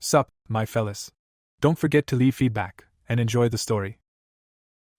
Sup, my fellas. Don't forget to leave feedback, and enjoy the story.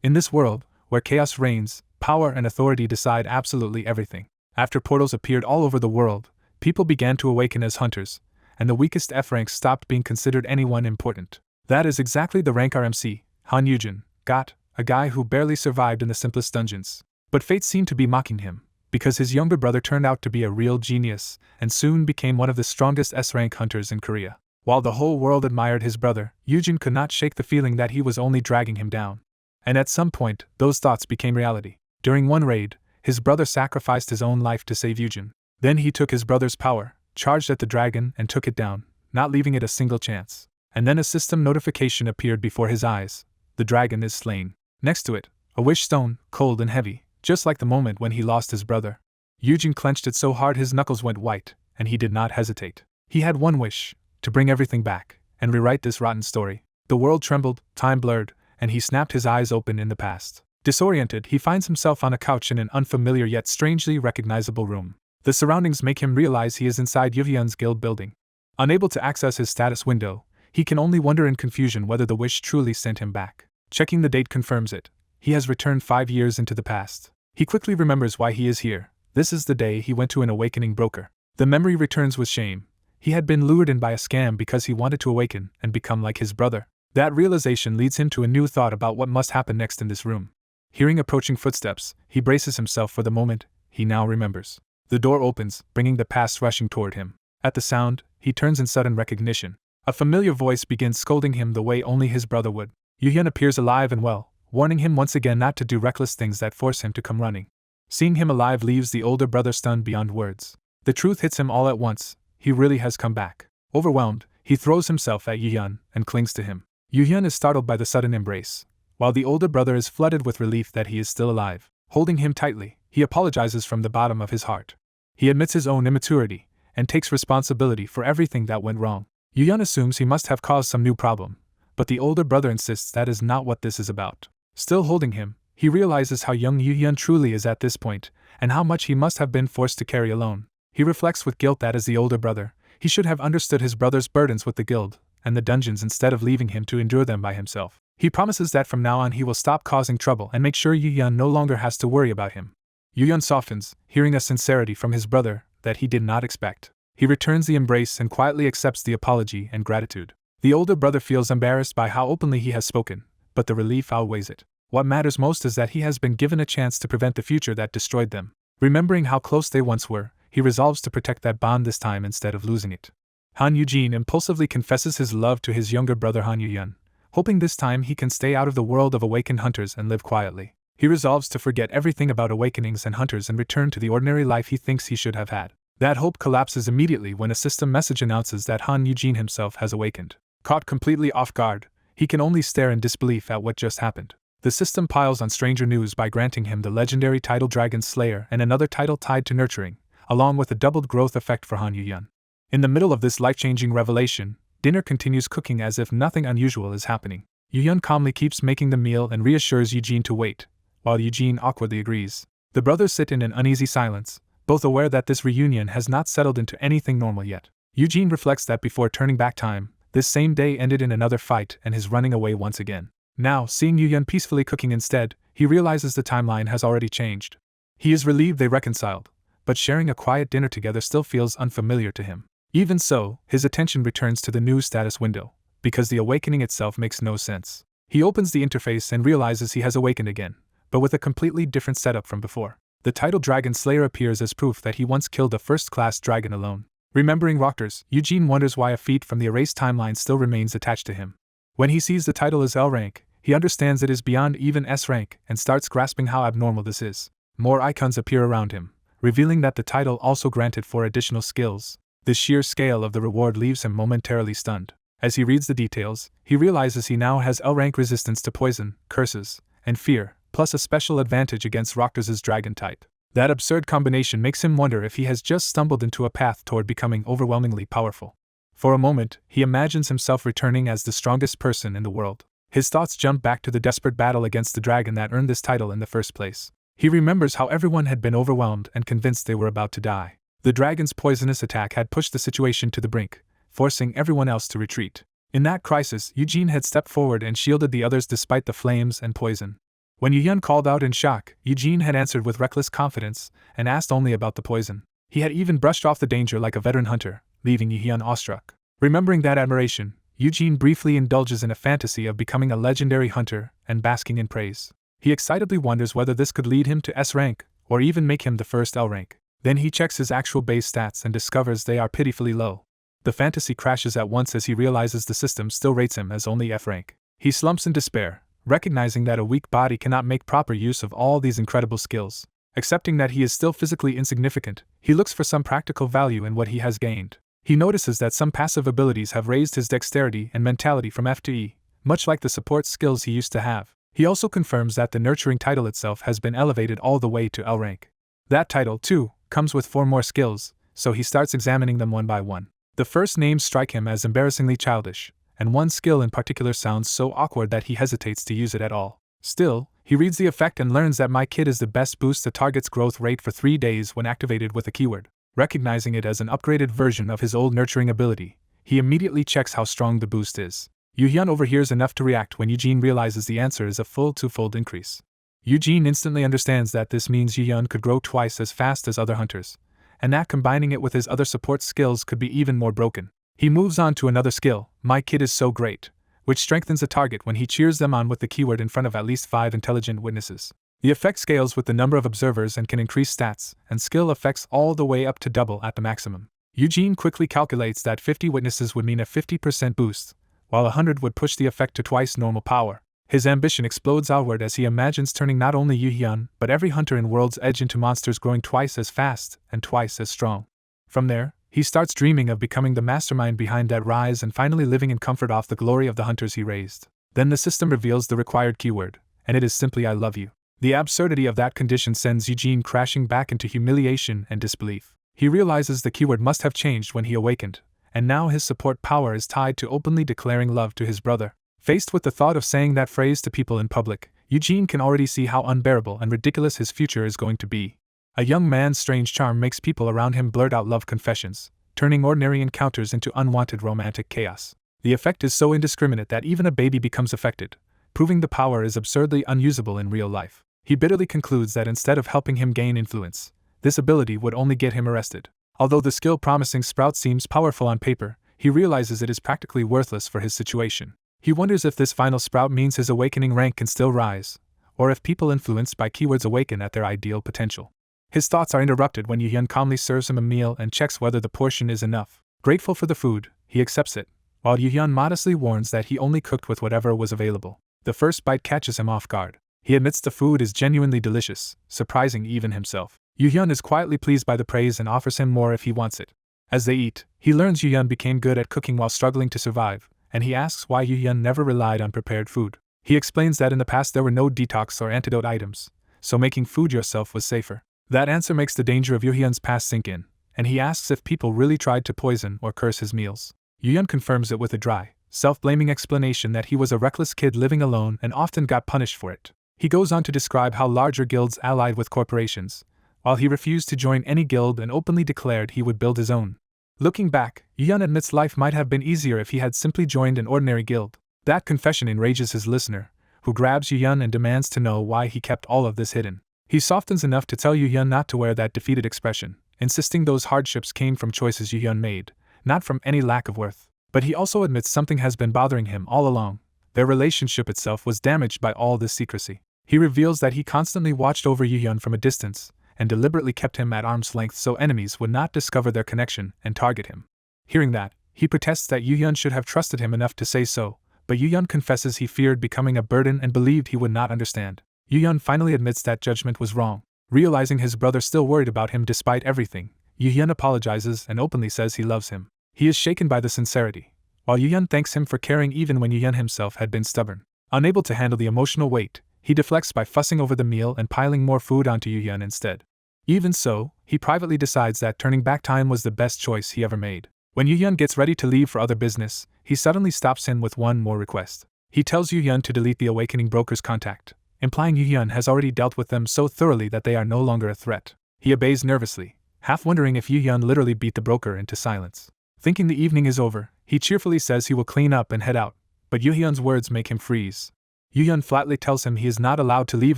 In this world, where chaos reigns, power and authority decide absolutely everything. After portals appeared all over the world, people began to awaken as hunters, and the weakest F ranks stopped being considered anyone important. That is exactly the rank RMC, Han Yujin, got, a guy who barely survived in the simplest dungeons. But fate seemed to be mocking him, because his younger brother turned out to be a real genius, and soon became one of the strongest S-rank hunters in Korea. While the whole world admired his brother, Yujin could not shake the feeling that he was only dragging him down. And at some point, those thoughts became reality. During one raid, his brother sacrificed his own life to save Yujin. Then he took his brother's power, charged at the dragon and took it down, not leaving it a single chance. And then a system notification appeared before his eyes. The dragon is slain. Next to it, a wish stone, cold and heavy, just like the moment when he lost his brother. Yujin clenched it so hard his knuckles went white, and he did not hesitate. He had one wish, to bring everything back, and rewrite this rotten story. The world trembled, time blurred, and he snapped his eyes open in the past. Disoriented, he finds himself on a couch in an unfamiliar yet strangely recognizable room. The surroundings make him realize he is inside Yuhyun's guild building. Unable to access his status window, he can only wonder in confusion whether the wish truly sent him back. Checking the date confirms it. He has returned 5 years into the past. He quickly remembers why he is here. This is the day he went to an awakening broker. The memory returns with shame. He had been lured in by a scam because he wanted to awaken and become like his brother. That realization leads him to a new thought about what must happen next in this room. Hearing approaching footsteps, he braces himself for the moment he now remembers. The door opens, bringing the past rushing toward him. At the sound, he turns in sudden recognition. A familiar voice begins scolding him the way only his brother would. Yuhyun appears alive and well, warning him once again not to do reckless things that force him to come running. Seeing him alive leaves the older brother stunned beyond words. The truth hits him all at once. He really has come back. Overwhelmed, he throws himself at Yuhyun and clings to him. Yuhyun is startled by the sudden embrace, while the older brother is flooded with relief that he is still alive. Holding him tightly, he apologizes from the bottom of his heart. He admits his own immaturity and takes responsibility for everything that went wrong. Yuhyun assumes he must have caused some new problem, but the older brother insists that is not what this is about. Still holding him, he realizes how young Yuhyun truly is at this point, and how much he must have been forced to carry alone. He reflects with guilt that as the older brother, he should have understood his brother's burdens with the guild and the dungeons instead of leaving him to endure them by himself. He promises that from now on he will stop causing trouble and make sure Yuhyun no longer has to worry about him. Yuhyun softens, hearing a sincerity from his brother that he did not expect. He returns the embrace and quietly accepts the apology and gratitude. The older brother feels embarrassed by how openly he has spoken, but the relief outweighs it. What matters most is that he has been given a chance to prevent the future that destroyed them. Remembering how close they once were, he resolves to protect that bond this time instead of losing it. Han Yujin impulsively confesses his love to his younger brother Han Yuhyun, hoping this time he can stay out of the world of awakened hunters and live quietly. He resolves to forget everything about awakenings and hunters and return to the ordinary life he thinks he should have had. That hope collapses immediately when a system message announces that Han Yujin himself has awakened. Caught completely off guard, he can only stare in disbelief at what just happened. The system piles on stranger news by granting him the legendary title Dragon Slayer and another title tied to nurturing, along with a doubled growth effect for Han Yuhyun. In the middle of this life-changing revelation, dinner continues cooking as if nothing unusual is happening. Yuhyun calmly keeps making the meal and reassures Eugene to wait, while Eugene awkwardly agrees. The brothers sit in an uneasy silence, both aware that this reunion has not settled into anything normal yet. Eugene reflects that before turning back time, this same day ended in another fight and his running away once again. Now, seeing Yuhyun peacefully cooking instead, he realizes the timeline has already changed. He is relieved they reconciled, but sharing a quiet dinner together still feels unfamiliar to him. Even so, his attention returns to the new status window, because the awakening itself makes no sense. He opens the interface and realizes he has awakened again, but with a completely different setup from before. The title Dragon Slayer appears as proof that he once killed a first-class dragon alone. Remembering Roktors, Eugene wonders why a feat from the erased timeline still remains attached to him. When he sees the title as L rank, he understands it is beyond even S rank and starts grasping how abnormal this is. More icons appear around him, revealing that the title also granted 4 additional skills. The sheer scale of the reward leaves him momentarily stunned. As he reads the details, he realizes he now has L-rank resistance to poison, curses, and fear, plus a special advantage against Roktors' dragon type. That absurd combination makes him wonder if he has just stumbled into a path toward becoming overwhelmingly powerful. For a moment, he imagines himself returning as the strongest person in the world. His thoughts jump back to the desperate battle against the dragon that earned this title in the first place. He remembers how everyone had been overwhelmed and convinced they were about to die. The dragon's poisonous attack had pushed the situation to the brink, forcing everyone else to retreat. In that crisis, Eugene had stepped forward and shielded the others despite the flames and poison. When Yuhyun called out in shock, Eugene had answered with reckless confidence and asked only about the poison. He had even brushed off the danger like a veteran hunter, leaving Yuhyun awestruck. Remembering that admiration, Eugene briefly indulges in a fantasy of becoming a legendary hunter and basking in praise. He excitedly wonders whether this could lead him to S rank, or even make him the first L rank. Then he checks his actual base stats and discovers they are pitifully low. The fantasy crashes at once as he realizes the system still rates him as only F rank. He slumps in despair, recognizing that a weak body cannot make proper use of all these incredible skills. Accepting that he is still physically insignificant, he looks for some practical value in what he has gained. He notices that some passive abilities have raised his dexterity and mentality from F to E, much like the support skills he used to have. He also confirms that the nurturing title itself has been elevated all the way to L rank. That title, too, comes with 4 more skills, so he starts examining them one by one. The first names strike him as embarrassingly childish, and one skill in particular sounds so awkward that he hesitates to use it at all. Still, he reads the effect and learns that My Kid is the best boost the target's growth rate for 3 days when activated with a keyword. Recognizing it as an upgraded version of his old nurturing ability, he immediately checks how strong the boost is. Yuhyun overhears enough to react when Eugene realizes the answer is a full 2-fold increase. Eugene instantly understands that this means Yuhyun could grow twice as fast as other hunters, and that combining it with his other support skills could be even more broken. He moves on to another skill, My Kid is so great, which strengthens a target when he cheers them on with the keyword in front of at least 5 intelligent witnesses. The effect scales with the number of observers and can increase stats and skill effects all the way up to double at the maximum. Eugene quickly calculates that 50 witnesses would mean a 50% boost, while 100 would push the effect to twice normal power. His ambition explodes outward as he imagines turning not only Yuhyun but every hunter in World's Edge into monsters growing twice as fast and twice as strong. From there, he starts dreaming of becoming the mastermind behind that rise and finally living in comfort off the glory of the hunters he raised. Then the system reveals the required keyword, and it is simply I love you. The absurdity of that condition sends Eugene crashing back into humiliation and disbelief. He realizes the keyword must have changed when he awakened, and now his support power is tied to openly declaring love to his brother. Faced with the thought of saying that phrase to people in public, Eugene can already see how unbearable and ridiculous his future is going to be. A young man's strange charm makes people around him blurt out love confessions, turning ordinary encounters into unwanted romantic chaos. The effect is so indiscriminate that even a baby becomes affected, proving the power is absurdly unusable in real life. He bitterly concludes that instead of helping him gain influence, this ability would only get him arrested. Although the skill promising Sprout seems powerful on paper, he realizes it is practically worthless for his situation. He wonders if this final Sprout means his awakening rank can still rise, or if people influenced by keywords awaken at their ideal potential. His thoughts are interrupted when Yuhyun calmly serves him a meal and checks whether the portion is enough. Grateful for the food, he accepts it, while Yuhyun modestly warns that he only cooked with whatever was available. The first bite catches him off guard. He admits the food is genuinely delicious, surprising even himself. Yuhyun is quietly pleased by the praise and offers him more if he wants it. As they eat, he learns Yuhyun became good at cooking while struggling to survive, and he asks why Yuhyun never relied on prepared food. He explains that in the past there were no detox or antidote items, so making food yourself was safer. That answer makes the danger of Yuhyun's past sink in, and he asks if people really tried to poison or curse his meals. Yuhyun confirms it with a dry, self-blaming explanation that he was a reckless kid living alone and often got punished for it. He goes on to describe how larger guilds allied with corporations, while he refused to join any guild and openly declared he would build his own. Looking back, Yuhyun admits life might have been easier if he had simply joined an ordinary guild. That confession enrages his listener, who grabs Yuhyun and demands to know why he kept all of this hidden. He softens enough to tell Yuhyun not to wear that defeated expression, insisting those hardships came from choices Yuhyun made, not from any lack of worth. But he also admits something has been bothering him all along. Their relationship itself was damaged by all this secrecy. He reveals that he constantly watched over Yuhyun from a distance, and deliberately kept him at arm's length so enemies would not discover their connection and target him. Hearing that, he protests that Yuhyun should have trusted him enough to say so, but Yuhyun confesses he feared becoming a burden and believed he would not understand. Yuhyun finally admits that judgment was wrong. Realizing his brother still worried about him despite everything, Yuhyun apologizes and openly says he loves him. He is shaken by the sincerity, while Yuhyun thanks him for caring even when Yuhyun himself had been stubborn. Unable to handle the emotional weight, he deflects by fussing over the meal and piling more food onto Yuhyun instead. Even so, he privately decides that turning back time was the best choice he ever made. When Yuhyun gets ready to leave for other business, he suddenly stops him with one more request. He tells Yuhyun to delete the Awakening Broker's contact, implying Yuhyun has already dealt with them so thoroughly that they are no longer a threat. He obeys nervously, half wondering if Yuhyun literally beat the broker into silence. Thinking the evening is over, he cheerfully says he will clean up and head out, but Yu-hyun's words make him freeze. Yu-hyun flatly tells him he is not allowed to leave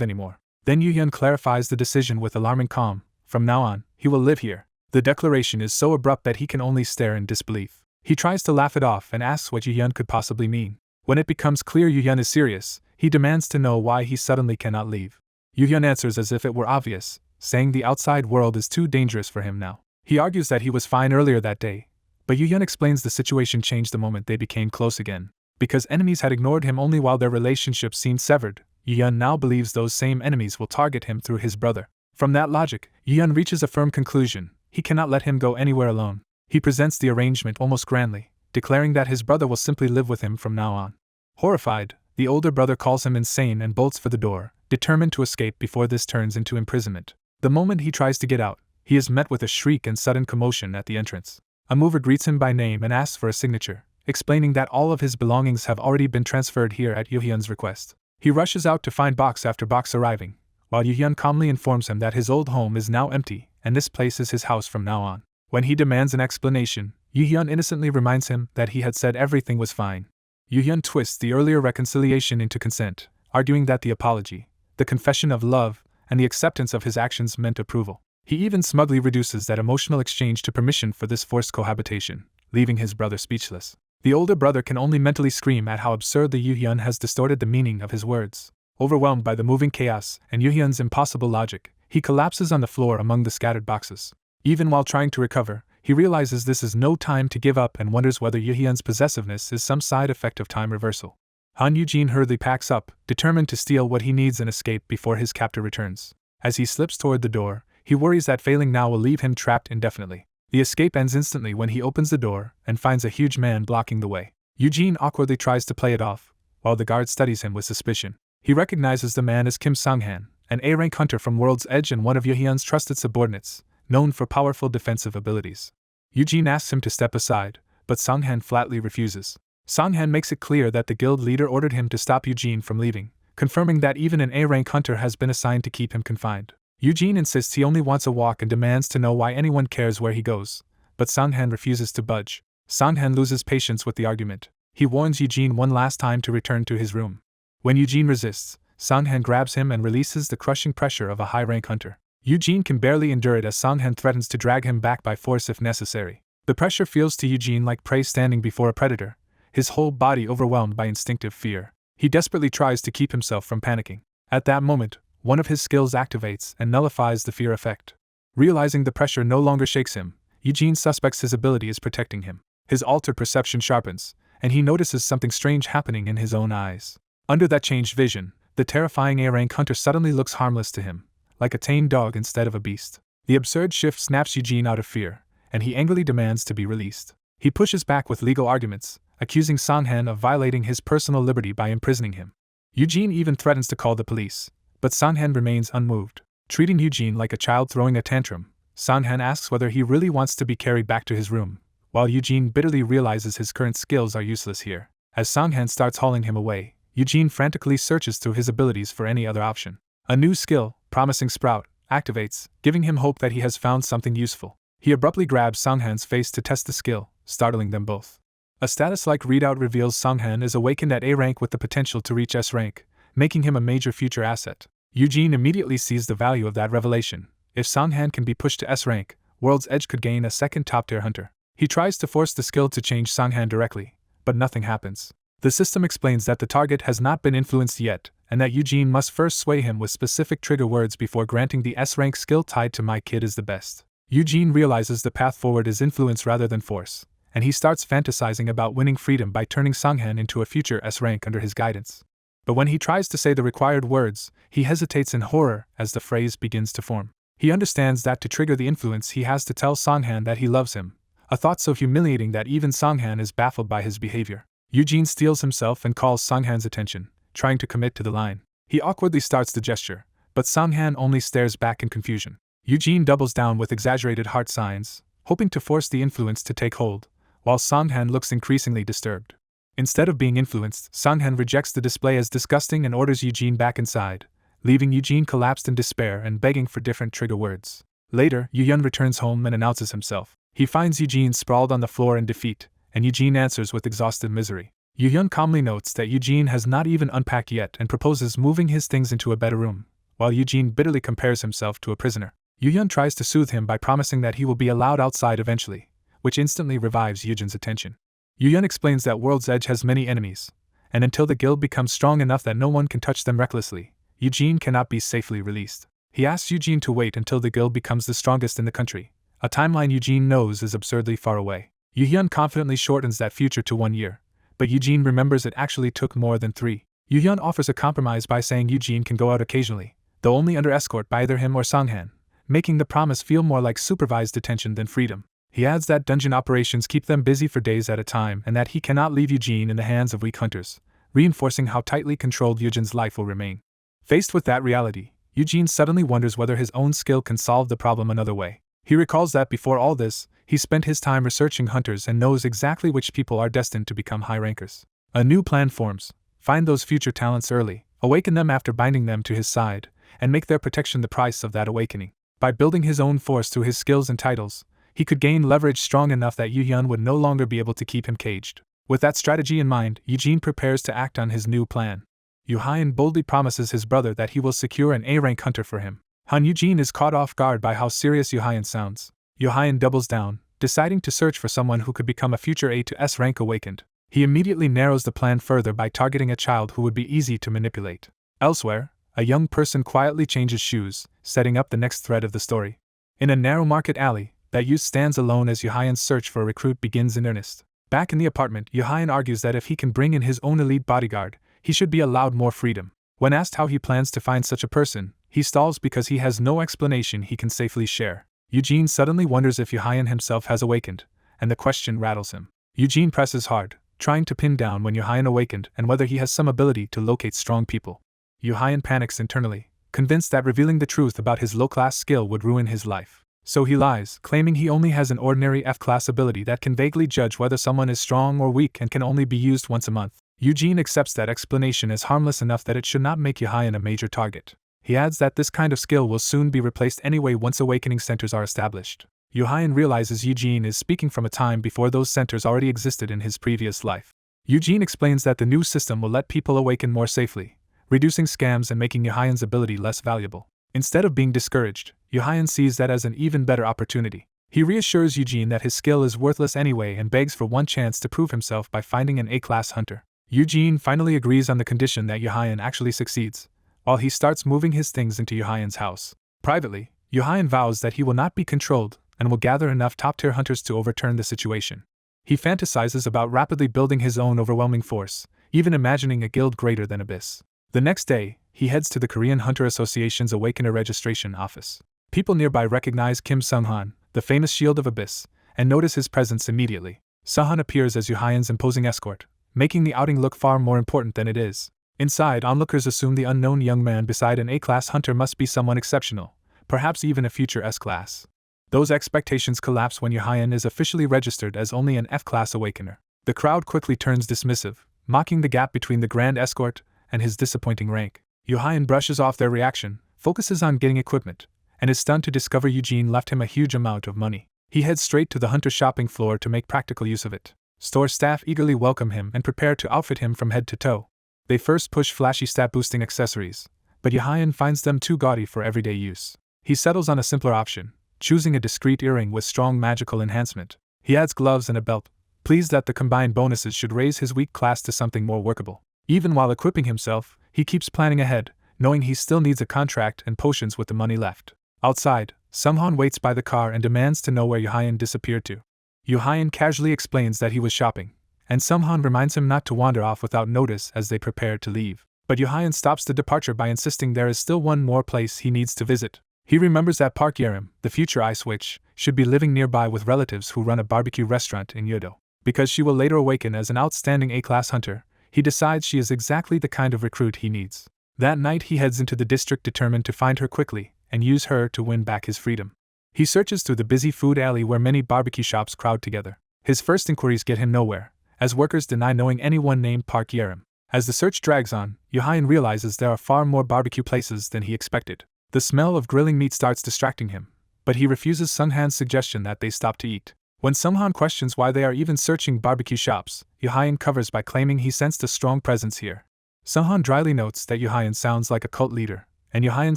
anymore. Then Yu-hyun clarifies the decision with alarming calm. From now on, he will live here. The declaration is so abrupt that he can only stare in disbelief. He tries to laugh it off and asks what Yu-hyun could possibly mean. When it becomes clear Yu-hyun is serious, he demands to know why he suddenly cannot leave. Yu-hyun answers as if it were obvious, saying the outside world is too dangerous for him now. He argues that he was fine earlier that day, but Yu-hyun explains the situation changed the moment they became close again. Because enemies had ignored him only while their relationship seemed severed, Yu-hyun now believes those same enemies will target him through his brother. From that logic, Yu-hyun reaches a firm conclusion: he cannot let him go anywhere alone. He presents the arrangement almost grandly, declaring that his brother will simply live with him from now on. Horrified, the older brother calls him insane and bolts for the door, determined to escape before this turns into imprisonment. The moment he tries to get out, he is met with a shriek and sudden commotion at the entrance. A mover greets him by name and asks for a signature, explaining that all of his belongings have already been transferred here at Yu-hyun's request. He rushes out to find box after box arriving, while Yu-hyun calmly informs him that his old home is now empty, and this place is his house from now on. When he demands an explanation, Yu-hyun innocently reminds him that he had said everything was fine. Yu-hyun twists the earlier reconciliation into consent, arguing that the apology, the confession of love, and the acceptance of his actions meant approval. He even smugly reduces that emotional exchange to permission for this forced cohabitation, leaving his brother speechless. The older brother can only mentally scream at how absurd the Yu-hyun has distorted the meaning of his words. Overwhelmed by the moving chaos and Yu-hyun's impossible logic, he collapses on the floor among the scattered boxes. Even while trying to recover, he realizes this is no time to give up and wonders whether Yu-hyun's possessiveness is some side effect of time reversal. Han Eugene hurriedly packs up, determined to steal what he needs and escape before his captor returns. As he slips toward the door, he worries that failing now will leave him trapped indefinitely. The escape ends instantly when he opens the door and finds a huge man blocking the way. Eugene awkwardly tries to play it off, while the guard studies him with suspicion. He recognizes the man as Kim Sung-han, an A-rank hunter from World's Edge and one of Yu-hyun's trusted subordinates, known for powerful defensive abilities. Eugene asks him to step aside, but Sung-han flatly refuses. Sung-han makes it clear that the guild leader ordered him to stop Eugene from leaving, confirming that even an A-rank hunter has been assigned to keep him confined. Eugene insists he only wants a walk and demands to know why anyone cares where he goes, but Sung-han refuses to budge. Sung-han loses patience with the argument. He warns Eugene one last time to return to his room. When Eugene resists, Sung-han grabs him and releases the crushing pressure of a high-rank hunter. Eugene can barely endure it as Sung-han threatens to drag him back by force if necessary. The pressure feels to Eugene like prey standing before a predator, his whole body overwhelmed by instinctive fear. He desperately tries to keep himself from panicking. At that moment, one of his skills activates and nullifies the fear effect. Realizing the pressure no longer shakes him, Eugene suspects his ability is protecting him. His altered perception sharpens, and he notices something strange happening in his own eyes. Under that changed vision, the terrifying A-rank hunter suddenly looks harmless to him, like a tame dog instead of a beast. The absurd shift snaps Eugene out of fear, and he angrily demands to be released. He pushes back with legal arguments, accusing Sung-han of violating his personal liberty by imprisoning him. Eugene even threatens to call the police, but Sung-han remains unmoved. Treating Eugene like a child throwing a tantrum, Sung-han asks whether he really wants to be carried back to his room, while Eugene bitterly realizes his current skills are useless here. As Sung-han starts hauling him away, Eugene frantically searches through his abilities for any other option. A new skill, Promising Sprout, activates, giving him hope that he has found something useful. He abruptly grabs Sung-han's face to test the skill, startling them both. A status-like readout reveals Sung-han is awakened at A rank with the potential to reach S rank, making him a major future asset. Eugene immediately sees the value of that revelation. If Sung-han can be pushed to S rank, World's Edge could gain a second top-tier hunter. He tries to force the skill to change Sung-han directly, but nothing happens. The system explains that the target has not been influenced yet, and that Eugene must first sway him with specific trigger words before granting the S-rank skill tied to "my kid is the best." Eugene realizes the path forward is influence rather than force, and he starts fantasizing about winning freedom by turning Sung-han into a future S-rank under his guidance. But when he tries to say the required words, he hesitates in horror as the phrase begins to form. He understands that to trigger the influence he has to tell Sung-han that he loves him, a thought so humiliating that even Sung-han is baffled by his behavior. Eugene steels himself and calls Sung-han's attention, trying to commit to the line. He awkwardly starts the gesture, but Sung-han only stares back in confusion. Eugene doubles down with exaggerated heart signs, hoping to force the influence to take hold, while Sung-han looks increasingly disturbed. Instead of being influenced, Sung-han rejects the display as disgusting and orders Eugene back inside, leaving Eugene collapsed in despair and begging for different trigger words. Later, Yu-hyun returns home and announces himself. He finds Eugene sprawled on the floor in defeat, and Eugene answers with exhausted misery. Yu-hyun calmly notes that Eugene has not even unpacked yet and proposes moving his things into a better room, while Eugene bitterly compares himself to a prisoner. Yu-hyun tries to soothe him by promising that he will be allowed outside eventually, which instantly revives Eugene's attention. Yu-hyun explains that World's Edge has many enemies, and until the guild becomes strong enough that no one can touch them recklessly, Eugene cannot be safely released. He asks Eugene to wait until the guild becomes the strongest in the country, a timeline Eugene knows is absurdly far away. Yu-hyun confidently shortens that future to 1 year, but Eugene remembers it actually took more than 3. Yu-hyun offers a compromise by saying Eugene can go out occasionally, though only under escort by either him or Songhan, making the promise feel more like supervised detention than freedom. He adds that dungeon operations keep them busy for days at a time and that he cannot leave Eugene in the hands of weak hunters, reinforcing how tightly controlled Eugene's life will remain. Faced with that reality, Eugene suddenly wonders whether his own skill can solve the problem another way. He recalls that before all this, he spent his time researching hunters and knows exactly which people are destined to become high rankers. A new plan forms: find those future talents early, awaken them after binding them to his side, and make their protection the price of that awakening. By building his own force through his skills and titles, he could gain leverage strong enough that Yu-hyun would no longer be able to keep him caged. With that strategy in mind, Eugene prepares to act on his new plan. Yu-hyun boldly promises his brother that he will secure an A-rank hunter for him. Eugene is caught off guard by how serious Yu-hyun sounds. Yu-hyun doubles down, deciding to search for someone who could become a future A to S rank awakened. He immediately narrows the plan further by targeting a child who would be easy to manipulate. Elsewhere, a young person quietly changes shoes, setting up the next thread of the story. In a narrow market alley, that youth stands alone as Yu-hyun's search for a recruit begins in earnest. Back in the apartment, Yu-hyun argues that if he can bring in his own elite bodyguard, he should be allowed more freedom. When asked how he plans to find such a person, he stalls because he has no explanation he can safely share. Eugene suddenly wonders if Yu-hyun himself has awakened, and the question rattles him. Eugene presses hard, trying to pin down when Yu-hyun awakened and whether he has some ability to locate strong people. Yu-hyun panics internally, convinced that revealing the truth about his low-class skill would ruin his life. So he lies, claiming he only has an ordinary F-class ability that can vaguely judge whether someone is strong or weak and can only be used once a month. Eugene accepts that explanation as harmless enough that it should not make Yu-hyun a major target. He adds that this kind of skill will soon be replaced anyway once awakening centers are established. Yu-hyun realizes Eugene is speaking from a time before those centers already existed in his previous life. Eugene explains that the new system will let people awaken more safely, reducing scams and making Yu-hyun's ability less valuable. Instead of being discouraged, Yu-hyun sees that as an even better opportunity. He reassures Eugene that his skill is worthless anyway and begs for one chance to prove himself by finding an A-class hunter. Eugene finally agrees on the condition that Yu-hyun actually succeeds, while he starts moving his things into Yu-hyun's house. Privately, Yu-hyun vows that he will not be controlled and will gather enough top-tier hunters to overturn the situation. He fantasizes about rapidly building his own overwhelming force, even imagining a guild greater than Abyss. The next day, he heads to the Korean Hunter Association's Awakener registration office. People nearby recognize Kim Sung-han, the famous Shield of Abyss, and notice his presence immediately. Sung-han appears as Yu-hyun's imposing escort, making the outing look far more important than it is. Inside, onlookers assume the unknown young man beside an A-class hunter must be someone exceptional, perhaps even a future S-class. Those expectations collapse when Yu-hyun is officially registered as only an F-class awakener. The crowd quickly turns dismissive, mocking the gap between the grand escort and his disappointing rank. Yu-hyun brushes off their reaction, focuses on getting equipment, and is stunned to discover Eugene left him a huge amount of money. He heads straight to the hunter shopping floor to make practical use of it. Store staff eagerly welcome him and prepare to outfit him from head to toe. They first push flashy stat-boosting accessories, but Yu-hyun finds them too gaudy for everyday use. He settles on a simpler option, choosing a discreet earring with strong magical enhancement. He adds gloves and a belt, pleased that the combined bonuses should raise his weak class to something more workable. Even while equipping himself, he keeps planning ahead, knowing he still needs a contract and potions with the money left. Outside, Sung-han waits by the car and demands to know where Yu-hyun disappeared to. Yu-hyun casually explains that he was shopping, and Sung-han reminds him not to wander off without notice as they prepare to leave. But Yu-hyun stops the departure by insisting there is still one more place he needs to visit. He remembers that Park Yerim, the future Ice Witch, should be living nearby with relatives who run a barbecue restaurant in Yedo. Because she will later awaken as an outstanding A-class hunter, he decides she is exactly the kind of recruit he needs. That night he heads into the district determined to find her quickly and use her to win back his freedom. He searches through the busy food alley where many barbecue shops crowd together. His first inquiries get him nowhere, as workers deny knowing anyone named Park Yerim. As the search drags on, Yu-hyun realizes there are far more barbecue places than he expected. The smell of grilling meat starts distracting him, but he refuses Sung-han's suggestion that they stop to eat. When Sunghan questions why they are even searching barbecue shops, Yoo-hyun covers by claiming he sensed a strong presence here. Sunghan dryly notes that Yoo-hyun sounds like a cult leader, and Yoo-hyun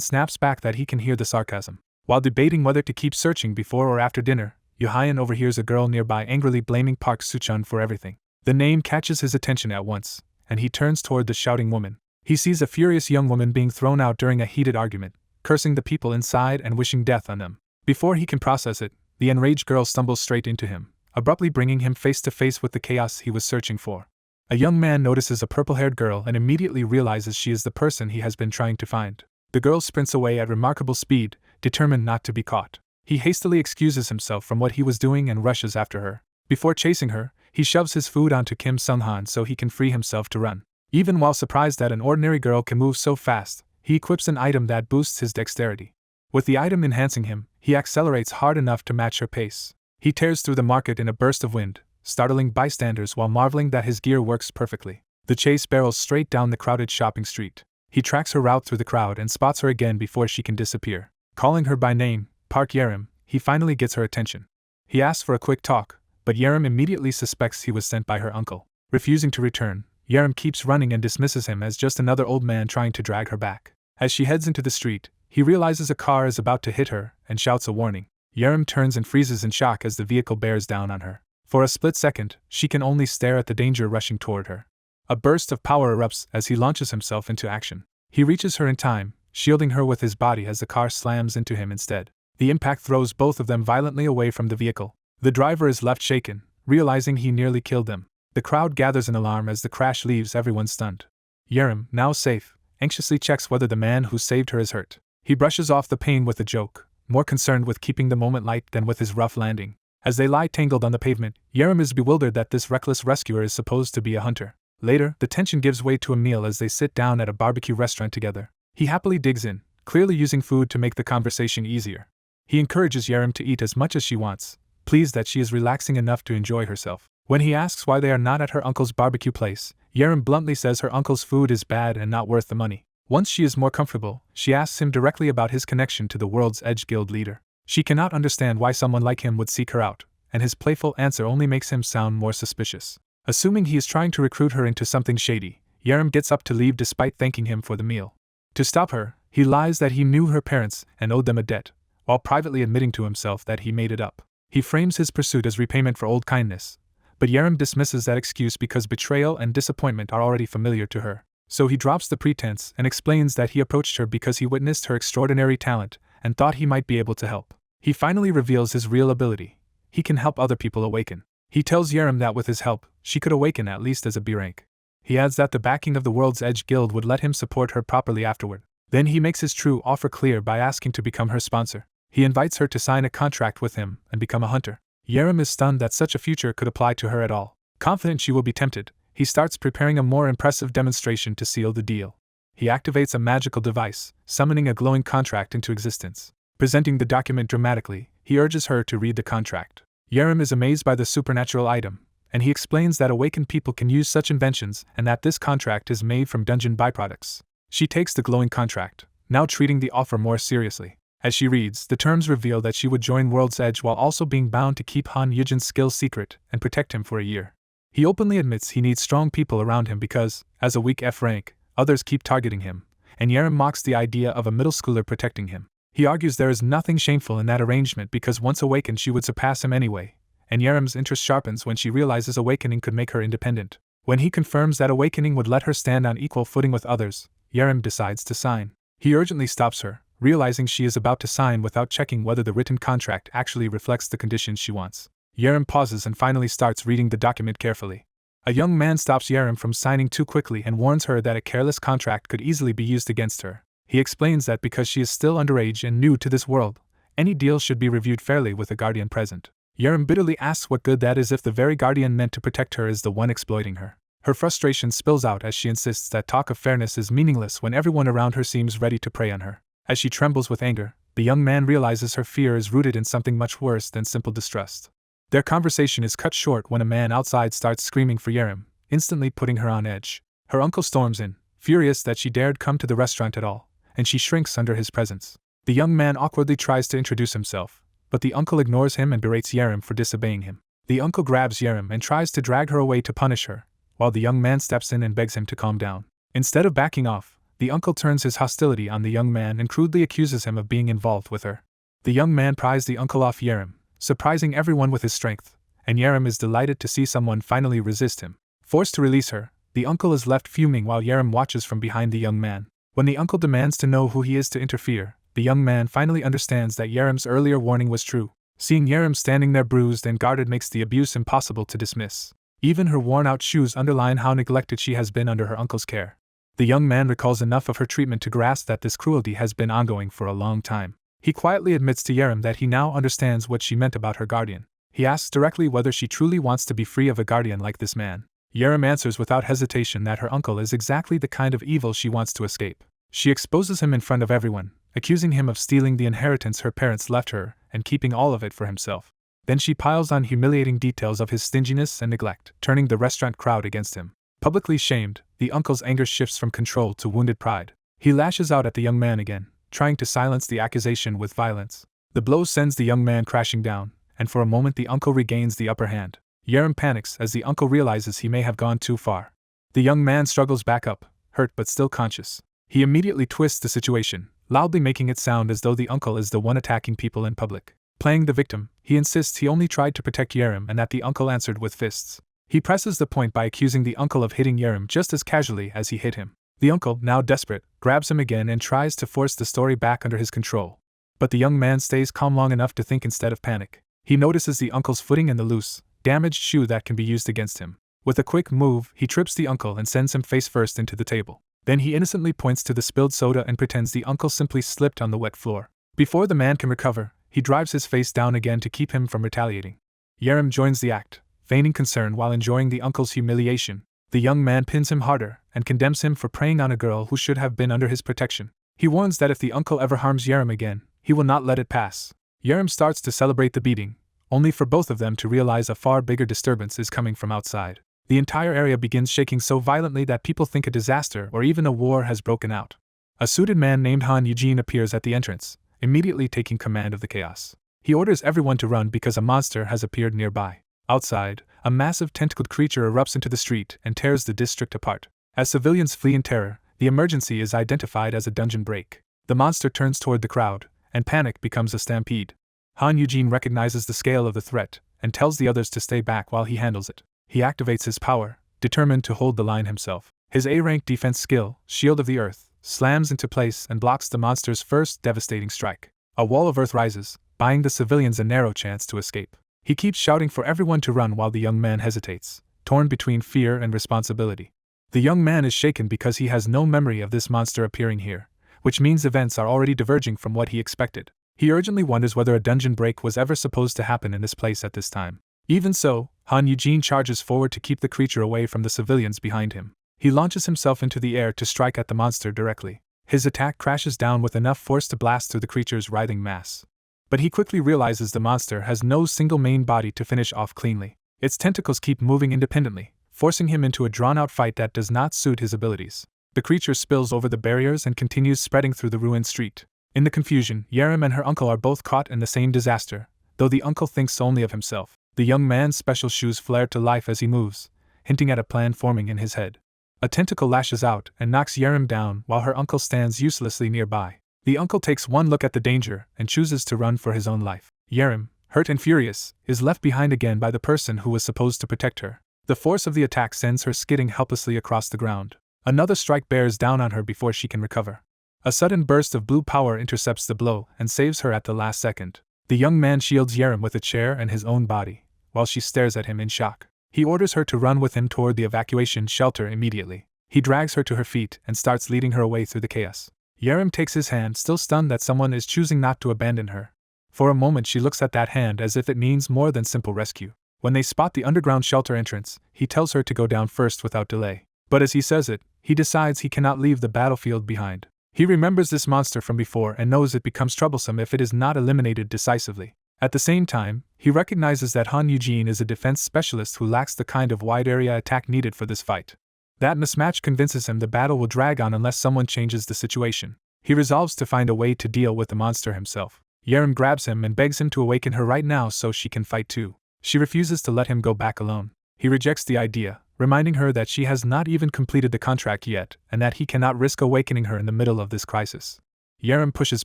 snaps back that he can hear the sarcasm. While debating whether to keep searching before or after dinner, Yoo-hyun overhears a girl nearby angrily blaming Park Soo-chun for everything. The name catches his attention at once, and he turns toward the shouting woman. He sees a furious young woman being thrown out during a heated argument, cursing the people inside and wishing death on them. Before he can process it, the enraged girl stumbles straight into him, abruptly bringing him face to face with the chaos he was searching for. A young man notices a purple-haired girl and immediately realizes she is the person he has been trying to find. The girl sprints away at remarkable speed, determined not to be caught. He hastily excuses himself from what he was doing and rushes after her. Before chasing her, he shoves his food onto Kim Sunghan so he can free himself to run. Even while surprised that an ordinary girl can move so fast, he equips an item that boosts his dexterity. With the item enhancing him, he accelerates hard enough to match her pace. He tears through the market in a burst of wind, startling bystanders while marveling that his gear works perfectly. The chase barrels straight down the crowded shopping street. He tracks her route through the crowd and spots her again before she can disappear. Calling her by name, Park Yerim, he finally gets her attention. He asks for a quick talk, but Yerim immediately suspects he was sent by her uncle. Refusing to return, Yerim keeps running and dismisses him as just another old man trying to drag her back. As she heads into the street, he realizes a car is about to hit her and shouts a warning. Yerim turns and freezes in shock as the vehicle bears down on her. For a split second, she can only stare at the danger rushing toward her. A burst of power erupts as he launches himself into action. He reaches her in time, shielding her with his body as the car slams into him instead. The impact throws both of them violently away from the vehicle. The driver is left shaken, realizing he nearly killed them. The crowd gathers in alarm as the crash leaves everyone stunned. Yerim, now safe, anxiously checks whether the man who saved her is hurt. He brushes off the pain with a joke, more concerned with keeping the moment light than with his rough landing. As they lie tangled on the pavement, Yerim is bewildered that this reckless rescuer is supposed to be a hunter. Later, the tension gives way to a meal as they sit down at a barbecue restaurant together. He happily digs in, clearly using food to make the conversation easier. He encourages Yerim to eat as much as she wants, pleased that she is relaxing enough to enjoy herself. When he asks why they are not at her uncle's barbecue place, Yerim bluntly says her uncle's food is bad and not worth the money. Once she is more comfortable, she asks him directly about his connection to the World's Edge Guild leader. She cannot understand why someone like him would seek her out, and his playful answer only makes him sound more suspicious. Assuming he is trying to recruit her into something shady, Yerim gets up to leave despite thanking him for the meal. To stop her, he lies that he knew her parents and owed them a debt, while privately admitting to himself that he made it up. He frames his pursuit as repayment for old kindness, but Yerim dismisses that excuse because betrayal and disappointment are already familiar to her. So he drops the pretense and explains that he approached her because he witnessed her extraordinary talent and thought he might be able to help. He finally reveals his real ability. He can help other people awaken. He tells Yerim that with his help, she could awaken at least as a B rank. He adds that the backing of the World's Edge Guild would let him support her properly afterward. Then he makes his true offer clear by asking to become her sponsor. He invites her to sign a contract with him and become a hunter. Yerim is stunned that such a future could apply to her at all. Confident she will be tempted, he starts preparing a more impressive demonstration to seal the deal. He activates a magical device, summoning a glowing contract into existence. Presenting the document dramatically, he urges her to read the contract. Yerim is amazed by the supernatural item, and he explains that awakened people can use such inventions and that this contract is made from dungeon byproducts. She takes the glowing contract, now treating the offer more seriously. As she reads, the terms reveal that she would join World's Edge while also being bound to keep Han Yujin's skills secret and protect him for a year. He openly admits he needs strong people around him because, as a weak F rank, others keep targeting him, and Yerim mocks the idea of a middle schooler protecting him. He argues there is nothing shameful in that arrangement because once awakened she would surpass him anyway, and Yerim's interest sharpens when she realizes awakening could make her independent. When he confirms that awakening would let her stand on equal footing with others, Yerim decides to sign. He urgently stops her, realizing she is about to sign without checking whether the written contract actually reflects the conditions she wants. Yerim pauses and finally starts reading the document carefully. A young man stops Yerim from signing too quickly and warns her that a careless contract could easily be used against her. He explains that because she is still underage and new to this world, any deal should be reviewed fairly with a guardian present. Yerim bitterly asks what good that is if the very guardian meant to protect her is the one exploiting her. Her frustration spills out as she insists that talk of fairness is meaningless when everyone around her seems ready to prey on her. As she trembles with anger, the young man realizes her fear is rooted in something much worse than simple distrust. Their conversation is cut short when a man outside starts screaming for Yerim, instantly putting her on edge. Her uncle storms in, furious that she dared come to the restaurant at all, and she shrinks under his presence. The young man awkwardly tries to introduce himself, but the uncle ignores him and berates Yerim for disobeying him. The uncle grabs Yerim and tries to drag her away to punish her, while the young man steps in and begs him to calm down. Instead of backing off, the uncle turns his hostility on the young man and crudely accuses him of being involved with her. The young man pries the uncle off Yerim, surprising everyone with his strength, and Yerim is delighted to see someone finally resist him. Forced to release her, the uncle is left fuming while Yerim watches from behind the young man. When the uncle demands to know who he is to interfere, the young man finally understands that Yerim's earlier warning was true. Seeing Yerim standing there bruised and guarded makes the abuse impossible to dismiss. Even her worn-out shoes underline how neglected she has been under her uncle's care. The young man recalls enough of her treatment to grasp that this cruelty has been ongoing for a long time. He quietly admits to Yerim that he now understands what she meant about her guardian. He asks directly whether she truly wants to be free of a guardian like this man. Yerim answers without hesitation that her uncle is exactly the kind of evil she wants to escape. She exposes him in front of everyone, accusing him of stealing the inheritance her parents left her and keeping all of it for himself. Then she piles on humiliating details of his stinginess and neglect, turning the restaurant crowd against him. Publicly shamed, the uncle's anger shifts from control to wounded pride. He lashes out at the young man again, trying to silence the accusation with violence. The blow sends the young man crashing down, and for a moment the uncle regains the upper hand. Yerim panics as the uncle realizes he may have gone too far. The young man struggles back up, hurt but still conscious. He immediately twists the situation, loudly making it sound as though the uncle is the one attacking people in public. Playing the victim, he insists he only tried to protect Yerim and that the uncle answered with fists. He presses the point by accusing the uncle of hitting Yerim just as casually as he hit him. The uncle, now desperate, grabs him again and tries to force the story back under his control. But the young man stays calm long enough to think instead of panic. He notices the uncle's footing and the loose, damaged shoe that can be used against him. With a quick move, he trips the uncle and sends him face first into the table. Then he innocently points to the spilled soda and pretends the uncle simply slipped on the wet floor. Before the man can recover, he drives his face down again to keep him from retaliating. Yerim joins the act, feigning concern while enjoying the uncle's humiliation. The young man pins him harder and condemns him for preying on a girl who should have been under his protection. He warns that if the uncle ever harms Yerim again, he will not let it pass. Yerim starts to celebrate the beating, only for both of them to realize a far bigger disturbance is coming from outside. The entire area begins shaking so violently that people think a disaster or even a war has broken out. A suited man named Han Eugene appears at the entrance, immediately taking command of the chaos. He orders everyone to run because a monster has appeared nearby. Outside, a massive tentacled creature erupts into the street and tears the district apart. As civilians flee in terror, the emergency is identified as a dungeon break. The monster turns toward the crowd, and panic becomes a stampede. Han Eugene recognizes the scale of the threat and tells the others to stay back while he handles it. He activates his power, determined to hold the line himself. His A-rank defense skill, Shield of the Earth, slams into place and blocks the monster's first devastating strike. A wall of earth rises, buying the civilians a narrow chance to escape. He keeps shouting for everyone to run while the young man hesitates, torn between fear and responsibility. The young man is shaken because he has no memory of this monster appearing here, which means events are already diverging from what he expected. He urgently wonders whether a dungeon break was ever supposed to happen in this place at this time. Even so, Han Eugene charges forward to keep the creature away from the civilians behind him. He launches himself into the air to strike at the monster directly. His attack crashes down with enough force to blast through the creature's writhing mass. But he quickly realizes the monster has no single main body to finish off cleanly. Its tentacles keep moving independently, forcing him into a drawn-out fight that does not suit his abilities. The creature spills over the barriers and continues spreading through the ruined street. In the confusion, Yerim and her uncle are both caught in the same disaster, though the uncle thinks only of himself. The young man's special shoes flare to life as he moves, hinting at a plan forming in his head. A tentacle lashes out and knocks Yerim down while her uncle stands uselessly nearby. The uncle takes one look at the danger and chooses to run for his own life. Yerim, hurt and furious, is left behind again by the person who was supposed to protect her. The force of the attack sends her skidding helplessly across the ground. Another strike bears down on her before she can recover. A sudden burst of blue power intercepts the blow and saves her at the last second. The young man shields Yerim with a chair and his own body, while she stares at him in shock. He orders her to run with him toward the evacuation shelter immediately. He drags her to her feet and starts leading her away through the chaos. Yerim takes his hand, still stunned that someone is choosing not to abandon her. For a moment she looks at that hand as if it means more than simple rescue. When they spot the underground shelter entrance, he tells her to go down first without delay. But as he says it, he decides he cannot leave the battlefield behind. He remembers this monster from before and knows it becomes troublesome if it is not eliminated decisively. At the same time, he recognizes that Han Eugene is a defense specialist who lacks the kind of wide-area attack needed for this fight. That mismatch convinces him the battle will drag on unless someone changes the situation. He resolves to find a way to deal with the monster himself. Yerim grabs him and begs him to awaken her right now so she can fight too. She refuses to let him go back alone. He rejects the idea, reminding her that she has not even completed the contract yet and that he cannot risk awakening her in the middle of this crisis. Yerim pushes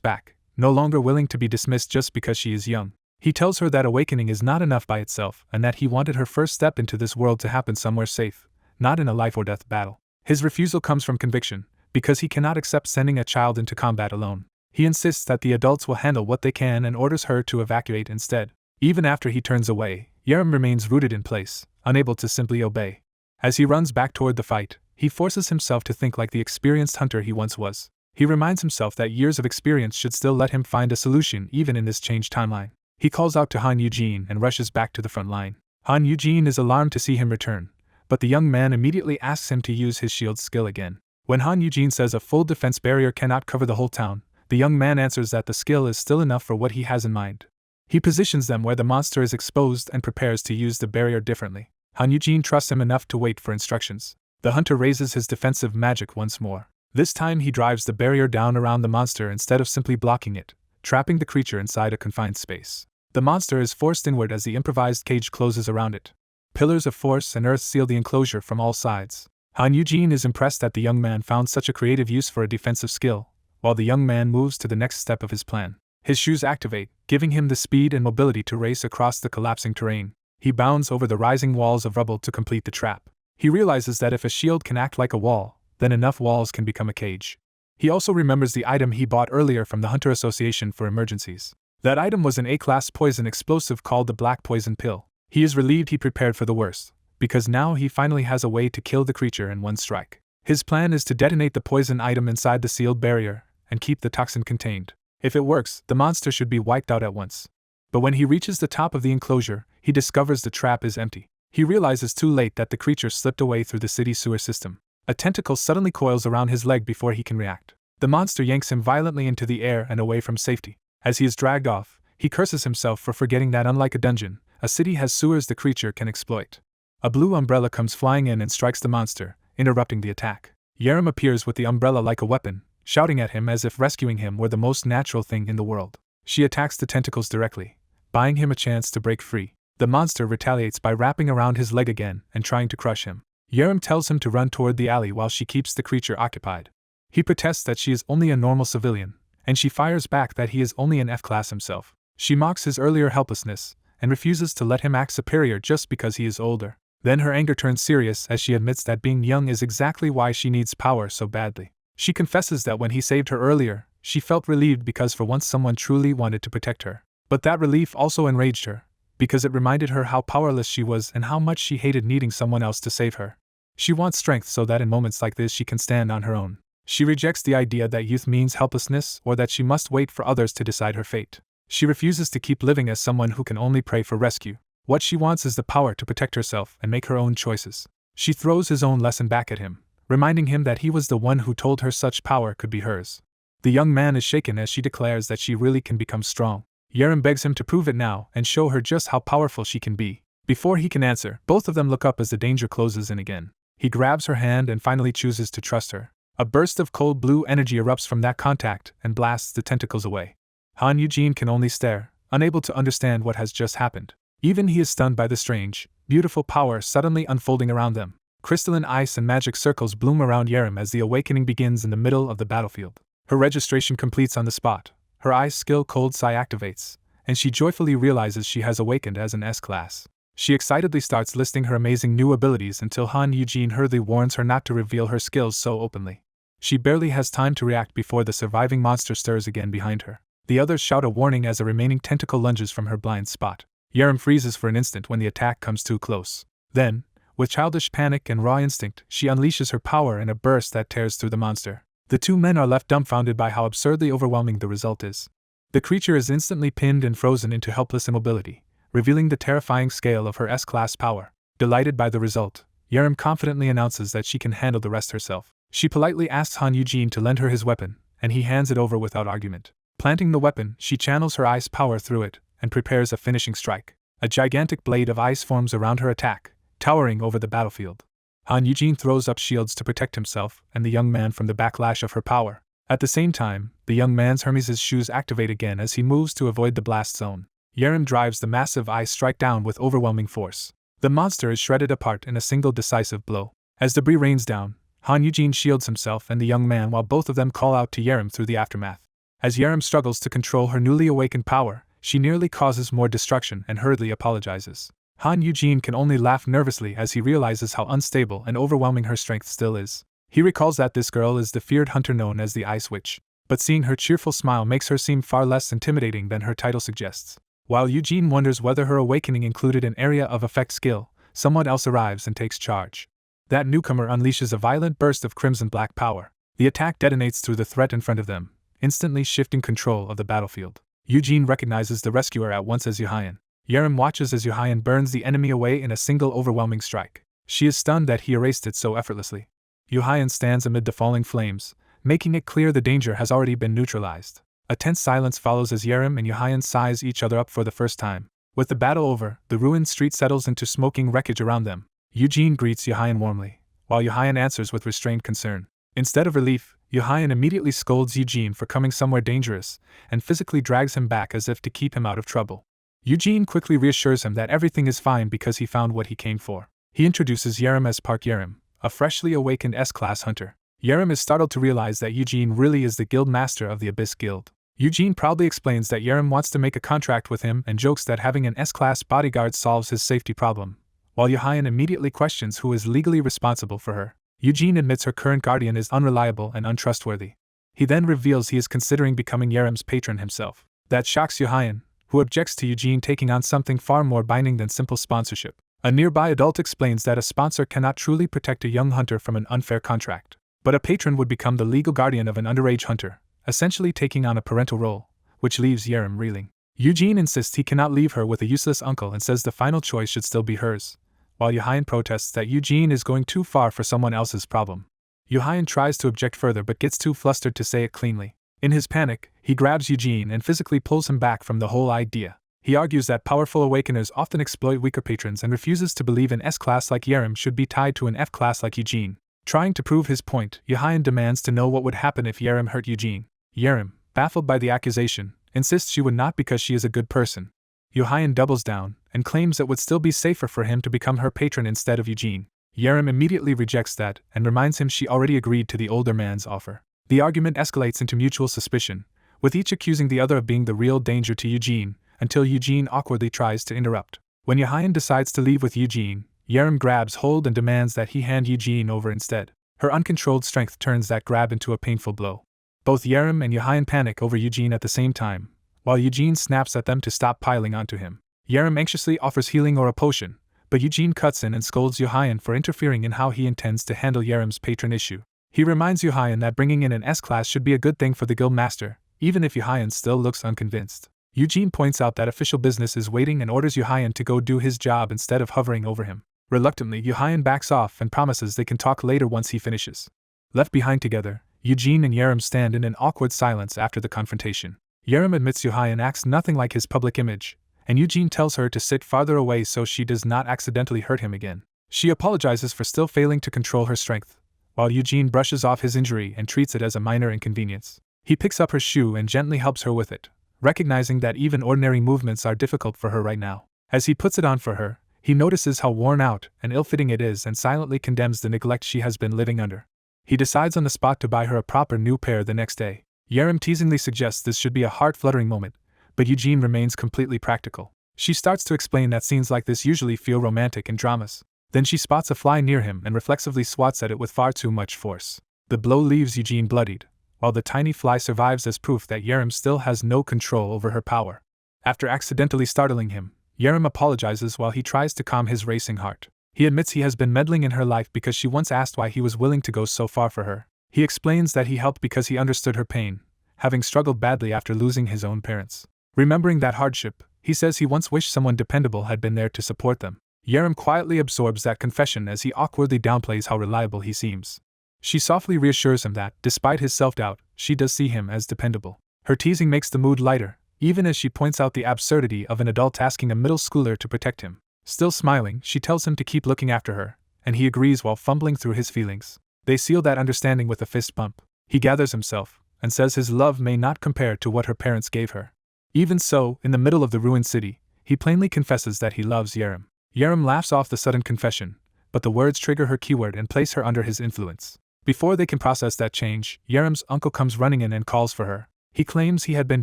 back, no longer willing to be dismissed just because she is young. He tells her that awakening is not enough by itself and that he wanted her first step into this world to happen somewhere safe, not in a life-or-death battle. His refusal comes from conviction, because he cannot accept sending a child into combat alone. He insists that the adults will handle what they can and orders her to evacuate instead. Even after he turns away, Yerim remains rooted in place, unable to simply obey. As he runs back toward the fight, he forces himself to think like the experienced hunter he once was. He reminds himself that years of experience should still let him find a solution even in this changed timeline. He calls out to Han Eugene and rushes back to the front line. Han Eugene is alarmed to see him return, but the young man immediately asks him to use his shield skill again. When Han Eugene says a full defense barrier cannot cover the whole town, the young man answers that the skill is still enough for what he has in mind. He positions them where the monster is exposed and prepares to use the barrier differently. Han Eugene trusts him enough to wait for instructions. The hunter raises his defensive magic once more. This time he drives the barrier down around the monster instead of simply blocking it, trapping the creature inside a confined space. The monster is forced inward as the improvised cage closes around it. Pillars of force and earth seal the enclosure from all sides. Han Eugene is impressed that the young man found such a creative use for a defensive skill, while the young man moves to the next step of his plan. His shoes activate, giving him the speed and mobility to race across the collapsing terrain. He bounds over the rising walls of rubble to complete the trap. He realizes that if a shield can act like a wall, then enough walls can become a cage. He also remembers the item he bought earlier from the Hunter Association for emergencies. That item was an A-class poison explosive called the Black Poison Pill. He is relieved he prepared for the worst, because now he finally has a way to kill the creature in one strike. His plan is to detonate the poison item inside the sealed barrier and keep the toxin contained. If it works, the monster should be wiped out at once. But when he reaches the top of the enclosure, he discovers the trap is empty. He realizes too late that the creature slipped away through the city sewer system. A tentacle suddenly coils around his leg before he can react. The monster yanks him violently into the air and away from safety. As he is dragged off, he curses himself for forgetting that unlike a dungeon, a city has sewers the creature can exploit. A blue umbrella comes flying in and strikes the monster, interrupting the attack. Yerim appears with the umbrella like a weapon, shouting at him as if rescuing him were the most natural thing in the world. She attacks the tentacles directly, buying him a chance to break free. The monster retaliates by wrapping around his leg again and trying to crush him. Yerim tells him to run toward the alley while she keeps the creature occupied. He protests that she is only a normal civilian, and she fires back that he is only an F-class himself. She mocks his earlier helplessness and refuses to let him act superior just because he is older. Then her anger turns serious as she admits that being young is exactly why she needs power so badly. She confesses that when he saved her earlier, she felt relieved because for once someone truly wanted to protect her. But that relief also enraged her, because it reminded her how powerless she was and how much she hated needing someone else to save her. She wants strength so that in moments like this she can stand on her own. She rejects the idea that youth means helplessness or that she must wait for others to decide her fate. She refuses to keep living as someone who can only pray for rescue. What she wants is the power to protect herself and make her own choices. She throws his own lesson back at him, reminding him that he was the one who told her such power could be hers. The young man is shaken as she declares that she really can become strong. Yerim begs him to prove it now and show her just how powerful she can be. Before he can answer, both of them look up as the danger closes in again. He grabs her hand and finally chooses to trust her. A burst of cold blue energy erupts from that contact and blasts the tentacles away. Han Eugene can only stare, unable to understand what has just happened. Even he is stunned by the strange, beautiful power suddenly unfolding around them. Crystalline ice and magic circles bloom around Yerim as the awakening begins in the middle of the battlefield. Her registration completes on the spot. Her ice skill Cold Psi activates, and she joyfully realizes she has awakened as an S-class. She excitedly starts listing her amazing new abilities until Han Eugene hurriedly warns her not to reveal her skills so openly. She barely has time to react before the surviving monster stirs again behind her. The others shout a warning as a remaining tentacle lunges from her blind spot. Yerim freezes for an instant when the attack comes too close. Then, with childish panic and raw instinct, she unleashes her power in a burst that tears through the monster. The two men are left dumbfounded by how absurdly overwhelming the result is. The creature is instantly pinned and frozen into helpless immobility, revealing the terrifying scale of her S-class power. Delighted by the result, Yerim confidently announces that she can handle the rest herself. She politely asks Han Eugene to lend her his weapon, and he hands it over without argument. Planting the weapon, she channels her ice power through it and prepares a finishing strike. A gigantic blade of ice forms around her attack, towering over the battlefield. Han Eugene throws up shields to protect himself and the young man from the backlash of her power. At the same time, The young man's Hermes' shoes activate again as he moves to avoid the blast zone. Yerim drives the massive ice strike down with overwhelming force. The monster is shredded apart in a single decisive blow. As debris rains down, Han Eugene shields himself and the young man while both of them call out to Yerim through the aftermath. As Yerim struggles to control her newly awakened power, she nearly causes more destruction and hurriedly apologizes. Han Eugene can only laugh nervously as he realizes how unstable and overwhelming her strength still is. He recalls that this girl is the feared hunter known as the Ice Witch, but seeing her cheerful smile makes her seem far less intimidating than her title suggests. While Eugene wonders whether her awakening included an area of effect skill, someone else arrives and takes charge. That newcomer unleashes a violent burst of crimson-black power. The attack detonates through the threat in front of them, instantly shifting control of the battlefield. Eugene recognizes the rescuer at once as Yuhayan. Yerim watches as Yuhayan burns the enemy away in a single overwhelming strike. She is stunned that he erased it so effortlessly. Yuhayan stands amid the falling flames, making it clear the danger has already been neutralized. A tense silence follows as Yerim and Yuhayan size each other up for the first time. With the battle over, the ruined street settles into smoking wreckage around them. Eugene greets Yuhayan warmly, while Yuhayan answers with restrained concern. Instead of relief, Yuhayan immediately scolds Eugene for coming somewhere dangerous, and physically drags him back as if to keep him out of trouble. Eugene quickly reassures him that everything is fine because he found what he came for. He introduces Yerim as Park Yerim, a freshly awakened S-Class hunter. Yerim is startled to realize that Eugene really is the guild master of the Abyss Guild. Eugene proudly explains that Yerim wants to make a contract with him and jokes that having an S-Class bodyguard solves his safety problem, while Yuhayan immediately questions who is legally responsible for her. Eugene admits her current guardian is unreliable and untrustworthy. He then reveals he is considering becoming Yerim's patron himself. That shocks Yuhayan, who objects to Eugene taking on something far more binding than simple sponsorship. A nearby adult explains that a sponsor cannot truly protect a young hunter from an unfair contract, but a patron would become the legal guardian of an underage hunter, essentially taking on a parental role, which leaves Yerim reeling. Eugene insists he cannot leave her with a useless uncle and says the final choice should still be hers, while Yuhayan protests that Eugene is going too far for someone else's problem. Yuhayan tries to object further but gets too flustered to say it cleanly. In his panic, he grabs Eugene and physically pulls him back from the whole idea. He argues that powerful awakeners often exploit weaker patrons and refuses to believe an S-Class like Yerim should be tied to an F-Class like Eugene. Trying to prove his point, Yuhayan demands to know what would happen if Yerim hurt Eugene. Yerim, baffled by the accusation, insists she would not because she is a good person. Yuhayan doubles down and claims it would still be safer for him to become her patron instead of Eugene. Yerim immediately rejects that and reminds him she already agreed to the older man's offer. The argument escalates into mutual suspicion, with each accusing the other of being the real danger to Eugene, until Eugene awkwardly tries to interrupt. When Yuhayan decides to leave with Eugene, Yerim grabs hold and demands that he hand Eugene over instead. Her uncontrolled strength turns that grab into a painful blow. Both Yerim and Yuhayan panic over Eugene at the same time, while Eugene snaps at them to stop piling onto him. Yerim anxiously offers healing or a potion, but Eugene cuts in and scolds Yuhayan for interfering in how he intends to handle Yerim's patron issue. He reminds Yuhayan that bringing in an S-Class should be a good thing for the guild master, even if Yuhayan still looks unconvinced. Eugene points out that official business is waiting and orders Yuhayan to go do his job instead of hovering over him. Reluctantly, Yuhayan backs off and promises they can talk later once he finishes. Left behind together, Eugene and Yerim stand in an awkward silence after the confrontation. Yerim admits Yuhayan acts nothing like his public image, and Eugene tells her to sit farther away so she does not accidentally hurt him again. She apologizes for still failing to control her strength, while Eugene brushes off his injury and treats it as a minor inconvenience. He picks up her shoe and gently helps her with it, recognizing that even ordinary movements are difficult for her right now. As he puts it on for her, he notices how worn out and ill-fitting it is and silently condemns the neglect she has been living under. He decides on the spot to buy her a proper new pair the next day. Yerim teasingly suggests this should be a heart-fluttering moment, but Eugene remains completely practical. She starts to explain that scenes like this usually feel romantic in dramas. Then she spots a fly near him and reflexively swats at it with far too much force. The blow leaves Eugene bloodied, while the tiny fly survives as proof that Yerim still has no control over her power. After accidentally startling him, Yerim apologizes while he tries to calm his racing heart. He admits he has been meddling in her life because she once asked why he was willing to go so far for her. He explains that he helped because he understood her pain, having struggled badly after losing his own parents. Remembering that hardship, he says he once wished someone dependable had been there to support them. Yerim quietly absorbs that confession as he awkwardly downplays how reliable he seems. She softly reassures him that, despite his self-doubt, she does see him as dependable. Her teasing makes the mood lighter, even as she points out the absurdity of an adult asking a middle schooler to protect him. Still smiling, she tells him to keep looking after her, and he agrees while fumbling through his feelings. They seal that understanding with a fist bump. He gathers himself, and says his love may not compare to what her parents gave her. Even so, in the middle of the ruined city, he plainly confesses that he loves Yerim. Yerim laughs off the sudden confession, but the words trigger her keyword and place her under his influence. Before they can process that change, Yerim's uncle comes running in and calls for her. He claims he had been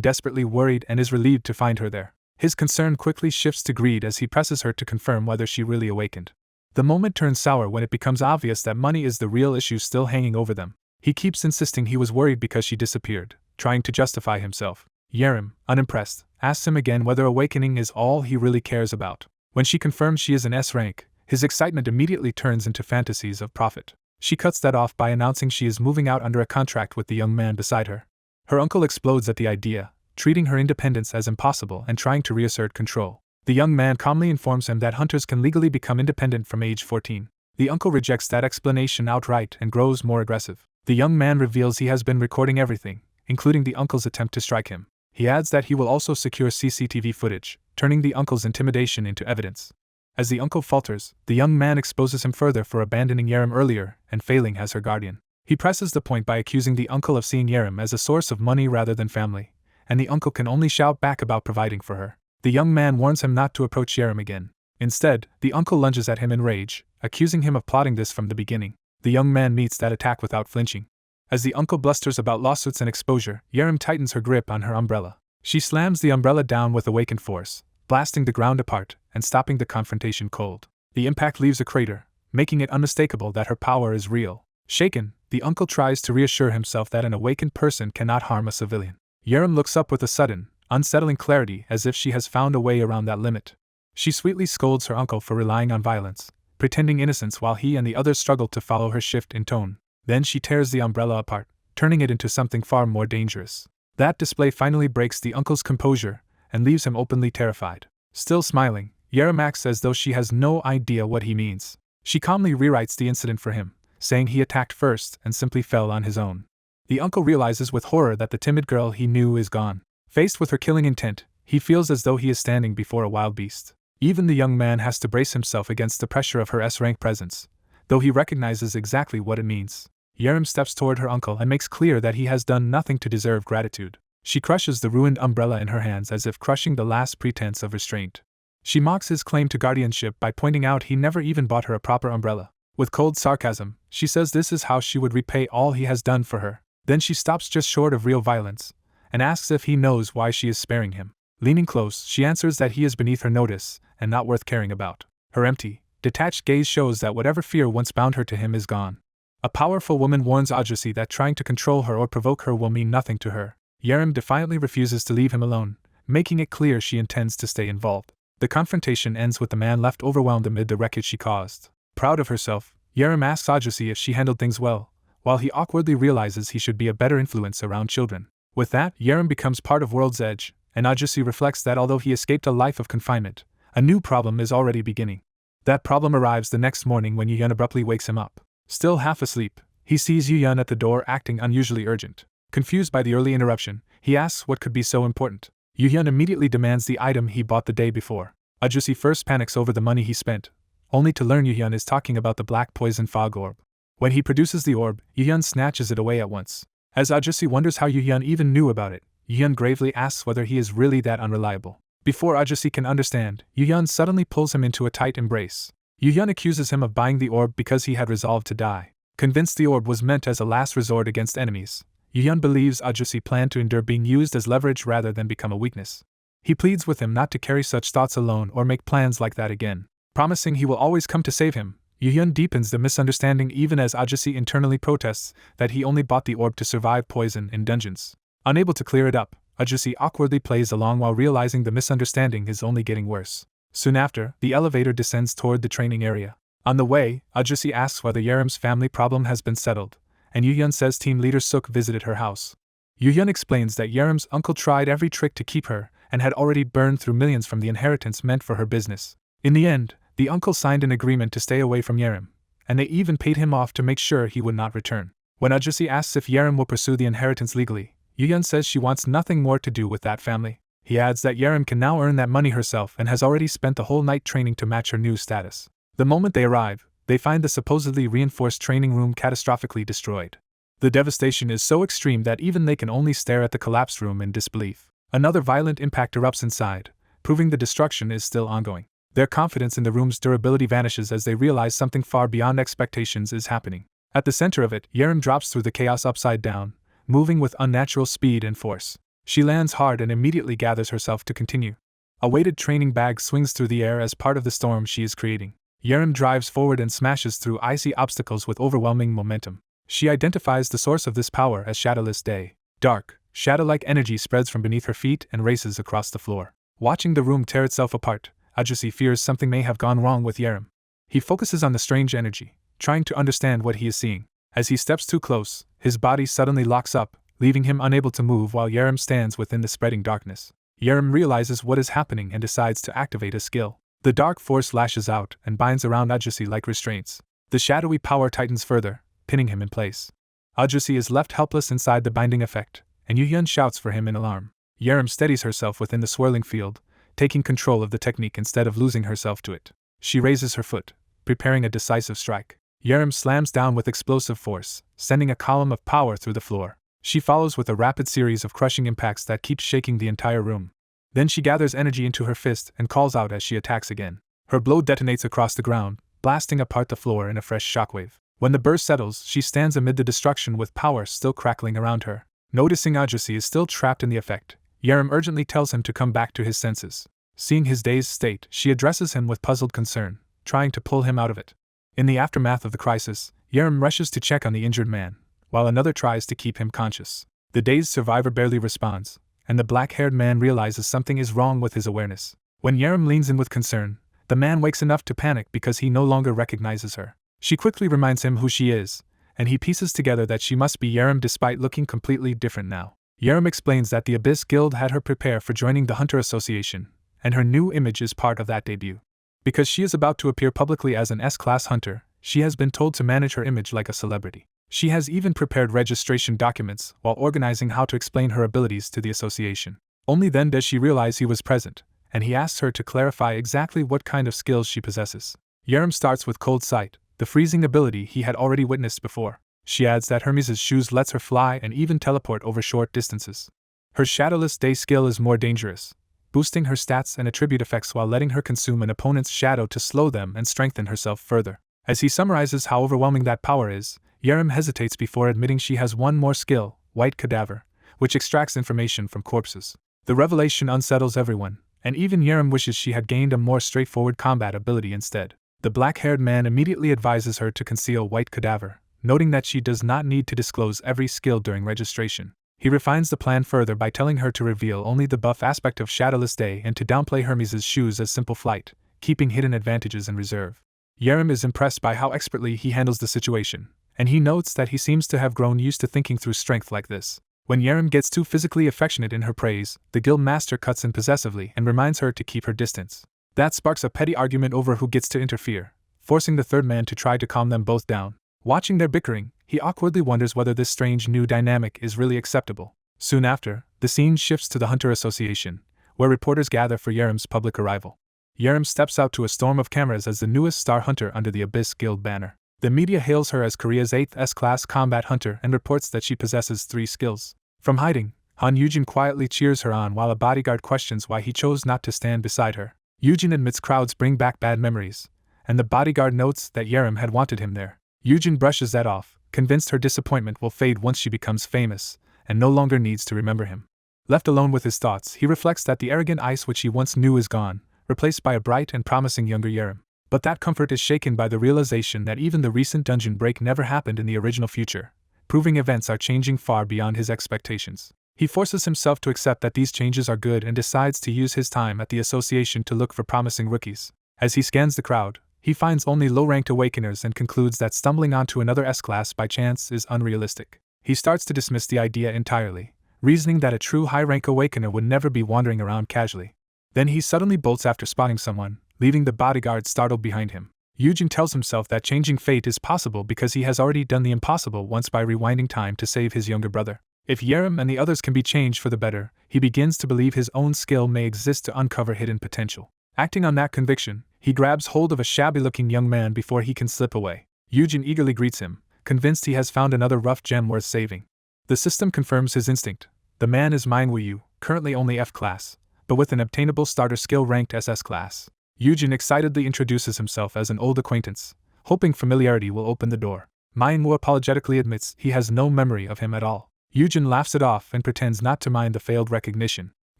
desperately worried and is relieved to find her there. His concern quickly shifts to greed as he presses her to confirm whether she really awakened. The moment turns sour when it becomes obvious that money is the real issue still hanging over them. He keeps insisting he was worried because she disappeared, trying to justify himself. Yerim, unimpressed, asks him again whether awakening is all he really cares about. When she confirms she is an S rank, his excitement immediately turns into fantasies of profit. She cuts that off by announcing she is moving out under a contract with the young man beside her. Her uncle explodes at the idea, treating her independence as impossible and trying to reassert control. The young man calmly informs him that hunters can legally become independent from age 14. The uncle rejects that explanation outright and grows more aggressive. The young man reveals he has been recording everything, including the uncle's attempt to strike him. He adds that he will also secure CCTV footage, turning the uncle's intimidation into evidence. As the uncle falters, the young man exposes him further for abandoning Yerim earlier and failing as her guardian. He presses the point by accusing the uncle of seeing Yerim as a source of money rather than family, and the uncle can only shout back about providing for her. The young man warns him not to approach Yerim again. Instead, the uncle lunges at him in rage, accusing him of plotting this from the beginning. The young man meets that attack without flinching. As the uncle blusters about lawsuits and exposure, Yerim tightens her grip on her umbrella. She slams the umbrella down with awakened force, blasting the ground apart and stopping the confrontation cold. The impact leaves a crater, making it unmistakable that her power is real. Shaken, the uncle tries to reassure himself that an awakened person cannot harm a civilian. Yerim looks up with a sudden, unsettling clarity as if she has found a way around that limit. She sweetly scolds her uncle for relying on violence, pretending innocence while he and the others struggle to follow her shift in tone. Then she tears the umbrella apart, turning it into something far more dangerous. That display finally breaks the uncle's composure and leaves him openly terrified. Still smiling, Yerim acts as though she has no idea what he means. She calmly rewrites the incident for him, saying he attacked first and simply fell on his own. The uncle realizes with horror that the timid girl he knew is gone. Faced with her killing intent, he feels as though he is standing before a wild beast. Even the young man has to brace himself against the pressure of her S-rank presence, though he recognizes exactly what it means. Yerim steps toward her uncle and makes clear that he has done nothing to deserve gratitude. She crushes the ruined umbrella in her hands as if crushing the last pretense of restraint. She mocks his claim to guardianship by pointing out he never even bought her a proper umbrella. With cold sarcasm, she says this is how she would repay all he has done for her. Then she stops just short of real violence, and asks if he knows why she is sparing him. Leaning close, she answers that he is beneath her notice, and not worth caring about. Her empty, detached gaze shows that whatever fear once bound her to him is gone. A powerful woman warns Audrey that trying to control her or provoke her will mean nothing to her. Yerim defiantly refuses to leave him alone, making it clear she intends to stay involved. The confrontation ends with the man left overwhelmed amid the wreckage she caused. Proud of herself, Yerim asks Audrey if she handled things well, while he awkwardly realizes he should be a better influence around children. With that, Yerim becomes part of World's Edge, and Audrey reflects that although he escaped a life of confinement, a new problem is already beginning. That problem arrives the next morning when Yuhyun abruptly wakes him up. Still half asleep, he sees Yuhyun at the door acting unusually urgent. Confused by the early interruption, he asks what could be so important. Yuhyun immediately demands the item he bought the day before. Audrey first panics over the money he spent, only to learn Yuhyun is talking about the black poison fog orb. When he produces the orb, Yuhyun snatches it away at once. As Audrey wonders how Yuhyun even knew about it, Yuhyun gravely asks whether he is really that unreliable. Before Audrey can understand, Yuhyun suddenly pulls him into a tight embrace. Yuhyun accuses him of buying the orb because he had resolved to die. Convinced the orb was meant as a last resort against enemies, Yuhyun believes Audrey planned to endure being used as leverage rather than become a weakness. He pleads with him not to carry such thoughts alone or make plans like that again. Promising he will always come to save him, Yuhyun deepens the misunderstanding even as Audrey internally protests that he only bought the orb to survive poison in dungeons. Unable to clear it up, Audrey awkwardly plays along while realizing the misunderstanding is only getting worse. Soon after, the elevator descends toward the training area. On the way, Audrey asks whether Yerim's family problem has been settled, and Yuhyun says team leader Suk visited her house. Yuhyun explains that Yerim's uncle tried every trick to keep her and had already burned through millions from the inheritance meant for her business. In the end, the uncle signed an agreement to stay away from Yerim, and they even paid him off to make sure he would not return. When Audrey asks if Yerim will pursue the inheritance legally, Yuhyun says she wants nothing more to do with that family. He adds that Yerim can now earn that money herself and has already spent the whole night training to match her new status. The moment they arrive, they find the supposedly reinforced training room catastrophically destroyed. The devastation is so extreme that even they can only stare at the collapsed room in disbelief. Another violent impact erupts inside, proving the destruction is still ongoing. Their confidence in the room's durability vanishes as they realize something far beyond expectations is happening. At the center of it, Yerim drops through the chaos upside down, moving with unnatural speed and force. She lands hard and immediately gathers herself to continue. A weighted training bag swings through the air as part of the storm she is creating. Yerim drives forward and smashes through icy obstacles with overwhelming momentum. She identifies the source of this power as Shadowless Day. Dark, shadow-like energy spreads from beneath her feet and races across the floor. Watching the room tear itself apart, Ajusi fears something may have gone wrong with Yerim. He focuses on the strange energy, trying to understand what he is seeing. As he steps too close, his body suddenly locks up, leaving him unable to move while Yerim stands within the spreading darkness. Yerim realizes what is happening and decides to activate a skill. The dark force lashes out and binds around Ajusi like restraints. The shadowy power tightens further, pinning him in place. Ajusi is left helpless inside the binding effect, and Yuhyun shouts for him in alarm. Yerim steadies herself within the swirling field, taking control of the technique instead of losing herself to it. She raises her foot, preparing a decisive strike. Yerim slams down with explosive force, sending a column of power through the floor. She follows with a rapid series of crushing impacts that keep shaking the entire room. Then she gathers energy into her fist and calls out as she attacks again. Her blow detonates across the ground, blasting apart the floor in a fresh shockwave. When the burst settles, she stands amid the destruction with power still crackling around her. Noticing Ajusi is still trapped in the effect, Yerim urgently tells him to come back to his senses. Seeing his dazed state, she addresses him with puzzled concern, trying to pull him out of it. In the aftermath of the crisis, Yerim rushes to check on the injured man, while another tries to keep him conscious. The dazed survivor barely responds, and the black-haired man realizes something is wrong with his awareness. When Yerim leans in with concern, the man wakes enough to panic because he no longer recognizes her. She quickly reminds him who she is, and he pieces together that she must be Yerim despite looking completely different now. Yerim explains that the Abyss Guild had her prepare for joining the Hunter Association, and her new image is part of that debut. Because she is about to appear publicly as an S-class hunter, she has been told to manage her image like a celebrity. She has even prepared registration documents while organizing how to explain her abilities to the association. Only then does she realize he was present, and he asks her to clarify exactly what kind of skills she possesses. Yerim starts with Cold Sight, the freezing ability he had already witnessed before. She adds that Hermes' shoes lets her fly and even teleport over short distances. Her Shadowless Day skill is more dangerous, boosting her stats and attribute effects while letting her consume an opponent's shadow to slow them and strengthen herself further. As he summarizes how overwhelming that power is, Yerim hesitates before admitting she has one more skill, White Cadaver, which extracts information from corpses. The revelation unsettles everyone, and even Yerim wishes she had gained a more straightforward combat ability instead. The black-haired man immediately advises her to conceal White Cadaver, noting that she does not need to disclose every skill during registration. He refines the plan further by telling her to reveal only the buff aspect of Shadowless Day and to downplay Hermes' shoes as simple flight, keeping hidden advantages in reserve. Yerim is impressed by how expertly he handles the situation, and he notes that he seems to have grown used to thinking through strength like this. When Yerim gets too physically affectionate in her praise, the guild master cuts in possessively and reminds her to keep her distance. That sparks a petty argument over who gets to interfere, forcing the third man to try to calm them both down. Watching their bickering, he awkwardly wonders whether this strange new dynamic is really acceptable. Soon after, the scene shifts to the Hunter Association, where reporters gather for Yerim's public arrival. Yerim steps out to a storm of cameras as the newest star hunter under the Abyss Guild banner. The media hails her as Korea's 8th S-class combat hunter and reports that she possesses 3 skills. From hiding, Han Yujin quietly cheers her on while a bodyguard questions why he chose not to stand beside her. Yujin admits crowds bring back bad memories, and the bodyguard notes that Yerim had wanted him there. Yujin brushes that off, convinced her disappointment will fade once she becomes famous, and no longer needs to remember him. Left alone with his thoughts, he reflects that the arrogant Ice which he once knew is gone, replaced by a bright and promising younger Yerim. But that comfort is shaken by the realization that even the recent dungeon break never happened in the original future, proving events are changing far beyond his expectations. He forces himself to accept that these changes are good and decides to use his time at the association to look for promising rookies. As he scans the crowd, he finds only low-ranked awakeners and concludes that stumbling onto another S-class by chance is unrealistic. He starts to dismiss the idea entirely, reasoning that a true high-rank awakener would never be wandering around casually. Then he suddenly bolts after spotting someone, leaving the bodyguard startled behind him. Yujin tells himself that changing fate is possible because he has already done the impossible once by rewinding time to save his younger brother. If Yerim and the others can be changed for the better, he begins to believe his own skill may exist to uncover hidden potential. Acting on that conviction, he grabs hold of a shabby-looking young man before he can slip away. Yujin eagerly greets him, convinced he has found another rough gem worth saving. The system confirms his instinct. The man is Manhwa, currently only F class, but with an obtainable starter skill ranked SS class. Yujin excitedly introduces himself as an old acquaintance, hoping familiarity will open the door. Manhwa apologetically admits he has no memory of him at all. Yujin laughs it off and pretends not to mind the failed recognition.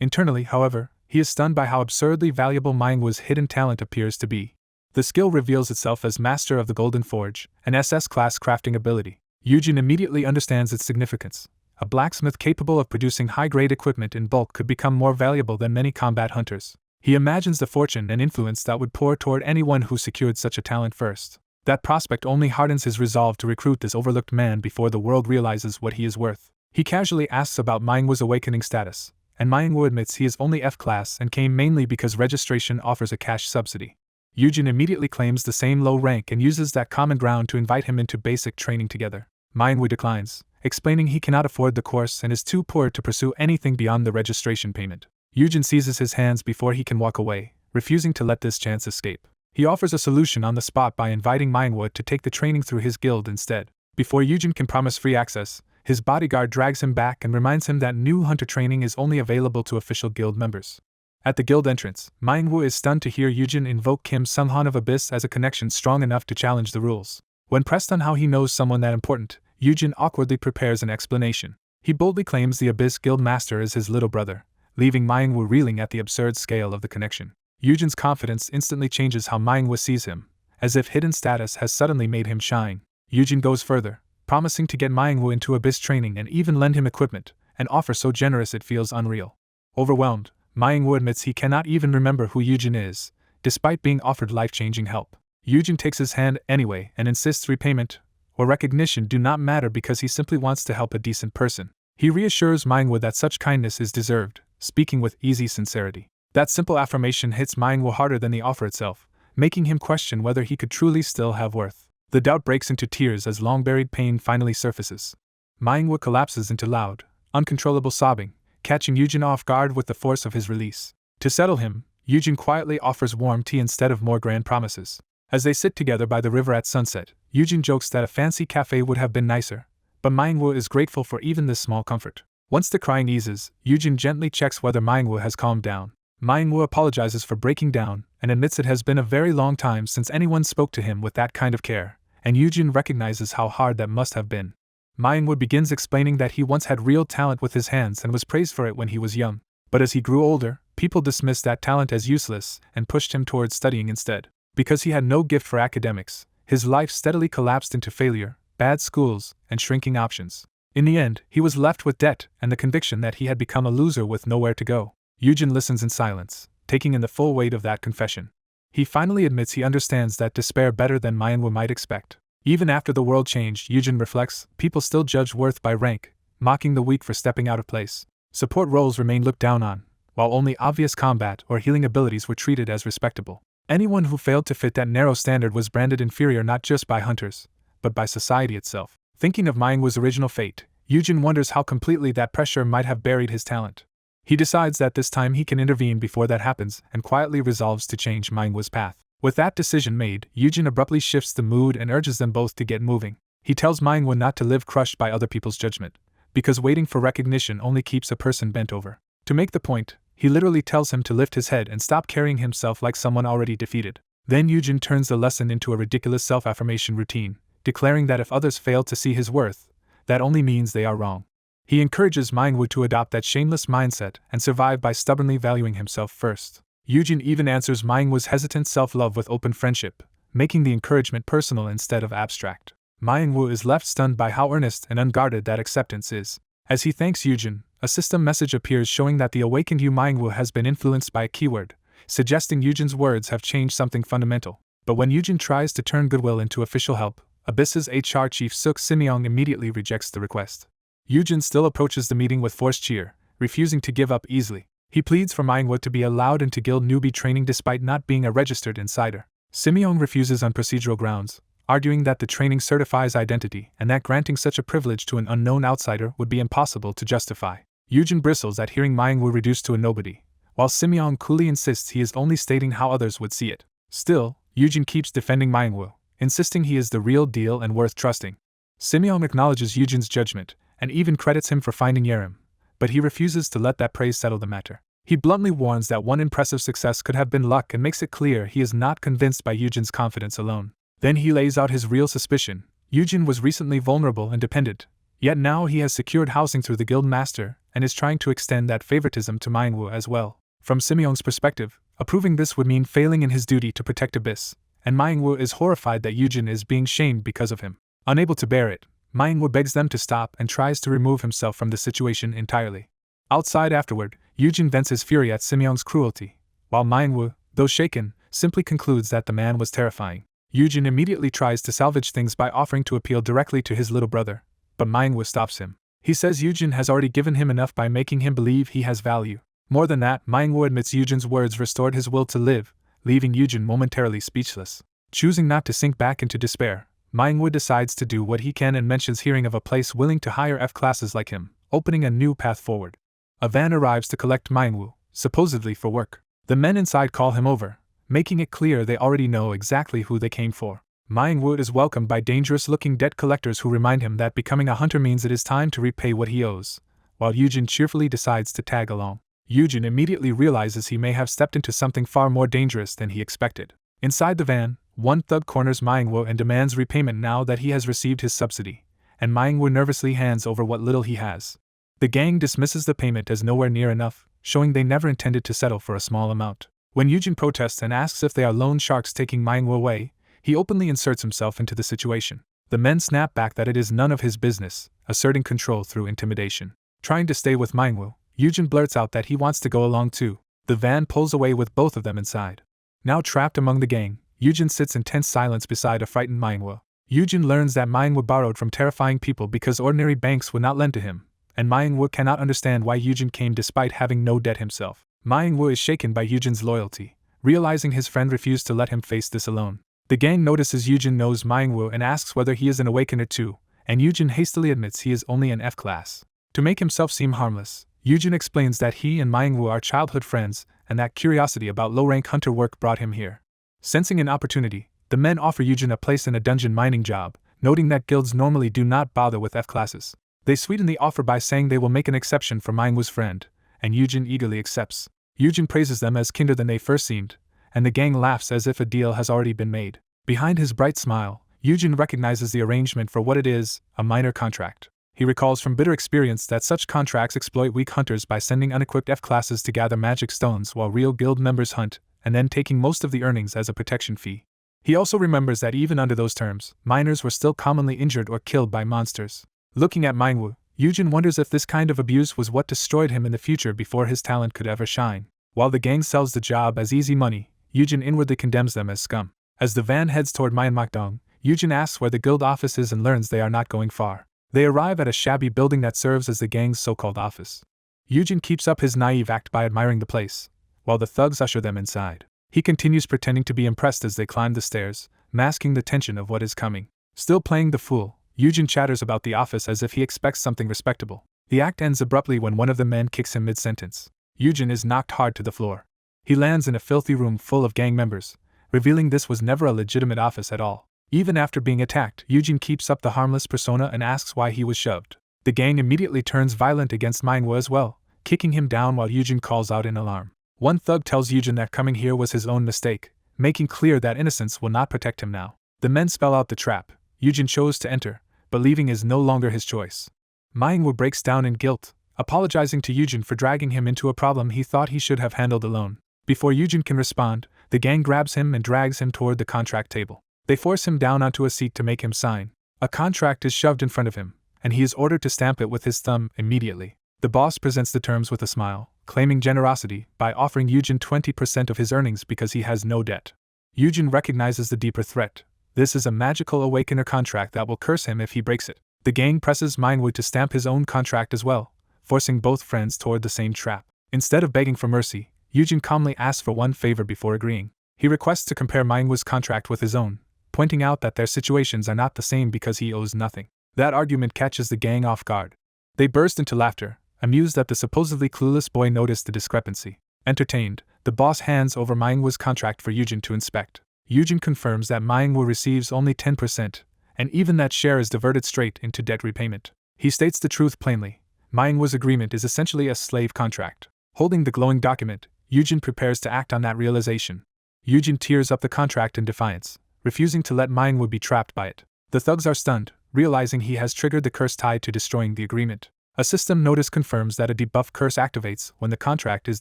Internally, however, he is stunned by how absurdly valuable Manhwa's hidden talent appears to be. The skill reveals itself as Master of the Golden Forge, an SS-class crafting ability. Yujin immediately understands its significance. A blacksmith capable of producing high-grade equipment in bulk could become more valuable than many combat hunters. He imagines the fortune and influence that would pour toward anyone who secured such a talent first. That prospect only hardens his resolve to recruit this overlooked man before the world realizes what he is worth. He casually asks about Manhwa's awakening status, and Manhwa admits he is only F-class and came mainly because registration offers a cash subsidy. Yujin immediately claims the same low rank and uses that common ground to invite him into basic training together. Manhwa declines, explaining he cannot afford the course and is too poor to pursue anything beyond the registration payment. Yujin seizes his hands before he can walk away, refusing to let this chance escape. He offers a solution on the spot by inviting Manhwa to take the training through his guild instead. Before Yujin can promise free access, his bodyguard drags him back and reminds him that new hunter training is only available to official guild members. At the guild entrance, Manhwa is stunned to hear Yujin invoke Kim Sunghan of Abyss as a connection strong enough to challenge the rules. When pressed on how he knows someone that important, Yujin awkwardly prepares an explanation. He boldly claims the Abyss Guild Master is his little brother, leaving Manhwa reeling at the absurd scale of the connection. Yujin's confidence instantly changes how Manhwa sees him, as if hidden status has suddenly made him shine. Yujin goes further, promising to get Manhwa into Abyss training and even lend him equipment, an offer so generous it feels unreal. Overwhelmed, Manhwa admits he cannot even remember who Yujin is, despite being offered life-changing help. Yujin takes his hand anyway and insists repayment or recognition do not matter because he simply wants to help a decent person. He reassures Manhwa that such kindness is deserved, speaking with easy sincerity. That simple affirmation hits Manhwa harder than the offer itself, making him question whether he could truly still have worth. The doubt breaks into tears as long-buried pain finally surfaces. Manhwa collapses into loud, uncontrollable sobbing, catching Yujin off guard with the force of his release. To settle him, Yujin quietly offers warm tea instead of more grand promises. As they sit together by the river at sunset, Yujin jokes that a fancy cafe would have been nicer, but Manhwa is grateful for even this small comfort. Once the crying eases, Yujin gently checks whether Manhwa has calmed down. Manhwa apologizes for breaking down and admits it has been a very long time since anyone spoke to him with that kind of care, and Yujin recognizes how hard that must have been. Manhwa begins explaining that he once had real talent with his hands and was praised for it when he was young, but as he grew older, people dismissed that talent as useless and pushed him towards studying instead. Because he had no gift for academics, his life steadily collapsed into failure, bad schools, and shrinking options. In the end, he was left with debt and the conviction that he had become a loser with nowhere to go. Yujin listens in silence, taking in the full weight of that confession. He finally admits he understands that despair better than Manhwa might expect. Even after the world changed, Yujin reflects, people still judge worth by rank, mocking the weak for stepping out of place. Support roles remained looked down on, while only obvious combat or healing abilities were treated as respectable. Anyone who failed to fit that narrow standard was branded inferior not just by hunters, but by society itself. Thinking of Manhwa's original fate, Yujin wonders how completely that pressure might have buried his talent. He decides that this time he can intervene before that happens and quietly resolves to change Manhwa's path. With that decision made, Yujin abruptly shifts the mood and urges them both to get moving. He tells Manhwa not to live crushed by other people's judgment, because waiting for recognition only keeps a person bent over. To make the point, he literally tells him to lift his head and stop carrying himself like someone already defeated. Then Yujin turns the lesson into a ridiculous self-affirmation routine, declaring that if others fail to see his worth, that only means they are wrong. He encourages Manhwa to adopt that shameless mindset and survive by stubbornly valuing himself first. Yujin even answers Manhwa's hesitant self-love with open friendship, making the encouragement personal instead of abstract. Manhwa is left stunned by how earnest and unguarded that acceptance is. As he thanks Yujin, a system message appears showing that the awakened Manhwa has been influenced by a keyword, suggesting Yujin's words have changed something fundamental. But when Yujin tries to turn goodwill into official help, Abyss's HR chief Suk Simyeong immediately rejects the request. Yujin still approaches the meeting with forced cheer, refusing to give up easily. He pleads for Manhwa to be allowed into guild newbie training despite not being a registered insider. Simyeong refuses on procedural grounds, arguing that the training certifies identity and that granting such a privilege to an unknown outsider would be impossible to justify. Yujin bristles at hearing Manhwa reduced to a nobody, while Simyeong coolly insists he is only stating how others would see it. Still, Yujin keeps defending Manhwa, insisting he is the real deal and worth trusting. Simeon acknowledges Eugen's judgment, and even credits him for finding Yerim, but he refuses to let that praise settle the matter. He bluntly warns that one impressive success could have been luck and makes it clear he is not convinced by Eugen's confidence alone. Then he lays out his real suspicion. Eugen was recently vulnerable and dependent, yet now he has secured housing through the guild master and is trying to extend that favoritism to Manhwa as well. From Simeon's perspective, approving this would mean failing in his duty to protect Abyss, and Manhwa is horrified that Eugen is being shamed because of him. Unable to bear it, Manhwa begs them to stop and tries to remove himself from the situation entirely. Outside afterward, Eugen vents his fury at Simeon's cruelty, while Manhwa, though shaken, simply concludes that the man was terrifying. Eugen immediately tries to salvage things by offering to appeal directly to his little brother, but Manhwa stops him. He says Eugen has already given him enough by making him believe he has value. More than that, Manhwa admits Eugen's words restored his will to live, leaving Eugen momentarily speechless. Choosing not to sink back into despair, Manhwa decides to do what he can and mentions hearing of a place willing to hire F-classes like him, opening a new path forward. A van arrives to collect Manhwa, supposedly for work. The men inside call him over, making it clear they already know exactly who they came for. Manhwa is welcomed by dangerous-looking debt collectors who remind him that becoming a hunter means it is time to repay what he owes, while Eugen cheerfully decides to tag along. Eugen immediately realizes he may have stepped into something far more dangerous than he expected. Inside the van, one thug corners Manhwa and demands repayment now that he has received his subsidy, and Manhwa nervously hands over what little he has. The gang dismisses the payment as nowhere near enough, showing they never intended to settle for a small amount. When Eugen protests and asks if they are loan sharks taking Manhwa away, he openly inserts himself into the situation. The men snap back that it is none of his business, asserting control through intimidation. Trying to stay with Manhwa, Eugen blurts out that he wants to go along too. The van pulls away with both of them inside. Now trapped among the gang, Eugen sits in tense silence beside a frightened Manhwa. Eugen learns that Manhwa borrowed from terrifying people because ordinary banks would not lend to him, and Manhwa cannot understand why Eugen came despite having no debt himself. Manhwa is shaken by Eugen's loyalty, realizing his friend refused to let him face this alone. The gang notices Eugen knows Manhwa and asks whether he is an awakener too, and Eugen hastily admits he is only an F-class. To make himself seem harmless, Eugen explains that he and Manhwa are childhood friends and that curiosity about low-rank hunter work brought him here. Sensing an opportunity, the men offer Eugen a place in a dungeon mining job, noting that guilds normally do not bother with F-classes. They sweeten the offer by saying they will make an exception for Manhwa's friend, and Eugen eagerly accepts. Eugen praises them as kinder than they first seemed, and the gang laughs as if a deal has already been made. Behind his bright smile, Eugen recognizes the arrangement for what it is, a minor contract. He recalls from bitter experience that such contracts exploit weak hunters by sending unequipped F-classes to gather magic stones while real guild members hunt, and then taking most of the earnings as a protection fee. He also remembers that even under those terms, miners were still commonly injured or killed by monsters. Looking at Manhwa, Eugen wonders if this kind of abuse was what destroyed him in the future before his talent could ever shine. While the gang sells the job as easy money, Eugen inwardly condemns them as scum. As the van heads toward Myanmar, Eugen asks where the guild office is and learns they are not going far. They arrive at a shabby building that serves as the gang's so-called office. Eugen keeps up his naive act by admiring the place, while the thugs usher them inside. He continues pretending to be impressed as they climb the stairs, masking the tension of what is coming. Still playing the fool, Eugen chatters about the office as if he expects something respectable. The act ends abruptly when one of the men kicks him mid-sentence. Eugen is knocked hard to the floor. He lands in a filthy room full of gang members, revealing this was never a legitimate office at all. Even after being attacked, Eugen keeps up the harmless persona and asks why he was shoved. The gang immediately turns violent against Manhwa as well, kicking him down while Eugen calls out in alarm. One thug tells Eugen that coming here was his own mistake, making clear that innocence will not protect him now. The men spell out the trap. Eugen chose to enter, but leaving is no longer his choice. Manhwa breaks down in guilt, apologizing to Eugen for dragging him into a problem he thought he should have handled alone. Before Eugen can respond, the gang grabs him and drags him toward the contract table. They force him down onto a seat to make him sign. A contract is shoved in front of him, and he is ordered to stamp it with his thumb immediately. The boss presents the terms with a smile, claiming generosity by offering Eugen 20% of his earnings because he has no debt. Eugen recognizes the deeper threat. This is a magical awakener contract that will curse him if he breaks it. The gang presses Manhwa to stamp his own contract as well, forcing both friends toward the same trap. Instead of begging for mercy, Eugen calmly asks for one favor before agreeing. He requests to compare Manhwa's contract with his own, pointing out that their situations are not the same because he owes nothing. That argument catches the gang off guard. They burst into laughter, amused that the supposedly clueless boy noticed the discrepancy. Entertained, the boss hands over Manhwa's contract for Eugen to inspect. Eugen confirms that Manhwa receives only 10%, and even that share is diverted straight into debt repayment. He states the truth plainly. Manhwa's agreement is essentially a slave contract. Holding the glowing document, Yujin prepares to act on that realization. Yujin tears up the contract in defiance, refusing to let Manhwa be trapped by it. The thugs are stunned, realizing he has triggered the curse tied to destroying the agreement. A system notice confirms that a debuff curse activates when the contract is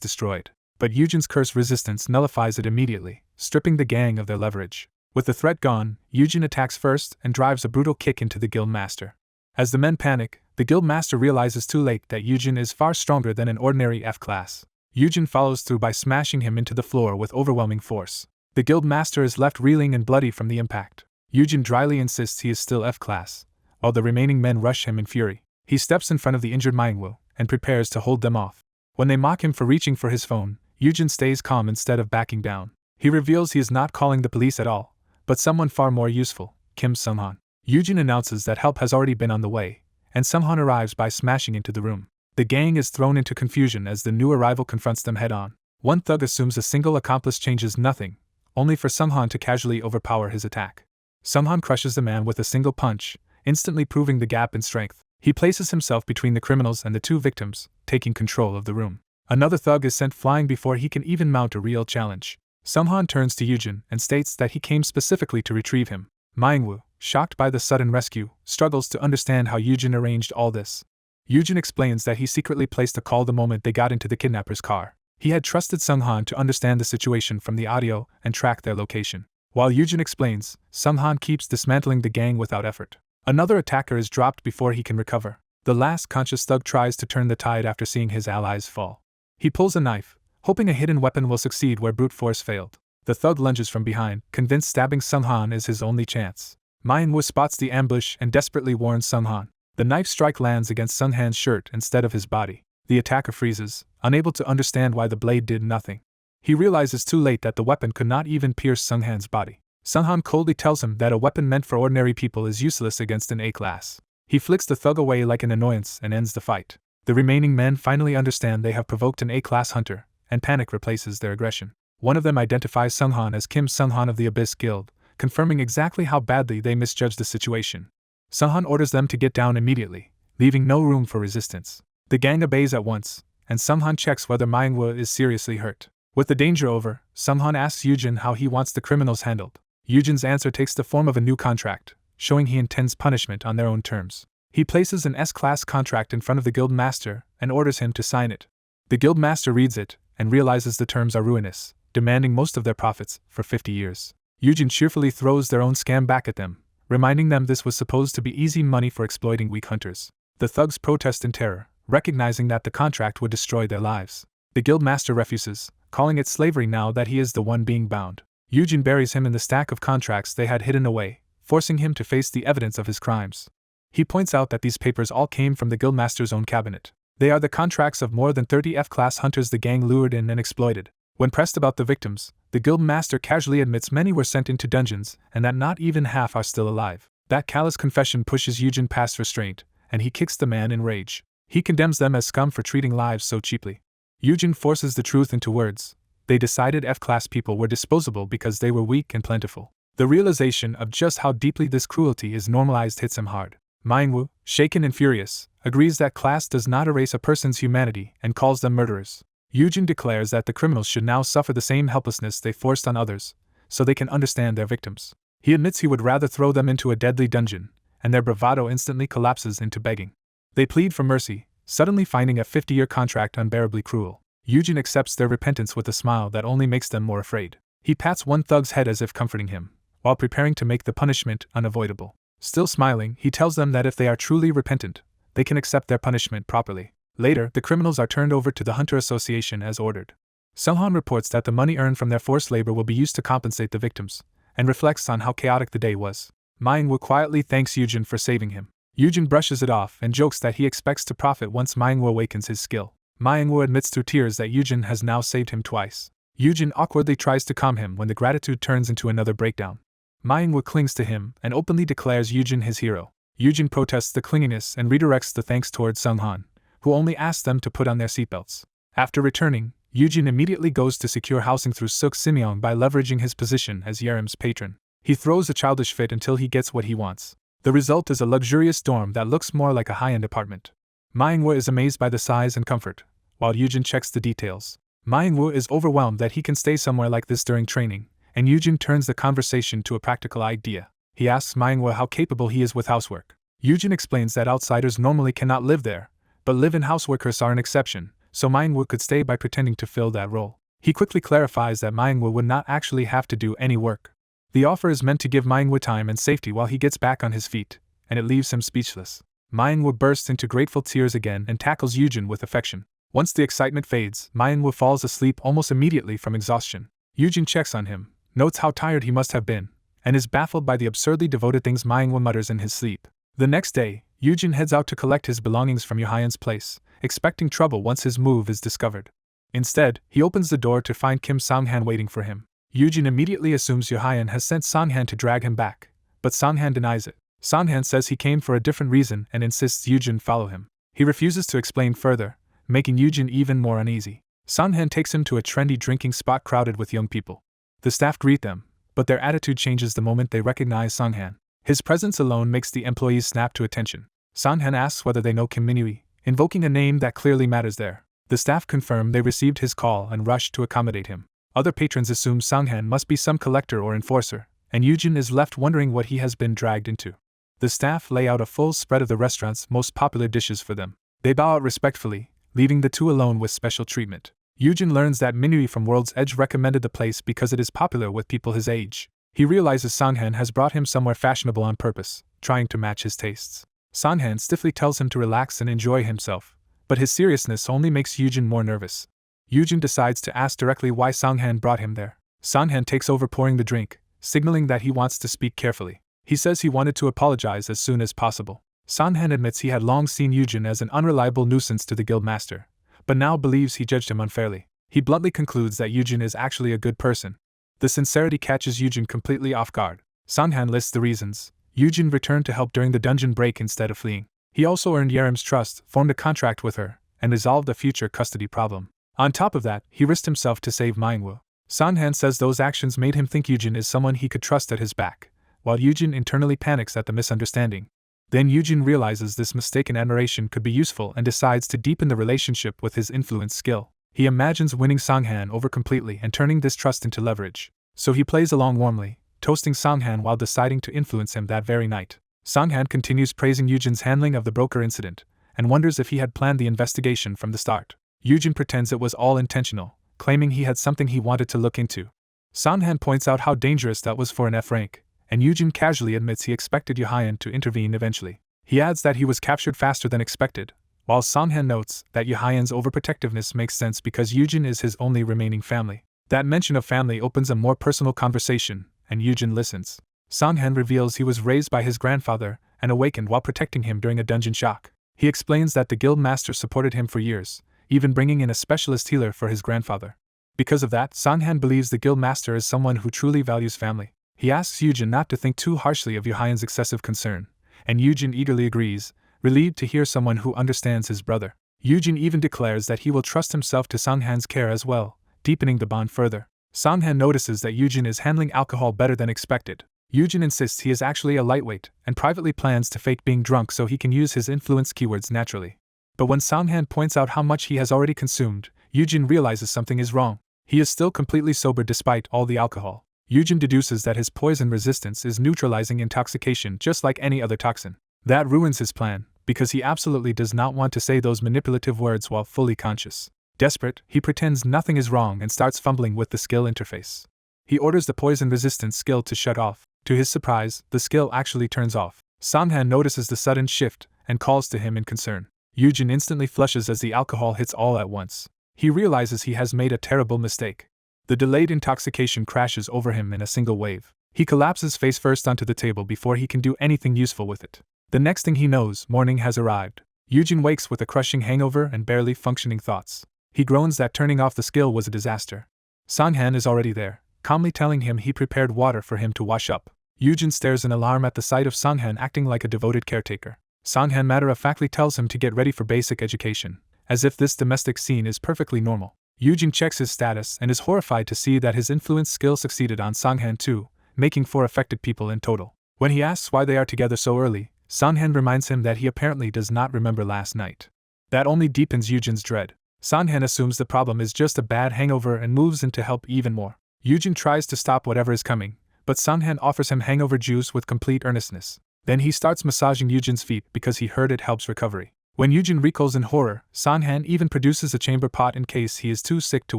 destroyed. But Yujin's curse resistance nullifies it immediately, stripping the gang of their leverage. With the threat gone, Yujin attacks first and drives a brutal kick into the guild master. As the men panic, the guild master realizes too late that Yujin is far stronger than an ordinary F-class. Yujin follows through by smashing him into the floor with overwhelming force. The guild master is left reeling and bloody from the impact. Yujin dryly insists he is still F-class, while the remaining men rush him in fury. He steps in front of the injured Manhwa and prepares to hold them off. When they mock him for reaching for his phone, Yujin stays calm instead of backing down. He reveals he is not calling the police at all, but someone far more useful, Kim Sunghan. Yujin announces that help has already been on the way, and Sunghan arrives by smashing into the room. The gang is thrown into confusion as the new arrival confronts them head-on. One thug assumes a single accomplice changes nothing, only for Sunghan to casually overpower his attack. Sunghan crushes the man with a single punch, instantly proving the gap in strength. He places himself between the criminals and the two victims, taking control of the room. Another thug is sent flying before he can even mount a real challenge. Sunghan turns to Yujin and states that he came specifically to retrieve him. Manhwa, shocked by the sudden rescue, struggles to understand how Yujin arranged all this. Yujin explains that he secretly placed a call the moment they got into the kidnapper's car. He had trusted Sunghan to understand the situation from the audio and track their location. While Yujin explains, Sunghan keeps dismantling the gang without effort. Another attacker is dropped before he can recover. The last conscious thug tries to turn the tide after seeing his allies fall. He pulls a knife, hoping a hidden weapon will succeed where brute force failed. The thug lunges from behind, convinced stabbing Sunghan is his only chance. Manhwa spots the ambush and desperately warns Sunghan. The knife strike lands against Sunghan's shirt instead of his body. The attacker freezes, unable to understand why the blade did nothing. He realizes too late that the weapon could not even pierce Sunghan's body. Sunghan coldly tells him that a weapon meant for ordinary people is useless against an A-class. He flicks the thug away like an annoyance and ends the fight. The remaining men finally understand they have provoked an A-class hunter, and panic replaces their aggression. One of them identifies Sunghan as Kim Sunghan of the Abyss Guild, confirming exactly how badly they misjudged the situation. Sunghan orders them to get down immediately, leaving no room for resistance. The gang obeys at once, and Sunghan checks whether Manhwa is seriously hurt. With the danger over, Sunghan asks Yujin how he wants the criminals handled. Yujin's answer takes the form of a new contract, showing he intends punishment on their own terms. He places an S-class contract in front of the guild master and orders him to sign it. The guild master reads it and realizes the terms are ruinous, demanding most of their profits for 50 years. Yujin cheerfully throws their own scam back at them, reminding them this was supposed to be easy money for exploiting weak hunters. The thugs protest in terror, recognizing that the contract would destroy their lives. The guild master refuses, calling it slavery now that he is the one being bound. Yujin buries him in the stack of contracts they had hidden away, forcing him to face the evidence of his crimes. He points out that these papers all came from the guildmaster's own cabinet. They are the contracts of more than 30 F-class hunters the gang lured in and exploited. When pressed about the victims, the guildmaster casually admits many were sent into dungeons and that not even half are still alive. That callous confession pushes Yujin past restraint, and he kicks the man in rage. He condemns them as scum for treating lives so cheaply. Yujin forces the truth into words. They decided F-class people were disposable because they were weak and plentiful. The realization of just how deeply this cruelty is normalized hits him hard. Manhwa, shaken and furious, agrees that class does not erase a person's humanity and calls them murderers. Yujin declares that the criminals should now suffer the same helplessness they forced on others, so they can understand their victims. He admits he would rather throw them into a deadly dungeon, and their bravado instantly collapses into begging. They plead for mercy, suddenly finding a 50-year contract unbearably cruel. Yujin accepts their repentance with a smile that only makes them more afraid. He pats one thug's head as if comforting him, while preparing to make the punishment unavoidable. Still smiling, he tells them that if they are truly repentant, they can accept their punishment properly. Later, the criminals are turned over to the Hunter Association as ordered. Sunghan reports that the money earned from their forced labor will be used to compensate the victims, and reflects on how chaotic the day was. Manhwa quietly thanks Yujin for saving him. Yujin brushes it off and jokes that he expects to profit once Manhwa awakens his skill. Manhwa admits through tears that Yujin has now saved him twice. Yujin awkwardly tries to calm him when the gratitude turns into another breakdown. Manhwa clings to him and openly declares Yujin his hero. Yujin protests the clinginess and redirects the thanks towards Sunghan, who only asks them to put on their seatbelts. After returning, Yujin immediately goes to secure housing through Suk Simyeong by leveraging his position as Yerim's patron. He throws a childish fit until he gets what he wants. The result is a luxurious dorm that looks more like a high-end apartment. Manhwa is amazed by the size and comfort, while Yujin checks the details. Manhwa is overwhelmed that he can stay somewhere like this during training, and Yujin turns the conversation to a practical idea. He asks Manhwa how capable he is with housework. Yujin explains that outsiders normally cannot live there, but live-in houseworkers are an exception, so Manhwa could stay by pretending to fill that role. He quickly clarifies that Manhwa would not actually have to do any work. The offer is meant to give Manhwa time and safety while he gets back on his feet, and it leaves him speechless. Manhwa bursts into grateful tears again and tackles Yujin with affection. Once the excitement fades, Manhwa falls asleep almost immediately from exhaustion. Yujin checks on him, notes how tired he must have been, and is baffled by the absurdly devoted things Manhwa mutters in his sleep. The next day, Yujin heads out to collect his belongings from Yohyan's place, expecting trouble once his move is discovered. Instead, he opens the door to find Kim Songhan waiting for him. Yujin immediately assumes Yohyan has sent Songhan to drag him back, but Songhan denies it. Songhan says he came for a different reason and insists Yujin follow him. He refuses to explain further, making Yujin even more uneasy. Songhan takes him to a trendy drinking spot crowded with young people. The staff greet them, but their attitude changes the moment they recognize Songhan. His presence alone makes the employees snap to attention. Songhan asks whether they know Kim Minui, invoking a name that clearly matters there. The staff confirm they received his call and rush to accommodate him. Other patrons assume Songhan must be some collector or enforcer, and Yujin is left wondering what he has been dragged into. The staff lay out a full spread of the restaurant's most popular dishes for them. They bow out respectfully, leaving the two alone with special treatment. Yujin learns that Minui from World's Edge recommended the place because it is popular with people his age. He realizes Songhan has brought him somewhere fashionable on purpose, trying to match his tastes. Songhan stiffly tells him to relax and enjoy himself, but his seriousness only makes Yujin more nervous. Yujin decides to ask directly why Songhan brought him there. Songhan takes over pouring the drink, signaling that he wants to speak carefully. He says he wanted to apologize as soon as possible. Songhan admits he had long seen Yujin as an unreliable nuisance to the guildmaster, but now believes he judged him unfairly. He bluntly concludes that Yujin is actually a good person. The sincerity catches Yujin completely off guard. Songhan lists the reasons. Yujin returned to help during the dungeon break instead of fleeing. He also earned Yerim's trust, formed a contract with her, and resolved a future custody problem. On top of that, he risked himself to save Manhwa. Songhan says those actions made him think Yujin is someone he could trust at his back, while Yujin internally panics at the misunderstanding. Then Yujin realizes this mistaken admiration could be useful and decides to deepen the relationship with his influence skill. He imagines winning Songhan over completely and turning this trust into leverage. So he plays along warmly, toasting Songhan while deciding to influence him that very night. Songhan continues praising Yujin's handling of the broker incident, and wonders if he had planned the investigation from the start. Yujin pretends it was all intentional, claiming he had something he wanted to look into. Songhan points out how dangerous that was for an F rank, and Yujin casually admits he expected Yohyan to intervene eventually. He adds that he was captured faster than expected, while Songhan notes that Yohyan's overprotectiveness makes sense because Yujin is his only remaining family. That mention of family opens a more personal conversation, and Yujin listens. Songhan reveals he was raised by his grandfather and awakened while protecting him during a dungeon shock. He explains that the guild master supported him for years, even bringing in a specialist healer for his grandfather. Because of that, Songhan believes the guild master is someone who truly values family. He asks Yujin not to think too harshly of Yohyan's excessive concern, and Yujin eagerly agrees, relieved to hear someone who understands his brother. Yujin even declares that he will trust himself to Songhan's care as well, deepening the bond further. Songhan notices that Yujin is handling alcohol better than expected. Yujin insists he is actually a lightweight, and privately plans to fake being drunk so he can use his influence keywords naturally. But when Songhan points out how much he has already consumed, Yujin realizes something is wrong. He is still completely sober despite all the alcohol. Yujin deduces that his poison resistance is neutralizing intoxication just like any other toxin. That ruins his plan, because he absolutely does not want to say those manipulative words while fully conscious. Desperate, he pretends nothing is wrong and starts fumbling with the skill interface. He orders the poison resistance skill to shut off. To his surprise, the skill actually turns off. Songhan notices the sudden shift and calls to him in concern. Yujin instantly flushes as the alcohol hits all at once. He realizes he has made a terrible mistake. The delayed intoxication crashes over him in a single wave. He collapses face first onto the table before he can do anything useful with it. The next thing he knows, morning has arrived. Yujin wakes with a crushing hangover and barely functioning thoughts. He groans that turning off the skill was a disaster. Songhan is already there, calmly telling him he prepared water for him to wash up. Yujin stares in alarm at the sight of Songhan acting like a devoted caretaker. Songhan matter-of-factly tells him to get ready for basic education, as if this domestic scene is perfectly normal. Yujin checks his status and is horrified to see that his influence skill succeeded on Songhan too, making 4 affected people in total. When he asks why they are together so early, Sanhan reminds him that he apparently does not remember last night. That only deepens Eugen's dread. Sanhan assumes the problem is just a bad hangover and moves in to help even more. Eugen tries to stop whatever is coming, but Sanhan offers him hangover juice with complete earnestness. Then he starts massaging Eugen's feet because he heard it helps recovery. When Eugen recoils in horror, Sanhan even produces a chamber pot in case he is too sick to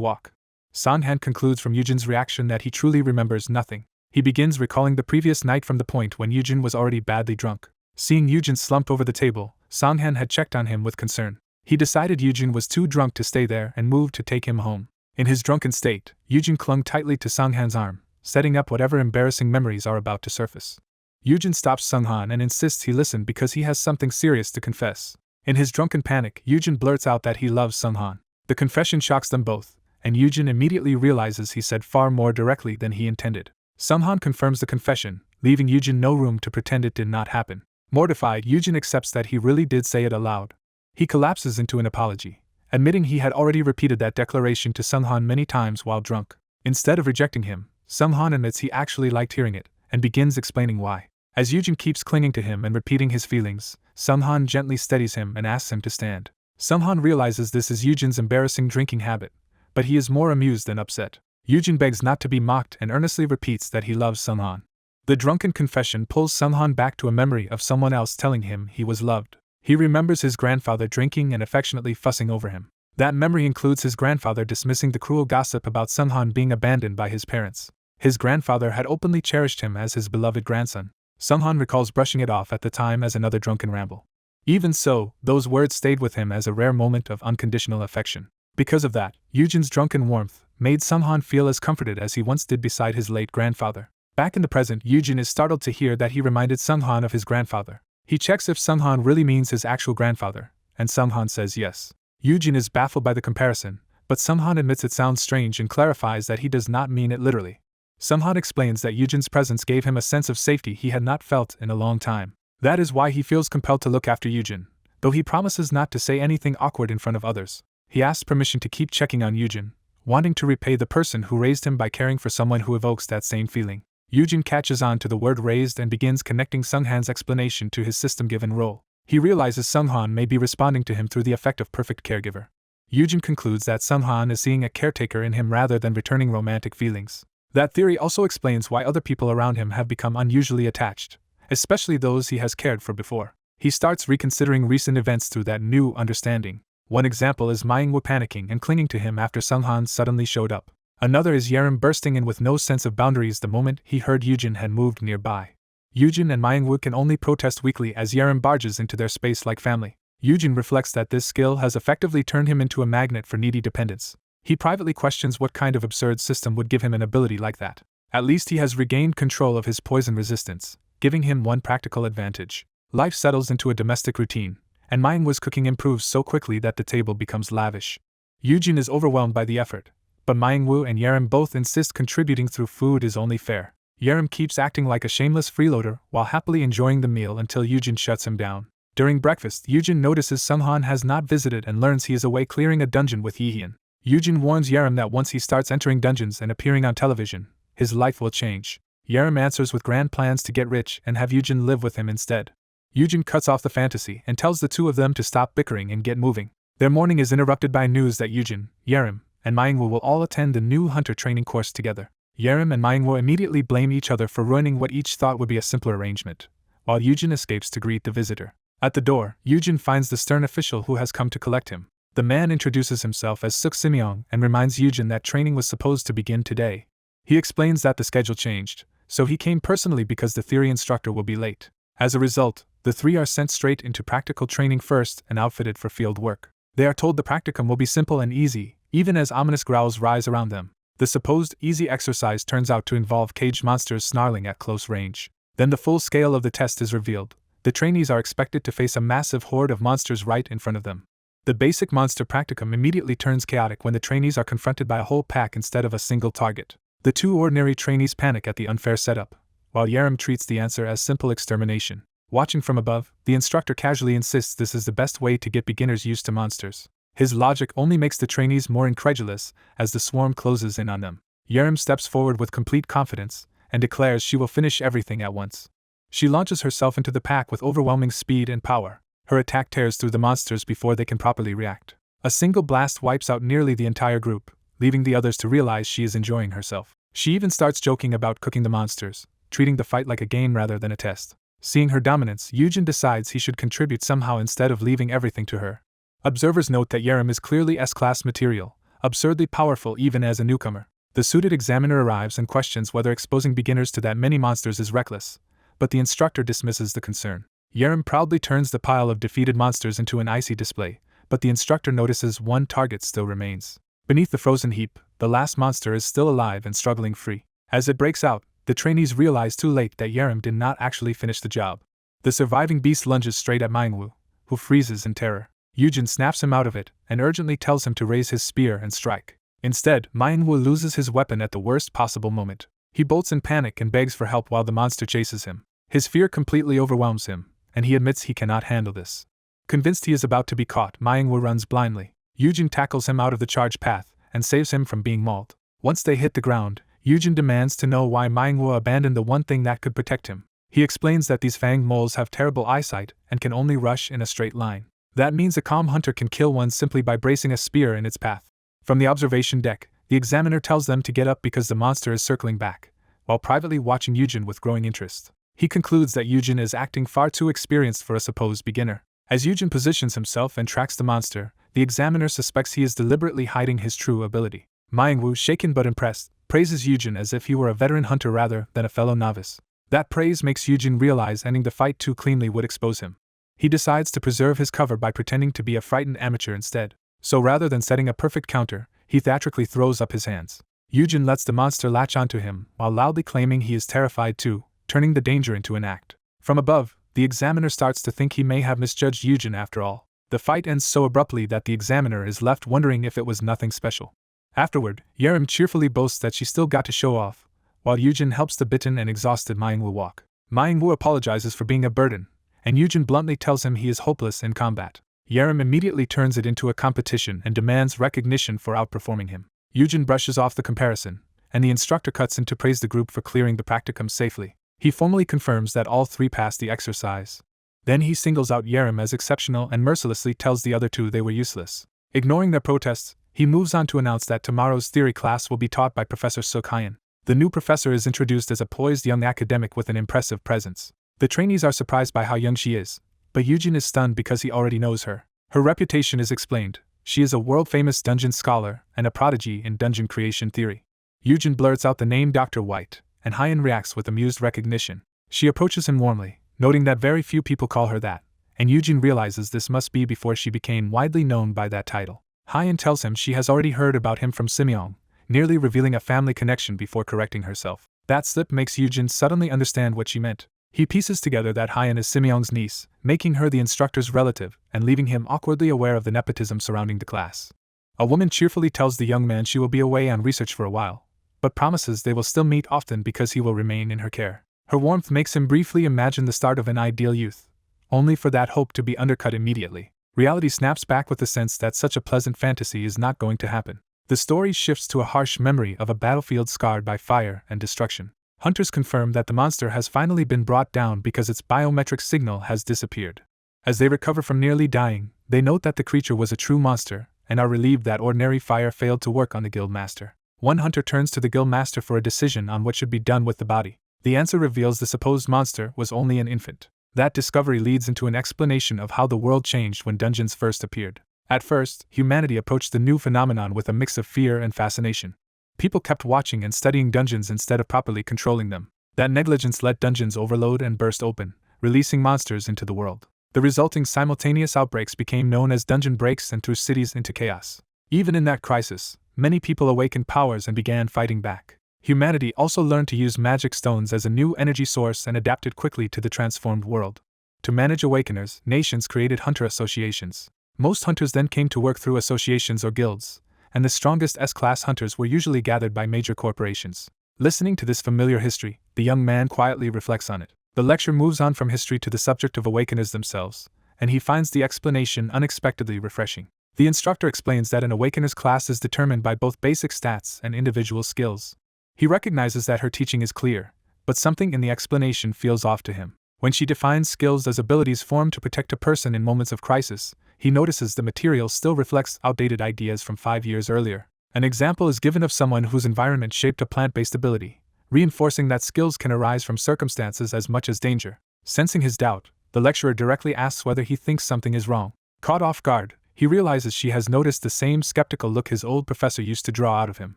walk. Sanhan concludes from Eugen's reaction that he truly remembers nothing. He begins recalling the previous night from the point when Eugen was already badly drunk. Seeing Eugen slumped over the table, Sanhan had checked on him with concern. He decided Eugen was too drunk to stay there and moved to take him home. In his drunken state, Eugen clung tightly to Sunghan's arm, setting up whatever embarrassing memories are about to surface. Eugen stops Sunghan and insists he listen because he has something serious to confess. In his drunken panic, Eugen blurts out that he loves Sunghan. The confession shocks them both, and Eugen immediately realizes he said far more directly than he intended. Sunghan confirms the confession, leaving Eugen no room to pretend it did not happen. Mortified, Eugen accepts that he really did say it aloud. He collapses into an apology, admitting he had already repeated that declaration to Sunghan many times while drunk. Instead of rejecting him, Sunghan admits he actually liked hearing it, and begins explaining why. As Eugen keeps clinging to him and repeating his feelings, Sunghan gently steadies him and asks him to stand. Sunghan realizes this is Eugen's embarrassing drinking habit, but he is more amused than upset. Eugen begs not to be mocked and earnestly repeats that he loves Sunghan. The drunken confession pulls Sunghan back to a memory of someone else telling him he was loved. He remembers his grandfather drinking and affectionately fussing over him. That memory includes his grandfather dismissing the cruel gossip about Sunghan being abandoned by his parents. His grandfather had openly cherished him as his beloved grandson. Sunghan recalls brushing it off at the time as another drunken ramble. Even so, those words stayed with him as a rare moment of unconditional affection. Because of that, Eugen's drunken warmth made Sunghan feel as comforted as he once did beside his late grandfather. Back in the present, Eugen is startled to hear that he reminded Sunghan of his grandfather. He checks if Sunghan really means his actual grandfather, and Sunghan says yes. Eugen is baffled by the comparison, but Sunghan admits it sounds strange and clarifies that he does not mean it literally. Sunghan explains that Eugen's presence gave him a sense of safety he had not felt in a long time. That is why he feels compelled to look after Eugen, though he promises not to say anything awkward in front of others. He asks permission to keep checking on Eugen, wanting to repay the person who raised him by caring for someone who evokes that same feeling. Eugen catches on to the word raised and begins connecting Sunghan's explanation to his system-given role. He realizes Sunghan may be responding to him through the effect of perfect caregiver. Eugen concludes that Sunghan is seeing a caretaker in him rather than returning romantic feelings. That theory also explains why other people around him have become unusually attached, especially those he has cared for before. He starts reconsidering recent events through that new understanding. One example is Manhwa panicking and clinging to him after Sunghan suddenly showed up. Another is Yerim bursting in with no sense of boundaries the moment he heard Eugen had moved nearby. Eugen and Manhwa can only protest weakly as Yerim barges into their space like family. Eugen reflects that this skill has effectively turned him into a magnet for needy dependents. He privately questions what kind of absurd system would give him an ability like that. At least he has regained control of his poison resistance, giving him one practical advantage. Life settles into a domestic routine, and Manhwa's cooking improves so quickly that the table becomes lavish. Eugen is overwhelmed by the effort, but Manhwa and Yerim both insist contributing through food is only fair. Yerim keeps acting like a shameless freeloader while happily enjoying the meal until Eugen shuts him down. During breakfast, Eugen notices Sunghan has not visited and learns he is away clearing a dungeon with Yihyun. Eugen warns Yerim that once he starts entering dungeons and appearing on television, his life will change. Yerim answers with grand plans to get rich and have Eugen live with him instead. Eugen cuts off the fantasy and tells the two of them to stop bickering and get moving. Their morning is interrupted by news that Eugen, Yerim, and Manhwa will all attend the new hunter training course together. Yerim and Manhwa immediately blame each other for ruining what each thought would be a simpler arrangement, while Eugen escapes to greet the visitor. At the door, Eugen finds the stern official who has come to collect him. The man introduces himself as Suk Simyeong and reminds Eugen that training was supposed to begin today. He explains that the schedule changed, so he came personally because the theory instructor will be late. As a result, the three are sent straight into practical training first and outfitted for field work. They are told the practicum will be simple and easy, even as ominous growls rise around them. The supposed easy exercise turns out to involve caged monsters snarling at close range. Then the full scale of the test is revealed. The trainees are expected to face a massive horde of monsters right in front of them. The basic monster practicum immediately turns chaotic when the trainees are confronted by a whole pack instead of a single target. The two ordinary trainees panic at the unfair setup, while Yerim treats the answer as simple extermination. Watching from above, the instructor casually insists this is the best way to get beginners used to monsters. His logic only makes the trainees more incredulous as the swarm closes in on them. Yerim steps forward with complete confidence and declares she will finish everything at once. She launches herself into the pack with overwhelming speed and power. Her attack tears through the monsters before they can properly react. A single blast wipes out nearly the entire group, leaving the others to realize she is enjoying herself. She even starts joking about cooking the monsters, treating the fight like a game rather than a test. Seeing her dominance, Yujin decides he should contribute somehow instead of leaving everything to her. Observers note that Yerim is clearly S-class material, absurdly powerful even as a newcomer. The suited examiner arrives and questions whether exposing beginners to that many monsters is reckless, but the instructor dismisses the concern. Yerim proudly turns the pile of defeated monsters into an icy display, but the instructor notices one target still remains. Beneath the frozen heap, the last monster is still alive and struggling free. As it breaks out, the trainees realize too late that Yerim did not actually finish the job. The surviving beast lunges straight at Manhwa, who freezes in terror. Yujin snaps him out of it and urgently tells him to raise his spear and strike. Instead, Manhwa loses his weapon at the worst possible moment. He bolts in panic and begs for help while the monster chases him. His fear completely overwhelms him, and he admits he cannot handle this. Convinced he is about to be caught, Manhwa runs blindly. Yujin tackles him out of the charge path and saves him from being mauled. Once they hit the ground, Yujin demands to know why Manhwa abandoned the one thing that could protect him. He explains that these fanged moles have terrible eyesight and can only rush in a straight line. That means a calm hunter can kill one simply by bracing a spear in its path. From the observation deck, the examiner tells them to get up because the monster is circling back, while privately watching Yujin with growing interest. He concludes that Yujin is acting far too experienced for a supposed beginner. As Yujin positions himself and tracks the monster, the examiner suspects he is deliberately hiding his true ability. Manhwa, shaken but impressed, praises Yujin as if he were a veteran hunter rather than a fellow novice. That praise makes Yujin realize ending the fight too cleanly would expose him. He decides to preserve his cover by pretending to be a frightened amateur instead. So rather than setting a perfect counter, he theatrically throws up his hands. Yujin lets the monster latch onto him while loudly claiming he is terrified too, turning the danger into an act. From above, the examiner starts to think he may have misjudged Yujin after all. The fight ends so abruptly that the examiner is left wondering if it was nothing special. Afterward, Yerim cheerfully boasts that she still got to show off, while Yujin helps the bitten and exhausted Manhwa walk. Manhwa apologizes for being a burden, and Yujin bluntly tells him he is hopeless in combat. Yerim immediately turns it into a competition and demands recognition for outperforming him. Yujin brushes off the comparison, and the instructor cuts in to praise the group for clearing the practicum safely. He formally confirms that all three passed the exercise. Then he singles out Yerim as exceptional and mercilessly tells the other two they were useless. Ignoring their protests, he moves on to announce that tomorrow's theory class will be taught by Professor Sukhayan. The new professor is introduced as a poised young academic with an impressive presence. The trainees are surprised by how young she is, but Yujin is stunned because he already knows her. Her reputation is explained. She is a world-famous dungeon scholar and a prodigy in dungeon creation theory. Yujin blurts out the name Dr. White, and Hyan reacts with amused recognition. She approaches him warmly, noting that very few people call her that, and Yujin realizes this must be before she became widely known by that title. Hyan tells him she has already heard about him from Simyeong, nearly revealing a family connection before correcting herself. That slip makes Yujin suddenly understand what she meant. He pieces together that Hyan is Simyeong's niece, making her the instructor's relative and leaving him awkwardly aware of the nepotism surrounding the class. A woman cheerfully tells the young man she will be away on research for a while, but promises they will still meet often because he will remain in her care. Her warmth makes him briefly imagine the start of an ideal youth, only for that hope to be undercut immediately. Reality snaps back with the sense that such a pleasant fantasy is not going to happen. The story shifts to a harsh memory of a battlefield scarred by fire and destruction. Hunters confirm that the monster has finally been brought down because its biometric signal has disappeared. As they recover from nearly dying, they note that the creature was a true monster and are relieved that ordinary fire failed to work on the guild master. One hunter turns to the guild master for a decision on what should be done with the body. The answer reveals the supposed monster was only an infant. That discovery leads into an explanation of how the world changed when dungeons first appeared. At first, humanity approached the new phenomenon with a mix of fear and fascination. People kept watching and studying dungeons instead of properly controlling them. That negligence let dungeons overload and burst open, releasing monsters into the world. The resulting simultaneous outbreaks became known as dungeon breaks and threw cities into chaos. Even in that crisis, many people awakened powers and began fighting back. Humanity also learned to use magic stones as a new energy source and adapted quickly to the transformed world. To manage awakeners, nations created hunter associations. Most hunters then came to work through associations or guilds, and the strongest S-class hunters were usually gathered by major corporations. Listening to this familiar history, the young man quietly reflects on it. The lecture moves on from history to the subject of awakeners themselves, and he finds the explanation unexpectedly refreshing. The instructor explains that an awakener's class is determined by both basic stats and individual skills. He recognizes that her teaching is clear, but something in the explanation feels off to him. When she defines skills as abilities formed to protect a person in moments of crisis, he notices the material still reflects outdated ideas from 5 years earlier. An example is given of someone whose environment shaped a plant-based ability, reinforcing that skills can arise from circumstances as much as danger. Sensing his doubt, the lecturer directly asks whether he thinks something is wrong. Caught off guard, he realizes she has noticed the same skeptical look his old professor used to draw out of him.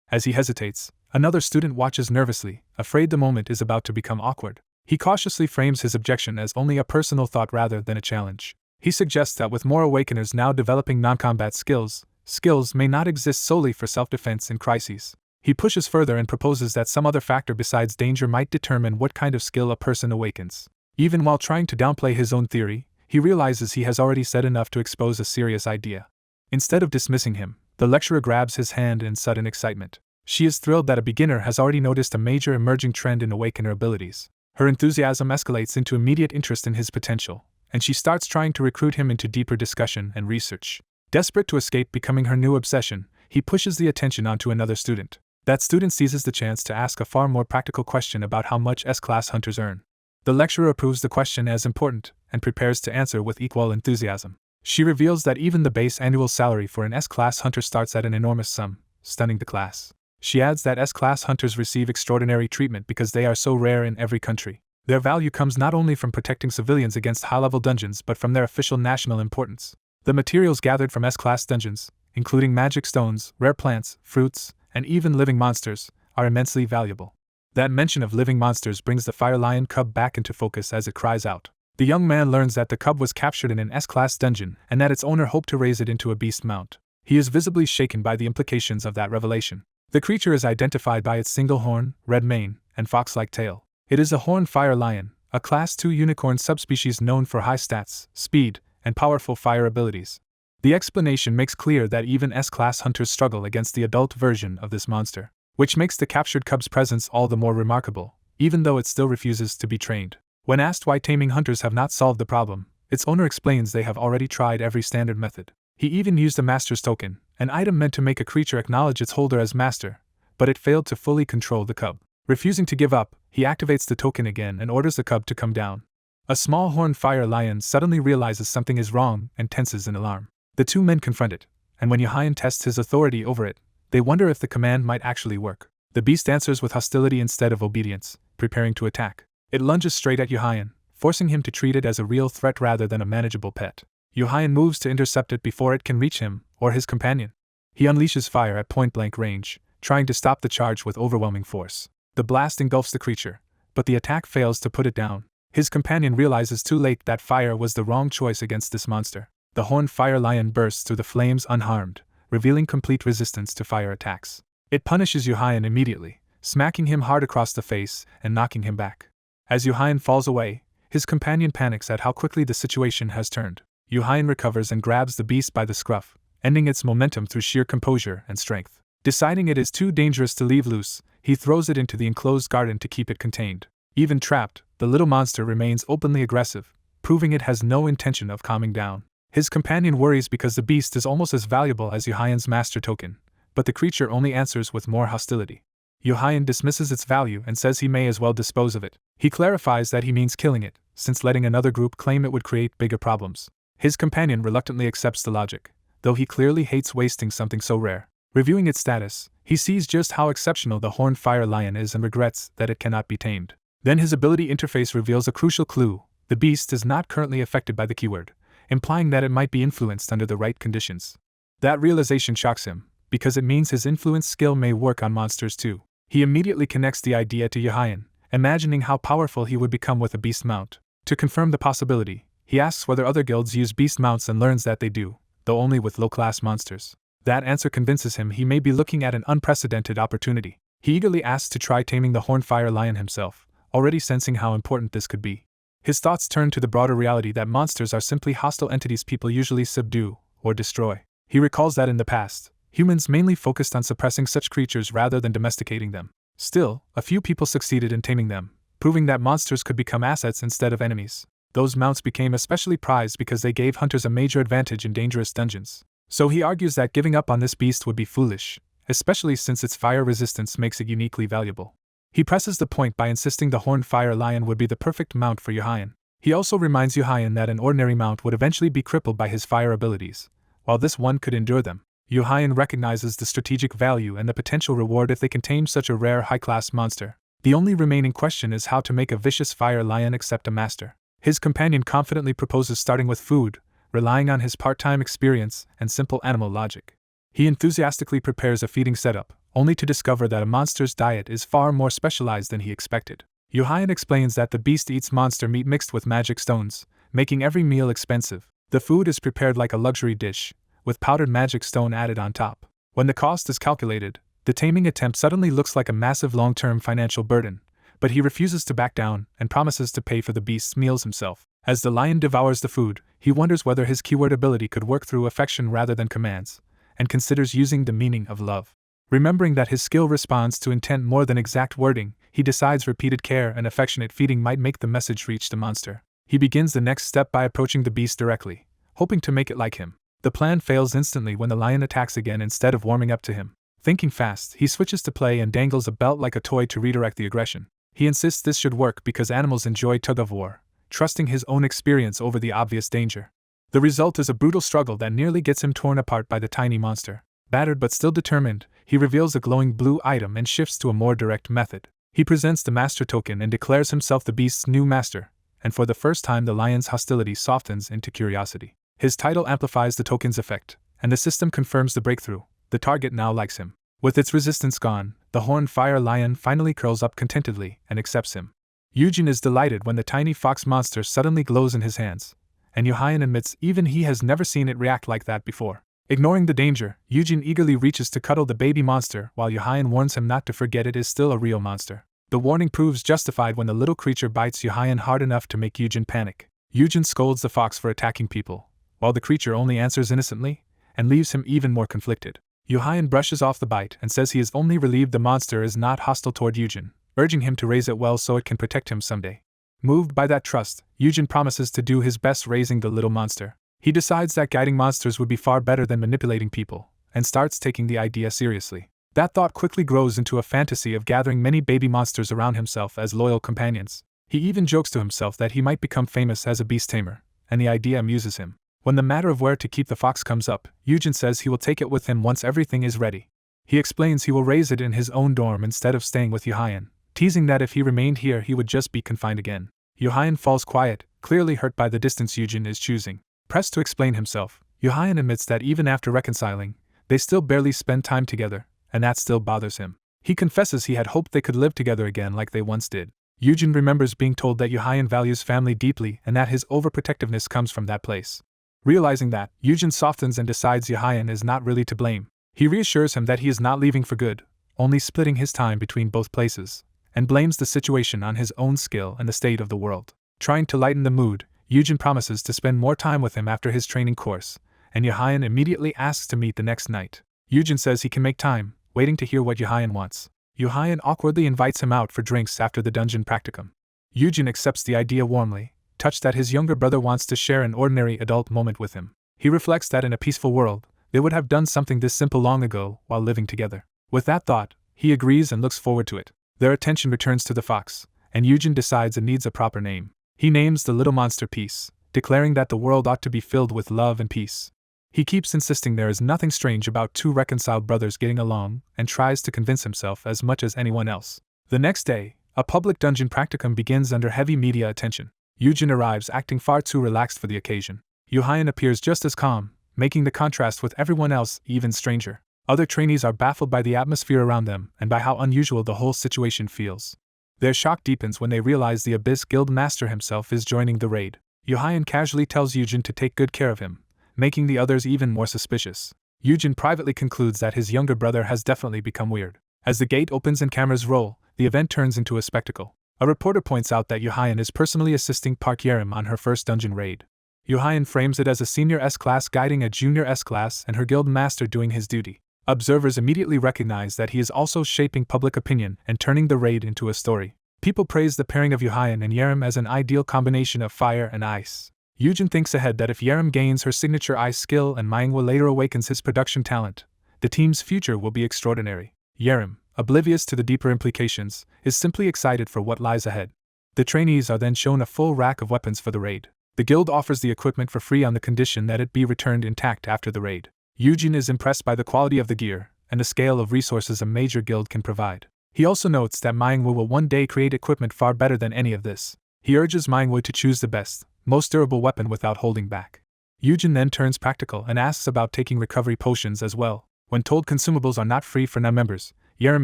As he hesitates, another student watches nervously, afraid the moment is about to become awkward. He cautiously frames his objection as only a personal thought rather than a challenge. He suggests that with more awakeners now developing non-combat skills, skills may not exist solely for self-defense in crises. He pushes further and proposes that some other factor besides danger might determine what kind of skill a person awakens. Even while trying to downplay his own theory, he realizes he has already said enough to expose a serious idea. Instead of dismissing him, the lecturer grabs his hand in sudden excitement. She is thrilled that a beginner has already noticed a major emerging trend in awakener abilities. Her enthusiasm escalates into immediate interest in his potential, and she starts trying to recruit him into deeper discussion and research. Desperate to escape becoming her new obsession, he pushes the attention onto another student. That student seizes the chance to ask a far more practical question about how much S-class hunters earn. The lecturer approves the question as important, and prepares to answer with equal enthusiasm. She reveals that even the base annual salary for an S-class hunter starts at an enormous sum, stunning the class. She adds that S-class hunters receive extraordinary treatment because they are so rare in every country. Their value comes not only from protecting civilians against high-level dungeons but from their official national importance. The materials gathered from S-class dungeons, including magic stones, rare plants, fruits, and even living monsters, are immensely valuable. That mention of living monsters brings the fire lion cub back into focus as it cries out. The young man learns that the cub was captured in an S-class dungeon and that its owner hoped to raise it into a beast mount. He is visibly shaken by the implications of that revelation. The creature is identified by its single horn, red mane, and fox-like tail. It is a horned fire lion, a Class 2 unicorn subspecies known for high stats, speed, and powerful fire abilities. The explanation makes clear that even S-class hunters struggle against the adult version of this monster, which makes the captured cub's presence all the more remarkable, even though it still refuses to be trained. When asked why taming hunters have not solved the problem, its owner explains they have already tried every standard method. He even used a master's token, an item meant to make a creature acknowledge its holder as master, but it failed to fully control the cub. Refusing to give up, he activates the token again and orders the cub to come down. A small horned fire lion suddenly realizes something is wrong and tenses in alarm. The two men confront it, and when Yohayan tests his authority over it, they wonder if the command might actually work. The beast answers with hostility instead of obedience, preparing to attack. It lunges straight at Yohayan, forcing him to treat it as a real threat rather than a manageable pet. Yohayan moves to intercept it before it can reach him, or his companion. He unleashes fire at point-blank range, trying to stop the charge with overwhelming force. The blast engulfs the creature, but the attack fails to put it down. His companion realizes too late that fire was the wrong choice against this monster. The horned fire lion bursts through the flames unharmed, revealing complete resistance to fire attacks. It punishes Yohayan immediately, smacking him hard across the face and knocking him back. As Yohayan falls away, his companion panics at how quickly the situation has turned. Yohayan recovers and grabs the beast by the scruff, ending its momentum through sheer composure and strength. Deciding it is too dangerous to leave loose, he throws it into the enclosed garden to keep it contained. Even trapped, the little monster remains openly aggressive, proving it has no intention of calming down. His companion worries because the beast is almost as valuable as Yohayan's master token, but the creature only answers with more hostility. Yohayan dismisses its value and says he may as well dispose of it. He clarifies that he means killing it, since letting another group claim it would create bigger problems. His companion reluctantly accepts the logic, though he clearly hates wasting something so rare. Reviewing its status, he sees just how exceptional the horned fire lion is and regrets that it cannot be tamed. Then his ability interface reveals a crucial clue: the beast is not currently affected by the keyword, implying that it might be influenced under the right conditions. That realization shocks him, because it means his influence skill may work on monsters too. He immediately connects the idea to Yohayan, imagining how powerful he would become with a beast mount. To confirm the possibility, he asks whether other guilds use beast mounts and learns that they do, though only with low-class monsters. That answer convinces him he may be looking at an unprecedented opportunity. He eagerly asks to try taming the horned fire lion himself, already sensing how important this could be. His thoughts turn to the broader reality that monsters are simply hostile entities people usually subdue or destroy. He recalls that in the past, humans mainly focused on suppressing such creatures rather than domesticating them. Still, a few people succeeded in taming them, proving that monsters could become assets instead of enemies. Those mounts became especially prized because they gave hunters a major advantage in dangerous dungeons. So he argues that giving up on this beast would be foolish, especially since its fire resistance makes it uniquely valuable. He presses the point by insisting the horned fire lion would be the perfect mount for Yuhayan. He also reminds Yuhayan that an ordinary mount would eventually be crippled by his fire abilities, while this one could endure them. Yuhayan recognizes the strategic value and the potential reward if they can tame such a rare high-class monster. The only remaining question is how to make a vicious fire lion accept a master. His companion confidently proposes starting with food, relying on his part-time experience and simple animal logic. He enthusiastically prepares a feeding setup, only to discover that a monster's diet is far more specialized than he expected. Yuhayan explains that the beast eats monster meat mixed with magic stones, making every meal expensive. The food is prepared like a luxury dish, with powdered magic stone added on top. When the cost is calculated, the taming attempt suddenly looks like a massive long-term financial burden, but he refuses to back down and promises to pay for the beast's meals himself. As the lion devours the food, he wonders whether his keyword ability could work through affection rather than commands, and considers using the meaning of love. Remembering that his skill responds to intent more than exact wording, he decides repeated care and affectionate feeding might make the message reach the monster. He begins the next step by approaching the beast directly, hoping to make it like him. The plan fails instantly when the lion attacks again instead of warming up to him. Thinking fast, he switches to play and dangles a belt like a toy to redirect the aggression. He insists this should work because animals enjoy tug-of-war, trusting his own experience over the obvious danger. The result is a brutal struggle that nearly gets him torn apart by the tiny monster. Battered but still determined, he reveals a glowing blue item and shifts to a more direct method. He presents the master token and declares himself the beast's new master, and for the first time the lion's hostility softens into curiosity. His title amplifies the token's effect, and the system confirms the breakthrough. The target now likes him. With its resistance gone, the horned fire lion finally curls up contentedly and accepts him. Yujin is delighted when the tiny fox monster suddenly glows in his hands, and Yuhayan admits even he has never seen it react like that before. Ignoring the danger, Yujin eagerly reaches to cuddle the baby monster while Yuhayan warns him not to forget it is still a real monster. The warning proves justified when the little creature bites Yuhayan hard enough to make Yujin panic. Yujin scolds the fox for attacking people, while the creature only answers innocently, and leaves him even more conflicted. Yuhayan brushes off the bite and says he is only relieved the monster is not hostile toward Yujin, urging him to raise it well so it can protect him someday. Moved by that trust, Yujin promises to do his best raising the little monster. He decides that guiding monsters would be far better than manipulating people, and starts taking the idea seriously. That thought quickly grows into a fantasy of gathering many baby monsters around himself as loyal companions. He even jokes to himself that he might become famous as a beast tamer, and the idea amuses him. When the matter of where to keep the fox comes up, Yujin says he will take it with him once everything is ready. He explains he will raise it in his own dorm instead of staying with Yuhayan, teasing that if he remained here he would just be confined again. Yuhayan falls quiet, clearly hurt by the distance Yujin is choosing. Pressed to explain himself, Yuhayan admits that even after reconciling, they still barely spend time together, and that still bothers him. He confesses he had hoped they could live together again like they once did. Yujin remembers being told that Yuhayan values family deeply and that his overprotectiveness comes from that place. Realizing that, Yujin softens and decides Yuhayan is not really to blame. He reassures him that he is not leaving for good, only splitting his time between both places, and blames the situation on his own skill and the state of the world. Trying to lighten the mood, Yujin promises to spend more time with him after his training course, and Yuhayan immediately asks to meet the next night. Yujin says he can make time, waiting to hear what Yuhayan wants. Yuhayan awkwardly invites him out for drinks after the dungeon practicum. Yujin accepts the idea warmly, touched that his younger brother wants to share an ordinary adult moment with him. He reflects that in a peaceful world, they would have done something this simple long ago while living together. With that thought, he agrees and looks forward to it. Their attention returns to the fox, and Yujin decides it needs a proper name. He names the little monster Peace, declaring that the world ought to be filled with love and peace. He keeps insisting there is nothing strange about two reconciled brothers getting along, and tries to convince himself as much as anyone else. The next day, a public dungeon practicum begins under heavy media attention. Yujin arrives acting far too relaxed for the occasion. Yuhayan appears just as calm, making the contrast with everyone else even stranger. Other trainees are baffled by the atmosphere around them and by how unusual the whole situation feels. Their shock deepens when they realize the Abyss Guild Master himself is joining the raid. Yuhayan casually tells Yujin to take good care of him, making the others even more suspicious. Yujin privately concludes that his younger brother has definitely become weird. As the gate opens and cameras roll, the event turns into a spectacle. A reporter points out that Yuhayan is personally assisting Park Yerim on her first dungeon raid. Yuhayan frames it as a senior S-class guiding a junior S-class and her guild master doing his duty. Observers immediately recognize that he is also shaping public opinion and turning the raid into a story. People praise the pairing of Yuhayan and Yerim as an ideal combination of fire and ice. Yujin thinks ahead that if Yerim gains her signature ice skill and Manhwa later awakens his production talent, the team's future will be extraordinary. Yerim, oblivious to the deeper implications, is simply excited for what lies ahead. The trainees are then shown a full rack of weapons for the raid. The guild offers the equipment for free on the condition that it be returned intact after the raid. Yujin is impressed by the quality of the gear and the scale of resources a major guild can provide. He also notes that Manhwa will one day create equipment far better than any of this. He urges Manhwa to choose the best, most durable weapon without holding back. Yujin then turns practical and asks about taking recovery potions as well. When told consumables are not free for non-members, Yerim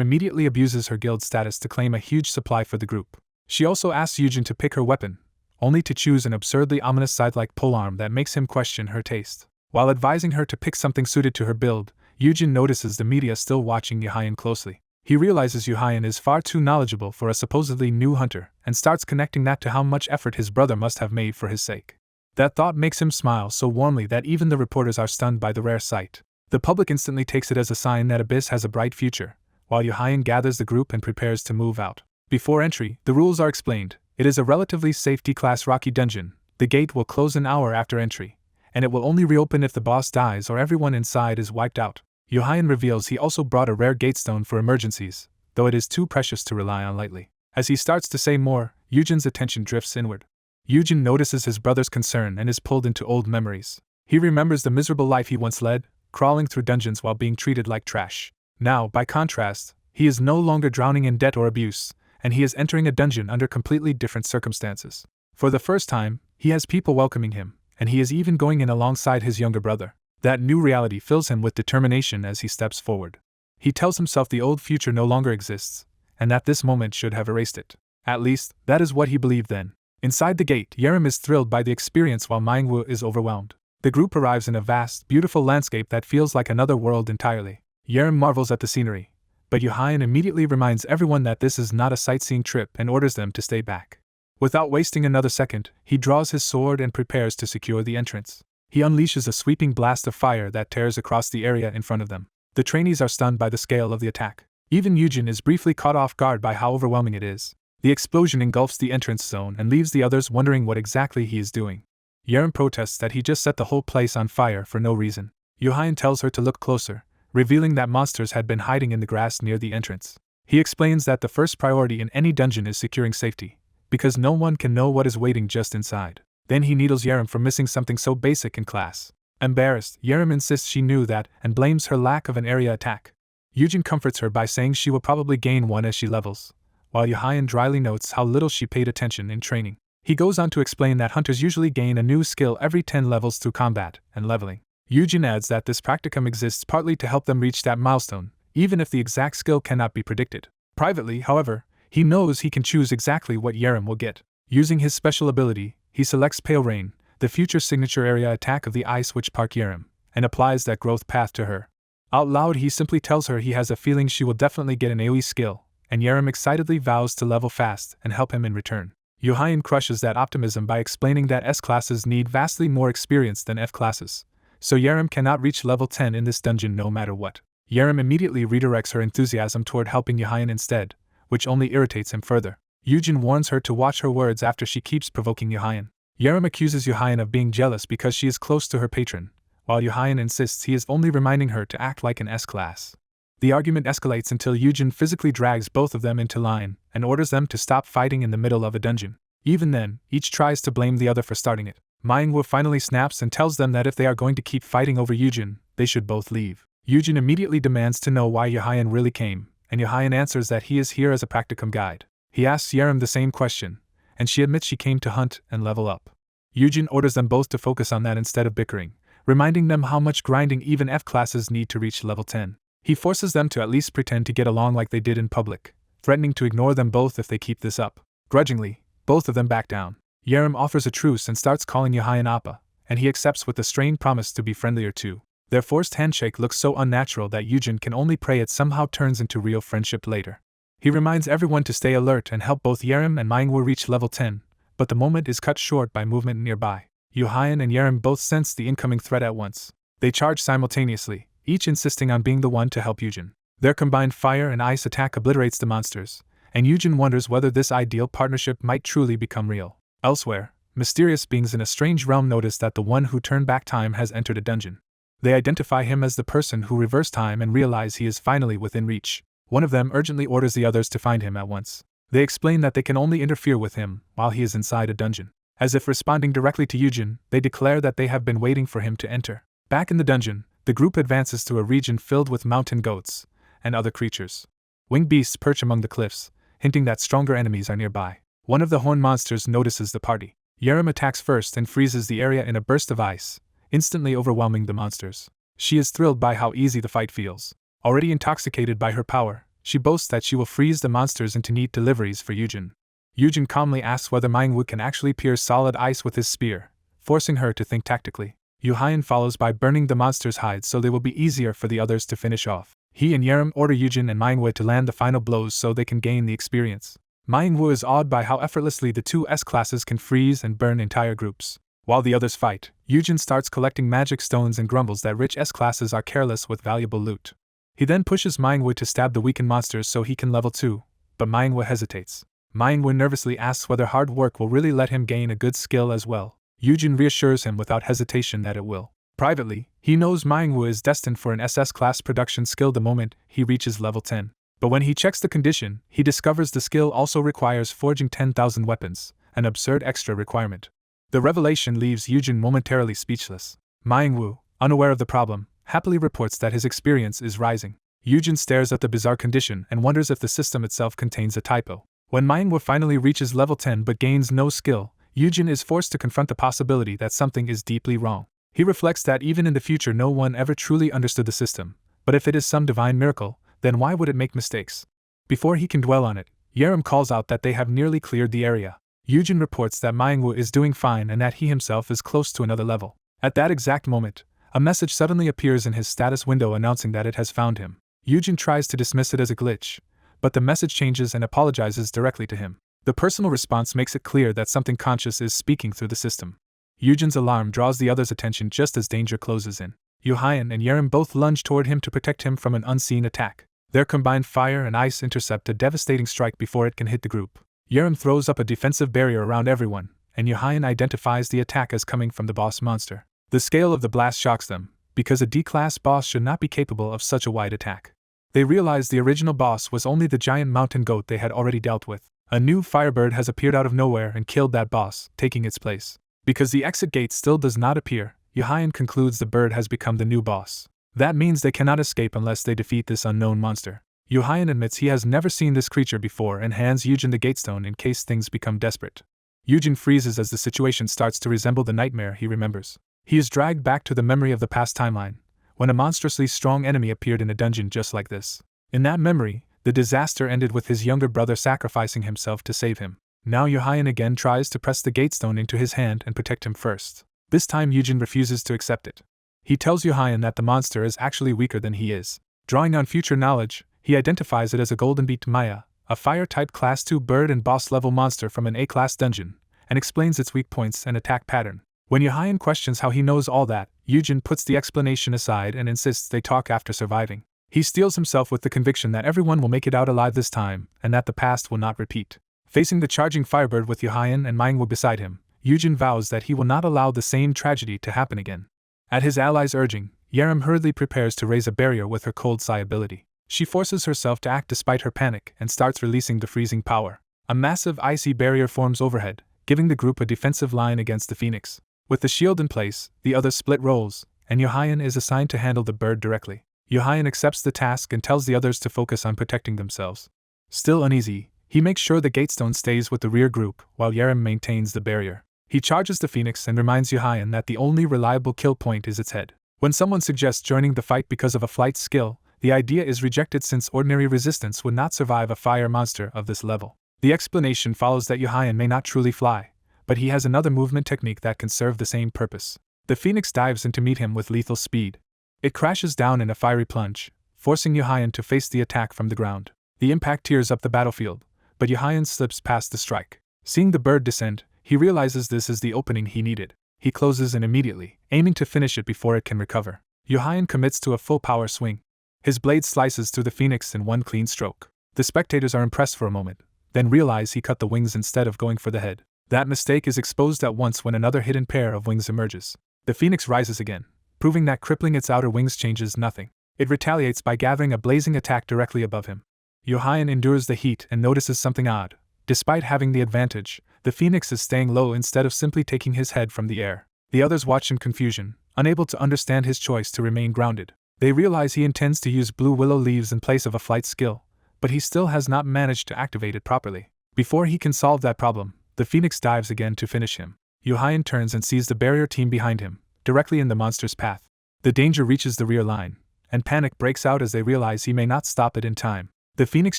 immediately abuses her guild status to claim a huge supply for the group. She also asks Yujin to pick her weapon, only to choose an absurdly ominous scythe-like polearm that makes him question her taste. While advising her to pick something suited to her build, Yujin notices the media still watching Yuhayan closely. He realizes Yuhayan is far too knowledgeable for a supposedly new hunter, and starts connecting that to how much effort his brother must have made for his sake. That thought makes him smile so warmly that even the reporters are stunned by the rare sight. The public instantly takes it as a sign that Abyss has a bright future, while Yuhayan gathers the group and prepares to move out. Before entry, the rules are explained. It is a relatively safe D-class rocky dungeon. The gate will close an hour after entry, and it will only reopen if the boss dies or everyone inside is wiped out. Yuhayan reveals he also brought a rare gatestone for emergencies, though it is too precious to rely on lightly. As he starts to say more, Yujin's attention drifts inward. Yujin notices his brother's concern and is pulled into old memories. He remembers the miserable life he once led, crawling through dungeons while being treated like trash. Now, by contrast, he is no longer drowning in debt or abuse, and he is entering a dungeon under completely different circumstances. For the first time, he has people welcoming him, and he is even going in alongside his younger brother. That new reality fills him with determination as he steps forward. He tells himself the old future no longer exists, and that this moment should have erased it. At least, that is what he believed then. Inside the gate, Yerim is thrilled by the experience while Manhwa is overwhelmed. The group arrives in a vast, beautiful landscape that feels like another world entirely. Yerim marvels at the scenery, but Yuhayan immediately reminds everyone that this is not a sightseeing trip and orders them to stay back. Without wasting another second, he draws his sword and prepares to secure the entrance. He unleashes a sweeping blast of fire that tears across the area in front of them. The trainees are stunned by the scale of the attack. Even Yujin is briefly caught off guard by how overwhelming it is. The explosion engulfs the entrance zone and leaves the others wondering what exactly he is doing. Yerim protests that he just set the whole place on fire for no reason. Yuhayan tells her to look closer, revealing that monsters had been hiding in the grass near the entrance. He explains that the first priority in any dungeon is securing safety, because no one can know what is waiting just inside. Then he needles Yerim for missing something so basic in class. Embarrassed, Yerim insists she knew that and blames her lack of an area attack. Yujin comforts her by saying she will probably gain one as she levels, while Yuhayan dryly notes how little she paid attention in training. He goes on to explain that hunters usually gain a new skill every 10 levels through combat and leveling. Yujin adds that this practicum exists partly to help them reach that milestone, even if the exact skill cannot be predicted. Privately, however, he knows he can choose exactly what Yerim will get. Using his special ability, he selects Pale Rain, the future signature area attack of the Ice Witch Park Yerim, and applies that growth path to her. Out loud he simply tells her he has a feeling she will definitely get an AoE skill, and Yerim excitedly vows to level fast and help him in return. Yuhayan crushes that optimism by explaining that S-classes need vastly more experience than F-classes, so Yerim cannot reach level 10 in this dungeon no matter what. Yerim immediately redirects her enthusiasm toward helping Yuhayan instead, which only irritates him further. Yujin warns her to watch her words after she keeps provoking Yuhayan. Yerim accuses Yuhayan of being jealous because she is close to her patron, while Yuhayan insists he is only reminding her to act like an S-class. The argument escalates until Yujin physically drags both of them into line and orders them to stop fighting in the middle of a dungeon. Even then, each tries to blame the other for starting it. Manhwa finally snaps and tells them that if they are going to keep fighting over Yujin, they should both leave. Yujin immediately demands to know why Yuhayan really came, and Yuhayan answers that he is here as a practicum guide. He asks Yerim the same question, and she admits she came to hunt and level up. Yujin orders them both to focus on that instead of bickering, reminding them how much grinding even F-classes need to reach level 10. He forces them to at least pretend to get along like they did in public, threatening to ignore them both if they keep this up. Grudgingly, both of them back down. Yerim offers a truce and starts calling Yuhayan Appa, and he accepts with a strained promise to be friendlier too. Their forced handshake looks so unnatural that Yujin can only pray it somehow turns into real friendship later. He reminds everyone to stay alert and help both Yerim and Manhwa reach level 10, but the moment is cut short by movement nearby. Yuhayan and Yerim both sense the incoming threat at once. They charge simultaneously, each insisting on being the one to help Yujin. Their combined fire and ice attack obliterates the monsters, and Yujin wonders whether this ideal partnership might truly become real. Elsewhere, mysterious beings in a strange realm notice that the one who turned back time has entered a dungeon. They identify him as the person who reversed time and realize he is finally within reach. One of them urgently orders the others to find him at once. They explain that they can only interfere with him while he is inside a dungeon. As if responding directly to Yujin, they declare that they have been waiting for him to enter. Back in the dungeon, the group advances to a region filled with mountain goats and other creatures. Winged beasts perch among the cliffs, hinting that stronger enemies are nearby. One of the horned monsters notices the party. Yerim attacks first and freezes the area in a burst of ice, instantly overwhelming the monsters. She is thrilled by how easy the fight feels. Already intoxicated by her power, she boasts that she will freeze the monsters into neat deliveries for Yujin. Yujin calmly asks whether Manhwa can actually pierce solid ice with his spear, forcing her to think tactically. Yuhayan follows by burning the monsters' hides so they will be easier for the others to finish off. He and Yerim order Yujin and Manhwa to land the final blows so they can gain the experience. Manhwa is awed by how effortlessly the two S-classes can freeze and burn entire groups. While the others fight, Yujin starts collecting magic stones and grumbles that rich S-classes are careless with valuable loot. He then pushes Manhwa to stab the weakened monsters so he can level 2, but Manhwa hesitates. Manhwa nervously asks whether hard work will really let him gain a good skill as well. Yujin reassures him without hesitation that it will. Privately, he knows Manhwa is destined for an SS-class production skill the moment he reaches level 10. But when he checks the condition, he discovers the skill also requires forging 10,000 weapons, an absurd extra requirement. The revelation leaves Yujin momentarily speechless. Manhwa, unaware of the problem, happily reports that his experience is rising. Yujin stares at the bizarre condition and wonders if the system itself contains a typo. When Manhwa finally reaches level 10 but gains no skill, Yujin is forced to confront the possibility that something is deeply wrong. He reflects that even in the future no one ever truly understood the system, but if it is some divine miracle, then why would it make mistakes? Before he can dwell on it, Yerim calls out that they have nearly cleared the area. Yujin reports that Manhwa is doing fine and that he himself is close to another level. At that exact moment, a message suddenly appears in his status window announcing that it has found him. Yujin tries to dismiss it as a glitch, but the message changes and apologizes directly to him. The personal response makes it clear that something conscious is speaking through the system. Yujin's alarm draws the others' attention just as danger closes in. Yuhayan and Yerim both lunge toward him to protect him from an unseen attack. Their combined fire and ice intercept a devastating strike before it can hit the group. Yerim throws up a defensive barrier around everyone, and Yuhayan identifies the attack as coming from the boss monster. The scale of the blast shocks them, because a D-class boss should not be capable of such a wide attack. They realize the original boss was only the giant mountain goat they had already dealt with. A new firebird has appeared out of nowhere and killed that boss, taking its place. Because the exit gate still does not appear, Yuhayan concludes the bird has become the new boss. That means they cannot escape unless they defeat this unknown monster. Yuhayan admits he has never seen this creature before and hands Yujin the gatestone in case things become desperate. Yujin freezes as the situation starts to resemble the nightmare he remembers. He is dragged back to the memory of the past timeline, when a monstrously strong enemy appeared in a dungeon just like this. In that memory, the disaster ended with his younger brother sacrificing himself to save him. Now Yuhayan again tries to press the gatestone into his hand and protect him first. This time Yujin refuses to accept it. He tells Yuhayan that the monster is actually weaker than he is. Drawing on future knowledge, he identifies it as a golden beaked Maya, a fire-type Class 2 bird and boss-level monster from an A-class dungeon, and explains its weak points and attack pattern. When Yuhayan questions how he knows all that, Yujin puts the explanation aside and insists they talk after surviving. He steels himself with the conviction that everyone will make it out alive this time, and that the past will not repeat. Facing the charging firebird with Yuhayan and Manhwa beside him, Yujin vows that he will not allow the same tragedy to happen again. At his allies' urging, Yerim hurriedly prepares to raise a barrier with her cold psi ability. She forces herself to act despite her panic and starts releasing the freezing power. A massive icy barrier forms overhead, giving the group a defensive line against the phoenix. With the shield in place, the others split roles, and Yuhayan is assigned to handle the bird directly. Yuhayan accepts the task and tells the others to focus on protecting themselves. Still uneasy, he makes sure the gatestone stays with the rear group while Yerim maintains the barrier. He charges the phoenix and reminds Yuhayan that the only reliable kill point is its head. When someone suggests joining the fight because of a flight skill, the idea is rejected since ordinary resistance would not survive a fire monster of this level. The explanation follows that Yuhayan may not truly fly, but he has another movement technique that can serve the same purpose. The phoenix dives in to meet him with lethal speed. It crashes down in a fiery plunge, forcing Yuhayan to face the attack from the ground. The impact tears up the battlefield, but Yuhayan slips past the strike. Seeing the bird descend, he realizes this is the opening he needed. He closes in immediately, aiming to finish it before it can recover. Yuhayan commits to a full power swing. His blade slices through the phoenix in one clean stroke. The spectators are impressed for a moment, then realize he cut the wings instead of going for the head. That mistake is exposed at once when another hidden pair of wings emerges. The phoenix rises again, proving that crippling its outer wings changes nothing. It retaliates by gathering a blazing attack directly above him. Yohayan endures the heat and notices something odd. Despite having the advantage, the phoenix is staying low instead of simply taking his head from the air. The others watch in confusion, unable to understand his choice to remain grounded. They realize he intends to use blue willow leaves in place of a flight skill, but he still has not managed to activate it properly. Before he can solve that problem, the phoenix dives again to finish him. Yohayan turns and sees the barrier team behind him, directly in the monster's path. The danger reaches the rear line, and panic breaks out as they realize he may not stop it in time. The phoenix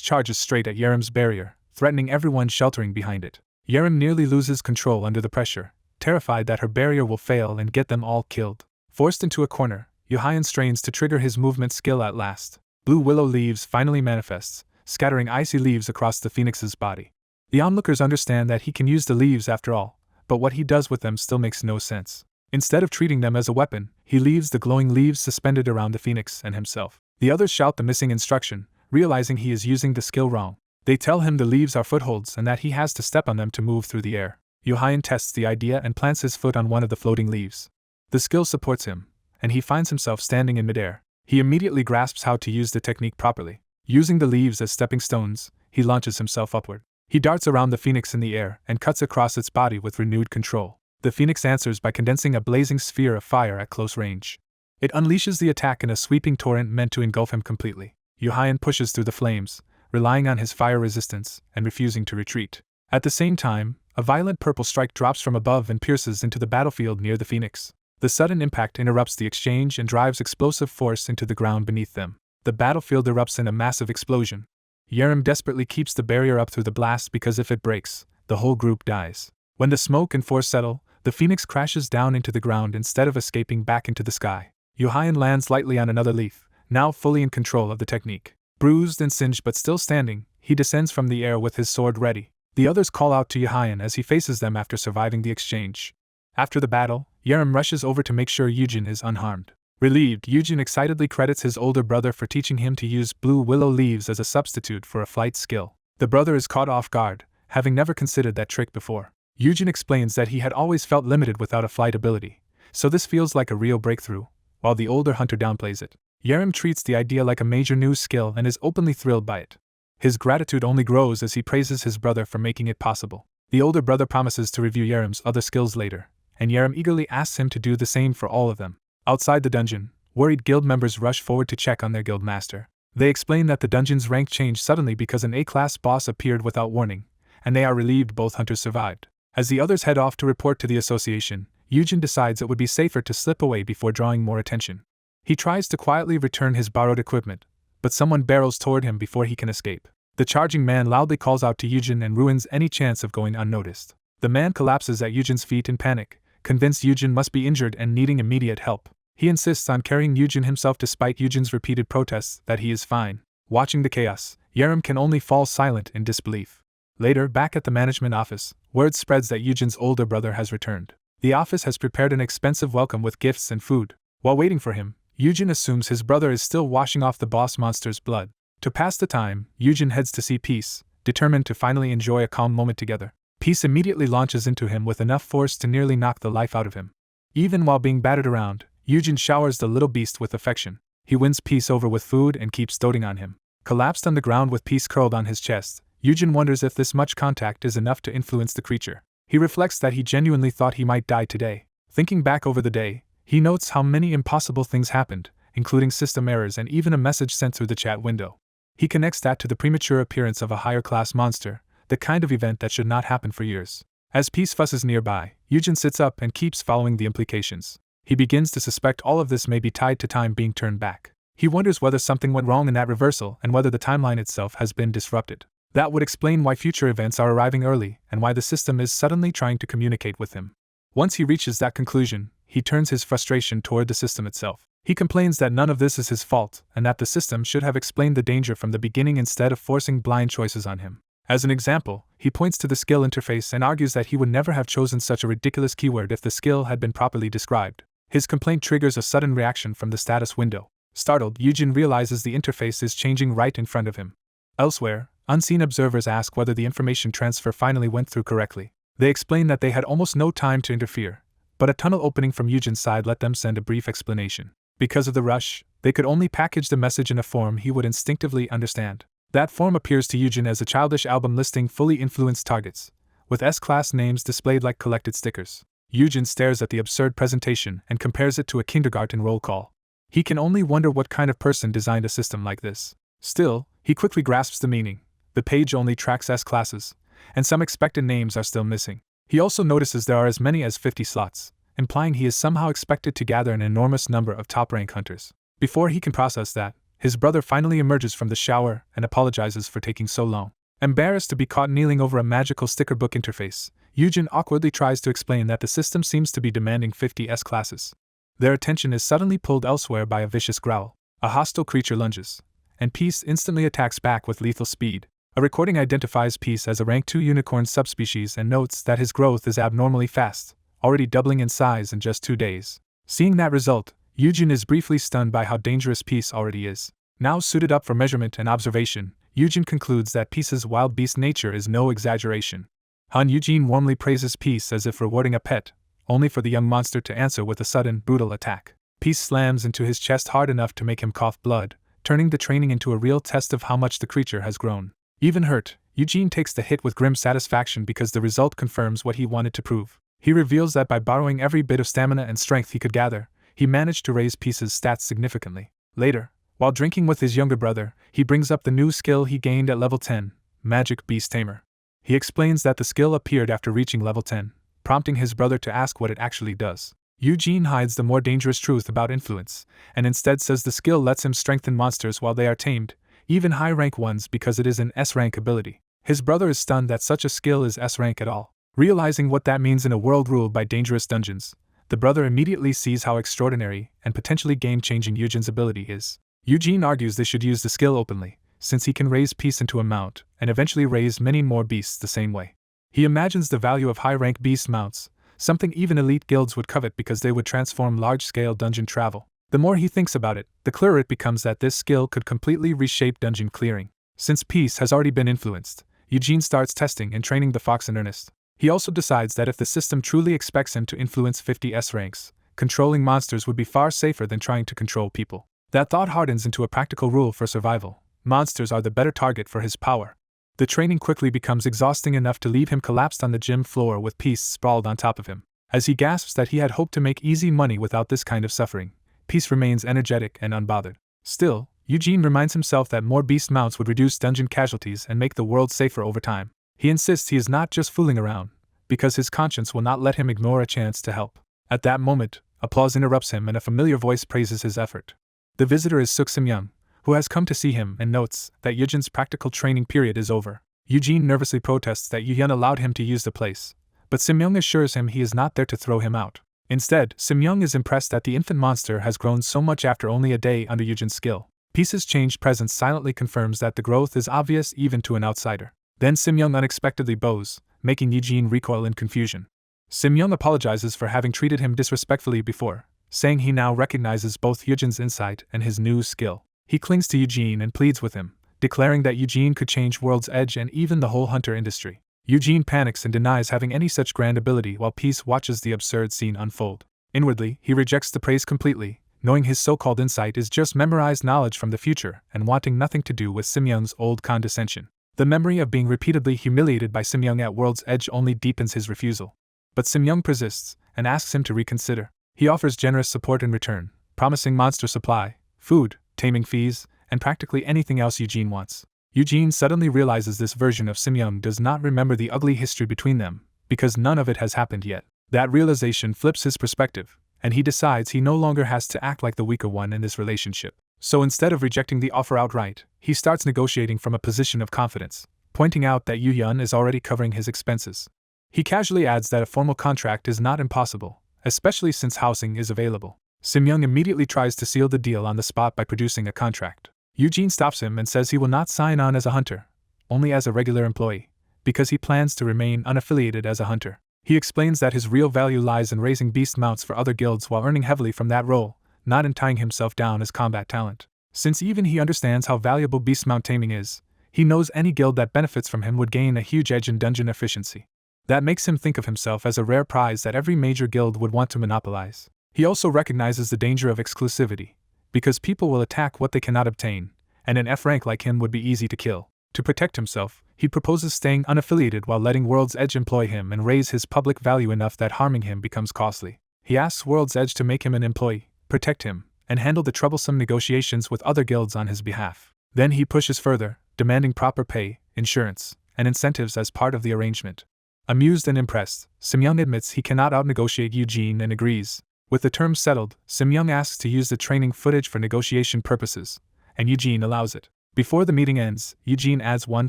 charges straight at Yerem's barrier, threatening everyone sheltering behind it. Yerem nearly loses control under the pressure, terrified that her barrier will fail and get them all killed. Forced into a corner, Yohayan strains to trigger his movement skill at last. Blue willow leaves finally manifests, scattering icy leaves across the phoenix's body. The onlookers understand that he can use the leaves after all, but what he does with them still makes no sense. Instead of treating them as a weapon, he leaves the glowing leaves suspended around the phoenix and himself. The others shout the missing instruction, realizing he is using the skill wrong. They tell him the leaves are footholds and that he has to step on them to move through the air. Yohayan tests the idea and plants his foot on one of the floating leaves. The skill supports him, and he finds himself standing in midair. He immediately grasps how to use the technique properly. Using the leaves as stepping stones, he launches himself upward. He darts around the phoenix in the air and cuts across its body with renewed control. The phoenix answers by condensing a blazing sphere of fire at close range. It unleashes the attack in a sweeping torrent meant to engulf him completely. Yohayan pushes through the flames, relying on his fire resistance and refusing to retreat. At the same time, a violent purple strike drops from above and pierces into the battlefield near the phoenix. The sudden impact interrupts the exchange and drives explosive force into the ground beneath them. The battlefield erupts in a massive explosion. Yerem desperately keeps the barrier up through the blast because if it breaks, the whole group dies. When the smoke and force settle, the phoenix crashes down into the ground instead of escaping back into the sky. Yohayan lands lightly on another leaf, now fully in control of the technique. Bruised and singed but still standing, he descends from the air with his sword ready. The others call out to Yohayan as he faces them after surviving the exchange. After the battle, Yerem rushes over to make sure Yujin is unharmed. Relieved, Yujin excitedly credits his older brother for teaching him to use blue willow leaves as a substitute for a flight skill. The brother is caught off guard, having never considered that trick before. Yujin explains that he had always felt limited without a flight ability, so this feels like a real breakthrough, while the older hunter downplays it. Yerem treats the idea like a major new skill and is openly thrilled by it. His gratitude only grows as he praises his brother for making it possible. The older brother promises to review Yerem's other skills later, and Yerem eagerly asks him to do the same for all of them. Outside the dungeon, worried guild members rush forward to check on their guild master. They explain that the dungeon's rank changed suddenly because an A-class boss appeared without warning, and they are relieved both hunters survived. As the others head off to report to the association, Yujin decides it would be safer to slip away before drawing more attention. He tries to quietly return his borrowed equipment, but someone barrels toward him before he can escape. The charging man loudly calls out to Yujin and ruins any chance of going unnoticed. The man collapses at Yujin's feet in panic, convinced Yujin must be injured and needing immediate help. He insists on carrying Yujin himself despite Yujin's repeated protests that he is fine. Watching the chaos, Yerem can only fall silent in disbelief. Later, back at the management office, word spreads that Yujin's older brother has returned. The office has prepared an expensive welcome with gifts and food. While waiting for him, Yujin assumes his brother is still washing off the boss monster's blood. To pass the time, Yujin heads to see Peace, determined to finally enjoy a calm moment together. Peace immediately launches into him with enough force to nearly knock the life out of him. Even while being battered around, Yujin showers the little beast with affection. He wins Peace over with food and keeps doting on him. Collapsed on the ground with Peace curled on his chest, Yujin wonders if this much contact is enough to influence the creature. He reflects that he genuinely thought he might die today. Thinking back over the day, he notes how many impossible things happened, including system errors and even a message sent through the chat window. He connects that to the premature appearance of a higher-class monster, the kind of event that should not happen for years. As Peace fusses nearby, Yujin sits up and keeps following the implications. He begins to suspect all of this may be tied to time being turned back. He wonders whether something went wrong in that reversal and whether the timeline itself has been disrupted. That would explain why future events are arriving early and why the system is suddenly trying to communicate with him. Once he reaches that conclusion, he turns his frustration toward the system itself. He complains that none of this is his fault and that the system should have explained the danger from the beginning instead of forcing blind choices on him. As an example, he points to the skill interface and argues that he would never have chosen such a ridiculous keyword if the skill had been properly described. His complaint triggers a sudden reaction from the status window. Startled, Yujin realizes the interface is changing right in front of him. Elsewhere, unseen observers ask whether the information transfer finally went through correctly. They explain that they had almost no time to interfere, but a tunnel opening from Yujin's side let them send a brief explanation. Because of the rush, they could only package the message in a form he would instinctively understand. That form appears to Eugen as a childish album listing fully influenced targets, with S-class names displayed like collected stickers. Eugen stares at the absurd presentation and compares it to a kindergarten roll call. He can only wonder what kind of person designed a system like this. Still, he quickly grasps the meaning. The page only tracks S-classes, and some expected names are still missing. He also notices there are as many as 50 slots, implying he is somehow expected to gather an enormous number of top-rank hunters. Before he can process that, his brother finally emerges from the shower and apologizes for taking so long. Embarrassed to be caught kneeling over a magical sticker book interface, Eugen awkwardly tries to explain that the system seems to be demanding 50 S-classes. Their attention is suddenly pulled elsewhere by a vicious growl. A hostile creature lunges, and Peace instantly attacks back with lethal speed. A recording identifies Peace as a rank 2 unicorn subspecies and notes that his growth is abnormally fast, already doubling in size in just 2 days. Seeing that result, Eugen is briefly stunned by how dangerous Peace already is. Now suited up for measurement and observation, Eugen concludes that Peace's wild beast nature is no exaggeration. Eugen warmly praises Peace as if rewarding a pet, only for the young monster to answer with a sudden, brutal attack. Peace slams into his chest hard enough to make him cough blood, turning the training into a real test of how much the creature has grown. Even hurt, Eugen takes the hit with grim satisfaction because the result confirms what he wanted to prove. He reveals that by borrowing every bit of stamina and strength he could gather, he managed to raise Peace's stats significantly. Later, while drinking with his younger brother, he brings up the new skill he gained at level 10, Magic Beast Tamer. He explains that the skill appeared after reaching level 10, prompting his brother to ask what it actually does. Eugen hides the more dangerous truth about influence, and instead says the skill lets him strengthen monsters while they are tamed, even high-rank ones, because it is an S-rank ability. His brother is stunned that such a skill is S-rank at all. Realizing what that means in a world ruled by dangerous dungeons, the brother immediately sees how extraordinary and potentially game-changing Eugen's ability is. Eugen argues they should use the skill openly, since he can raise Peace into a mount, and eventually raise many more beasts the same way. He imagines the value of high-rank beast mounts, something even elite guilds would covet because they would transform large-scale dungeon travel. The more he thinks about it, the clearer it becomes that this skill could completely reshape dungeon clearing. Since Peace has already been influenced, Eugen starts testing and training the fox in earnest. He also decides that if the system truly expects him to influence 50 S ranks, controlling monsters would be far safer than trying to control people. That thought hardens into a practical rule for survival. Monsters are the better target for his power. The training quickly becomes exhausting enough to leave him collapsed on the gym floor with Peace sprawled on top of him. As he gasps that he had hoped to make easy money without this kind of suffering, Peace remains energetic and unbothered. Still, Eugen reminds himself that more beast mounts would reduce dungeon casualties and make the world safer over time. He insists he is not just fooling around, because his conscience will not let him ignore a chance to help. At that moment, applause interrupts him and a familiar voice praises his effort. The visitor is Suk Simyoung, who has come to see him and notes that Eugen's practical training period is over. Eugen nervously protests that Yuhyun allowed him to use the place, but Simyoung assures him he is not there to throw him out. Instead, Simyoung is impressed that the infant monster has grown so much after only a day under Eugen's skill. Peace's changed presence silently confirms that the growth is obvious even to an outsider. Then Simyoung unexpectedly bows, making Eugen recoil in confusion. Simyoung apologizes for having treated him disrespectfully before, saying he now recognizes both Eugen's insight and his new skill. He clings to Eugen and pleads with him, declaring that Eugen could change World's Edge and even the whole hunter industry. Eugen panics and denies having any such grand ability while Peace watches the absurd scene unfold. Inwardly, he rejects the praise completely, knowing his so-called insight is just memorized knowledge from the future and wanting nothing to do with Simyoung's old condescension. The memory of being repeatedly humiliated by Simyoung at World's Edge only deepens his refusal. But Simyoung persists and asks him to reconsider. He offers generous support in return, promising monster supply, food, taming fees, and practically anything else Eugen wants. Eugen suddenly realizes this version of Simyoung does not remember the ugly history between them, because none of it has happened yet. That realization flips his perspective, and he decides he no longer has to act like the weaker one in this relationship. So instead of rejecting the offer outright, he starts negotiating from a position of confidence, pointing out that Yuhyun is already covering his expenses. He casually adds that a formal contract is not impossible, especially since housing is available. Simyoung immediately tries to seal the deal on the spot by producing a contract. Eugen stops him and says he will not sign on as a hunter, only as a regular employee, because he plans to remain unaffiliated as a hunter. He explains that his real value lies in raising beast mounts for other guilds while earning heavily from that role, not in tying himself down as combat talent. Since even he understands how valuable beast mount taming is, he knows any guild that benefits from him would gain a huge edge in dungeon efficiency. That makes him think of himself as a rare prize that every major guild would want to monopolize. He also recognizes the danger of exclusivity, because people will attack what they cannot obtain, and an F rank like him would be easy to kill. To protect himself, he proposes staying unaffiliated while letting World's Edge employ him and raise his public value enough that harming him becomes costly. He asks World's Edge to make him an employee, protect him, and handle the troublesome negotiations with other guilds on his behalf. Then he pushes further, demanding proper pay, insurance, and incentives as part of the arrangement. Amused and impressed, Sim-young admits he cannot out-negotiate Eugene and agrees. With the terms settled, Sim-young asks to use the training footage for negotiation purposes, and Eugene allows it. Before the meeting ends, Eugene adds one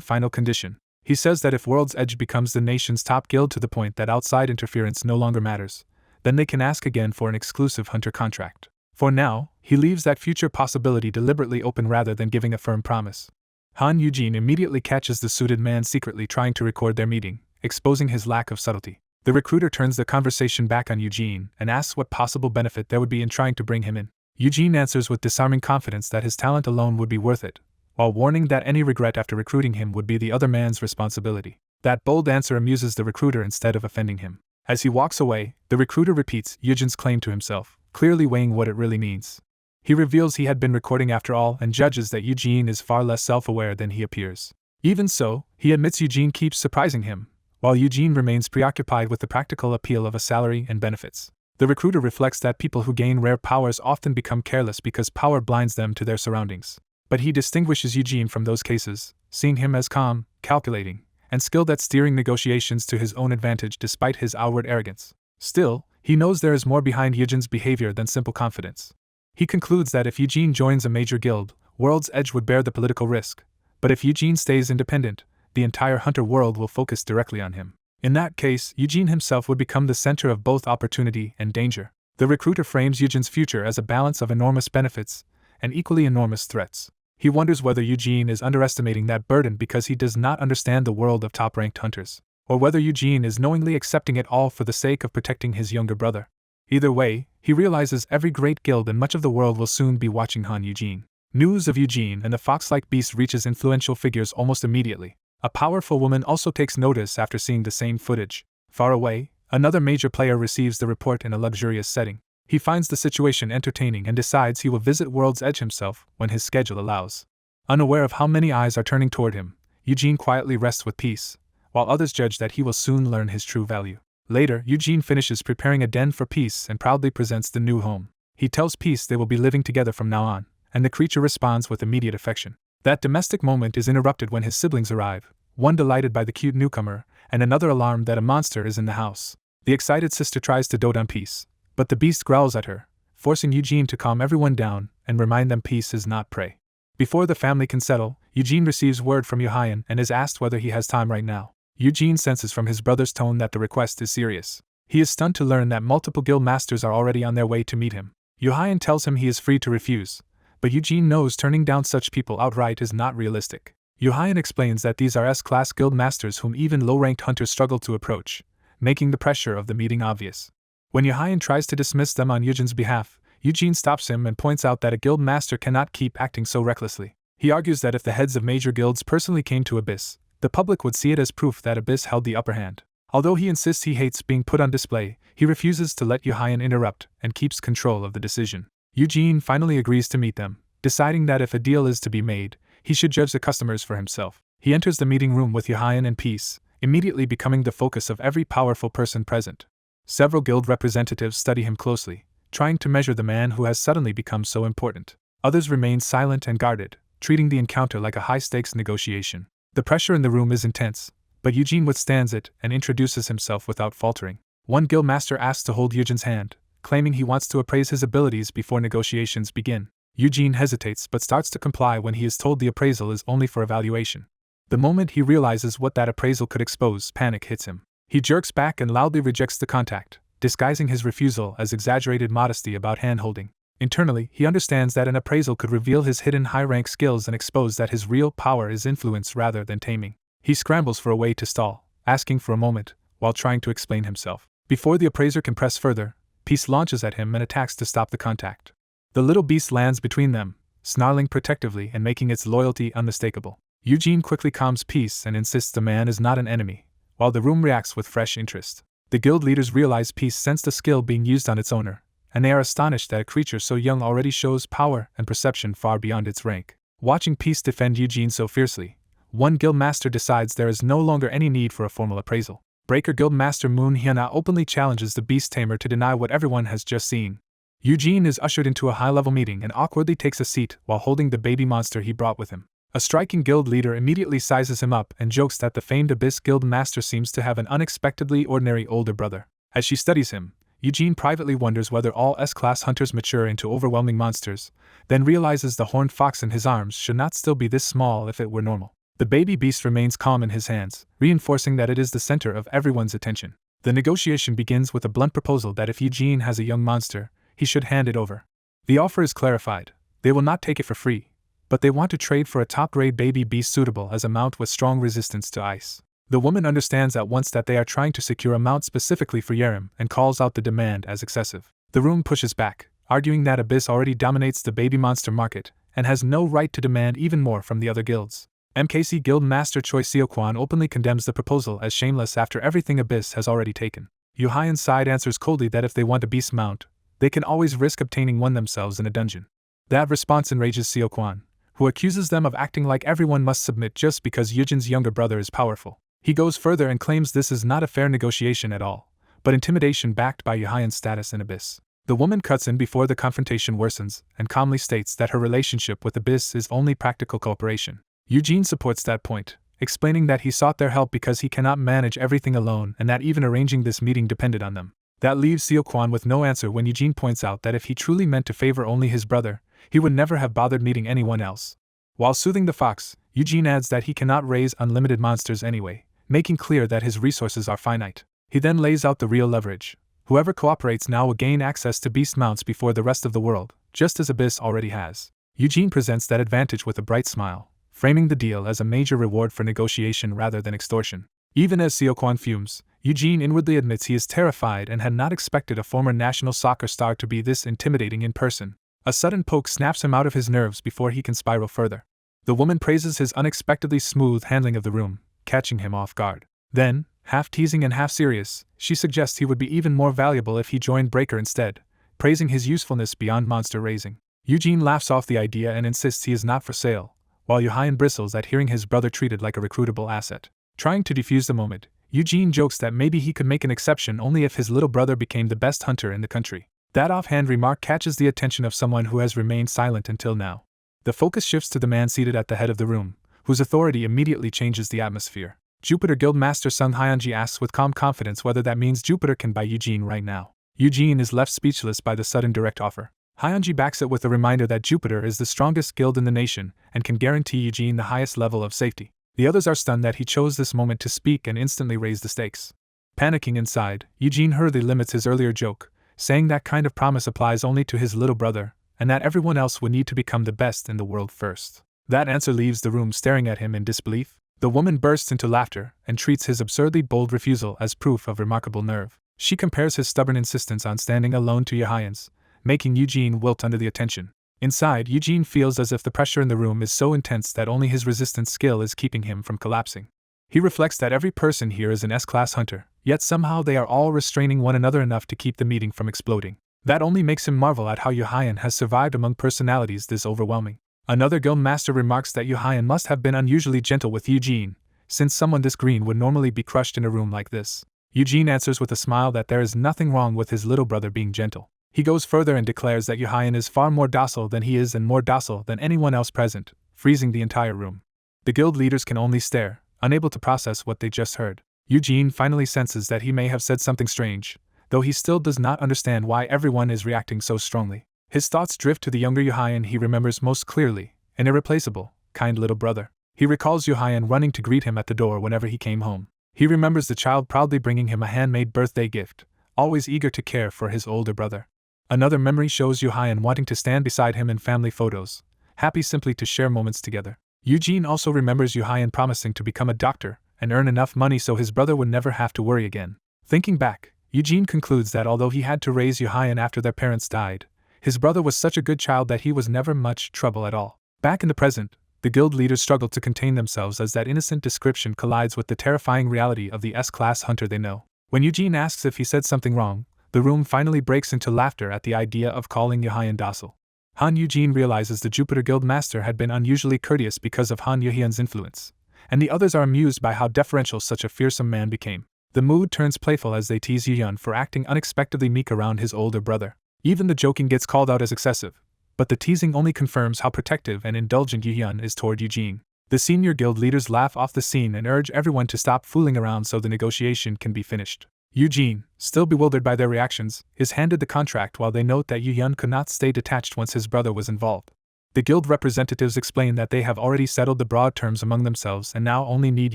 final condition. He says that if World's Edge becomes the nation's top guild to the point that outside interference no longer matters, then they can ask again for an exclusive hunter contract. For now, he leaves that future possibility deliberately open rather than giving a firm promise. Han Eugene immediately catches the suited man secretly trying to record their meeting, exposing his lack of subtlety. The recruiter turns the conversation back on Eugene and asks what possible benefit there would be in trying to bring him in. Eugene answers with disarming confidence that his talent alone would be worth it, while warning that any regret after recruiting him would be the other man's responsibility. That bold answer amuses the recruiter instead of offending him. As he walks away, the recruiter repeats Eugene's claim to himself, clearly weighing what it really means. He reveals he had been recording after all and judges that Eugene is far less self-aware than he appears. Even so, he admits Eugene keeps surprising him, while Eugene remains preoccupied with the practical appeal of a salary and benefits. The recruiter reflects that people who gain rare powers often become careless because power blinds them to their surroundings. But he distinguishes Eugene from those cases, seeing him as calm, calculating, and skilled at steering negotiations to his own advantage despite his outward arrogance. Still, he knows there is more behind Eugene's behavior than simple confidence. He concludes that if Eugene joins a major guild, World's Edge would bear the political risk, but if Eugene stays independent, the entire hunter world will focus directly on him. In that case, Eugene himself would become the center of both opportunity and danger. The recruiter frames Eugene's future as a balance of enormous benefits and equally enormous threats. He wonders whether Eugene is underestimating that burden because he does not understand the world of top-ranked hunters, or whether Eugene is knowingly accepting it all for the sake of protecting his younger brother. Either way, he realizes every great guild and much of the world will soon be watching Han Eugene. News of Eugene and the fox-like beast reaches influential figures almost immediately. A powerful woman also takes notice after seeing the same footage. Far away, another major player receives the report in a luxurious setting. He finds the situation entertaining and decides he will visit World's Edge himself when his schedule allows. Unaware of how many eyes are turning toward him, Eugene quietly rests with peace, while others judge that he will soon learn his true value. Later, Eugene finishes preparing a den for Peace and proudly presents the new home. He tells Peace they will be living together from now on, and the creature responds with immediate affection. That domestic moment is interrupted when his siblings arrive, one delighted by the cute newcomer, and another alarmed that a monster is in the house. The excited sister tries to dote on Peace, but the beast growls at her, forcing Eugene to calm everyone down and remind them Peace is not prey. Before the family can settle, Eugene receives word from Yohayan and is asked whether he has time right now. Eugene senses from his brother's tone that the request is serious. He is stunned to learn that multiple guild masters are already on their way to meet him. Yohayan tells him he is free to refuse, but Eugene knows turning down such people outright is not realistic. Yohayan explains that these are S-class guild masters whom even low-ranked hunters struggle to approach, making the pressure of the meeting obvious. When Yohayan tries to dismiss them on Eugene's behalf, Eugene stops him and points out that a guild master cannot keep acting so recklessly. He argues that if the heads of major guilds personally came to Abyss, the public would see it as proof that Abyss held the upper hand. Although he insists he hates being put on display, he refuses to let Yohayan interrupt and keeps control of the decision. Eugene finally agrees to meet them, deciding that if a deal is to be made, he should judge the customers for himself. He enters the meeting room with Yohayan and Peace, immediately becoming the focus of every powerful person present. Several guild representatives study him closely, trying to measure the man who has suddenly become so important. Others remain silent and guarded, treating the encounter like a high-stakes negotiation. The pressure in the room is intense, but Eugene withstands it and introduces himself without faltering. One guild master asks to hold Eugene's hand, claiming he wants to appraise his abilities before negotiations begin. Eugene hesitates but starts to comply when he is told the appraisal is only for evaluation. The moment he realizes what that appraisal could expose, panic hits him. He jerks back and loudly rejects the contact, disguising his refusal as exaggerated modesty about hand-holding. Internally, he understands that an appraisal could reveal his hidden high-rank skills and expose that his real power is influence rather than taming. He scrambles for a way to stall, asking for a moment, while trying to explain himself. Before the appraiser can press further, Peace launches at him and attacks to stop the contact. The little beast lands between them, snarling protectively and making its loyalty unmistakable. Eugene quickly calms Peace and insists the man is not an enemy, while the room reacts with fresh interest. The guild leaders realize Peace sensed the skill being used on its owner, and they are astonished that a creature so young already shows power and perception far beyond its rank. Watching Peace defend Eugene so fiercely, one guild master decides there is no longer any need for a formal appraisal. Breaker Guild Master Moon Hyuna openly challenges the beast tamer to deny what everyone has just seen. Eugene is ushered into a high-level meeting and awkwardly takes a seat while holding the baby monster he brought with him. A striking guild leader immediately sizes him up and jokes that the famed Abyss Guild Master seems to have an unexpectedly ordinary older brother. As she studies him, Eugene privately wonders whether all S-class hunters mature into overwhelming monsters, then realizes the horned fox in his arms should not still be this small if it were normal. The baby beast remains calm in his hands, reinforcing that it is the center of everyone's attention. The negotiation begins with a blunt proposal that if Eugene has a young monster, he should hand it over. The offer is clarified. They will not take it for free, but they want to trade for a top-grade baby beast suitable as a mount with strong resistance to ice. The woman understands at once that they are trying to secure a mount specifically for Yerim and calls out the demand as excessive. The room pushes back, arguing that Abyss already dominates the baby monster market and has no right to demand even more from the other guilds. MKC Guild Master Choi Seokwan openly condemns the proposal as shameless after everything Abyss has already taken. Yu Hyan's side answers coldly that if they want a beast mount, they can always risk obtaining one themselves in a dungeon. That response enrages Seokwan, who accuses them of acting like everyone must submit just because Eugene's younger brother is powerful. He goes further and claims this is not a fair negotiation at all, but intimidation backed by Yu Hyan's status in Abyss. The woman cuts in before the confrontation worsens and calmly states that her relationship with Abyss is only practical cooperation. Eugene supports that point, explaining that he sought their help because he cannot manage everything alone and that even arranging this meeting depended on them. That leaves Seokwan with no answer when Eugene points out that if he truly meant to favor only his brother, he would never have bothered meeting anyone else. While soothing the fox, Eugene adds that he cannot raise unlimited monsters anyway, making clear that his resources are finite. He then lays out the real leverage. Whoever cooperates now will gain access to beast mounts before the rest of the world, just as Abyss already has. Eugene presents that advantage with a bright smile, framing the deal as a major reward for negotiation rather than extortion. Even as Seokwan fumes, Eugene inwardly admits he is terrified and had not expected a former national soccer star to be this intimidating in person. A sudden poke snaps him out of his nerves before he can spiral further. The woman praises his unexpectedly smooth handling of the room, catching him off guard. Then, half teasing and half serious, she suggests he would be even more valuable if he joined Breaker instead, praising his usefulness beyond monster raising. Eugene laughs off the idea and insists he is not for sale, while Yu Hyan bristles at hearing his brother treated like a recruitable asset. Trying to defuse the moment, Eugene jokes that maybe he could make an exception only if his little brother became the best hunter in the country. That offhand remark catches the attention of someone who has remained silent until now. The focus shifts to the man seated at the head of the room, whose authority immediately changes the atmosphere. Jupiter Guild Master Sung Hyunji asks with calm confidence whether that means Jupiter can buy Eugene right now. Eugene is left speechless by the sudden direct offer. Hyunji backs it with a reminder that Jupiter is the strongest guild in the nation and can guarantee Eugene the highest level of safety. The others are stunned that he chose this moment to speak and instantly raise the stakes. Panicking inside, Eugene hurriedly limits his earlier joke, saying that kind of promise applies only to his little brother, and that everyone else would need to become the best in the world first. That answer leaves the room staring at him in disbelief. The woman bursts into laughter and treats his absurdly bold refusal as proof of remarkable nerve. She compares his stubborn insistence on standing alone to Yu Hyan's, making Eugene wilt under the attention. Inside, Eugene feels as if the pressure in the room is so intense that only his resistance skill is keeping him from collapsing. He reflects that every person here is an S-class hunter, yet somehow they are all restraining one another enough to keep the meeting from exploding. That only makes him marvel at how Yu Hyan has survived among personalities this overwhelming. Another guild master remarks that Yu Hyan must have been unusually gentle with Eugene, since someone this green would normally be crushed in a room like this. Eugene answers with a smile that there is nothing wrong with his little brother being gentle. He goes further and declares that Yu Hyan is far more docile than he is and more docile than anyone else present, freezing the entire room. The guild leaders can only stare, unable to process what they just heard. Eugene finally senses that he may have said something strange, though he still does not understand why everyone is reacting so strongly. His thoughts drift to the younger Yu Hyan he remembers most clearly, an irreplaceable, kind little brother. He recalls Yu Hyan running to greet him at the door whenever he came home. He remembers the child proudly bringing him a handmade birthday gift, always eager to care for his older brother. Another memory shows Yu Hyan wanting to stand beside him in family photos, happy simply to share moments together. Eugene also remembers Yu Hyan promising to become a doctor and earn enough money so his brother would never have to worry again. Thinking back, Eugene concludes that although he had to raise Yu Hyan after their parents died, his brother was such a good child that he was never much trouble at all. Back in the present, the guild leaders struggle to contain themselves as that innocent description collides with the terrifying reality of the S-class hunter they know. When Eugene asks if he said something wrong, the room finally breaks into laughter at the idea of calling Yu Hyan docile. Han Eugene realizes the Jupiter Guild master had been unusually courteous because of Han Yuhyun's influence, and the others are amused by how deferential such a fearsome man became. The mood turns playful as they tease Yuhyun for acting unexpectedly meek around his older brother. Even the joking gets called out as excessive, but the teasing only confirms how protective and indulgent Yuhyun is toward Eugene. The senior guild leaders laugh off the scene and urge everyone to stop fooling around so the negotiation can be finished. Eugene, still bewildered by their reactions, is handed the contract while they note that Yuhyun could not stay detached once his brother was involved. The guild representatives explain that they have already settled the broad terms among themselves and now only need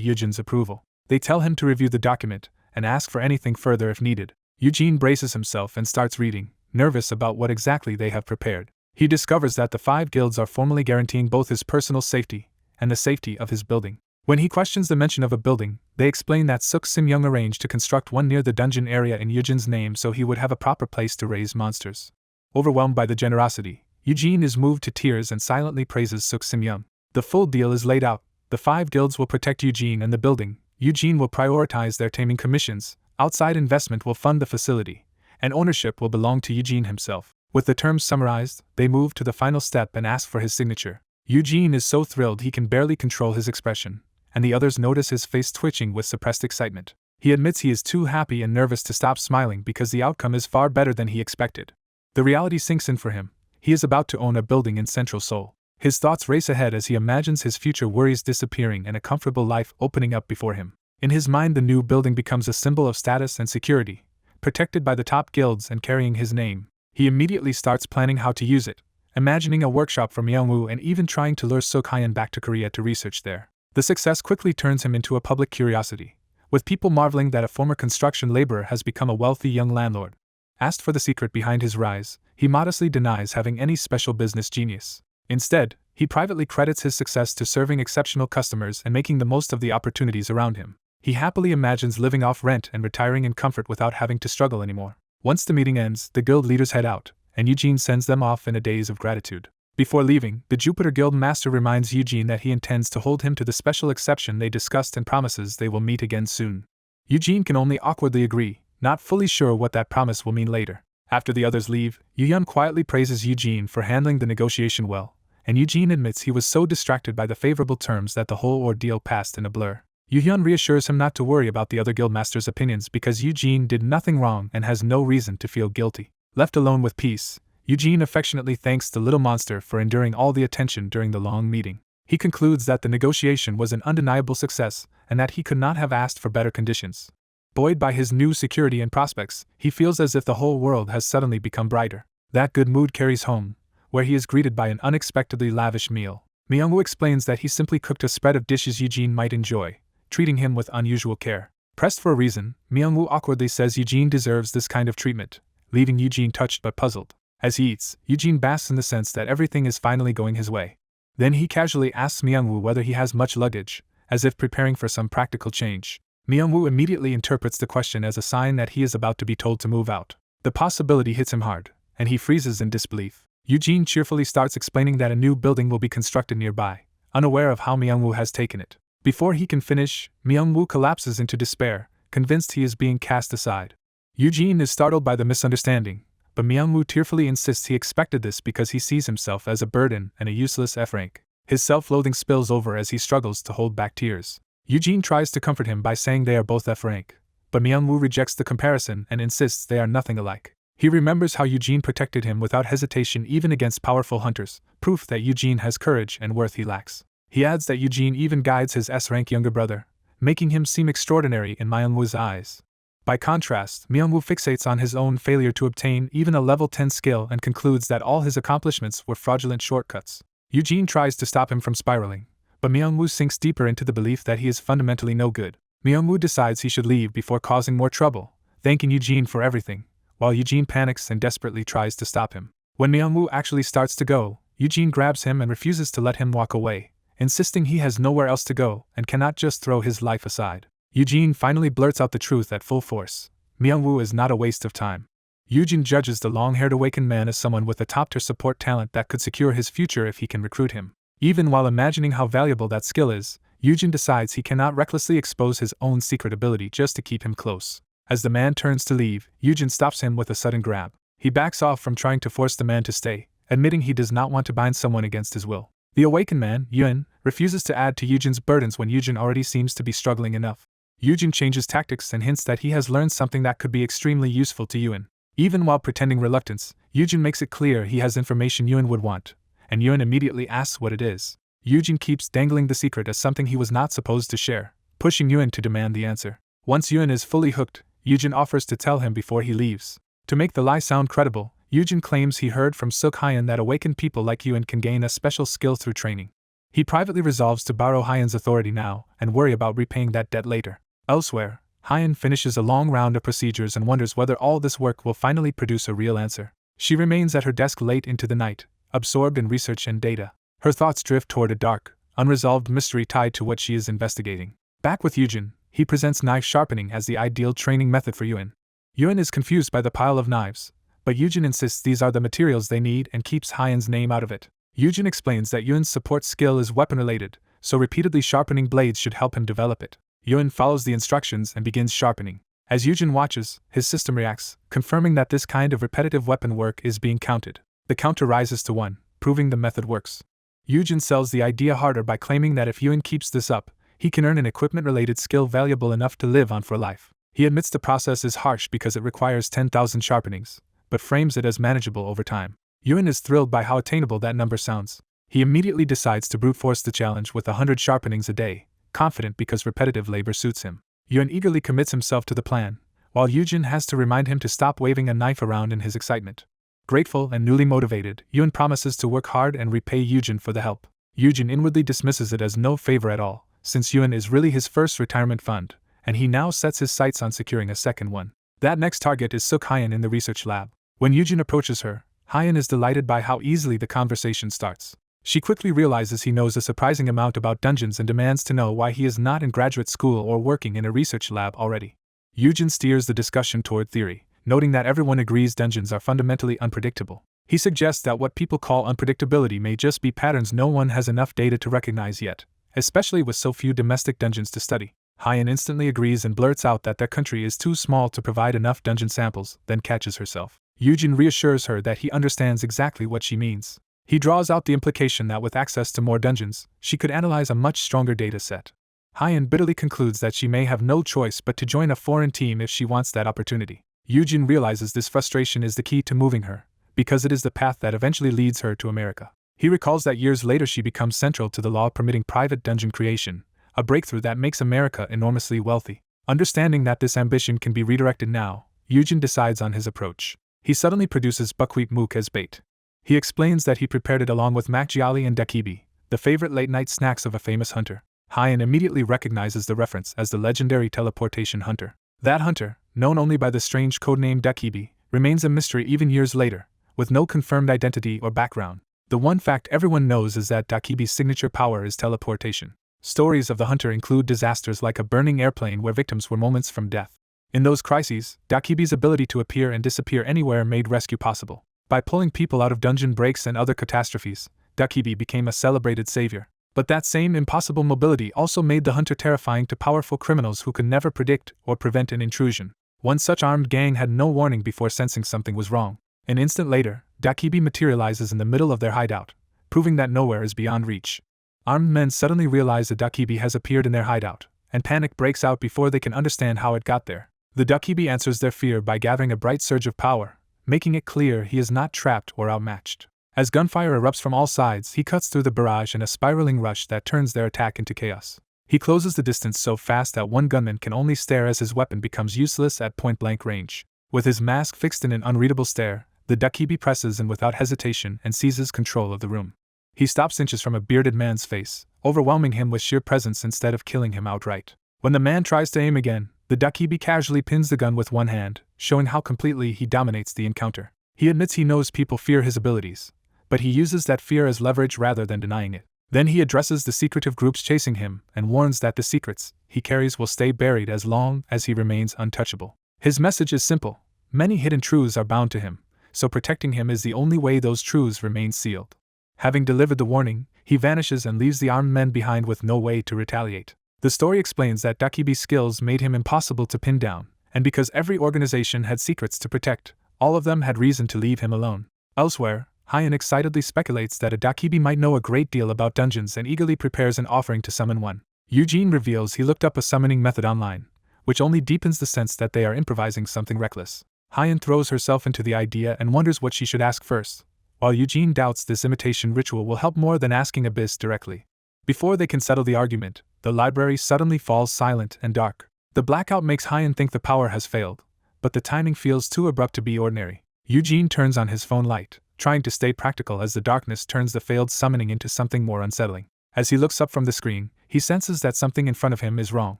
Eugene's approval. They tell him to review the document and ask for anything further if needed. Eugene braces himself and starts reading, nervous about what exactly they have prepared. He discovers that the 5 guilds are formally guaranteeing both his personal safety and the safety of his building. When he questions the mention of a building, they explain that Suk Sim Young arranged to construct one near the dungeon area in Eugene's name so he would have a proper place to raise monsters. Overwhelmed by the generosity, Eugene is moved to tears and silently praises Suk Sim Young. The full deal is laid out. The 5 guilds will protect Eugene and the building. Eugene will prioritize their taming commissions, outside investment will fund the facility, and ownership will belong to Eugene himself. With the terms summarized, they move to the final step and ask for his signature. Eugene is so thrilled he can barely control his expression, and the others notice his face twitching with suppressed excitement. He admits he is too happy and nervous to stop smiling because the outcome is far better than he expected. The reality sinks in for him. He is about to own a building in Central Seoul. His thoughts race ahead as he imagines his future worries disappearing and a comfortable life opening up before him. In his mind, the new building becomes a symbol of status and security, protected by the top guilds and carrying his name. He immediately starts planning how to use it, imagining a workshop for Myungwoo and even trying to lure Suk Hyun back to Korea to research there. The success quickly turns him into a public curiosity, with people marveling that a former construction laborer has become a wealthy young landlord. Asked for the secret behind his rise, he modestly denies having any special business genius. Instead, he privately credits his success to serving exceptional customers and making the most of the opportunities around him. He happily imagines living off rent and retiring in comfort without having to struggle anymore. Once the meeting ends, the guild leaders head out, and Eugene sends them off in a daze of gratitude. Before leaving, the Jupiter Guild master reminds Eugene that he intends to hold him to the special exception they discussed and promises they will meet again soon. Eugene can only awkwardly agree, not fully sure what that promise will mean later. After the others leave, Yuhyun quietly praises Eugene for handling the negotiation well, and Eugene admits he was so distracted by the favorable terms that the whole ordeal passed in a blur. Yuhyun reassures him not to worry about the other guildmasters' opinions because Eugene did nothing wrong and has no reason to feel guilty. Left alone with peace, Eugene affectionately thanks the little monster for enduring all the attention during the long meeting. He concludes that the negotiation was an undeniable success and that he could not have asked for better conditions. Buoyed by his new security and prospects, he feels as if the whole world has suddenly become brighter. That good mood carries home, where he is greeted by an unexpectedly lavish meal. Myungwoo explains that he simply cooked a spread of dishes Eugene might enjoy, treating him with unusual care. Pressed for a reason, Myungwoo awkwardly says Eugene deserves this kind of treatment, leaving Eugene touched but puzzled. As he eats, Eugene basks in the sense that everything is finally going his way. Then he casually asks Myungwoo whether he has much luggage, as if preparing for some practical change. Myungwoo immediately interprets the question as a sign that he is about to be told to move out. The possibility hits him hard, and he freezes in disbelief. Eugene cheerfully starts explaining that a new building will be constructed nearby, unaware of how Myungwoo has taken it. Before he can finish, Myungwoo collapses into despair, convinced he is being cast aside. Eugene is startled by the misunderstanding, but Myungwoo tearfully insists he expected this because he sees himself as a burden and a useless F-rank. His self-loathing spills over as he struggles to hold back tears. Eugene tries to comfort him by saying they are both F-rank, but Myungwoo rejects the comparison and insists they are nothing alike. He remembers how Eugene protected him without hesitation even against powerful hunters, proof that Eugene has courage and worth he lacks. He adds that Eugene even guides his S-rank younger brother, making him seem extraordinary in Myungwoo's eyes. By contrast, Myungwoo fixates on his own failure to obtain even a level 10 skill and concludes that all his accomplishments were fraudulent shortcuts. Eugene tries to stop him from spiraling, but Myungwoo sinks deeper into the belief that he is fundamentally no good. Myungwoo decides he should leave before causing more trouble, thanking Eugene for everything, while Eugene panics and desperately tries to stop him. When Myungwoo actually starts to go, Eugene grabs him and refuses to let him walk away, insisting he has nowhere else to go and cannot just throw his life aside. Eugene finally blurts out the truth at full force. Myungwoo is not a waste of time. Eugene judges the long-haired awakened man as someone with a top-tier support talent that could secure his future if he can recruit him. Even while imagining how valuable that skill is, Eugene decides he cannot recklessly expose his own secret ability just to keep him close. As the man turns to leave, Eugene stops him with a sudden grab. He backs off from trying to force the man to stay, admitting he does not want to bind someone against his will. The awakened man, Yun, refuses to add to Yujin's burdens when Yujin already seems to be struggling enough. Yujin changes tactics and hints that he has learned something that could be extremely useful to Yun. Even while pretending reluctance, Yujin makes it clear he has information Yun would want, and Yun immediately asks what it is. Yujin keeps dangling the secret as something he was not supposed to share, pushing Yun to demand the answer. Once Yun is fully hooked, Yujin offers to tell him before he leaves. To make the lie sound credible, Yujin claims he heard from Suk Hyun that awakened people like Yun can gain a special skill through training. He privately resolves to borrow Hyun's authority now and worry about repaying that debt later. Elsewhere, Hyun finishes a long round of procedures and wonders whether all this work will finally produce a real answer. She remains at her desk late into the night, absorbed in research and data. Her thoughts drift toward a dark, unresolved mystery tied to what she is investigating. Back with Yujin, he presents knife sharpening as the ideal training method for Yun. Yun is confused by the pile of knives, but Yujin insists these are the materials they need and keeps Hyun's name out of it. Yujin explains that Yun's support skill is weapon-related, so repeatedly sharpening blades should help him develop it. Yun follows the instructions and begins sharpening. As Yujin watches, his system reacts, confirming that this kind of repetitive weapon work is being counted. The counter rises to 1, proving the method works. Yujin sells the idea harder by claiming that if Yun keeps this up, he can earn an equipment-related skill valuable enough to live on for life. He admits the process is harsh because it requires 10,000 sharpenings, but frames it as manageable over time. Yun is thrilled by how attainable that number sounds. He immediately decides to brute force the challenge with 100 sharpenings a day, confident because repetitive labor suits him. Yun eagerly commits himself to the plan, while Yujin has to remind him to stop waving a knife around in his excitement. Grateful and newly motivated, Yun promises to work hard and repay Yujin for the help. Yujin inwardly dismisses it as no favor at all, since Yun is really his first retirement fund, and he now sets his sights on securing a second one. That next target is Suk Hyun in the research lab. When Yujin approaches her, Hyun is delighted by how easily the conversation starts. She quickly realizes he knows a surprising amount about dungeons and demands to know why he is not in graduate school or working in a research lab already. Yujin steers the discussion toward theory, noting that everyone agrees dungeons are fundamentally unpredictable. He suggests that what people call unpredictability may just be patterns no one has enough data to recognize yet, especially with so few domestic dungeons to study. Hyun instantly agrees and blurts out that their country is too small to provide enough dungeon samples, then catches herself. Yujin reassures her that he understands exactly what she means. He draws out the implication that with access to more dungeons, she could analyze a much stronger data set. Hyun bitterly concludes that she may have no choice but to join a foreign team if she wants that opportunity. Yujin realizes this frustration is the key to moving her, because it is the path that eventually leads her to America. He recalls that years later she becomes central to the law permitting private dungeon creation, a breakthrough that makes America enormously wealthy. Understanding that this ambition can be redirected now, Yujin decides on his approach. He suddenly produces buckwheat mook as bait. He explains that he prepared it along with makgeolli and dakibi, the favorite late-night snacks of a famous hunter. Hyun immediately recognizes the reference as the legendary teleportation hunter. That hunter, known only by the strange codename dakibi, remains a mystery even years later, with no confirmed identity or background. The one fact everyone knows is that dakibi's signature power is teleportation. Stories of the hunter include disasters like a burning airplane where victims were moments from death. In those crises, dakibi's ability to appear and disappear anywhere made rescue possible. By pulling people out of dungeon breaks and other catastrophes, dakibi became a celebrated savior. But that same impossible mobility also made the hunter terrifying to powerful criminals who could never predict or prevent an intrusion. One such armed gang had no warning before sensing something was wrong. An instant later, dakibi materializes in the middle of their hideout, proving that nowhere is beyond reach. Armed men suddenly realize the dakibi has appeared in their hideout, and panic breaks out before they can understand how it got there. The dakibi answers their fear by gathering a bright surge of power, making it clear he is not trapped or outmatched. As gunfire erupts from all sides, he cuts through the barrage in a spiraling rush that turns their attack into chaos. He closes the distance so fast that one gunman can only stare as his weapon becomes useless at point-blank range. With his mask fixed in an unreadable stare, the dakibi presses in without hesitation and seizes control of the room. He stops inches from a bearded man's face, overwhelming him with sheer presence instead of killing him outright. When the man tries to aim again, the dakibi casually pins the gun with one hand, showing how completely he dominates the encounter. He admits he knows people fear his abilities, but he uses that fear as leverage rather than denying it. Then he addresses the secretive groups chasing him and warns that the secrets he carries will stay buried as long as he remains untouchable. His message is simple: many hidden truths are bound to him, so protecting him is the only way those truths remain sealed. Having delivered the warning, he vanishes and leaves the armed men behind with no way to retaliate. The story explains that dakibi's skills made him impossible to pin down, and because every organization had secrets to protect, all of them had reason to leave him alone. Elsewhere, Hyan excitedly speculates that a Dakibi might know a great deal about dungeons and eagerly prepares an offering to summon one. Eugene reveals he looked up a summoning method online, which only deepens the sense that they are improvising something reckless. Hyan throws herself into the idea and wonders what she should ask first, while Eugene doubts this imitation ritual will help more than asking Abyss directly. Before they can settle the argument, the library suddenly falls silent and dark. The blackout makes Hyan think the power has failed, but the timing feels too abrupt to be ordinary. Eugene turns on his phone light, trying to stay practical as the darkness turns the failed summoning into something more unsettling. As he looks up from the screen, he senses that something in front of him is wrong.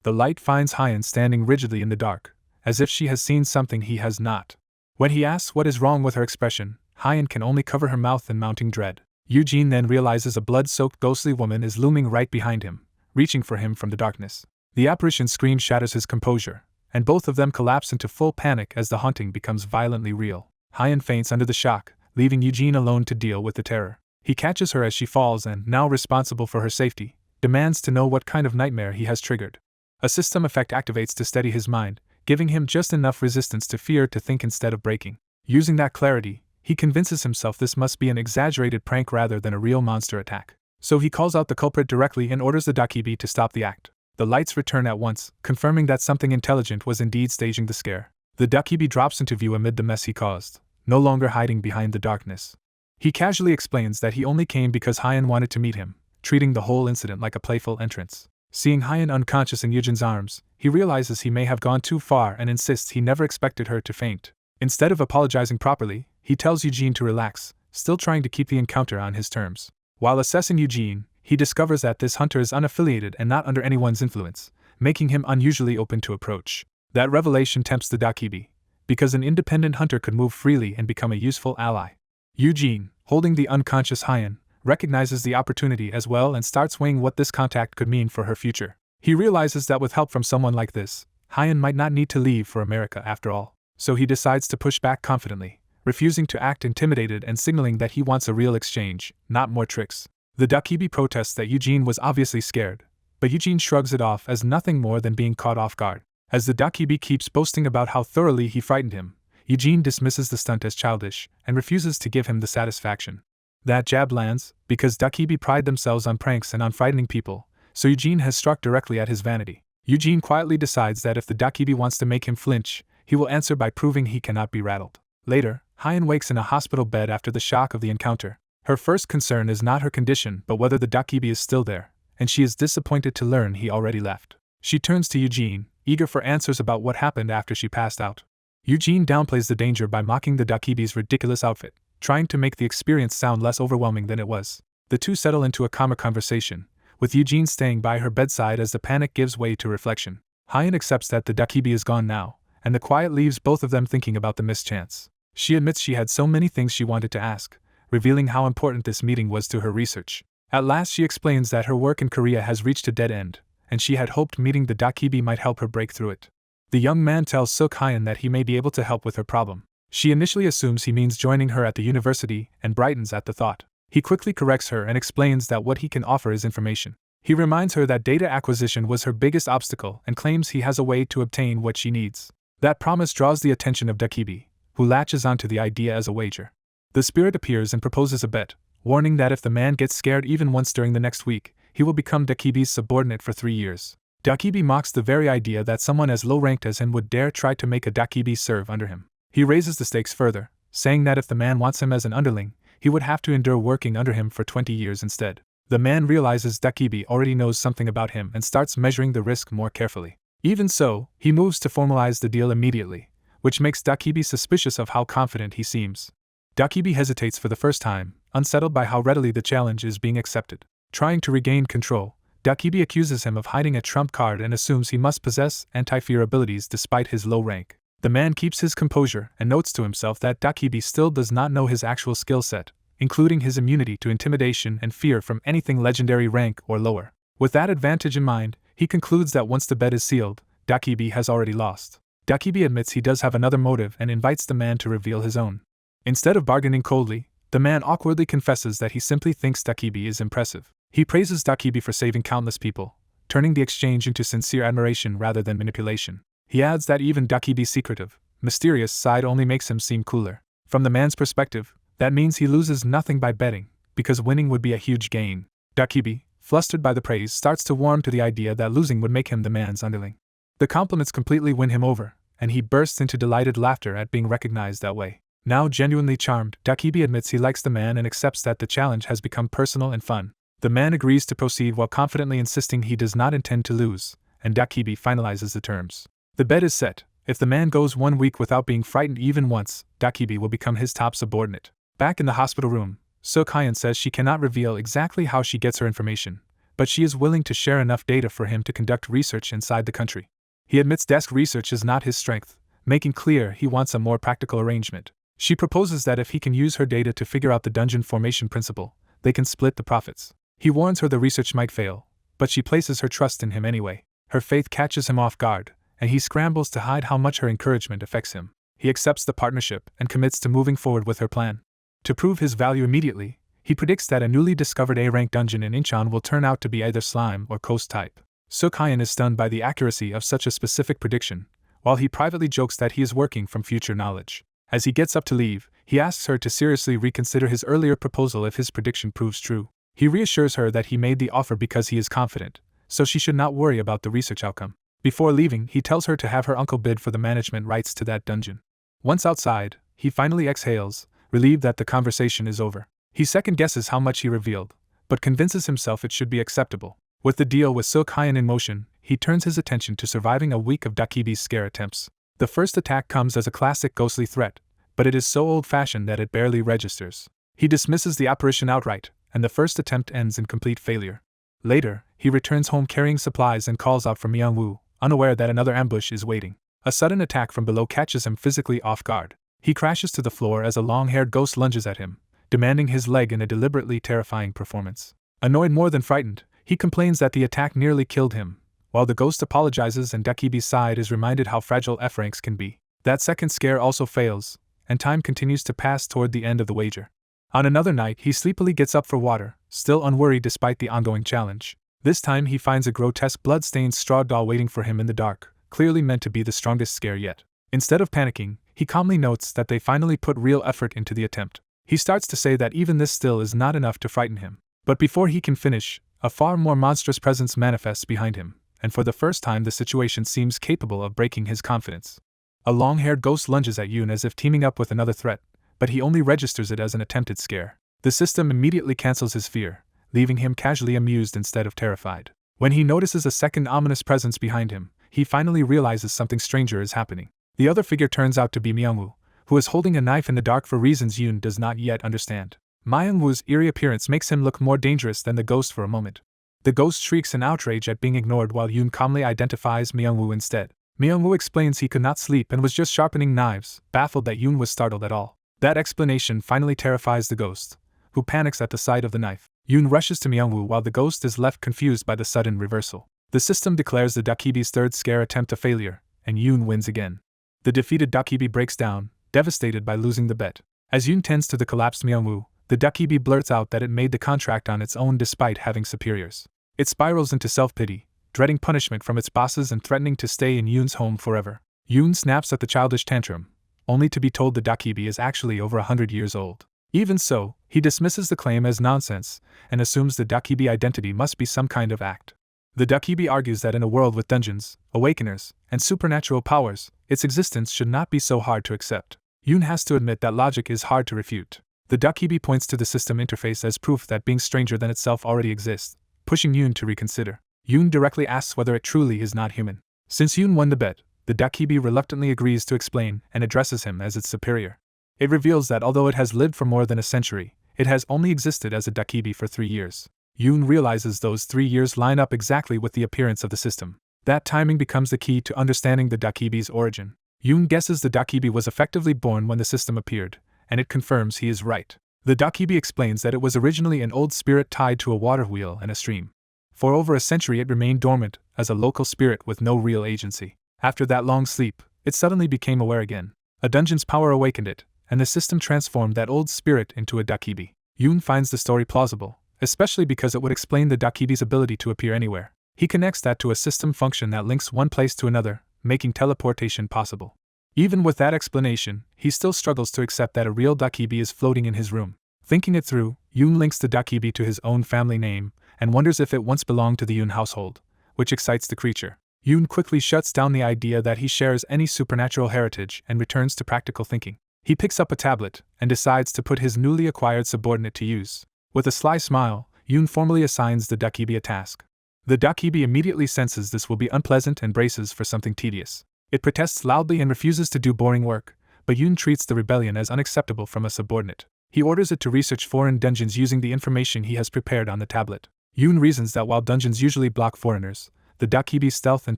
The light finds Hyan standing rigidly in the dark, as if she has seen something he has not. When he asks what is wrong with her expression, Hyan can only cover her mouth in mounting dread. Eugene then realizes a blood-soaked ghostly woman is looming right behind him, reaching for him from the darkness. The apparition's scream shatters his composure, and both of them collapse into full panic as the haunting becomes violently real. Hyan faints under the shock, leaving Eugene alone to deal with the terror. He catches her as she falls and, now responsible for her safety, demands to know what kind of nightmare he has triggered. A system effect activates to steady his mind, giving him just enough resistance to fear to think instead of breaking. Using that clarity, he convinces himself this must be an exaggerated prank rather than a real monster attack. So he calls out the culprit directly and orders the Dakibi to stop the act. The lights return at once, confirming that something intelligent was indeed staging the scare. The Dakibi drops into view amid the mess he caused, no longer hiding behind the darkness. He casually explains that he only came because Hyan wanted to meet him, treating the whole incident like a playful entrance. Seeing Hyan unconscious in Eugene's arms, he realizes he may have gone too far and insists he never expected her to faint. Instead of apologizing properly, he tells Eugene to relax, still trying to keep the encounter on his terms. While assessing Eugene, he discovers that this hunter is unaffiliated and not under anyone's influence, making him unusually open to approach. That revelation tempts the Dakibi, because an independent hunter could move freely and become a useful ally. Eugene, holding the unconscious Hyan, recognizes the opportunity as well and starts weighing what this contact could mean for her future. He realizes that with help from someone like this, Hyan might not need to leave for America after all, so he decides to push back confidently, refusing to act intimidated and signaling that he wants a real exchange, not more tricks. The Dakibi protests that Eugene was obviously scared, but Eugene shrugs it off as nothing more than being caught off guard. As the Dakibi keeps boasting about how thoroughly he frightened him, Eugene dismisses the stunt as childish and refuses to give him the satisfaction. That jab lands, because Dakibi pride themselves on pranks and on frightening people, so Eugene has struck directly at his vanity. Eugene quietly decides that if the Dakibi wants to make him flinch, he will answer by proving he cannot be rattled. Later, Hyan wakes in a hospital bed after the shock of the encounter. Her first concern is not her condition but whether the Dakibi is still there, and she is disappointed to learn he already left. She turns to Eugene, eager for answers about what happened after she passed out. Eugene downplays the danger by mocking the Dakibi's ridiculous outfit, trying to make the experience sound less overwhelming than it was. The two settle into a calmer conversation, with Eugene staying by her bedside as the panic gives way to reflection. Hyan accepts that the Dakibi is gone now, and the quiet leaves both of them thinking about the mischance. She admits she had so many things she wanted to ask, revealing how important this meeting was to her research. At last she explains that her work in Korea has reached a dead end, and she had hoped meeting the Dakibi might help her break through it. The young man tells Sook Hyan that he may be able to help with her problem. She initially assumes he means joining her at the university and brightens at the thought. He quickly corrects her and explains that what he can offer is information. He reminds her that data acquisition was her biggest obstacle and claims he has a way to obtain what she needs. That promise draws the attention of Dakibi, who latches onto the idea as a wager. The spirit appears and proposes a bet, warning that if the man gets scared even once during the next week, he will become Dakibi's subordinate for 3 years. Dakibi mocks the very idea that someone as low-ranked as him would dare try to make a Dakibi serve under him. He raises the stakes further, saying that if the man wants him as an underling, he would have to endure working under him for 20 years instead. The man realizes Dakibi already knows something about him and starts measuring the risk more carefully. Even so, he moves to formalize the deal immediately, which makes Dakibi suspicious of how confident he seems. Dakibi hesitates for the first time, unsettled by how readily the challenge is being accepted. Trying to regain control, Dakibi accuses him of hiding a trump card and assumes he must possess anti-fear abilities despite his low rank. The man keeps his composure and notes to himself that Dakibi still does not know his actual skill set, including his immunity to intimidation and fear from anything legendary rank or lower. With that advantage in mind, he concludes that once the bet is sealed, Dakibi has already lost. Dakibi admits he does have another motive and invites the man to reveal his own. Instead of bargaining coldly, the man awkwardly confesses that he simply thinks Dakibi is impressive. He praises Dakibi for saving countless people, turning the exchange into sincere admiration rather than manipulation. He adds that even Dakibi's secretive, mysterious side only makes him seem cooler. From the man's perspective, That means he loses nothing by betting, because winning would be a huge gain. Dakibi, flustered by the praise, starts to warm to the idea that losing would make him the man's underling. The compliments completely win him over, and he bursts into delighted laughter at being recognized that way. Now genuinely charmed, Dakibi admits he likes the man and accepts that the challenge has become personal and fun. The man agrees to proceed while confidently insisting he does not intend to lose, and Dakibi finalizes the terms. The bet is set. If the man goes 1 week without being frightened even once, Dakibi will become his top subordinate. Back in the hospital room, Soo-Kyan says she cannot reveal exactly how she gets her information, but she is willing to share enough data for him to conduct research inside the country. He admits desk research is not his strength, making clear he wants a more practical arrangement. She proposes that if he can use her data to figure out the dungeon formation principle, they can split the profits. He warns her the research might fail, but she places her trust in him anyway. Her faith catches him off guard, and he scrambles to hide how much her encouragement affects him. He accepts the partnership and commits to moving forward with her plan. To prove his value immediately, he predicts that a newly discovered A-rank dungeon in Incheon will turn out to be either slime or coast type. Soo-Kyan is stunned by the accuracy of such a specific prediction, while he privately jokes that he is working from future knowledge. As he gets up to leave, he asks her to seriously reconsider his earlier proposal if his prediction proves true. He reassures her that he made the offer because he is confident, so she should not worry about the research outcome. Before leaving, he tells her to have her uncle bid for the management rights to that dungeon. Once outside, he finally exhales, relieved that the conversation is over. He second-guesses how much he revealed, but convinces himself it should be acceptable. With the deal with Soo-Kyan in motion, he turns his attention to surviving a week of Dakibi's scare attempts. The first attack comes as a classic ghostly threat, but it is so old-fashioned that it barely registers. He dismisses the apparition outright, and the first attempt ends in complete failure. Later, he returns home carrying supplies and calls out for Myung-woo, unaware that another ambush is waiting. A sudden attack from below catches him physically off guard. He crashes to the floor as a long-haired ghost lunges at him, demanding his leg in a deliberately terrifying performance. Annoyed more than frightened, he complains that the attack nearly killed him, while the ghost apologizes and Dakibi's side is reminded how fragile F-ranks can be. That second scare also fails, and time continues to pass toward the end of the wager. On another night, he sleepily gets up for water, still unworried despite the ongoing challenge. This time he finds a grotesque blood-stained straw doll waiting for him in the dark, clearly meant to be the strongest scare yet. Instead of panicking, he calmly notes that they finally put real effort into the attempt. He starts to say that even this still is not enough to frighten him. But before he can finish, a far more monstrous presence manifests behind him, and for the first time the situation seems capable of breaking his confidence. A long-haired ghost lunges at Yoon as if teaming up with another threat, but he only registers it as an attempted scare. The system immediately cancels his fear, leaving him casually amused instead of terrified. When he notices a second ominous presence behind him, he finally realizes something stranger is happening. The other figure turns out to be Myung-woo, who is holding a knife in the dark for reasons Yoon does not yet understand. Myung-woo's eerie appearance makes him look more dangerous than the ghost for a moment. The ghost shrieks in outrage at being ignored while Yoon calmly identifies Myung-woo instead. Myung-woo explains he could not sleep and was just sharpening knives, baffled that Yoon was startled at all. That explanation finally terrifies the ghost, who panics at the sight of the knife. Yoon rushes to Myung-woo while the ghost is left confused by the sudden reversal. The system declares the Dakibi's third scare attempt a failure, and Yoon wins again. The defeated Dakibi breaks down, devastated by losing the bet. As Yoon tends to the collapsed Myung-woo, the Dakibi blurts out that it made the contract on its own despite having superiors. It spirals into self-pity, dreading punishment from its bosses and threatening to stay in Yoon's home forever. Yoon snaps at the childish tantrum, only to be told the Dakibi is actually over 100 years old. Even so, he dismisses the claim as nonsense, and assumes the Dakibi identity must be some kind of act. The Dakibi argues that in a world with dungeons, awakeners, and supernatural powers, its existence should not be so hard to accept. Yoon has to admit that logic is hard to refute. The Dakibi points to the system interface as proof that being stranger than itself already exists, pushing Yoon to reconsider. Yoon directly asks whether it truly is not human. Since Yoon won the bet, the Dakibi reluctantly agrees to explain and addresses him as its superior. It reveals that although it has lived for more than a century, it has only existed as a Dakibi for 3 years. Yoon realizes those 3 years line up exactly with the appearance of the system. That timing becomes the key to understanding the Dakibi's origin. Yoon guesses the Dakibi was effectively born when the system appeared, and it confirms he is right. The Dakibi explains that it was originally an old spirit tied to a water wheel and a stream. For over a century it remained dormant, as a local spirit with no real agency. After that long sleep, it suddenly became aware again. A dungeon's power awakened it, and the system transformed that old spirit into a Dakibi. Yoon finds the story plausible, especially because it would explain the Dakibi's ability to appear anywhere. He connects that to a system function that links one place to another, making teleportation possible. Even with that explanation, he still struggles to accept that a real dakibi is floating in his room. Thinking it through, Yoon links the dakibi to his own family name and wonders if it once belonged to the Yoon household, which excites the creature. Yoon quickly shuts down the idea that he shares any supernatural heritage and returns to practical thinking. He picks up a tablet and decides to put his newly acquired subordinate to use. With a sly smile, Yoon formally assigns the dakibi a task. The dakibi immediately senses this will be unpleasant and braces for something tedious. It protests loudly and refuses to do boring work, but Yoon treats the rebellion as unacceptable from a subordinate. He orders it to research foreign dungeons using the information he has prepared on the tablet. Yoon reasons that while dungeons usually block foreigners, the dakibi's stealth and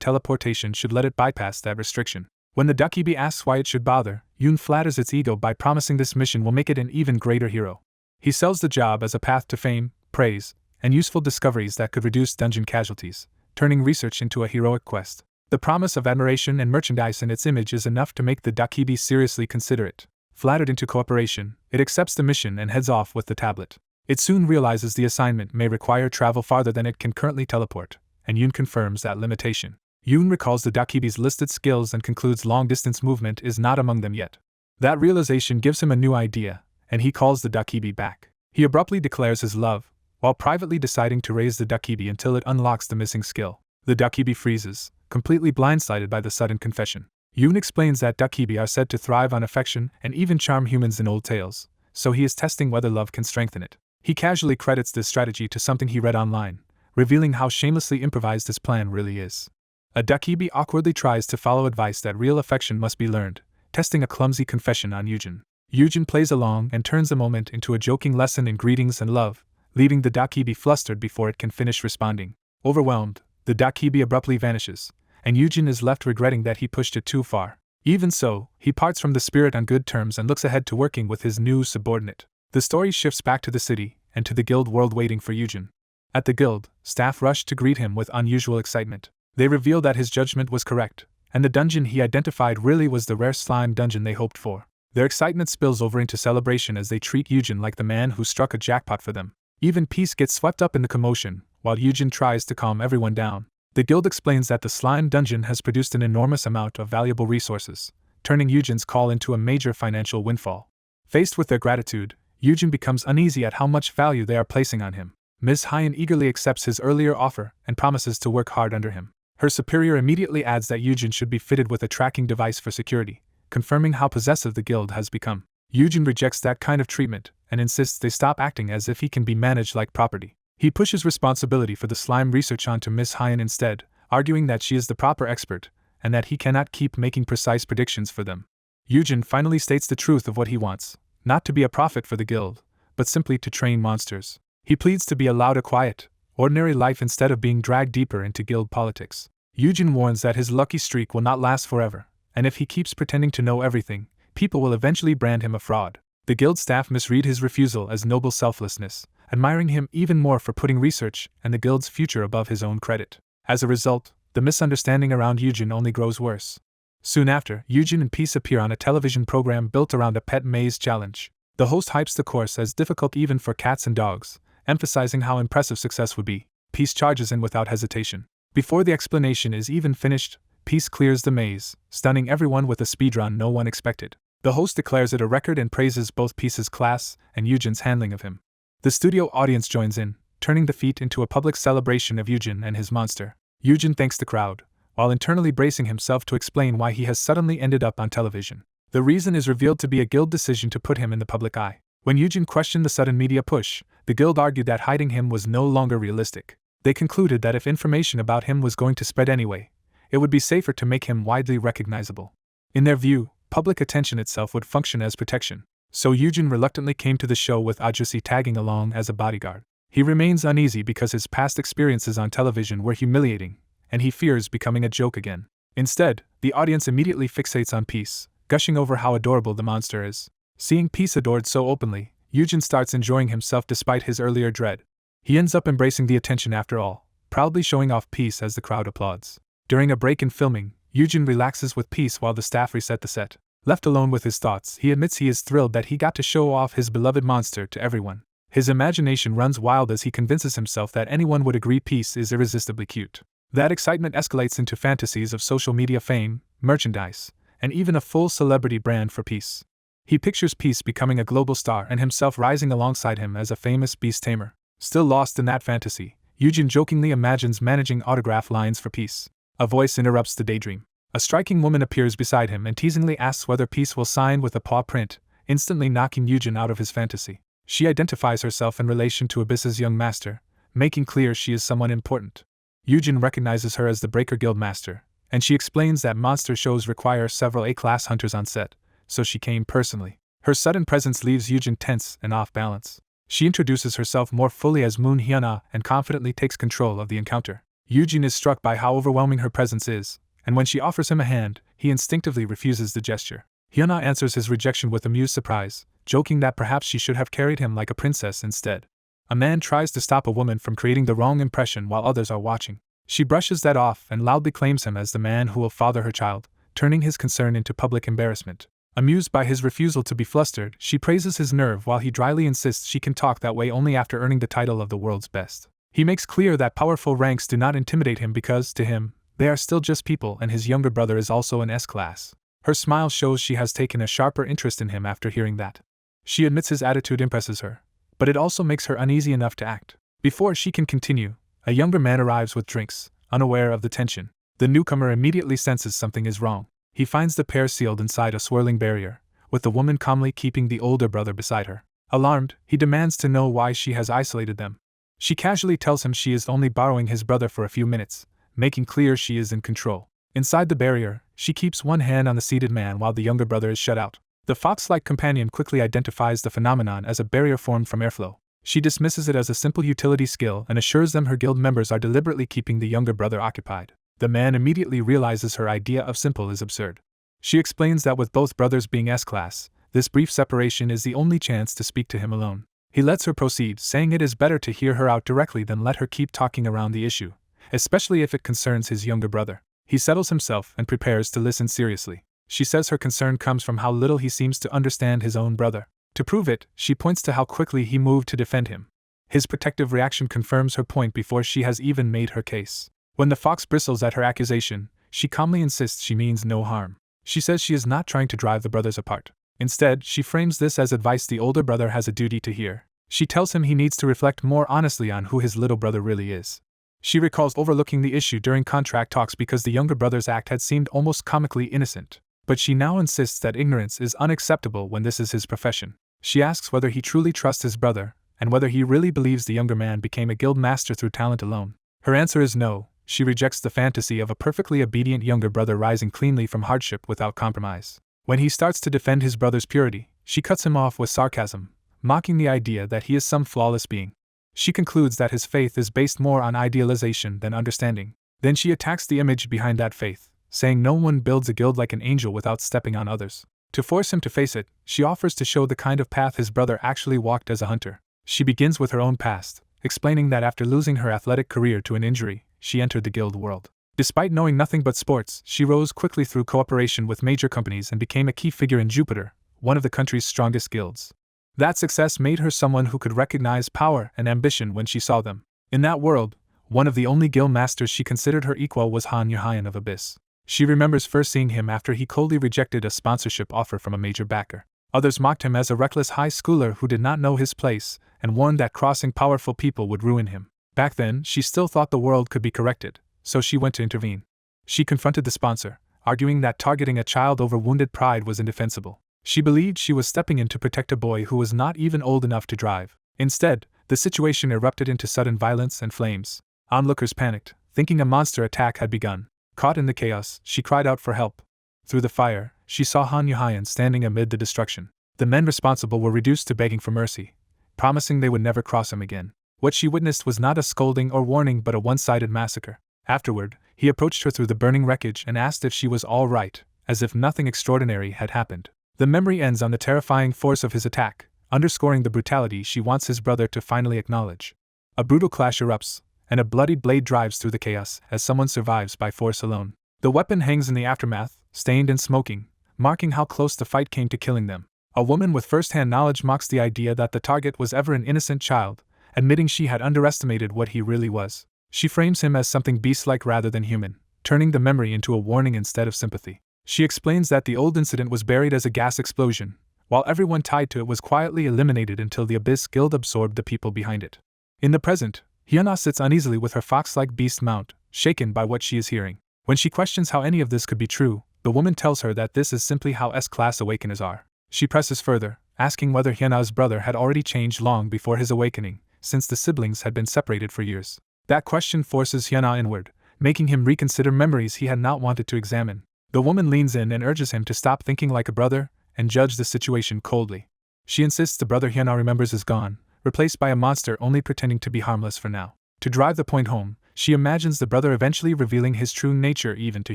teleportation should let it bypass that restriction. When the dakibi asks why it should bother, Yoon flatters its ego by promising this mission will make it an even greater hero. He sells the job as a path to fame, praise, and useful discoveries that could reduce dungeon casualties, turning research into a heroic quest. The promise of admiration and merchandise in its image is enough to make the dakibi seriously consider it. Flattered into cooperation, it accepts the mission and heads off with the tablet. It soon realizes the assignment may require travel farther than it can currently teleport, and Yoon confirms that limitation. Yoon recalls the dakibi's listed skills and concludes long-distance movement is not among them yet. That realization gives him a new idea, and he calls the dakibi back. He abruptly declares his love, while privately deciding to raise the dakibi until it unlocks the missing skill. The dakibi freezes, completely blindsided by the sudden confession. Yoon explains that dakibi are said to thrive on affection and even charm humans in old tales, so he is testing whether love can strengthen it. He casually credits this strategy to something he read online, revealing how shamelessly improvised his plan really is. A dakibi awkwardly tries to follow advice that real affection must be learned, testing a clumsy confession on Yujin. Yujin plays along and turns the moment into a joking lesson in greetings and love, leaving the dakibi flustered before it can finish responding. Overwhelmed, the dakibi abruptly vanishes, and Yujin is left regretting that he pushed it too far. Even so, he parts from the spirit on good terms and looks ahead to working with his new subordinate. The story shifts back to the city, and to the guild world waiting for Yujin. At the guild, staff rush to greet him with unusual excitement. They reveal that his judgment was correct, and the dungeon he identified really was the rare slime dungeon they hoped for. Their excitement spills over into celebration as they treat Yujin like the man who struck a jackpot for them. Even Peace gets swept up in the commotion, while Yujin tries to calm everyone down. The guild explains that the slime dungeon has produced an enormous amount of valuable resources, turning Yujin's call into a major financial windfall. Faced with their gratitude, Yujin becomes uneasy at how much value they are placing on him. Ms. Hyen eagerly accepts his earlier offer and promises to work hard under him. Her superior immediately adds that Yujin should be fitted with a tracking device for security, confirming how possessive the guild has become. Yujin rejects that kind of treatment and insists they stop acting as if he can be managed like property. He pushes responsibility for the slime research onto Ms. Hyen instead, arguing that she is the proper expert and that he cannot keep making precise predictions for them. Yujin finally states the truth of what he wants, not to be a prophet for the guild, but simply to train monsters. He pleads to be allowed a quiet, ordinary life instead of being dragged deeper into guild politics. Yujin warns that his lucky streak will not last forever, and if he keeps pretending to know everything, people will eventually brand him a fraud. The guild staff misread his refusal as noble selflessness, admiring him even more for putting research and the guild's future above his own credit. As a result, the misunderstanding around Yujin only grows worse. Soon after, Yujin and Peace appear on a television program built around a pet maze challenge. The host hypes the course as difficult even for cats and dogs, emphasizing how impressive success would be. Peace charges in without hesitation. Before the explanation is even finished, Peace clears the maze, stunning everyone with a speedrun no one expected. The host declares it a record and praises both Peace's class and Yujin's handling of him. The studio audience joins in, turning the feat into a public celebration of Yujin and his monster. Yujin thanks the crowd, while internally bracing himself to explain why he has suddenly ended up on television. The reason is revealed to be a guild decision to put him in the public eye. When Yujin questioned the sudden media push, the guild argued that hiding him was no longer realistic. They concluded that if information about him was going to spread anyway, it would be safer to make him widely recognizable. In their view, public attention itself would function as protection. So Yujin reluctantly came to the show with Ajusi tagging along as a bodyguard. He remains uneasy because his past experiences on television were humiliating, and he fears becoming a joke again. Instead, the audience immediately fixates on Peace, gushing over how adorable the monster is. Seeing Peace adored so openly, Yujin starts enjoying himself despite his earlier dread. He ends up embracing the attention after all, proudly showing off Peace as the crowd applauds. During a break in filming, Yujin relaxes with Peace while the staff reset the set. Left alone with his thoughts, he admits he is thrilled that he got to show off his beloved monster to everyone. His imagination runs wild as he convinces himself that anyone would agree Peace is irresistibly cute. That excitement escalates into fantasies of social media fame, merchandise, and even a full celebrity brand for peace. He pictures peace becoming a global star and himself rising alongside him as a famous beast tamer. Still lost in that fantasy, Yujin jokingly imagines managing autograph lines for peace. A voice interrupts the daydream. A striking woman appears beside him and teasingly asks whether peace will sign with a paw print, instantly knocking Yujin out of his fantasy. She identifies herself in relation to Abyss's young master, making clear she is someone important. Yujin recognizes her as the Breaker Guild master, and she explains that monster shows require several A-class hunters on set, so she came personally. Her sudden presence leaves Yujin tense and off balance. She introduces herself more fully as Moon Hyuna and confidently takes control of the encounter. Yujin is struck by how overwhelming her presence is, and when she offers him a hand, he instinctively refuses the gesture. Hyuna answers his rejection with amused surprise, joking that perhaps she should have carried him like a princess instead. A man tries to stop a woman from creating the wrong impression while others are watching. She brushes that off and loudly claims him as the man who will father her child, turning his concern into public embarrassment. Amused by his refusal to be flustered, she praises his nerve while he dryly insists she can talk that way only after earning the title of the world's best. He makes clear that powerful ranks do not intimidate him because, to him, they are still just people and his younger brother is also an S-class. Her smile shows she has taken a sharper interest in him after hearing that. She admits his attitude impresses her, but it also makes her uneasy enough to act. Before she can continue, a younger man arrives with drinks, unaware of the tension. The newcomer immediately senses something is wrong. He finds the pair sealed inside a swirling barrier, with the woman calmly keeping the older brother beside her. Alarmed, he demands to know why she has isolated them. She casually tells him she is only borrowing his brother for a few minutes, making clear she is in control. Inside the barrier, she keeps one hand on the seated man while the younger brother is shut out. The fox-like companion quickly identifies the phenomenon as a barrier formed from airflow. She dismisses it as a simple utility skill and assures them her guild members are deliberately keeping the younger brother occupied. The man immediately realizes her idea of simple is absurd. She explains that with both brothers being S-class, this brief separation is the only chance to speak to him alone. He lets her proceed, saying it is better to hear her out directly than let her keep talking around the issue, especially if it concerns his younger brother. He settles himself and prepares to listen seriously. She says her concern comes from how little he seems to understand his own brother. To prove it, she points to how quickly he moved to defend him. His protective reaction confirms her point before she has even made her case. When the fox bristles at her accusation, she calmly insists she means no harm. She says she is not trying to drive the brothers apart. Instead, she frames this as advice the older brother has a duty to hear. She tells him he needs to reflect more honestly on who his little brother really is. She recalls overlooking the issue during contract talks because the younger brother's act had seemed almost comically innocent. But she now insists that ignorance is unacceptable when this is his profession. She asks whether he truly trusts his brother, and whether he really believes the younger man became a guild master through talent alone. Her answer is no. She rejects the fantasy of a perfectly obedient younger brother rising cleanly from hardship without compromise. When he starts to defend his brother's purity, she cuts him off with sarcasm, mocking the idea that he is some flawless being. She concludes that his faith is based more on idealization than understanding. Then she attacks the image behind that faith, saying no one builds a guild like an angel without stepping on others. To force him to face it, she offers to show the kind of path his brother actually walked as a hunter. She begins with her own past, explaining that after losing her athletic career to an injury, she entered the guild world. Despite knowing nothing but sports, she rose quickly through cooperation with major companies and became a key figure in Jupiter, one of the country's strongest guilds. That success made her someone who could recognize power and ambition when she saw them. In that world, one of the only guild masters she considered her equal was Han Yuhayan of Abyss. She remembers first seeing him after he coldly rejected a sponsorship offer from a major backer. Others mocked him as a reckless high schooler who did not know his place and warned that crossing powerful people would ruin him. Back then, she still thought the world could be corrected, so she went to intervene. She confronted the sponsor, arguing that targeting a child over wounded pride was indefensible. She believed she was stepping in to protect a boy who was not even old enough to drive. Instead, the situation erupted into sudden violence and flames. Onlookers panicked, thinking a monster attack had begun. Caught in the chaos, she cried out for help. Through the fire, she saw Han Yuhayan standing amid the destruction. The men responsible were reduced to begging for mercy, promising they would never cross him again. What she witnessed was not a scolding or warning but a one-sided massacre. Afterward, he approached her through the burning wreckage and asked if she was all right, as if nothing extraordinary had happened. The memory ends on the terrifying force of his attack, underscoring the brutality she wants his brother to finally acknowledge. A brutal clash erupts, and a bloodied blade drives through the chaos as someone survives by force alone. The weapon hangs in the aftermath, stained and smoking, marking how close the fight came to killing them. A woman with first-hand knowledge mocks the idea that the target was ever an innocent child, admitting she had underestimated what he really was. She frames him as something beast-like rather than human, turning the memory into a warning instead of sympathy. She explains that the old incident was buried as a gas explosion, while everyone tied to it was quietly eliminated until the Abyss Guild absorbed the people behind it. In the present, Hyuna sits uneasily with her fox-like beast mount, shaken by what she is hearing. When she questions how any of this could be true, the woman tells her that this is simply how S-class awakeners are. She presses further, asking whether Hyuna's brother had already changed long before his awakening, since the siblings had been separated for years. That question forces Hyuna inward, making him reconsider memories he had not wanted to examine. The woman leans in and urges him to stop thinking like a brother and judge the situation coldly. She insists the brother Hyuna remembers is gone, replaced by a monster only pretending to be harmless for now. To drive the point home, she imagines the brother eventually revealing his true nature even to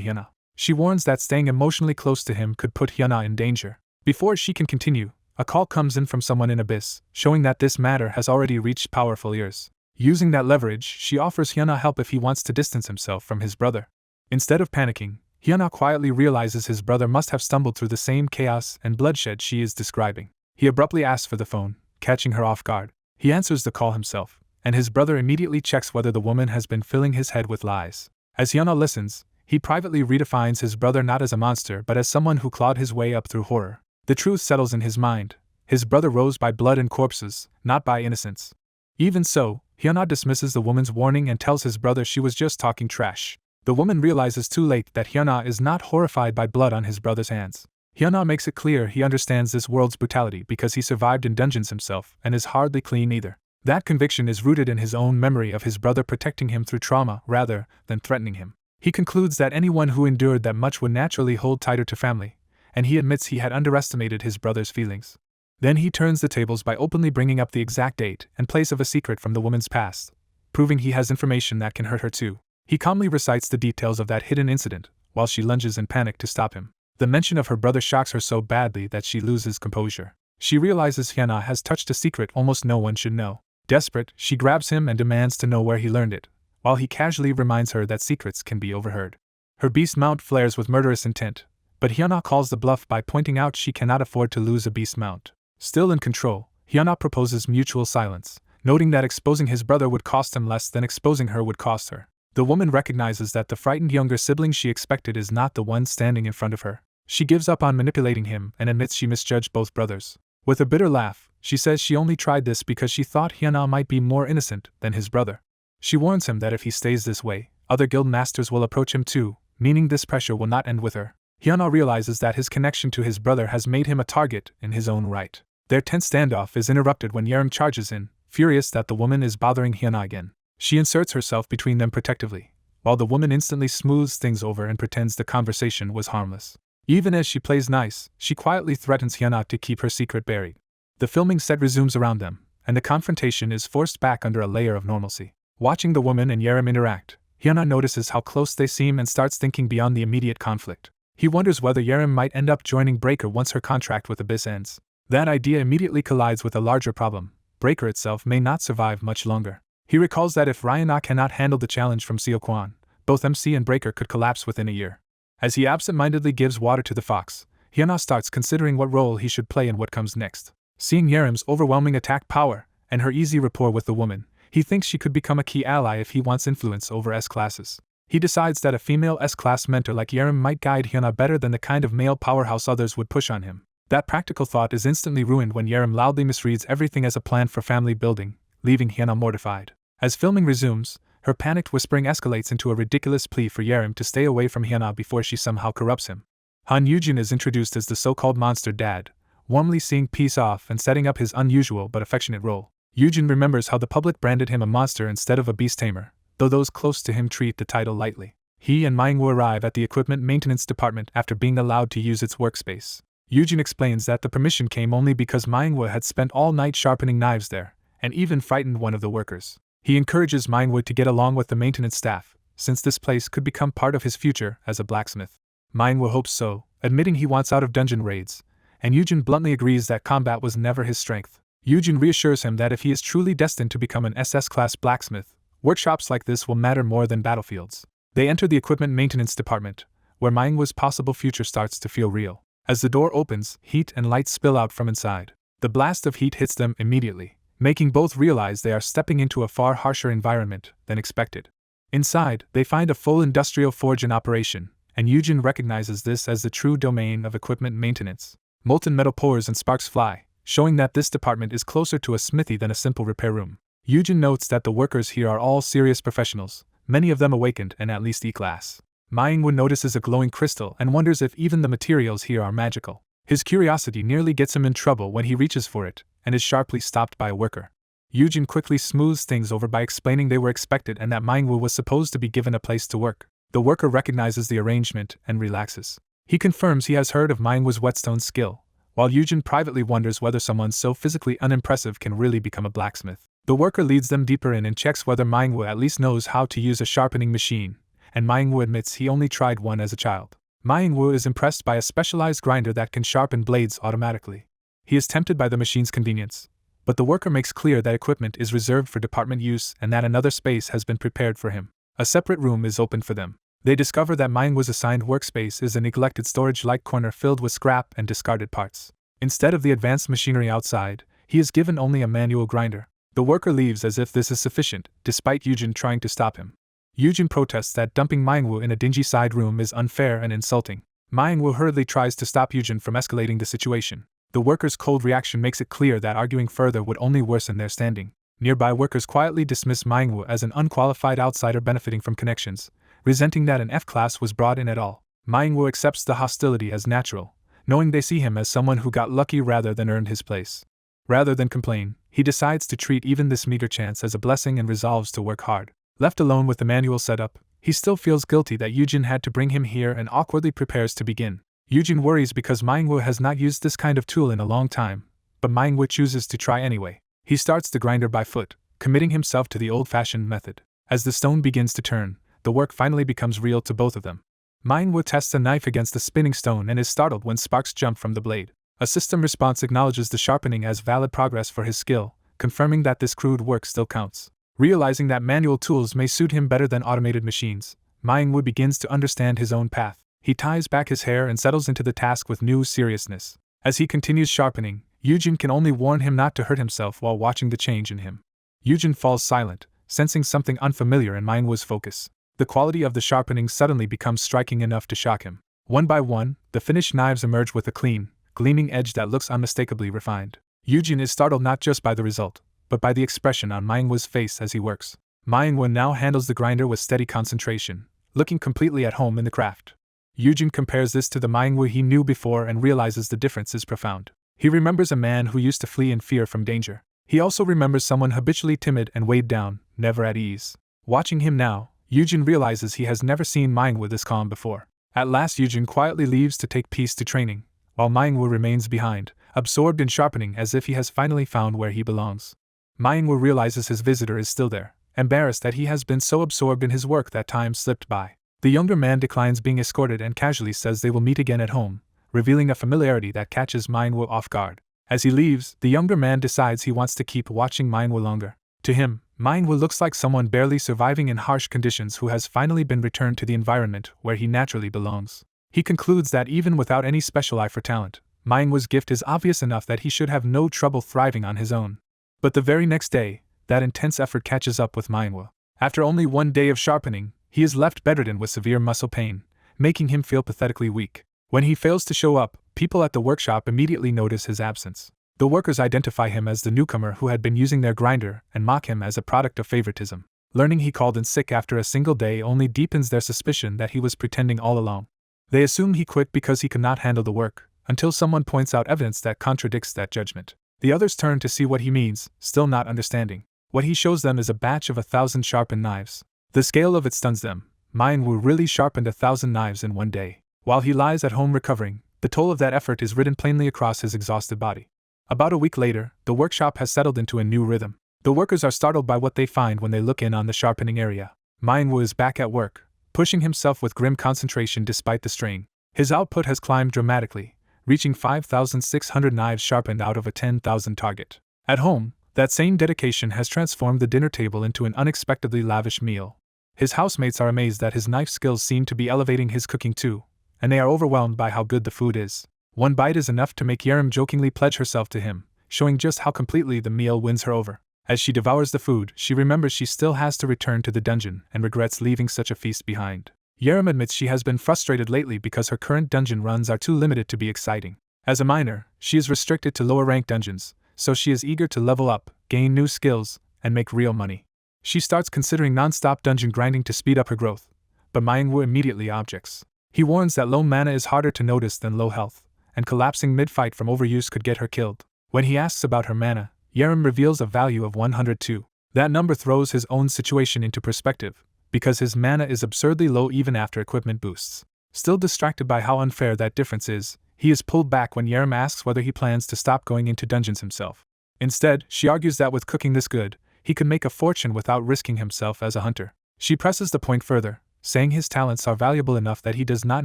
Hyuna. She warns that staying emotionally close to him could put Hyuna in danger. Before she can continue, a call comes in from someone in Abyss, showing that this matter has already reached powerful ears. Using that leverage, she offers Hyuna help if he wants to distance himself from his brother. Instead of panicking, Hyuna quietly realizes his brother must have stumbled through the same chaos and bloodshed she is describing. He abruptly asks for the phone, catching her off guard. He answers the call himself, and his brother immediately checks whether the woman has been filling his head with lies. As Hyuna listens, he privately redefines his brother not as a monster but as someone who clawed his way up through horror. The truth settles in his mind. His brother rose by blood and corpses, not by innocence. Even so, Hyuna dismisses the woman's warning and tells his brother she was just talking trash. The woman realizes too late that Hyuna is not horrified by blood on his brother's hands. Hyuna makes it clear he understands this world's brutality because he survived in dungeons himself and is hardly clean either. That conviction is rooted in his own memory of his brother protecting him through trauma rather than threatening him. He concludes that anyone who endured that much would naturally hold tighter to family, and he admits he had underestimated his brother's feelings. Then he turns the tables by openly bringing up the exact date and place of a secret from the woman's past, proving he has information that can hurt her too. He calmly recites the details of that hidden incident, while she lunges in panic to stop him. The mention of her brother shocks her so badly that she loses composure. She realizes Hyuna has touched a secret almost no one should know. Desperate, she grabs him and demands to know where he learned it, while he casually reminds her that secrets can be overheard. Her beast mount flares with murderous intent, but Hyuna calls the bluff by pointing out she cannot afford to lose a beast mount. Still in control, Hyuna proposes mutual silence, noting that exposing his brother would cost him less than exposing her would cost her. The woman recognizes that the frightened younger sibling she expected is not the one standing in front of her. She gives up on manipulating him and admits she misjudged both brothers. With a bitter laugh, she says she only tried this because she thought Hyuna might be more innocent than his brother. She warns him that if he stays this way, other guild masters will approach him too, meaning this pressure will not end with her. Hyuna realizes that his connection to his brother has made him a target in his own right. Their tense standoff is interrupted when Yerim charges in, furious that the woman is bothering Hyuna again. She inserts herself between them protectively, while the woman instantly smooths things over and pretends the conversation was harmless. Even as she plays nice, she quietly threatens Hyuna to keep her secret buried. The filming set resumes around them, and the confrontation is forced back under a layer of normalcy. Watching the woman and Yerim interact, Hyuna notices how close they seem and starts thinking beyond the immediate conflict. He wonders whether Yerim might end up joining Breaker once her contract with Abyss ends. That idea immediately collides with a larger problem. Breaker itself may not survive much longer. He recalls that if Ryana cannot handle the challenge from Seo Kwan, both MC and Breaker could collapse within a year. As he absent-mindedly gives water to the fox, Hyuna starts considering what role he should play in what comes next. Seeing Yerim's overwhelming attack power and her easy rapport with the woman, he thinks she could become a key ally if he wants influence over S-classes. He decides that a female S-class mentor like Yerim might guide Hyuna better than the kind of male powerhouse others would push on him. That practical thought is instantly ruined when Yerim loudly misreads everything as a plan for family building, leaving Hyuna mortified. As filming resumes, her panicked whispering escalates into a ridiculous plea for Yerim to stay away from Hyuna before she somehow corrupts him. Han Yujin is introduced as the so-called monster dad, warmly seeing peace off and setting up his unusual but affectionate role. Yujin remembers how the public branded him a monster instead of a beast tamer, though those close to him treat the title lightly. He and Manhwa arrive at the equipment maintenance department after being allowed to use its workspace. Yujin explains that the permission came only because Manhwa had spent all night sharpening knives there, and even frightened one of the workers. He encourages Manhwa to get along with the maintenance staff, since this place could become part of his future as a blacksmith. Manhwa hopes so, admitting he wants out of dungeon raids, and Yujin bluntly agrees that combat was never his strength. Yujin reassures him that if he is truly destined to become an SS-class blacksmith, workshops like this will matter more than battlefields. They enter the equipment maintenance department, where Manhwa's possible future starts to feel real. As the door opens, heat and light spill out from inside. The blast of heat hits them immediately, making both realize they are stepping into a far harsher environment than expected. Inside, they find a full industrial forge in operation, and Yujin recognizes this as the true domain of equipment maintenance. Molten metal pours and sparks fly, showing that this department is closer to a smithy than a simple repair room. Yujin notes that the workers here are all serious professionals, many of them awakened and at least E-class. Manhwa notices a glowing crystal and wonders if even the materials here are magical. His curiosity nearly gets him in trouble when he reaches for it, and is sharply stopped by a worker. Yujin quickly smooths things over by explaining they were expected and that Manhwa was supposed to be given a place to work. The worker recognizes the arrangement and relaxes. He confirms he has heard of Manhwa's whetstone skill, while Yujin privately wonders whether someone so physically unimpressive can really become a blacksmith. The worker leads them deeper in and checks whether Manhwa at least knows how to use a sharpening machine, and Manhwa admits he only tried one as a child. Manhwa is impressed by a specialized grinder that can sharpen blades automatically. He is tempted by the machine's convenience, but the worker makes clear that equipment is reserved for department use and that another space has been prepared for him. A separate room is opened for them. They discover that Manhwa's assigned workspace is a neglected storage-like corner filled with scrap and discarded parts. Instead of the advanced machinery outside, he is given only a manual grinder. The worker leaves as if this is sufficient, despite Yujin trying to stop him. Yujin protests that dumping Manhwa in a dingy side room is unfair and insulting. Manhwa hurriedly tries to stop Yujin from escalating the situation. The worker's cold reaction makes it clear that arguing further would only worsen their standing. Nearby workers quietly dismiss Manhwa as an unqualified outsider benefiting from connections, resenting that an F-class was brought in at all. Manhwa accepts the hostility as natural, knowing they see him as someone who got lucky rather than earned his place. Rather than complain, he decides to treat even this meager chance as a blessing and resolves to work hard. Left alone with the manual setup, he still feels guilty that Yujin had to bring him here and awkwardly prepares to begin. Yujin worries because Manhwa has not used this kind of tool in a long time, but Manhwa chooses to try anyway. He starts the grinder by foot, committing himself to the old-fashioned method. As the stone begins to turn, the work finally becomes real to both of them. Manhwa tests a knife against the spinning stone and is startled when sparks jump from the blade. A system response acknowledges the sharpening as valid progress for his skill, confirming that this crude work still counts. Realizing that manual tools may suit him better than automated machines, Manhwa begins to understand his own path. He ties back his hair and settles into the task with new seriousness. As he continues sharpening, Yujin can only warn him not to hurt himself while watching the change in him. Yujin falls silent, sensing something unfamiliar in Manhwa's focus. The quality of the sharpening suddenly becomes striking enough to shock him. One by one, the finished knives emerge with a clean, gleaming edge that looks unmistakably refined. Yujin is startled not just by the result, but by the expression on Manhwa's face as he works. Manhwa now handles the grinder with steady concentration, looking completely at home in the craft. Yujin compares this to the Manhwa he knew before and realizes the difference is profound. He remembers a man who used to flee in fear from danger. He also remembers someone habitually timid and weighed down, never at ease. Watching him now, Yujin realizes he has never seen Manhwa this calm before. At last Yujin quietly leaves to take peace to training, while Manhwa remains behind, absorbed in sharpening as if he has finally found where he belongs. Manhwa realizes his visitor is still there, embarrassed that he has been so absorbed in his work that time slipped by. The younger man declines being escorted and casually says they will meet again at home, revealing a familiarity that catches Manhwa off guard. As he leaves, the younger man decides he wants to keep watching Manhwa longer. To him, Manhwa looks like someone barely surviving in harsh conditions who has finally been returned to the environment where he naturally belongs. He concludes that even without any special eye for talent, Manhwa's gift is obvious enough that he should have no trouble thriving on his own. But the very next day, that intense effort catches up with Manhwa. After only one day of sharpening, he is left bedridden with severe muscle pain, making him feel pathetically weak. When he fails to show up, people at the workshop immediately notice his absence. The workers identify him as the newcomer who had been using their grinder and mock him as a product of favoritism. Learning he called in sick after a single day only deepens their suspicion that he was pretending all along. They assume he quit because he could not handle the work, until someone points out evidence that contradicts that judgment. The others turn to see what he means, still not understanding. What he shows them is a batch of 1,000 sharpened knives. The scale of it stuns them. Manhwa really sharpened 1,000 knives in one day. While he lies at home recovering, the toll of that effort is written plainly across his exhausted body. About a week later, the workshop has settled into a new rhythm. The workers are startled by what they find when they look in on the sharpening area. Manhwa is back at work, pushing himself with grim concentration despite the strain. His output has climbed dramatically, reaching 5,600 knives sharpened out of a 10,000 target. At home, that same dedication has transformed the dinner table into an unexpectedly lavish meal. His housemates are amazed that his knife skills seem to be elevating his cooking too, and they are overwhelmed by how good the food is. One bite is enough to make Yerim jokingly pledge herself to him, showing just how completely the meal wins her over. As she devours the food, she remembers she still has to return to the dungeon and regrets leaving such a feast behind. Yerim admits she has been frustrated lately because her current dungeon runs are too limited to be exciting. As a miner, she is restricted to lower rank dungeons, so she is eager to level up, gain new skills, and make real money. She starts considering non-stop dungeon grinding to speed up her growth, but Manhwa immediately objects. He warns that low mana is harder to notice than low health, and collapsing mid-fight from overuse could get her killed. When he asks about her mana, Yerim reveals a value of 102. That number throws his own situation into perspective, because his mana is absurdly low even after equipment boosts. Still distracted by how unfair that difference is, he is pulled back when Yerim asks whether he plans to stop going into dungeons himself. Instead, she argues that with cooking this good, he could make a fortune without risking himself as a hunter. She presses the point further, saying his talents are valuable enough that he does not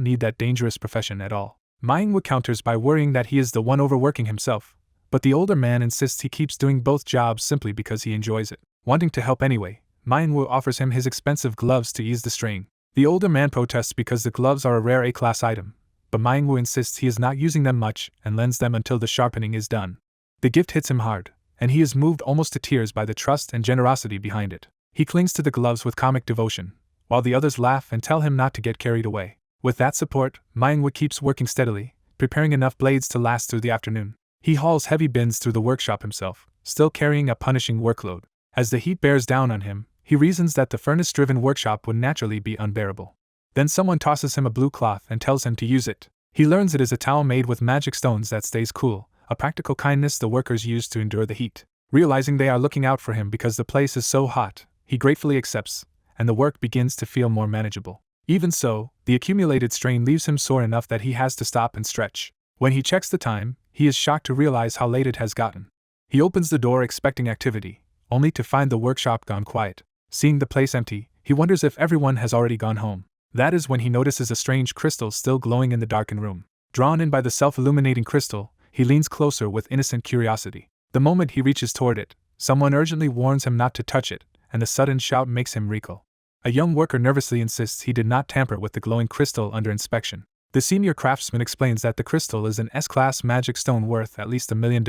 need that dangerous profession at all. Manhwa counters by worrying that he is the one overworking himself, but the older man insists he keeps doing both jobs simply because he enjoys it. Wanting to help anyway, Manhwa offers him his expensive gloves to ease the strain. The older man protests because the gloves are a rare A-class item, but Manhwa insists he is not using them much and lends them until the sharpening is done. The gift hits him hard, and he is moved almost to tears by the trust and generosity behind it. He clings to the gloves with comic devotion, while the others laugh and tell him not to get carried away. With that support, Manhwa keeps working steadily, preparing enough blades to last through the afternoon. He hauls heavy bins through the workshop himself, still carrying a punishing workload. As the heat bears down on him, he reasons that the furnace-driven workshop would naturally be unbearable. Then someone tosses him a blue cloth and tells him to use it. He learns it is a towel made with magic stones that stays cool, a practical kindness the workers use to endure the heat. Realizing they are looking out for him because the place is so hot, he gratefully accepts, and the work begins to feel more manageable. Even so, the accumulated strain leaves him sore enough that he has to stop and stretch. When he checks the time, he is shocked to realize how late it has gotten. He opens the door expecting activity, only to find the workshop gone quiet. Seeing the place empty, he wonders if everyone has already gone home. That is when he notices a strange crystal still glowing in the darkened room. Drawn in by the self-illuminating crystal, he leans closer with innocent curiosity. The moment he reaches toward it, someone urgently warns him not to touch it, and the sudden shout makes him recoil. A young worker nervously insists he did not tamper with the glowing crystal under inspection. The senior craftsman explains that the crystal is an S-class magic stone worth at least $1 million,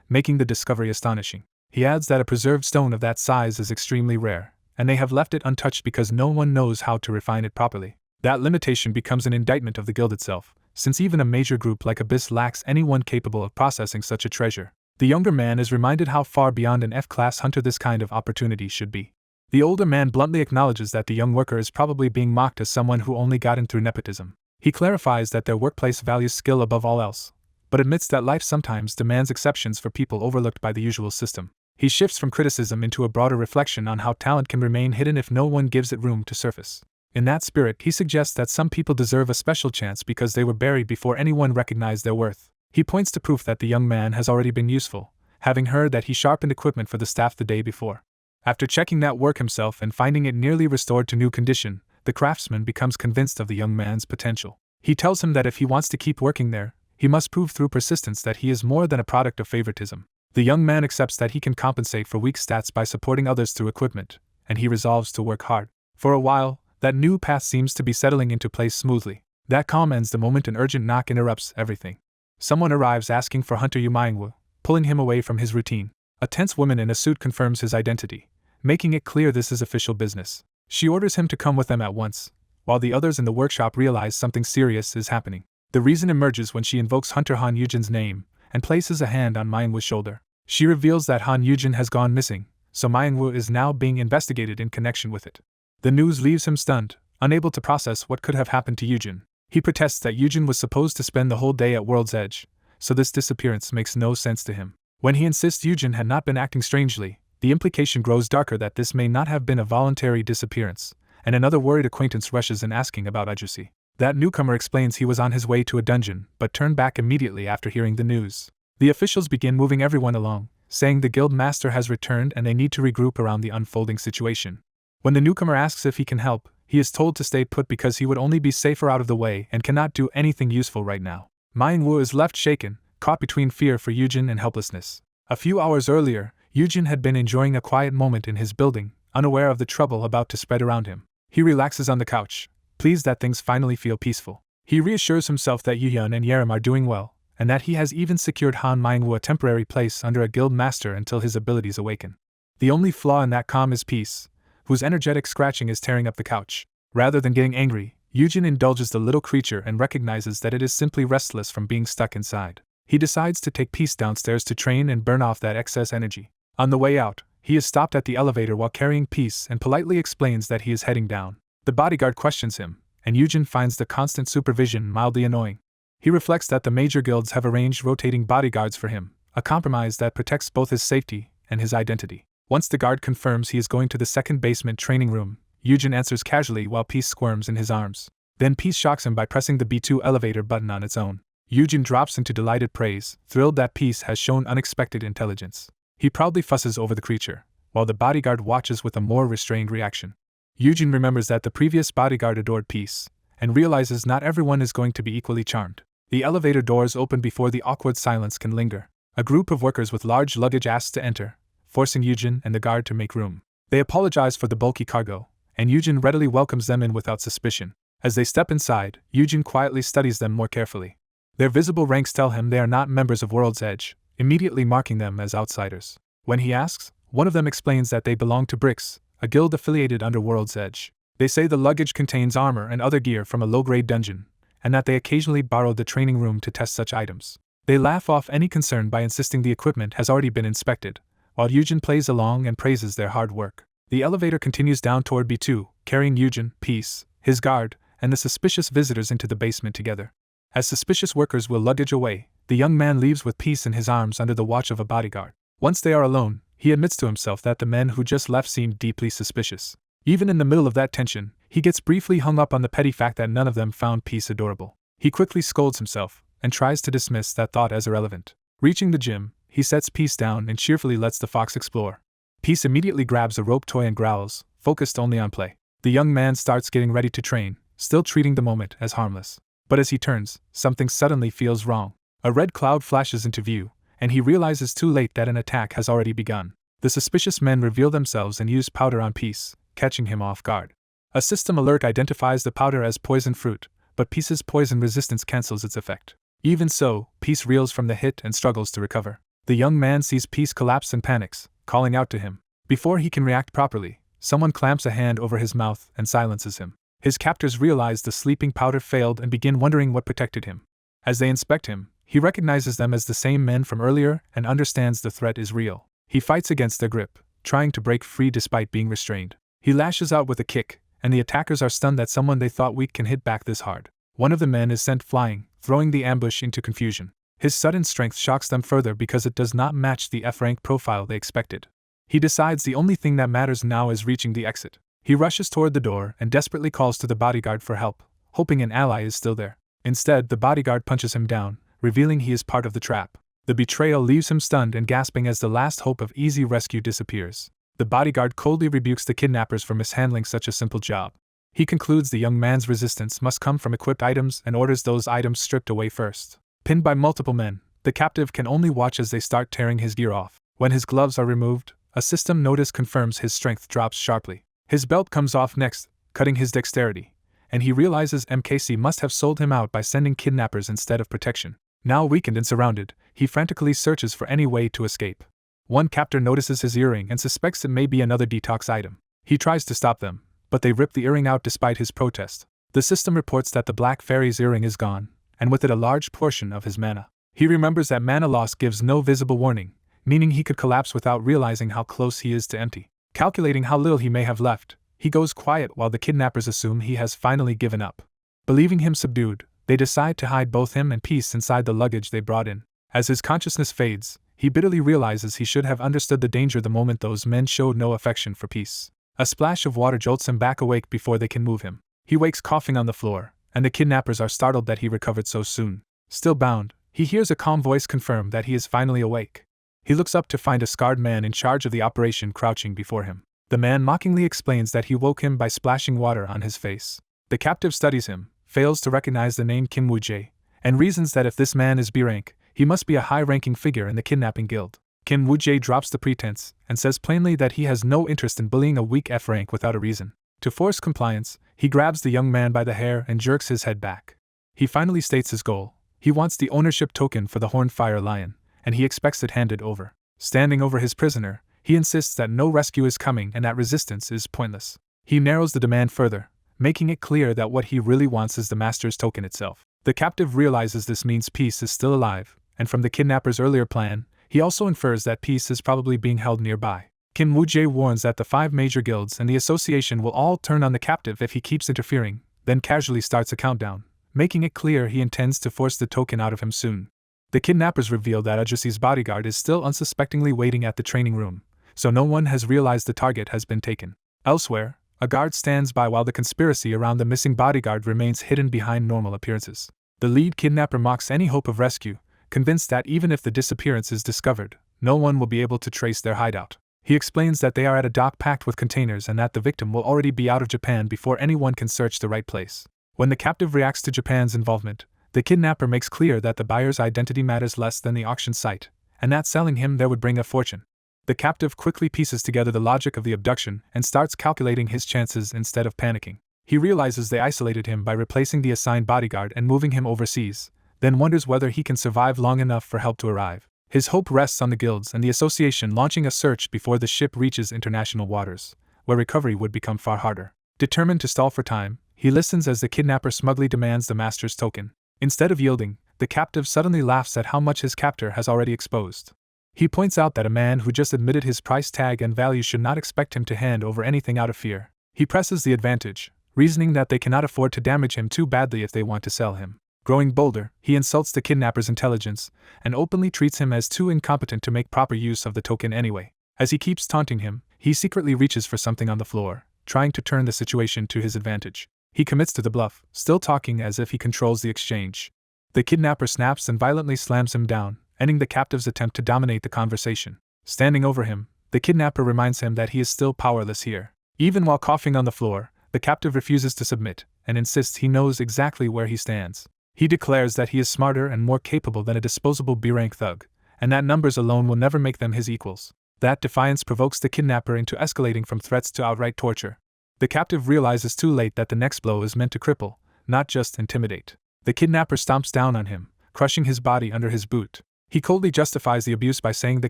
making the discovery astonishing. He adds that a preserved stone of that size is extremely rare, and they have left it untouched because no one knows how to refine it properly. That limitation becomes an indictment of the guild itself, since even a major group like Abyss lacks anyone capable of processing such a treasure. The younger man is reminded how far beyond an F-class hunter this kind of opportunity should be. The older man bluntly acknowledges that the young worker is probably being mocked as someone who only got in through nepotism. He clarifies that their workplace values skill above all else, but admits that life sometimes demands exceptions for people overlooked by the usual system. He shifts from criticism into a broader reflection on how talent can remain hidden if no one gives it room to surface. In that spirit, he suggests that some people deserve a special chance because they were buried before anyone recognized their worth. He points to proof that the young man has already been useful, having heard that he sharpened equipment for the staff the day before. After checking that work himself and finding it nearly restored to new condition, the craftsman becomes convinced of the young man's potential. He tells him that if he wants to keep working there, he must prove through persistence that he is more than a product of favoritism. The young man accepts that he can compensate for weak stats by supporting others through equipment, and he resolves to work hard. For a while, that new path seems to be settling into place smoothly. That calm ends the moment an urgent knock interrupts everything. Someone arrives asking for Hunter Manhwa, pulling him away from his routine. A tense woman in a suit confirms his identity, making it clear this is official business. She orders him to come with them at once, while the others in the workshop realize something serious is happening. The reason emerges when she invokes Hunter Han Yujin's name and places a hand on Manhwa's shoulder. She reveals that Han Yujin has gone missing, so Manhwa is now being investigated in connection with it. The news leaves him stunned, unable to process what could have happened to Yujin. He protests that Yujin was supposed to spend the whole day at World's Edge, so this disappearance makes no sense to him. When he insists Yujin had not been acting strangely, the implication grows darker that this may not have been a voluntary disappearance, and another worried acquaintance rushes in asking about Ajusi. That newcomer explains he was on his way to a dungeon, but turned back immediately after hearing the news. The officials begin moving everyone along, saying the guild master has returned and they need to regroup around the unfolding situation. When the newcomer asks if he can help, he is told to stay put because he would only be safer out of the way and cannot do anything useful right now. Manhwa is left shaken, caught between fear for Yujin and helplessness. A few hours earlier, Yujin had been enjoying a quiet moment in his building, unaware of the trouble about to spread around him. He relaxes on the couch, pleased that things finally feel peaceful. He reassures himself that Yuyun and Yerim are doing well, and that he has even secured Han Manhwa a temporary place under a guild master until his abilities awaken. The only flaw in that calm is Peace, whose energetic scratching is tearing up the couch. Rather than getting angry, Yujin indulges the little creature and recognizes that it is simply restless from being stuck inside. He decides to take Peace downstairs to train and burn off that excess energy. On the way out, he is stopped at the elevator while carrying Peace and politely explains that he is heading down. The bodyguard questions him, and Yujin finds the constant supervision mildly annoying. He reflects that the major guilds have arranged rotating bodyguards for him, a compromise that protects both his safety and his identity. Once the guard confirms he is going to the second basement training room, Yujin answers casually while Peace squirms in his arms. Then Peace shocks him by pressing the B2 elevator button on its own. Yujin drops into delighted praise, thrilled that Peace has shown unexpected intelligence. He proudly fusses over the creature, while the bodyguard watches with a more restrained reaction. Yujin remembers that the previous bodyguard adored Peace, and realizes not everyone is going to be equally charmed. The elevator doors open before the awkward silence can linger. A group of workers with large luggage asks to enter, forcing Yujin and the guard to make room. They apologize for the bulky cargo, and Yujin readily welcomes them in without suspicion. As they step inside, Yujin quietly studies them more carefully. Their visible ranks tell him they are not members of World's Edge, immediately marking them as outsiders. When he asks, one of them explains that they belong to Bricks, a guild affiliated under World's Edge. They say the luggage contains armor and other gear from a low-grade dungeon, and that they occasionally borrowed the training room to test such items. They laugh off any concern by insisting the equipment has already been inspected, while Yujin plays along and praises their hard work. The elevator continues down toward B2, carrying Yujin, Peace, his guard, and the suspicious visitors into the basement together. As suspicious workers will luggage away, the young man leaves with Peace in his arms under the watch of a bodyguard. Once they are alone, he admits to himself that the men who just left seemed deeply suspicious. Even in the middle of that tension, he gets briefly hung up on the petty fact that none of them found Peace adorable. He quickly scolds himself, and tries to dismiss that thought as irrelevant. Reaching the gym, he sets Peace down and cheerfully lets the fox explore. Peace immediately grabs a rope toy and growls, focused only on play. The young man starts getting ready to train, still treating the moment as harmless. But as he turns, something suddenly feels wrong. A red cloud flashes into view, and he realizes too late that an attack has already begun. The suspicious men reveal themselves and use powder on Peace, catching him off guard. A system alert identifies the powder as poison fruit, but Peace's poison resistance cancels its effect. Even so, Peace reels from the hit and struggles to recover. The young man sees Peace collapse and panics, calling out to him. Before he can react properly, someone clamps a hand over his mouth and silences him. His captors realize the sleeping powder failed and begin wondering what protected him. As they inspect him, he recognizes them as the same men from earlier and understands the threat is real. He fights against their grip, trying to break free despite being restrained. He lashes out with a kick, and the attackers are stunned that someone they thought weak can hit back this hard. One of the men is sent flying, throwing the ambush into confusion. His sudden strength shocks them further because it does not match the F-rank profile they expected. He decides the only thing that matters now is reaching the exit. He rushes toward the door and desperately calls to the bodyguard for help, hoping an ally is still there. Instead, the bodyguard punches him down, revealing he is part of the trap. The betrayal leaves him stunned and gasping as the last hope of easy rescue disappears. The bodyguard coldly rebukes the kidnappers for mishandling such a simple job. He concludes the young man's resistance must come from equipped items and orders those items stripped away first. Pinned by multiple men, the captive can only watch as they start tearing his gear off. When his gloves are removed, a system notice confirms his strength drops sharply. His belt comes off next, cutting his dexterity, and he realizes MKC must have sold him out by sending kidnappers instead of protection. Now weakened and surrounded, he frantically searches for any way to escape. One captor notices his earring and suspects it may be another detox item. He tries to stop them, but they rip the earring out despite his protest. The system reports that the Black Fairy's earring is gone, and with it a large portion of his mana. He remembers that mana loss gives no visible warning, meaning he could collapse without realizing how close he is to empty. Calculating how little he may have left, he goes quiet while the kidnappers assume he has finally given up. Believing him subdued, they decide to hide both him and Peace inside the luggage they brought in. As his consciousness fades, he bitterly realizes he should have understood the danger the moment those men showed no affection for Peace. A splash of water jolts him back awake before they can move him. He wakes coughing on the floor, and the kidnappers are startled that he recovered so soon. Still bound, he hears a calm voice confirm that he is finally awake. He looks up to find a scarred man in charge of the operation crouching before him. The man mockingly explains that he woke him by splashing water on his face. The captive studies him, fails to recognize the name Kim Woo-jae, and reasons that if this man is B-rank, he must be a high-ranking figure in the kidnapping guild. Kim Woo-jae drops the pretense and says plainly that he has no interest in bullying a weak F-rank without a reason. To force compliance, he grabs the young man by the hair and jerks his head back. He finally states his goal. He wants the ownership token for the Horned Fire Lion, and he expects it handed over. Standing over his prisoner, he insists that no rescue is coming and that resistance is pointless. He narrows the demand further, making it clear that what he really wants is the master's token itself. The captive realizes this means Peace is still alive, and from the kidnapper's earlier plan, he also infers that Peace is probably being held nearby. Kim Woo-jae warns that the 5 major guilds and the association will all turn on the captive if he keeps interfering, then casually starts a countdown, making it clear he intends to force the token out of him soon. The kidnappers reveal that Ajasi's bodyguard is still unsuspectingly waiting at the training room, so no one has realized the target has been taken. Elsewhere, a guard stands by while the conspiracy around the missing bodyguard remains hidden behind normal appearances. The lead kidnapper mocks any hope of rescue, convinced that even if the disappearance is discovered, no one will be able to trace their hideout. He explains that they are at a dock packed with containers and that the victim will already be out of Japan before anyone can search the right place. When the captive reacts to Japan's involvement, the kidnapper makes clear that the buyer's identity matters less than the auction site, and that selling him there would bring a fortune. The captive quickly pieces together the logic of the abduction and starts calculating his chances instead of panicking. He realizes they isolated him by replacing the assigned bodyguard and moving him overseas, then wonders whether he can survive long enough for help to arrive. His hope rests on the guilds and the association launching a search before the ship reaches international waters, where recovery would become far harder. Determined to stall for time, he listens as the kidnapper smugly demands the master's token. Instead of yielding, the captive suddenly laughs at how much his captor has already exposed. He points out that a man who just admitted his price tag and value should not expect him to hand over anything out of fear. He presses the advantage, reasoning that they cannot afford to damage him too badly if they want to sell him. Growing bolder, he insults the kidnapper's intelligence and openly treats him as too incompetent to make proper use of the token anyway. As he keeps taunting him, he secretly reaches for something on the floor, trying to turn the situation to his advantage. He commits to the bluff, still talking as if he controls the exchange. The kidnapper snaps and violently slams him down, ending the captive's attempt to dominate the conversation. Standing over him, the kidnapper reminds him that he is still powerless here. Even while coughing on the floor, the captive refuses to submit, and insists he knows exactly where he stands. He declares that he is smarter and more capable than a disposable B-rank thug, and that numbers alone will never make them his equals. That defiance provokes the kidnapper into escalating from threats to outright torture. The captive realizes too late that the next blow is meant to cripple, not just intimidate. The kidnapper stomps down on him, crushing his body under his boot. He coldly justifies the abuse by saying the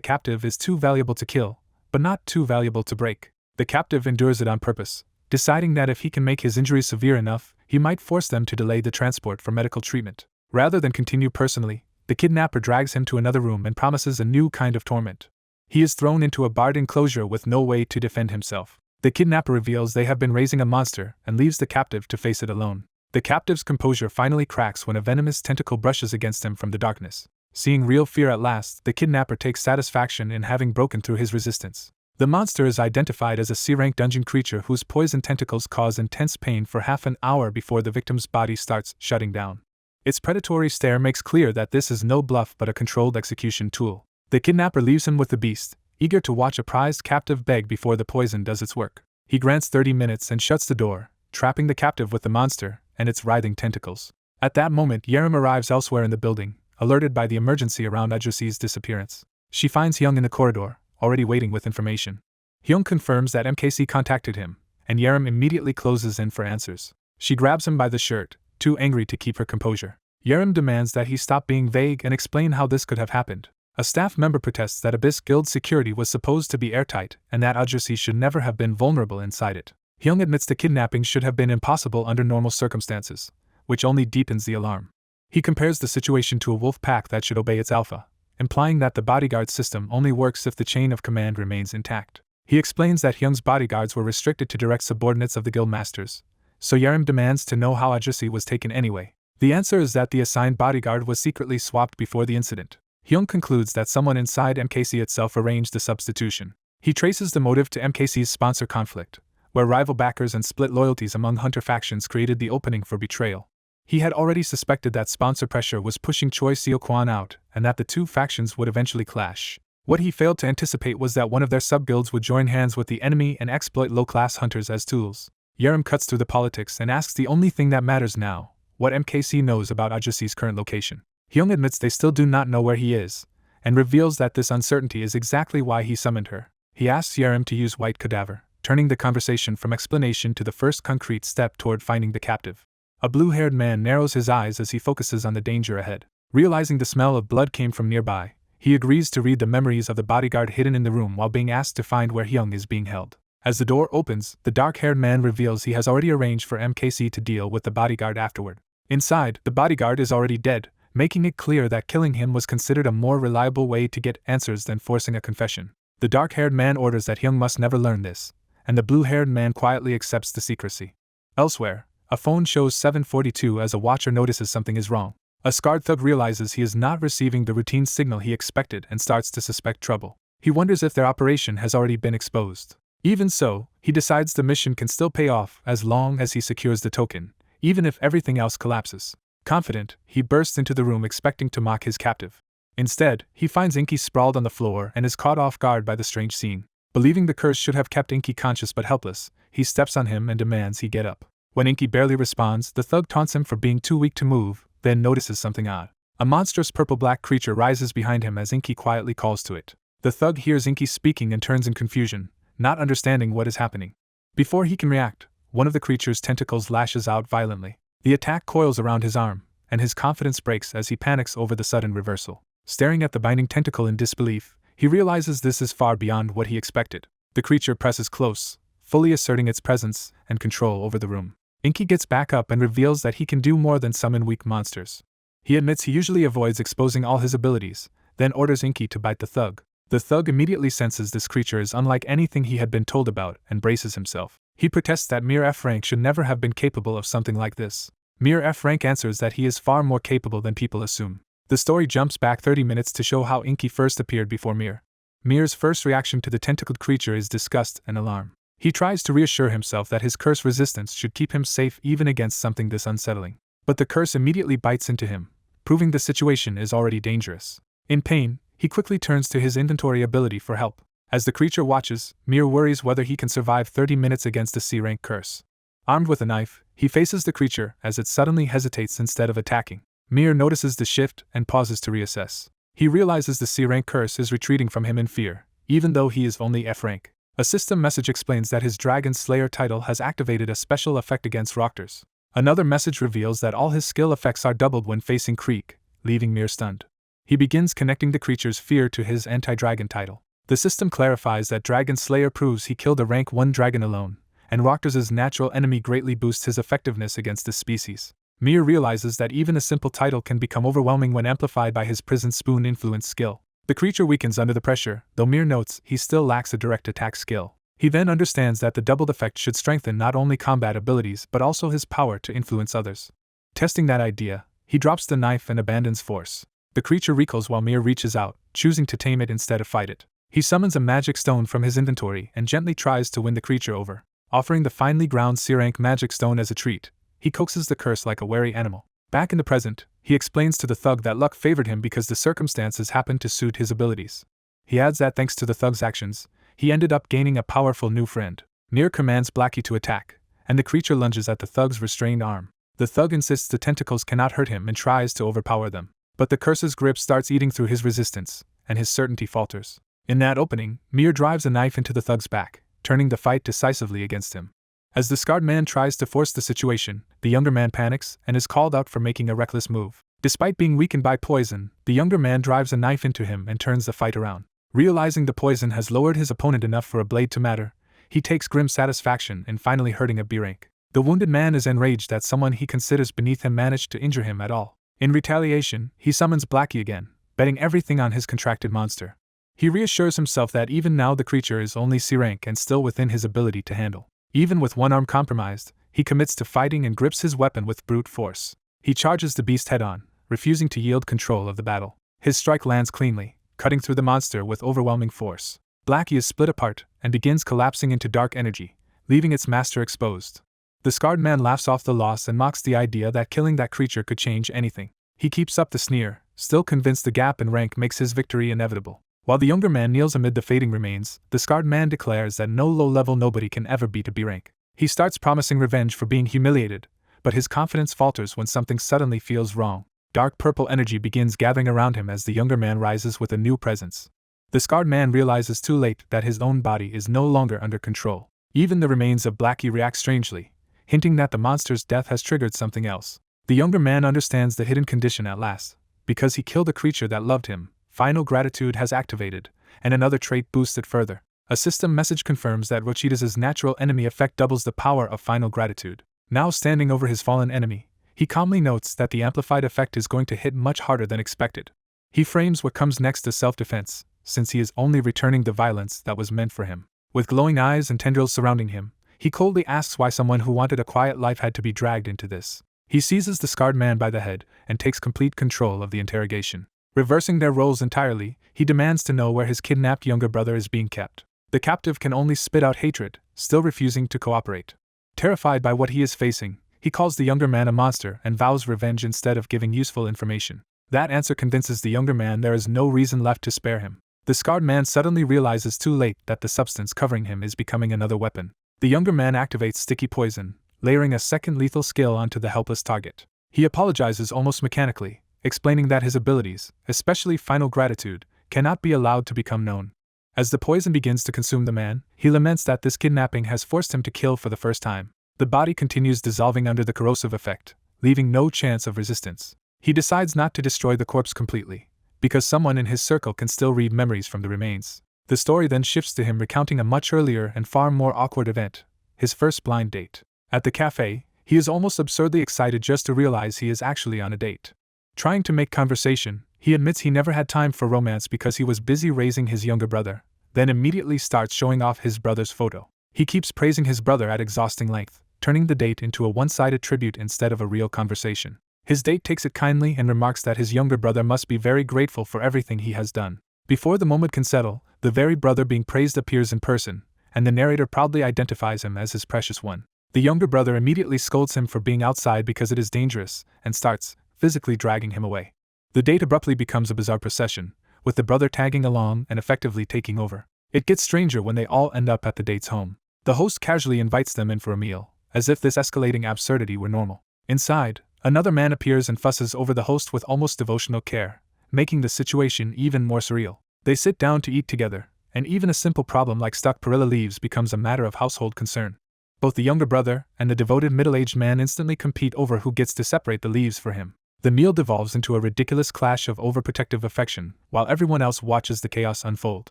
captive is too valuable to kill, but not too valuable to break. The captive endures it on purpose, deciding that if he can make his injuries severe enough, he might force them to delay the transport for medical treatment. Rather than continue personally, the kidnapper drags him to another room and promises a new kind of torment. He is thrown into a barred enclosure with no way to defend himself. The kidnapper reveals they have been raising a monster and leaves the captive to face it alone. The captive's composure finally cracks when a venomous tentacle brushes against him from the darkness. Seeing real fear at last, the kidnapper takes satisfaction in having broken through his resistance. The monster is identified as a C-rank dungeon creature whose poison tentacles cause intense pain for half an hour before the victim's body starts shutting down. Its predatory stare makes clear that this is no bluff but a controlled execution tool. The kidnapper leaves him with the beast, eager to watch a prized captive beg before the poison does its work. He grants 30 minutes and shuts the door, trapping the captive with the monster and its writhing tentacles. At that moment, Yerim arrives elsewhere in the building, alerted by the emergency around Ajasi's disappearance. She finds Hyung in the corridor, already waiting with information. Hyung confirms that MKC contacted him, and Yerim immediately closes in for answers. She grabs him by the shirt, too angry to keep her composure. Yerim demands that he stop being vague and explain how this could have happened. A staff member protests that Abyss Guild security was supposed to be airtight and that Ajasi should never have been vulnerable inside it. Hyung admits the kidnapping should have been impossible under normal circumstances, which only deepens the alarm. He compares the situation to a wolf pack that should obey its alpha, implying that the bodyguard system only works if the chain of command remains intact. He explains that Hyung's bodyguards were restricted to direct subordinates of the guild masters, so Yerim demands to know how Ajasi was taken anyway. The answer is that the assigned bodyguard was secretly swapped before the incident. Hyung concludes that someone inside MKC itself arranged the substitution. He traces the motive to MKC's sponsor conflict, where rival backers and split loyalties among hunter factions created the opening for betrayal. He had already suspected that sponsor pressure was pushing Choi Seo-kwan out and that the two factions would eventually clash. What he failed to anticipate was that one of their sub-guilds would join hands with the enemy and exploit low-class hunters as tools. Yerim cuts through the politics and asks the only thing that matters now, what MKC knows about Ajasi's current location. Hyung admits they still do not know where he is, and reveals that this uncertainty is exactly why he summoned her. He asks Yerim to use White Cadaver, turning the conversation from explanation to the first concrete step toward finding the captive. A blue-haired man narrows his eyes as he focuses on the danger ahead. Realizing the smell of blood came from nearby, he agrees to read the memories of the bodyguard hidden in the room while being asked to find where Hyung is being held. As the door opens, the dark-haired man reveals he has already arranged for MKC to deal with the bodyguard afterward. Inside, the bodyguard is already dead, making it clear that killing him was considered a more reliable way to get answers than forcing a confession. The dark-haired man orders that Hyung must never learn this, and the blue-haired man quietly accepts the secrecy. Elsewhere, a phone shows 7:42 as a watcher notices something is wrong. A scarred thug realizes he is not receiving the routine signal he expected and starts to suspect trouble. He wonders if their operation has already been exposed. Even so, he decides the mission can still pay off as long as he secures the token, even if everything else collapses. Confident, he bursts into the room expecting to mock his captive. Instead, he finds Inky sprawled on the floor and is caught off guard by the strange scene. Believing the curse should have kept Inky conscious but helpless, he steps on him and demands he get up. When Inky barely responds, the thug taunts him for being too weak to move, then notices something odd. A monstrous purple-black creature rises behind him as Inky quietly calls to it. The thug hears Inky speaking and turns in confusion, not understanding what is happening. Before he can react, one of the creature's tentacles lashes out violently. The attack coils around his arm, and his confidence breaks as he panics over the sudden reversal. Staring at the binding tentacle in disbelief, he realizes this is far beyond what he expected. The creature presses close, fully asserting its presence and control over the room. Inky gets back up and reveals that he can do more than summon weak monsters. He admits he usually avoids exposing all his abilities, then orders Inky to bite the thug. The thug immediately senses this creature is unlike anything he had been told about and braces himself. He protests that mere F rank should never have been capable of something like this. Mere F rank answers that he is far more capable than people assume. The story jumps back 30 minutes to show how Inky first appeared before Mir. Mir's first reaction to the tentacled creature is disgust and alarm. He tries to reassure himself that his curse resistance should keep him safe even against something this unsettling. But the curse immediately bites into him, proving the situation is already dangerous. In pain, he quickly turns to his inventory ability for help. As the creature watches, Mir worries whether he can survive 30 minutes against a C-rank curse. Armed with a knife, he faces the creature as it suddenly hesitates instead of attacking. Mir notices the shift and pauses to reassess. He realizes the C-rank curse is retreating from him in fear, even though he is only F-rank. A system message explains that his Dragon Slayer title has activated a special effect against Roktors. Another message reveals that all his skill effects are doubled when facing Krieg, leaving Mir stunned. He begins connecting the creature's fear to his anti-dragon title. The system clarifies that Dragon Slayer proves he killed a rank 1 dragon alone, and Roktors' natural enemy greatly boosts his effectiveness against this species. Mir realizes that even a simple title can become overwhelming when amplified by his prison spoon influence skill. The creature weakens under the pressure, though Mir notes he still lacks a direct attack skill. He then understands that the doubled effect should strengthen not only combat abilities but also his power to influence others. Testing that idea, he drops the knife and abandons force. The creature recoils while Mir reaches out, choosing to tame it instead of fight it. He summons a magic stone from his inventory and gently tries to win the creature over. Offering the finely ground C-rank magic stone as a treat, he coaxes the curse like a wary animal. Back in the present, he explains to the thug that luck favored him because the circumstances happened to suit his abilities. He adds that thanks to the thug's actions, he ended up gaining a powerful new friend. Mir commands Blackie to attack, and the creature lunges at the thug's restrained arm. The thug insists the tentacles cannot hurt him and tries to overpower them. But the curse's grip starts eating through his resistance, and his certainty falters. In that opening, Mir drives a knife into the thug's back, turning the fight decisively against him. As the scarred man tries to force the situation, the younger man panics and is called out for making a reckless move. Despite being weakened by poison, the younger man drives a knife into him and turns the fight around. Realizing the poison has lowered his opponent enough for a blade to matter, he takes grim satisfaction in finally hurting a B rank. The wounded man is enraged that someone he considers beneath him managed to injure him at all. In retaliation, he summons Blackie again, betting everything on his contracted monster. He reassures himself that even now the creature is only C-rank and still within his ability to handle. Even with one arm compromised, he commits to fighting and grips his weapon with brute force. He charges the beast head-on, refusing to yield control of the battle. His strike lands cleanly, cutting through the monster with overwhelming force. Blackie is split apart and begins collapsing into dark energy, leaving its master exposed. The scarred man laughs off the loss and mocks the idea that killing that creature could change anything. He keeps up the sneer, still convinced the gap in rank makes his victory inevitable. While the younger man kneels amid the fading remains, the scarred man declares that no low-level nobody can ever beat a B rank. He starts promising revenge for being humiliated, but his confidence falters when something suddenly feels wrong. Dark purple energy begins gathering around him as the younger man rises with a new presence. The scarred man realizes too late that his own body is no longer under control. Even the remains of Blackie react strangely, hinting that the monster's death has triggered something else. The younger man understands the hidden condition at last. Because he killed a creature that loved him, final gratitude has activated, and another trait boosted further. A system message confirms that Rochida's natural enemy effect doubles the power of final gratitude. Now standing over his fallen enemy, he calmly notes that the amplified effect is going to hit much harder than expected. He frames what comes next as self-defense, since he is only returning the violence that was meant for him. With glowing eyes and tendrils surrounding him, he coldly asks why someone who wanted a quiet life had to be dragged into this. He seizes the scarred man by the head and takes complete control of the interrogation. Reversing their roles entirely, he demands to know where his kidnapped younger brother is being kept. The captive can only spit out hatred, still refusing to cooperate. Terrified by what he is facing, he calls the younger man a monster and vows revenge instead of giving useful information. That answer convinces the younger man there is no reason left to spare him. The scarred man suddenly realizes too late that the substance covering him is becoming another weapon. The younger man activates sticky poison, layering a second lethal skill onto the helpless target. He apologizes almost mechanically, explaining that his abilities, especially final gratitude, cannot be allowed to become known. As the poison begins to consume the man, he laments that this kidnapping has forced him to kill for the first time. The body continues dissolving under the corrosive effect, leaving no chance of resistance. He decides not to destroy the corpse completely, because someone in his circle can still read memories from the remains. The story then shifts to him recounting a much earlier and far more awkward event, his first blind date. At the cafe, he is almost absurdly excited just to realize he is actually on a date. Trying to make conversation, he admits he never had time for romance because he was busy raising his younger brother, then immediately starts showing off his brother's photo. He keeps praising his brother at exhausting length, turning the date into a one-sided tribute instead of a real conversation. His date takes it kindly and remarks that his younger brother must be very grateful for everything he has done. Before the moment can settle, the very brother being praised appears in person, and the narrator proudly identifies him as his precious one. The younger brother immediately scolds him for being outside because it is dangerous, and starts physically dragging him away. The date abruptly becomes a bizarre procession, with the brother tagging along and effectively taking over. It gets stranger when they all end up at the date's home. The host casually invites them in for a meal, as if this escalating absurdity were normal. Inside, another man appears and fusses over the host with almost devotional care, making the situation even more surreal. They sit down to eat together, and even a simple problem like stuck perilla leaves becomes a matter of household concern. Both the younger brother and the devoted middle-aged man instantly compete over who gets to separate the leaves for him. The meal devolves into a ridiculous clash of overprotective affection, while everyone else watches the chaos unfold.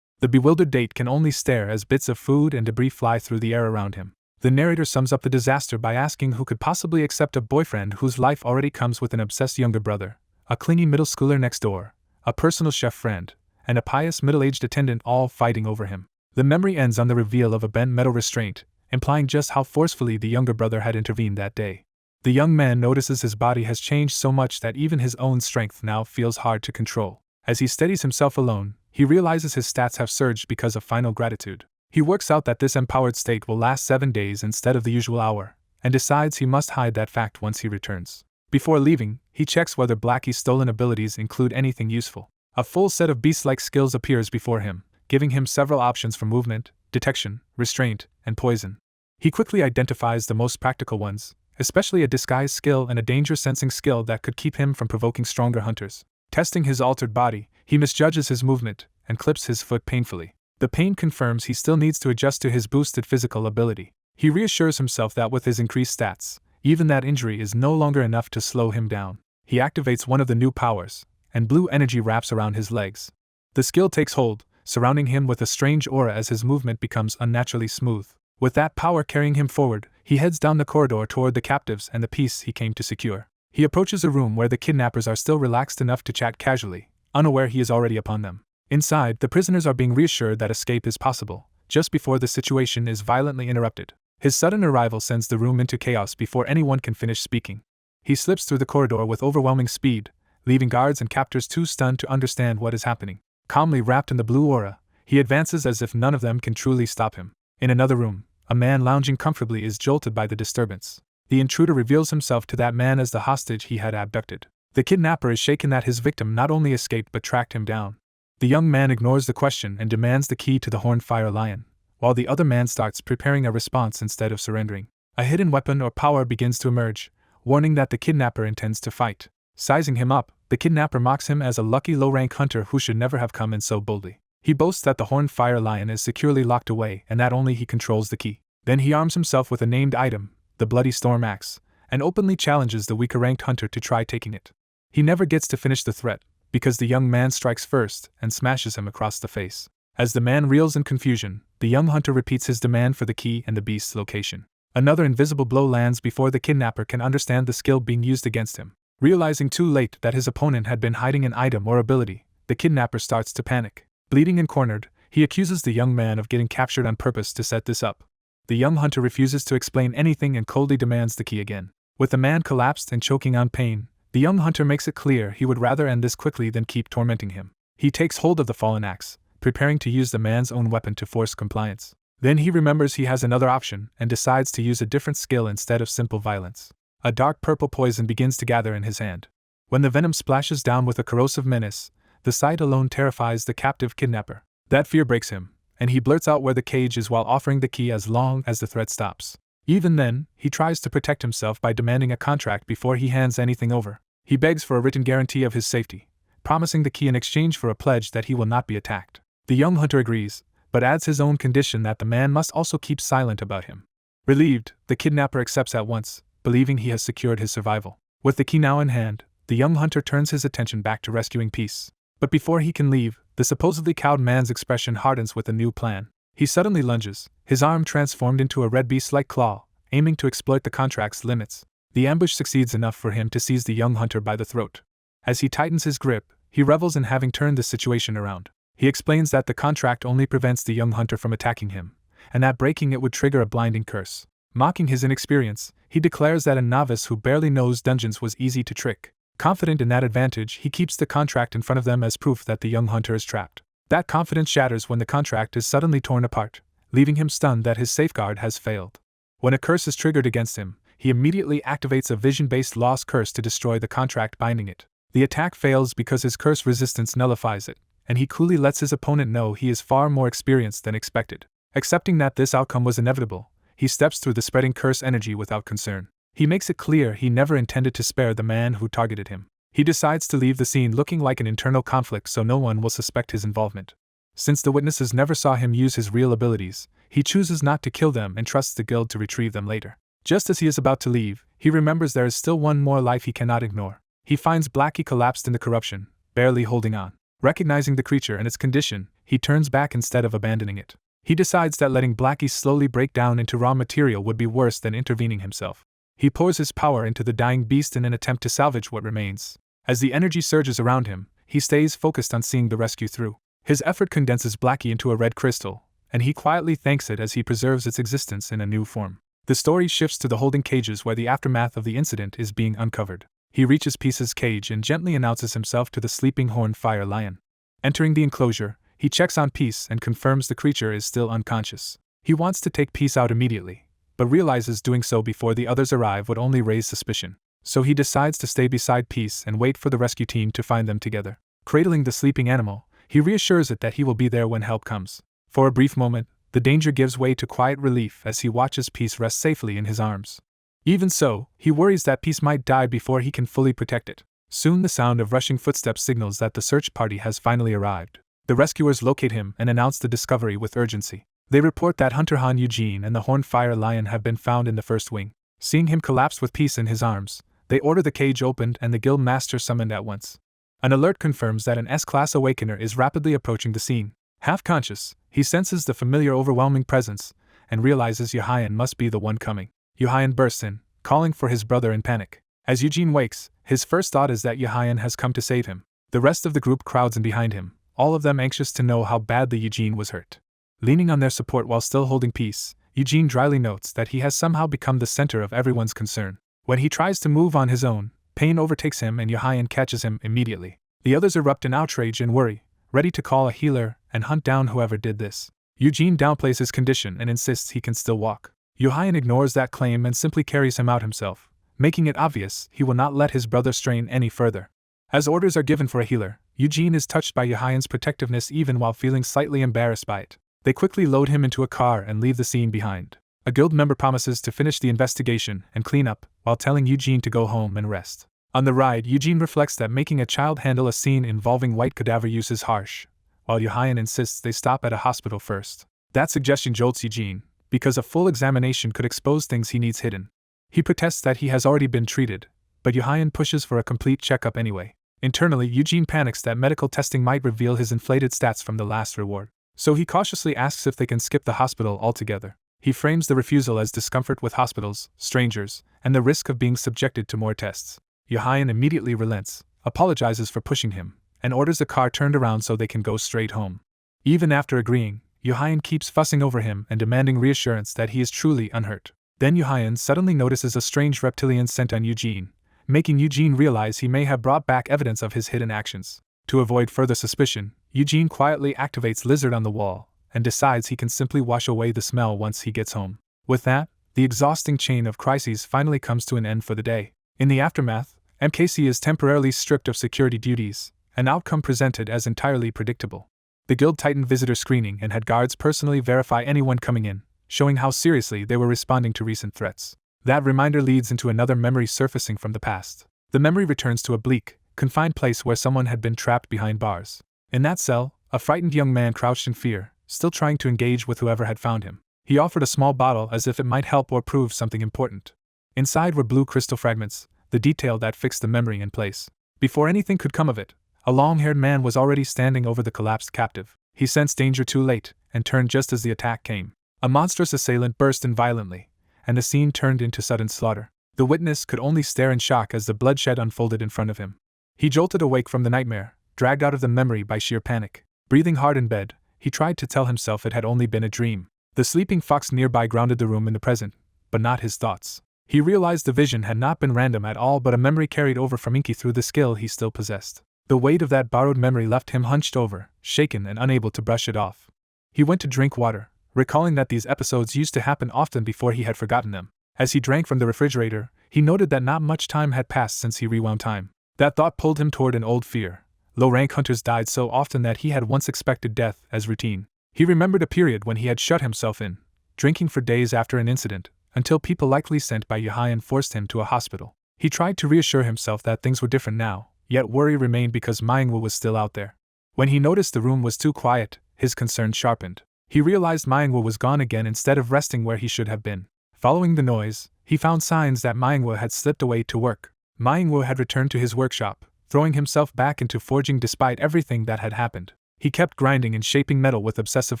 The bewildered date can only stare as bits of food and debris fly through the air around him. The narrator sums up the disaster by asking who could possibly accept a boyfriend whose life already comes with an obsessed younger brother, a clingy middle schooler next door, a personal chef friend, and a pious middle-aged attendant all fighting over him. The memory ends on the reveal of a bent metal restraint, implying just how forcefully the younger brother had intervened that day. The young man notices his body has changed so much that even his own strength now feels hard to control. As he steadies himself alone, he realizes his stats have surged because of final gratitude. He works out that this empowered state will last 7 days instead of the usual hour, and decides he must hide that fact once he returns. Before leaving, he checks whether Blackie's stolen abilities include anything useful. A full set of beast-like skills appears before him, giving him several options for movement, detection, restraint, and poison. He quickly identifies the most practical ones, especially a disguise skill and a danger-sensing skill that could keep him from provoking stronger hunters. Testing his altered body, he misjudges his movement and clips his foot painfully. The pain confirms he still needs to adjust to his boosted physical ability. He reassures himself that with his increased stats, even that injury is no longer enough to slow him down. He activates one of the new powers, and blue energy wraps around his legs. The skill takes hold, surrounding him with a strange aura as his movement becomes unnaturally smooth. With that power carrying him forward, he heads down the corridor toward the captives and the piece he came to secure. He approaches a room where the kidnappers are still relaxed enough to chat casually, unaware he is already upon them. Inside, the prisoners are being reassured that escape is possible, just before the situation is violently interrupted. His sudden arrival sends the room into chaos before anyone can finish speaking. He slips through the corridor with overwhelming speed, leaving guards and captors too stunned to understand what is happening. Calmly wrapped in the blue aura, he advances as if none of them can truly stop him. In another room, a man lounging comfortably is jolted by the disturbance. The intruder reveals himself to that man as the hostage he had abducted. The kidnapper is shaken that his victim not only escaped but tracked him down. The young man ignores the question and demands the key to the horned fire lion, while the other man starts preparing a response instead of surrendering. A hidden weapon or power begins to emerge, warning that the kidnapper intends to fight. Sizing him up, the kidnapper mocks him as a lucky low-rank hunter who should never have come in so boldly. He boasts that the horned fire lion is securely locked away and that only he controls the key. Then he arms himself with a named item, the bloody storm axe, and openly challenges the weaker-ranked hunter to try taking it. He never gets to finish the threat, because the young man strikes first and smashes him across the face. As the man reels in confusion, the young hunter repeats his demand for the key and the beast's location. Another invisible blow lands before the kidnapper can understand the skill being used against him. Realizing too late that his opponent had been hiding an item or ability, the kidnapper starts to panic. Bleeding and cornered, he accuses the young man of getting captured on purpose to set this up. The young hunter refuses to explain anything and coldly demands the key again. With the man collapsed and choking on pain, the young hunter makes it clear he would rather end this quickly than keep tormenting him. He takes hold of the fallen axe, preparing to use the man's own weapon to force compliance. Then he remembers he has another option and decides to use a different skill instead of simple violence. A dark purple poison begins to gather in his hand. When the venom splashes down with a corrosive menace, the sight alone terrifies the captive kidnapper. That fear breaks him, and he blurts out where the cage is while offering the key as long as the threat stops. Even then, he tries to protect himself by demanding a contract before he hands anything over. He begs for a written guarantee of his safety, promising the key in exchange for a pledge that he will not be attacked. The young hunter agrees, but adds his own condition that the man must also keep silent about him. Relieved, the kidnapper accepts at once, believing he has secured his survival. With the key now in hand, the young hunter turns his attention back to rescuing Peace. But before he can leave, the supposedly cowed man's expression hardens with a new plan. He suddenly lunges, his arm transformed into a red beast-like claw, aiming to exploit the contract's limits. The ambush succeeds enough for him to seize the young hunter by the throat. As he tightens his grip, he revels in having turned the situation around. He explains that the contract only prevents the young hunter from attacking him, and that breaking it would trigger a blinding curse. Mocking his inexperience, he declares that a novice who barely knows dungeons was easy to trick. Confident in that advantage, he keeps the contract in front of them as proof that the young hunter is trapped. That confidence shatters when the contract is suddenly torn apart, leaving him stunned that his safeguard has failed. When a curse is triggered against him, he immediately activates a vision-based loss curse to destroy the contract binding it. The attack fails because his curse resistance nullifies it, and he coolly lets his opponent know he is far more experienced than expected. Accepting that this outcome was inevitable, he steps through the spreading curse energy without concern. He makes it clear he never intended to spare the man who targeted him. He decides to leave the scene looking like an internal conflict so no one will suspect his involvement. Since the witnesses never saw him use his real abilities, he chooses not to kill them and trusts the guild to retrieve them later. Just as he is about to leave, he remembers there is still one more life he cannot ignore. He finds Blackie collapsed in the corruption, barely holding on. Recognizing the creature and its condition, he turns back instead of abandoning it. He decides that letting Blackie slowly break down into raw material would be worse than intervening himself. He pours his power into the dying beast in an attempt to salvage what remains. As the energy surges around him, he stays focused on seeing the rescue through. His effort condenses Blackie into a red crystal, and he quietly thanks it as he preserves its existence in a new form. The story shifts to the holding cages where the aftermath of the incident is being uncovered. He reaches Peace's cage and gently announces himself to the sleeping horned fire lion. Entering the enclosure, he checks on Peace and confirms the creature is still unconscious. He wants to take Peace out immediately, but realizes doing so before the others arrive would only raise suspicion. So he decides to stay beside Peace and wait for the rescue team to find them together. Cradling the sleeping animal, he reassures it that he will be there when help comes. For a brief moment, the danger gives way to quiet relief as he watches Peace rest safely in his arms. Even so, he worries that Peace might die before he can fully protect it. Soon the sound of rushing footsteps signals that the search party has finally arrived. The rescuers locate him and announce the discovery with urgency. They report that Hunter Han Eugene and the horned fire lion have been found in the first wing. Seeing him collapse with Peace in his arms, they order the cage opened and the guild master summoned at once. An alert confirms that an S-class awakener is rapidly approaching the scene. Half-conscious, he senses the familiar overwhelming presence, and realizes Yohyan must be the one coming. Yohyan bursts in, calling for his brother in panic. As Eugene wakes, his first thought is that Yohyan has come to save him. The rest of the group crowds in behind him, all of them anxious to know how badly Eugene was hurt. Leaning on their support while still holding Peace, Eugene dryly notes that he has somehow become the center of everyone's concern. When he tries to move on his own, pain overtakes him and Yohyan catches him immediately. The others erupt in outrage and worry, ready to call a healer and hunt down whoever did this. Eugene downplays his condition and insists he can still walk. Yohyan ignores that claim and simply carries him out himself, making it obvious he will not let his brother strain any further. As orders are given for a healer, Eugene is touched by Yohyan's protectiveness even while feeling slightly embarrassed by it. They quickly load him into a car and leave the scene behind. A guild member promises to finish the investigation and clean up, while telling Eugene to go home and rest. On the ride, Eugene reflects that making a child handle a scene involving white cadaver use is harsh, while Yohyan insists they stop at a hospital first. That suggestion jolts Eugene, because a full examination could expose things he needs hidden. He protests that he has already been treated, but Yohyan pushes for a complete checkup anyway. Internally, Eugene panics that medical testing might reveal his inflated stats from the last reward. So he cautiously asks if they can skip the hospital altogether. He frames the refusal as discomfort with hospitals, strangers, and the risk of being subjected to more tests. Yohayan immediately relents, apologizes for pushing him, and orders the car turned around so they can go straight home. Even after agreeing, Yohayan keeps fussing over him and demanding reassurance that he is truly unhurt. Then Yohayan suddenly notices a strange reptilian scent on Eugene, making Eugene realize he may have brought back evidence of his hidden actions. To avoid further suspicion, Eugene quietly activates Lizard on the wall and decides he can simply wash away the smell once he gets home. With that, the exhausting chain of crises finally comes to an end for the day. In the aftermath, MKC is temporarily stripped of security duties, an outcome presented as entirely predictable. The guild tightened visitor screening and had guards personally verify anyone coming in, showing how seriously they were responding to recent threats. That reminder leads into another memory surfacing from the past. The memory returns to a bleak, confined place where someone had been trapped behind bars. In that cell, a frightened young man crouched in fear, still trying to engage with whoever had found him. He offered a small bottle as if it might help or prove something important. Inside were blue crystal fragments, the detail that fixed the memory in place. Before anything could come of it, a long-haired man was already standing over the collapsed captive. He sensed danger too late, and turned just as the attack came. A monstrous assailant burst in violently, and the scene turned into sudden slaughter. The witness could only stare in shock as the bloodshed unfolded in front of him. He jolted awake from the nightmare, dragged out of the memory by sheer panic. Breathing hard in bed, he tried to tell himself it had only been a dream. The sleeping fox nearby grounded the room in the present, but not his thoughts. He realized the vision had not been random at all but a memory carried over from Inky through the skill he still possessed. The weight of that borrowed memory left him hunched over, shaken and unable to brush it off. He went to drink water, recalling that these episodes used to happen often before he had forgotten them. As he drank from the refrigerator, he noted that not much time had passed since he rewound time. That thought pulled him toward an old fear. Low-rank hunters died so often that he had once expected death as routine. He remembered a period when he had shut himself in, drinking for days after an incident, until people likely sent by Yohayan forced him to a hospital. He tried to reassure himself that things were different now, yet worry remained because Manhwa was still out there. When he noticed the room was too quiet, his concern sharpened. He realized Manhwa was gone again instead of resting where he should have been. Following the noise, he found signs that Manhwa had slipped away to work. Manhwa had returned to his workshop, throwing himself back into forging despite everything that had happened. He kept grinding and shaping metal with obsessive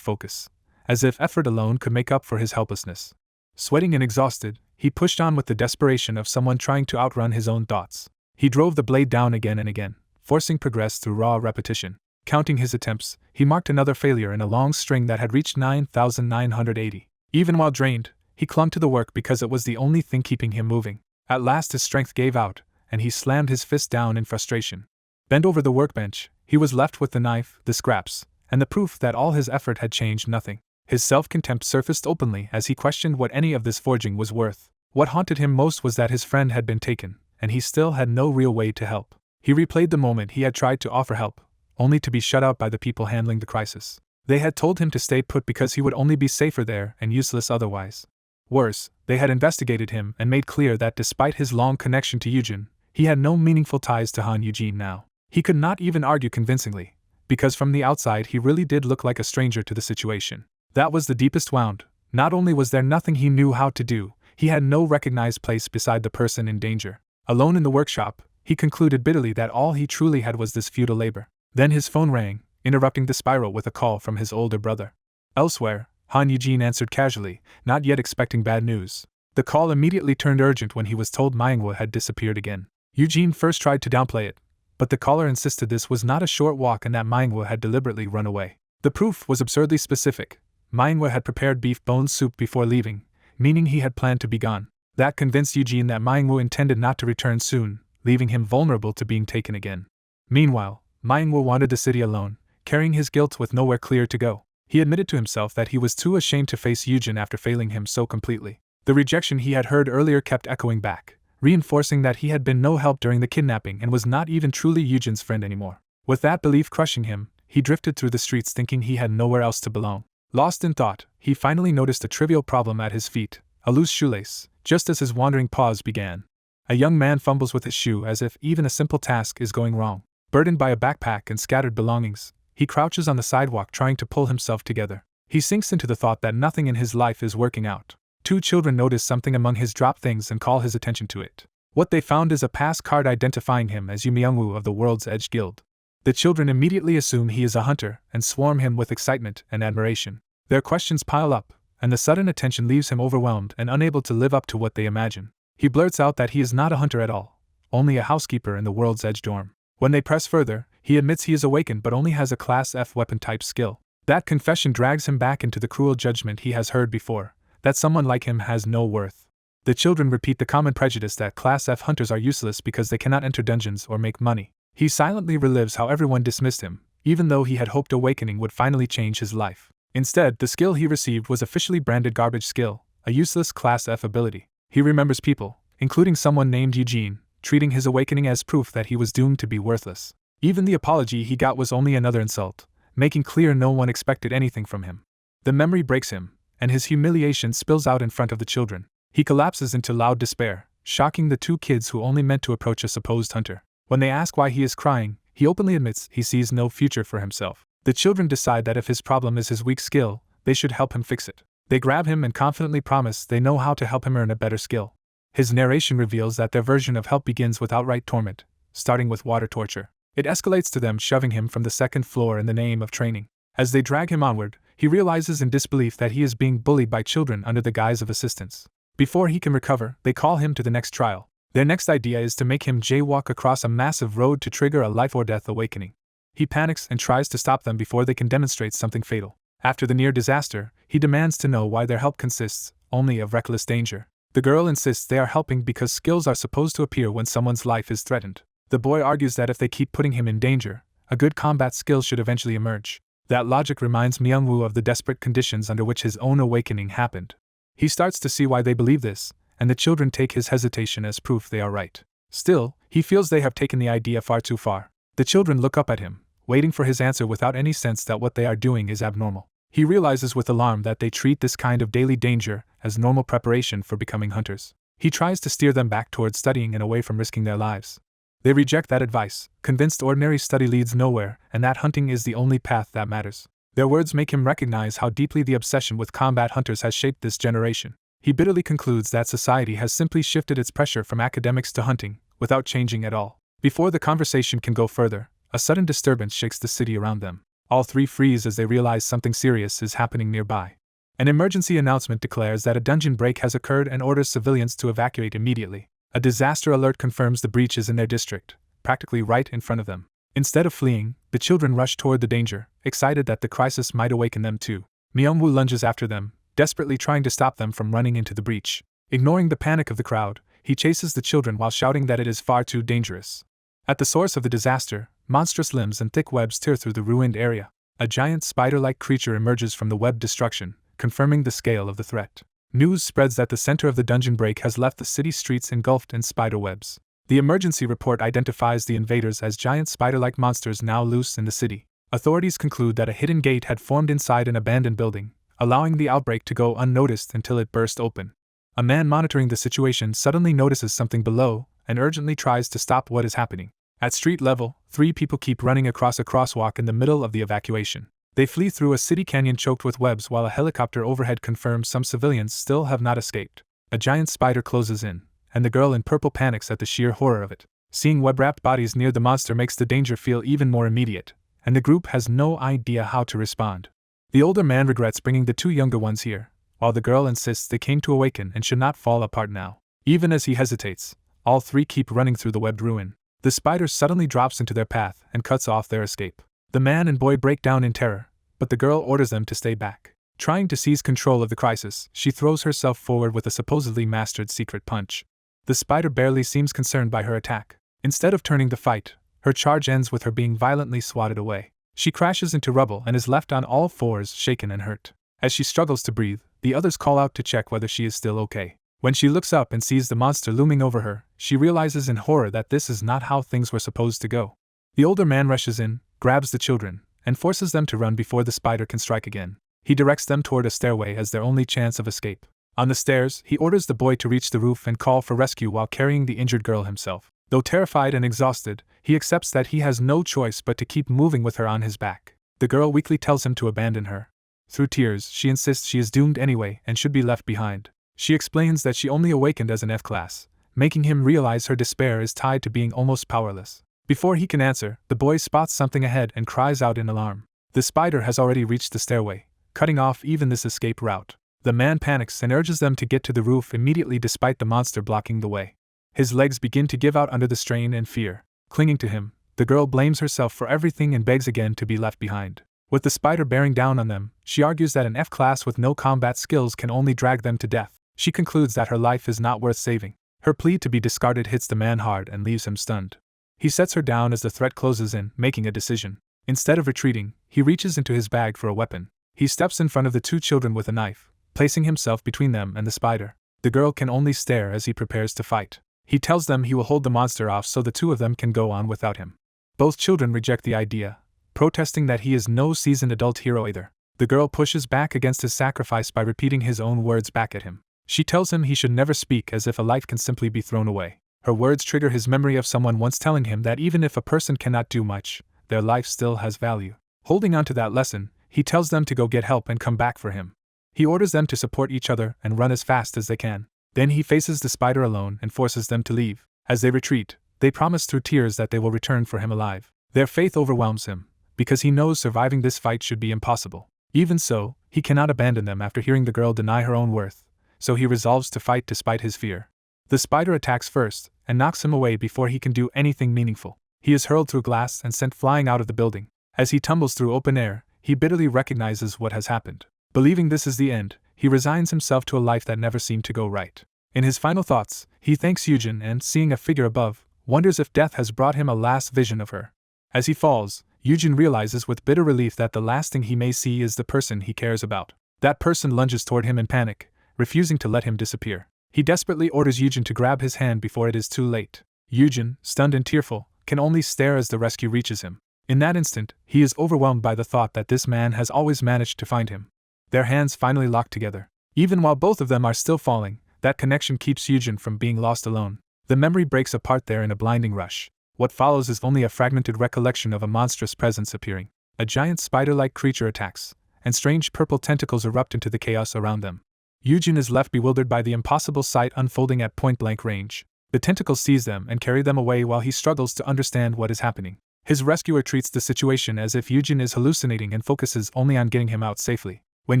focus, as if effort alone could make up for his helplessness. Sweating and exhausted, he pushed on with the desperation of someone trying to outrun his own thoughts. He drove the blade down again and again, forcing progress through raw repetition. Counting his attempts, he marked another failure in a long string that had reached 9,980. Even while drained, he clung to the work because it was the only thing keeping him moving. At last his strength gave out, and he slammed his fist down in frustration. Bent over the workbench, he was left with the knife, the scraps, and the proof that all his effort had changed nothing. His self-contempt surfaced openly as he questioned what any of this forging was worth. What haunted him most was that his friend had been taken, and he still had no real way to help. He replayed the moment he had tried to offer help, only to be shut out by the people handling the crisis. They had told him to stay put because he would only be safer there and useless otherwise. Worse, they had investigated him and made clear that despite his long connection to Eugene, he had no meaningful ties to Han Eugene now. He could not even argue convincingly, because from the outside he really did look like a stranger to the situation. That was the deepest wound. Not only was there nothing he knew how to do, he had no recognized place beside the person in danger. Alone in the workshop, he concluded bitterly that all he truly had was this futile labor. Then his phone rang, interrupting the spiral with a call from his older brother. Elsewhere, Han Eugene answered casually, not yet expecting bad news. The call immediately turned urgent when he was told Manhwa had disappeared again. Eugene first tried to downplay it, but the caller insisted this was not a short walk and that Manhwa had deliberately run away. The proof was absurdly specific. Manhwa had prepared beef bone soup before leaving, meaning he had planned to be gone. That convinced Eugene that Manhwa intended not to return soon, leaving him vulnerable to being taken again. Meanwhile, Manhwa wandered the city alone, carrying his guilt with nowhere clear to go. He admitted to himself that he was too ashamed to face Eugene after failing him so completely. The rejection he had heard earlier kept echoing back, reinforcing that he had been no help during the kidnapping and was not even truly Eugene's friend anymore. With that belief crushing him, he drifted through the streets thinking he had nowhere else to belong. Lost in thought, he finally noticed a trivial problem at his feet, a loose shoelace, just as his wandering pause began. A young man fumbles with his shoe as if even a simple task is going wrong. Burdened by a backpack and scattered belongings, he crouches on the sidewalk trying to pull himself together. He sinks into the thought that nothing in his life is working out. Two children notice something among his dropped things and call his attention to it. What they found is a pass card identifying him as Yu Myungwoo of the World's Edge Guild. The children immediately assume he is a hunter and swarm him with excitement and admiration. Their questions pile up, and the sudden attention leaves him overwhelmed and unable to live up to what they imagine. He blurts out that he is not a hunter at all, only a housekeeper in the World's Edge dorm. When they press further, he admits he is awakened but only has a Class F weapon-type skill. That confession drags him back into the cruel judgment he has heard before, that someone like him has no worth. The children repeat the common prejudice that Class F hunters are useless because they cannot enter dungeons or make money. He silently relives how everyone dismissed him, even though he had hoped awakening would finally change his life. Instead, the skill he received was officially branded garbage skill, a useless Class F ability. He remembers people, including someone named Eugene, treating his awakening as proof that he was doomed to be worthless. Even the apology he got was only another insult, making clear no one expected anything from him. The memory breaks him, and his humiliation spills out in front of the children. He collapses into loud despair, shocking the two kids who only meant to approach a supposed hunter. When they ask why he is crying, he openly admits he sees no future for himself. The children decide that if his problem is his weak skill, they should help him fix it. They grab him and confidently promise they know how to help him earn a better skill. His narration reveals that their version of help begins with outright torment, starting with water torture. It escalates to them shoving him from the second floor in the name of training. As they drag him onward, he realizes in disbelief that he is being bullied by children under the guise of assistance. Before he can recover, they call him to the next trial. Their next idea is to make him jaywalk across a massive road to trigger a life-or-death awakening. He panics and tries to stop them before they can demonstrate something fatal. After the near disaster, he demands to know why their help consists only of reckless danger. The girl insists they are helping because skills are supposed to appear when someone's life is threatened. The boy argues that if they keep putting him in danger, a good combat skill should eventually emerge. That logic reminds Myungwoo of the desperate conditions under which his own awakening happened. He starts to see why they believe this, and the children take his hesitation as proof they are right. Still, he feels they have taken the idea far too far. The children look up at him, waiting for his answer without any sense that what they are doing is abnormal. He realizes with alarm that they treat this kind of daily danger as normal preparation for becoming hunters. He tries to steer them back towards studying and away from risking their lives. They reject that advice, convinced ordinary study leads nowhere and that hunting is the only path that matters. Their words make him recognize how deeply the obsession with combat hunters has shaped this generation. He bitterly concludes that society has simply shifted its pressure from academics to hunting, without changing at all. Before the conversation can go further, a sudden disturbance shakes the city around them. All three freeze as they realize something serious is happening nearby. An emergency announcement declares that a dungeon break has occurred and orders civilians to evacuate immediately. A disaster alert confirms the breach is in their district, practically right in front of them. Instead of fleeing, the children rush toward the danger, excited that the crisis might awaken them too. Myungwoo lunges after them, desperately trying to stop them from running into the breach. Ignoring the panic of the crowd, he chases the children while shouting that it is far too dangerous. At the source of the disaster, monstrous limbs and thick webs tear through the ruined area. A giant spider-like creature emerges from the web destruction, confirming the scale of the threat. News spreads that the center of the dungeon break has left the city streets engulfed in spider webs. The emergency report identifies the invaders as giant spider-like monsters now loose in the city. Authorities conclude that a hidden gate had formed inside an abandoned building, allowing the outbreak to go unnoticed until it burst open. A man monitoring the situation suddenly notices something below and urgently tries to stop what is happening. At street level, 3 people keep running across a crosswalk in the middle of the evacuation. They flee through a city canyon choked with webs while a helicopter overhead confirms some civilians still have not escaped. A giant spider closes in, and the girl in purple panics at the sheer horror of it. Seeing web-wrapped bodies near the monster makes the danger feel even more immediate, and the group has no idea how to respond. The older man regrets bringing the 2 younger ones here, while the girl insists they came to awaken and should not fall apart now. Even as he hesitates, all 3 keep running through the webbed ruin. The spider suddenly drops into their path and cuts off their escape. The man and boy break down in terror, but the girl orders them to stay back. Trying to seize control of the crisis, she throws herself forward with a supposedly mastered secret punch. The spider barely seems concerned by her attack. Instead of turning to fight, her charge ends with her being violently swatted away. She crashes into rubble and is left on all fours, shaken and hurt. As she struggles to breathe, the others call out to check whether she is still okay. When she looks up and sees the monster looming over her, she realizes in horror that this is not how things were supposed to go. The older man rushes in, grabs the children, and forces them to run before the spider can strike again. He directs them toward a stairway as their only chance of escape. On the stairs, he orders the boy to reach the roof and call for rescue while carrying the injured girl himself. Though terrified and exhausted, he accepts that he has no choice but to keep moving with her on his back. The girl weakly tells him to abandon her. Through tears, she insists she is doomed anyway and should be left behind. She explains that she only awakened as an F-class, making him realize her despair is tied to being almost powerless. Before he can answer, the boy spots something ahead and cries out in alarm. The spider has already reached the stairway, cutting off even this escape route. The man panics and urges them to get to the roof immediately despite the monster blocking the way. His legs begin to give out under the strain and fear. Clinging to him, the girl blames herself for everything and begs again to be left behind. With the spider bearing down on them, she argues that an F-class with no combat skills can only drag them to death. She concludes that her life is not worth saving. Her plea to be discarded hits the man hard and leaves him stunned. He sets her down as the threat closes in, making a decision. Instead of retreating, he reaches into his bag for a weapon. He steps in front of the two children with a knife, placing himself between them and the spider. The girl can only stare as he prepares to fight. He tells them he will hold the monster off so the two of them can go on without him. Both children reject the idea, protesting that he is no seasoned adult hero either. The girl pushes back against his sacrifice by repeating his own words back at him. She tells him he should never speak, as if a life can simply be thrown away. Her words trigger his memory of someone once telling him that even if a person cannot do much, their life still has value. Holding on to that lesson, he tells them to go get help and come back for him. He orders them to support each other and run as fast as they can. Then he faces the spider alone and forces them to leave. As they retreat, they promise through tears that they will return for him alive. Their faith overwhelms him, because he knows surviving this fight should be impossible. Even so, he cannot abandon them after hearing the girl deny her own worth, so he resolves to fight despite his fear. The spider attacks first, and knocks him away before he can do anything meaningful. He is hurled through glass and sent flying out of the building. As he tumbles through open air, he bitterly recognizes what has happened. Believing this is the end, he resigns himself to a life that never seemed to go right. In his final thoughts, he thanks Yujin and, seeing a figure above, wonders if death has brought him a last vision of her. As he falls, Yujin realizes with bitter relief that the last thing he may see is the person he cares about. That person lunges toward him in panic, refusing to let him disappear. He desperately orders Yujin to grab his hand before it is too late. Yujin, stunned and tearful, can only stare as the rescue reaches him. In that instant, he is overwhelmed by the thought that this man has always managed to find him. Their hands finally lock together. Even while both of them are still falling, that connection keeps Yujin from being lost alone. The memory breaks apart there in a blinding rush. What follows is only a fragmented recollection of a monstrous presence appearing. A giant spider-like creature attacks, and strange purple tentacles erupt into the chaos around them. Yujin is left bewildered by the impossible sight unfolding at point-blank range. The tentacles seize them and carry them away while he struggles to understand what is happening. His rescuer treats the situation as if Yujin is hallucinating and focuses only on getting him out safely. When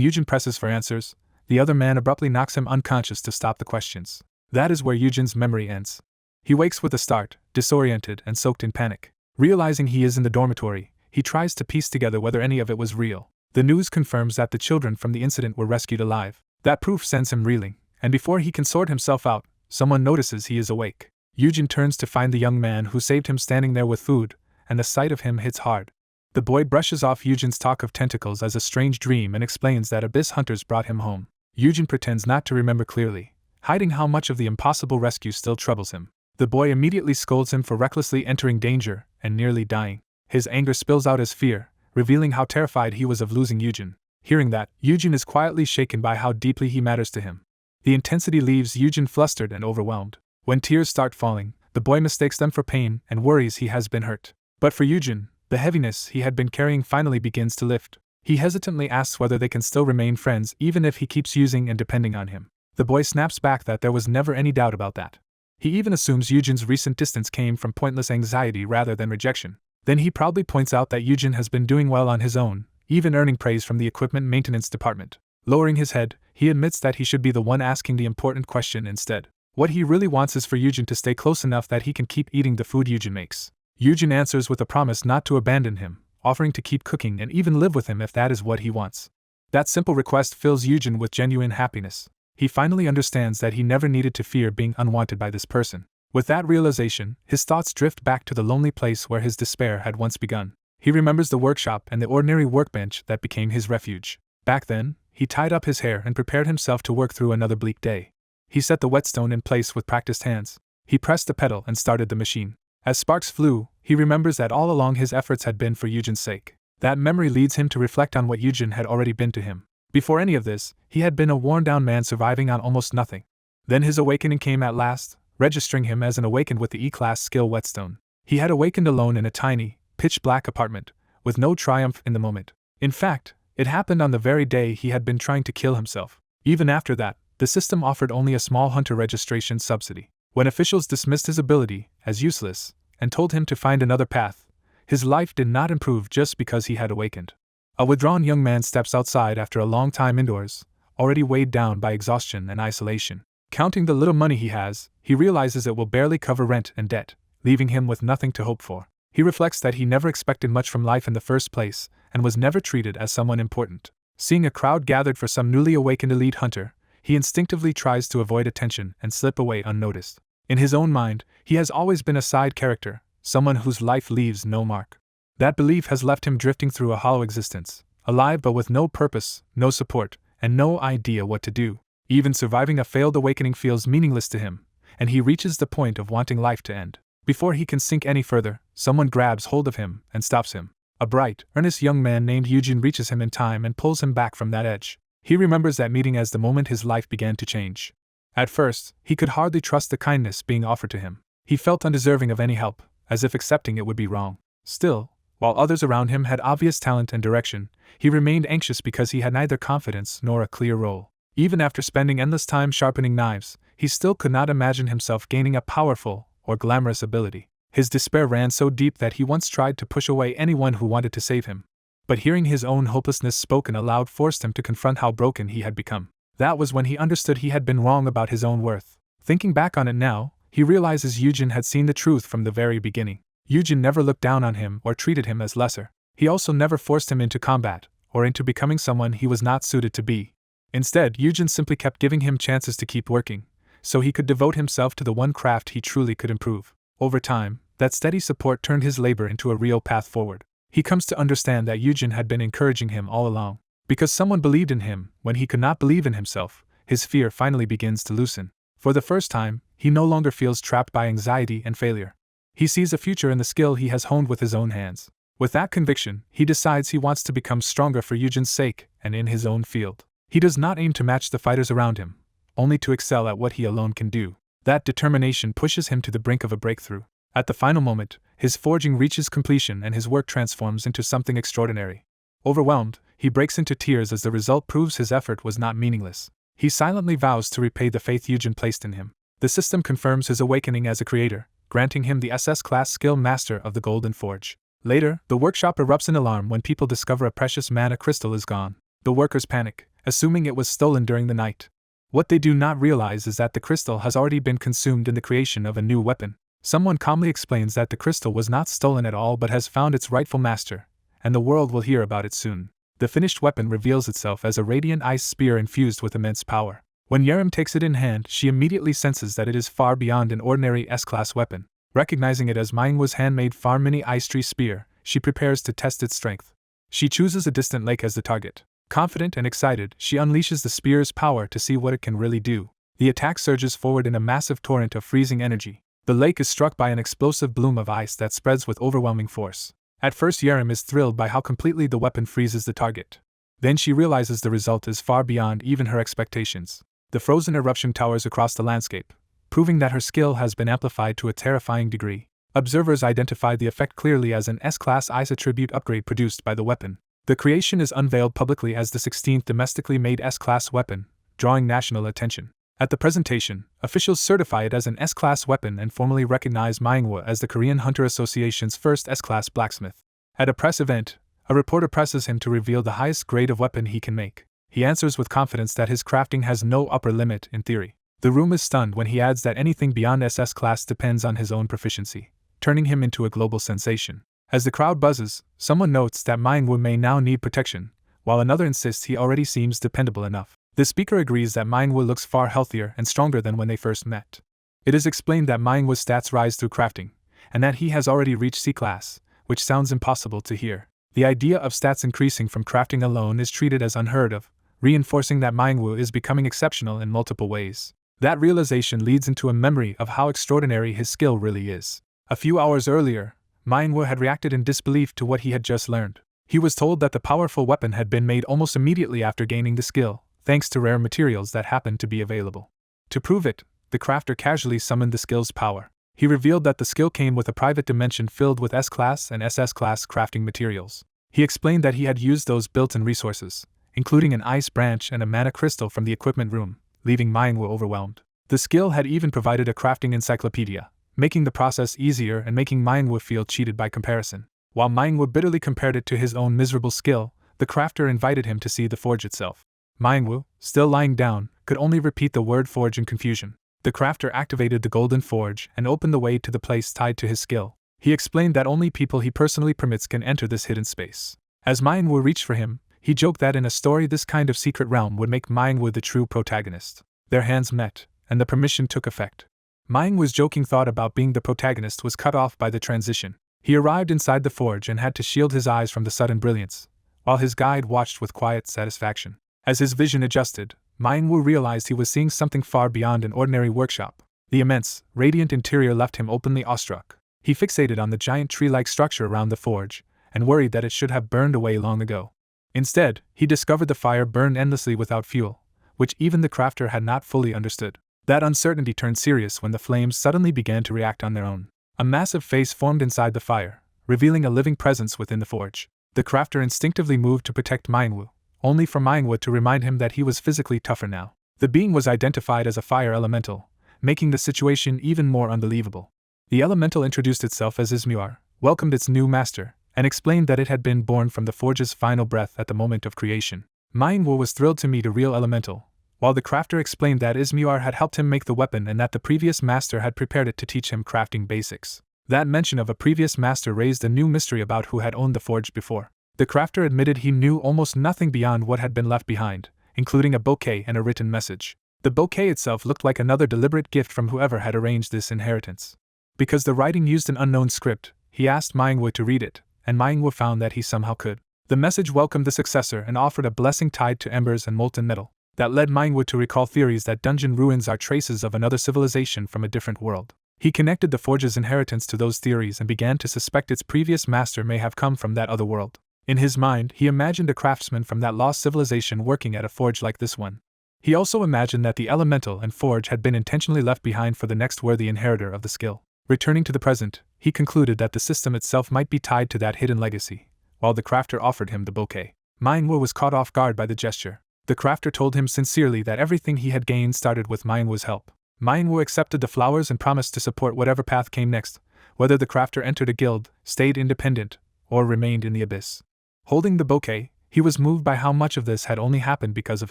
Yujin presses for answers, the other man abruptly knocks him unconscious to stop the questions. That is where Yujin's memory ends. He wakes with a start, disoriented and soaked in panic. Realizing he is in the dormitory, he tries to piece together whether any of it was real. The news confirms that the children from the incident were rescued alive. That proof sends him reeling, and before he can sort himself out, someone notices he is awake. Yujin turns to find the young man who saved him standing there with food, and the sight of him hits hard. The boy brushes off Yujin's talk of tentacles as a strange dream and explains that abyss hunters brought him home. Yujin pretends not to remember clearly, hiding how much of the impossible rescue still troubles him. The boy immediately scolds him for recklessly entering danger and nearly dying. His anger spills out as fear, revealing how terrified he was of losing Yujin. Hearing that, Yujin is quietly shaken by how deeply he matters to him. The intensity leaves Yujin flustered and overwhelmed. When tears start falling, the boy mistakes them for pain and worries he has been hurt. But for Yujin, the heaviness he had been carrying finally begins to lift. He hesitantly asks whether they can still remain friends even if he keeps using and depending on him. The boy snaps back that there was never any doubt about that. He even assumes Yujin's recent distance came from pointless anxiety rather than rejection. Then he proudly points out that Yujin has been doing well on his own, even earning praise from the equipment maintenance department. Lowering his head, he admits that he should be the one asking the important question instead. What he really wants is for Yujin to stay close enough that he can keep eating the food Yujin makes. Yujin answers with a promise not to abandon him, offering to keep cooking and even live with him if that is what he wants. That simple request fills Yujin with genuine happiness. He finally understands that he never needed to fear being unwanted by this person. With that realization, his thoughts drift back to the lonely place where his despair had once begun. He remembers the workshop and the ordinary workbench that became his refuge. Back then, he tied up his hair and prepared himself to work through another bleak day. He set the whetstone in place with practiced hands. He pressed the pedal and started the machine. As sparks flew, he remembers that all along his efforts had been for Yujin's sake. That memory leads him to reflect on what Yujin had already been to him. Before any of this, he had been a worn-down man surviving on almost nothing. Then his awakening came at last, registering him as an awakened with the E-class skill whetstone. He had awakened alone in a tiny, pitch-black apartment, with no triumph in the moment. In fact, it happened on the very day he had been trying to kill himself. Even after that, the system offered only a small hunter registration subsidy. When officials dismissed his ability as useless, and told him to find another path. His life did not improve just because he had awakened. A withdrawn young man steps outside after a long time indoors, already weighed down by exhaustion and isolation. Counting the little money he has, he realizes it will barely cover rent and debt, leaving him with nothing to hope for. He reflects that he never expected much from life in the first place, and was never treated as someone important. Seeing a crowd gathered for some newly awakened elite hunter, he instinctively tries to avoid attention and slip away unnoticed. In his own mind, he has always been a side character, someone whose life leaves no mark. That belief has left him drifting through a hollow existence, alive but with no purpose, no support, and no idea what to do. Even surviving a failed awakening feels meaningless to him, and he reaches the point of wanting life to end. Before he can sink any further, someone grabs hold of him and stops him. A bright, earnest young man named Eugene reaches him in time and pulls him back from that edge. He remembers that meeting as the moment his life began to change. At first, he could hardly trust the kindness being offered to him. He felt undeserving of any help, as if accepting it would be wrong. Still, while others around him had obvious talent and direction, he remained anxious because he had neither confidence nor a clear role. Even after spending endless time sharpening knives, he still could not imagine himself gaining a powerful or glamorous ability. His despair ran so deep that he once tried to push away anyone who wanted to save him. But hearing his own hopelessness spoken aloud forced him to confront how broken he had become. That was when he understood he had been wrong about his own worth. Thinking back on it now, he realizes Eugene had seen the truth from the very beginning. Eugene never looked down on him or treated him as lesser. He also never forced him into combat, or into becoming someone he was not suited to be. Instead, Eugene simply kept giving him chances to keep working, so he could devote himself to the one craft he truly could improve. Over time, that steady support turned his labor into a real path forward. He comes to understand that Eugene had been encouraging him all along. Because someone believed in him when he could not believe in himself, his fear finally begins to loosen. For the first time, he no longer feels trapped by anxiety and failure. He sees a future in the skill he has honed with his own hands. With that conviction, he decides he wants to become stronger for Eugene's sake and in his own field. He does not aim to match the fighters around him, only to excel at what he alone can do. That determination pushes him to the brink of a breakthrough. At the final moment, his forging reaches completion and his work transforms into something extraordinary. Overwhelmed, he breaks into tears as the result proves his effort was not meaningless. He silently vows to repay the faith Eugene placed in him. The system confirms his awakening as a creator, granting him the SS-class skill master of the Golden Forge. Later, the workshop erupts in alarm when people discover a precious mana crystal is gone. The workers panic, assuming it was stolen during the night. What they do not realize is that the crystal has already been consumed in the creation of a new weapon. Someone calmly explains that the crystal was not stolen at all but has found its rightful master, and the world will hear about it soon. The finished weapon reveals itself as a radiant ice spear infused with immense power. When Yerim takes it in hand, she immediately senses that it is far beyond an ordinary S-class weapon. Recognizing it as Manhwa's handmade Farm Mini Ice Tree Spear, she prepares to test its strength. She chooses a distant lake as the target. Confident and excited, she unleashes the spear's power to see what it can really do. The attack surges forward in a massive torrent of freezing energy. The lake is struck by an explosive bloom of ice that spreads with overwhelming force. At first, Yerim is thrilled by how completely the weapon freezes the target. Then she realizes the result is far beyond even her expectations. The frozen eruption towers across the landscape, proving that her skill has been amplified to a terrifying degree. Observers identify the effect clearly as an S-class ice attribute upgrade produced by the weapon. The creation is unveiled publicly as the 16th domestically made S-class weapon, drawing national attention. At the presentation, officials certify it as an S-class weapon and formally recognize Manhwa as the Korean Hunter Association's first S-class blacksmith. At a press event, a reporter presses him to reveal the highest grade of weapon he can make. He answers with confidence that his crafting has no upper limit in theory. The room is stunned when he adds that anything beyond SS class depends on his own proficiency, turning him into a global sensation. As the crowd buzzes, someone notes that Manhwa may now need protection, while another insists he already seems dependable enough. The speaker agrees that Manhwa looks far healthier and stronger than when they first met. It is explained that Manhwa's stats rise through crafting, and that he has already reached C-class, which sounds impossible to hear. The idea of stats increasing from crafting alone is treated as unheard of, reinforcing that Manhwa is becoming exceptional in multiple ways. That realization leads into a memory of how extraordinary his skill really is. A few hours earlier, Manhwa had reacted in disbelief to what he had just learned. He was told that the powerful weapon had been made almost immediately after gaining the skill, thanks to rare materials that happened to be available. To prove it, the crafter casually summoned the skill's power. He revealed that the skill came with a private dimension filled with S-class and SS-class crafting materials. He explained that he had used those built-in resources, including an ice branch and a mana crystal from the equipment room, leaving Manhwa overwhelmed. The skill had even provided a crafting encyclopedia, making the process easier and making Manhwa feel cheated by comparison. While Manhwa bitterly compared it to his own miserable skill, the crafter invited him to see the forge itself. Manhwa, still lying down, could only repeat the word forge in confusion. The crafter activated the golden forge and opened the way to the place tied to his skill. He explained that only people he personally permits can enter this hidden space. As Manhwa reached for him, he joked that in a story this kind of secret realm would make Manhwa the true protagonist. Their hands met, and the permission took effect. Manhwa's joking thought about being the protagonist was cut off by the transition. He arrived inside the forge and had to shield his eyes from the sudden brilliance, while his guide watched with quiet satisfaction. As his vision adjusted, Manhwa realized he was seeing something far beyond an ordinary workshop. The immense, radiant interior left him openly awestruck. He fixated on the giant tree-like structure around the forge, and worried that it should have burned away long ago. Instead, he discovered the fire burned endlessly without fuel, which even the crafter had not fully understood. That uncertainty turned serious when the flames suddenly began to react on their own. A massive face formed inside the fire, revealing a living presence within the forge. The crafter instinctively moved to protect Manhwa, only for Manhwa to remind him that he was physically tougher now. The being was identified as a fire elemental, making the situation even more unbelievable. The elemental introduced itself as Ismuar, welcomed its new master, and explained that it had been born from the forge's final breath at the moment of creation. Manhwa was thrilled to meet a real elemental, while the crafter explained that Ismuar had helped him make the weapon and that the previous master had prepared it to teach him crafting basics. That mention of a previous master raised a new mystery about who had owned the forge before. The crafter admitted he knew almost nothing beyond what had been left behind, including a bouquet and a written message. The bouquet itself looked like another deliberate gift from whoever had arranged this inheritance. Because the writing used an unknown script, he asked Manhwa to read it, and Manhwa found that he somehow could. The message welcomed the successor and offered a blessing tied to embers and molten metal. That led Manhwa to recall theories that dungeon ruins are traces of another civilization from a different world. He connected the forge's inheritance to those theories and began to suspect its previous master may have come from that other world. In his mind, he imagined a craftsman from that lost civilization working at a forge like this one. He also imagined that the elemental and forge had been intentionally left behind for the next worthy inheritor of the skill. Returning to the present, he concluded that the system itself might be tied to that hidden legacy, while the crafter offered him the bouquet. Manhwa was caught off guard by the gesture. The crafter told him sincerely that everything he had gained started with Manhwa's help. Manhwa accepted the flowers and promised to support whatever path came next, whether the crafter entered a guild, stayed independent, or remained in the abyss. Holding the bouquet, he was moved by how much of this had only happened because of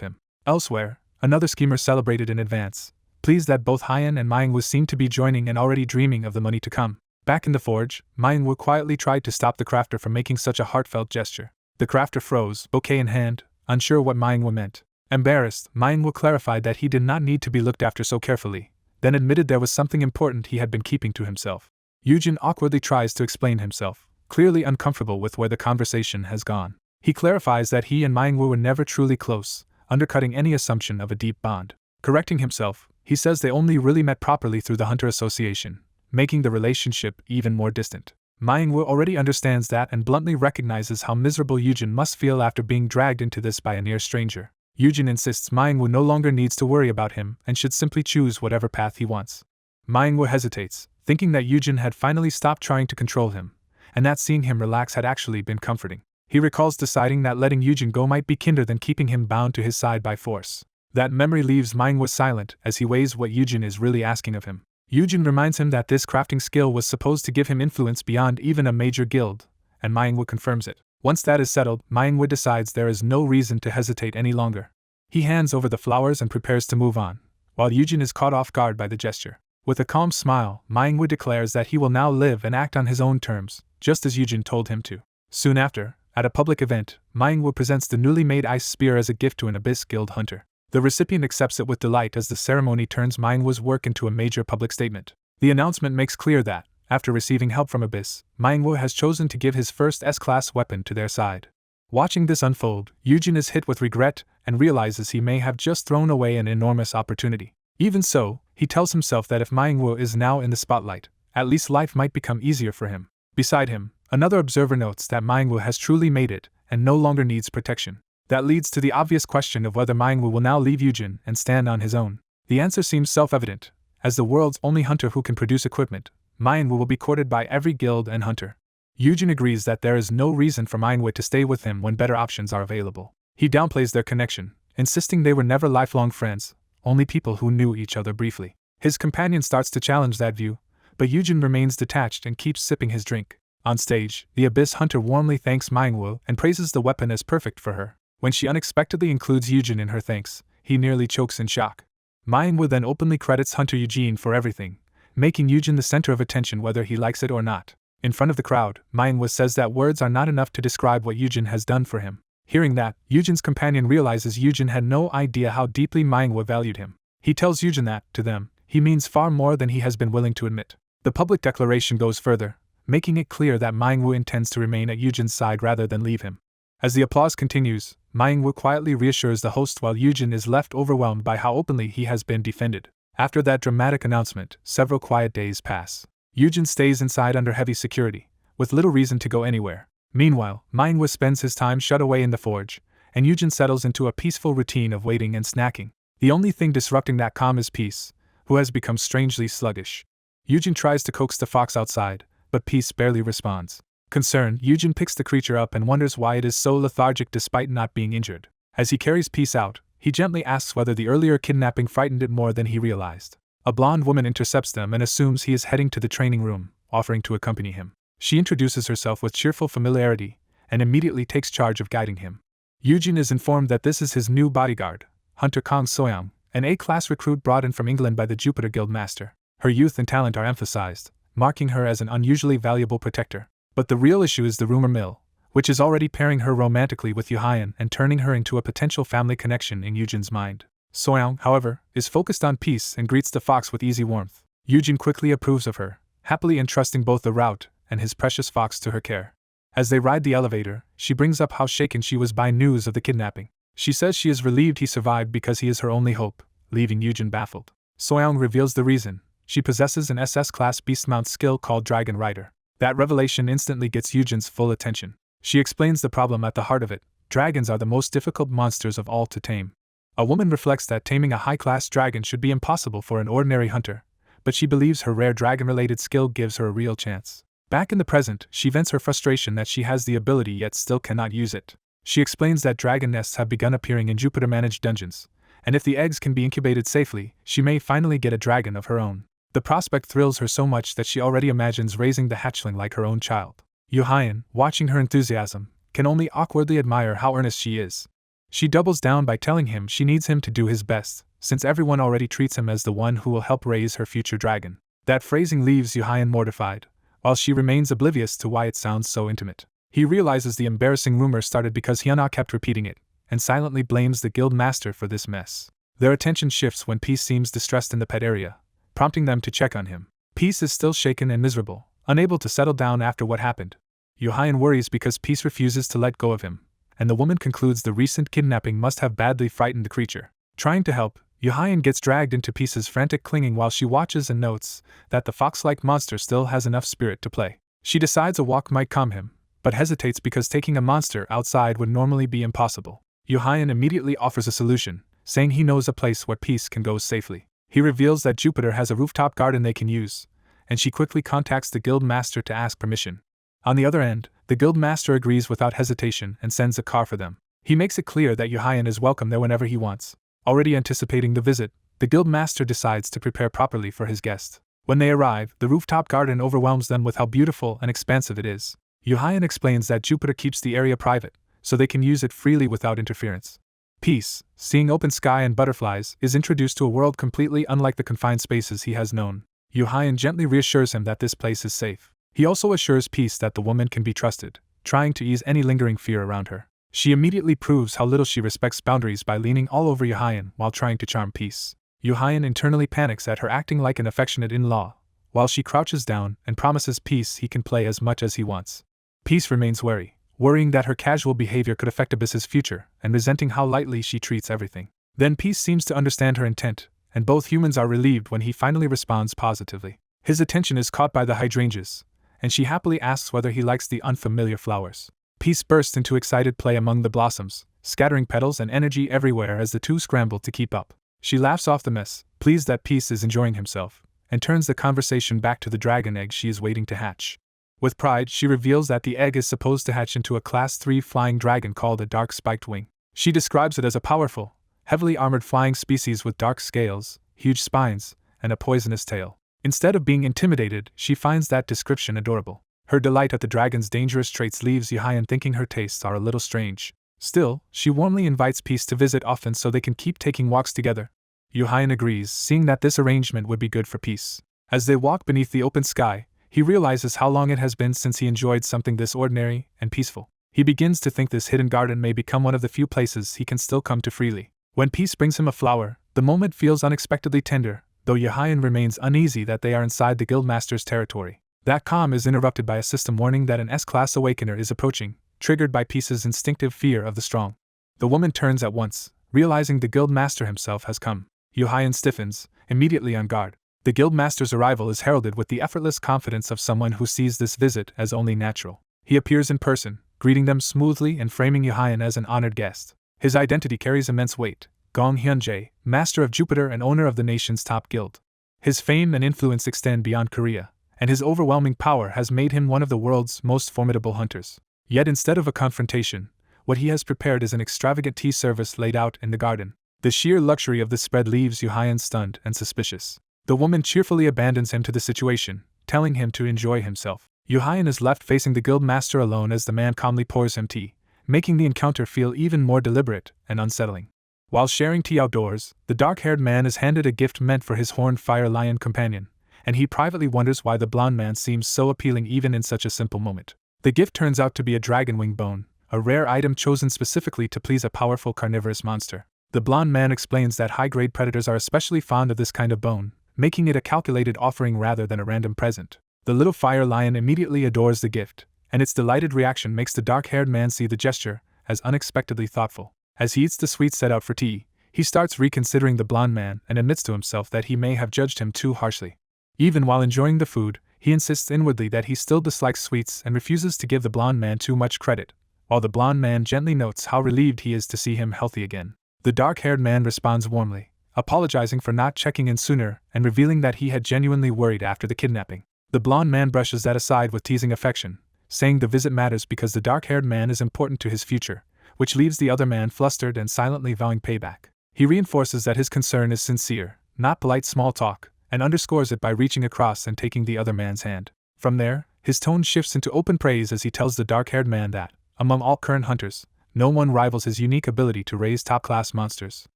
him. Elsewhere, another schemer celebrated in advance, pleased that both Hyan and Manhwa seemed to be joining and already dreaming of the money to come. Back in the forge, Manhwa quietly tried to stop the crafter from making such a heartfelt gesture. The crafter froze, bouquet in hand, unsure what Manhwa meant. Embarrassed, Manhwa clarified that he did not need to be looked after so carefully, then admitted there was something important he had been keeping to himself. Yujin awkwardly tries to explain himself, clearly uncomfortable with where the conversation has gone. He clarifies that he and Manhwa were never truly close, undercutting any assumption of a deep bond. Correcting himself, he says they only really met properly through the Hunter Association, making the relationship even more distant. Manhwa already understands that and bluntly recognizes how miserable Yujin must feel after being dragged into this by a near stranger. Yujin insists Manhwa no longer needs to worry about him and should simply choose whatever path he wants. Manhwa hesitates, thinking that Yujin had finally stopped trying to control him, and that seeing him relax had actually been comforting. He recalls deciding that letting Yujin go might be kinder than keeping him bound to his side by force. That memory leaves Manhwa silent as he weighs what Yujin is really asking of him. Yujin reminds him that this crafting skill was supposed to give him influence beyond even a major guild, and Manhwa confirms it. Once that is settled, Manhwa decides there is no reason to hesitate any longer. He hands over the flowers and prepares to move on, while Yujin is caught off guard by the gesture. With a calm smile, Manhwa declares that he will now live and act on his own terms, just as Yujin told him to. Soon after, at a public event, Manhwa presents the newly made ice spear as a gift to an Abyss Guild hunter. The recipient accepts it with delight as the ceremony turns Manhwa's work into a major public statement. The announcement makes clear that, after receiving help from Abyss, Manhwa has chosen to give his first S-class weapon to their side. Watching this unfold, Yujin is hit with regret and realizes he may have just thrown away an enormous opportunity. Even so, he tells himself that if Manhwa is now in the spotlight, at least life might become easier for him. Beside him, another observer notes that Manhwa has truly made it and no longer needs protection. That leads to the obvious question of whether Manhwa will now leave Yujin and stand on his own. The answer seems self-evident. As the world's only hunter who can produce equipment, Manhwa will be courted by every guild and hunter. Yujin agrees that there is no reason for Manhwa to stay with him when better options are available. He downplays their connection, insisting they were never lifelong friends, only people who knew each other briefly. His companion starts to challenge that view, but Yujin remains detached and keeps sipping his drink. On stage, the Abyss Hunter warmly thanks Manhwa and praises the weapon as perfect for her. When she unexpectedly includes Yujin in her thanks, he nearly chokes in shock. Manhwa then openly credits Hunter Eugene for everything, making Yujin the center of attention whether he likes it or not. In front of the crowd, Manhwa says that words are not enough to describe what Yujin has done for him. Hearing that, Yujin's companion realizes Yujin had no idea how deeply Manhwa valued him. He tells Yujin that, to them, he means far more than he has been willing to admit. The public declaration goes further, making it clear that Manhwa intends to remain at Yujin's side rather than leave him. As the applause continues, Manhwa quietly reassures the host while Yujin is left overwhelmed by how openly he has been defended. After that dramatic announcement, several quiet days pass. Yujin stays inside under heavy security, with little reason to go anywhere. Meanwhile, Manhwa spends his time shut away in the forge, and Yujin settles into a peaceful routine of waiting and snacking. The only thing disrupting that calm is Peace, who has become strangely sluggish. Yujin tries to coax the fox outside, but Peace barely responds. Concerned, Yujin picks the creature up and wonders why it is so lethargic despite not being injured. As he carries Peace out, he gently asks whether the earlier kidnapping frightened it more than he realized. A blonde woman intercepts them and assumes he is heading to the training room, offering to accompany him. She introduces herself with cheerful familiarity, and immediately takes charge of guiding him. Yujin is informed that this is his new bodyguard, Hunter Kang Soyoung, an A-class recruit brought in from England by the Jupiter Guild Master. Her youth and talent are emphasized, marking her as an unusually valuable protector. But the real issue is the rumor mill, which is already pairing her romantically with Yuhayan and turning her into a potential family connection in Yujin's mind. Soyoung, however, is focused on Peace and greets the fox with easy warmth. Yujin quickly approves of her, happily entrusting both the route and his precious fox to her care. As they ride the elevator, she brings up how shaken she was by news of the kidnapping. She says she is relieved he survived because he is her only hope, leaving Yujin baffled. Soyoung reveals the reason: she possesses an SS-class beast mount skill called Dragon Rider. That revelation instantly gets Yujin's full attention. She explains the problem at the heart of it: dragons are the most difficult monsters of all to tame. A woman reflects that taming a high-class dragon should be impossible for an ordinary hunter, but she believes her rare dragon-related skill gives her a real chance. Back in the present, she vents her frustration that she has the ability yet still cannot use it. She explains that dragon nests have begun appearing in Jupiter-managed dungeons, and if the eggs can be incubated safely, she may finally get a dragon of her own. The prospect thrills her so much that she already imagines raising the hatchling like her own child. Yuhayan, watching her enthusiasm, can only awkwardly admire how earnest she is. She doubles down by telling him she needs him to do his best, since everyone already treats him as the one who will help raise her future dragon. That phrasing leaves Yuhayan mortified, while she remains oblivious to why it sounds so intimate. He realizes the embarrassing rumor started because Hyuna kept repeating it, and silently blames the guild master for this mess. Their attention shifts when Peace seems distressed in the pet area, prompting them to check on him. Peace is still shaken and miserable, unable to settle down after what happened. Yuhayan worries because Peace refuses to let go of him, and the woman concludes the recent kidnapping must have badly frightened the creature. Trying to help, Yuhayan gets dragged into Peace's frantic clinging while she watches and notes that the fox-like monster still has enough spirit to play. She decides a walk might calm him, but hesitates because taking a monster outside would normally be impossible. Yuhayan immediately offers a solution, saying he knows a place where Peace can go safely. He reveals that Jupiter has a rooftop garden they can use, and she quickly contacts the guild master to ask permission. On the other end, the guild master agrees without hesitation and sends a car for them. He makes it clear that Yuhayan is welcome there whenever he wants. Already anticipating the visit, the guild master decides to prepare properly for his guest. When they arrive, the rooftop garden overwhelms them with how beautiful and expansive it is. Yuhayan explains that Jupiter keeps the area private, so they can use it freely without interference. Peace, seeing open sky and butterflies, is introduced to a world completely unlike the confined spaces he has known. Yuhayan gently reassures him that this place is safe. He also assures Peace that the woman can be trusted, trying to ease any lingering fear around her. She immediately proves how little she respects boundaries by leaning all over Yuhayan while trying to charm Peace. Yuhayan internally panics at her acting like an affectionate in-law, while she crouches down and promises Peace he can play as much as he wants. Peace remains wary, worrying that her casual behavior could affect Abyss's future, and resenting how lightly she treats everything. Then Peace seems to understand her intent, and both humans are relieved when he finally responds positively. His attention is caught by the hydrangeas, and she happily asks whether he likes the unfamiliar flowers. Peace bursts into excited play among the blossoms, scattering petals and energy everywhere as the two scramble to keep up. She laughs off the mess, pleased that Peace is enjoying himself, and turns the conversation back to the dragon egg she is waiting to hatch. With pride, she reveals that the egg is supposed to hatch into a Class 3 flying dragon called a dark spiked wing. She describes it as a powerful, heavily armored flying species with dark scales, huge spines, and a poisonous tail. Instead of being intimidated, she finds that description adorable. Her delight at the dragon's dangerous traits leaves Yuhayan thinking her tastes are a little strange. Still, she warmly invites Peace to visit often so they can keep taking walks together. Yuhayan agrees, seeing that this arrangement would be good for Peace. As they walk beneath the open sky, he realizes how long it has been since he enjoyed something this ordinary and peaceful. He begins to think this hidden garden may become one of the few places he can still come to freely. When Peace brings him a flower, the moment feels unexpectedly tender, though Yuhayan remains uneasy that they are inside the guildmaster's territory. That calm is interrupted by a system warning that an S-class awakener is approaching, triggered by Peace's instinctive fear of the strong. The woman turns at once, realizing the guildmaster himself has come. Yuhayan stiffens, immediately on guard. The guildmaster's arrival is heralded with the effortless confidence of someone who sees this visit as only natural. He appears in person, greeting them smoothly and framing Yuhayan as an honored guest. His identity carries immense weight: Gong Hyunjae, master of Jupiter and owner of the nation's top guild. His fame and influence extend beyond Korea, and his overwhelming power has made him one of the world's most formidable hunters. Yet instead of a confrontation, what he has prepared is an extravagant tea service laid out in the garden. The sheer luxury of this spread leaves Yuhayan stunned and suspicious. The woman cheerfully abandons him to the situation, telling him to enjoy himself. Yuhayan is left facing the guildmaster alone as the man calmly pours him tea, making the encounter feel even more deliberate and unsettling. While sharing tea outdoors, the dark-haired man is handed a gift meant for his horned fire lion companion, and he privately wonders why the blonde man seems so appealing even in such a simple moment. The gift turns out to be a dragon wing bone, a rare item chosen specifically to please a powerful carnivorous monster. The blonde man explains that high-grade predators are especially fond of this kind of bone, making it a calculated offering rather than a random present. The little fire lion immediately adores the gift, and its delighted reaction makes the dark-haired man see the gesture as unexpectedly thoughtful. As he eats the sweets set out for tea, he starts reconsidering the blonde man and admits to himself that he may have judged him too harshly. Even while enjoying the food, he insists inwardly that he still dislikes sweets and refuses to give the blonde man too much credit, while the blonde man gently notes how relieved he is to see him healthy again. The dark-haired man responds warmly, apologizing for not checking in sooner and revealing that he had genuinely worried after the kidnapping. The blonde man brushes that aside with teasing affection, saying the visit matters because the dark-haired man is important to his future, which leaves the other man flustered and silently vowing payback. He reinforces that his concern is sincere, not polite small talk, and underscores it by reaching across and taking the other man's hand. From there, his tone shifts into open praise as he tells the dark-haired man that, among all current hunters, no one rivals his unique ability to raise top-class monsters.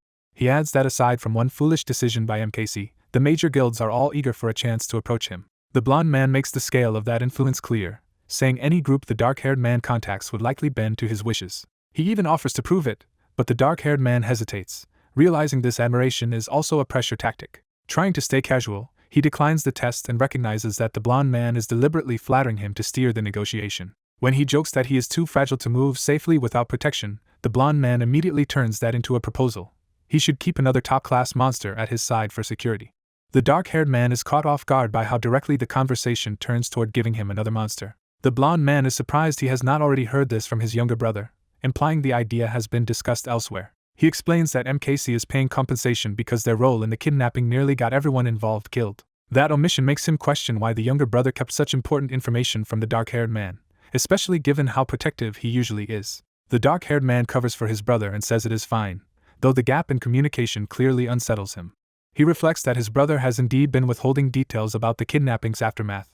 He adds that aside from one foolish decision by MKC, the major guilds are all eager for a chance to approach him. The blonde man makes the scale of that influence clear, saying any group the dark-haired man contacts would likely bend to his wishes. He even offers to prove it, but the dark-haired man hesitates, realizing this admiration is also a pressure tactic. Trying to stay casual, he declines the test and recognizes that the blonde man is deliberately flattering him to steer the negotiation. When he jokes that he is too fragile to move safely without protection, the blonde man immediately turns that into a proposal. He should keep another top-class monster at his side for security. The dark-haired man is caught off guard by how directly the conversation turns toward giving him another monster. The blonde man is surprised he has not already heard this from his younger brother, implying the idea has been discussed elsewhere. He explains that MKC is paying compensation because their role in the kidnapping nearly got everyone involved killed. That omission makes him question why the younger brother kept such important information from the dark-haired man, especially given how protective he usually is. The dark-haired man covers for his brother and says it is fine, though the gap in communication clearly unsettles him. He reflects that his brother has indeed been withholding details about the kidnapping's aftermath,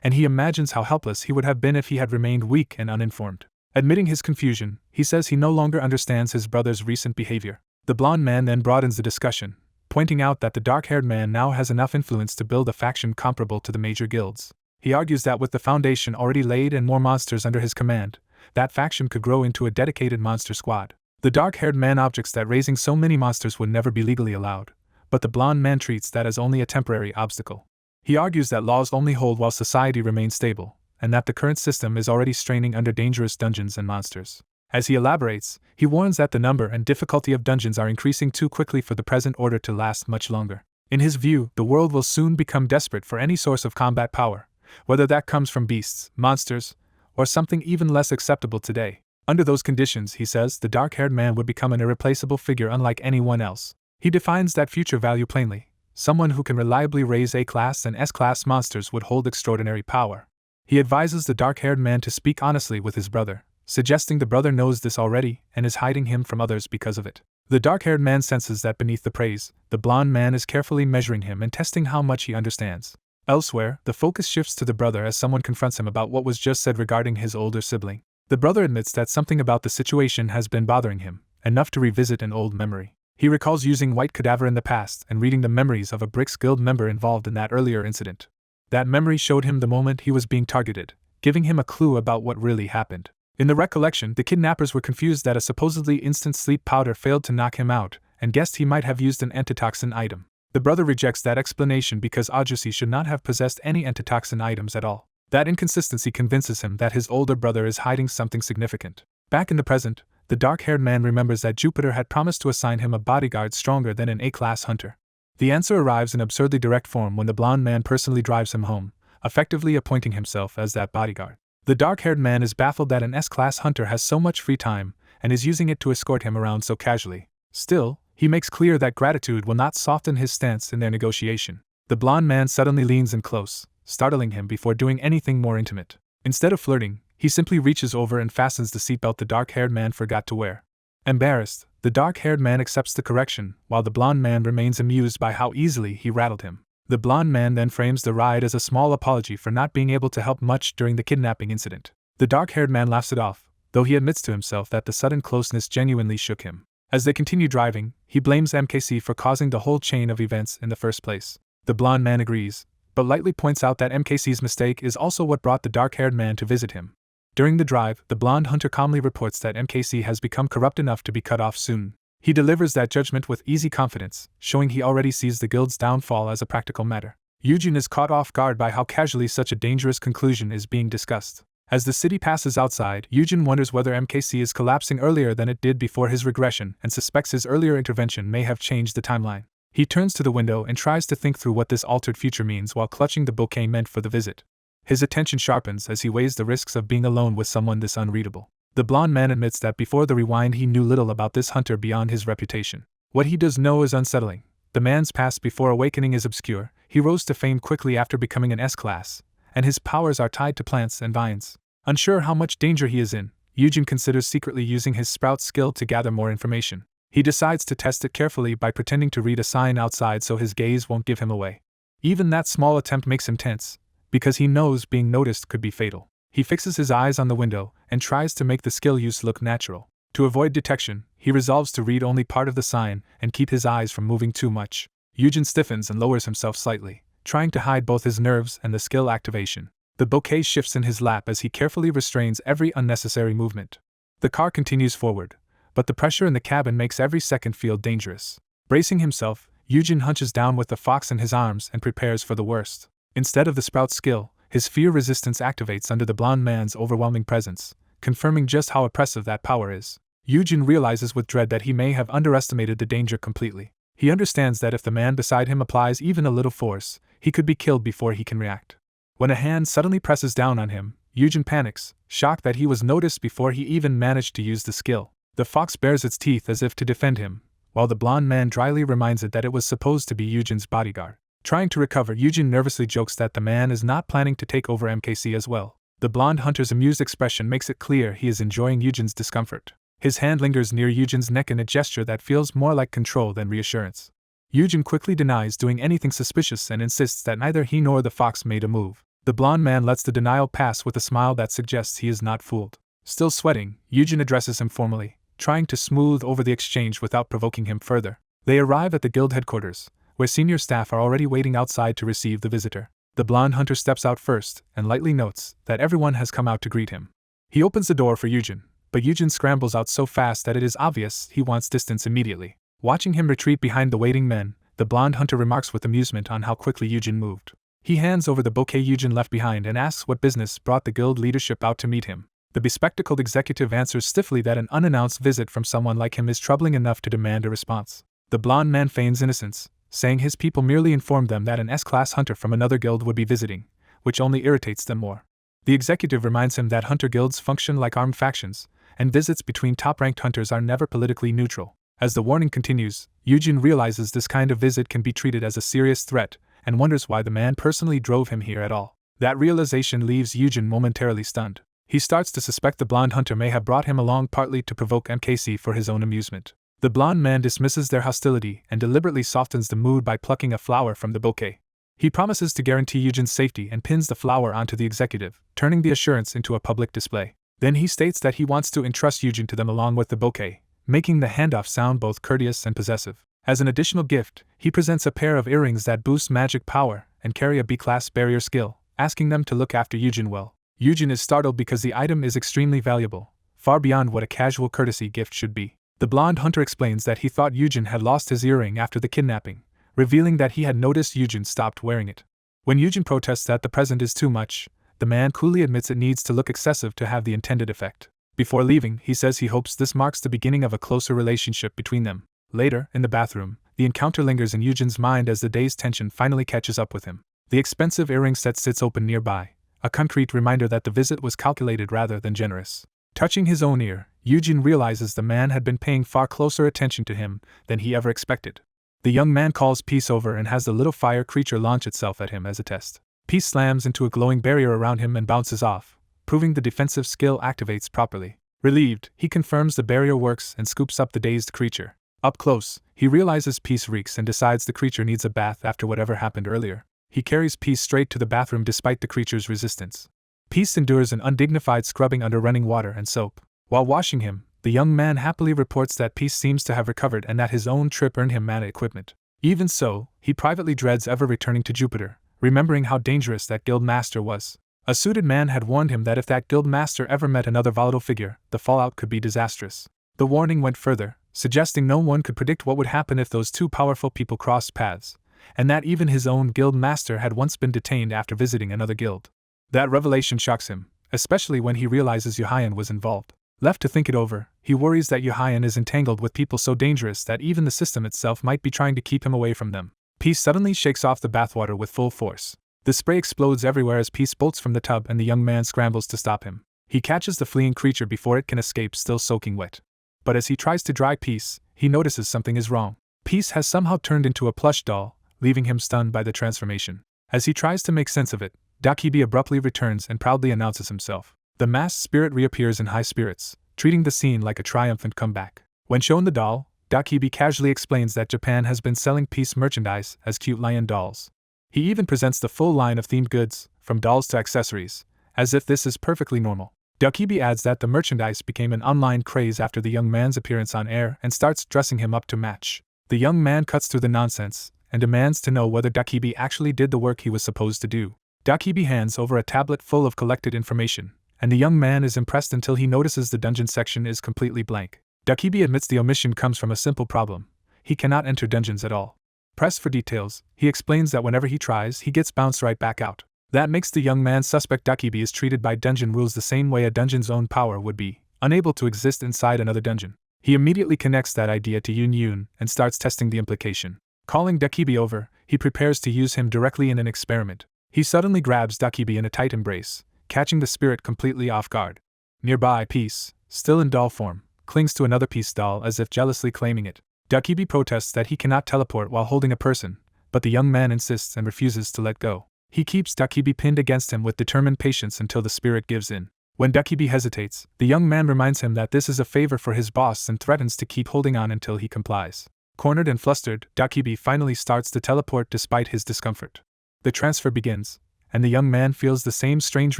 and he imagines how helpless he would have been if he had remained weak and uninformed. Admitting his confusion, he says he no longer understands his brother's recent behavior. The blonde man then broadens the discussion, pointing out that the dark-haired man now has enough influence to build a faction comparable to the major guilds. He argues that with the foundation already laid and more monsters under his command, that faction could grow into a dedicated monster squad. The dark-haired man objects that raising so many monsters would never be legally allowed, but the blonde man treats that as only a temporary obstacle. He argues that laws only hold while society remains stable, and that the current system is already straining under dangerous dungeons and monsters. As he elaborates, he warns that the number and difficulty of dungeons are increasing too quickly for the present order to last much longer. In his view, the world will soon become desperate for any source of combat power, whether that comes from beasts, monsters, or something even less acceptable today. Under those conditions, he says, the dark-haired man would become an irreplaceable figure unlike anyone else. He defines that future value plainly. Someone who can reliably raise A-class and S-class monsters would hold extraordinary power. He advises the dark-haired man to speak honestly with his brother, suggesting the brother knows this already and is hiding him from others because of it. The dark-haired man senses that beneath the praise, the blonde man is carefully measuring him and testing how much he understands. Elsewhere, the focus shifts to the brother as someone confronts him about what was just said regarding his older sibling. The brother admits that something about the situation has been bothering him, enough to revisit an old memory. He recalls using white cadaver in the past and reading the memories of a Bricks Guild member involved in that earlier incident. That memory showed him the moment he was being targeted, giving him a clue about what really happened. In the recollection, the kidnappers were confused that a supposedly instant sleep powder failed to knock him out, and guessed he might have used an antitoxin item. The brother rejects that explanation because Ajusi should not have possessed any antitoxin items at all. That inconsistency convinces him that his older brother is hiding something significant. Back in the present, the dark-haired man remembers that Jupiter had promised to assign him a bodyguard stronger than an A-class hunter. The answer arrives in absurdly direct form when the blonde man personally drives him home, effectively appointing himself as that bodyguard. The dark-haired man is baffled that an S-class hunter has so much free time and is using it to escort him around so casually. Still, he makes clear that gratitude will not soften his stance in their negotiation. The blonde man suddenly leans in close, startling him before doing anything more intimate. Instead of flirting, he simply reaches over and fastens the seatbelt the dark-haired man forgot to wear. Embarrassed, the dark-haired man accepts the correction, while the blonde man remains amused by how easily he rattled him. The blonde man then frames the ride as a small apology for not being able to help much during the kidnapping incident. The dark-haired man laughs it off, though he admits to himself that the sudden closeness genuinely shook him. As they continue driving, he blames MKC for causing the whole chain of events in the first place. The blonde man agrees, but lightly points out that MKC's mistake is also what brought the dark-haired man to visit him. During the drive, the blonde hunter calmly reports that MKC has become corrupt enough to be cut off soon. He delivers that judgment with easy confidence, showing he already sees the guild's downfall as a practical matter. Yujin is caught off guard by how casually such a dangerous conclusion is being discussed. As the city passes outside, Yujin wonders whether MKC is collapsing earlier than it did before his regression and suspects his earlier intervention may have changed the timeline. He turns to the window and tries to think through what this altered future means while clutching the bouquet meant for the visit. His attention sharpens as he weighs the risks of being alone with someone this unreadable. The blonde man admits that before the rewind he knew little about this hunter beyond his reputation. What he does know is unsettling. The man's past before awakening is obscure. He rose to fame quickly after becoming an S-class, and his powers are tied to plants and vines. Unsure how much danger he is in, Yujin considers secretly using his sprout skill to gather more information. He decides to test it carefully by pretending to read a sign outside so his gaze won't give him away. Even that small attempt makes him tense, because he knows being noticed could be fatal. He fixes his eyes on the window and tries to make the skill use look natural. To avoid detection, he resolves to read only part of the sign and keep his eyes from moving too much. Yujin stiffens and lowers himself slightly, trying to hide both his nerves and the skill activation. The bouquet shifts in his lap as he carefully restrains every unnecessary movement. The car continues forward, but the pressure in the cabin makes every second feel dangerous. Bracing himself, Yujin hunches down with the fox in his arms and prepares for the worst. Instead of the sprout skill, his fear resistance activates under the blonde man's overwhelming presence, confirming just how oppressive that power is. Yujin realizes with dread that he may have underestimated the danger completely. He understands that if the man beside him applies even a little force, he could be killed before he can react. When a hand suddenly presses down on him, Yujin panics, shocked that he was noticed before he even managed to use the skill. The fox bares its teeth as if to defend him, while the blonde man dryly reminds it that it was supposed to be Yujin's bodyguard. Trying to recover, Yujin nervously jokes that the man is not planning to take over MKC as well. The blonde hunter's amused expression makes it clear he is enjoying Yujin's discomfort. His hand lingers near Yujin's neck in a gesture that feels more like control than reassurance. Yujin quickly denies doing anything suspicious and insists that neither he nor the fox made a move. The blonde man lets the denial pass with a smile that suggests he is not fooled. Still sweating, Yujin addresses him formally, trying to smooth over the exchange without provoking him further. They arrive at the guild headquarters, where senior staff are already waiting outside to receive the visitor. The blonde hunter steps out first and lightly notes that everyone has come out to greet him. He opens the door for Yujin, but Yujin scrambles out so fast that it is obvious he wants distance immediately. Watching him retreat behind the waiting men, the blonde hunter remarks with amusement on how quickly Yujin moved. He hands over the bouquet Yujin left behind and asks what business brought the guild leadership out to meet him. The bespectacled executive answers stiffly that an unannounced visit from someone like him is troubling enough to demand a response. The blonde man feigns innocence, saying his people merely informed them that an S-class hunter from another guild would be visiting, which only irritates them more. The executive reminds him that hunter guilds function like armed factions, and visits between top-ranked hunters are never politically neutral. As the warning continues, Yujin realizes this kind of visit can be treated as a serious threat, and wonders why the man personally drove him here at all. That realization leaves Yujin momentarily stunned. He starts to suspect the blonde hunter may have brought him along partly to provoke MKC for his own amusement. The blonde man dismisses their hostility and deliberately softens the mood by plucking a flower from the bouquet. He promises to guarantee Yujin's safety and pins the flower onto the executive, turning the assurance into a public display. Then he states that he wants to entrust Yujin to them along with the bouquet, making the handoff sound both courteous and possessive. As an additional gift, he presents a pair of earrings that boost magic power and carry a B-class barrier skill, asking them to look after Yujin well. Yujin is startled because the item is extremely valuable, far beyond what a casual courtesy gift should be. The blonde hunter explains that he thought Yujin had lost his earring after the kidnapping, revealing that he had noticed Yujin stopped wearing it. When Yujin protests that the present is too much, the man coolly admits it needs to look excessive to have the intended effect. Before leaving, he says he hopes this marks the beginning of a closer relationship between them. Later, in the bathroom, the encounter lingers in Yujin's mind as the day's tension finally catches up with him. The expensive earring set sits open nearby, a concrete reminder that the visit was calculated rather than generous. Touching his own ear, Yujin realizes the man had been paying far closer attention to him than he ever expected. The young man calls Peace over and has the little fire creature launch itself at him as a test. Peace slams into a glowing barrier around him and bounces off, proving the defensive skill activates properly. Relieved, he confirms the barrier works and scoops up the dazed creature. Up close, he realizes Peace reeks and decides the creature needs a bath after whatever happened earlier. He carries Peace straight to the bathroom despite the creature's resistance. Peace endures an undignified scrubbing under running water and soap. While washing him, the young man happily reports that Peace seems to have recovered and that his own trip earned him mana equipment. Even so, he privately dreads ever returning to Jupiter, remembering how dangerous that guild master was. A suited man had warned him that if that guild master ever met another volatile figure, the fallout could be disastrous. The warning went further, suggesting no one could predict what would happen if those two powerful people crossed paths, and that even his own guild master had once been detained after visiting another guild. That revelation shocks him, especially when he realizes Yuhayan was involved. Left to think it over, he worries that Yuhayan is entangled with people so dangerous that even the system itself might be trying to keep him away from them. Peace suddenly shakes off the bathwater with full force. The spray explodes everywhere as Peace bolts from the tub and the young man scrambles to stop him. He catches the fleeing creature before it can escape, still soaking wet. But as he tries to dry Peace, he notices something is wrong. Peace has somehow turned into a plush doll, leaving him stunned by the transformation. As he tries to make sense of it, Dakibi abruptly returns and proudly announces himself. The masked spirit reappears in high spirits, treating the scene like a triumphant comeback. When shown the doll, Dakibi casually explains that Japan has been selling Peace merchandise as cute lion dolls. He even presents the full line of themed goods, from dolls to accessories, as if this is perfectly normal. Dakibi adds that the merchandise became an online craze after the young man's appearance on air and starts dressing him up to match. The young man cuts through the nonsense and demands to know whether Dakibi actually did the work he was supposed to do. Dakibi hands over a tablet full of collected information, and the young man is impressed until he notices the dungeon section is completely blank. Dakibi admits the omission comes from a simple problem: he cannot enter dungeons at all. Pressed for details, he explains that whenever he tries, he gets bounced right back out. That makes the young man suspect Dakibi is treated by dungeon rules the same way a dungeon's own power would be, unable to exist inside another dungeon. He immediately connects that idea to Yun and starts testing the implication. Calling Dakibi over, he prepares to use him directly in an experiment. He suddenly grabs Dakibi in a tight embrace, catching the spirit completely off guard. Nearby, Peace, still in doll form, clings to another Peace doll as if jealously claiming it. Dakibi protests that he cannot teleport while holding a person, but the young man insists and refuses to let go. He keeps Dakibi pinned against him with determined patience until the spirit gives in. When Dakibi hesitates, the young man reminds him that this is a favor for his boss and threatens to keep holding on until he complies. Cornered and flustered, Dakibi finally starts to teleport despite his discomfort. The transfer begins, and the young man feels the same strange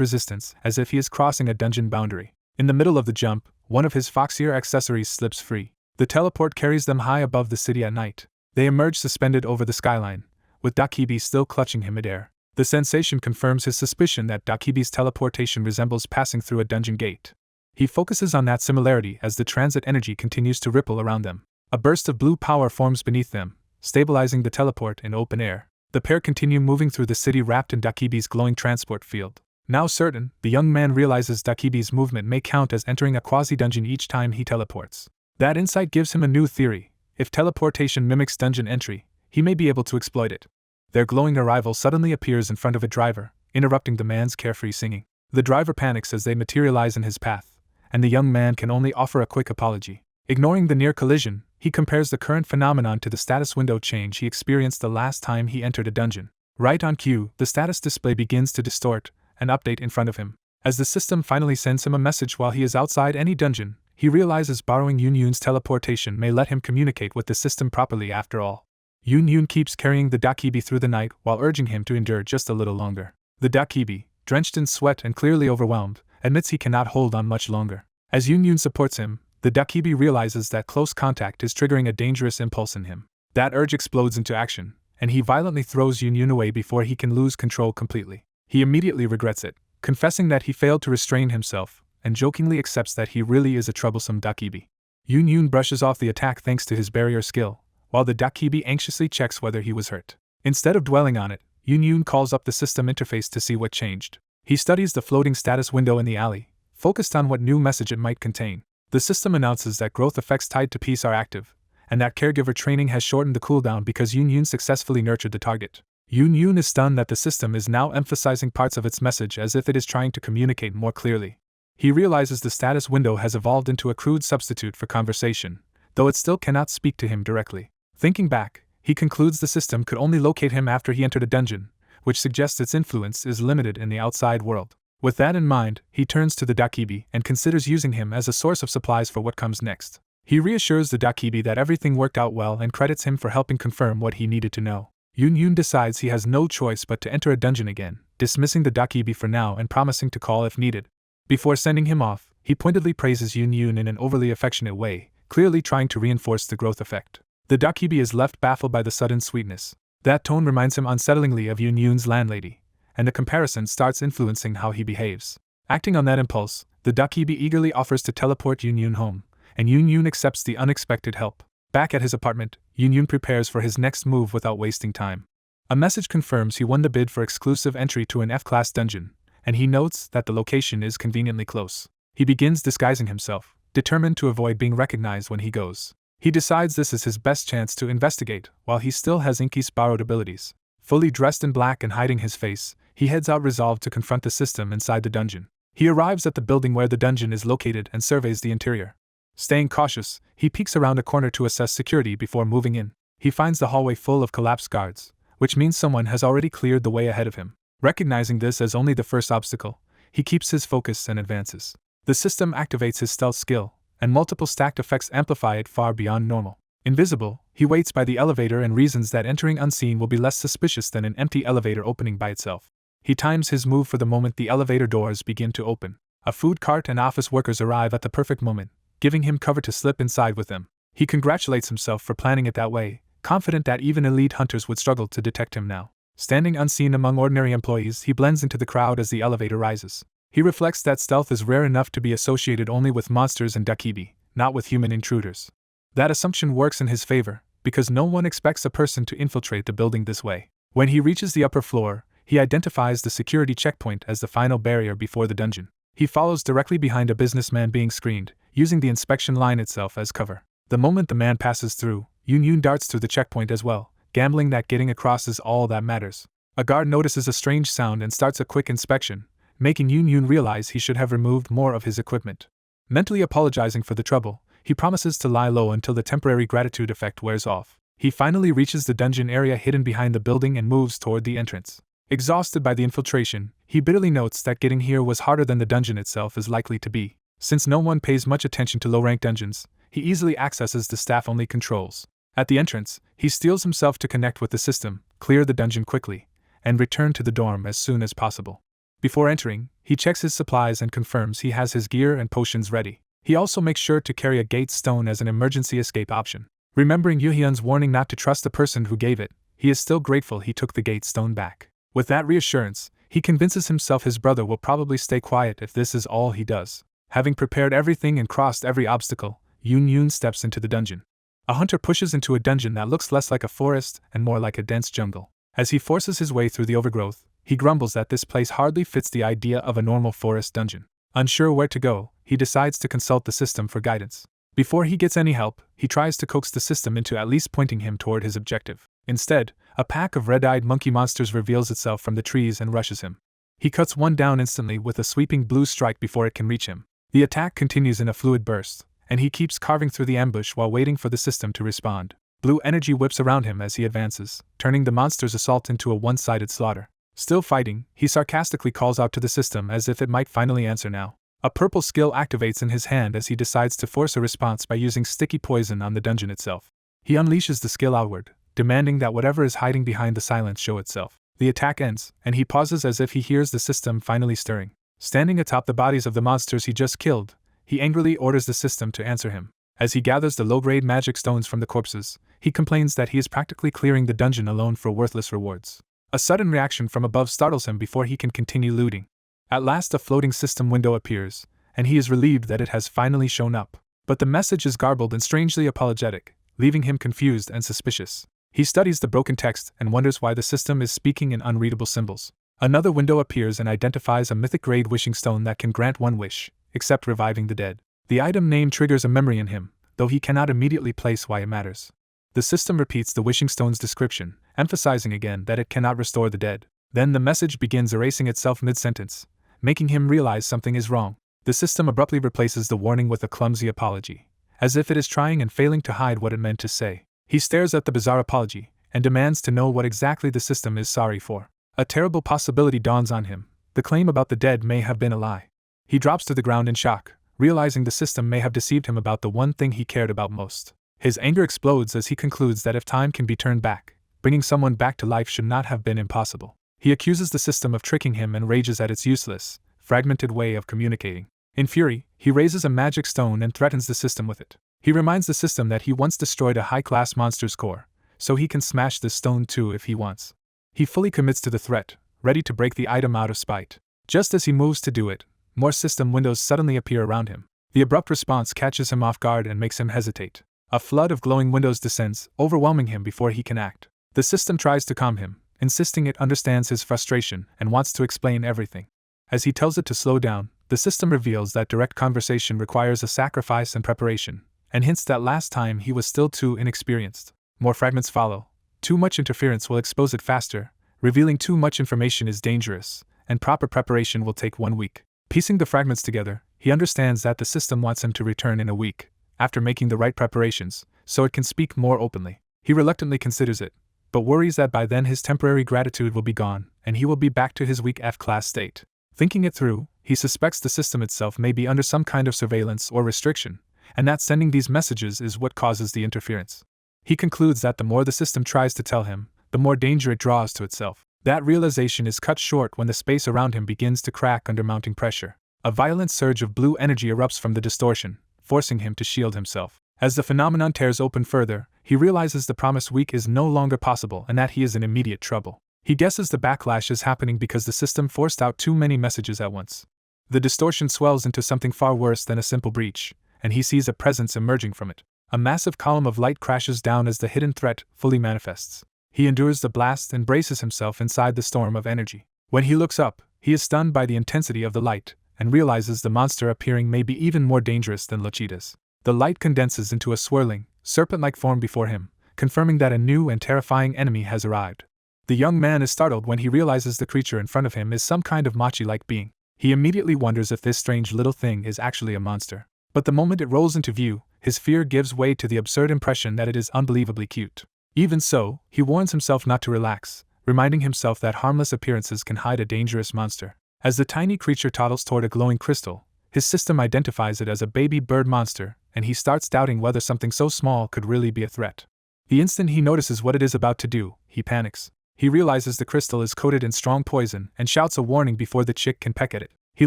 resistance as if he is crossing a dungeon boundary. In the middle of the jump, one of his foxier accessories slips free. The teleport carries them high above the city at night. They emerge suspended over the skyline, with Dakibi still clutching him midair. The sensation confirms his suspicion that Dakibi's teleportation resembles passing through a dungeon gate. He focuses on that similarity as the transit energy continues to ripple around them. A burst of blue power forms beneath them, stabilizing the teleport in open air. The pair continue moving through the city wrapped in Dakibi's glowing transport field. Now certain, the young man realizes Dakibi's movement may count as entering a quasi-dungeon each time he teleports. That insight gives him a new theory. If teleportation mimics dungeon entry, he may be able to exploit it. Their glowing arrival suddenly appears in front of a driver, interrupting the man's carefree singing. The driver panics as they materialize in his path, and the young man can only offer a quick apology. Ignoring the near collision, he compares the current phenomenon to the status window change he experienced the last time he entered a dungeon. Right on cue, the status display begins to distort and update in front of him. As the system finally sends him a message while he is outside any dungeon, he realizes borrowing Yun's teleportation may let him communicate with the system properly after all. Yun keeps carrying the Dakibi through the night while urging him to endure just a little longer. The Dakibi, drenched in sweat and clearly overwhelmed, admits he cannot hold on much longer. As Yun supports him, the Dakibi realizes that close contact is triggering a dangerous impulse in him. That urge explodes into action, and he violently throws Yun away before he can lose control completely. He immediately regrets it, confessing that he failed to restrain himself, and jokingly accepts that he really is a troublesome Dakibi. Yun brushes off the attack thanks to his barrier skill, while the Dakibi anxiously checks whether he was hurt. Instead of dwelling on it, Yun calls up the system interface to see what changed. He studies the floating status window in the alley, focused on what new message it might contain. The system announces that growth effects tied to peace are active, and that caregiver training has shortened the cooldown because Yun successfully nurtured the target. Yun is stunned that the system is now emphasizing parts of its message as if it is trying to communicate more clearly. He realizes the status window has evolved into a crude substitute for conversation, though it still cannot speak to him directly. Thinking back, he concludes the system could only locate him after he entered a dungeon, which suggests its influence is limited in the outside world. With that in mind, he turns to the Dakibi and considers using him as a source of supplies for what comes next. He reassures the Dakibi that everything worked out well and credits him for helping confirm what he needed to know. Yun decides he has no choice but to enter a dungeon again, dismissing the Dakibi for now and promising to call if needed. Before sending him off, he pointedly praises Yun in an overly affectionate way, clearly trying to reinforce the growth effect. The Dakibi is left baffled by the sudden sweetness. That tone reminds him unsettlingly of Yun's landlady, and the comparison starts influencing how he behaves. Acting on that impulse, the Dakibi eagerly offers to teleport Yun home, and Yun accepts the unexpected help. Back at his apartment, Yun prepares for his next move without wasting time. A message confirms he won the bid for exclusive entry to an F-class dungeon, and he notes that the location is conveniently close. He begins disguising himself, determined to avoid being recognized when he goes. He decides this is his best chance to investigate, while he still has Inky's borrowed abilities. Fully dressed in black and hiding his face, he heads out resolved to confront the system inside the dungeon. He arrives at the building where the dungeon is located and surveys the interior. Staying cautious, he peeks around a corner to assess security before moving in. He finds the hallway full of collapsed guards, which means someone has already cleared the way ahead of him. Recognizing this as only the first obstacle, he keeps his focus and advances. The system activates his stealth skill, and multiple stacked effects amplify it far beyond normal. Invisible, he waits by the elevator and reasons that entering unseen will be less suspicious than an empty elevator opening by itself. He times his move for the moment the elevator doors begin to open. A food cart and office workers arrive at the perfect moment, giving him cover to slip inside with them. He congratulates himself for planning it that way, confident that even elite hunters would struggle to detect him now. Standing unseen among ordinary employees, he blends into the crowd as the elevator rises. He reflects that stealth is rare enough to be associated only with monsters and Dakibi, not with human intruders. That assumption works in his favor, because no one expects a person to infiltrate the building this way. When he reaches the upper floor, he identifies the security checkpoint as the final barrier before the dungeon. He follows directly behind a businessman being screened, using the inspection line itself as cover. The moment the man passes through, Yun darts through the checkpoint as well, gambling that getting across is all that matters. A guard notices a strange sound and starts a quick inspection, making Yun realize he should have removed more of his equipment. Mentally apologizing for the trouble, he promises to lie low until the temporary gratitude effect wears off. He finally reaches the dungeon area hidden behind the building and moves toward the entrance. Exhausted by the infiltration, he bitterly notes that getting here was harder than the dungeon itself is likely to be. Since no one pays much attention to low-rank dungeons, he easily accesses the staff-only controls. At the entrance, he steels himself to connect with the system, clear the dungeon quickly, and return to the dorm as soon as possible. Before entering, he checks his supplies and confirms he has his gear and potions ready. He also makes sure to carry a gate stone as an emergency escape option. Remembering Yuhyun's warning not to trust the person who gave it, he is still grateful he took the gate stone back. With that reassurance, he convinces himself his brother will probably stay quiet if this is all he does. Having prepared everything and crossed every obstacle, Yun steps into the dungeon. A hunter pushes into a dungeon that looks less like a forest and more like a dense jungle. As he forces his way through the overgrowth, he grumbles that this place hardly fits the idea of a normal forest dungeon. Unsure where to go, he decides to consult the system for guidance. Before he gets any help, he tries to coax the system into at least pointing him toward his objective. Instead, a pack of red-eyed monkey monsters reveals itself from the trees and rushes him. He cuts one down instantly with a sweeping blue strike before it can reach him. The attack continues in a fluid burst, and he keeps carving through the ambush while waiting for the system to respond. Blue energy whips around him as he advances, turning the monster's assault into a one-sided slaughter. Still fighting, he sarcastically calls out to the system as if it might finally answer now. A purple skill activates in his hand as he decides to force a response by using sticky poison on the dungeon itself. He unleashes the skill outward, demanding that whatever is hiding behind the silence show itself. The attack ends, and he pauses as if he hears the system finally stirring. Standing atop the bodies of the monsters he just killed, he angrily orders the system to answer him. As he gathers the low-grade magic stones from the corpses, he complains that he is practically clearing the dungeon alone for worthless rewards. A sudden reaction from above startles him before he can continue looting. At last a floating system window appears, and he is relieved that it has finally shown up. But the message is garbled and strangely apologetic, leaving him confused and suspicious. He studies the broken text and wonders why the system is speaking in unreadable symbols. Another window appears and identifies a mythic-grade wishing stone that can grant one wish, except reviving the dead. The item name triggers a memory in him, though he cannot immediately place why it matters. The system repeats the wishing stone's description, emphasizing again that it cannot restore the dead. Then the message begins erasing itself mid-sentence, making him realize something is wrong. The system abruptly replaces the warning with a clumsy apology, as if it is trying and failing to hide what it meant to say. He stares at the bizarre apology, and demands to know what exactly the system is sorry for. A terrible possibility dawns on him. The claim about the dead may have been a lie. He drops to the ground in shock, realizing the system may have deceived him about the one thing he cared about most. His anger explodes as he concludes that if time can be turned back, bringing someone back to life should not have been impossible. He accuses the system of tricking him and rages at its useless, fragmented way of communicating. In fury, he raises a magic stone and threatens the system with it. He reminds the system that he once destroyed a high-class monster's core, so he can smash this stone too if he wants. He fully commits to the threat, ready to break the item out of spite. Just as he moves to do it, more system windows suddenly appear around him. The abrupt response catches him off guard and makes him hesitate. A flood of glowing windows descends, overwhelming him before he can act. The system tries to calm him, insisting it understands his frustration and wants to explain everything. As he tells it to slow down, the system reveals that direct conversation requires a sacrifice and preparation, and hints that last time he was still too inexperienced. More fragments follow. Too much interference will expose it faster, revealing too much information is dangerous, and proper preparation will take 1 week. Piecing the fragments together, he understands that the system wants him to return in a week, after making the right preparations, so it can speak more openly. He reluctantly considers it, but worries that by then his temporary gratitude will be gone, and he will be back to his weak F-class state. Thinking it through, he suspects the system itself may be under some kind of surveillance or restriction, and that sending these messages is what causes the interference. He concludes that the more the system tries to tell him, the more danger it draws to itself. That realization is cut short when the space around him begins to crack under mounting pressure. A violent surge of blue energy erupts from the distortion, forcing him to shield himself. As the phenomenon tears open further, he realizes the promised week is no longer possible and that he is in immediate trouble. He guesses the backlash is happening because the system forced out too many messages at once. The distortion swells into something far worse than a simple breach, and he sees a presence emerging from it. A massive column of light crashes down as the hidden threat fully manifests. He endures the blast and braces himself inside the storm of energy. When he looks up, he is stunned by the intensity of the light, and realizes the monster appearing may be even more dangerous than Lochida's. The light condenses into a swirling, serpent-like form before him, confirming that a new and terrifying enemy has arrived. The young man is startled when he realizes the creature in front of him is some kind of mochi-like being. He immediately wonders if this strange little thing is actually a monster. But the moment it rolls into view, his fear gives way to the absurd impression that it is unbelievably cute. Even so, he warns himself not to relax, reminding himself that harmless appearances can hide a dangerous monster. As the tiny creature toddles toward a glowing crystal, his system identifies it as a baby bird monster, and he starts doubting whether something so small could really be a threat. The instant he notices what it is about to do, he panics. He realizes the crystal is coated in strong poison and shouts a warning before the chick can peck at it. He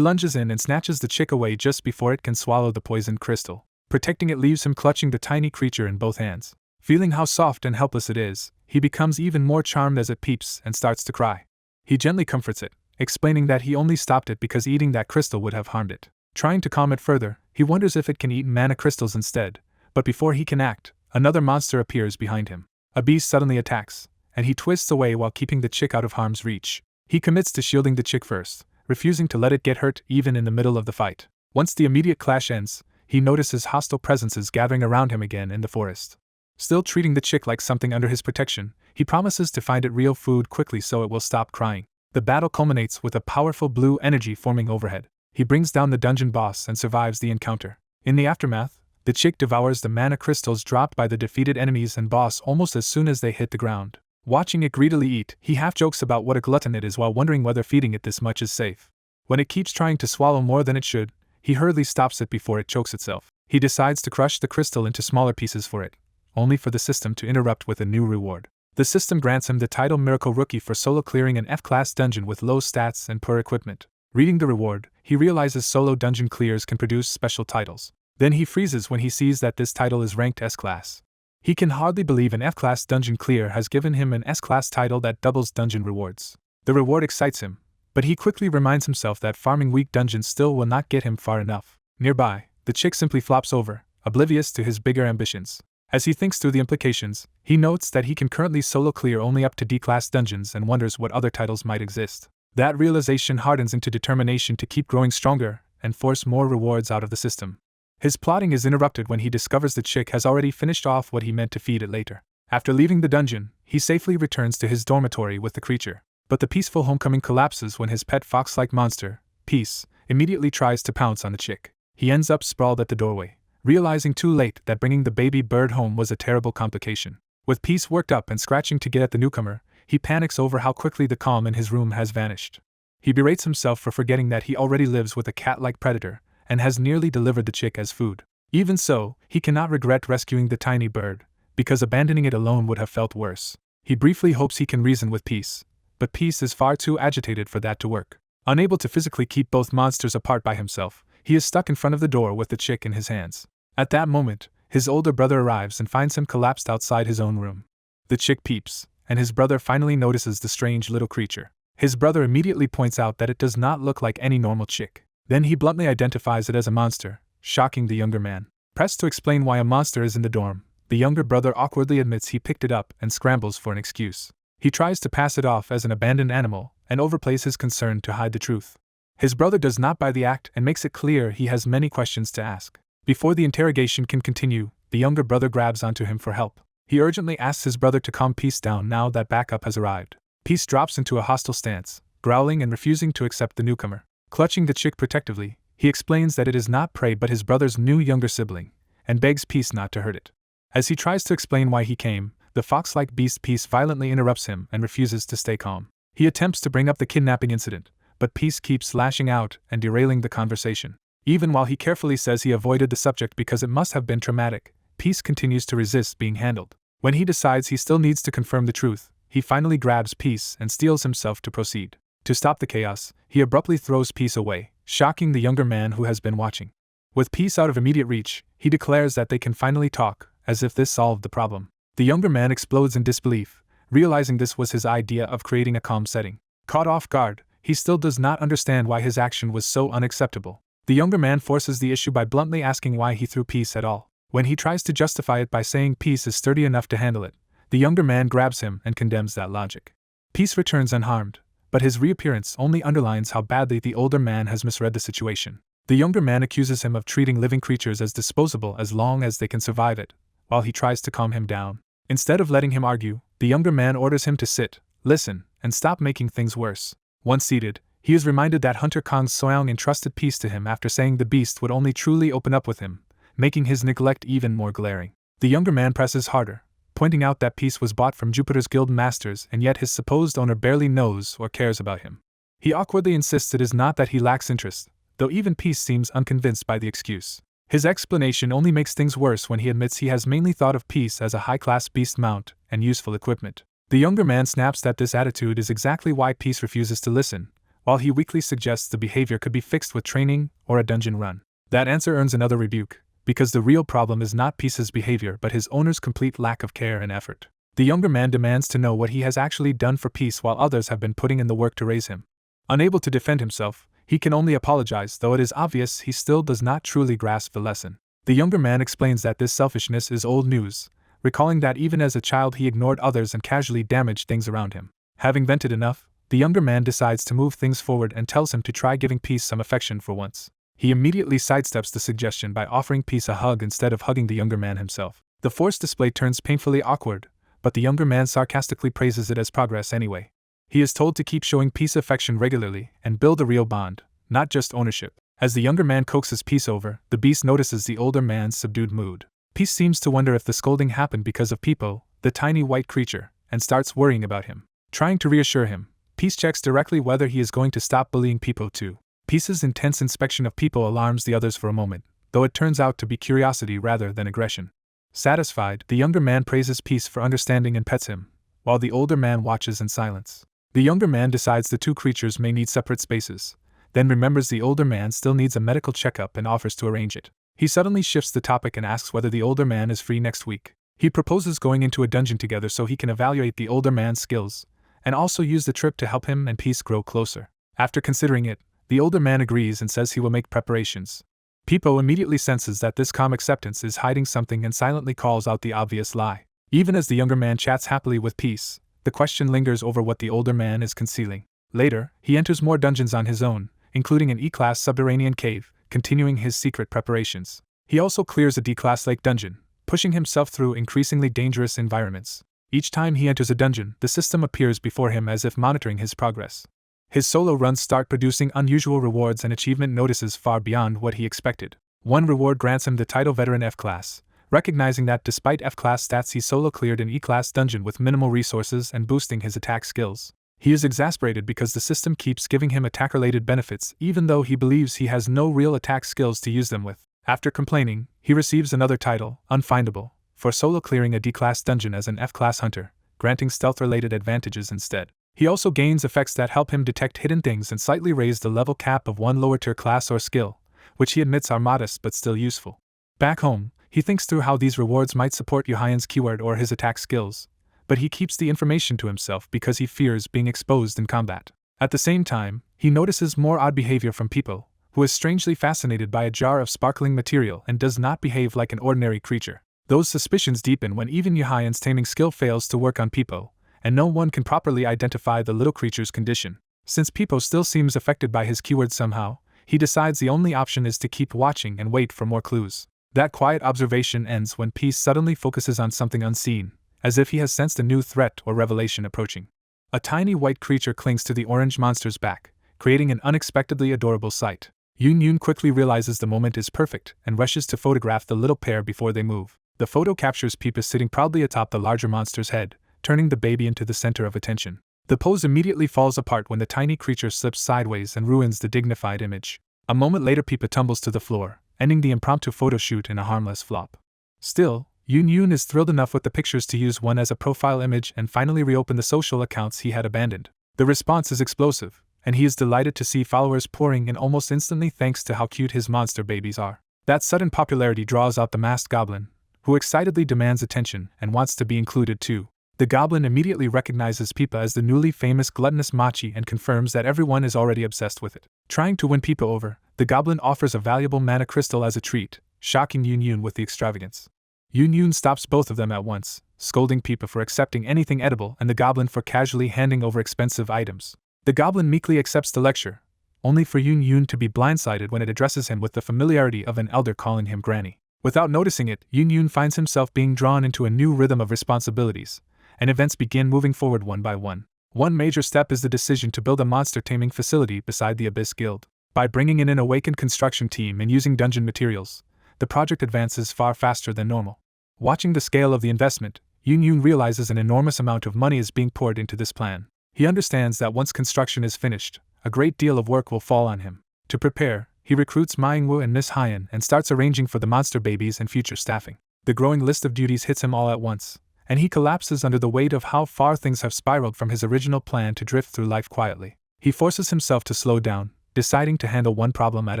lunges in and snatches the chick away just before it can swallow the poisoned crystal. Protecting it leaves him clutching the tiny creature in both hands. Feeling how soft and helpless it is, he becomes even more charmed as it peeps and starts to cry. He gently comforts it, explaining that he only stopped it because eating that crystal would have harmed it. Trying to calm it further, he wonders if it can eat mana crystals instead, but before he can act, another monster appears behind him. A beast suddenly attacks, and he twists away while keeping the chick out of harm's reach. He commits to shielding the chick first, refusing to let it get hurt even in the middle of the fight. Once the immediate clash ends, he notices hostile presences gathering around him again in the forest. Still treating the chick like something under his protection, he promises to find it real food quickly so it will stop crying. The battle culminates with a powerful blue energy forming overhead. He brings down the dungeon boss and survives the encounter. In the aftermath, the chick devours the mana crystals dropped by the defeated enemies and boss almost as soon as they hit the ground. Watching it greedily eat, he half jokes about what a glutton it is while wondering whether feeding it this much is safe. When it keeps trying to swallow more than it should, he hurriedly stops it before it chokes itself. He decides to crush the crystal into smaller pieces for it, only for the system to interrupt with a new reward. The system grants him the title Miracle Rookie for solo clearing an F-class dungeon with low stats and poor equipment. Reading the reward, he realizes solo dungeon clears can produce special titles. Then he freezes when he sees that this title is ranked S-class. He can hardly believe an F-class dungeon clear has given him an S-class title that doubles dungeon rewards. The reward excites him, but he quickly reminds himself that farming weak dungeons still will not get him far enough. Nearby, the chick simply flops over, oblivious to his bigger ambitions. As he thinks through the implications, he notes that he can currently solo clear only up to D-class dungeons and wonders what other titles might exist. That realization hardens into determination to keep growing stronger and force more rewards out of the system. His plotting is interrupted when he discovers the chick has already finished off what he meant to feed it later. After leaving the dungeon, he safely returns to his dormitory with the creature. But the peaceful homecoming collapses when his pet fox-like monster, Peace, immediately tries to pounce on the chick. He ends up sprawled at the doorway, realizing too late that bringing the baby bird home was a terrible complication. With Peace worked up and scratching to get at the newcomer, he panics over how quickly the calm in his room has vanished. He berates himself for forgetting that he already lives with a cat-like predator and has nearly delivered the chick as food. Even so, he cannot regret rescuing the tiny bird, because abandoning it alone would have felt worse. He briefly hopes he can reason with Peace, but Peace is far too agitated for that to work. Unable to physically keep both monsters apart by himself, he is stuck in front of the door with the chick in his hands. At that moment, his older brother arrives and finds him collapsed outside his own room. The chick peeps, and his brother finally notices the strange little creature. His brother immediately points out that it does not look like any normal chick. Then he bluntly identifies it as a monster, shocking the younger man. Pressed to explain why a monster is in the dorm, the younger brother awkwardly admits he picked it up and scrambles for an excuse. He tries to pass it off as an abandoned animal and overplays his concern to hide the truth. His brother does not buy the act and makes it clear he has many questions to ask. Before the interrogation can continue, the younger brother grabs onto him for help. He urgently asks his brother to calm Peace down now that backup has arrived. Peace drops into a hostile stance, growling and refusing to accept the newcomer. Clutching the chick protectively, he explains that it is not prey but his brother's new younger sibling, and begs Peace not to hurt it. As he tries to explain why he came, the fox-like beast Peace violently interrupts him and refuses to stay calm. He attempts to bring up the kidnapping incident, but Peace keeps lashing out and derailing the conversation. Even while he carefully says he avoided the subject because it must have been traumatic, Peace continues to resist being handled. When he decides he still needs to confirm the truth, he finally grabs Peace and steels himself to proceed. To stop the chaos, he abruptly throws Peace away, shocking the younger man who has been watching. With Peace out of immediate reach, he declares that they can finally talk, as if this solved the problem. The younger man explodes in disbelief, realizing this was his idea of creating a calm setting. Caught off guard, he still does not understand why his action was so unacceptable. The younger man forces the issue by bluntly asking why he threw Peace at all. When he tries to justify it by saying Peace is sturdy enough to handle it, the younger man grabs him and condemns that logic. Peace returns unharmed, but his reappearance only underlines how badly the older man has misread the situation. The younger man accuses him of treating living creatures as disposable as long as they can survive it, while he tries to calm him down. Instead of letting him argue, the younger man orders him to sit, listen, and stop making things worse. Once seated, he is reminded that Hunter Kong Soyoung entrusted Peace to him after saying the beast would only truly open up with him, making his neglect even more glaring. The younger man presses harder, pointing out that Peace was bought from Jupiter's guild masters and yet his supposed owner barely knows or cares about him. He awkwardly insists it is not that he lacks interest, though even Peace seems unconvinced by the excuse. His explanation only makes things worse when he admits he has mainly thought of Peace as a high-class beast mount and useful equipment. The younger man snaps that this attitude is exactly why Peace refuses to listen, while he weakly suggests the behavior could be fixed with training or a dungeon run. That answer earns another rebuke, because the real problem is not Peace's behavior but his owner's complete lack of care and effort. The younger man demands to know what he has actually done for Peace while others have been putting in the work to raise him. Unable to defend himself, he can only apologize, though it is obvious he still does not truly grasp the lesson. The younger man explains that this selfishness is old news, recalling that even as a child he ignored others and casually damaged things around him. Having vented enough, the younger man decides to move things forward and tells him to try giving Peace some affection for once. He immediately sidesteps the suggestion by offering Peace a hug instead of hugging the younger man himself. The forced display turns painfully awkward, but the younger man sarcastically praises it as progress anyway. He is told to keep showing Peace affection regularly and build a real bond, not just ownership. As the younger man coaxes Peace over, the beast notices the older man's subdued mood. Peace seems to wonder if the scolding happened because of Peepo, the tiny white creature, and starts worrying about him. Trying to reassure him, Peace checks directly whether he is going to stop bullying Peepo too. Peace's intense inspection of Peepo alarms the others for a moment, though it turns out to be curiosity rather than aggression. Satisfied, the younger man praises Peace for understanding and pets him, while the older man watches in silence. The younger man decides the two creatures may need separate spaces, then remembers the older man still needs a medical checkup and offers to arrange it. He suddenly shifts the topic and asks whether the older man is free next week. He proposes going into a dungeon together so he can evaluate the older man's skills, and also use the trip to help him and Peace grow closer. After considering it, the older man agrees and says he will make preparations. Peepo immediately senses that this calm acceptance is hiding something and silently calls out the obvious lie. Even as the younger man chats happily with Peace, the question lingers over what the older man is concealing. Later, he enters more dungeons on his own, including an E-class subterranean cave, continuing his secret preparations. He also clears a D-class lake dungeon, pushing himself through increasingly dangerous environments. Each time he enters a dungeon, the system appears before him as if monitoring his progress. His solo runs start producing unusual rewards and achievement notices far beyond what he expected. One reward grants him the title Veteran F-Class, recognizing that despite F-Class stats he solo cleared an E-Class dungeon with minimal resources and boosting his attack skills. He is exasperated because the system keeps giving him attack-related benefits even though he believes he has no real attack skills to use them with. After complaining, he receives another title, Unfindable, for solo clearing a D-Class dungeon as an F-Class hunter, granting stealth-related advantages instead. He also gains effects that help him detect hidden things and slightly raise the level cap of one lower-tier class or skill, which he admits are modest but still useful. Back home, he thinks through how these rewards might support Yuhaian's keyword or his attack skills, but he keeps the information to himself because he fears being exposed in combat. At the same time, he notices more odd behavior from Peepo, who is strangely fascinated by a jar of sparkling material and does not behave like an ordinary creature. Those suspicions deepen when even Yuhaian's taming skill fails to work on Peepo, and no one can properly identify the little creature's condition. Since Peepo still seems affected by his keyword somehow, he decides the only option is to keep watching and wait for more clues. That quiet observation ends when Peace suddenly focuses on something unseen, as if he has sensed a new threat or revelation approaching. A tiny white creature clings to the orange monster's back, creating an unexpectedly adorable sight. Yun quickly realizes the moment is perfect and rushes to photograph the little pair before they move. The photo captures Peepa sitting proudly atop the larger monster's head, turning the baby into the center of attention. The pose immediately falls apart when the tiny creature slips sideways and ruins the dignified image. A moment later Peepa tumbles to the floor, ending the impromptu photo shoot in a harmless flop. Still, Yun is thrilled enough with the pictures to use one as a profile image and finally reopen the social accounts he had abandoned. The response is explosive, and he is delighted to see followers pouring in almost instantly thanks to how cute his monster babies are. That sudden popularity draws out the masked goblin, who excitedly demands attention and wants to be included too. The goblin immediately recognizes Peepa as the newly famous gluttonous Machi and confirms that everyone is already obsessed with it. Trying to win Peepa over, the goblin offers a valuable mana crystal as a treat, shocking Yun with the extravagance. Yun stops both of them at once, scolding Peepa for accepting anything edible and the goblin for casually handing over expensive items. The goblin meekly accepts the lecture, only for Yun to be blindsided when it addresses him with the familiarity of an elder calling him Granny. Without noticing it, Yun finds himself being drawn into a new rhythm of responsibilities, and events begin moving forward one by one. One major step is the decision to build a monster taming facility beside the Abyss Guild. By bringing in an awakened construction team and using dungeon materials, the project advances far faster than normal. Watching the scale of the investment, Yun realizes an enormous amount of money is being poured into this plan. He understands that once construction is finished, a great deal of work will fall on him. To prepare, he recruits Manhwa and Miss Hyan and starts arranging for the monster babies and future staffing. The growing list of duties hits him all at once, and he collapses under the weight of how far things have spiraled from his original plan to drift through life quietly. He forces himself to slow down, deciding to handle one problem at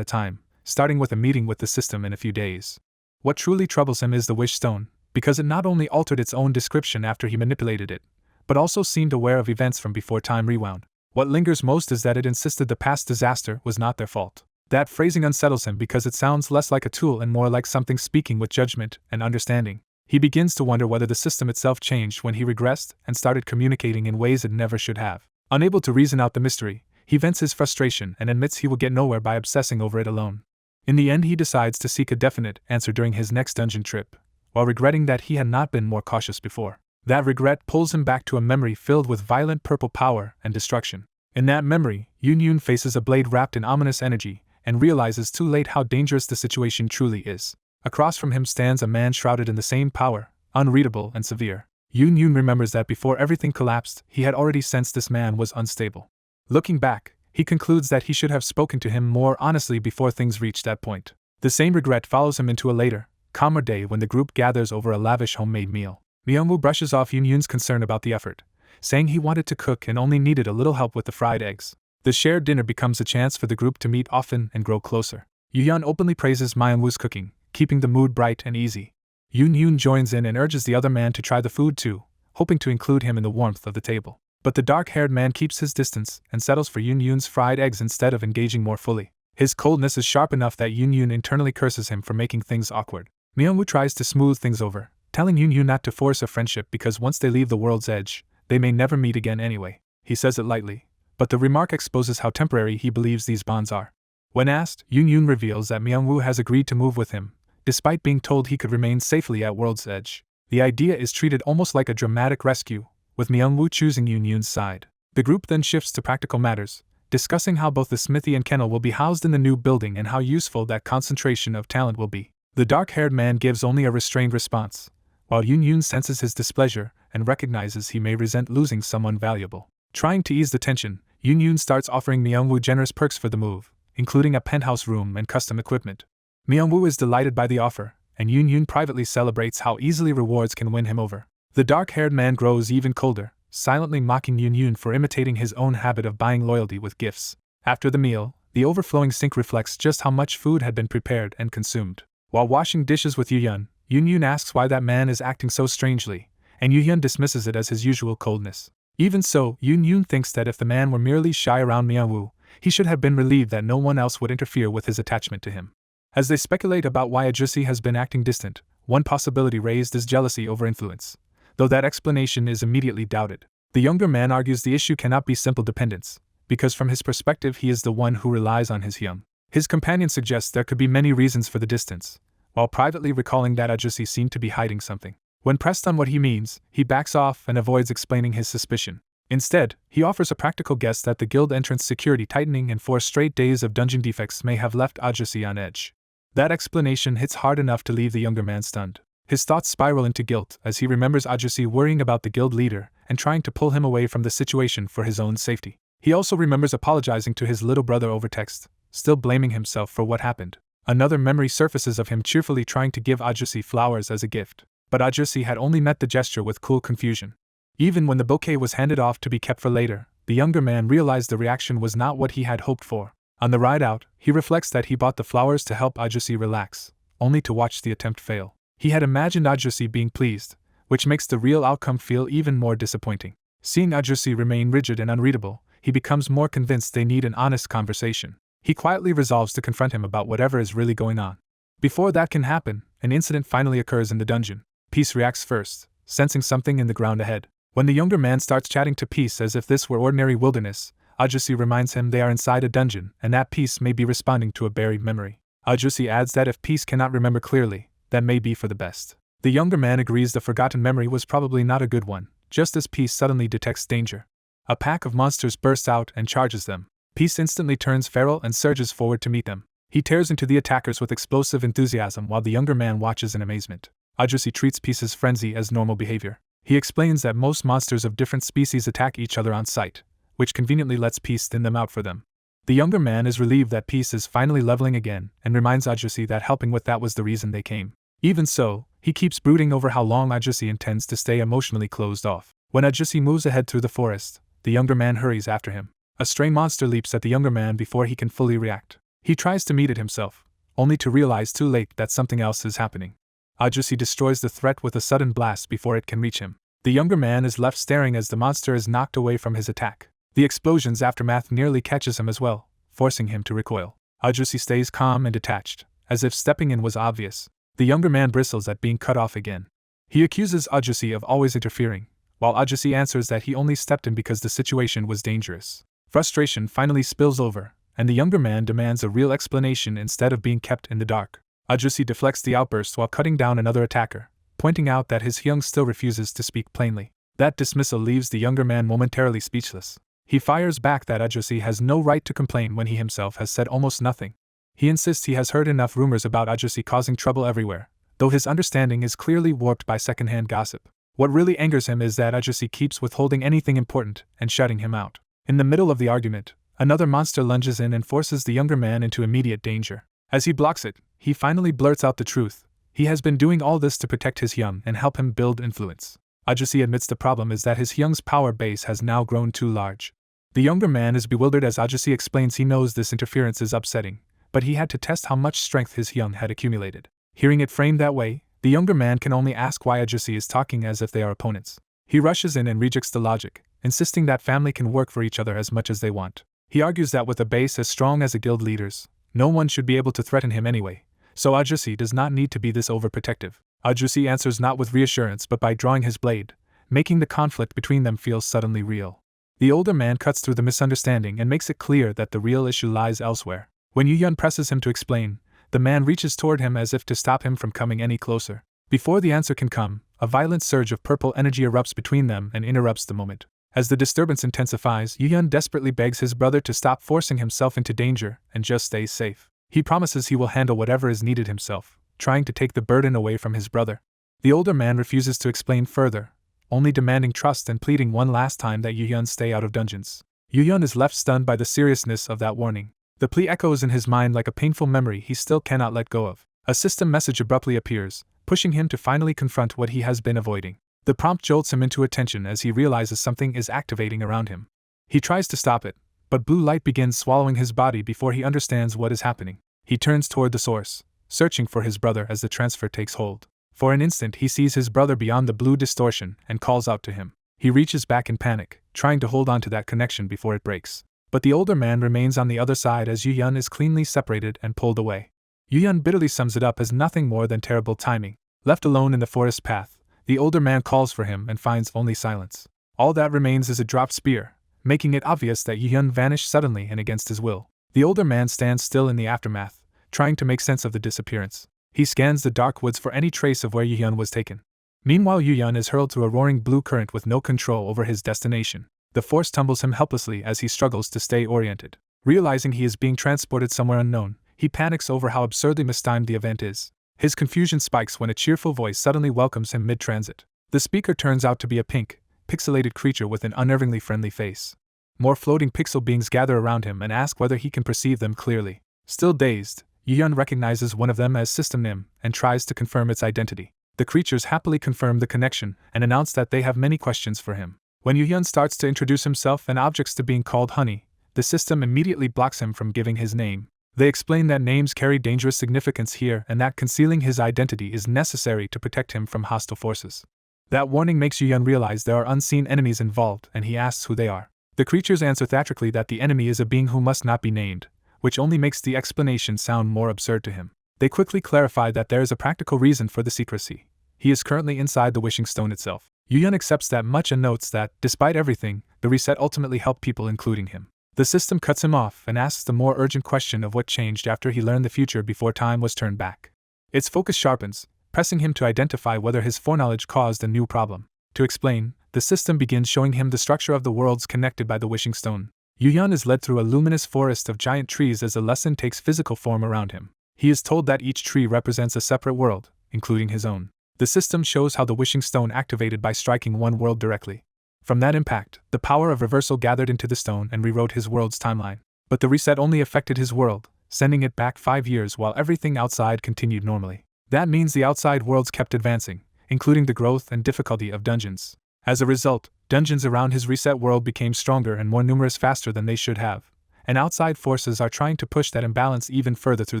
a time, starting with a meeting with the system in a few days. What truly troubles him is the Wish Stone, because it not only altered its own description after he manipulated it, but also seemed aware of events from before time rewound. What lingers most is that it insisted the past disaster was not their fault. That phrasing unsettles him because it sounds less like a tool and more like something speaking with judgment and understanding. He begins to wonder whether the system itself changed when he regressed and started communicating in ways it never should have. Unable to reason out the mystery, he vents his frustration and admits he will get nowhere by obsessing over it alone. In the end, he decides to seek a definite answer during his next dungeon trip, while regretting that he had not been more cautious before. That regret pulls him back to a memory filled with violent purple power and destruction. In that memory, Yun faces a blade wrapped in ominous energy and realizes too late how dangerous the situation truly is. Across from him stands a man shrouded in the same power, unreadable and severe. Yun remembers that before everything collapsed, he had already sensed this man was unstable. Looking back, he concludes that he should have spoken to him more honestly before things reached that point. The same regret follows him into a later, calmer day when the group gathers over a lavish homemade meal. Myungwoo brushes off Yun's concern about the effort, saying he wanted to cook and only needed a little help with the fried eggs. The shared dinner becomes a chance for the group to meet often and grow closer. Yoo-yeon openly praises Myung-woo's cooking, keeping the mood bright and easy. Yoon-yoon joins in and urges the other man to try the food too, hoping to include him in the warmth of the table. But the dark-haired man keeps his distance and settles for Yoon-yoon's fried eggs instead of engaging more fully. His coldness is sharp enough that Yoon-yoon internally curses him for making things awkward. Myung-woo tries to smooth things over, telling Yoon-yoon not to force a friendship because once they leave the world's edge, they may never meet again anyway. He says it lightly, but the remark exposes how temporary he believes these bonds are. When asked, Yoon-yoon reveals that Myung-woo has agreed to move with him, despite being told he could remain safely at world's edge. The idea is treated almost like a dramatic rescue, with Myung-woo choosing Yoon-yoon's side. The group then shifts to practical matters, discussing how both the smithy and kennel will be housed in the new building and how useful that concentration of talent will be. The dark-haired man gives only a restrained response, while Yoon-yoon senses his displeasure and recognizes he may resent losing someone valuable. Trying to ease the tension, Yoon-yoon starts offering Myung-woo generous perks for the move, including a penthouse room and custom equipment. Myung-woo is delighted by the offer, and Yoon-yoon privately celebrates how easily rewards can win him over. The dark-haired man grows even colder, silently mocking Yoon-yoon for imitating his own habit of buying loyalty with gifts. After the meal, the overflowing sink reflects just how much food had been prepared and consumed. While washing dishes with Yoon-yoon, Yoon-yoon asks why that man is acting so strangely, and Yoon-yoon dismisses it as his usual coldness. Even so, Yoon-yoon thinks that if the man were merely shy around Myung-woo, he should have been relieved that no one else would interfere with his attachment to him. As they speculate about why Ajusi has been acting distant, one possibility raised is jealousy over influence, though that explanation is immediately doubted. The younger man argues the issue cannot be simple dependence, because from his perspective he is the one who relies on his hyung. His companion suggests there could be many reasons for the distance, while privately recalling that Ajusi seemed to be hiding something. When pressed on what he means, he backs off and avoids explaining his suspicion. Instead, he offers a practical guess that the guild entrance security tightening and 4 straight days of dungeon defects may have left Ajusi on edge. That explanation hits hard enough to leave the younger man stunned. His thoughts spiral into guilt as he remembers Ajusi worrying about the guild leader and trying to pull him away from the situation for his own safety. He also remembers apologizing to his little brother over text, still blaming himself for what happened. Another memory surfaces of him cheerfully trying to give Ajusi flowers as a gift, but Ajusi had only met the gesture with cool confusion. Even when the bouquet was handed off to be kept for later, the younger man realized the reaction was not what he had hoped for. On the ride out, he reflects that he bought the flowers to help Ajusi relax, only to watch the attempt fail. He had imagined Ajusi being pleased, which makes the real outcome feel even more disappointing. Seeing Ajusi remain rigid and unreadable, he becomes more convinced they need an honest conversation. He quietly resolves to confront him about whatever is really going on. Before that can happen, an incident finally occurs in the dungeon. Peace reacts first, sensing something in the ground ahead. When the younger man starts chatting to Peace as if this were ordinary wilderness, Ajusi reminds him they are inside a dungeon and that Peace may be responding to a buried memory. Ajusi adds that if Peace cannot remember clearly, that may be for the best. The younger man agrees the forgotten memory was probably not a good one, just as Peace suddenly detects danger. A pack of monsters bursts out and charges them. Peace instantly turns feral and surges forward to meet them. He tears into the attackers with explosive enthusiasm while the younger man watches in amazement. Ajusi treats Peace's frenzy as normal behavior. He explains that most monsters of different species attack each other on sight, which conveniently lets Peace thin them out for them. The younger man is relieved that Peace is finally leveling again and reminds Ajusi that helping with that was the reason they came. Even so, he keeps brooding over how long Ajusi intends to stay emotionally closed off. When Ajusi moves ahead through the forest, the younger man hurries after him. A stray monster leaps at the younger man before he can fully react. He tries to meet it himself, only to realize too late that something else is happening. Ajusi destroys the threat with a sudden blast before it can reach him. The younger man is left staring as the monster is knocked away from his attack. The explosion's aftermath nearly catches him as well, forcing him to recoil. Ajusi stays calm and detached, as if stepping in was obvious. The younger man bristles at being cut off again. He accuses Ajusi of always interfering, while Ajusi answers that he only stepped in because the situation was dangerous. Frustration finally spills over, and the younger man demands a real explanation instead of being kept in the dark. Ajusi deflects the outburst while cutting down another attacker, pointing out that his hyung still refuses to speak plainly. That dismissal leaves the younger man momentarily speechless. He fires back that Ajusi has no right to complain when he himself has said almost nothing. He insists he has heard enough rumors about Ajusi causing trouble everywhere, though his understanding is clearly warped by secondhand gossip. What really angers him is that Ajusi keeps withholding anything important and shutting him out. In the middle of the argument, another monster lunges in and forces the younger man into immediate danger. As he blocks it, he finally blurts out the truth. He has been doing all this to protect his hyung and help him build influence. Ajusi admits the problem is that his Hyung's power base has now grown too large. The younger man is bewildered as Ajusi explains he knows this interference is upsetting, but he had to test how much strength his Hyung had accumulated. Hearing it framed that way, the younger man can only ask why Ajusi is talking as if they are opponents. He rushes in and rejects the logic, insisting that family can work for each other as much as they want. He argues that with a base as strong as a guild leader's, no one should be able to threaten him anyway, so Ajusi does not need to be this overprotective. Ajusi answers not with reassurance but by drawing his blade, making the conflict between them feel suddenly real. The older man cuts through the misunderstanding and makes it clear that the real issue lies elsewhere. When Yu-yeon presses him to explain, the man reaches toward him as if to stop him from coming any closer. Before the answer can come, a violent surge of purple energy erupts between them and interrupts the moment. As the disturbance intensifies, Yu-yeon desperately begs his brother to stop forcing himself into danger and just stay safe. He promises he will handle whatever is needed himself, trying to take the burden away from his brother. The older man refuses to explain further, only demanding trust and pleading one last time that Yu-yeon stay out of dungeons. Yu-yeon is left stunned by the seriousness of that warning. The plea echoes in his mind like a painful memory he still cannot let go of. A system message abruptly appears, pushing him to finally confront what he has been avoiding. The prompt jolts him into attention as he realizes something is activating around him. He tries to stop it, but blue light begins swallowing his body before he understands what is happening. He turns toward the source, searching for his brother as the transfer takes hold. For an instant he sees his brother beyond the blue distortion and calls out to him. He reaches back in panic, trying to hold on to that connection before it breaks. But the older man remains on the other side as Yu-yeon is cleanly separated and pulled away. Yu-yeon bitterly sums it up as nothing more than terrible timing. Left alone in the forest path, the older man calls for him and finds only silence. All that remains is a dropped spear, making it obvious that Yu-yeon vanished suddenly and against his will. The older man stands still in the aftermath, trying to make sense of the disappearance. He scans the dark woods for any trace of where Yu-yeon was taken. Meanwhile, Yu-yeon is hurled through a roaring blue current with no control over his destination. The force tumbles him helplessly as he struggles to stay oriented. Realizing he is being transported somewhere unknown, he panics over how absurdly mistimed the event is. His confusion spikes when a cheerful voice suddenly welcomes him mid-transit. The speaker turns out to be a pink, pixelated creature with an unnervingly friendly face. More floating pixel beings gather around him and ask whether he can perceive them clearly. Still dazed, Yu-yeon recognizes one of them as System Nim and tries to confirm its identity. The creatures happily confirm the connection and announce that they have many questions for him. When Yu-yeon starts to introduce himself and objects to being called honey, the system immediately blocks him from giving his name. They explain that names carry dangerous significance here and that concealing his identity is necessary to protect him from hostile forces. That warning makes Yu-yeon realize there are unseen enemies involved and he asks who they are. The creatures answer theatrically that the enemy is a being who must not be named, which only makes the explanation sound more absurd to him. They quickly clarify that there is a practical reason for the secrecy. He is currently inside the wishing stone itself. Yu-yeon accepts that much and notes that, despite everything, the reset ultimately helped people including him. The system cuts him off and asks the more urgent question of what changed after he learned the future before time was turned back. Its focus sharpens, pressing him to identify whether his foreknowledge caused a new problem. To explain, the system begins showing him the structure of the worlds connected by the wishing stone. Yu-yeon is led through a luminous forest of giant trees as the lesson takes physical form around him. He is told that each tree represents a separate world, including his own. The system shows how the wishing stone activated by striking one world directly. From that impact, the power of reversal gathered into the stone and rewrote his world's timeline. But the reset only affected his world, sending it back 5 years while everything outside continued normally. That means the outside worlds kept advancing, including the growth and difficulty of dungeons. As a result, dungeons around his reset world became stronger and more numerous faster than they should have, and outside forces are trying to push that imbalance even further through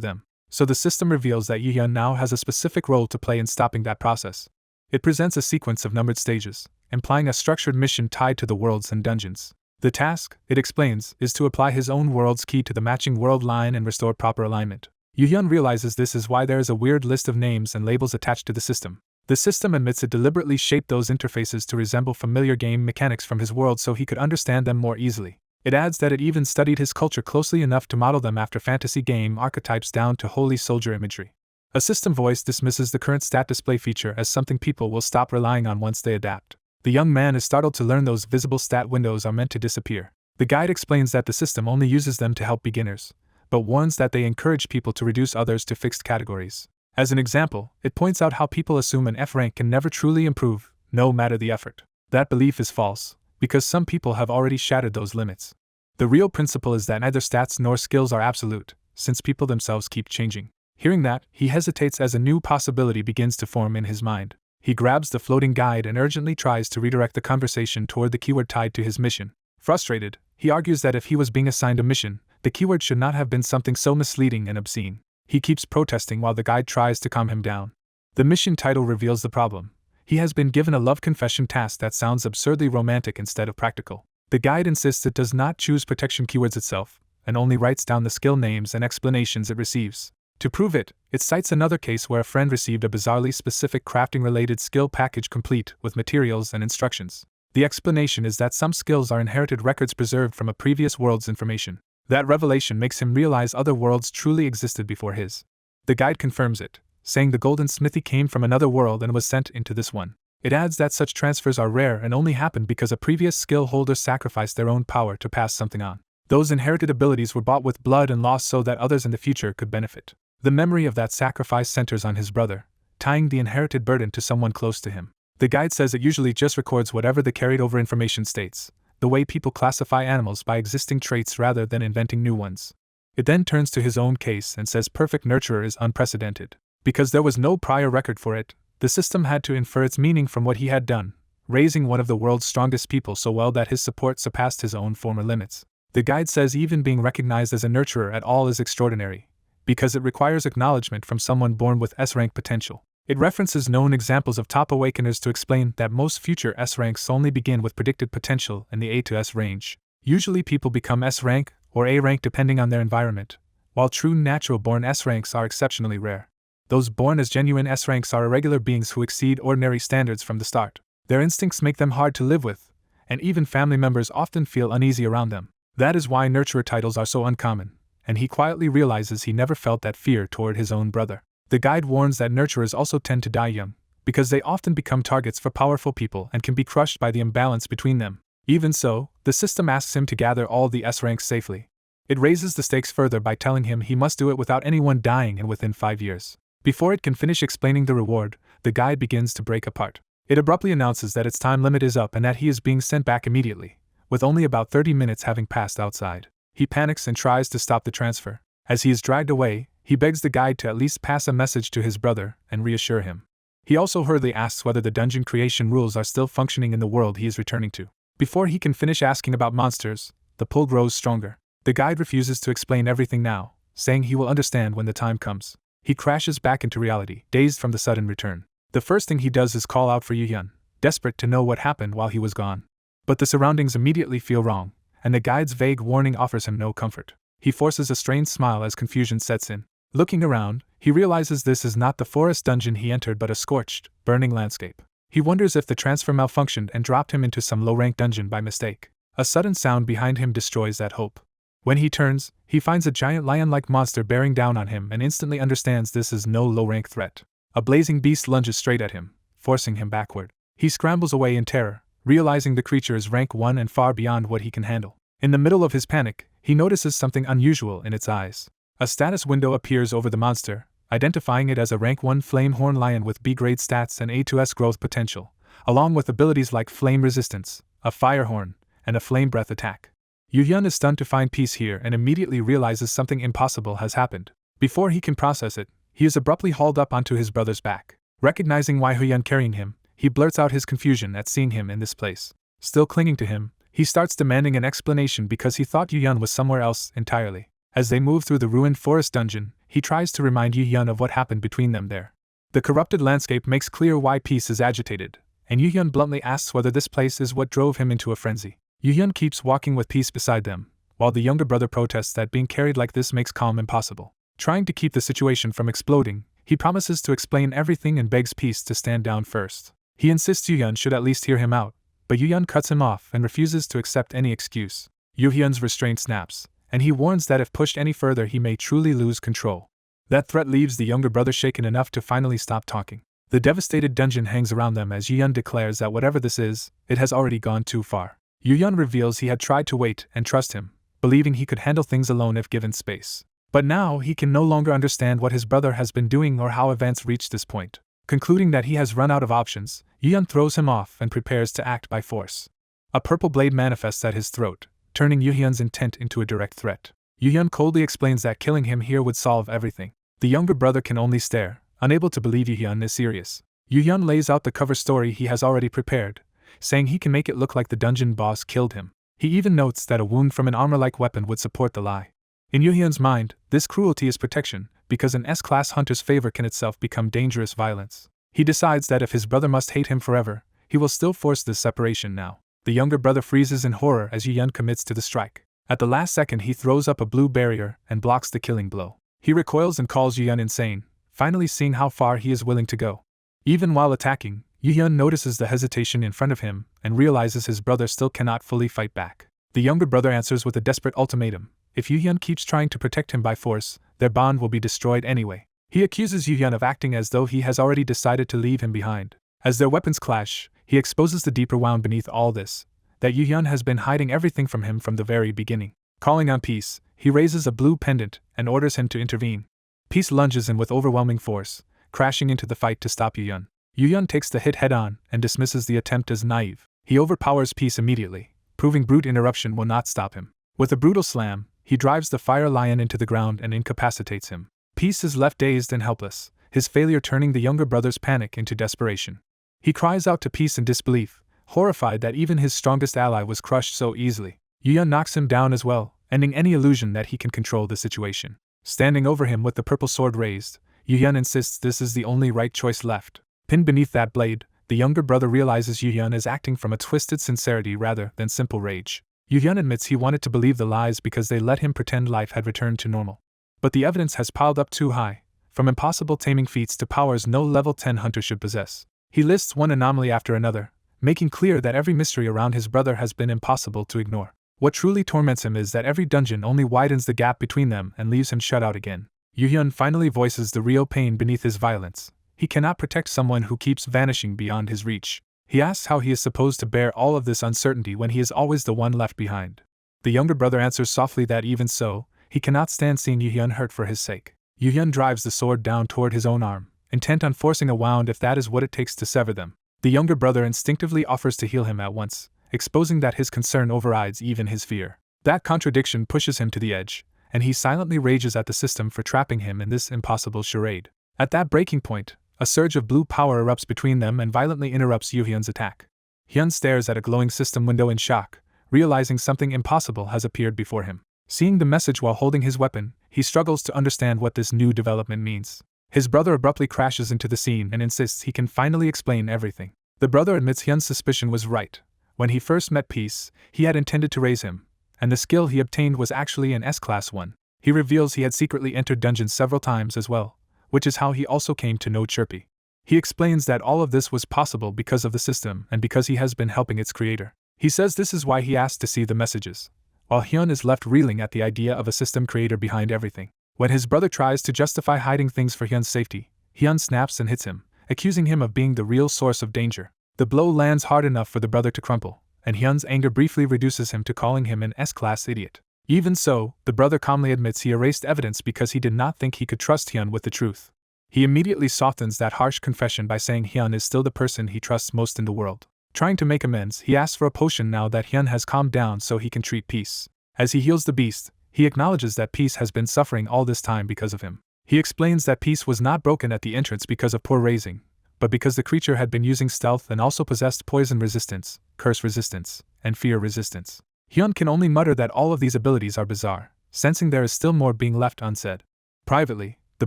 them. So the system reveals that Yu-yeon now has a specific role to play in stopping that process. It presents a sequence of numbered stages, implying a structured mission tied to the worlds and dungeons. The task, it explains, is to apply his own world's key to the matching world line and restore proper alignment. Yu-yeon realizes this is why there is a weird list of names and labels attached to the system. The system admits it deliberately shaped those interfaces to resemble familiar game mechanics from his world so he could understand them more easily. It adds that it even studied his culture closely enough to model them after fantasy game archetypes down to holy soldier imagery. A system voice dismisses the current stat display feature as something people will stop relying on once they adapt. The young man is startled to learn those visible stat windows are meant to disappear. The guide explains that the system only uses them to help beginners, but warns that they encourage people to reduce others to fixed categories. As an example, it points out how people assume an F rank can never truly improve, no matter the effort. That belief is false, because some people have already shattered those limits. The real principle is that neither stats nor skills are absolute, since people themselves keep changing. Hearing that, he hesitates as a new possibility begins to form in his mind. He grabs the floating guide and urgently tries to redirect the conversation toward the keyword tied to his mission. Frustrated, he argues that if he was being assigned a mission, the keyword should not have been something so misleading and obscene. He keeps protesting while the guide tries to calm him down. The mission title reveals the problem. He has been given a love confession task that sounds absurdly romantic instead of practical. The guide insists it does not choose protection keywords itself, and only writes down the skill names and explanations it receives. To prove it, it cites another case where a friend received a bizarrely specific crafting-related skill package complete with materials and instructions. The explanation is that some skills are inherited records preserved from a previous world's information. That revelation makes him realize other worlds truly existed before his. The guide confirms it, saying the golden smithy came from another world and was sent into this one. It adds that such transfers are rare and only happen because a previous skill holder sacrificed their own power to pass something on. Those inherited abilities were bought with blood and lost so that others in the future could benefit. The memory of that sacrifice centers on his brother, tying the inherited burden to someone close to him. The guide says it usually just records whatever the carried over information states, the way people classify animals by existing traits rather than inventing new ones. It then turns to his own case and says perfect nurturer is unprecedented. Because there was no prior record for it, the system had to infer its meaning from what he had done, raising one of the world's strongest people so well that his support surpassed his own former limits. The guide says even being recognized as a nurturer at all is extraordinary, because it requires acknowledgement from someone born with S-rank potential. It references known examples of top awakeners to explain that most future S-ranks only begin with predicted potential in the A to S range. Usually people become S-rank or A-rank depending on their environment, while true natural-born S-ranks are exceptionally rare. Those born as genuine S-ranks are irregular beings who exceed ordinary standards from the start. Their instincts make them hard to live with, and even family members often feel uneasy around them. That is why nurturer titles are so uncommon, and he quietly realizes he never felt that fear toward his own brother. The guide warns that nurturers also tend to die young, because they often become targets for powerful people and can be crushed by the imbalance between them. Even so, the system asks him to gather all the S ranks safely. It raises the stakes further by telling him he must do it without anyone dying and within 5 years. Before it can finish explaining the reward, the guide begins to break apart. It abruptly announces that its time limit is up and that he is being sent back immediately, with only about 30 minutes having passed outside. He panics and tries to stop the transfer. As he is dragged away, he begs the guide to at least pass a message to his brother and reassure him. He also hurriedly asks whether the dungeon creation rules are still functioning in the world he is returning to. Before he can finish asking about monsters, the pull grows stronger. The guide refuses to explain everything now, saying he will understand when the time comes. He crashes back into reality, dazed from the sudden return. The first thing he does is call out for Yu-Yun, desperate to know what happened while he was gone. But the surroundings immediately feel wrong, and the guide's vague warning offers him no comfort. He forces a strained smile as confusion sets in. Looking around, he realizes this is not the forest dungeon he entered but a scorched, burning landscape. He wonders if the transfer malfunctioned and dropped him into some low-rank dungeon by mistake. A sudden sound behind him destroys that hope. When he turns, he finds a giant lion-like monster bearing down on him and instantly understands this is no low-rank threat. A blazing beast lunges straight at him, forcing him backward. He scrambles away in terror, realizing the creature is rank 1 and far beyond what he can handle. In the middle of his panic, he notices something unusual in its eyes. A status window appears over the monster, identifying it as a rank 1 flamehorn lion with B-grade stats and A2S growth potential, along with abilities like flame resistance, a fire horn, and a flame breath attack. Yu-Yun is stunned to find peace here and immediately realizes something impossible has happened. Before he can process it, he is abruptly hauled up onto his brother's back. Recognizing why Yu-Yun carrying him, he blurts out his confusion at seeing him in this place. Still clinging to him, he starts demanding an explanation because he thought Yu-Yun was somewhere else entirely. As they move through the ruined forest dungeon, he tries to remind Yu-Yun of what happened between them there. The corrupted landscape makes clear why peace is agitated, and Yu-Yun bluntly asks whether this place is what drove him into a frenzy. Yu-Yun keeps walking with peace beside them, while the younger brother protests that being carried like this makes calm impossible. Trying to keep the situation from exploding, he promises to explain everything and begs peace to stand down first. He insists Yu-Yun should at least hear him out, but Yu-Yun cuts him off and refuses to accept any excuse. Yu-Hyun's restraint snaps, and he warns that if pushed any further he may truly lose control. That threat leaves the younger brother shaken enough to finally stop talking. The devastated dungeon hangs around them as Yu-Yun declares that whatever this is, it has already gone too far. Yu-Yun reveals he had tried to wait and trust him, believing he could handle things alone if given space. But now he can no longer understand what his brother has been doing or how events reached this point. Concluding that he has run out of options, Yu-Yun throws him off and prepares to act by force. A purple blade manifests at his throat, turning Yu-Hyun's intent into a direct threat. Yu-Hyun coldly explains that killing him here would solve everything. The younger brother can only stare, unable to believe Yu-Hyun is serious. Yu Yun lays out the cover story he has already prepared, saying he can make it look like the dungeon boss killed him. He even notes that a wound from an armor-like weapon would support the lie. In Yu Hyun's mind, this cruelty is protection, because an S-class hunter's favor can itself become dangerous violence. He decides that if his brother must hate him forever, he will still force this separation now. The younger brother freezes in horror as Yu Yun commits to the strike. At the last second he throws up a blue barrier and blocks the killing blow. He recoils and calls Yu Yun insane, finally seeing how far he is willing to go. Even while attacking, Yu Yun notices the hesitation in front of him and realizes his brother still cannot fully fight back. The younger brother answers with a desperate ultimatum. If Yu Yun keeps trying to protect him by force, their bond will be destroyed anyway. He accuses Yu Yun of acting as though he has already decided to leave him behind. As their weapons clash, he exposes the deeper wound beneath all this, that Yu Yun has been hiding everything from him from the very beginning. Calling on Peace, he raises a blue pendant and orders him to intervene. Peace lunges in with overwhelming force, crashing into the fight to stop Yu Yun. Yu Yun takes the hit head-on and dismisses the attempt as naive. He overpowers Peace immediately, proving brute interruption will not stop him. With a brutal slam, he drives the fire lion into the ground and incapacitates him. Peace is left dazed and helpless, his failure turning the younger brother's panic into desperation. He cries out to Peace in disbelief, horrified that even his strongest ally was crushed so easily. Yu Yun knocks him down as well, ending any illusion that he can control the situation. Standing over him with the purple sword raised, Yu Yun insists this is the only right choice left. Pinned beneath that blade, the younger brother realizes Yu Yun is acting from a twisted sincerity rather than simple rage. Yu Yun admits he wanted to believe the lies because they let him pretend life had returned to normal. But the evidence has piled up too high, from impossible taming feats to powers no level 10 hunter should possess. He lists one anomaly after another, making clear that every mystery around his brother has been impossible to ignore. What truly torments him is that every dungeon only widens the gap between them and leaves him shut out again. Yu Hyun finally voices the real pain beneath his violence. He cannot protect someone who keeps vanishing beyond his reach. He asks how he is supposed to bear all of this uncertainty when he is always the one left behind. The younger brother answers softly that even so, he cannot stand seeing Yu Hyun hurt for his sake. Yu Hyun drives the sword down toward his own arm, intent on forcing a wound if that is what it takes to sever them. The younger brother instinctively offers to heal him at once, exposing that his concern overrides even his fear. That contradiction pushes him to the edge, and he silently rages at the system for trapping him in this impossible charade. At that breaking point, a surge of blue power erupts between them and violently interrupts Yu Hyun's attack. Hyun stares at a glowing system window in shock, realizing something impossible has appeared before him. Seeing the message while holding his weapon, he struggles to understand what this new development means. His brother abruptly crashes into the scene and insists he can finally explain everything. The brother admits Hyun's suspicion was right. When he first met Peace, he had intended to raise him, and the skill he obtained was actually an S-Class one. He reveals he had secretly entered dungeons several times as well, which is how he also came to know Chirpy. He explains that all of this was possible because of the system and because he has been helping its creator. He says this is why he asked to see the messages, while Hyun is left reeling at the idea of a system creator behind everything. When his brother tries to justify hiding things for Hyun's safety, Hyun snaps and hits him, accusing him of being the real source of danger. The blow lands hard enough for the brother to crumple, and Hyun's anger briefly reduces him to calling him an S-Class idiot. Even so, the brother calmly admits he erased evidence because he did not think he could trust Hyun with the truth. He immediately softens that harsh confession by saying Hyun is still the person he trusts most in the world. Trying to make amends, he asks for a potion now that Hyun has calmed down so he can treat Peace. As he heals the beast, he acknowledges that Peace has been suffering all this time because of him. He explains that Peace was not broken at the entrance because of poor raising, but because the creature had been using stealth and also possessed poison resistance, curse resistance, and fear resistance. Hyun can only mutter that all of these abilities are bizarre, sensing there is still more being left unsaid. Privately, the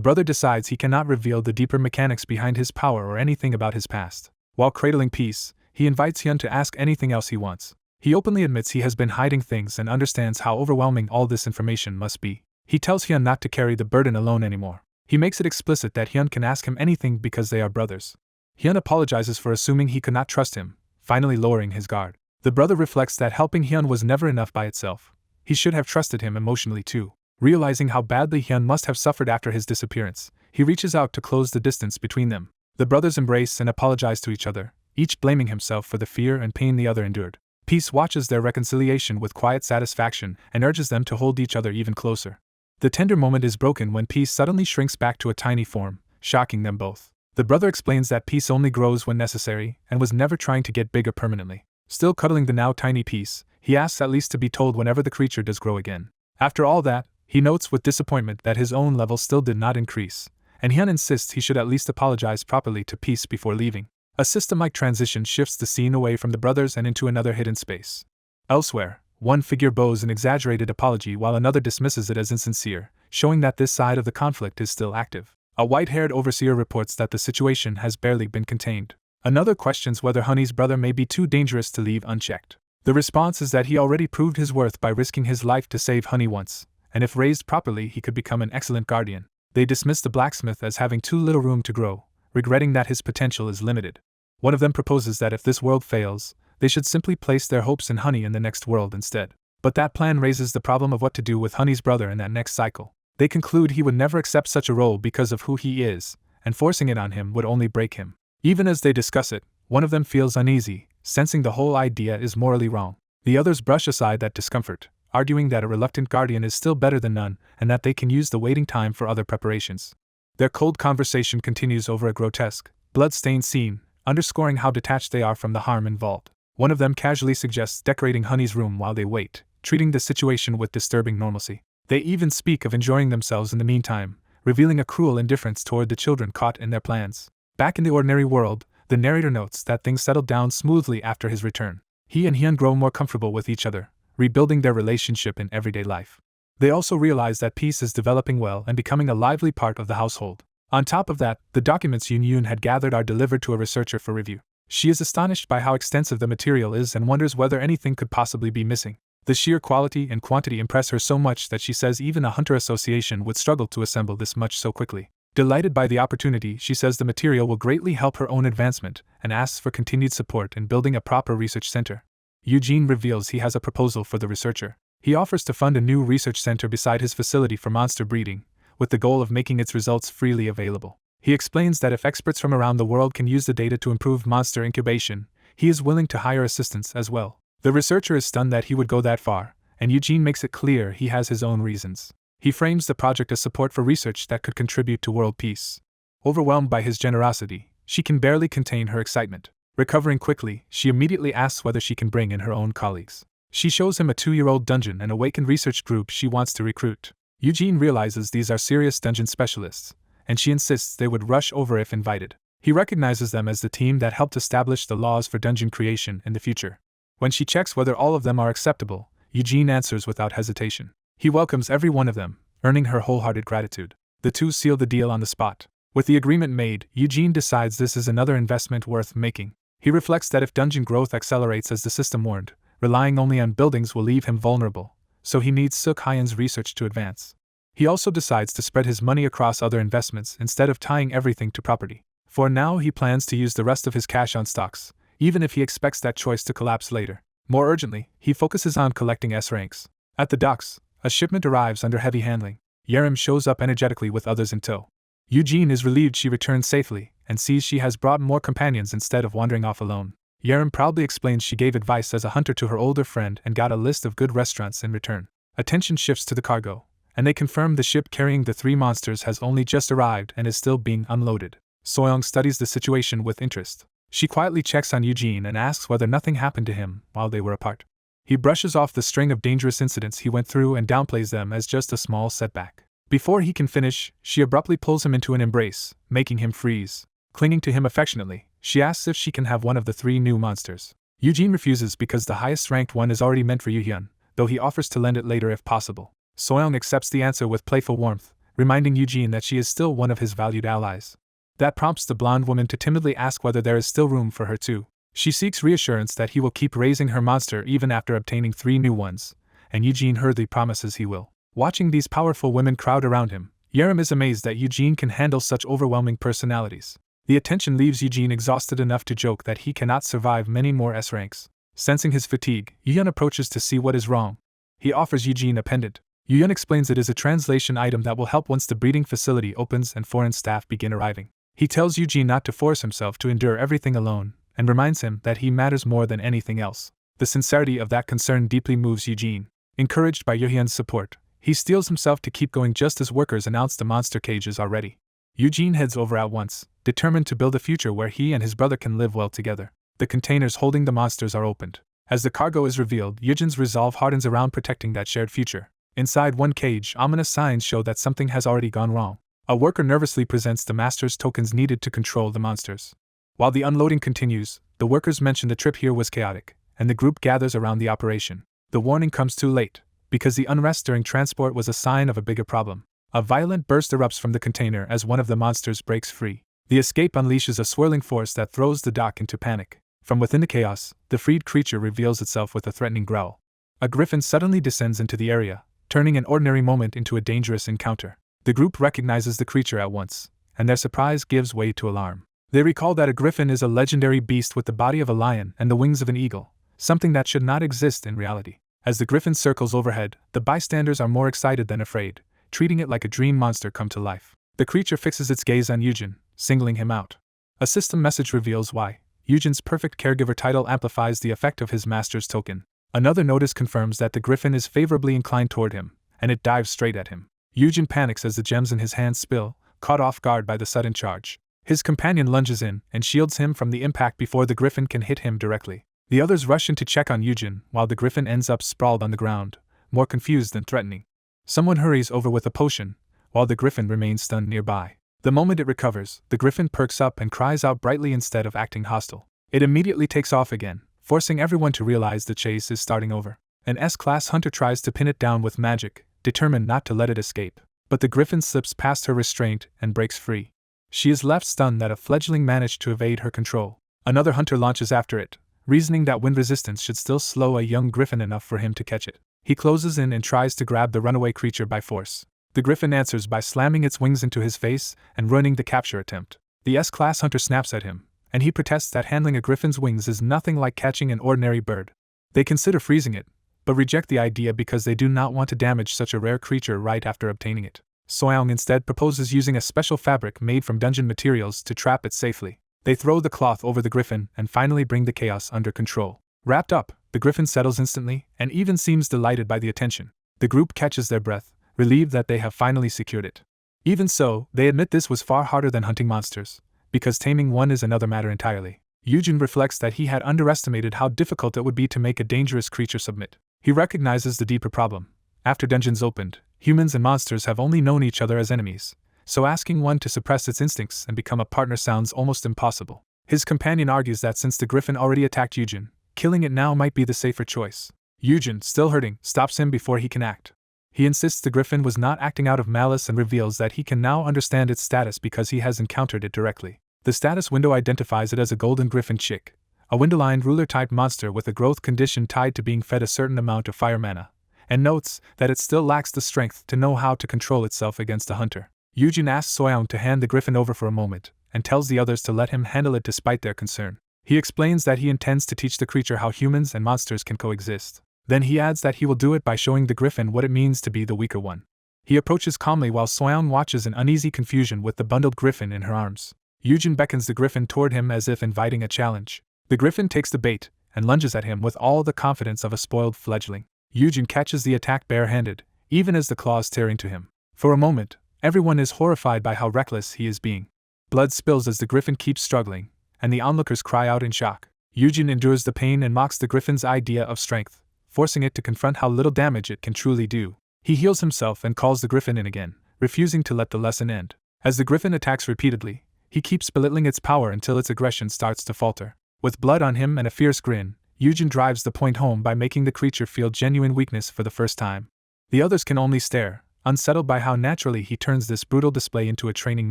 brother decides he cannot reveal the deeper mechanics behind his power or anything about his past. While cradling Peace, he invites Hyun to ask anything else he wants. He openly admits he has been hiding things and understands how overwhelming all this information must be. He tells Hyun not to carry the burden alone anymore. He makes it explicit that Hyun can ask him anything because they are brothers. Hyun apologizes for assuming he could not trust him, finally lowering his guard. The brother reflects that helping Hyun was never enough by itself. He should have trusted him emotionally too. Realizing how badly Hyun must have suffered after his disappearance, he reaches out to close the distance between them. The brothers embrace and apologize to each other, each blaming himself for the fear and pain the other endured. Peace watches their reconciliation with quiet satisfaction and urges them to hold each other even closer. The tender moment is broken when Peace suddenly shrinks back to a tiny form, shocking them both. The brother explains that Peace only grows when necessary and was never trying to get bigger permanently. Still cuddling the now tiny Peace, he asks at least to be told whenever the creature does grow again. After all that, he notes with disappointment that his own level still did not increase, and Hyun insists he should at least apologize properly to Peace before leaving. A system-like transition shifts the scene away from the brothers and into another hidden space. Elsewhere, one figure bows an exaggerated apology while another dismisses it as insincere, showing that this side of the conflict is still active. A white-haired overseer reports that the situation has barely been contained. Another questions whether Honey's brother may be too dangerous to leave unchecked. The response is that he already proved his worth by risking his life to save Honey once, and if raised properly he could become an excellent guardian. They dismiss the blacksmith as having too little room to grow, regretting that his potential is limited. One of them proposes that if this world fails, they should simply place their hopes in Honey in the next world instead. But that plan raises the problem of what to do with Honey's brother in that next cycle. They conclude he would never accept such a role because of who he is, and forcing it on him would only break him. Even as they discuss it, one of them feels uneasy, sensing the whole idea is morally wrong. The others brush aside that discomfort, arguing that a reluctant guardian is still better than none and that they can use the waiting time for other preparations. Their cold conversation continues over a grotesque, blood-stained scene, underscoring how detached they are from the harm involved. One of them casually suggests decorating Honey's room while they wait, treating the situation with disturbing normalcy. They even speak of enjoying themselves in the meantime, revealing a cruel indifference toward the children caught in their plans. Back in the ordinary world, the narrator notes that things settled down smoothly after his return. He and Hyun grow more comfortable with each other, rebuilding their relationship in everyday life. They also realize that Peace is developing well and becoming a lively part of the household. On top of that, the documents Yoon had gathered are delivered to a researcher for review. She is astonished by how extensive the material is and wonders whether anything could possibly be missing. The sheer quality and quantity impress her so much that she says even a hunter association would struggle to assemble this much so quickly. Delighted by the opportunity, she says the material will greatly help her own advancement and asks for continued support in building a proper research center. Eugene reveals he has a proposal for the researcher. He offers to fund a new research center beside his facility for monster breeding, with the goal of making its results freely available. He explains that if experts from around the world can use the data to improve monster incubation, he is willing to hire assistants as well. The researcher is stunned that he would go that far, and Eugene makes it clear he has his own reasons. He frames the project as support for research that could contribute to world peace. Overwhelmed by his generosity, she can barely contain her excitement. Recovering quickly, she immediately asks whether she can bring in her own colleagues. She shows him a 2-year-old dungeon and awakened research group she wants to recruit. Eugene realizes these are serious dungeon specialists, and she insists they would rush over if invited. He recognizes them as the team that helped establish the laws for dungeon creation in the future. When she checks whether all of them are acceptable, Eugene answers without hesitation. He welcomes every one of them, earning her wholehearted gratitude. The two seal the deal on the spot. With the agreement made, Eugene decides this is another investment worth making. He reflects that if dungeon growth accelerates as the system warned, relying only on buildings will leave him vulnerable, so he needs Suk Hyen's research to advance. He also decides to spread his money across other investments instead of tying everything to property. For now, he plans to use the rest of his cash on stocks, even if he expects that choice to collapse later. More urgently, he focuses on collecting S ranks. At the docks, a shipment arrives under heavy handling. Yerim shows up energetically with others in tow. Eugene is relieved she returns safely and sees she has brought more companions instead of wandering off alone. Yerim proudly explains she gave advice as a hunter to her older friend and got a list of good restaurants in return. Attention shifts to the cargo, and they confirm the ship carrying the 3 monsters has only just arrived and is still being unloaded. Soyoung studies the situation with interest. She quietly checks on Eugene and asks whether nothing happened to him while they were apart. He brushes off the string of dangerous incidents he went through and downplays them as just a small setback. Before he can finish, she abruptly pulls him into an embrace, making him freeze. Clinging to him affectionately, she asks if she can have one of the 3 new monsters. Eugene refuses because the highest-ranked one is already meant for Yuhyun, though he offers to lend it later if possible. Soyoung accepts the answer with playful warmth, reminding Eugene that she is still one of his valued allies. That prompts the blonde woman to timidly ask whether there is still room for her too. She seeks reassurance that he will keep raising her monster even after obtaining 3 new ones, and Eugene hurriedly promises he will. Watching these powerful women crowd around him, Yerim is amazed that Eugene can handle such overwhelming personalities. The attention leaves Eugene exhausted enough to joke that he cannot survive many more S ranks. Sensing his fatigue, Yuhyun approaches to see what is wrong. He offers Eugene a pendant. Yuhyun explains it is a translation item that will help once the breeding facility opens and foreign staff begin arriving. He tells Eugene not to force himself to endure everything alone, and reminds him that he matters more than anything else. The sincerity of that concern deeply moves Eugene. Encouraged by Yuhyun's support, he steels himself to keep going just as workers announce the monster cages are ready. Eugene heads over at once, determined to build a future where he and his brother can live well together. The containers holding the monsters are opened. As the cargo is revealed, Eugene's resolve hardens around protecting that shared future. Inside one cage, ominous signs show that something has already gone wrong. A worker nervously presents the master's tokens needed to control the monsters. While the unloading continues, the workers mention the trip here was chaotic, and the group gathers around the operation. The warning comes too late, because the unrest during transport was a sign of a bigger problem. A violent burst erupts from the container as one of the monsters breaks free. The escape unleashes a swirling force that throws the dock into panic. From within the chaos, the freed creature reveals itself with a threatening growl. A griffin suddenly descends into the area, turning an ordinary moment into a dangerous encounter. The group recognizes the creature at once, and their surprise gives way to alarm. They recall that a griffin is a legendary beast with the body of a lion and the wings of an eagle, something that should not exist in reality. As the griffin circles overhead, the bystanders are more excited than afraid, treating it like a dream monster come to life. The creature fixes its gaze on Eugen, singling him out. A system message reveals why. Eugen's perfect caregiver title amplifies the effect of his master's token. Another notice confirms that the griffin is favorably inclined toward him, and it dives straight at him. Eugen panics as the gems in his hands spill, caught off guard by the sudden charge. His companion lunges in and shields him from the impact before the griffin can hit him directly. The others rush in to check on Eugen, while the griffin ends up sprawled on the ground, more confused than threatening. Someone hurries over with a potion, while the griffin remains stunned nearby. The moment it recovers, the griffin perks up and cries out brightly instead of acting hostile. It immediately takes off again, forcing everyone to realize the chase is starting over. An S-class hunter tries to pin it down with magic, determined not to let it escape. But the griffin slips past her restraint and breaks free. She is left stunned that a fledgling managed to evade her control. Another hunter launches after it, reasoning that wind resistance should still slow a young griffin enough for him to catch it. He closes in and tries to grab the runaway creature by force. The griffin answers by slamming its wings into his face and ruining the capture attempt. The S-class hunter snaps at him, and he protests that handling a griffin's wings is nothing like catching an ordinary bird. They consider freezing it, but reject the idea because they do not want to damage such a rare creature right after obtaining it. Soyoung instead proposes using a special fabric made from dungeon materials to trap it safely. They throw the cloth over the griffin and finally bring the chaos under control. Wrapped up, the griffin settles instantly and even seems delighted by the attention. The group catches their breath, relieved that they have finally secured it. Even so, they admit this was far harder than hunting monsters, because taming one is another matter entirely. Eugen reflects that he had underestimated how difficult it would be to make a dangerous creature submit. He recognizes the deeper problem. After dungeons opened, humans and monsters have only known each other as enemies, so asking one to suppress its instincts and become a partner sounds almost impossible. His companion argues that since the griffin already attacked Eugen, killing it now might be the safer choice. Eugen, still hurting, stops him before he can act. He insists the griffin was not acting out of malice and reveals that he can now understand its status because he has encountered it directly. The status window identifies it as a golden griffin chick, a wind-aligned ruler-type monster with a growth condition tied to being fed a certain amount of fire mana, and notes that it still lacks the strength to know how to control itself against a hunter. Eugen asks Soyoung to hand the griffin over for a moment, and tells the others to let him handle it despite their concern. He explains that he intends to teach the creature how humans and monsters can coexist. Then he adds that he will do it by showing the griffin what it means to be the weaker one. He approaches calmly while Soyoung watches in uneasy confusion with the bundled griffin in her arms. Eugen beckons the griffin toward him as if inviting a challenge. The griffin takes the bait and lunges at him with all the confidence of a spoiled fledgling. Eugen catches the attack barehanded, even as the claws tear into him. For a moment, everyone is horrified by how reckless he is being. Blood spills as the griffin keeps struggling, and the onlookers cry out in shock. Eugen endures the pain and mocks the griffin's idea of strength, forcing it to confront how little damage it can truly do. He heals himself and calls the griffin in again, refusing to let the lesson end. As the griffin attacks repeatedly, he keeps belittling its power until its aggression starts to falter. With blood on him and a fierce grin, Eugen drives the point home by making the creature feel genuine weakness for the first time. The others can only stare, unsettled by how naturally he turns this brutal display into a training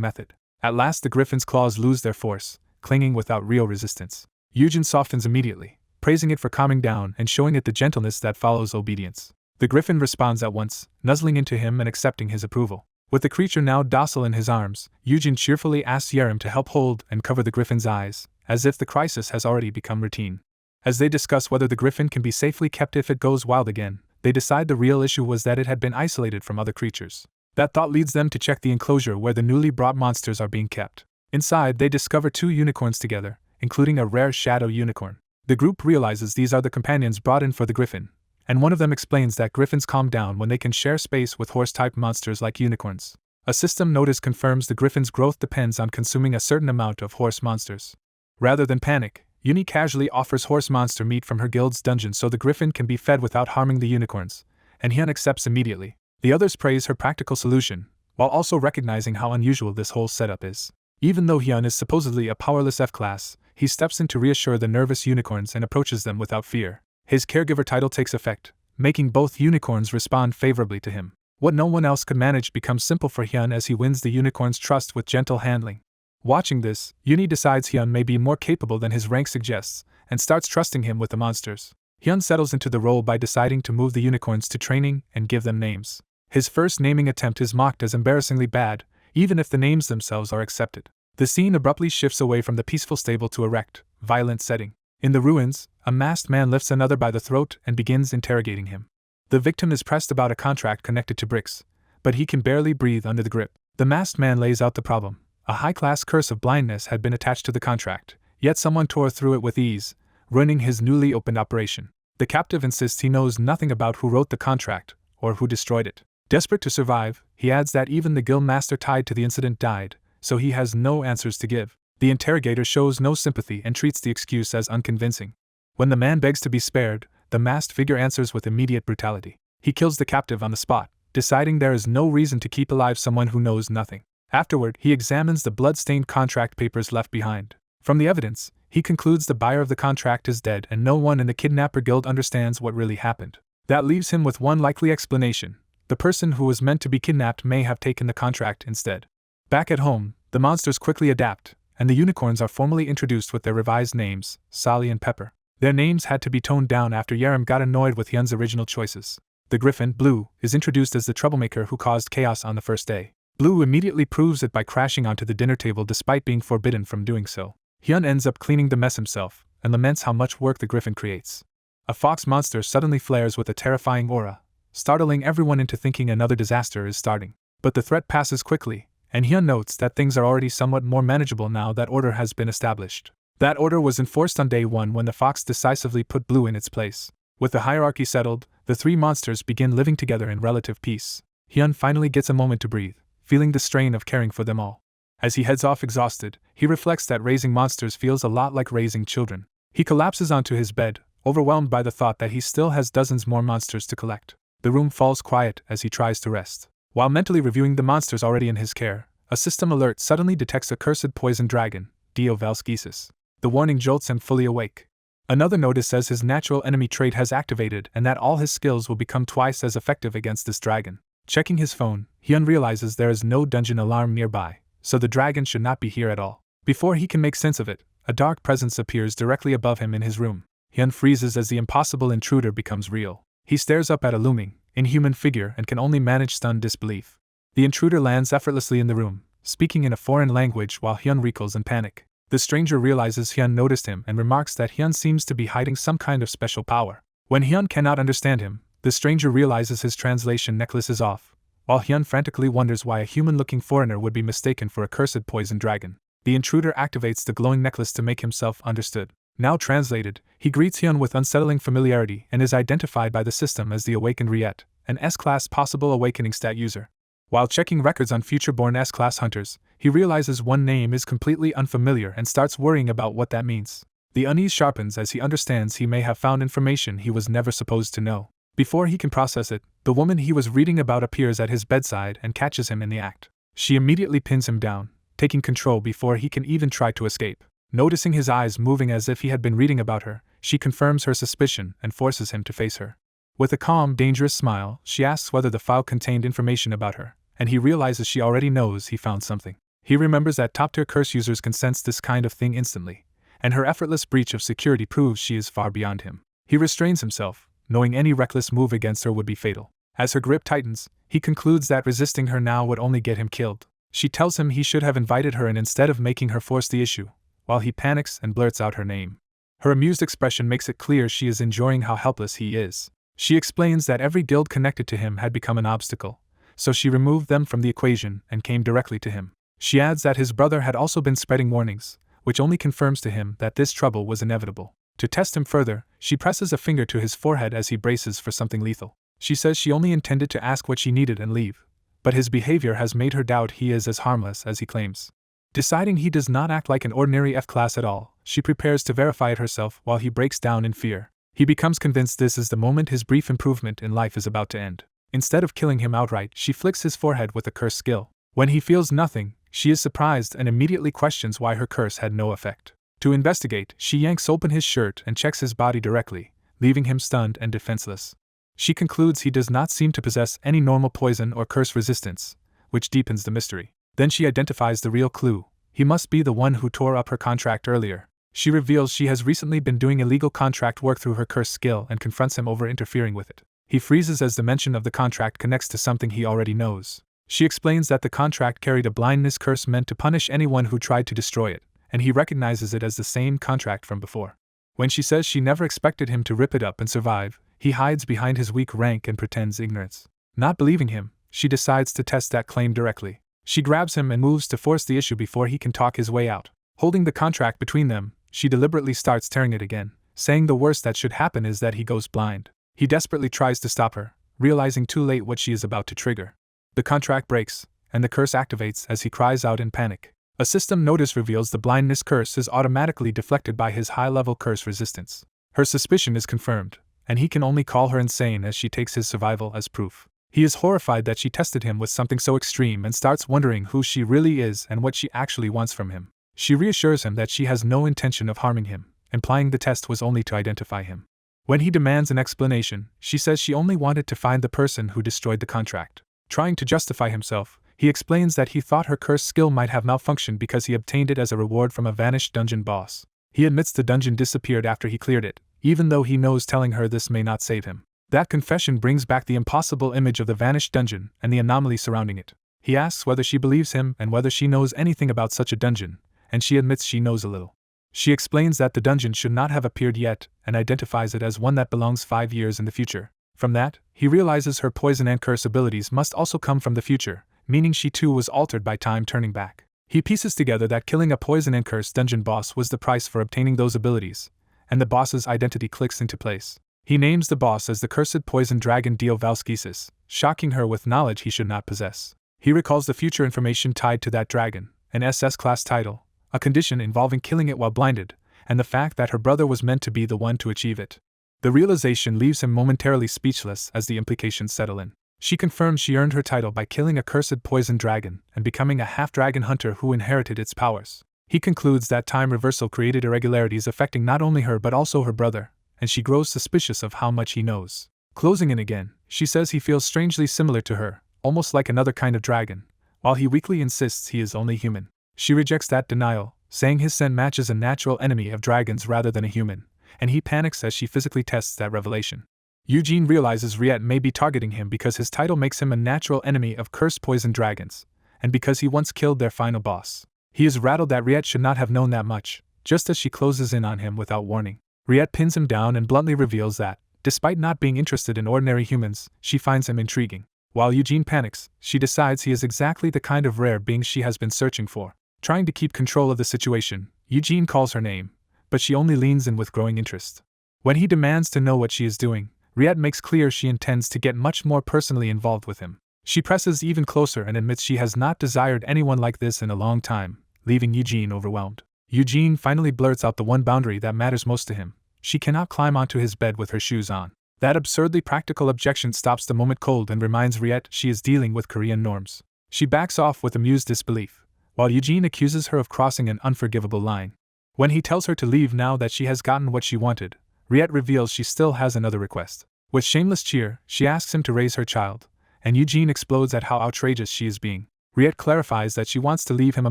method. At last the griffin's claws lose their force, clinging without real resistance. Eugen softens immediately, praising it for calming down and showing it the gentleness that follows obedience. The griffin responds at once, nuzzling into him and accepting his approval. With the creature now docile in his arms, Eugen cheerfully asks Yerim to help hold and cover the griffin's eyes, as if the crisis has already become routine. As they discuss whether the griffin can be safely kept if it goes wild again, they decide the real issue was that it had been isolated from other creatures. That thought leads them to check the enclosure where the newly brought monsters are being kept. Inside, they discover 2 unicorns together, including a rare shadow unicorn. The group realizes these are the companions brought in for the griffin, and one of them explains that griffins calm down when they can share space with horse-type monsters like unicorns. A system notice confirms the griffin's growth depends on consuming a certain amount of horse monsters. Rather than panic, Uni casually offers horse monster meat from her guild's dungeon so the griffin can be fed without harming the unicorns, and Hyun accepts immediately. The others praise her practical solution, while also recognizing how unusual this whole setup is. Even though Hyun is supposedly a powerless F-class, he steps in to reassure the nervous unicorns and approaches them without fear. His caregiver title takes effect, making both unicorns respond favorably to him. What no one else could manage becomes simple for Hyun as he wins the unicorn's trust with gentle handling. Watching this, Uni decides Hyun may be more capable than his rank suggests, and starts trusting him with the monsters. Hyun settles into the role by deciding to move the unicorns to training and give them names. His first naming attempt is mocked as embarrassingly bad, even if the names themselves are accepted. The scene abruptly shifts away from the peaceful stable to a wrecked, violent setting. In the ruins, a masked man lifts another by the throat and begins interrogating him. The victim is pressed about a contract connected to bricks, but he can barely breathe under the grip. The masked man lays out the problem. A high-class curse of blindness had been attached to the contract, yet someone tore through it with ease, ruining his newly opened operation. The captive insists he knows nothing about who wrote the contract, or who destroyed it. Desperate to survive, he adds that even the guild master tied to the incident died, so he has no answers to give. The interrogator shows no sympathy and treats the excuse as unconvincing. When the man begs to be spared, the masked figure answers with immediate brutality. He kills the captive on the spot, deciding there is no reason to keep alive someone who knows nothing. Afterward, he examines the blood-stained contract papers left behind. From the evidence, he concludes the buyer of the contract is dead and no one in the kidnapper guild understands what really happened. That leaves him with one likely explanation. The person who was meant to be kidnapped may have taken the contract instead. Back at home, the monsters quickly adapt, and the unicorns are formally introduced with their revised names, Sally and Pepper. Their names had to be toned down after Yerim got annoyed with Hyun's original choices. The Griffin, Blue, is introduced as the troublemaker who caused chaos on the first day. Blue immediately proves it by crashing onto the dinner table despite being forbidden from doing so. Hyun ends up cleaning the mess himself, and laments how much work the Griffin creates. A fox monster suddenly flares with a terrifying aura, startling everyone into thinking another disaster is starting. But the threat passes quickly, and Hyun notes that things are already somewhat more manageable now that order has been established. That order was enforced on day one when the fox decisively put Blue in its place. With the hierarchy settled, the three monsters begin living together in relative peace. Hyun finally gets a moment to breathe, feeling the strain of caring for them all. As he heads off exhausted, he reflects that raising monsters feels a lot like raising children. He collapses onto his bed, overwhelmed by the thought that he still has dozens more monsters to collect. The room falls quiet as he tries to rest. While mentally reviewing the monsters already in his care, a system alert suddenly detects a cursed poison dragon, Dio Valskesis. The warning jolts him fully awake. Another notice says his natural enemy trait has activated and that all his skills will become twice as effective against this dragon. Checking his phone, Hyun realizes there is no dungeon alarm nearby, so the dragon should not be here at all. Before he can make sense of it, a dark presence appears directly above him in his room. Hyun freezes as the impossible intruder becomes real. He stares up at a looming, inhuman figure and can only manage stunned disbelief. The intruder lands effortlessly in the room, speaking in a foreign language while Hyun recoils in panic. The stranger realizes Hyun noticed him and remarks that Hyun seems to be hiding some kind of special power. When Hyun cannot understand him, the stranger realizes his translation necklace is off, while Hyun frantically wonders why a human-looking foreigner would be mistaken for a cursed poison dragon. The intruder activates the glowing necklace to make himself understood. Now translated, he greets Hyun with unsettling familiarity and is identified by the system as the Awakened Riet, an S-Class possible awakening stat user. While checking records on future-born S-Class hunters, he realizes one name is completely unfamiliar and starts worrying about what that means. The unease sharpens as he understands he may have found information he was never supposed to know. Before he can process it, the woman he was reading about appears at his bedside and catches him in the act. She immediately pins him down, taking control before he can even try to escape. Noticing his eyes moving as if he had been reading about her, she confirms her suspicion and forces him to face her. With a calm, dangerous smile, she asks whether the file contained information about her, and he realizes she already knows he found something. He remembers that top-tier curse users can sense this kind of thing instantly, and her effortless breach of security proves she is far beyond him. He restrains himself, knowing any reckless move against her would be fatal. As her grip tightens, he concludes that resisting her now would only get him killed. She tells him he should have invited her in instead of making her force the issue, while he panics and blurts out her name. Her amused expression makes it clear she is enjoying how helpless he is. She explains that every guild connected to him had become an obstacle, so she removed them from the equation and came directly to him. She adds that his brother had also been spreading warnings, which only confirms to him that this trouble was inevitable. To test him further, she presses a finger to his forehead as he braces for something lethal. She says she only intended to ask what she needed and leave, but his behavior has made her doubt he is as harmless as he claims. Deciding he does not act like an ordinary F-class at all, she prepares to verify it herself while he breaks down in fear. He becomes convinced this is the moment his brief improvement in life is about to end. Instead of killing him outright, she flicks his forehead with a curse skill. When he feels nothing, she is surprised and immediately questions why her curse had no effect. To investigate, she yanks open his shirt and checks his body directly, leaving him stunned and defenseless. She concludes he does not seem to possess any normal poison or curse resistance, which deepens the mystery. Then she identifies the real clue. He must be the one who tore up her contract earlier. She reveals she has recently been doing illegal contract work through her curse skill and confronts him over interfering with it. He freezes as the mention of the contract connects to something he already knows. She explains that the contract carried a blindness curse meant to punish anyone who tried to destroy it, and he recognizes it as the same contract from before. When she says she never expected him to rip it up and survive, he hides behind his weak rank and pretends ignorance. Not believing him, she decides to test that claim directly. She grabs him and moves to force the issue before he can talk his way out. Holding the contract between them, she deliberately starts tearing it again, saying the worst that should happen is that he goes blind. He desperately tries to stop her, realizing too late what she is about to trigger. The contract breaks, and the curse activates as he cries out in panic. A system notice reveals the blindness curse is automatically deflected by his high-level curse resistance. Her suspicion is confirmed, and he can only call her insane as she takes his survival as proof. He is horrified that she tested him with something so extreme and starts wondering who she really is and what she actually wants from him. She reassures him that she has no intention of harming him, implying the test was only to identify him. When he demands an explanation, she says she only wanted to find the person who destroyed the contract. Trying to justify himself, he explains that he thought her curse skill might have malfunctioned because he obtained it as a reward from a vanished dungeon boss. He admits the dungeon disappeared after he cleared it, even though he knows telling her this may not save him. That confession brings back the impossible image of the vanished dungeon and the anomaly surrounding it. He asks whether she believes him and whether she knows anything about such a dungeon, and she admits she knows a little. She explains that the dungeon should not have appeared yet and identifies it as one that belongs 5 years in the future. From that, he realizes her poison and curse abilities must also come from the future, meaning she too was altered by time turning back. He pieces together that killing a poison and curse dungeon boss was the price for obtaining those abilities, and the boss's identity clicks into place. He names the boss as the cursed poison dragon Dio Valskesis, shocking her with knowledge he should not possess. He recalls the future information tied to that dragon, an SS-class title, a condition involving killing it while blinded, and the fact that her brother was meant to be the one to achieve it. The realization leaves him momentarily speechless as the implications settle in. She confirms she earned her title by killing a cursed poison dragon and becoming a half-dragon hunter who inherited its powers. He concludes that time reversal created irregularities affecting not only her but also her brother, and she grows suspicious of how much he knows. Closing in again, she says he feels strangely similar to her, almost like another kind of dragon, while he weakly insists he is only human. She rejects that denial, saying his scent matches a natural enemy of dragons rather than a human, and he panics as she physically tests that revelation. Eugene realizes Riette may be targeting him because his title makes him a natural enemy of cursed poison dragons, and because he once killed their final boss. He is rattled that Riette should not have known that much, just as she closes in on him without warning. Riette pins him down and bluntly reveals that, despite not being interested in ordinary humans, she finds him intriguing. While Eugene panics, she decides he is exactly the kind of rare being she has been searching for. Trying to keep control of the situation, Eugene calls her name, but she only leans in with growing interest. When he demands to know what she is doing, Riette makes clear she intends to get much more personally involved with him. She presses even closer and admits she has not desired anyone like this in a long time, leaving Eugene overwhelmed. Eugene finally blurts out the one boundary that matters most to him. She cannot climb onto his bed with her shoes on. That absurdly practical objection stops the moment cold and reminds Riette she is dealing with Korean norms. She backs off with amused disbelief, while Eugene accuses her of crossing an unforgivable line. When he tells her to leave now that she has gotten what she wanted, Riette reveals she still has another request. With shameless cheer, she asks him to raise her child, and Eugene explodes at how outrageous she is being. Riette clarifies that she wants to leave him a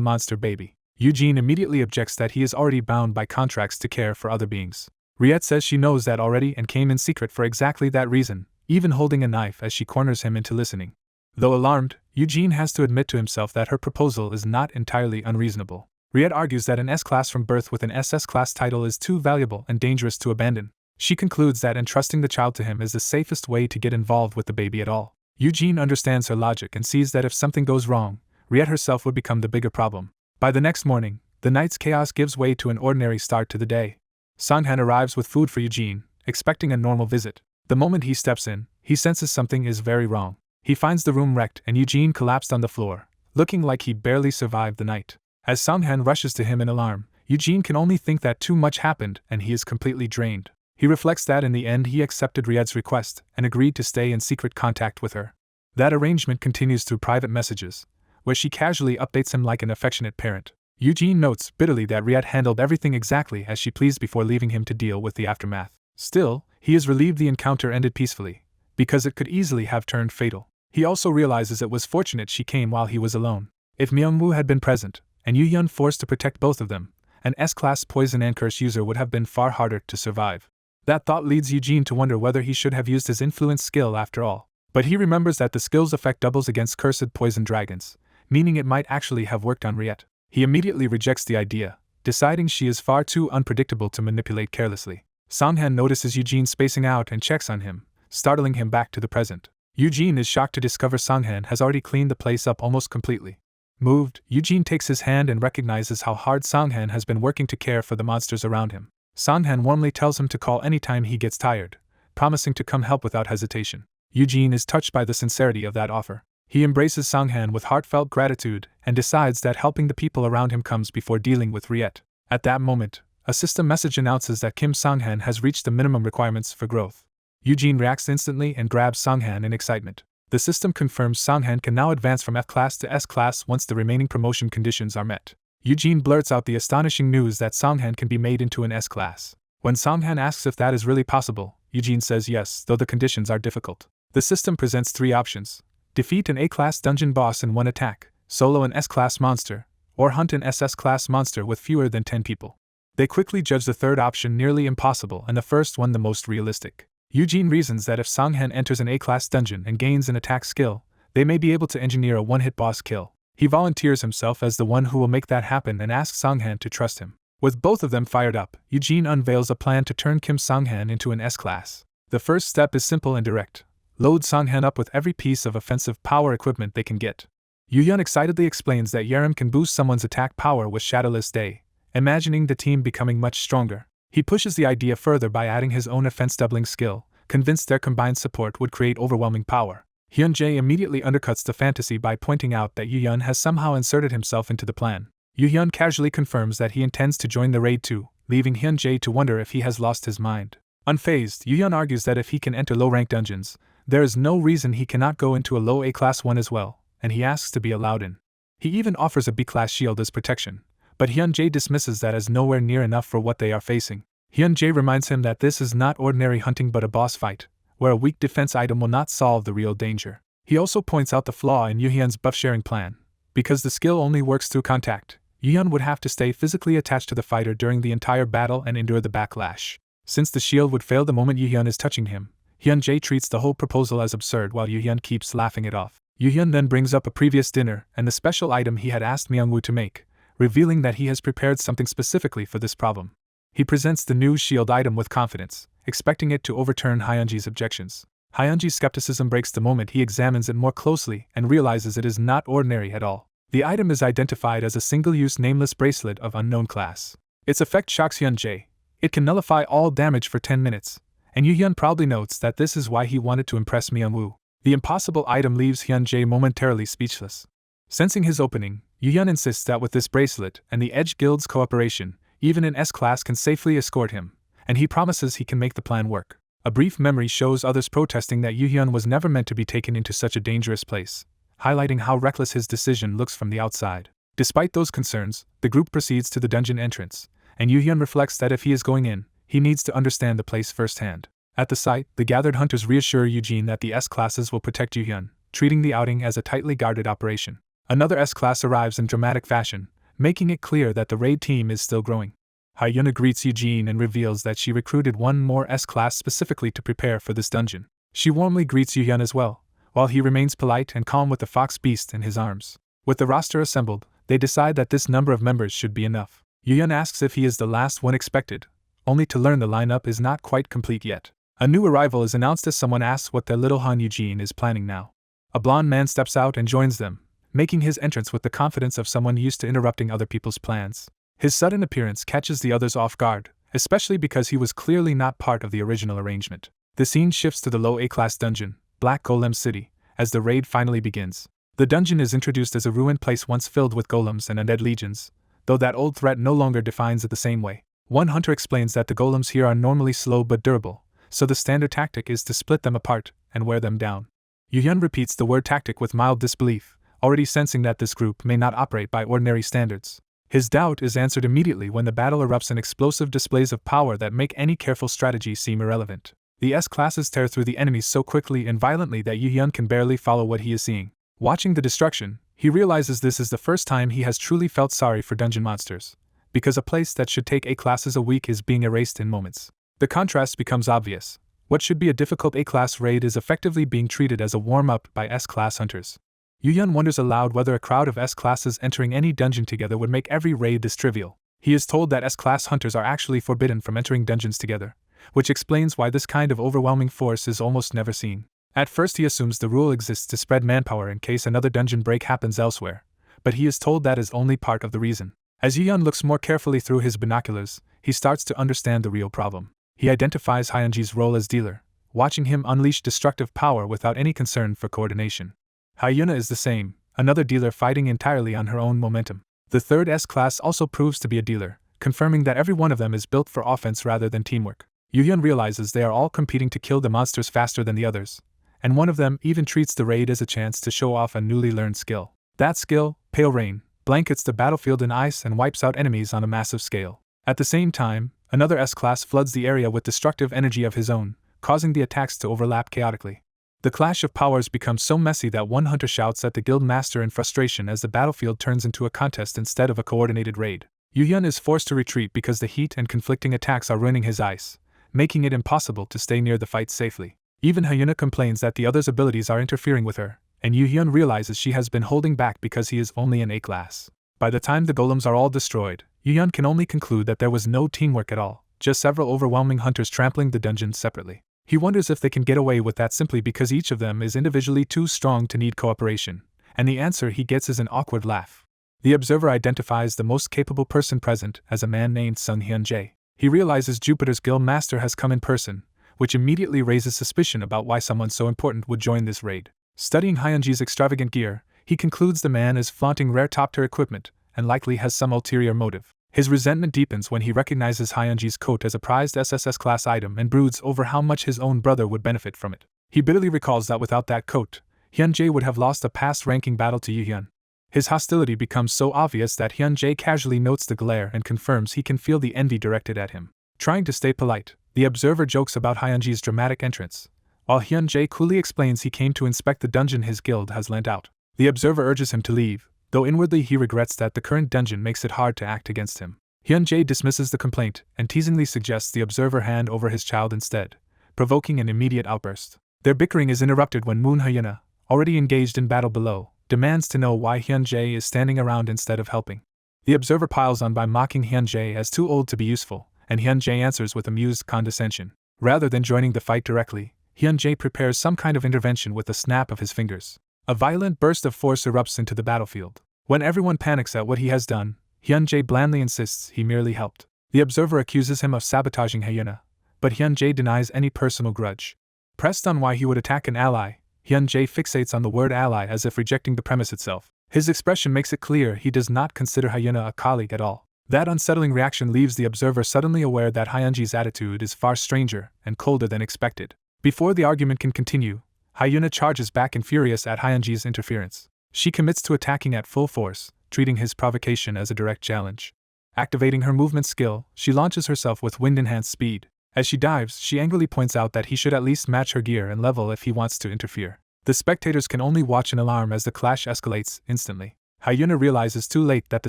monster baby. Eugene immediately objects that he is already bound by contracts to care for other beings. Riette says she knows that already and came in secret for exactly that reason, even holding a knife as she corners him into listening. Though alarmed, Eugene has to admit to himself that her proposal is not entirely unreasonable. Riette argues that an S-class from birth with an SS-class title is too valuable and dangerous to abandon. She concludes that entrusting the child to him is the safest way to get involved with the baby at all. Eugene understands her logic and sees that if something goes wrong, Riette herself would become the bigger problem. By the next morning, the night's chaos gives way to an ordinary start to the day. Songhan arrives with food for Eugene, expecting a normal visit. The moment he steps in, he senses something is very wrong. He finds the room wrecked and Eugene collapsed on the floor, looking like he barely survived the night. As Songhan rushes to him in alarm, Eugene can only think that too much happened and he is completely drained. He reflects that in the end he accepted Riyadh's request and agreed to stay in secret contact with her. That arrangement continues through private messages, where she casually updates him like an affectionate parent. Eugene notes bitterly that Riyadh handled everything exactly as she pleased before leaving him to deal with the aftermath. Still, he is relieved the encounter ended peacefully, because it could easily have turned fatal. He also realizes it was fortunate she came while he was alone. If Myungwoo had been present, and Yu-hyun forced to protect both of them, an S-class poison and curse user would have been far harder to survive. That thought leads Eugene to wonder whether he should have used his influence skill after all. But he remembers that the skill's effect doubles against cursed poison dragons, meaning it might actually have worked on Riyadh. He immediately rejects the idea, deciding she is far too unpredictable to manipulate carelessly. Songhan notices Eugene spacing out and checks on him, startling him back to the present. Eugene is shocked to discover Songhan has already cleaned the place up almost completely. Moved, Eugene takes his hand and recognizes how hard Songhan has been working to care for the monsters around him. Songhan warmly tells him to call anytime he gets tired, promising to come help without hesitation. Eugene is touched by the sincerity of that offer. He embraces Songhan with heartfelt gratitude and decides that helping the people around him comes before dealing with Riyadh. At that moment, a system message announces that Kim Songhan has reached the minimum requirements for growth. Eugene reacts instantly and grabs Songhan in excitement. The system confirms Songhan can now advance from F-class to S-class once the remaining promotion conditions are met. Eugene blurts out the astonishing news that Songhan can be made into an S-class. When Songhan asks if that is really possible, Eugene says yes, though the conditions are difficult. The system presents 3 options: defeat an A-class dungeon boss in one attack, solo an S-class monster, or hunt an SS-class monster with fewer than 10 people. They quickly judge the third option nearly impossible and the first one the most realistic. Eugene reasons that if Songhan enters an A-class dungeon and gains an attack skill, they may be able to engineer a one-hit boss kill. He volunteers himself as the one who will make that happen and asks Songhan to trust him. With both of them fired up, Eugene unveils a plan to turn Kim Songhan into an S-class. The first step is simple and direct. Load Songhan up with every piece of offensive power equipment they can get. Yu-hyun excitedly explains that Yerim can boost someone's attack power with Shadowless Day, imagining the team becoming much stronger. He pushes the idea further by adding his own offense-doubling skill, convinced their combined support would create overwhelming power. Hyun-jae immediately undercuts the fantasy by pointing out that Yu-hyun has somehow inserted himself into the plan. Yu-hyun casually confirms that he intends to join the raid too, leaving Hyun-jae to wonder if he has lost his mind. Unfazed, Yu-hyun argues that if he can enter low-rank dungeons, there is no reason he cannot go into a low A-class one as well, and he asks to be allowed in. He even offers a B-class shield as protection, but Hyun-jae dismisses that as nowhere near enough for what they are facing. Hyun-jae reminds him that this is not ordinary hunting but a boss fight, where a weak defense item will not solve the real danger. He also points out the flaw in Yu-hyun's buff-sharing plan. Because the skill only works through contact, Yu-hyun would have to stay physically attached to the fighter during the entire battle and endure the backlash. Since the shield would fail the moment Yu-hyun is touching him, Hyun-jae treats the whole proposal as absurd while Yu-hyun keeps laughing it off. Yu-hyun then brings up a previous dinner and the special item he had asked Myungwoo to make, revealing that he has prepared something specifically for this problem. He presents the new shield item with confidence, expecting it to overturn Hyunji's objections. Hyunji's skepticism breaks the moment he examines it more closely and realizes it is not ordinary at all. The item is identified as a single-use nameless bracelet of unknown class. Its effect shocks Hyun-jae. It can nullify all damage for 10 minutes, and Yu-hyun proudly notes that this is why he wanted to impress Myungwoo. The impossible item leaves Hyun-jae momentarily speechless. Sensing his opening, Yu-hyun insists that with this bracelet and the Edge Guild's cooperation, even an S-class can safely escort him, and he promises he can make the plan work. A brief memory shows others protesting that Yu-hyun was never meant to be taken into such a dangerous place, highlighting how reckless his decision looks from the outside. Despite those concerns, the group proceeds to the dungeon entrance, and Yu-hyun reflects that if he is going in, he needs to understand the place firsthand. At the site, the gathered hunters reassure Eugene that the S-classes will protect Yu-hyun, treating the outing as a tightly guarded operation. Another S-class arrives in dramatic fashion, making it clear that the raid team is still growing. Hyuna greets Eugene and reveals that she recruited one more S-class specifically to prepare for this dungeon. She warmly greets Yu-hyun as well, while he remains polite and calm with the fox beast in his arms. With the roster assembled, they decide that this number of members should be enough. Yu-hyun asks if he is the last one expected, only to learn the lineup is not quite complete yet. A new arrival is announced as someone asks what their little Han Eugene is planning now. A blonde man steps out and joins them, making his entrance with the confidence of someone used to interrupting other people's plans. His sudden appearance catches the others off guard, especially because he was clearly not part of the original arrangement. The scene shifts to the low A-class dungeon, Black Golem City, as the raid finally begins. The dungeon is introduced as a ruined place once filled with golems and undead legions, though that old threat no longer defines it the same way. One hunter explains that the golems here are normally slow but durable, so the standard tactic is to split them apart and wear them down. Yu-hyun repeats the word tactic with mild disbelief, already sensing that this group may not operate by ordinary standards. His doubt is answered immediately when the battle erupts in explosive displays of power that make any careful strategy seem irrelevant. The S-classes tear through the enemies so quickly and violently that Yu-hyun can barely follow what he is seeing. Watching the destruction, he realizes this is the first time he has truly felt sorry for dungeon monsters, because a place that should take A-classes a week is being erased in moments. The contrast becomes obvious. What should be a difficult A-class raid is effectively being treated as a warm-up by S-class hunters. Yu-hyun wonders aloud whether a crowd of S-classes entering any dungeon together would make every raid this trivial. He is told that S-class hunters are actually forbidden from entering dungeons together, which explains why this kind of overwhelming force is almost never seen. At first he assumes the rule exists to spread manpower in case another dungeon break happens elsewhere, but he is told that is only part of the reason. As Yu-hyun looks more carefully through his binoculars, he starts to understand the real problem. He identifies Hyunji's role as dealer, watching him unleash destructive power without any concern for coordination. Hyuna is the same, another dealer fighting entirely on her own momentum. The third S-class also proves to be a dealer, confirming that every one of them is built for offense rather than teamwork. Yu-hyun realizes they are all competing to kill the monsters faster than the others, and one of them even treats the raid as a chance to show off a newly learned skill. That skill, Pale Rain, blankets the battlefield in ice and wipes out enemies on a massive scale. At the same time, another S-class floods the area with destructive energy of his own, causing the attacks to overlap chaotically. The clash of powers becomes so messy that one hunter shouts at the guild master in frustration as the battlefield turns into a contest instead of a coordinated raid. Yu-hyun is forced to retreat because the heat and conflicting attacks are ruining his eyes, making it impossible to stay near the fight safely. Even Hyuna complains that the other's abilities are interfering with her, and Yu-hyun realizes she has been holding back because he is only an A-class. By the time the golems are all destroyed, Yu-hyun can only conclude that there was no teamwork at all, just several overwhelming hunters trampling the dungeons separately. He wonders if they can get away with that simply because each of them is individually too strong to need cooperation, and the answer he gets is an awkward laugh. The observer identifies the most capable person present as a man named Sun Hyun-jae. He realizes Jupiter's guild master has come in person, which immediately raises suspicion about why someone so important would join this raid. Studying Hyunji's extravagant gear, he concludes the man is flaunting rare top-tier equipment and likely has some ulterior motive. His resentment deepens when he recognizes Hyunji's coat as a prized SSS-class item and broods over how much his own brother would benefit from it. He bitterly recalls that without that coat, Hyun-jae would have lost a past-ranking battle to Yu-hyun. His hostility becomes so obvious that Hyun-jae casually notes the glare and confirms he can feel the envy directed at him. Trying to stay polite, the observer jokes about Hyunji's dramatic entrance, while Hyun-jae coolly explains he came to inspect the dungeon his guild has lent out. The observer urges him to leave, though inwardly he regrets that the current dungeon makes it hard to act against him. Hyun-jae dismisses the complaint and teasingly suggests the observer hand over his child instead, provoking an immediate outburst. Their bickering is interrupted when Moon Hyuna, already engaged in battle below, demands to know why Hyun-jae is standing around instead of helping. The observer piles on by mocking Hyun-jae as too old to be useful, and Hyun-jae answers with amused condescension. Rather than joining the fight directly, Hyun-jae prepares some kind of intervention with a snap of his fingers. A violent burst of force erupts into the battlefield. When everyone panics at what he has done, Hyun-jae blandly insists he merely helped. The observer accuses him of sabotaging Hyuna, but Hyun-jae denies any personal grudge. Pressed on why he would attack an ally, Hyun-jae fixates on the word ally as if rejecting the premise itself. His expression makes it clear he does not consider Hyuna a colleague at all. That unsettling reaction leaves the observer suddenly aware that Hyunji's attitude is far stranger and colder than expected. Before the argument can continue, Hyuna charges back and furious at Hyunji's interference. She commits to attacking at full force, treating his provocation as a direct challenge. Activating her movement skill, she launches herself with wind-enhanced speed. As she dives, she angrily points out that he should at least match her gear and level if he wants to interfere. The spectators can only watch in alarm as the clash escalates instantly. Hyuna realizes too late that the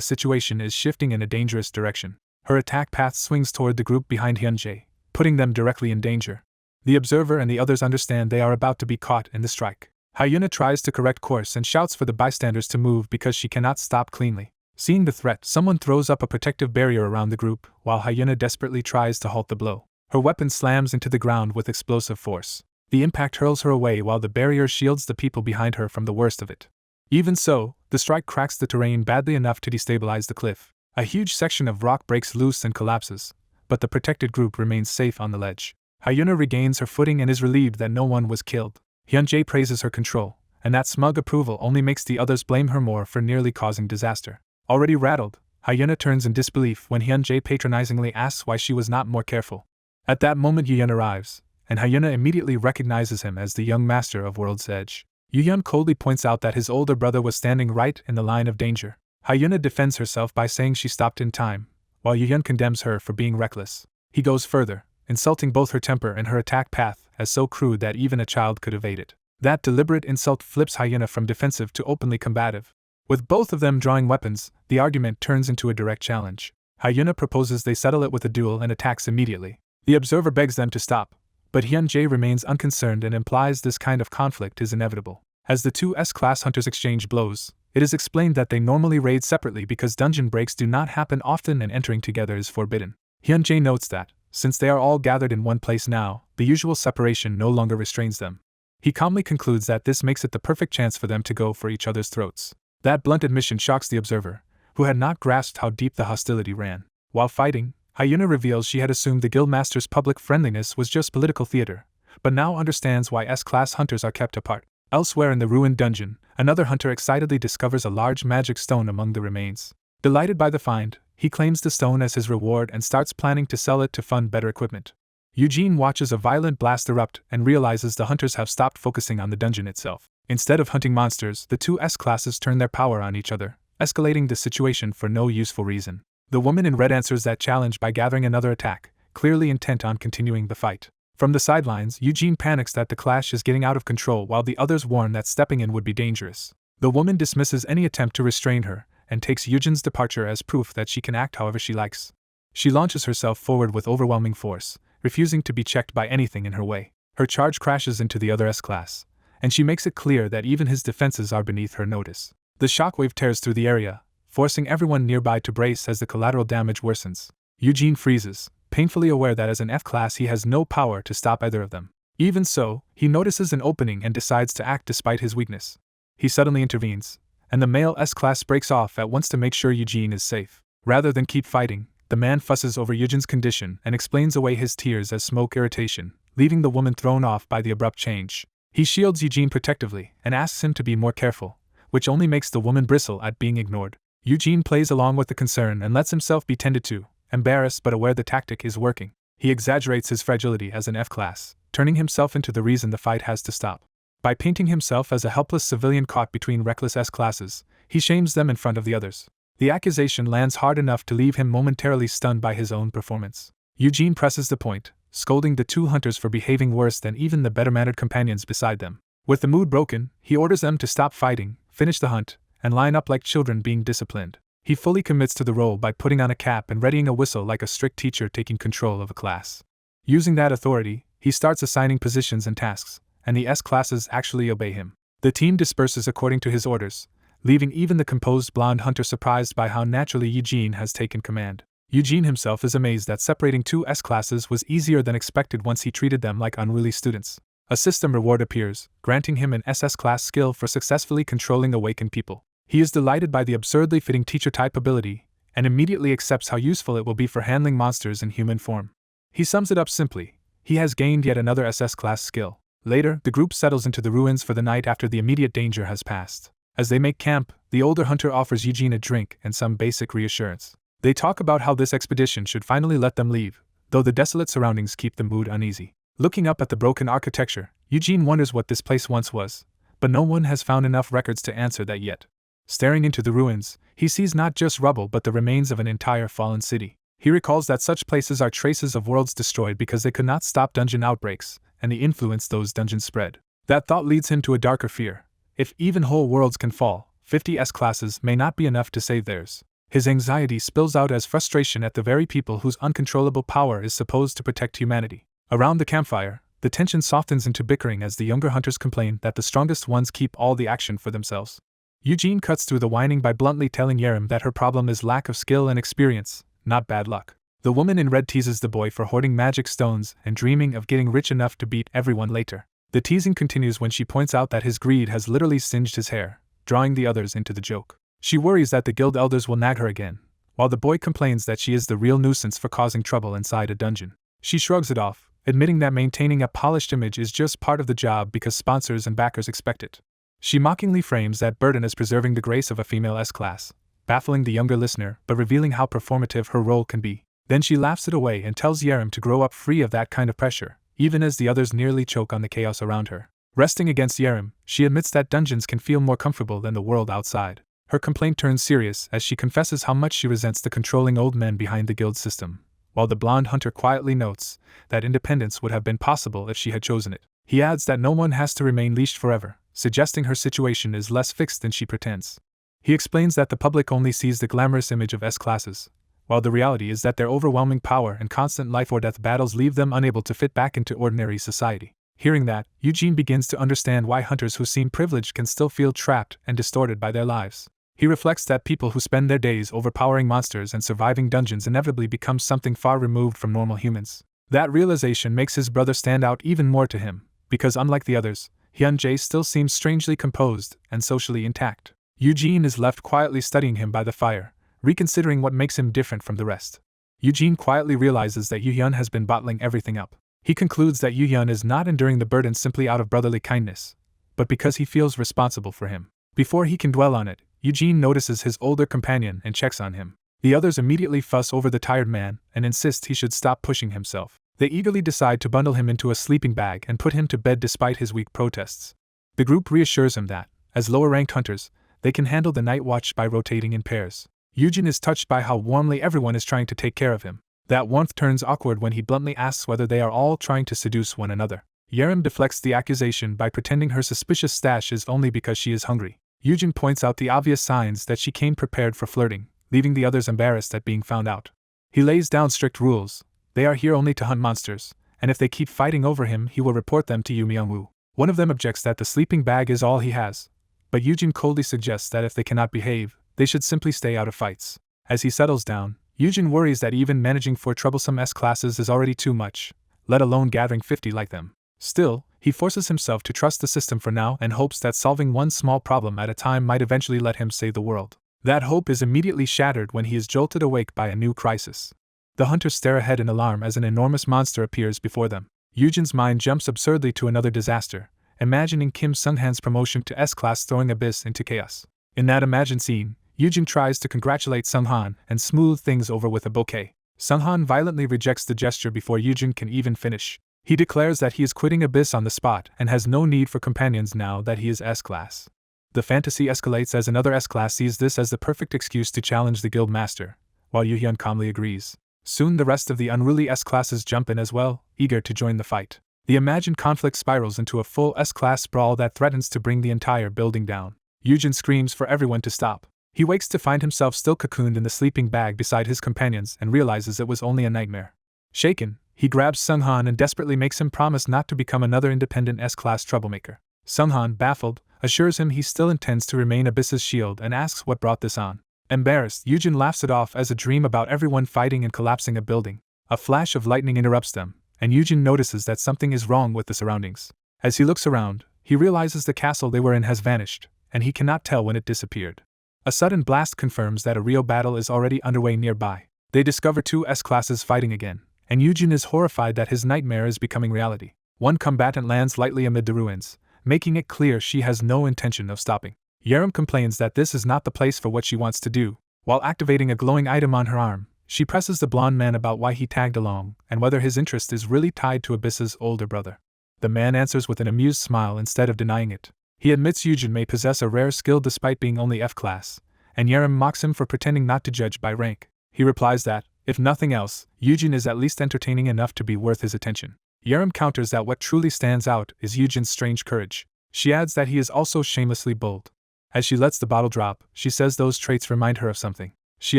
situation is shifting in a dangerous direction. Her attack path swings toward the group behind Hyunjae, putting them directly in danger. The observer and the others understand they are about to be caught in the strike. Hyuna tries to correct course and shouts for the bystanders to move because she cannot stop cleanly. Seeing the threat, someone throws up a protective barrier around the group, while Hyuna desperately tries to halt the blow. Her weapon slams into the ground with explosive force. The impact hurls her away while the barrier shields the people behind her from the worst of it. Even so, the strike cracks the terrain badly enough to destabilize the cliff. A huge section of rock breaks loose and collapses, but the protected group remains safe on the ledge. Hyuna regains her footing and is relieved that no one was killed. Hyunjae praises her control, and that smug approval only makes the others blame her more for nearly causing disaster. Already rattled, Hyuna turns in disbelief when Hyunjae patronizingly asks why she was not more careful. At that moment Yuyun arrives, and Hyuna immediately recognizes him as the young master of World's Edge. Yuyun coldly points out that his older brother was standing right in the line of danger. Hyuna defends herself by saying she stopped in time, while Yuyun condemns her for being reckless. He goes further, insulting both her temper and her attack path as so crude that even a child could evade it. That deliberate insult flips Hyuna from defensive to openly combative. With both of them drawing weapons, the argument turns into a direct challenge. Hyuna proposes they settle it with a duel and attacks immediately. The observer begs them to stop, but Hyunjae remains unconcerned and implies this kind of conflict is inevitable. As the two S-class hunters exchange blows, it is explained that they normally raid separately because dungeon breaks do not happen often and entering together is forbidden. Hyunjae notes that, since they are all gathered in one place now, the usual separation no longer restrains them. He calmly concludes that this makes it the perfect chance for them to go for each other's throats. That blunt admission shocks the observer, who had not grasped how deep the hostility ran. While fighting, Hyuna reveals she had assumed the guildmaster's public friendliness was just political theater, but now understands why S-class hunters are kept apart. Elsewhere in the ruined dungeon, another hunter excitedly discovers a large magic stone among the remains. Delighted by the find, he claims the stone as his reward and starts planning to sell it to fund better equipment. Eugene watches a violent blast erupt and realizes the hunters have stopped focusing on the dungeon itself. Instead of hunting monsters, the two S-classes turn their power on each other, escalating the situation for no useful reason. The woman in red answers that challenge by gathering another attack, clearly intent on continuing the fight. From the sidelines, Eugene panics that the clash is getting out of control while the others warn that stepping in would be dangerous. The woman dismisses any attempt to restrain her, and takes Eugene's departure as proof that she can act however she likes. She launches herself forward with overwhelming force, refusing to be checked by anything in her way. Her charge crashes into the other S-class, and she makes it clear that even his defenses are beneath her notice. The shockwave tears through the area, forcing everyone nearby to brace as the collateral damage worsens. Eugene freezes, painfully aware that as an F-class he has no power to stop either of them. Even so, he notices an opening and decides to act despite his weakness. He suddenly intervenes, and the male S-class breaks off at once to make sure Eugene is safe. Rather than keep fighting, the man fusses over Eugene's condition and explains away his tears as smoke irritation, leaving the woman thrown off by the abrupt change. He shields Eugene protectively and asks him to be more careful, which only makes the woman bristle at being ignored. Eugene plays along with the concern and lets himself be tended to, embarrassed but aware the tactic is working. He exaggerates his fragility as an F-class, turning himself into the reason the fight has to stop. By painting himself as a helpless civilian caught between reckless S-classes, he shames them in front of the others. The accusation lands hard enough to leave him momentarily stunned by his own performance. Eugene presses the point, scolding the two hunters for behaving worse than even the better-mannered companions beside them. With the mood broken, he orders them to stop fighting, finish the hunt, and line up like children being disciplined. He fully commits to the role by putting on a cap and readying a whistle like a strict teacher taking control of a class. Using that authority, he starts assigning positions and tasks, and the S-classes actually obey him. The team disperses according to his orders, leaving even the composed blonde hunter surprised by how naturally Eugene has taken command. Eugene himself is amazed that separating two S-classes was easier than expected once he treated them like unruly students. A system reward appears, granting him an SS-class skill for successfully controlling awakened people. He is delighted by the absurdly fitting teacher-type ability, and immediately accepts how useful it will be for handling monsters in human form. He sums it up simply: he has gained yet another SS-class skill. Later, the group settles into the ruins for the night after the immediate danger has passed. As they make camp, the older hunter offers Eugene a drink and some basic reassurance. They talk about how this expedition should finally let them leave, though the desolate surroundings keep the mood uneasy. Looking up at the broken architecture, Eugene wonders what this place once was, but no one has found enough records to answer that yet. Staring into the ruins, he sees not just rubble but the remains of an entire fallen city. He recalls that such places are traces of worlds destroyed because they could not stop dungeon outbreaks, and the influence those dungeons spread. That thought leads him to a darker fear. If even whole worlds can fall, 50 S-classes may not be enough to save theirs. His anxiety spills out as frustration at the very people whose uncontrollable power is supposed to protect humanity. Around the campfire, the tension softens into bickering as the younger hunters complain that the strongest ones keep all the action for themselves. Eugene cuts through the whining by bluntly telling Yerim that her problem is lack of skill and experience, not bad luck. The woman in red teases the boy for hoarding magic stones and dreaming of getting rich enough to beat everyone later. The teasing continues when she points out that his greed has literally singed his hair, drawing the others into the joke. She worries that the guild elders will nag her again, while the boy complains that she is the real nuisance for causing trouble inside a dungeon. She shrugs it off, admitting that maintaining a polished image is just part of the job because sponsors and backers expect it. She mockingly frames that burden as preserving the grace of a female S-class, baffling the younger listener but revealing how performative her role can be. Then she laughs it away and tells Yerem to grow up free of that kind of pressure, even as the others nearly choke on the chaos around her. Resting against Yerem, she admits that dungeons can feel more comfortable than the world outside. Her complaint turns serious as she confesses how much she resents the controlling old men behind the guild system, while the blonde hunter quietly notes that independence would have been possible if she had chosen it. He adds that no one has to remain leashed forever, suggesting her situation is less fixed than she pretends. He explains that the public only sees the glamorous image of S-classes, while the reality is that their overwhelming power and constant life-or-death battles leave them unable to fit back into ordinary society. Hearing that, Eugene begins to understand why hunters who seem privileged can still feel trapped and distorted by their lives. He reflects that people who spend their days overpowering monsters and surviving dungeons inevitably become something far removed from normal humans. That realization makes his brother stand out even more to him, because unlike the others, Hyun-jae still seems strangely composed and socially intact. Eugene is left quietly studying him by the fire, reconsidering what makes him different from the rest. Eugene quietly realizes that Yoo-hyun has been bottling everything up. He concludes that Yoo-hyun is not enduring the burden simply out of brotherly kindness, but because he feels responsible for him. Before he can dwell on it, Eugene notices his older companion and checks on him. The others immediately fuss over the tired man and insist he should stop pushing himself. They eagerly decide to bundle him into a sleeping bag and put him to bed despite his weak protests. The group reassures him that, as lower-ranked hunters, they can handle the night watch by rotating in pairs. Eugene is touched by how warmly everyone is trying to take care of him. That warmth turns awkward when he bluntly asks whether they are all trying to seduce one another. Yerem deflects the accusation by pretending her suspicious stash is only because she is hungry. Eugene points out the obvious signs that she came prepared for flirting, leaving the others embarrassed at being found out. He lays down strict rules. They are here only to hunt monsters, and if they keep fighting over him, he will report them to Yu Myung-woo. One of them objects that the sleeping bag is all he has, but Eugene coldly suggests that if they cannot behave, they should simply stay out of fights. As he settles down, Eugene worries that even managing 4 troublesome S-classes is already too much, let alone gathering 50 like them. Still, he forces himself to trust the system for now and hopes that solving one small problem at a time might eventually let him save the world. That hope is immediately shattered when he is jolted awake by a new crisis. The hunters stare ahead in alarm as an enormous monster appears before them. Eugene's mind jumps absurdly to another disaster, imagining Kim Sung-han's promotion to S-class throwing Abyss into chaos. In that imagined scene, Eugene tries to congratulate Sung-han and smooth things over with a bouquet. Sung-han violently rejects the gesture before Eugene can even finish. He declares that he is quitting Abyss on the spot and has no need for companions now that he is S-class. The fantasy escalates as another S-class sees this as the perfect excuse to challenge the guild master, while Yoo-hyun calmly agrees. Soon the rest of the unruly S-classes jump in as well, eager to join the fight. The imagined conflict spirals into a full S-class brawl that threatens to bring the entire building down. Eugene screams for everyone to stop. He wakes to find himself still cocooned in the sleeping bag beside his companions and realizes it was only a nightmare. Shaken, he grabs Sung-han and desperately makes him promise not to become another independent S-class troublemaker. Sung-han, baffled, assures him he still intends to remain Abyss's shield and asks what brought this on. Embarrassed, Eugene laughs it off as a dream about everyone fighting and collapsing a building. A flash of lightning interrupts them, and Eugene notices that something is wrong with the surroundings. As he looks around, he realizes the castle they were in has vanished, and he cannot tell when it disappeared. A sudden blast confirms that a real battle is already underway nearby. They discover 2 S-classes fighting again, and Eugene is horrified that his nightmare is becoming reality. One combatant lands lightly amid the ruins, making it clear she has no intention of stopping. Yerem complains that this is not the place for what she wants to do. While activating a glowing item on her arm, she presses the blonde man about why he tagged along and whether his interest is really tied to Abyss's older brother. The man answers with an amused smile instead of denying it. He admits Eugene may possess a rare skill despite being only F-class, and Yerem mocks him for pretending not to judge by rank. He replies that, if nothing else, Eugene is at least entertaining enough to be worth his attention. Yerem counters that what truly stands out is Eugene's strange courage. She adds that he is also shamelessly bold. As she lets the bottle drop, she says those traits remind her of something. She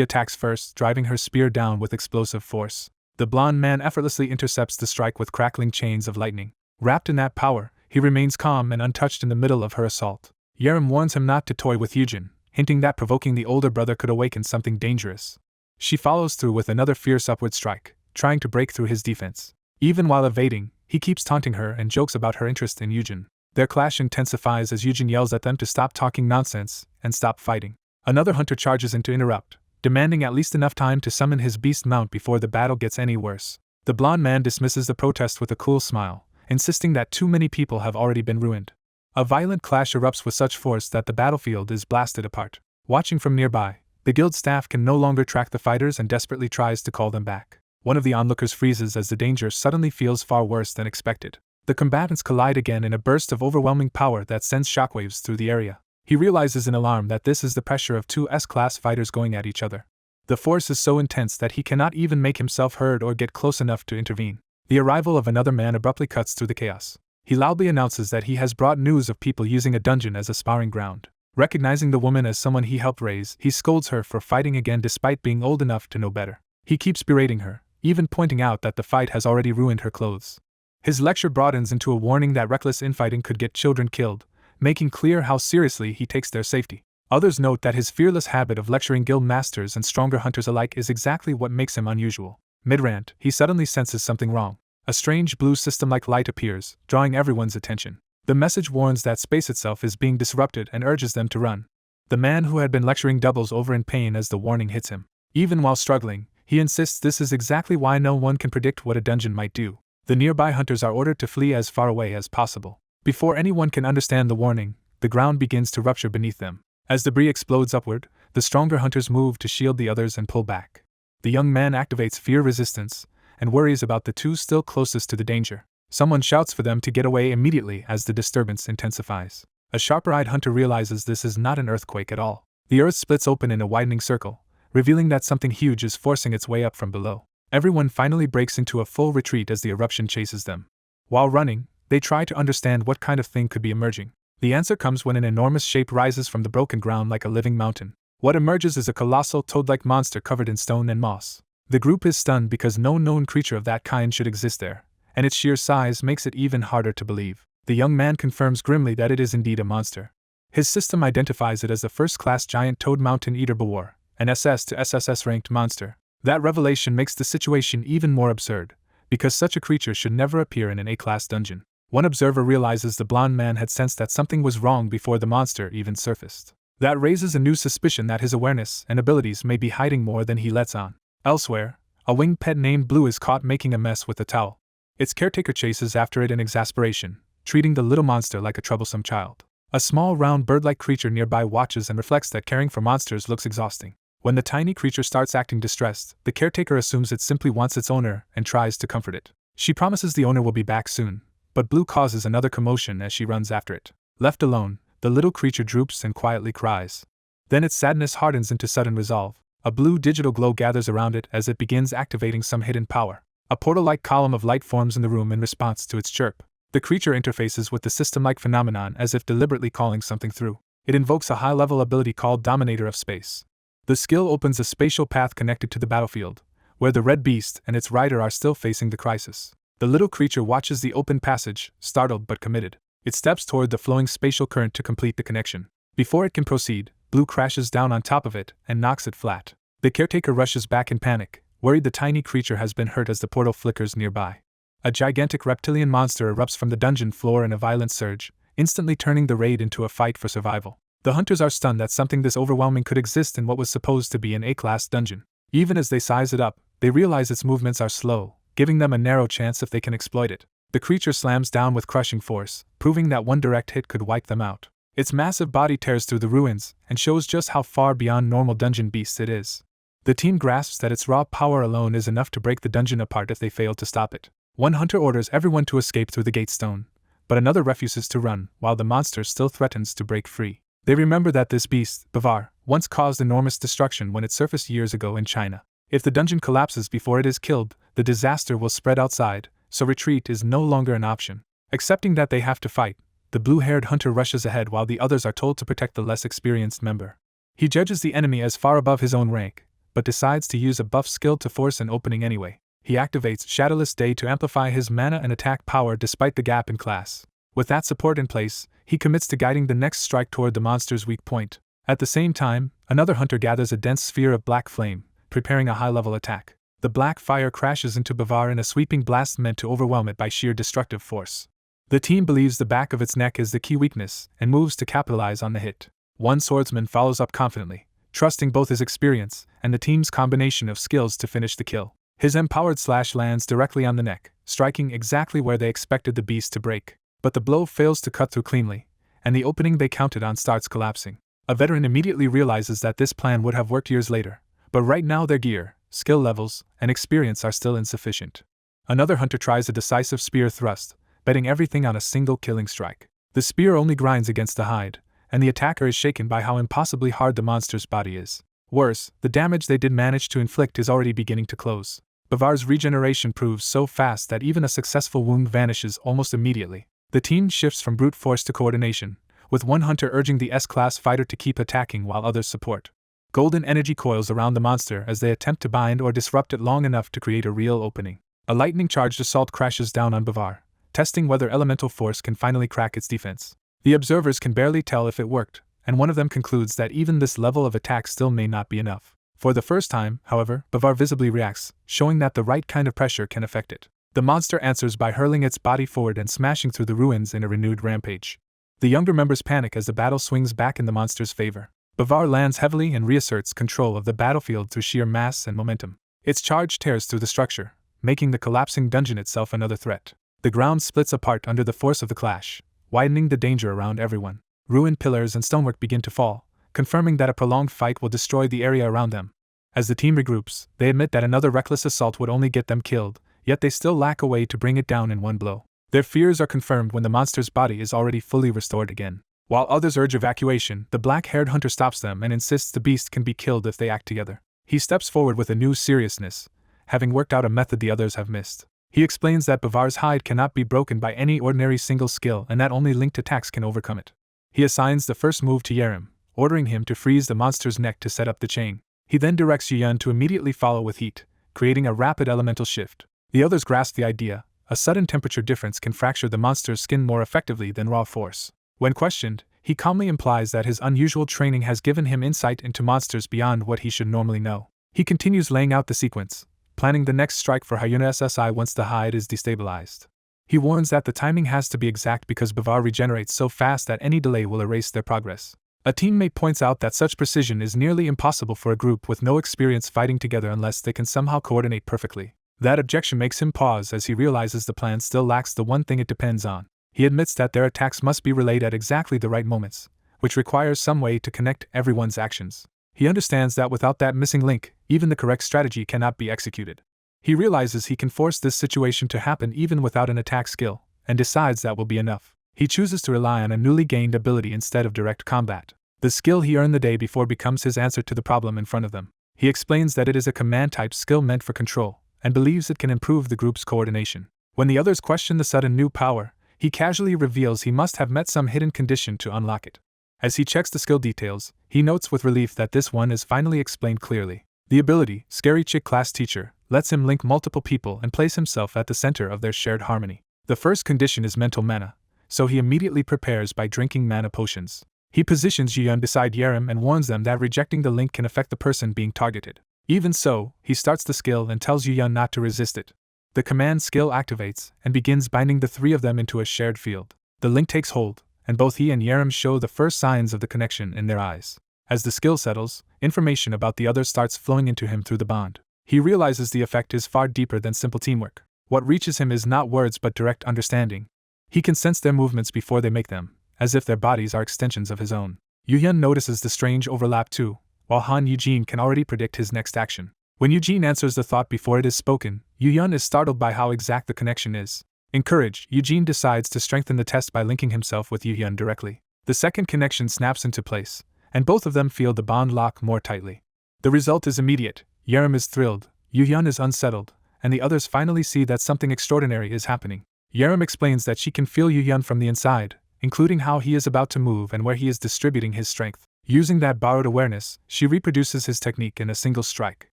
attacks first, driving her spear down with explosive force. The blonde man effortlessly intercepts the strike with crackling chains of lightning. Wrapped in that power, he remains calm and untouched in the middle of her assault. Yerem warns him not to toy with Eugene, hinting that provoking the older brother could awaken something dangerous. She follows through with another fierce upward strike, trying to break through his defense. Even while evading, he keeps taunting her and jokes about her interest in Eugene. Their clash intensifies as Eugene yells at them to stop talking nonsense and stop fighting. Another hunter charges in to interrupt, demanding at least enough time to summon his beast mount before the battle gets any worse. The blonde man dismisses the protest with a cool smile, insisting that too many people have already been ruined. A violent clash erupts with such force that the battlefield is blasted apart. Watching from nearby, The guild staff can no longer track the fighters and desperately tries to call them back. One of the onlookers freezes as the danger suddenly feels far worse than expected. The combatants collide again in a burst of overwhelming power that sends shockwaves through the area. He realizes in alarm that this is the pressure of two S-class fighters going at each other. The force is so intense that he cannot even make himself heard or get close enough to intervene. The arrival of another man abruptly cuts through the chaos. He loudly announces that he has brought news of people using a dungeon as a sparring ground. Recognizing the woman as someone he helped raise, he scolds her for fighting again despite being old enough to know better. He keeps berating her, even pointing out that the fight has already ruined her clothes. His lecture broadens into a warning that reckless infighting could get children killed, making clear how seriously he takes their safety. Others note that his fearless habit of lecturing guild masters and stronger hunters alike is exactly what makes him unusual. Mid-rant, he suddenly senses something wrong. A strange blue system-like light appears, drawing everyone's attention. The message warns that space itself is being disrupted and urges them to run. The man who had been lecturing doubles over in pain as the warning hits him. Even while struggling, he insists this is exactly why no one can predict what a dungeon might do. The nearby hunters are ordered to flee as far away as possible. Before anyone can understand the warning, the ground begins to rupture beneath them. As debris explodes upward, the stronger hunters move to shield the others and pull back. The young man activates fear resistance and worries about the two still closest to the danger. Someone shouts for them to get away immediately as the disturbance intensifies. A sharper-eyed hunter realizes this is not an earthquake at all. The earth splits open in a widening circle, revealing that something huge is forcing its way up from below. Everyone finally breaks into a full retreat as the eruption chases them. While running, they try to understand what kind of thing could be emerging. The answer comes when an enormous shape rises from the broken ground like a living mountain. What emerges is a colossal toad-like monster covered in stone and moss. The group is stunned because no known creature of that kind should exist there, and its sheer size makes it even harder to believe. The young man confirms grimly that it is indeed a monster. His system identifies it as the first-class giant toad mountain eater boar, an SS to SSS-ranked monster. That revelation makes the situation even more absurd, because such a creature should never appear in an A-class dungeon. One observer realizes the blonde man had sensed that something was wrong before the monster even surfaced. That raises a new suspicion that his awareness and abilities may be hiding more than he lets on. Elsewhere, a winged pet named Blue is caught making a mess with a towel. Its caretaker chases after it in exasperation, treating the little monster like a troublesome child. A small round bird-like creature nearby watches and reflects that caring for monsters looks exhausting. When the tiny creature starts acting distressed, the caretaker assumes it simply wants its owner and tries to comfort it. She promises the owner will be back soon, but Blue causes another commotion as she runs after it. Left alone, the little creature droops and quietly cries. Then its sadness hardens into sudden resolve. A blue digital glow gathers around it as it begins activating some hidden power. A portal-like column of light forms in the room in response to its chirp. The creature interfaces with the system-like phenomenon as if deliberately calling something through. It invokes a high-level ability called Dominator of Space. The skill opens a spatial path connected to the battlefield, where the red beast and its rider are still facing the crisis. The little creature watches the open passage, startled but committed. It steps toward the flowing spatial current to complete the connection. Before it can proceed, Blue crashes down on top of it and knocks it flat. The caretaker rushes back in panic, worried the tiny creature has been hurt as the portal flickers nearby. A gigantic reptilian monster erupts from the dungeon floor in a violent surge, instantly turning the raid into a fight for survival. The hunters are stunned that something this overwhelming could exist in what was supposed to be an A-class dungeon. Even as they size it up, they realize its movements are slow, giving them a narrow chance if they can exploit it. The creature slams down with crushing force, proving that one direct hit could wipe them out. Its massive body tears through the ruins and shows just how far beyond normal dungeon beasts it is. The team grasps that its raw power alone is enough to break the dungeon apart if they fail to stop it. One hunter orders everyone to escape through the gate stone, but another refuses to run, while the monster still threatens to break free. They remember that this beast, Bavar, once caused enormous destruction when it surfaced years ago in China. If the dungeon collapses before it is killed, the disaster will spread outside, so retreat is no longer an option. Accepting that they have to fight, the blue-haired hunter rushes ahead while the others are told to protect the less experienced member. He judges the enemy as far above his own rank, but decides to use a buff skill to force an opening anyway. He activates Shadowless Day to amplify his mana and attack power despite the gap in class. With that support in place, he commits to guiding the next strike toward the monster's weak point. At the same time, another hunter gathers a dense sphere of black flame, preparing a high-level attack. The black fire crashes into Bavar in a sweeping blast meant to overwhelm it by sheer destructive force. The team believes the back of its neck is the key weakness and moves to capitalize on the hit. One swordsman follows up confidently, trusting both his experience and the team's combination of skills to finish the kill. His empowered slash lands directly on the neck, striking exactly where they expected the beast to break. But the blow fails to cut through cleanly, and the opening they counted on starts collapsing. A veteran immediately realizes that this plan would have worked years later, but right now their gear, skill levels, and experience are still insufficient. Another hunter tries a decisive spear thrust, betting everything on a single killing strike. The spear only grinds against the hide, and the attacker is shaken by how impossibly hard the monster's body is. Worse, the damage they did manage to inflict is already beginning to close. Bavar's regeneration proves so fast that even a successful wound vanishes almost immediately. The team shifts from brute force to coordination, with one hunter urging the S-class fighter to keep attacking while others support. Golden energy coils around the monster as they attempt to bind or disrupt it long enough to create a real opening. A lightning-charged assault crashes down on Bavar, testing whether elemental force can finally crack its defense. The observers can barely tell if it worked, and one of them concludes that even this level of attack still may not be enough. For the first time, however, Bavar visibly reacts, showing that the right kind of pressure can affect it. The monster answers by hurling its body forward and smashing through the ruins in a renewed rampage. The younger members panic as the battle swings back in the monster's favor. Bavar lands heavily and reasserts control of the battlefield through sheer mass and momentum. Its charge tears through the structure, making the collapsing dungeon itself another threat. The ground splits apart under the force of the clash, widening the danger around everyone. Ruined pillars and stonework begin to fall, confirming that a prolonged fight will destroy the area around them. As the team regroups, they admit that another reckless assault would only get them killed, yet they still lack a way to bring it down in one blow. Their fears are confirmed when the monster's body is already fully restored again. While others urge evacuation, the black-haired hunter stops them and insists the beast can be killed if they act together. He steps forward with a new seriousness, having worked out a method the others have missed. He explains that Bavar's hide cannot be broken by any ordinary single skill and that only linked attacks can overcome it. He assigns the first move to Yerim, ordering him to freeze the monster's neck to set up the chain. He then directs Yuyun to immediately follow with heat, creating a rapid elemental shift. The others grasp the idea. A sudden temperature difference can fracture the monster's skin more effectively than raw force. When questioned, he calmly implies that his unusual training has given him insight into monsters beyond what he should normally know. He continues laying out the sequence, planning the next strike for Hyuna SSI once the hide is destabilized. He warns that the timing has to be exact because Bavar regenerates so fast that any delay will erase their progress. A teammate points out that such precision is nearly impossible for a group with no experience fighting together unless they can somehow coordinate perfectly. That objection makes him pause as he realizes the plan still lacks the one thing it depends on. He admits that their attacks must be relayed at exactly the right moments, which requires some way to connect everyone's actions. He understands that without that missing link, even the correct strategy cannot be executed. He realizes he can force this situation to happen even without an attack skill, and decides that will be enough. He chooses to rely on a newly gained ability instead of direct combat. The skill he earned the day before becomes his answer to the problem in front of them. He explains that it is a command-type skill meant for control, and believes it can improve the group's coordination. When the others question the sudden new power, he casually reveals he must have met some hidden condition to unlock it. As he checks the skill details, he notes with relief that this one is finally explained clearly. The ability, Scary Chick Class Teacher, lets him link multiple people and place himself at the center of their shared harmony. The first condition is mental mana, so he immediately prepares by drinking mana potions. He positions Yuyun beside Yerim and warns them that rejecting the link can affect the person being targeted. Even so, he starts the skill and tells Yuyun not to resist it. The command skill activates and begins binding the three of them into a shared field. The link takes hold, and both he and Yerim show the first signs of the connection in their eyes. As the skill settles, information about the others starts flowing into him through the bond. He realizes the effect is far deeper than simple teamwork. What reaches him is not words but direct understanding. He can sense their movements before they make them, as if their bodies are extensions of his own. Yuyun notices the strange overlap too, while Han Eugene can already predict his next action. When Eugene answers the thought before it is spoken, Yuyun is startled by how exact the connection is. Encouraged, Eugene decides to strengthen the test by linking himself with Yuyun directly. The second connection snaps into place, and both of them feel the bond lock more tightly. The result is immediate. Yerim is thrilled, Yuyun is unsettled, and the others finally see that something extraordinary is happening. Yerim explains that she can feel Yuyun from the inside, including how he is about to move and where he is distributing his strength. Using that borrowed awareness, she reproduces his technique in a single strike.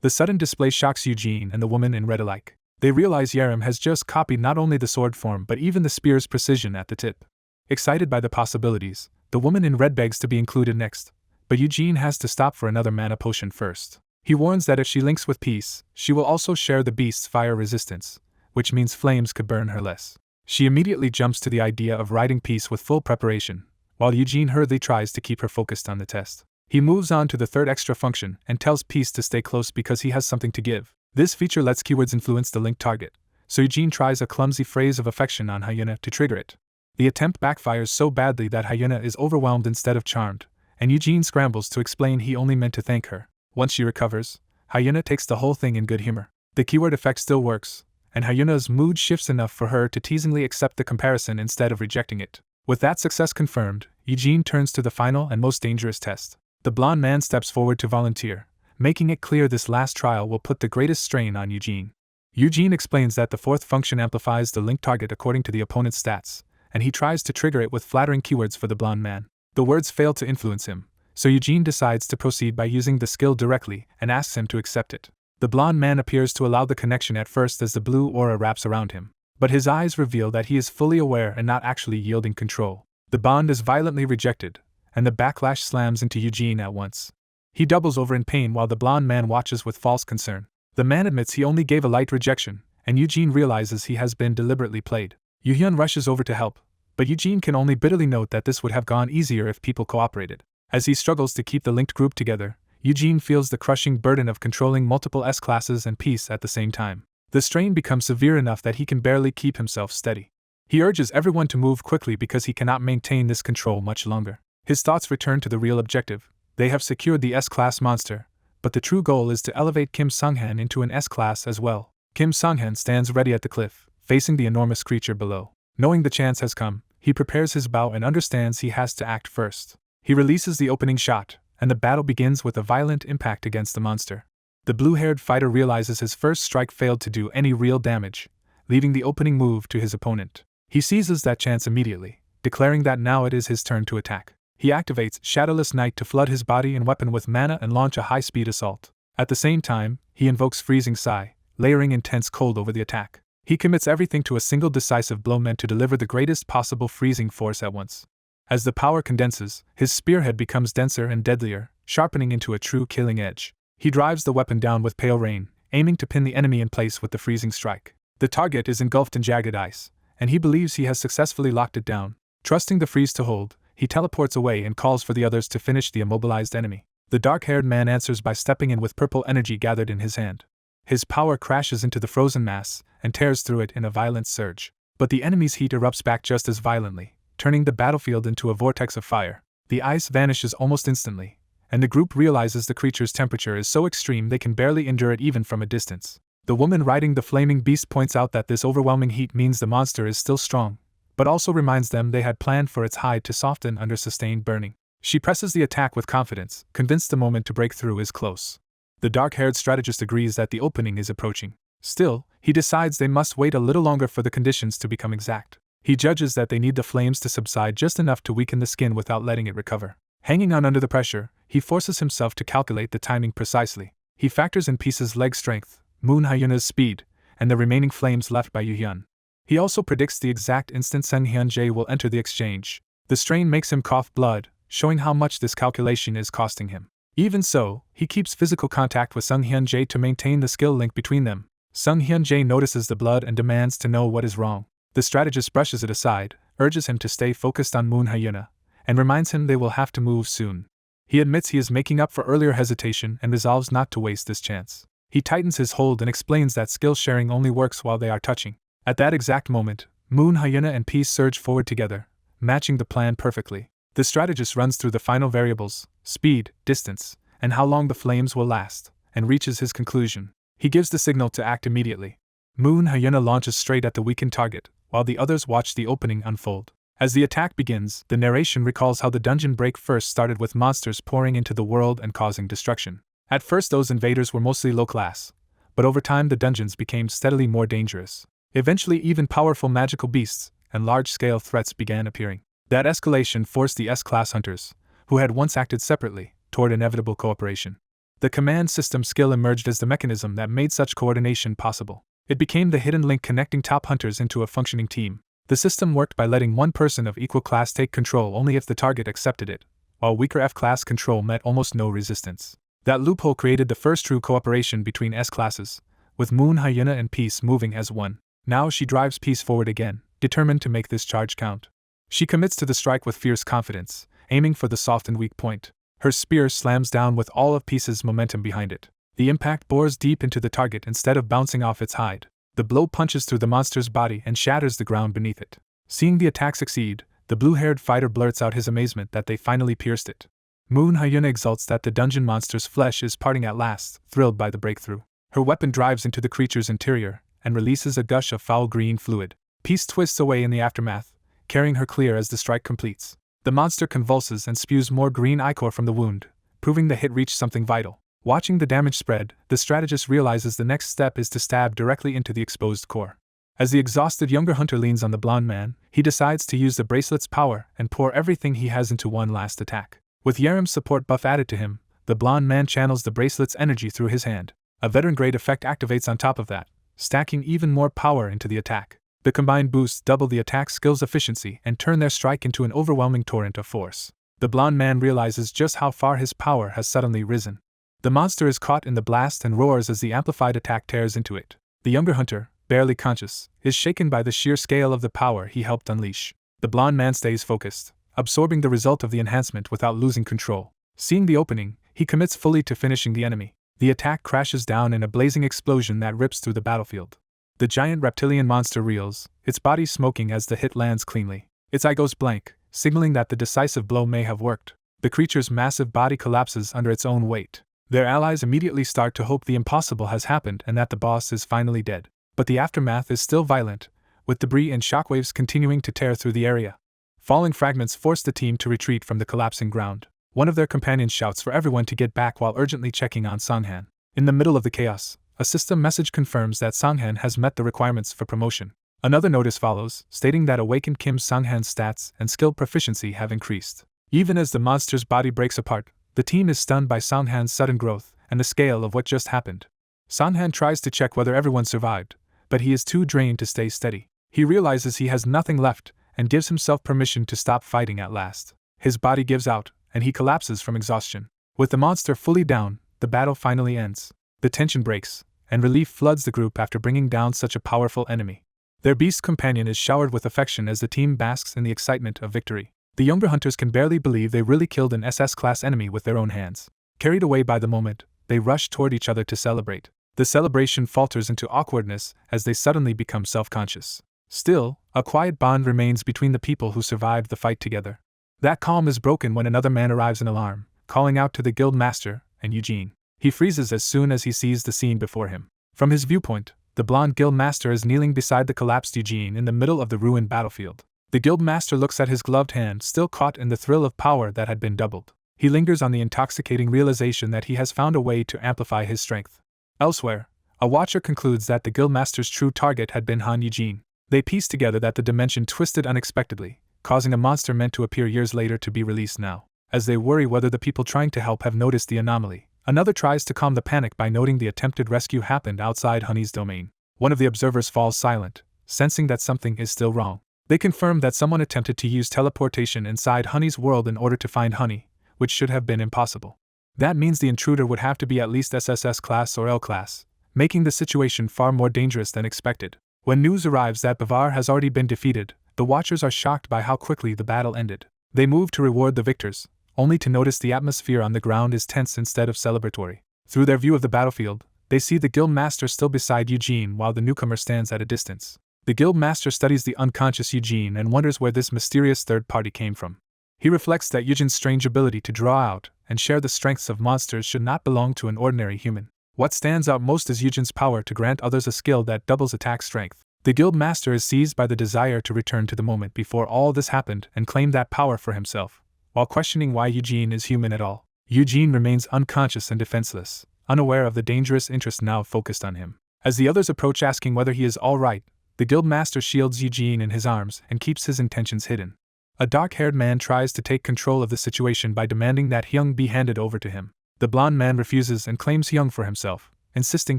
The sudden display shocks Eugene and the woman in red alike. They realize Yerim has just copied not only the sword form but even the spear's precision at the tip. Excited by the possibilities, the woman in red begs to be included next, but Eugene has to stop for another mana potion first. He warns that if she links with Peace, she will also share the beast's fire resistance, which means flames could burn her less. She immediately jumps to the idea of riding Peace with full preparation, while Eugene hurriedly tries to keep her focused on the test. He moves on to the third extra function and tells Peace to stay close because he has something to give. This feature lets keywords influence the linked target, so Eugene tries a clumsy phrase of affection on Hyuna to trigger it. The attempt backfires so badly that Hyuna is overwhelmed instead of charmed, and Eugene scrambles to explain he only meant to thank her. Once she recovers, Hyuna takes the whole thing in good humor. The keyword effect still works, and Hyuna's mood shifts enough for her to teasingly accept the comparison instead of rejecting it. With that success confirmed, Eugene turns to the final and most dangerous test. The blonde man steps forward to volunteer, making it clear this last trial will put the greatest strain on Eugene. Eugene explains that the fourth function amplifies the linked target according to the opponent's stats, and he tries to trigger it with flattering keywords for the blonde man. The words fail to influence him, so Eugene decides to proceed by using the skill directly and asks him to accept it. The blonde man appears to allow the connection at first as the blue aura wraps around him, but his eyes reveal that he is fully aware and not actually yielding control. The bond is violently rejected, and the backlash slams into Eugene at once. He doubles over in pain while the blonde man watches with false concern. The man admits he only gave a light rejection, and Eugene realizes he has been deliberately played. Yoo-hyun rushes over to help, but Eugene can only bitterly note that this would have gone easier if people cooperated. As he struggles to keep the linked group together, Eugene feels the crushing burden of controlling multiple S-classes and peace at the same time. The strain becomes severe enough that he can barely keep himself steady. He urges everyone to move quickly because he cannot maintain this control much longer. His thoughts return to the real objective. They have secured the S-class monster, but the true goal is to elevate Kim Sung-han into an S-class as well. Kim Sung-han stands ready at the cliff, facing the enormous creature below. Knowing the chance has come, he prepares his bow and understands he has to act first. He releases the opening shot, and the battle begins with a violent impact against the monster. The blue-haired fighter realizes his first strike failed to do any real damage, leaving the opening move to his opponent. He seizes that chance immediately, declaring that now it is his turn to attack. He activates Shadowless Night to flood his body and weapon with mana and launch a high-speed assault. At the same time, he invokes Freezing Sigh, layering intense cold over the attack. He commits everything to a single decisive blow meant to deliver the greatest possible freezing force at once. As the power condenses, his spearhead becomes denser and deadlier, sharpening into a true killing edge. He drives the weapon down with Pale Rain, aiming to pin the enemy in place with the freezing strike. The target is engulfed in jagged ice, and he believes he has successfully locked it down. Trusting the freeze to hold, he teleports away and calls for the others to finish the immobilized enemy. The dark-haired man answers by stepping in with purple energy gathered in his hand. His power crashes into the frozen mass and tears through it in a violent surge. But the enemy's heat erupts back just as violently, turning the battlefield into a vortex of fire. The ice vanishes almost instantly, and the group realizes the creature's temperature is so extreme they can barely endure it even from a distance. The woman riding the flaming beast points out that this overwhelming heat means the monster is still strong, but also reminds them they had planned for its hide to soften under sustained burning. She presses the attack with confidence, convinced the moment to break through is close. The dark-haired strategist agrees that the opening is approaching. Still, he decides they must wait a little longer for the conditions to become exact. He judges that they need the flames to subside just enough to weaken the skin without letting it recover. Hanging on under the pressure, he forces himself to calculate the timing precisely. He factors in Peace's leg strength, Moon Hyuna's speed, and the remaining flames left by Yoo-hyun. He also predicts the exact instant Sung Hyun-jae will enter the exchange. The strain makes him cough blood, showing how much this calculation is costing him. Even so, he keeps physical contact with Sung Hyun-jae to maintain the skill link between them. Sung Hyun-jae notices the blood and demands to know what is wrong. The strategist brushes it aside, urges him to stay focused on Moon Hyuna, and reminds him they will have to move soon. He admits he is making up for earlier hesitation and resolves not to waste this chance. He tightens his hold and explains that skill sharing only works while they are touching. At that exact moment, Moon Hyuna and Peace surge forward together, matching the plan perfectly. The strategist runs through the final variables, speed, distance, and how long the flames will last, and reaches his conclusion. He gives the signal to act immediately. Moon Hyuna launches straight at the weakened target, while the others watch the opening unfold. As the attack begins, the narration recalls how the dungeon break first started with monsters pouring into the world and causing destruction. At first those invaders were mostly low class, but over time the dungeons became steadily more dangerous. Eventually even powerful magical beasts and large-scale threats began appearing. That escalation forced the S-class hunters, who had once acted separately, toward inevitable cooperation. The command system skill emerged as the mechanism that made such coordination possible. It became the hidden link connecting top hunters into a functioning team. The system worked by letting one person of equal class take control only if the target accepted it, while weaker F-class control met almost no resistance. That loophole created the first true cooperation between S-classes, with Moon Hyuna and Peace moving as one. Now she drives Peace forward again, determined to make this charge count. She commits to the strike with fierce confidence, aiming for the soft and weak point. Her spear slams down with all of Peace's momentum behind it. The impact bores deep into the target instead of bouncing off its hide. The blow punches through the monster's body and shatters the ground beneath it. Seeing the attack succeed, the blue-haired fighter blurts out his amazement that they finally pierced it. Moon Hyuna exults that the dungeon monster's flesh is parting at last, thrilled by the breakthrough. Her weapon drives into the creature's interior and releases a gush of foul green fluid. Peace twists away in the aftermath, carrying her clear as the strike completes. The monster convulses and spews more green ichor from the wound, proving the hit reached something vital. Watching the damage spread, the strategist realizes the next step is to stab directly into the exposed core. As the exhausted younger hunter leans on the blonde man, he decides to use the bracelet's power and pour everything he has into one last attack. With Yerim's support buff added to him, the blonde man channels the bracelet's energy through his hand. A veteran-grade effect activates on top of that, stacking even more power into the attack. The combined boosts double the attack skill's efficiency and turn their strike into an overwhelming torrent of force. The blonde man realizes just how far his power has suddenly risen. The monster is caught in the blast and roars as the amplified attack tears into it. The younger hunter, barely conscious, is shaken by the sheer scale of the power he helped unleash. The blonde man stays focused, absorbing the result of the enhancement without losing control. Seeing the opening, he commits fully to finishing the enemy. The attack crashes down in a blazing explosion that rips through the battlefield. The giant reptilian monster reels, its body smoking as the hit lands cleanly. Its eye goes blank, signaling that the decisive blow may have worked. The creature's massive body collapses under its own weight. Their allies immediately start to hope the impossible has happened and that the boss is finally dead. But the aftermath is still violent, with debris and shockwaves continuing to tear through the area. Falling fragments force the team to retreat from the collapsing ground. One of their companions shouts for everyone to get back while urgently checking on Songhan. In the middle of the chaos, a system message confirms that Songhan has met the requirements for promotion. Another notice follows, stating that awakened Kim Songhan's stats and skill proficiency have increased. Even as the monster's body breaks apart, the team is stunned by Songhan's sudden growth and the scale of what just happened. Songhan tries to check whether everyone survived, but he is too drained to stay steady. He realizes he has nothing left and gives himself permission to stop fighting at last. His body gives out, and he collapses from exhaustion. With the monster fully down, the battle finally ends. The tension breaks, and relief floods the group after bringing down such a powerful enemy. Their beast companion is showered with affection as the team basks in the excitement of victory. The younger hunters can barely believe they really killed an SS-class enemy with their own hands. Carried away by the moment, they rush toward each other to celebrate. The celebration falters into awkwardness as they suddenly become self-conscious. Still, a quiet bond remains between the people who survived the fight together. That calm is broken when another man arrives in alarm, calling out to the guild master and Eugene. He freezes as soon as he sees the scene before him. From his viewpoint, the blonde guild master is kneeling beside the collapsed Eugene in the middle of the ruined battlefield. The guild master looks at his gloved hand, still caught in the thrill of power that had been doubled. He lingers on the intoxicating realization that he has found a way to amplify his strength. Elsewhere, a watcher concludes that the guildmaster's true target had been Han Eugene. They piece together that the dimension twisted unexpectedly, causing a monster meant to appear years later to be released now. As they worry whether the people trying to help have noticed the anomaly, another tries to calm the panic by noting the attempted rescue happened outside Honey's domain. One of the observers falls silent, sensing that something is still wrong. They confirm that someone attempted to use teleportation inside Honey's world in order to find Honey, which should have been impossible. That means the intruder would have to be at least SSS class or L class, making the situation far more dangerous than expected. When news arrives that Bavar has already been defeated, the Watchers are shocked by how quickly the battle ended. They move to reward the victors, only to notice the atmosphere on the ground is tense instead of celebratory. Through their view of the battlefield, they see the guild master still beside Eugene while the newcomer stands at a distance. The guild master studies the unconscious Eugene and wonders where this mysterious third party came from. He reflects that Eugene's strange ability to draw out and share the strengths of monsters should not belong to an ordinary human. What stands out most is Eugene's power to grant others a skill that doubles attack strength. The guild master is seized by the desire to return to the moment before all this happened and claim that power for himself, while questioning why Eugene is human at all. Eugene remains unconscious and defenseless, unaware of the dangerous interest now focused on him. As the others approach asking whether he is all right, the guild master shields Eugene in his arms and keeps his intentions hidden. A dark-haired man tries to take control of the situation by demanding that Hyung be handed over to him. The blonde man refuses and claims Hyung for himself, insisting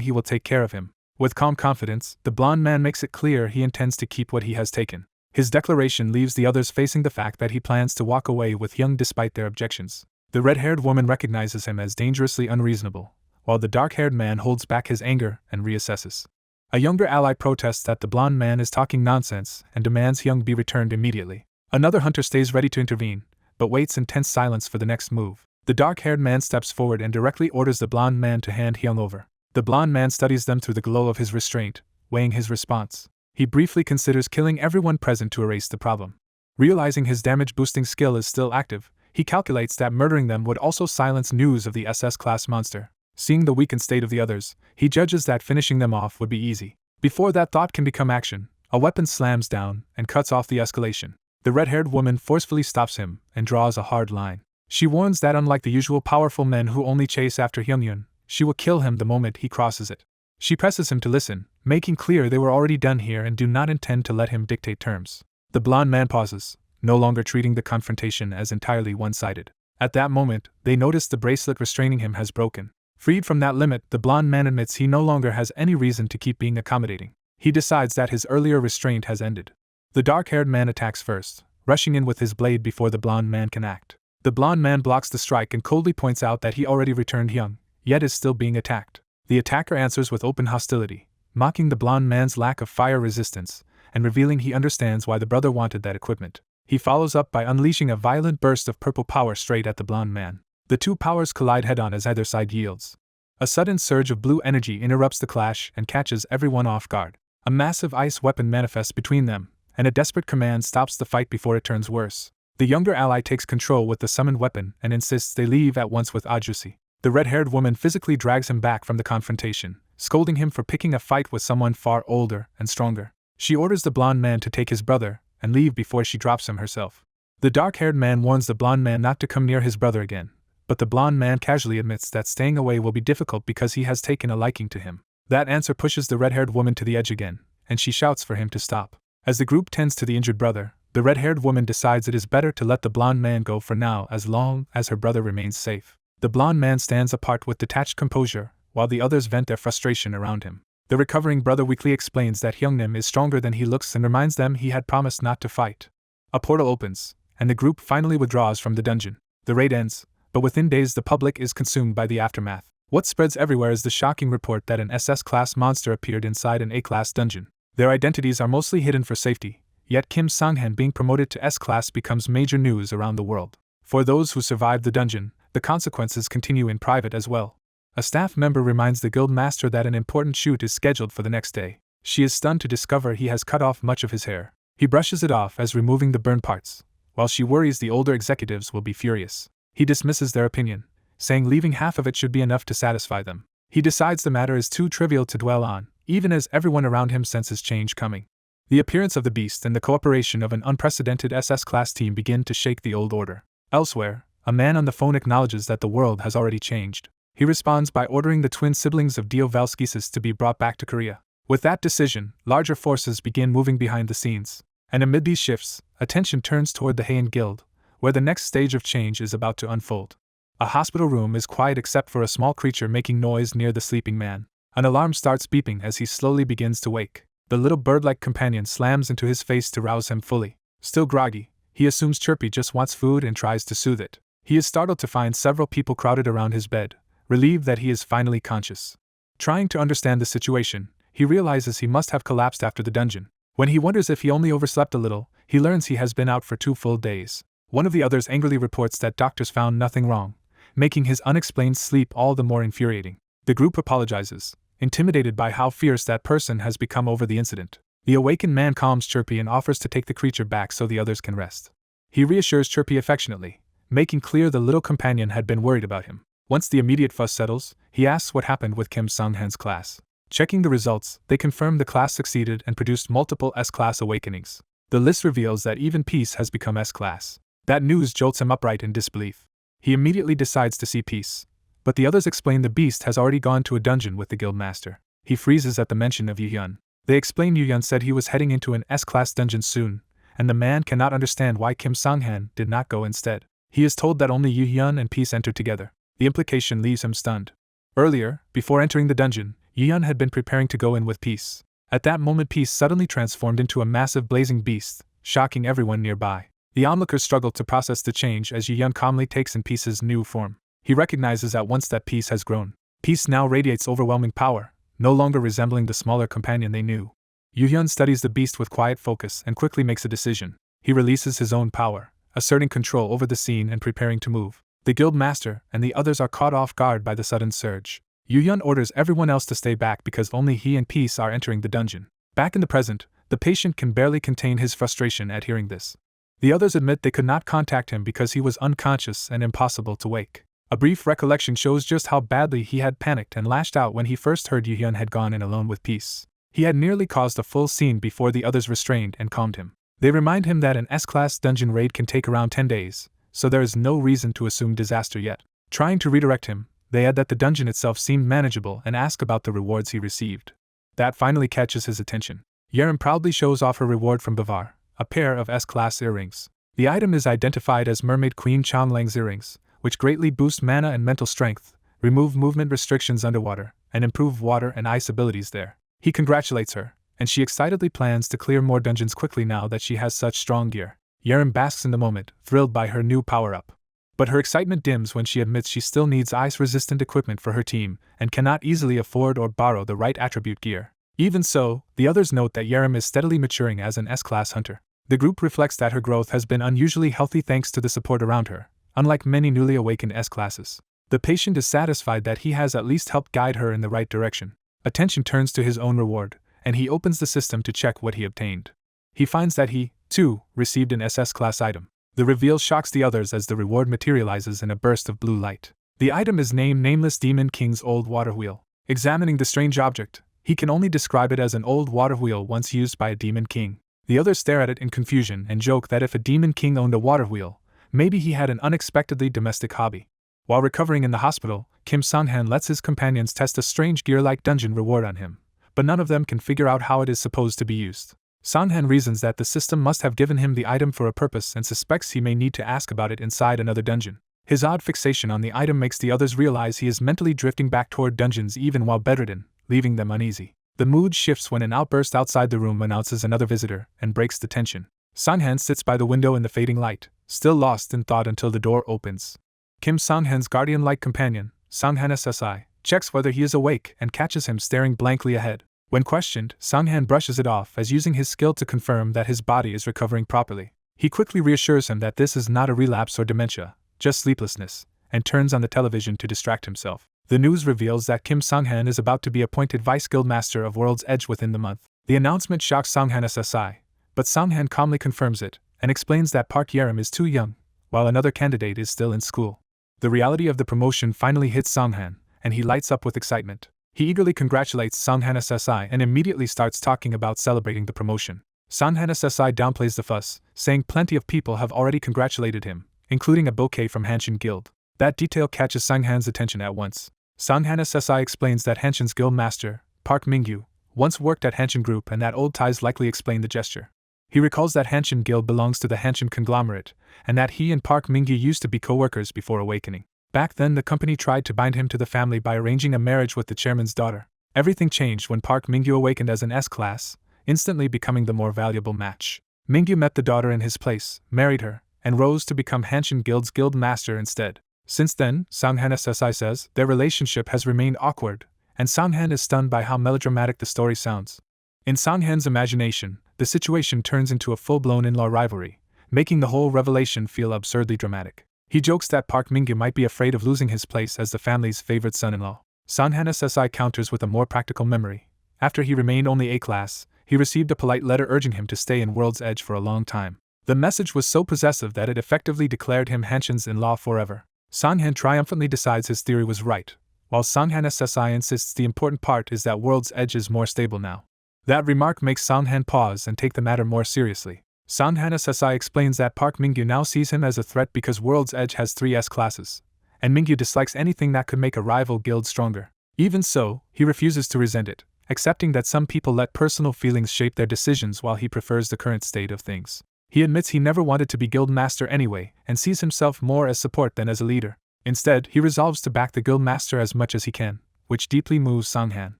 he will take care of him. With calm confidence, the blonde man makes it clear he intends to keep what he has taken. His declaration leaves the others facing the fact that he plans to walk away with Hyung despite their objections. The red-haired woman recognizes him as dangerously unreasonable, while the dark-haired man holds back his anger and reassesses. A younger ally protests that the blonde man is talking nonsense and demands Hyung be returned immediately. Another hunter stays ready to intervene, but waits in tense silence for the next move. The dark-haired man steps forward and directly orders the blonde man to hand Hyung over. The blonde man studies them through the glow of his restraint, weighing his response. He briefly considers killing everyone present to erase the problem. Realizing his damage-boosting skill is still active, He calculates that murdering them would also silence news of the SS-class monster. Seeing the weakened state of the others, he judges that finishing them off would be easy. Before that thought can become action, a weapon slams down and cuts off the escalation. The red-haired woman forcefully stops him and draws a hard line. She warns that unlike the usual powerful men who only chase after Hyungyun, she will kill him the moment he crosses it. She presses him to listen, making clear they were already done here and do not intend to let him dictate terms. The blonde man pauses, no longer treating the confrontation as entirely one-sided. At that moment, they notice the bracelet restraining him has broken. Freed from that limit, the blonde man admits he no longer has any reason to keep being accommodating. He decides that his earlier restraint has ended. The dark-haired man attacks first, rushing in with his blade before the blonde man can act. The blonde man blocks the strike and coldly points out that he already returned Hyung, yet is still being attacked. The attacker answers with open hostility, mocking the blonde man's lack of fire resistance, and revealing he understands why the brother wanted that equipment. He follows up by unleashing a violent burst of purple power straight at the blonde man. The two powers collide head-on as either side yields. A sudden surge of blue energy interrupts the clash and catches everyone off guard. A massive ice weapon manifests between them, and a desperate command stops the fight before it turns worse. The younger ally takes control with the summoned weapon and insists they leave at once with Ajusi. The red-haired woman physically drags him back from the confrontation, scolding him for picking a fight with someone far older and stronger. She orders the blonde man to take his brother and leave before she drops him herself. The dark-haired man warns the blonde man not to come near his brother again, but the blonde man casually admits that staying away will be difficult because he has taken a liking to him. That answer pushes the red-haired woman to the edge again, and she shouts for him to stop. As the group tends to the injured brother, the red-haired woman decides it is better to let the blonde man go for now as long as her brother remains safe. The blonde man stands apart with detached composure, while the others vent their frustration around him. The recovering brother weakly explains that Hyungnim is stronger than he looks and reminds them he had promised not to fight. A portal opens, and the group finally withdraws from the dungeon. The raid ends, but within days the public is consumed by the aftermath. What spreads everywhere is the shocking report that an SS-class monster appeared inside an A-class dungeon. Their identities are mostly hidden for safety, yet Kim Sang-han being promoted to S-class becomes major news around the world. For those who survived the dungeon, the consequences continue in private as well. A staff member reminds the guild master that an important shoot is scheduled for the next day. She is stunned to discover he has cut off much of his hair. He brushes it off as removing the burned parts, while she worries the older executives will be furious. He dismisses their opinion, saying leaving half of it should be enough to satisfy them. He decides the matter is too trivial to dwell on, even as everyone around him senses change coming. The appearance of the beast and the cooperation of an unprecedented SS-class team begin to shake the old order. Elsewhere, a man on the phone acknowledges that the world has already changed. He responds by ordering the twin siblings of Dio Valskisis to be brought back to Korea. With that decision, larger forces begin moving behind the scenes. And amid these shifts, attention turns toward the Heian Guild, where the next stage of change is about to unfold. A hospital room is quiet except for a small creature making noise near the sleeping man. An alarm starts beeping as he slowly begins to wake. The little bird-like companion slams into his face to rouse him fully. Still groggy, he assumes Chirpy just wants food and tries to soothe it. He is startled to find several people crowded around his bed, relieved that he is finally conscious. Trying to understand the situation, he realizes he must have collapsed after the dungeon. When he wonders if he only overslept a little, he learns he has been out for 2 full days. One of the others angrily reports that doctors found nothing wrong, making his unexplained sleep all the more infuriating. The group apologizes, intimidated by how fierce that person has become over the incident. The awakened man calms Chirpy and offers to take the creature back so the others can rest. He reassures Chirpy affectionately, making clear the little companion had been worried about him. Once the immediate fuss settles, he asks what happened with Kim Sang-han's class. Checking the results, they confirm the class succeeded and produced multiple S-class awakenings. The list reveals that even Peace has become S-class. That news jolts him upright in disbelief. He immediately decides to see Peace, but the others explain the beast has already gone to a dungeon with the guild master. He freezes at the mention of Yu-hyun. They explain Yu-hyun said he was heading into an S-class dungeon soon, and the man cannot understand why Kim Sang-han did not go instead. He is told that only Yu-hyun and Peace entered together. The implication leaves him stunned. Earlier, before entering the dungeon, Yu-hyun had been preparing to go in with Peace. At that moment Peace suddenly transformed into a massive blazing beast, shocking everyone nearby. The onlookers struggle to process the change as Yu-hyun calmly takes in Peace's new form. He recognizes at once that Peace has grown. Peace now radiates overwhelming power, no longer resembling the smaller companion they knew. Yu-hyun studies the beast with quiet focus and quickly makes a decision. He releases his own power, asserting control over the scene and preparing to move. The guild master and the others are caught off guard by the sudden surge. Yu-hyun orders everyone else to stay back because only he and Peace are entering the dungeon. Back in the present, the patient can barely contain his frustration at hearing this. The others admit they could not contact him because he was unconscious and impossible to wake. A brief recollection shows just how badly he had panicked and lashed out when he first heard Yu-hyun had gone in alone with Peace. He had nearly caused a full scene before the others restrained and calmed him. They remind him that an S-class dungeon raid can take around 10 days, so there is no reason to assume disaster yet. Trying to redirect him, they add that the dungeon itself seemed manageable and ask about the rewards he received. That finally catches his attention. Yerim proudly shows off her reward from Bavar, a pair of S-class earrings. The item is identified as Mermaid Queen Changlang's earrings, which greatly boost mana and mental strength, remove movement restrictions underwater, and improve water and ice abilities there. He congratulates her, and she excitedly plans to clear more dungeons quickly now that she has such strong gear. Yerim basks in the moment, thrilled by her new power-up. But her excitement dims when she admits she still needs ice-resistant equipment for her team, and cannot easily afford or borrow the right attribute gear. Even so, the others note that Yerim is steadily maturing as an S-class hunter. The group reflects that her growth has been unusually healthy thanks to the support around her, unlike many newly awakened S-classes. The patient is satisfied that he has at least helped guide her in the right direction. Attention turns to his own reward, and he opens the system to check what he obtained. He finds that he, too, received an SS-class item. The reveal shocks the others as the reward materializes in a burst of blue light. The item is named Nameless Demon King's Old Water Wheel. Examining the strange object, he can only describe it as an old water wheel once used by a demon king. The others stare at it in confusion and joke that if a demon king owned a water wheel, maybe he had an unexpectedly domestic hobby. While recovering in the hospital, Kim Sang-han lets his companions test a strange gear-like dungeon reward on him, but none of them can figure out how it is supposed to be used. Sang-han reasons that the system must have given him the item for a purpose and suspects he may need to ask about it inside another dungeon. His odd fixation on the item makes the others realize he is mentally drifting back toward dungeons even while bedridden, leaving them uneasy. The mood shifts when an outburst outside the room announces another visitor and breaks the tension. Sang-han sits by the window in the fading light, still lost in thought until the door opens. Kim Sang-han's guardian-like companion, Sang-han SSI, checks whether he is awake and catches him staring blankly ahead. When questioned, Sang-han brushes it off as using his skill to confirm that his body is recovering properly. He quickly reassures him that this is not a relapse or dementia, just sleeplessness, and turns on the television to distract himself. The news reveals that Kim Sang-han is about to be appointed Vice Guildmaster of World's Edge within the month. The announcement shocks Sang-han SSI, but Sang-han calmly confirms it, and explains that Park Yerim is too young, while another candidate is still in school. The reality of the promotion finally hits Sang-han, and he lights up with excitement. He eagerly congratulates Sang-han SSI and immediately starts talking about celebrating the promotion. Sang-han SSI downplays the fuss, saying plenty of people have already congratulated him, including a bouquet from Hanshin Guild. That detail catches Sang-han's attention at once. Sang-han SSI explains that Hanshin's guild master, Park Mingyu, once worked at Hanshin Group and that old ties likely explain the gesture. He recalls that Hanshin Guild belongs to the Hanshin conglomerate, and that he and Park Mingyu used to be co-workers before awakening. Back then the company tried to bind him to the family by arranging a marriage with the chairman's daughter. Everything changed when Park Mingyu awakened as an S-class, instantly becoming the more valuable match. Mingyu met the daughter in his place, married her, and rose to become Hanshin Guild's guild master instead. Since then, Sang-han SSI says, their relationship has remained awkward, and Sang-han is stunned by how melodramatic the story sounds. In Sang-han's imagination, the situation turns into a full-blown in-law rivalry, making the whole revelation feel absurdly dramatic. He jokes that Park Mingyu might be afraid of losing his place as the family's favorite son-in-law. Sang-han SSI counters with a more practical memory. After he remained only A-class, he received a polite letter urging him to stay in World's Edge for a long time. The message was so possessive that it effectively declared him Hanshin's in-law forever. Sang-han triumphantly decides his theory was right, while Sang-han SSI insists the important part is that World's Edge is more stable now. That remark makes Sang-han pause and take the matter more seriously. Sang-han SSI explains that Park Mingyu now sees him as a threat because World's Edge has 3 S-classes, and Mingyu dislikes anything that could make a rival guild stronger. Even so, he refuses to resent it, accepting that some people let personal feelings shape their decisions while he prefers the current state of things. He admits he never wanted to be guild master anyway, and sees himself more as support than as a leader. Instead, he resolves to back the guild master as much as he can, which deeply moves Sang-han.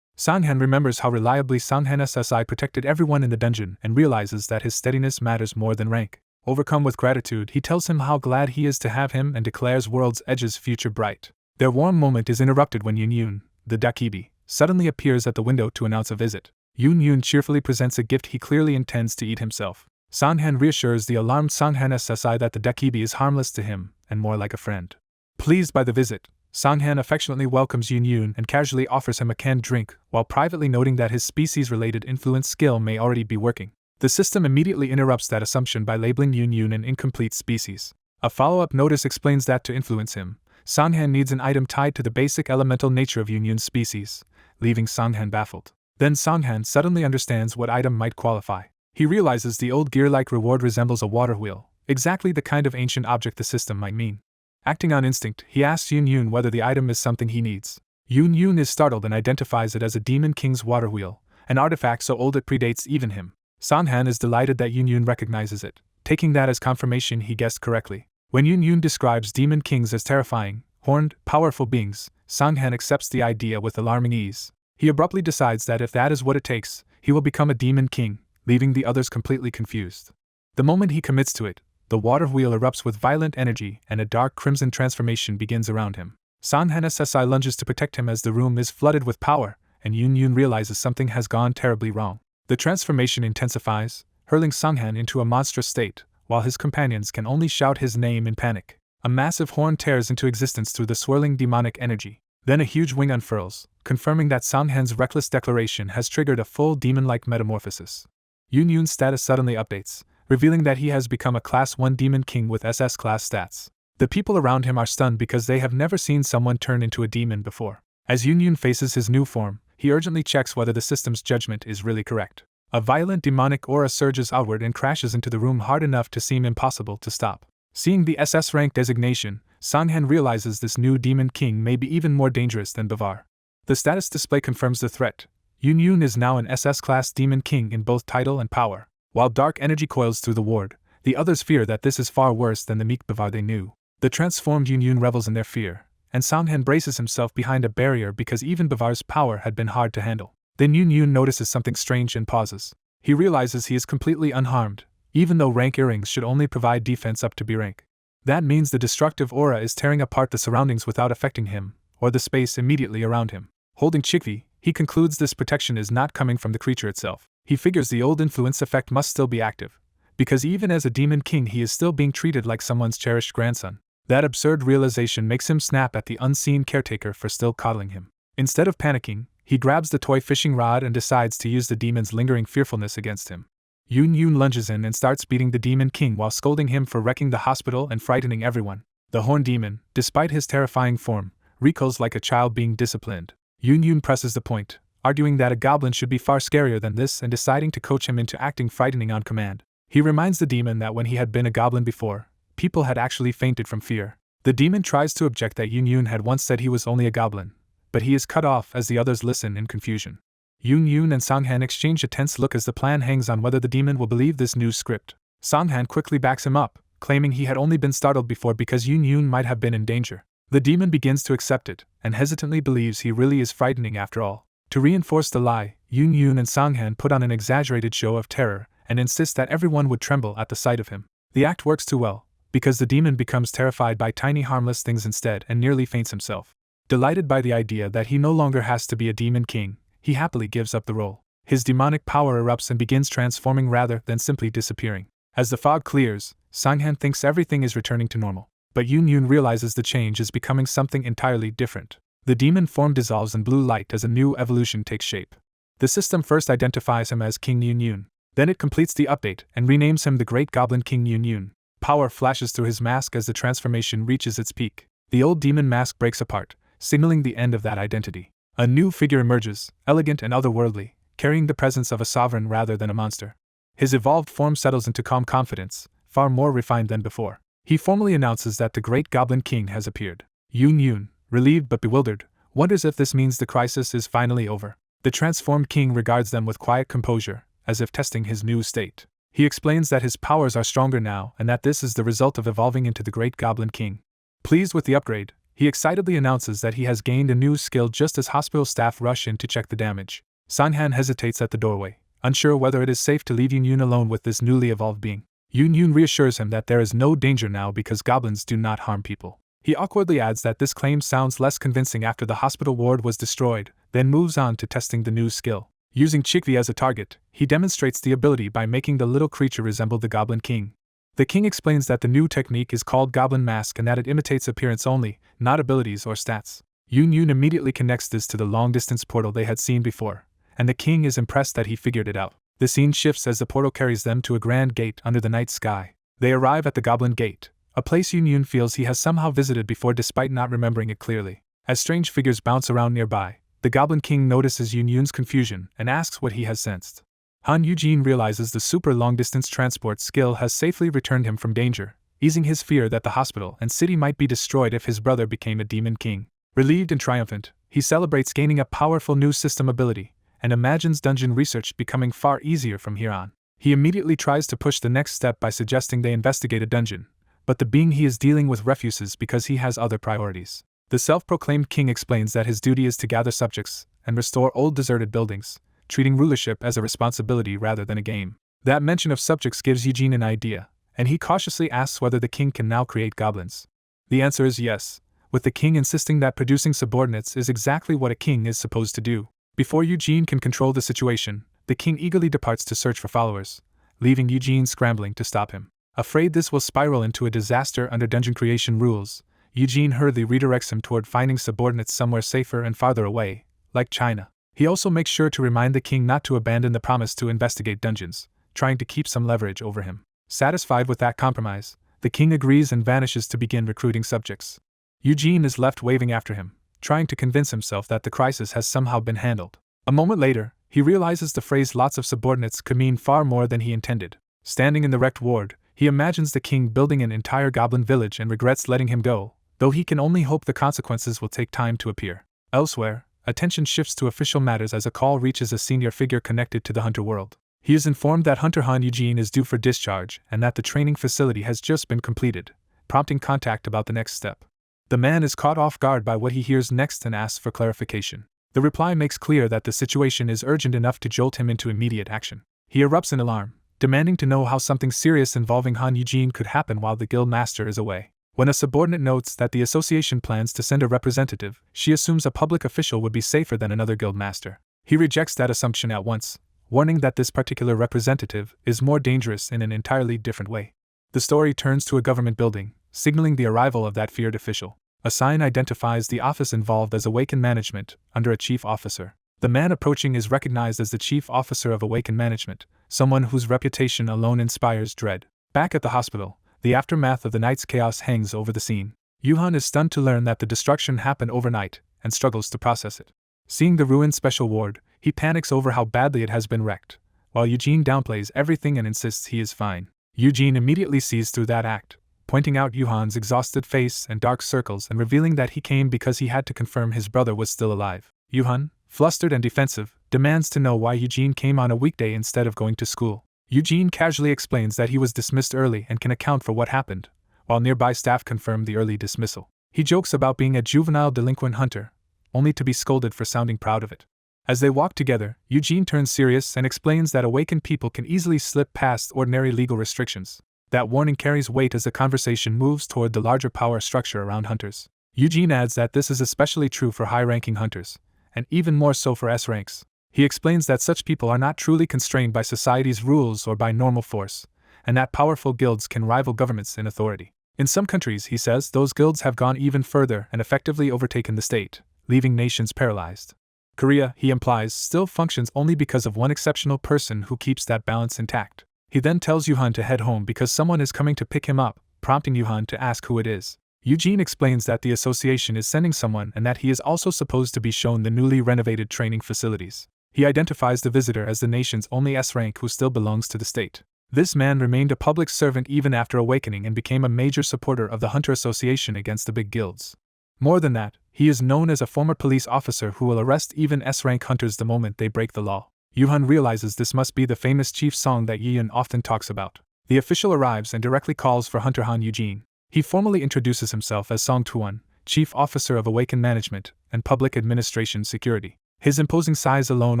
Sang-han remembers how reliably Sang-han SSI protected everyone in the dungeon and realizes that his steadiness matters more than rank. Overcome with gratitude, he tells him how glad he is to have him and declares World's Edge's future bright. Their warm moment is interrupted when Yun-Yun, the Dakibi, suddenly appears at the window to announce a visit. Yun-Yun cheerfully presents a gift he clearly intends to eat himself. Sang-han reassures the alarmed Sang-han SSI that the Dakibi is harmless to him and more like a friend. Pleased by the visit, Sang-han affectionately welcomes Yun-Yun and casually offers him a canned drink, while privately noting that his species-related influence skill may already be working. The system immediately interrupts that assumption by labeling Yun Yun an incomplete species. A follow-up notice explains that to influence him, Sanghan needs an item tied to the basic elemental nature of Yun Yun's species, leaving Sanghan baffled. Then Sanghan suddenly understands what item might qualify. He realizes the old gear-like reward resembles a water wheel, exactly the kind of ancient object the system might mean. Acting on instinct, he asks Yun Yun whether the item is something he needs. Yun Yun is startled and identifies it as a Demon King's water wheel, an artifact so old it predates even him. Sanghan is delighted that Yun Yun recognizes it, taking that as confirmation he guessed correctly. When Yun Yun describes Demon Kings as terrifying, horned, powerful beings, Sanghan accepts the idea with alarming ease. He abruptly decides that if that is what it takes, he will become a Demon King, leaving the others completely confused. The moment he commits to it, the water wheel erupts with violent energy and a dark crimson transformation begins around him. Sanghan SSI lunges to protect him as the room is flooded with power, and Yun Yun realizes something has gone terribly wrong. The transformation intensifies, hurling Sanghan into a monstrous state, while his companions can only shout his name in panic. A massive horn tears into existence through the swirling demonic energy. Then a huge wing unfurls, confirming that Sanghan's reckless declaration has triggered a full demon-like metamorphosis. Yun Yun's status suddenly updates, revealing that he has become a Class 1 Demon King with SS class stats. The people around him are stunned because they have never seen someone turn into a demon before. As Yun Yun faces his new form, he urgently checks whether the system's judgment is really correct. A violent demonic aura surges outward and crashes into the room hard enough to seem impossible to stop. Seeing the SS rank designation, Sanghan realizes this new Demon King may be even more dangerous than Bavar. The status display confirms the threat. Yun Yun is now an SS class Demon King in both title and power. While dark energy coils through the ward, the others fear that this is far worse than the meek Bavar they knew. The transformed Yun Yun revels in their fear, and Sanghan braces himself behind a barrier because even Bavar's power had been hard to handle. Then Yun Yun notices something strange and pauses. He realizes he is completely unharmed, even though rank earrings should only provide defense up to B rank. That means the destructive aura is tearing apart the surroundings without affecting him, or the space immediately around him. Holding Chikvi, he concludes this protection is not coming from the creature itself. He figures the old influence effect must still be active, because even as a Demon King he is still being treated like someone's cherished grandson. That absurd realization makes him snap at the unseen caretaker for still coddling him. Instead of panicking, he grabs the toy fishing rod and decides to use the demon's lingering fearfulness against him. Yun Yun lunges in and starts beating the Demon King while scolding him for wrecking the hospital and frightening everyone. The Horn Demon, despite his terrifying form, recoils like a child being disciplined. Yun Yun presses the point, arguing that a goblin should be far scarier than this and deciding to coach him into acting frightening on command. He reminds the demon that when he had been a goblin before, people had actually fainted from fear. The demon tries to object that Yun Yun had once said he was only a goblin, but he is cut off as the others listen in confusion. Yun Yun and Sanghan exchange a tense look as the plan hangs on whether the demon will believe this new script. Sanghan quickly backs him up, claiming he had only been startled before because Yun Yun might have been in danger. The demon begins to accept it, and hesitantly believes he really is frightening after all. To reinforce the lie, Yun Yun and Sanghan put on an exaggerated show of terror, and insist that everyone would tremble at the sight of him. The act works too well, because the demon becomes terrified by tiny harmless things instead and nearly faints himself. Delighted by the idea that he no longer has to be a Demon King, he happily gives up the role. His demonic power erupts and begins transforming rather than simply disappearing. As the fog clears, Sanghan thinks everything is returning to normal, but Yun Yun realizes the change is becoming something entirely different. The demon form dissolves in blue light as a new evolution takes shape. The system first identifies him as King Yun Yun. Then it completes the update and renames him the Great Goblin King Yun Yun. Power flashes through his mask as the transformation reaches its peak. The old demon mask breaks apart, signaling the end of that identity. A new figure emerges, elegant and otherworldly, carrying the presence of a sovereign rather than a monster. His evolved form settles into calm confidence, far more refined than before. He formally announces that the Great Goblin King has appeared. Yun Yun, relieved but bewildered, wonders if this means the crisis is finally over. The transformed king regards them with quiet composure, as if testing his new state. He explains that his powers are stronger now and that this is the result of evolving into the Great Goblin King. Pleased with the upgrade, he excitedly announces that he has gained a new skill just as hospital staff rush in to check the damage. Sanghan hesitates at the doorway, unsure whether it is safe to leave Yun Yun alone with this newly evolved being. Yun Yun reassures him that there is no danger now because goblins do not harm people. He awkwardly adds that this claim sounds less convincing after the hospital ward was destroyed, then moves on to testing the new skill. Using Chikvi as a target, he demonstrates the ability by making the little creature resemble the Goblin King. The king explains that the new technique is called Goblin Mask and that it imitates appearance only, not abilities or stats. Yun Yun immediately connects this to the long-distance portal they had seen before, and the king is impressed that he figured it out. The scene shifts as the portal carries them to a grand gate under the night sky. They arrive at the Goblin Gate, a place Yun feels he has somehow visited before despite not remembering it clearly. As strange figures bounce around nearby, the Goblin King notices Yun's confusion and asks what he has sensed. Han Eugene realizes the super long-distance transport skill has safely returned him from danger, easing his fear that the hospital and city might be destroyed if his brother became a demon king. Relieved and triumphant, he celebrates gaining a powerful new system ability, and imagines dungeon research becoming far easier from here on. He immediately tries to push the next step by suggesting they investigate a dungeon, but the being he is dealing with refuses because he has other priorities. The self-proclaimed king explains that his duty is to gather subjects and restore old deserted buildings, treating rulership as a responsibility rather than a game. That mention of subjects gives Eugene an idea, and he cautiously asks whether the king can now create goblins. The answer is yes, with the king insisting that producing subordinates is exactly what a king is supposed to do. Before Eugene can control the situation, the king eagerly departs to search for followers, leaving Eugene scrambling to stop him. Afraid this will spiral into a disaster under dungeon creation rules, Eugene hurriedly redirects him toward finding subordinates somewhere safer and farther away, like China. He also makes sure to remind the king not to abandon the promise to investigate dungeons, trying to keep some leverage over him. Satisfied with that compromise, the king agrees and vanishes to begin recruiting subjects. Eugene is left waving after him, trying to convince himself that the crisis has somehow been handled. A moment later, he realizes the phrase lots of subordinates could mean far more than he intended. Standing in the wrecked ward, he imagines the king building an entire goblin village and regrets letting him go, though he can only hope the consequences will take time to appear. Elsewhere, attention shifts to official matters as a call reaches a senior figure connected to the Hunter world. He is informed that Hunter Han Eugene is due for discharge and that the training facility has just been completed, prompting contact about the next step. The man is caught off guard by what he hears next and asks for clarification. The reply makes clear that the situation is urgent enough to jolt him into immediate action. He erupts in alarm, demanding to know how something serious involving Han Eugene could happen while the guild master is away. When a subordinate notes that the association plans to send a representative, she assumes a public official would be safer than another guild master. He rejects that assumption at once, warning that this particular representative is more dangerous in an entirely different way. The story turns to a government building, signaling the arrival of that feared official. A sign identifies the office involved as Awaken Management, under a chief officer. The man approaching is recognized as the chief officer of Awaken Management, someone whose reputation alone inspires dread. Back at the hospital, the aftermath of the night's chaos hangs over the scene. Yuhan is stunned to learn that the destruction happened overnight, and struggles to process it. Seeing the ruined special ward, he panics over how badly it has been wrecked, while Eugene downplays everything and insists he is fine. Eugene immediately sees through that act, pointing out Yuhan's exhausted face and dark circles and revealing that he came because he had to confirm his brother was still alive. Yuhan, flustered and defensive, demands to know why Eugene came on a weekday instead of going to school. Eugene casually explains that he was dismissed early and can account for what happened, while nearby staff confirm the early dismissal. He jokes about being a juvenile delinquent hunter, only to be scolded for sounding proud of it. As they walk together, Eugene turns serious and explains that awakened people can easily slip past ordinary legal restrictions. That warning carries weight as the conversation moves toward the larger power structure around hunters. Eugene adds that this is especially true for high-ranking hunters, and even more so for S ranks. He explains that such people are not truly constrained by society's rules or by normal force, and that powerful guilds can rival governments in authority. In some countries, he says, those guilds have gone even further and effectively overtaken the state, leaving nations paralyzed. Korea, he implies, still functions only because of one exceptional person who keeps that balance intact. He then tells Yuhan to head home because someone is coming to pick him up, prompting Yuhan to ask who it is. Eugene explains that the association is sending someone and that he is also supposed to be shown the newly renovated training facilities. He identifies the visitor as the nation's only S rank who still belongs to the state. This man remained a public servant even after awakening and became a major supporter of the Hunter Association against the big guilds. More than that, he is known as a former police officer who will arrest even S-rank hunters the moment they break the law. Yuhan realizes this must be the famous chief song that Yian often talks about. The official arrives and directly calls for Hunter Han Eugene. He formally introduces himself as Song Tuan, chief officer of Awaken Management and Public Administration Security. His imposing size alone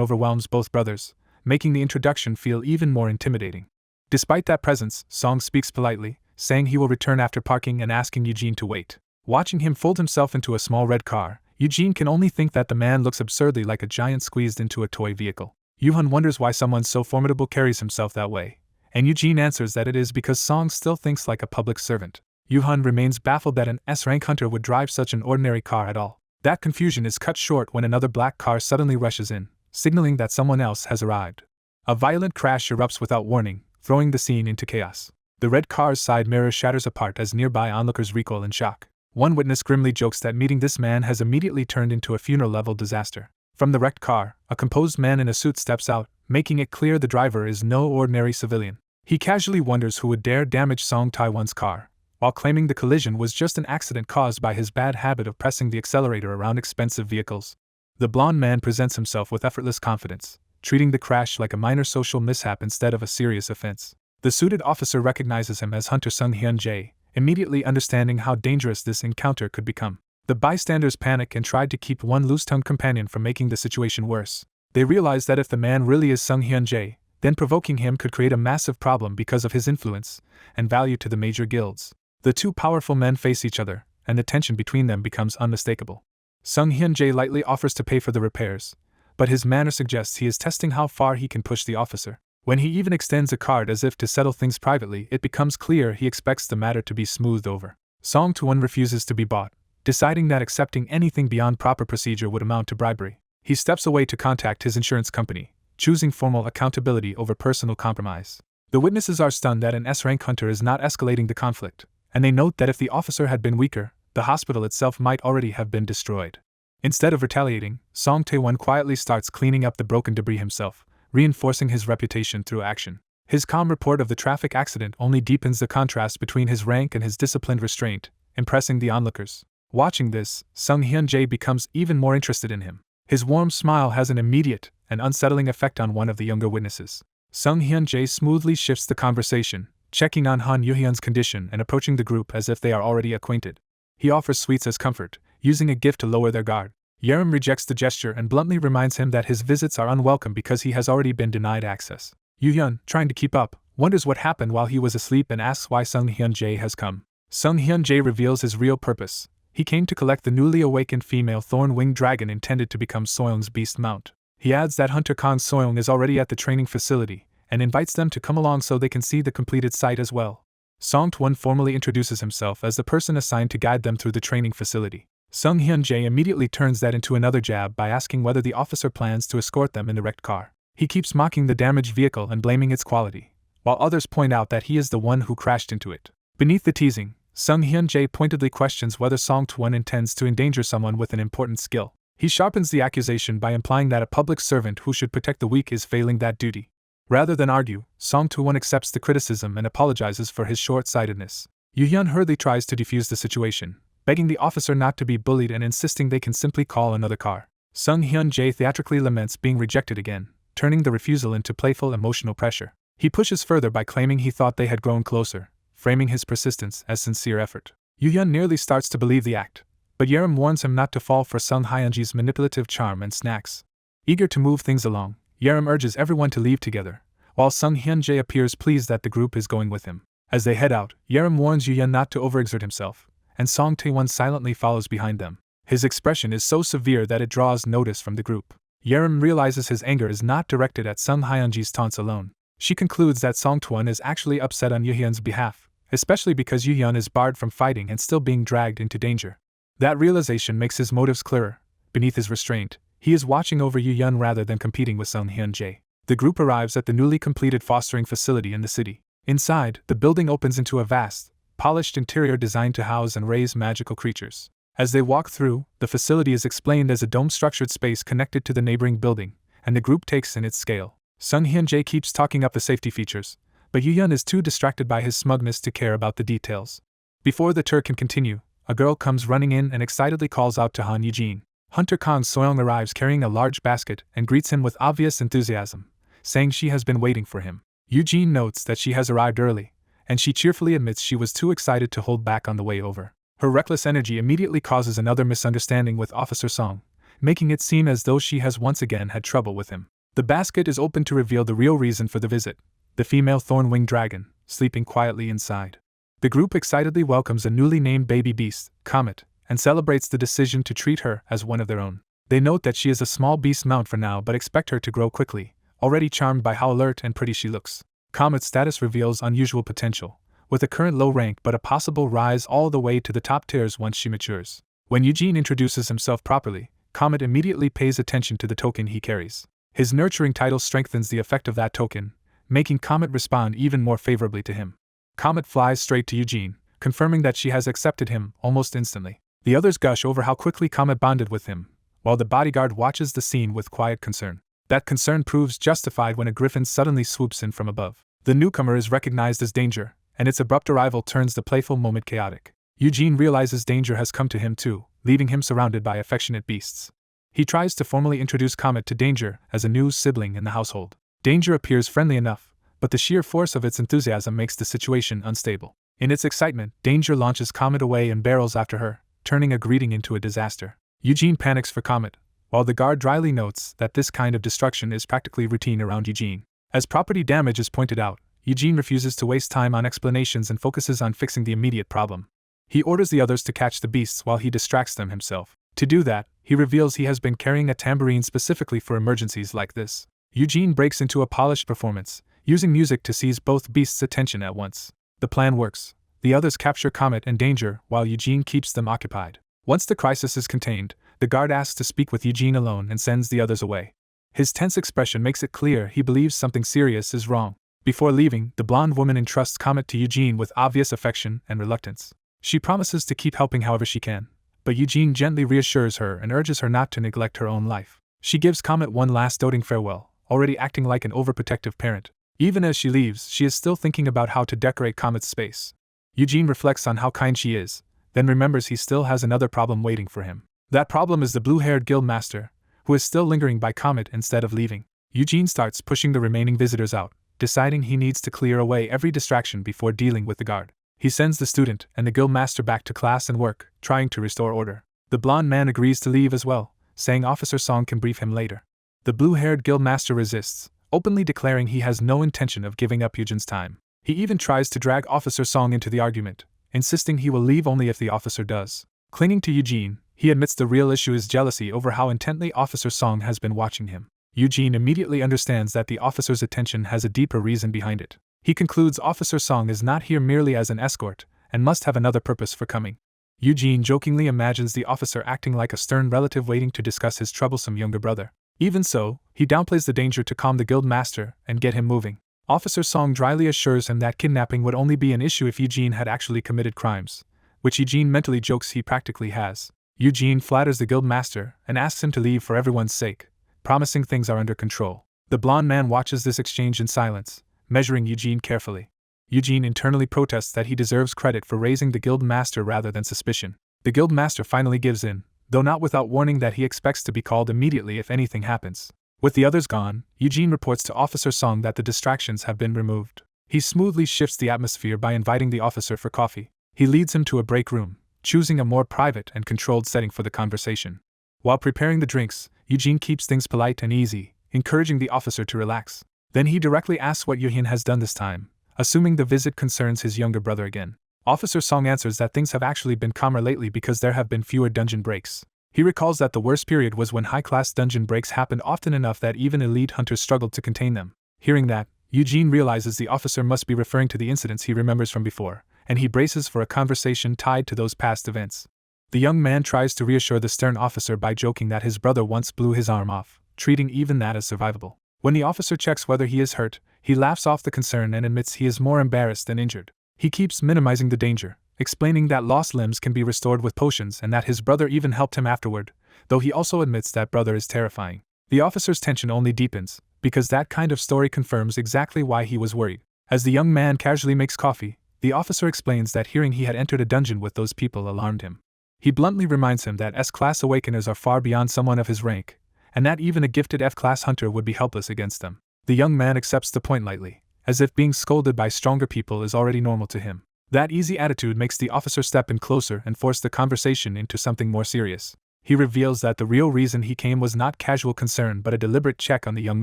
overwhelms both brothers, making the introduction feel even more intimidating. Despite that presence, Song speaks politely, saying he will return after parking and asking Eugene to wait. Watching him fold himself into a small red car, Eugene can only think that the man looks absurdly like a giant squeezed into a toy vehicle. Yuhan wonders why someone so formidable carries himself that way, and Eugene answers that it is because Song still thinks like a public servant. Yuhan remains baffled that an S-rank hunter would drive such an ordinary car at all. That confusion is cut short when another black car suddenly rushes in, signaling that someone else has arrived. A violent crash erupts without warning, throwing the scene into chaos. The red car's side mirror shatters apart as nearby onlookers recoil in shock. One witness grimly jokes that meeting this man has immediately turned into a funeral-level disaster. From the wrecked car, a composed man in a suit steps out, making it clear the driver is no ordinary civilian. He casually wonders who would dare damage Song Tae-won's car, while claiming the collision was just an accident caused by his bad habit of pressing the accelerator around expensive vehicles. The blonde man presents himself with effortless confidence, treating the crash like a minor social mishap instead of a serious offense. The suited officer recognizes him as Hunter Sung Hyun-jae, immediately understanding how dangerous this encounter could become. The bystanders panic and tried to keep one loose-tongued companion from making the situation worse. They realize that if the man really is Sung Hyun-jae, then provoking him could create a massive problem because of his influence and value to the major guilds. The two powerful men face each other, and the tension between them becomes unmistakable. Sung Hyun-jae lightly offers to pay for the repairs, but his manner suggests he is testing how far he can push the officer. When he even extends a card as if to settle things privately, it becomes clear he expects the matter to be smoothed over. Song Tae-won refuses to be bought, deciding that accepting anything beyond proper procedure would amount to bribery. He steps away to contact his insurance company, choosing formal accountability over personal compromise. The witnesses are stunned that an S-rank hunter is not escalating the conflict, and they note that if the officer had been weaker, the hospital itself might already have been destroyed. Instead of retaliating, Song Tae-won quietly starts cleaning up the broken debris himself, reinforcing his reputation through action. His calm report of the traffic accident only deepens the contrast between his rank and his disciplined restraint, impressing the onlookers. Watching this, Sung Hyun-jae becomes even more interested in him. His warm smile has an immediate and unsettling effect on one of the younger witnesses. Sung Hyun-jae smoothly shifts the conversation, checking on Han Yoo-hyun's condition and approaching the group as if they are already acquainted. He offers sweets as comfort, using a gift to lower their guard. Yerim rejects the gesture and bluntly reminds him that his visits are unwelcome because he has already been denied access. Yoo-hyun, trying to keep up, wonders what happened while he was asleep and asks why Sung Hyun-jae has come. Sung Hyun-jae reveals his real purpose. He came to collect the newly awakened female thorn-winged dragon intended to become Soyoung's beast mount. He adds that Hunter Khan Soyoung is already at the training facility, and invites them to come along so they can see the completed site as well. Song Tae-won formally introduces himself as the person assigned to guide them through the training facility. Sung Hyun-jae immediately turns that into another jab by asking whether the officer plans to escort them in the wrecked car. He keeps mocking the damaged vehicle and blaming its quality, while others point out that he is the one who crashed into it. Beneath the teasing, Sung Hyun-jae pointedly questions whether Song Tae-won intends to endanger someone with an important skill. He sharpens the accusation by implying that a public servant who should protect the weak is failing that duty. Rather than argue, Song Tae-won accepts the criticism and apologizes for his short-sightedness. Yoo-hyun hurriedly tries to defuse the situation, begging the officer not to be bullied and insisting they can simply call another car. Sung Hyun-jae theatrically laments being rejected again, turning the refusal into playful emotional pressure. He pushes further by claiming he thought they had grown closer, framing his persistence as sincere effort. Yoo-hyun nearly starts to believe the act, but Yerim warns him not to fall for Sung Hyun-jae's manipulative charm and snacks. Eager to move things along, Yerim urges everyone to leave together, while Sung Hyun-jae appears pleased that the group is going with him. As they head out, Yerim warns Yoo-hyun not to overexert himself, and Song Tae-won silently follows behind them. His expression is so severe that it draws notice from the group. Yerim realizes his anger is not directed at Sung Hyun-jae's taunts alone. She concludes that Song Tae-won is actually upset on Yoo-hyun's behalf, especially because Yoo-hyun is barred from fighting and still being dragged into danger. That realization makes his motives clearer. Beneath his restraint, he is watching over Yoo-hyun rather than competing with Sung Hyun-jae. The group arrives at the newly completed fostering facility in the city. Inside, the building opens into a vast, polished interior designed to house and raise magical creatures. As they walk through, the facility is explained as a dome-structured space connected to the neighboring building, and the group takes in its scale. Sung Hyun-jae keeps talking up the safety features, but Yoo-hyun is too distracted by his smugness to care about the details. Before the tour can continue, a girl comes running in and excitedly calls out to Han Eugene. Hunter Khan Soyoung arrives carrying a large basket and greets him with obvious enthusiasm, saying she has been waiting for him. Eugene notes that she has arrived early, and she cheerfully admits she was too excited to hold back on the way over. Her reckless energy immediately causes another misunderstanding with Officer Song, making it seem as though she has once again had trouble with him. The basket is opened to reveal the real reason for the visit, the female thorn-winged dragon, sleeping quietly inside. The group excitedly welcomes a newly named baby beast, Comet, and celebrates the decision to treat her as one of their own. They note that she is a small beast mount for now but expect her to grow quickly, already charmed by how alert and pretty she looks. Comet's status reveals unusual potential, with a current low rank but a possible rise all the way to the top tiers once she matures. When Eugene introduces himself properly, Comet immediately pays attention to the token he carries. His nurturing title strengthens the effect of that token, making Comet respond even more favorably to him. Comet flies straight to Eugene, confirming that she has accepted him almost instantly. The others gush over how quickly Comet bonded with him, while the bodyguard watches the scene with quiet concern. That concern proves justified when a griffin suddenly swoops in from above. The newcomer is recognized as danger, and its abrupt arrival turns the playful moment chaotic. Eugene realizes danger has come to him too, leaving him surrounded by affectionate beasts. He tries to formally introduce Comet to Danger as a new sibling in the household. Danger appears friendly enough, but the sheer force of its enthusiasm makes the situation unstable. In its excitement, Danger launches Comet away and barrels after her, turning a greeting into a disaster. Eugene panics for Comet, while the guard dryly notes that this kind of destruction is practically routine around Eugene. As property damage is pointed out, Eugene refuses to waste time on explanations and focuses on fixing the immediate problem. He orders the others to catch the beasts while he distracts them himself. To do that, he reveals he has been carrying a tambourine specifically for emergencies like this. Eugene breaks into a polished performance, using music to seize both beasts' attention at once. The plan works. The others capture Comet and Danger while Eugene keeps them occupied. Once the crisis is contained, the guard asks to speak with Eugene alone and sends the others away. His tense expression makes it clear he believes something serious is wrong. Before leaving, the blonde woman entrusts Comet to Eugene with obvious affection and reluctance. She promises to keep helping however she can, but Eugene gently reassures her and urges her not to neglect her own life. She gives Comet one last doting farewell, already acting like an overprotective parent. Even as she leaves, she is still thinking about how to decorate Comet's space. Eugene reflects on how kind she is, then remembers he still has another problem waiting for him. That problem is the blue-haired guild master, who is still lingering by Comet instead of leaving. Eugene starts pushing the remaining visitors out, deciding he needs to clear away every distraction before dealing with the guard. He sends the student and the guild master back to class and work, trying to restore order. The blonde man agrees to leave as well, saying Officer Song can brief him later. The blue-haired guild master resists, openly declaring he has no intention of giving up Eugene's time. He even tries to drag Officer Song into the argument, insisting he will leave only if the officer does. Clinging to Eugene, he admits the real issue is jealousy over how intently Officer Song has been watching him. Eugene immediately understands that the officer's attention has a deeper reason behind it. He concludes Officer Song is not here merely as an escort, and must have another purpose for coming. Eugene jokingly imagines the officer acting like a stern relative waiting to discuss his troublesome younger brother. Even so, he downplays the danger to calm the guild master and get him moving. Officer Song dryly assures him that kidnapping would only be an issue if Eugene had actually committed crimes, which Eugene mentally jokes he practically has. Eugene flatters the guild master and asks him to leave for everyone's sake, promising things are under control. The blonde man watches this exchange in silence, measuring Eugene carefully. Eugene internally protests that he deserves credit for raising the guild master rather than suspicion. The guild master finally gives in, though not without warning that he expects to be called immediately if anything happens. With the others gone, Eugene reports to Officer Song that the distractions have been removed. He smoothly shifts the atmosphere by inviting the officer for coffee. He leads him to a break room, choosing a more private and controlled setting for the conversation. While preparing the drinks, Eugene keeps things polite and easy, encouraging the officer to relax. Then he directly asks what Eugene has done this time, assuming the visit concerns his younger brother again. Officer Song answers that things have actually been calmer lately because there have been fewer dungeon breaks. He recalls that the worst period was when high-class dungeon breaks happened often enough that even elite hunters struggled to contain them. Hearing that, Eugene realizes the officer must be referring to the incidents he remembers from before, and he braces for a conversation tied to those past events. The young man tries to reassure the stern officer by joking that his brother once blew his arm off, treating even that as survivable. When the officer checks whether he is hurt, he laughs off the concern and admits he is more embarrassed than injured. He keeps minimizing the danger, explaining that lost limbs can be restored with potions and that his brother even helped him afterward, though he also admits that brother is terrifying. The officer's tension only deepens, because that kind of story confirms exactly why he was worried. As the young man casually makes coffee, the officer explains that hearing he had entered a dungeon with those people alarmed him. He bluntly reminds him that S-class awakeners are far beyond someone of his rank, and that even a gifted F-class hunter would be helpless against them. The young man accepts the point lightly, as if being scolded by stronger people is already normal to him. That easy attitude makes the officer step in closer and force the conversation into something more serious. He reveals that the real reason he came was not casual concern but a deliberate check on the young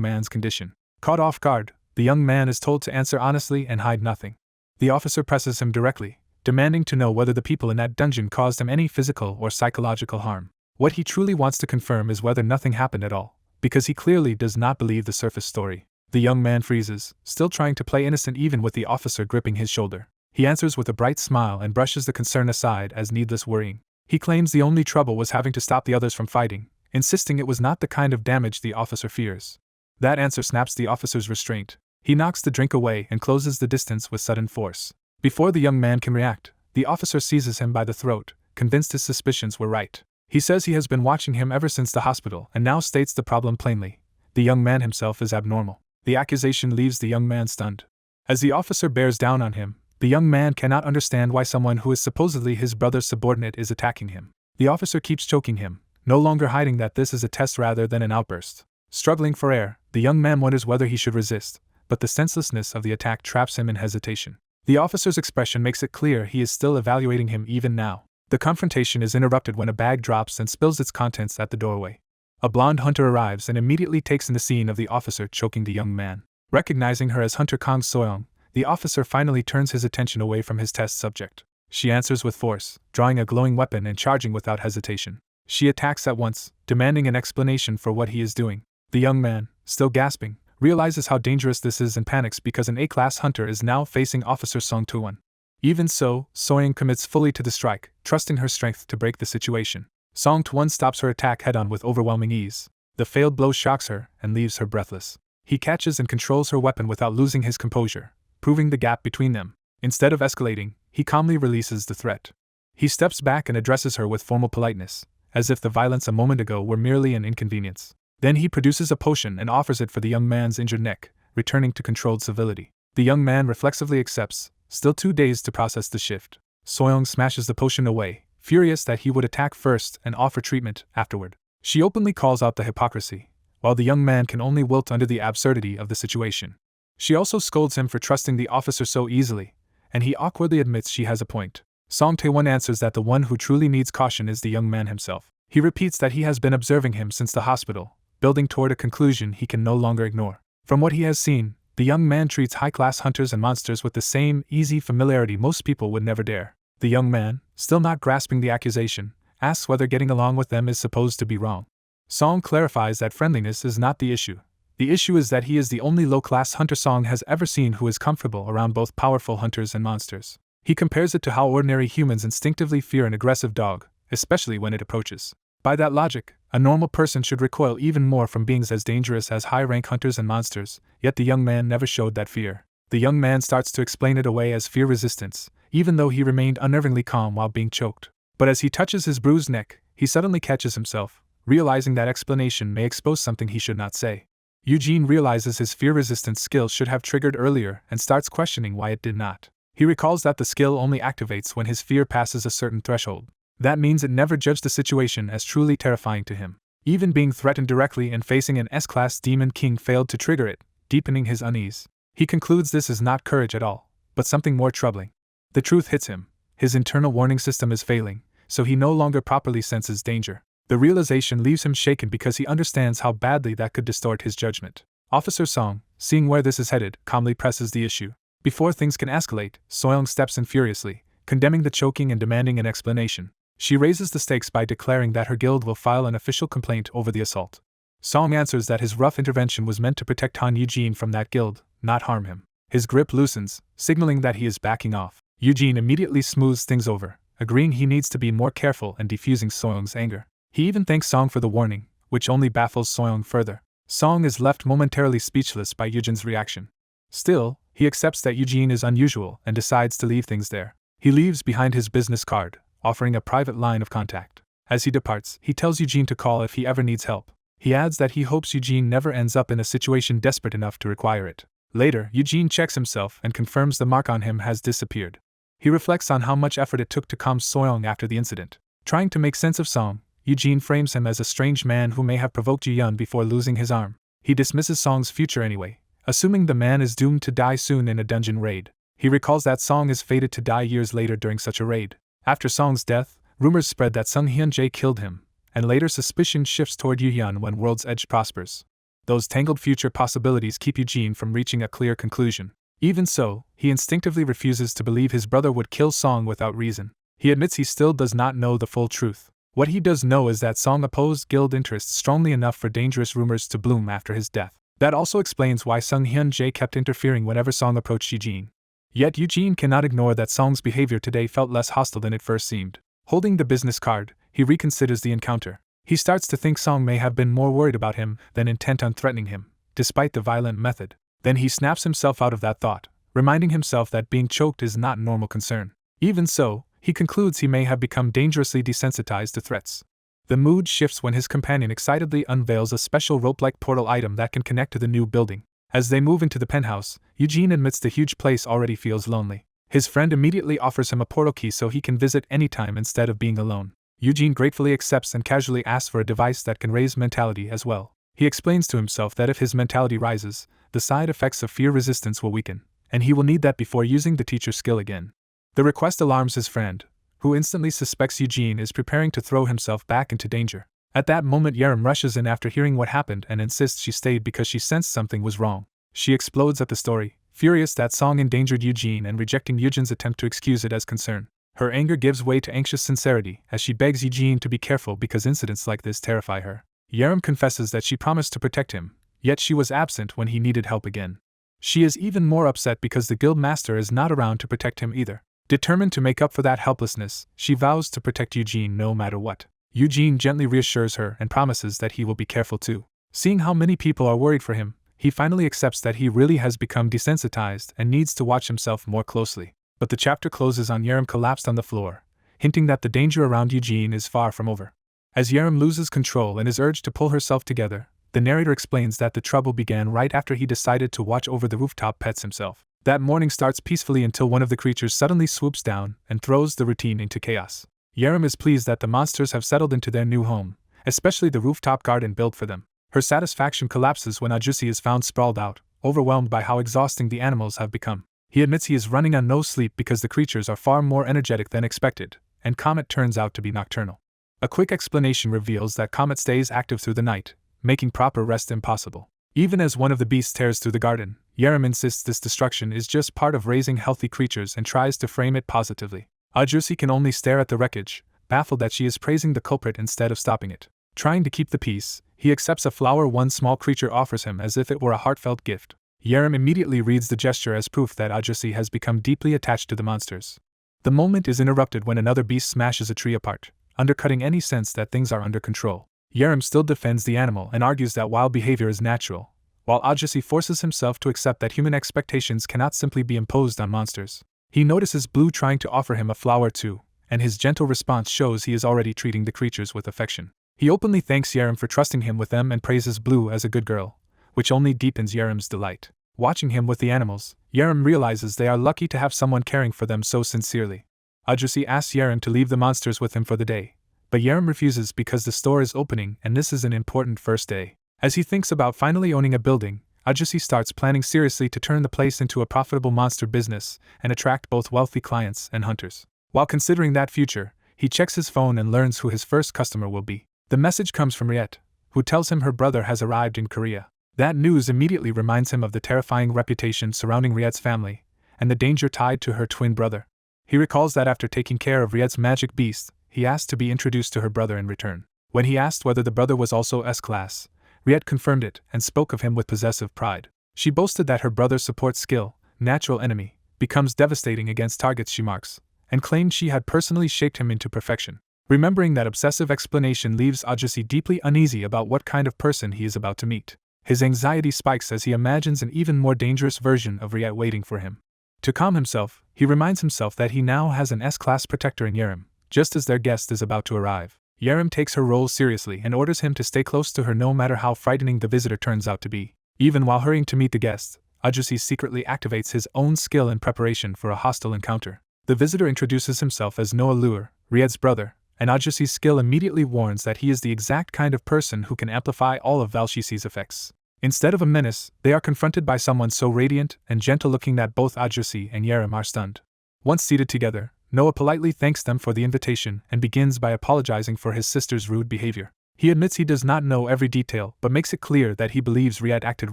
man's condition. Caught off guard, the young man is told to answer honestly and hide nothing. The officer presses him directly, demanding to know whether the people in that dungeon caused him any physical or psychological harm. What he truly wants to confirm is whether nothing happened at all, because he clearly does not believe the surface story. The young man freezes, still trying to play innocent even with the officer gripping his shoulder. He answers with a bright smile and brushes the concern aside as needless worrying. He claims the only trouble was having to stop the others from fighting, insisting it was not the kind of damage the officer fears. That answer snaps the officer's restraint. He knocks the drink away and closes the distance with sudden force. Before the young man can react, the officer seizes him by the throat, convinced his suspicions were right. He says he has been watching him ever since the hospital and now states the problem plainly. The young man himself is abnormal. The accusation leaves the young man stunned. As the officer bears down on him, the young man cannot understand why someone who is supposedly his brother's subordinate is attacking him. The officer keeps choking him, no longer hiding that this is a test rather than an outburst. Struggling for air, the young man wonders whether he should resist, but the senselessness of the attack traps him in hesitation. The officer's expression makes it clear he is still evaluating him even now. The confrontation is interrupted when a bag drops and spills its contents at the doorway. A blonde hunter arrives and immediately takes in the scene of the officer choking the young man. Recognizing her as Hunter Kang Soyoung, the officer finally turns his attention away from his test subject. She answers with force, drawing a glowing weapon and charging without hesitation. She attacks at once, demanding an explanation for what he is doing. The young man, still gasping, realizes how dangerous this is and panics because an A-class hunter is now facing Officer Song Tae-won. Even so, Soyoung commits fully to the strike, trusting her strength to break the situation. Song Tae-won stops her attack head-on with overwhelming ease. The failed blow shocks her and leaves her breathless. He catches and controls her weapon without losing his composure, proving the gap between them. Instead of escalating, he calmly releases the threat. He steps back and addresses her with formal politeness, as if the violence a moment ago were merely an inconvenience. Then he produces a potion and offers it for the young man's injured neck, returning to controlled civility. The young man reflexively accepts, still too dazed to process the shift. Soyoung smashes the potion away, furious that he would attack first and offer treatment afterward. She openly calls out the hypocrisy, while the young man can only wilt under the absurdity of the situation. She also scolds him for trusting the officer so easily, and he awkwardly admits she has a point. Song Tae-won answers that the one who truly needs caution is the young man himself. He repeats that he has been observing him since the hospital, building toward a conclusion he can no longer ignore. From what he has seen, the young man treats high-class hunters and monsters with the same easy familiarity most people would never dare. The young man, still not grasping the accusation, asks whether getting along with them is supposed to be wrong. Song clarifies that friendliness is not the issue. The issue is that he is the only low-class hunter Song has ever seen who is comfortable around both powerful hunters and monsters. He compares it to how ordinary humans instinctively fear an aggressive dog, especially when it approaches. By that logic, a normal person should recoil even more from beings as dangerous as high-rank hunters and monsters, yet the young man never showed that fear. The young man starts to explain it away as fear resistance, even though he remained unnervingly calm while being choked. But as he touches his bruised neck, he suddenly catches himself, realizing that explanation may expose something he should not say. Eugene realizes his fear resistance skill should have triggered earlier and starts questioning why it did not. He recalls that the skill only activates when his fear passes a certain threshold. That means it never judged the situation as truly terrifying to him. Even being threatened directly and facing an S-class demon king failed to trigger it, deepening his unease. He concludes this is not courage at all, but something more troubling. The truth hits him. His internal warning system is failing, so he no longer properly senses danger. The realization leaves him shaken because he understands how badly that could distort his judgment. Officer Song, seeing where this is headed, calmly presses the issue. Before things can escalate, Soyoung steps in furiously, condemning the choking and demanding an explanation. She raises the stakes by declaring that her guild will file an official complaint over the assault. Song answers that his rough intervention was meant to protect Han Eugene from that guild, not harm him. His grip loosens, signaling that he is backing off. Eugene immediately smooths things over, agreeing he needs to be more careful and defusing Soyoung's anger. He even thanks Song for the warning, which only baffles Soyoung further. Song is left momentarily speechless by Eugene's reaction. Still, he accepts that Eugene is unusual and decides to leave things there. He leaves behind his business card, offering a private line of contact. As he departs, he tells Eugene to call if he ever needs help. He adds that he hopes Eugene never ends up in a situation desperate enough to require it. Later, Eugene checks himself and confirms the mark on him has disappeared. He reflects on how much effort it took to calm Soyoung after the incident. Trying to make sense of Song, Eugene frames him as a strange man who may have provoked Ji-yeon before losing his arm. He dismisses Song's future anyway, assuming the man is doomed to die soon in a dungeon raid. He recalls that Song is fated to die years later during such a raid. After Song's death, rumors spread that Sung Hyun-jae killed him, and later suspicion shifts toward Yu-hyun when World's Edge prospers. Those tangled future possibilities keep Eugene from reaching a clear conclusion. Even so, he instinctively refuses to believe his brother would kill Song without reason. He admits he still does not know the full truth. What he does know is that Song opposed guild interests strongly enough for dangerous rumors to bloom after his death. That also explains why Sung Hyun-jae kept interfering whenever Song approached Eugene. Yet Eugene cannot ignore that Song's behavior today felt less hostile than it first seemed. Holding the business card, he reconsiders the encounter. He starts to think Song may have been more worried about him than intent on threatening him, despite the violent method. Then he snaps himself out of that thought, reminding himself that being choked is not normal concern. Even so, he concludes he may have become dangerously desensitized to threats. The mood shifts when his companion excitedly unveils a special rope-like portal item that can connect to the new building. As they move into the penthouse, Eugene admits the huge place already feels lonely. His friend immediately offers him a portal key so he can visit anytime instead of being alone. Eugene gratefully accepts and casually asks for a device that can raise mentality as well. He explains to himself that if his mentality rises, the side effects of fear resistance will weaken, and he will need that before using the teacher skill again. The request alarms his friend, who instantly suspects Eugene is preparing to throw himself back into danger. At that moment, Yerim rushes in after hearing what happened and insists she stayed because she sensed something was wrong. She explodes at the story, furious that Song endangered Eugene and rejecting Eugene's attempt to excuse it as concern. Her anger gives way to anxious sincerity as she begs Eugene to be careful because incidents like this terrify her. Yerim confesses that she promised to protect him, yet she was absent when he needed help again. She is even more upset because the guild master is not around to protect him either. Determined to make up for that helplessness, she vows to protect Eugene no matter what. Eugene gently reassures her and promises that he will be careful too. Seeing how many people are worried for him, he finally accepts that he really has become desensitized and needs to watch himself more closely. But the chapter closes on Yerim collapsed on the floor, hinting that the danger around Eugene is far from over. As Yerim loses control and is urged to pull herself together, the narrator explains that the trouble began right after he decided to watch over the rooftop pets himself. That morning starts peacefully until one of the creatures suddenly swoops down and throws the routine into chaos. Yerim is pleased that the monsters have settled into their new home, especially the rooftop garden built for them. Her satisfaction collapses when Ajusi is found sprawled out, overwhelmed by how exhausting the animals have become. He admits he is running on no sleep because the creatures are far more energetic than expected, and Comet turns out to be nocturnal. A quick explanation reveals that Comet stays active through the night, making proper rest impossible. Even as one of the beasts tears through the garden, Yerim insists this destruction is just part of raising healthy creatures and tries to frame it positively. Ajusi can only stare at the wreckage, baffled that she is praising the culprit instead of stopping it. Trying to keep the peace, he accepts a flower one small creature offers him as if it were a heartfelt gift. Yerim immediately reads the gesture as proof that Ajusi has become deeply attached to the monsters. The moment is interrupted when another beast smashes a tree apart, undercutting any sense that things are under control. Yerim still defends the animal and argues that wild behavior is natural, while Ajusi forces himself to accept that human expectations cannot simply be imposed on monsters. He notices Blue trying to offer him a flower too, and his gentle response shows he is already treating the creatures with affection. He openly thanks Yerim for trusting him with them and praises Blue as a good girl, which only deepens Yerim's delight. Watching him with the animals, Yerim realizes they are lucky to have someone caring for them so sincerely. Ajusi asks Yerim to leave the monsters with him for the day, but Yerim refuses because the store is opening and this is an important first day. As he thinks about finally owning a building, Ajusi starts planning seriously to turn the place into a profitable monster business and attract both wealthy clients and hunters. While considering that future, he checks his phone and learns who his first customer will be. The message comes from Riet, who tells him her brother has arrived in Korea. That news immediately reminds him of the terrifying reputation surrounding Riet's family and the danger tied to her twin brother. He recalls that after taking care of Riet's magic beast, he asked to be introduced to her brother in return. When he asked whether the brother was also S-class, Riet confirmed it and spoke of him with possessive pride. She boasted that her brother's support skill, natural enemy, becomes devastating against targets she marks, and claimed she had personally shaped him into perfection. Remembering that obsessive explanation leaves Ajusi deeply uneasy about what kind of person he is about to meet. His anxiety spikes as he imagines an even more dangerous version of Riet waiting for him. To calm himself, he reminds himself that he now has an S-class protector in Yerim, just as their guest is about to arrive. Yerim takes her role seriously and orders him to stay close to her no matter how frightening the visitor turns out to be. Even while hurrying to meet the guest, Ajusi secretly activates his own skill in preparation for a hostile encounter. The visitor introduces himself as Noah Lure, Riet's brother, and Ajusi's skill immediately warns that he is the exact kind of person who can amplify all of Valshisi's effects. Instead of a menace, they are confronted by someone so radiant and gentle-looking that both Ajusi and Yerim are stunned. Once seated together, Noah politely thanks them for the invitation and begins by apologizing for his sister's rude behavior. He admits he does not know every detail but makes it clear that he believes Riet acted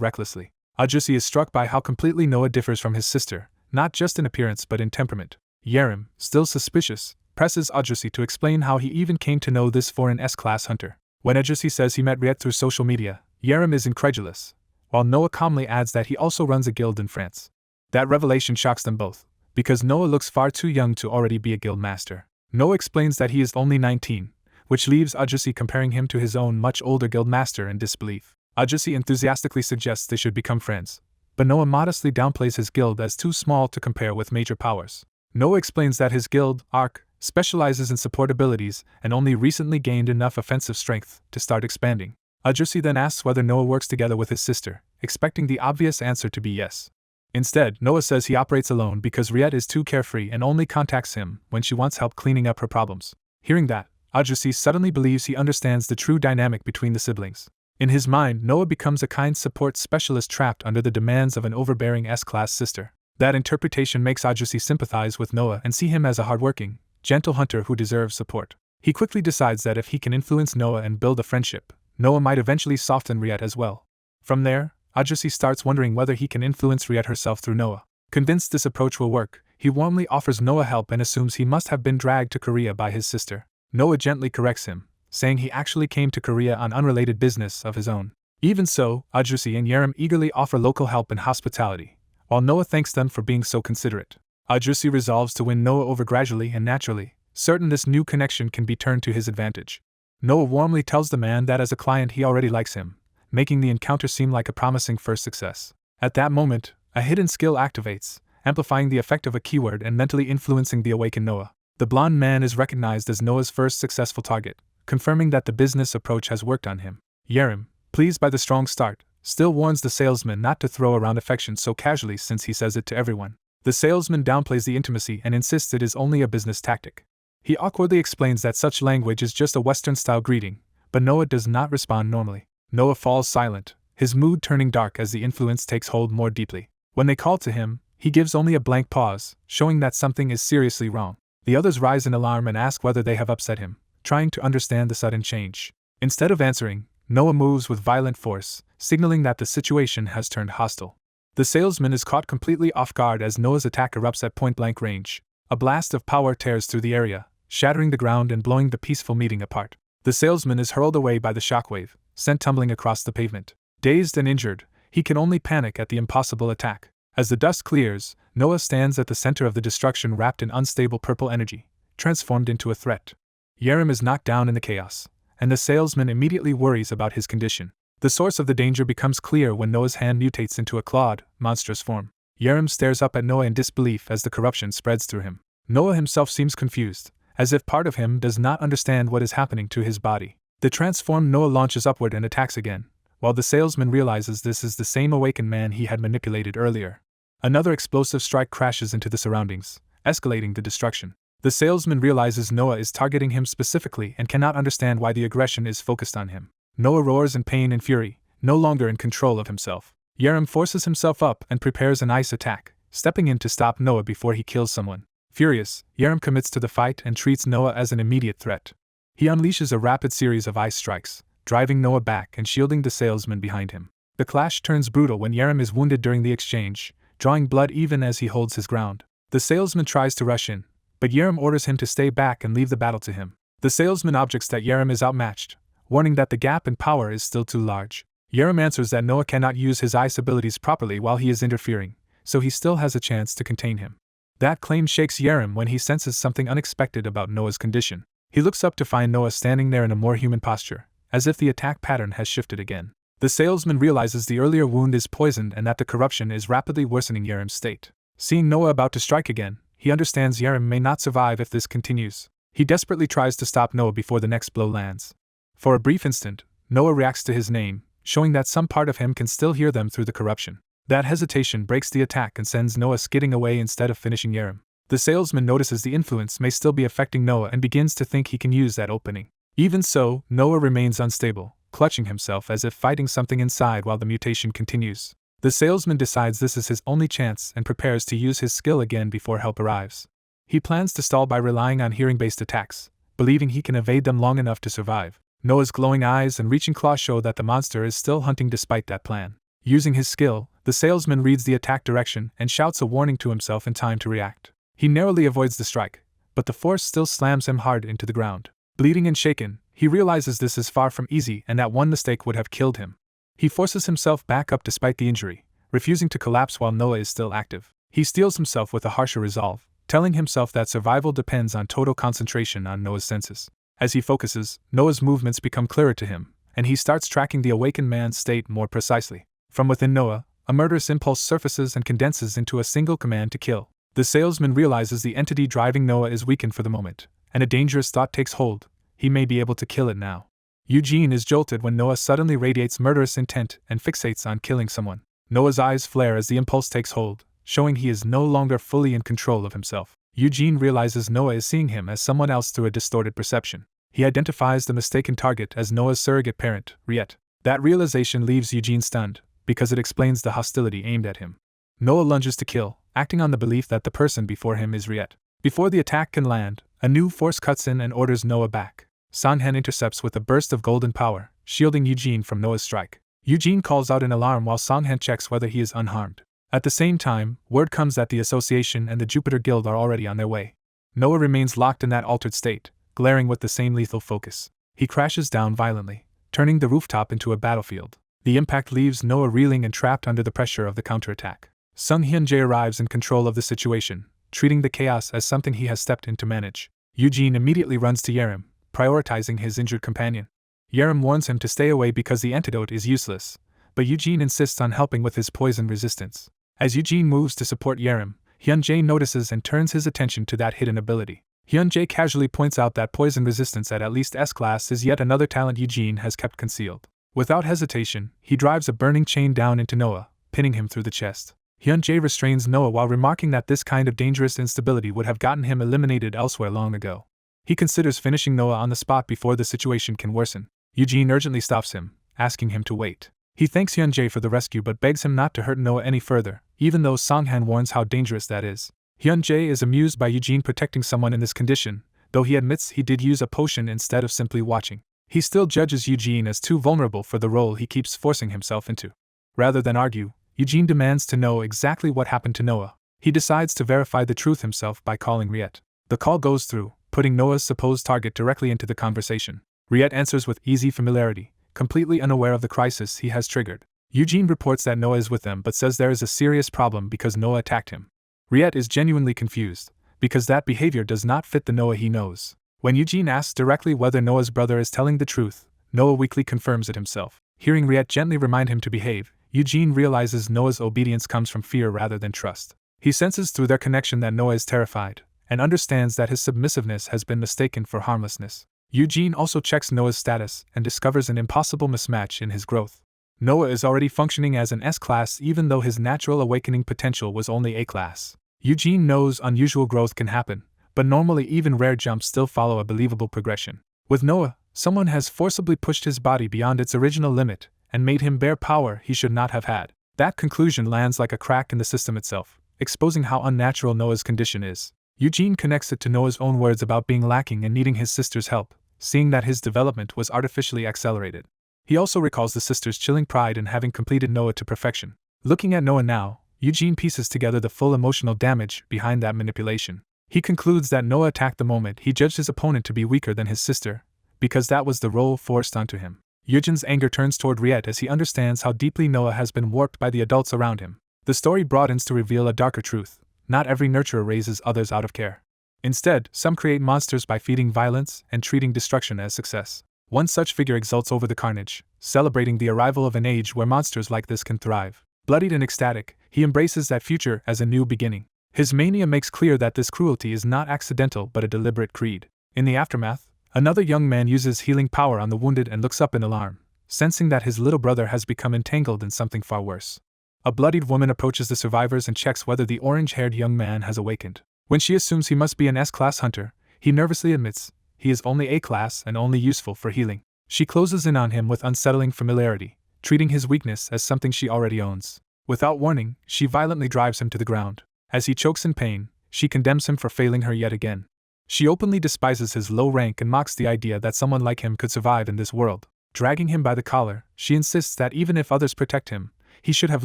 recklessly. Ajusi is struck by how completely Noah differs from his sister, not just in appearance but in temperament. Yerim, still suspicious, presses Ajusi to explain how he even came to know this foreign S-class hunter. When Ajusi says he met Riet through social media, Yerim is incredulous, while Noah calmly adds that he also runs a guild in France. That revelation shocks them both, because Noah looks far too young to already be a guild master. Noah explains that he is only 19, which leaves Ajusi comparing him to his own much older guild master in disbelief. Ajusi enthusiastically suggests they should become friends, but Noah modestly downplays his guild as too small to compare with major powers. Noah explains that his guild, Arc, specializes in support abilities and only recently gained enough offensive strength to start expanding. Ajusi then asks whether Noah works together with his sister, expecting the obvious answer to be yes. Instead, Noah says he operates alone because Riette is too carefree and only contacts him when she wants help cleaning up her problems. Hearing that, Ajusi suddenly believes he understands the true dynamic between the siblings. In his mind, Noah becomes a kind support specialist trapped under the demands of an overbearing S-class sister. That interpretation makes Ajusi sympathize with Noah and see him as a hardworking, gentle hunter who deserves support. He quickly decides that if he can influence Noah and build a friendship, Noah might eventually soften Riette as well. From there, Ajusi starts wondering whether he can influence Riette herself through Noah. Convinced this approach will work, he warmly offers Noah help and assumes he must have been dragged to Korea by his sister. Noah gently corrects him, saying he actually came to Korea on unrelated business of his own. Even so, Ajusi and Yerem eagerly offer local help and hospitality, while Noah thanks them for being so considerate. Ajusi resolves to win Noah over gradually and naturally, certain this new connection can be turned to his advantage. Noah warmly tells the man that as a client he already likes him, making the encounter seem like a promising first success. At that moment, a hidden skill activates, amplifying the effect of a keyword and mentally influencing the awakened Noah. The blonde man is recognized as Noah's first successful target, confirming that the business approach has worked on him. Yerem, pleased by the strong start, still warns the salesman not to throw around affection so casually since he says it to everyone. The salesman downplays the intimacy and insists it is only a business tactic. He awkwardly explains that such language is just a Western-style greeting, but Noah does not respond normally. Noah falls silent, his mood turning dark as the influence takes hold more deeply. When they call to him, he gives only a blank pause, showing that something is seriously wrong. The others rise in alarm and ask whether they have upset him, trying to understand the sudden change. Instead of answering, Noah moves with violent force, signaling that the situation has turned hostile. The salesman is caught completely off guard as Noah's attack erupts at point-blank range. A blast of power tears through the area, shattering the ground and blowing the peaceful meeting apart. The salesman is hurled away by the shockwave, sent tumbling across the pavement. Dazed and injured, he can only panic at the impossible attack. As the dust clears, Noah stands at the center of the destruction wrapped in unstable purple energy, transformed into a threat. Yerem is knocked down in the chaos, and the salesman immediately worries about his condition. The source of the danger becomes clear when Noah's hand mutates into a clawed, monstrous form. Yerem stares up at Noah in disbelief as the corruption spreads through him. Noah himself seems confused, as if part of him does not understand what is happening to his body. The transformed Noah launches upward and attacks again, while the salesman realizes this is the same awakened man he had manipulated earlier. Another explosive strike crashes into the surroundings, escalating the destruction. The salesman realizes Noah is targeting him specifically and cannot understand why the aggression is focused on him. Noah roars in pain and fury, no longer in control of himself. Yerem forces himself up and prepares an ice attack, stepping in to stop Noah before he kills someone. Furious, Yerem commits to the fight and treats Noah as an immediate threat. He unleashes a rapid series of ice strikes, driving Noah back and shielding the salesman behind him. The clash turns brutal when Yerem is wounded during the exchange, drawing blood even as he holds his ground. The salesman tries to rush in, but Yerem orders him to stay back and leave the battle to him. The salesman objects that Yerem is outmatched, warning that the gap in power is still too large. Yerem answers that Noah cannot use his ice abilities properly while he is interfering, so he still has a chance to contain him. That claim shakes Yerem when he senses something unexpected about Noah's condition. He looks up to find Noah standing there in a more human posture, as if the attack pattern has shifted again. The salesman realizes the earlier wound is poisoned and that the corruption is rapidly worsening Yerem's state. Seeing Noah about to strike again, he understands Yerem may not survive if this continues. He desperately tries to stop Noah before the next blow lands. For a brief instant, Noah reacts to his name, showing that some part of him can still hear them through the corruption. That hesitation breaks the attack and sends Noah skidding away instead of finishing Yerem. The salesman notices the influence may still be affecting Noah and begins to think he can use that opening. Even so, Noah remains unstable, clutching himself as if fighting something inside while the mutation continues. The salesman decides this is his only chance and prepares to use his skill again before help arrives. He plans to stall by relying on hearing-based attacks, believing he can evade them long enough to survive. Noah's glowing eyes and reaching claws show that the monster is still hunting despite that plan. Using his skill, the salesman reads the attack direction and shouts a warning to himself in time to react. He narrowly avoids the strike, but the force still slams him hard into the ground. Bleeding and shaken, he realizes this is far from easy and that one mistake would have killed him. He forces himself back up despite the injury, refusing to collapse while Noah is still active. He steels himself with a harsher resolve, telling himself that survival depends on total concentration on Noah's senses. As he focuses, Noah's movements become clearer to him, and he starts tracking the awakened man's state more precisely. From within Noah, a murderous impulse surfaces and condenses into a single command to kill. The salesman realizes the entity driving Noah is weakened for the moment, and a dangerous thought takes hold: he may be able to kill it now. Eugene is jolted when Noah suddenly radiates murderous intent and fixates on killing someone. Noah's eyes flare as the impulse takes hold, showing he is no longer fully in control of himself. Eugene realizes Noah is seeing him as someone else through a distorted perception. He identifies the mistaken target as Noah's surrogate parent, Riet. That realization leaves Eugene stunned, because it explains the hostility aimed at him. Noah lunges to kill, acting on the belief that the person before him is Riet. Before the attack can land, a new force cuts in and orders Noah back. Sanhan intercepts with a burst of golden power, shielding Eugene from Noah's strike. Eugene calls out in alarm while Songhan checks whether he is unharmed. At the same time, word comes that the Association and the Jupiter Guild are already on their way. Noah remains locked in that altered state, glaring with the same lethal focus. He crashes down violently, turning the rooftop into a battlefield. The impact leaves Noah reeling and trapped under the pressure of the counterattack. Sung Hyun-jae arrives in control of the situation, treating the chaos as something he has stepped in to manage. Eugene immediately runs to Yerim, prioritizing his injured companion. Yerim warns him to stay away because the antidote is useless, but Eugene insists on helping with his poison resistance. As Eugene moves to support Yerim, Hyun-jae notices and turns his attention to that hidden ability. Hyun-jae casually points out that poison resistance at least S-class is yet another talent Eugene has kept concealed. Without hesitation, he drives a burning chain down into Noah, pinning him through the chest. Hyun-jae restrains Noah while remarking that this kind of dangerous instability would have gotten him eliminated elsewhere long ago. He considers finishing Noah on the spot before the situation can worsen. Eugene urgently stops him, asking him to wait. He thanks Hyun-jae for the rescue but begs him not to hurt Noah any further, even though Songhan warns how dangerous that is. Hyun-jae is amused by Eugene protecting someone in this condition, though he admits he did use a potion instead of simply watching. He still judges Eugene as too vulnerable for the role he keeps forcing himself into. Rather than argue, Eugene demands to know exactly what happened to Noah. He decides to verify the truth himself by calling Riet. The call goes through, putting Noah's supposed target directly into the conversation. Riet answers with easy familiarity, completely unaware of the crisis he has triggered. Eugene reports that Noah is with them but says there is a serious problem because Noah attacked him. Riet is genuinely confused, because that behavior does not fit the Noah he knows. When Eugene asks directly whether Noah's brother is telling the truth, Noah weakly confirms it himself. Hearing Riet gently remind him to behave, Eugene realizes Noah's obedience comes from fear rather than trust. He senses through their connection that Noah is terrified, and understands that his submissiveness has been mistaken for harmlessness. Eugene also checks Noah's status and discovers an impossible mismatch in his growth. Noah is already functioning as an S-class even though his natural awakening potential was only A-class. Eugene knows unusual growth can happen, but normally even rare jumps still follow a believable progression. With Noah, someone has forcibly pushed his body beyond its original limit and made him bear power he should not have had. That conclusion lands like a crack in the system itself, exposing how unnatural Noah's condition is. Eugene connects it to Noah's own words about being lacking and needing his sister's help, seeing that his development was artificially accelerated. He also recalls the sister's chilling pride in having completed Noah to perfection. Looking at Noah now, Eugene pieces together the full emotional damage behind that manipulation. He concludes that Noah attacked the moment he judged his opponent to be weaker than his sister, because that was the role forced onto him. Eugene's anger turns toward Riet as he understands how deeply Noah has been warped by the adults around him. The story broadens to reveal a darker truth: not every nurturer raises others out of care. Instead, some create monsters by feeding violence and treating destruction as success. One such figure exults over the carnage, celebrating the arrival of an age where monsters like this can thrive. Bloodied and ecstatic, he embraces that future as a new beginning. His mania makes clear that this cruelty is not accidental but a deliberate creed. In the aftermath, another young man uses healing power on the wounded and looks up in alarm, sensing that his little brother has become entangled in something far worse. A bloodied woman approaches the survivors and checks whether the orange-haired young man has awakened. When she assumes he must be an S-class hunter, he nervously admits he is only A-class and only useful for healing. She closes in on him with unsettling familiarity, treating his weakness as something she already owns. Without warning, she violently drives him to the ground. As he chokes in pain, she condemns him for failing her yet again. She openly despises his low rank and mocks the idea that someone like him could survive in this world. Dragging him by the collar, she insists that even if others protect him, he should have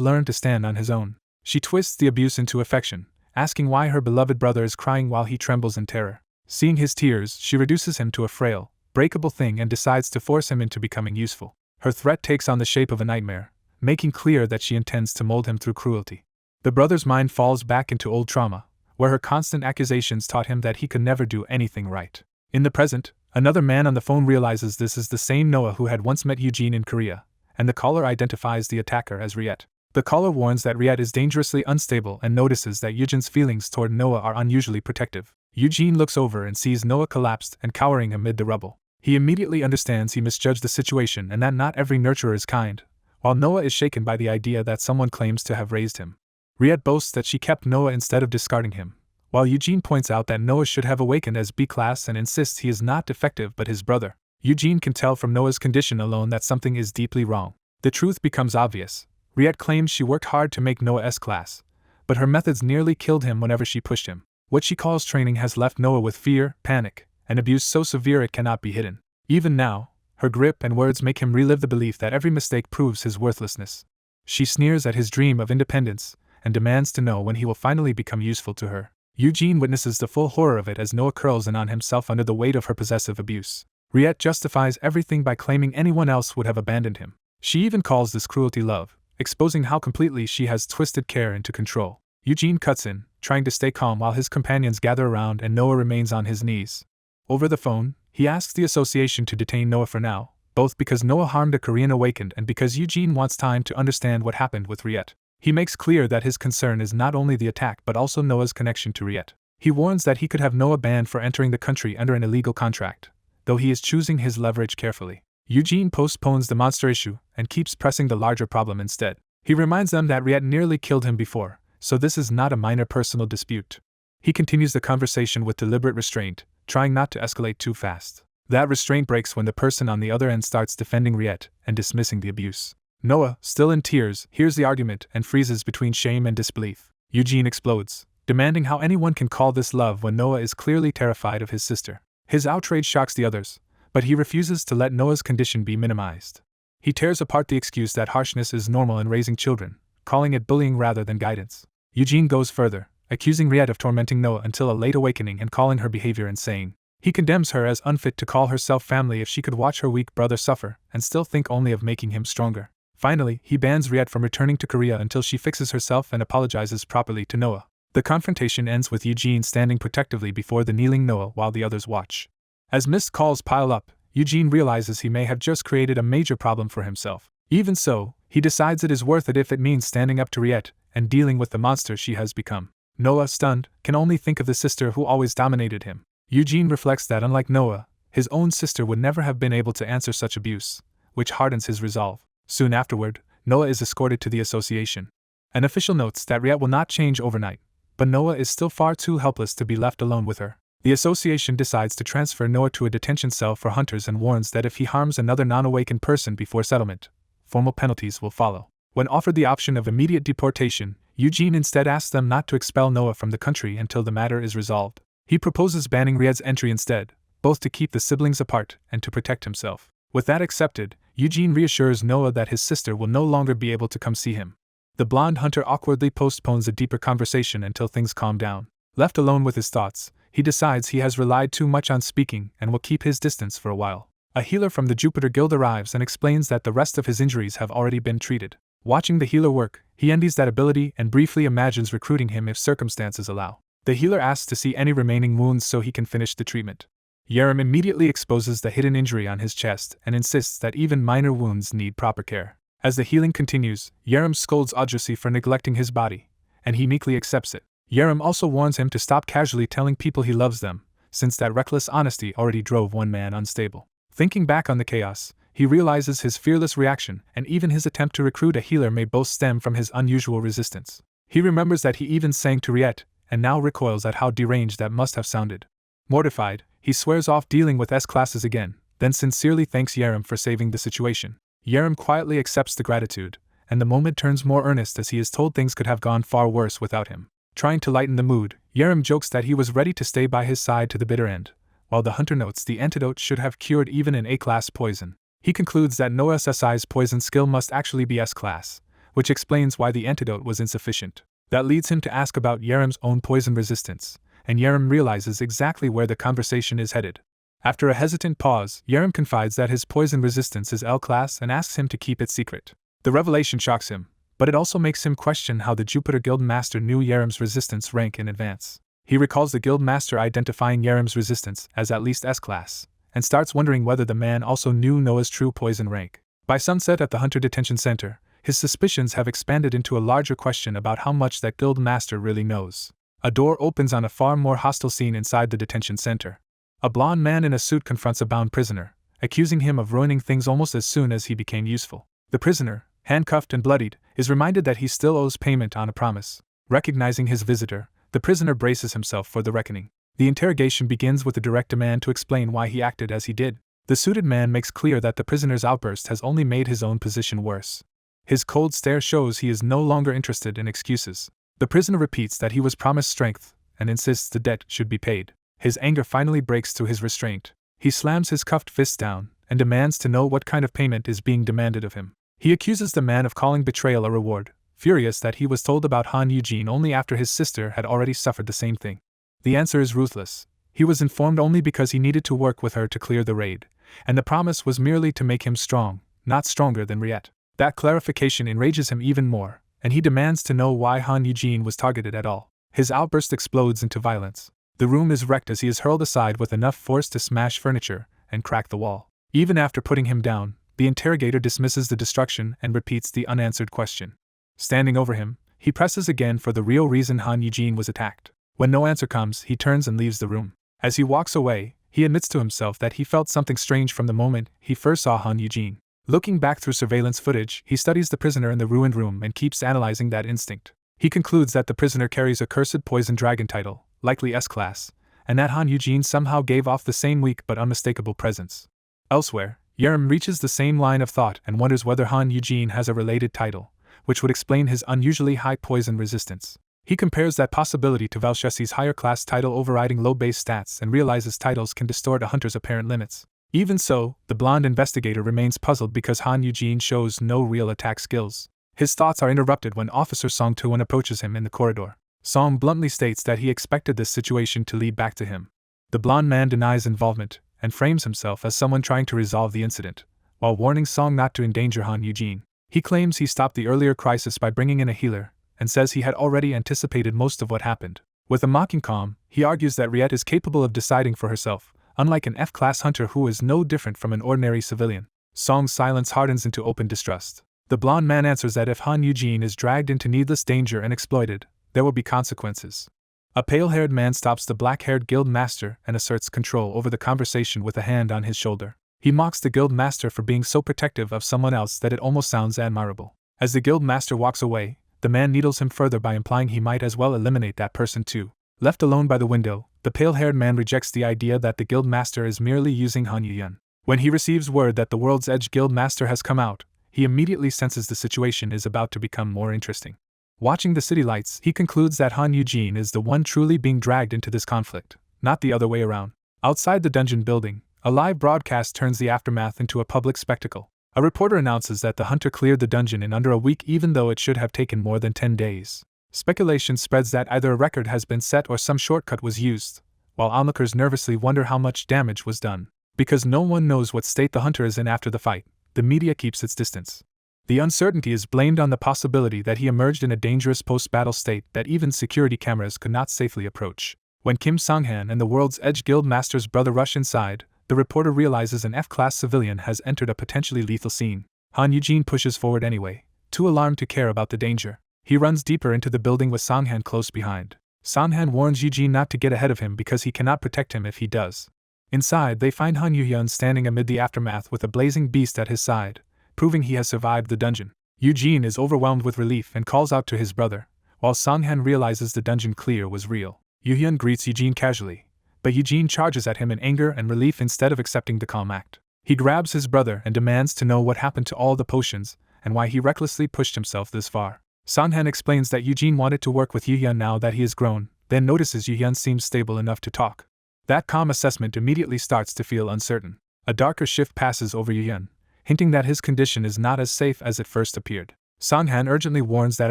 learned to stand on his own. She twists the abuse into affection, asking why her beloved brother is crying while he trembles in terror. Seeing his tears, she reduces him to a frail, breakable thing and decides to force him into becoming useful. Her threat takes on the shape of a nightmare, making clear that she intends to mold him through cruelty. The brother's mind falls back into old trauma, where her constant accusations taught him that he could never do anything right. In the present, Another man on the phone realizes this is the same Noah who had once met Eugene in Korea, and the caller identifies the attacker as Riet. The caller warns that Riet is dangerously unstable and notices that Eugene's feelings toward Noah are unusually protective. Eugene looks over and sees Noah collapsed and cowering amid the rubble. He immediately understands he misjudged the situation and that not every nurturer is kind, while Noah is shaken by the idea that someone claims to have raised him. Riet boasts that she kept Noah instead of discarding him, while Eugene points out that Noah should have awakened as B-class and insists he is not defective but his brother. Eugene can tell from Noah's condition alone that something is deeply wrong. The truth becomes obvious. Riet claims she worked hard to make Noah S-class, but her methods nearly killed him whenever she pushed him. What she calls training has left Noah with fear, panic, and abuse so severe it cannot be hidden. Even now, her grip and words make him relive the belief that every mistake proves his worthlessness. She sneers at his dream of independence and demands to know when he will finally become useful to her. Eugene witnesses the full horror of it as Noah curls in on himself under the weight of her possessive abuse. Riet justifies everything by claiming anyone else would have abandoned him. She even calls this cruelty love, exposing how completely she has twisted care into control. Eugene cuts in, trying to stay calm while his companions gather around and Noah remains on his knees. Over the phone, he asks the association to detain Noah for now, both because Noah harmed a Korean awakened and because Eugene wants time to understand what happened with Riet. He makes clear that his concern is not only the attack but also Noah's connection to Riet. He warns that he could have Noah banned for entering the country under an illegal contract, though he is choosing his leverage carefully. Eugene postpones the monster issue and keeps pressing the larger problem instead. He reminds them that Riet nearly killed him before, so this is not a minor personal dispute. He continues the conversation with deliberate restraint, trying not to escalate too fast. That restraint breaks when the person on the other end starts defending Riet and dismissing the abuse. Noah, still in tears, hears the argument and freezes between shame and disbelief. Eugene explodes, demanding how anyone can call this love when Noah is clearly terrified of his sister. His outrage shocks the others, but he refuses to let Noah's condition be minimized. He tears apart the excuse that harshness is normal in raising children, calling it bullying rather than guidance. Eugene goes further, accusing Riet of tormenting Noah until a late awakening and calling her behavior insane. He condemns her as unfit to call herself family if she could watch her weak brother suffer and still think only of making him stronger. Finally, he bans Riet from returning to Korea until she fixes herself and apologizes properly to Noah. The confrontation ends with Eugene standing protectively before the kneeling Noah while the others watch. As missed calls pile up, Eugene realizes he may have just created a major problem for himself. Even so, he decides it is worth it if it means standing up to Riet and dealing with the monster she has become. Noah, stunned, can only think of the sister who always dominated him. Eugene reflects that unlike Noah, his own sister would never have been able to answer such abuse, which hardens his resolve. Soon afterward, Noah is escorted to the association. An official notes that Riet will not change overnight, but Noah is still far too helpless to be left alone with her. The association decides to transfer Noah to a detention cell for hunters and warns that if he harms another non-awakened person before settlement, formal penalties will follow. When offered the option of immediate deportation, Eugene instead asks them not to expel Noah from the country until the matter is resolved. He proposes banning Riet's entry instead, both to keep the siblings apart and to protect himself. With that accepted, Eugene reassures Noah that his sister will no longer be able to come see him. The blonde hunter awkwardly postpones a deeper conversation until things calm down. Left alone with his thoughts, he decides he has relied too much on speaking and will keep his distance for a while. A healer from the Jupiter Guild arrives and explains that the rest of his injuries have already been treated. Watching the healer work, he envies that ability and briefly imagines recruiting him if circumstances allow. The healer asks to see any remaining wounds so he can finish the treatment. Yerem immediately exposes the hidden injury on his chest and insists that even minor wounds need proper care. As the healing continues, Yerem scolds Audrey for neglecting his body, and he meekly accepts it. Yerem also warns him to stop casually telling people he loves them, since that reckless honesty already drove one man unstable. Thinking back on the chaos, he realizes his fearless reaction and even his attempt to recruit a healer may both stem from his unusual resistance. He remembers that he even sang to Riet, and now recoils at how deranged that must have sounded. Mortified, he swears off dealing with S-classes again, then sincerely thanks Yerem for saving the situation. Yerem quietly accepts the gratitude, and the moment turns more earnest as he is told things could have gone far worse without him. Trying to lighten the mood, Yerem jokes that he was ready to stay by his side to the bitter end, while the hunter notes the antidote should have cured even an A-class poison. He concludes that Noah SSI's poison skill must actually be S-class, which explains why the antidote was insufficient. That leads him to ask about Yerem's own poison resistance, and Yerem realizes exactly where the conversation is headed. After a hesitant pause, Yerem confides that his poison resistance is L-class and asks him to keep it secret. The revelation shocks him, but it also makes him question how the Jupiter Guild Master knew Yerem's resistance rank in advance. He recalls the Guild Master identifying Yerem's resistance as at least S-class, and starts wondering whether the man also knew Noah's true poison rank. By sunset at the Hunter Detention Center, his suspicions have expanded into a larger question about how much that guild master really knows. A door opens on a far more hostile scene inside the detention center. A blond man in a suit confronts a bound prisoner, accusing him of ruining things almost as soon as he became useful. The prisoner, handcuffed and bloodied, is reminded that he still owes payment on a promise. Recognizing his visitor, the prisoner braces himself for the reckoning. The interrogation begins with a direct demand to explain why he acted as he did. The suited man makes clear that the prisoner's outburst has only made his own position worse. His cold stare shows he is no longer interested in excuses. The prisoner repeats that he was promised strength, and insists the debt should be paid. His anger finally breaks through his restraint. He slams his cuffed fist down, and demands to know what kind of payment is being demanded of him. He accuses the man of calling betrayal a reward, furious that he was told about Han Eugene only after his sister had already suffered the same thing. The answer is ruthless. He was informed only because he needed to work with her to clear the raid, and the promise was merely to make him strong, not stronger than Riet. That clarification enrages him even more, and he demands to know why Han Eugene was targeted at all. His outburst explodes into violence. The room is wrecked as he is hurled aside with enough force to smash furniture and crack the wall. Even after putting him down, the interrogator dismisses the destruction and repeats the unanswered question. Standing over him, he presses again for the real reason Han Eugene was attacked. When no answer comes, he turns and leaves the room. As he walks away, he admits to himself that he felt something strange from the moment he first saw Han Eugene. Looking back through surveillance footage, he studies the prisoner in the ruined room and keeps analyzing that instinct. He concludes that the prisoner carries a cursed poison dragon title, likely S-class, and that Han Eugene somehow gave off the same weak but unmistakable presence. Elsewhere, Yerm reaches the same line of thought and wonders whether Han Eugene has a related title, which would explain his unusually high poison resistance. He compares that possibility to Valchessi's higher class title overriding low base stats and realizes titles can distort a hunter's apparent limits. Even so, the blonde investigator remains puzzled because Han Eugene shows no real attack skills. His thoughts are interrupted when Officer Song Tuan approaches him in the corridor. Song bluntly states that he expected this situation to lead back to him. The blonde man denies involvement and frames himself as someone trying to resolve the incident, while warning Song not to endanger Han Eugene. He claims he stopped the earlier crisis by bringing in a healer, and says he had already anticipated most of what happened. With a mocking calm, he argues that Riet is capable of deciding for herself, unlike an F-class hunter who is no different from an ordinary civilian. Song's silence hardens into open distrust. The blonde man answers that if Han Eugene is dragged into needless danger and exploited, there will be consequences. A pale-haired man stops the black-haired guild master and asserts control over the conversation with a hand on his shoulder. He mocks the guild master for being so protective of someone else that it almost sounds admirable. As the guild master walks away, the man needles him further by implying he might as well eliminate that person too. Left alone by the window, the pale-haired man rejects the idea that the guild master is merely using Han Yuyan. When he receives word that the World's Edge guild master has come out, he immediately senses the situation is about to become more interesting. Watching the city lights, he concludes that Han Eugene is the one truly being dragged into this conflict, not the other way around. Outside the dungeon building, a live broadcast turns the aftermath into a public spectacle. A reporter announces that the hunter cleared the dungeon in under a week even though it should have taken more than 10 days. Speculation spreads that either a record has been set or some shortcut was used, while onlookers nervously wonder how much damage was done. Because no one knows what state the hunter is in after the fight, the media keeps its distance. The uncertainty is blamed on the possibility that he emerged in a dangerous post-battle state that even security cameras could not safely approach. When Kim Songhan and the World's Edge Guild Master's brother rush inside, the reporter realizes an F-class civilian has entered a potentially lethal scene. Han Eugene pushes forward anyway, too alarmed to care about the danger. He runs deeper into the building with Songhan close behind. Songhan warns Eugene not to get ahead of him because he cannot protect him if he does. Inside, they find Han Yuhyun standing amid the aftermath with a blazing beast at his side, proving he has survived the dungeon. Eugene is overwhelmed with relief and calls out to his brother, while Songhan realizes the dungeon clear was real. Yuhyun greets Eugene casually, but Eugene charges at him in anger and relief instead of accepting the calm act. He grabs his brother and demands to know what happened to all the potions and why he recklessly pushed himself this far. Songhan explains that Eugene wanted to work with Yuhyun now that he is grown, then notices Yuhyun seems stable enough to talk. That calm assessment immediately starts to feel uncertain. A darker shift passes over Yuhyun, hinting that his condition is not as safe as it first appeared. Songhan urgently warns that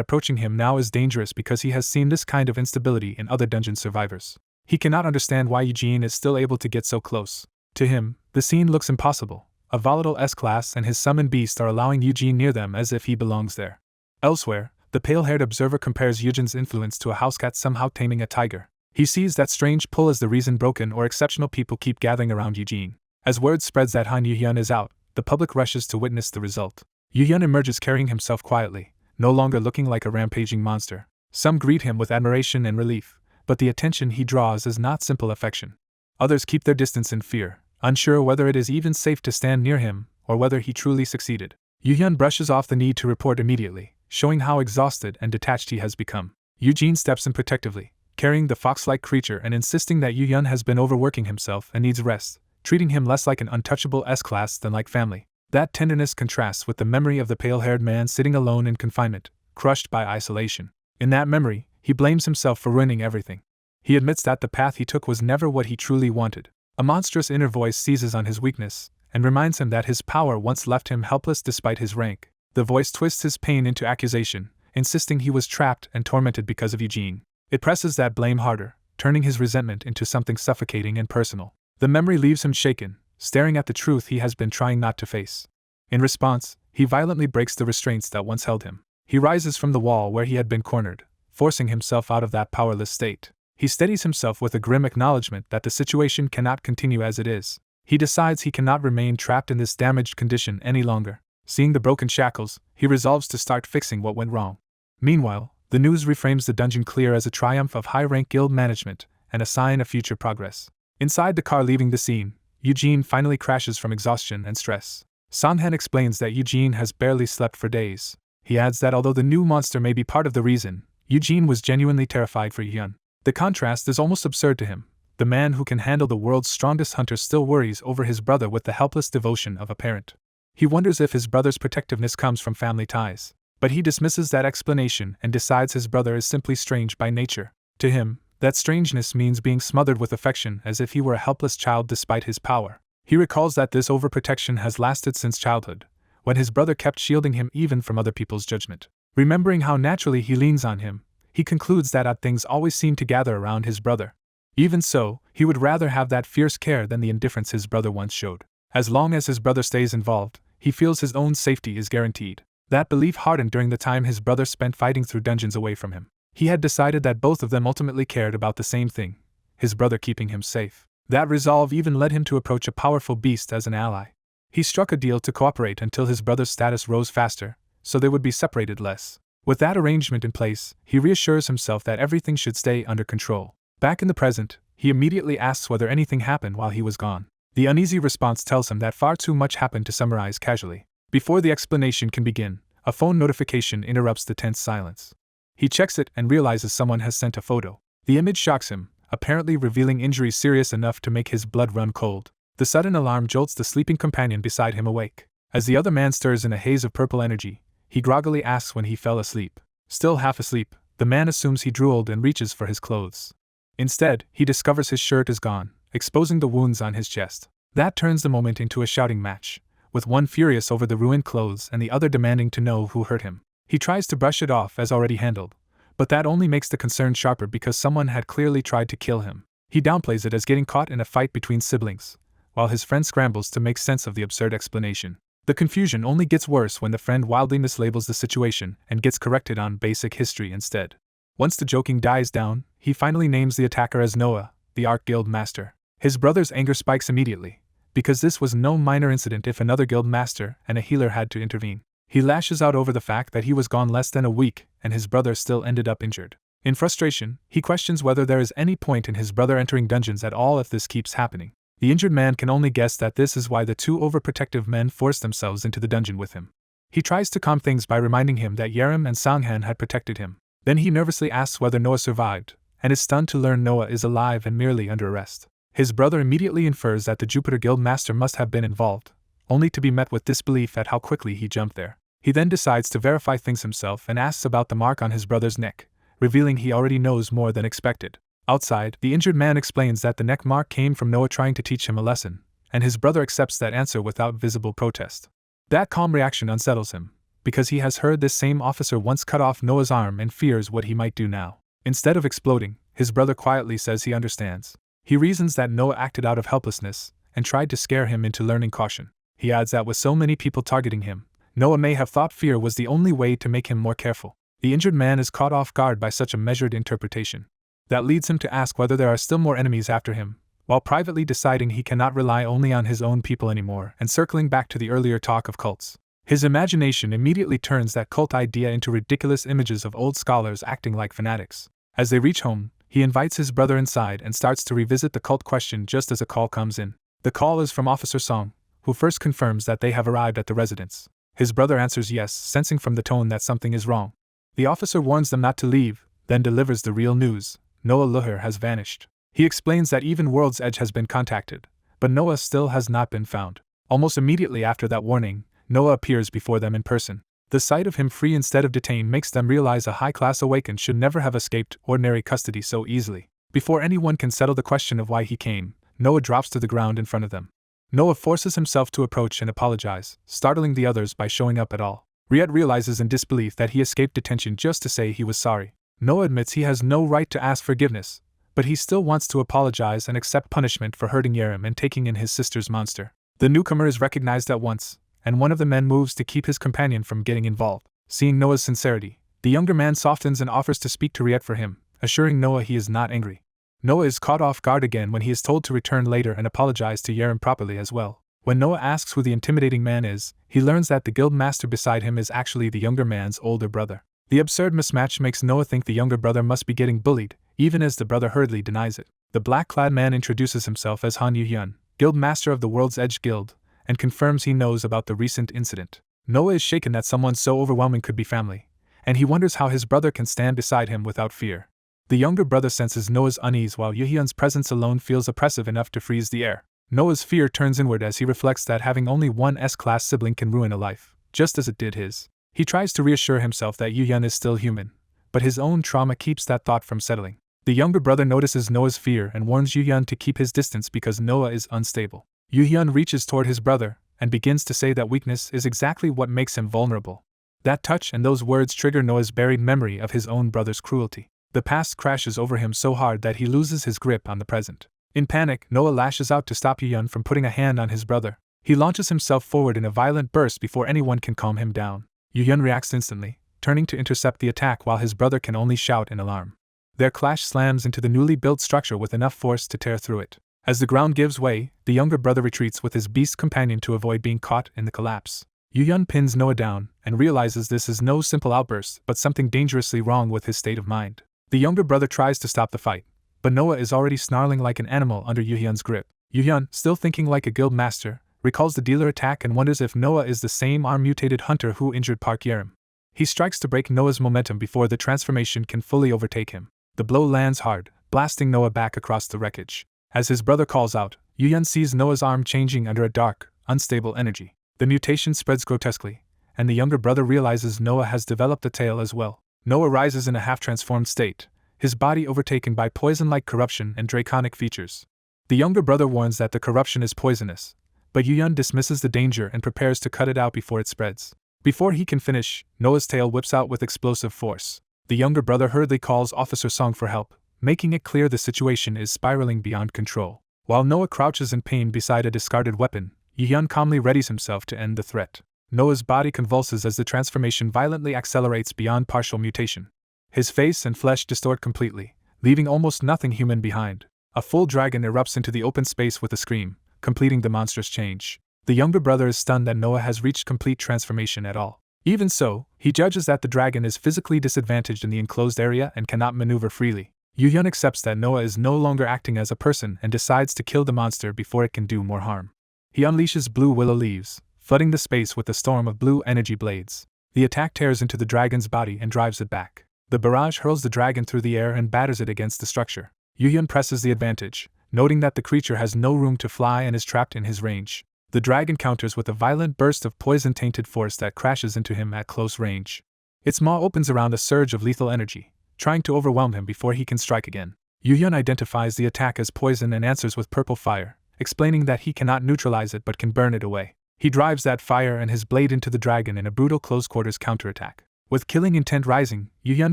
approaching him now is dangerous because he has seen this kind of instability in other dungeon survivors. He cannot understand why Eugene is still able to get so close. To him, the scene looks impossible. A volatile S-class and his summoned beast are allowing Eugene near them as if he belongs there. Elsewhere, the pale-haired observer compares Eugene's influence to a house cat somehow taming a tiger. He sees that strange pull as the reason broken or exceptional people keep gathering around Eugene. As word spreads that Han Yu-hyun is out, the public rushes to witness the result. Yu-hyun emerges carrying himself quietly, no longer looking like a rampaging monster. Some greet him with admiration and relief, but the attention he draws is not simple affection. Others keep their distance in fear, unsure whether it is even safe to stand near him or whether he truly succeeded. Yu-hyun brushes off the need to report immediately, showing how exhausted and detached he has become. Eugene steps in protectively, carrying the fox-like creature and insisting that Yu-hyun has been overworking himself and needs rest, treating him less like an untouchable S-class than like family. That tenderness contrasts with the memory of the pale-haired man sitting alone in confinement, crushed by isolation. In that memory, he blames himself for ruining everything. He admits that the path he took was never what he truly wanted. A monstrous inner voice seizes on his weakness and reminds him that his power once left him helpless despite his rank. The voice twists his pain into accusation, insisting he was trapped and tormented because of Eugene. It presses that blame harder, turning his resentment into something suffocating and personal. The memory leaves him shaken, staring at the truth he has been trying not to face. In response, he violently breaks the restraints that once held him. He rises from the wall where he had been cornered, forcing himself out of that powerless state. He steadies himself with a grim acknowledgement that the situation cannot continue as it is. He decides he cannot remain trapped in this damaged condition any longer. Seeing the broken shackles, he resolves to start fixing what went wrong. Meanwhile, the news reframes the dungeon clear as a triumph of high-rank guild management and a sign of future progress. Inside the car leaving the scene, Eugene finally crashes from exhaustion and stress. Songhan explains that Eugene has barely slept for days. He adds that although the new monster may be part of the reason, Eugene was genuinely terrified for Hyun. The contrast is almost absurd to him. The man who can handle the world's strongest hunter still worries over his brother with the helpless devotion of a parent. He wonders if his brother's protectiveness comes from family ties. But he dismisses that explanation and decides his brother is simply strange by nature. To him, that strangeness means being smothered with affection as if he were a helpless child despite his power. He recalls that this overprotection has lasted since childhood, when his brother kept shielding him even from other people's judgment. Remembering how naturally he leans on him, he concludes that odd things always seem to gather around his brother. Even so, he would rather have that fierce care than the indifference his brother once showed. As long as his brother stays involved, he feels his own safety is guaranteed. That belief hardened during the time his brother spent fighting through dungeons away from him. He had decided that both of them ultimately cared about the same thing, his brother keeping him safe. That resolve even led him to approach a powerful beast as an ally. He struck a deal to cooperate until his brother's status rose faster, so they would be separated less. With that arrangement in place, he reassures himself that everything should stay under control. Back in the present, he immediately asks whether anything happened while he was gone. The uneasy response tells him that far too much happened to summarize casually. Before the explanation can begin, a phone notification interrupts the tense silence. He checks it and realizes someone has sent a photo. The image shocks him, apparently revealing injuries serious enough to make his blood run cold. The sudden alarm jolts the sleeping companion beside him awake. As the other man stirs in a haze of purple energy, he groggily asks when he fell asleep. Still half asleep, the man assumes he drooled and reaches for his clothes. Instead, he discovers his shirt is gone, exposing the wounds on his chest. That turns the moment into a shouting match, with one furious over the ruined clothes and the other demanding to know who hurt him. He tries to brush it off as already handled, but that only makes the concern sharper because someone had clearly tried to kill him. He downplays it as getting caught in a fight between siblings, while his friend scrambles to make sense of the absurd explanation. The confusion only gets worse when the friend wildly mislabels the situation and gets corrected on basic history instead. Once the joking dies down, he finally names the attacker as Noah, the Arc Guild Master. His brother's anger spikes immediately, because this was no minor incident if another guild master and a healer had to intervene. He lashes out over the fact that he was gone less than a week and his brother still ended up injured. In frustration, he questions whether there is any point in his brother entering dungeons at all if this keeps happening. The injured man can only guess that this is why the two overprotective men forced themselves into the dungeon with him. He tries to calm things by reminding him that Yerim and Songhan had protected him. Then he nervously asks whether Noah survived, and is stunned to learn Noah is alive and merely under arrest. His brother immediately infers that the Jupiter Guild Master must have been involved, only to be met with disbelief at how quickly he jumped there. He then decides to verify things himself and asks about the mark on his brother's neck, revealing he already knows more than expected. Outside, the injured man explains that the neck mark came from Noah trying to teach him a lesson, and his brother accepts that answer without visible protest. That calm reaction unsettles him, because he has heard this same officer once cut off Noah's arm and fears what he might do now. Instead of exploding, his brother quietly says he understands. He reasons that Noah acted out of helplessness and tried to scare him into learning caution. He adds that with so many people targeting him, Noah may have thought fear was the only way to make him more careful. The injured man is caught off guard by such a measured interpretation. That leads him to ask whether there are still more enemies after him, while privately deciding he cannot rely only on his own people anymore and circling back to the earlier talk of cults. His imagination immediately turns that cult idea into ridiculous images of old scholars acting like fanatics. As they reach home, he invites his brother inside and starts to revisit the cult question just as a call comes in. The call is from Officer Song, who first confirms that they have arrived at the residence. His brother answers yes, sensing from the tone that something is wrong. The officer warns them not to leave, then delivers the real news. Noah Luher has vanished. He explains that even World's Edge has been contacted, but Noah still has not been found. Almost immediately after that warning, Noah appears before them in person. The sight of him free instead of detained makes them realize a high-class awakened should never have escaped ordinary custody so easily. Before anyone can settle the question of why he came, Noah drops to the ground in front of them. Noah forces himself to approach and apologize, startling the others by showing up at all. Riet realizes in disbelief that he escaped detention just to say he was sorry. Noah admits he has no right to ask forgiveness, but he still wants to apologize and accept punishment for hurting Yerem and taking in his sister's monster. The newcomer is recognized at once, and one of the men moves to keep his companion from getting involved. Seeing Noah's sincerity, the younger man softens and offers to speak to Riet for him, assuring Noah he is not angry. Noah is caught off guard again when he is told to return later and apologize to Yerem properly as well. When Noah asks who the intimidating man is, he learns that the guild master beside him is actually the younger man's older brother. The absurd mismatch makes Noah think the younger brother must be getting bullied, even as the brother hurriedly denies it. The black-clad man introduces himself as Han Yu-hyun, guild master of the World's Edge Guild, and confirms he knows about the recent incident. Noah is shaken that someone so overwhelming could be family, and he wonders how his brother can stand beside him without fear. The younger brother senses Noah's unease while Yu-hyun's presence alone feels oppressive enough to freeze the air. Noah's fear turns inward as he reflects that having only one S-class sibling can ruin a life, just as it did his. He tries to reassure himself that Yu-hyun is still human, but his own trauma keeps that thought from settling. The younger brother notices Noah's fear and warns Yu-hyun to keep his distance because Noah is unstable. Yu-hyun reaches toward his brother and begins to say that weakness is exactly what makes him vulnerable. That touch and those words trigger Noah's buried memory of his own brother's cruelty. The past crashes over him so hard that he loses his grip on the present. In panic, Noah lashes out to stop Yu-hyun from putting a hand on his brother. He launches himself forward in a violent burst before anyone can calm him down. Yu-hyun reacts instantly, turning to intercept the attack while his brother can only shout in alarm. Their clash slams into the newly built structure with enough force to tear through it. As the ground gives way, the younger brother retreats with his beast companion to avoid being caught in the collapse. Yu-hyun pins Noah down and realizes this is no simple outburst but something dangerously wrong with his state of mind. The younger brother tries to stop the fight, but Noah is already snarling like an animal under Yu-hyun's grip. Yu-hyun, still thinking like a guild master, recalls the dealer attack and wonders if Noah is the same arm-mutated hunter who injured Park Yerem. He strikes to break Noah's momentum before the transformation can fully overtake him. The blow lands hard, blasting Noah back across the wreckage. As his brother calls out, Yu-hyun sees Noah's arm changing under a dark, unstable energy. The mutation spreads grotesquely, and the younger brother realizes Noah has developed a tail as well. Noah rises in a half-transformed state, his body overtaken by poison-like corruption and draconic features. The younger brother warns that the corruption is poisonous, but Yu-hyun dismisses the danger and prepares to cut it out before it spreads. Before he can finish, Noah's tail whips out with explosive force. The younger brother hurriedly calls Officer Song for help, making it clear the situation is spiraling beyond control. While Noah crouches in pain beside a discarded weapon, Yu-hyun calmly readies himself to end the threat. Noah's body convulses as the transformation violently accelerates beyond partial mutation. His face and flesh distort completely, leaving almost nothing human behind. A full dragon erupts into the open space with a scream, completing the monstrous change. The younger brother is stunned that Noah has reached complete transformation at all. Even so, he judges that the dragon is physically disadvantaged in the enclosed area and cannot maneuver freely. Yu-hyun accepts that Noah is no longer acting as a person and decides to kill the monster before it can do more harm. He unleashes blue willow leaves, flooding the space with a storm of blue energy blades. The attack tears into the dragon's body and drives it back. The barrage hurls the dragon through the air and batters it against the structure. Yu-hyun presses the advantage, noting that the creature has no room to fly and is trapped in his range. The dragon counters with a violent burst of poison-tainted force that crashes into him at close range. Its maw opens around a surge of lethal energy, trying to overwhelm him before he can strike again. Yu-hyun identifies the attack as poison and answers with purple fire, explaining that he cannot neutralize it but can burn it away. He drives that fire and his blade into the dragon in a brutal close-quarters counterattack. With killing intent rising, Yu-hyun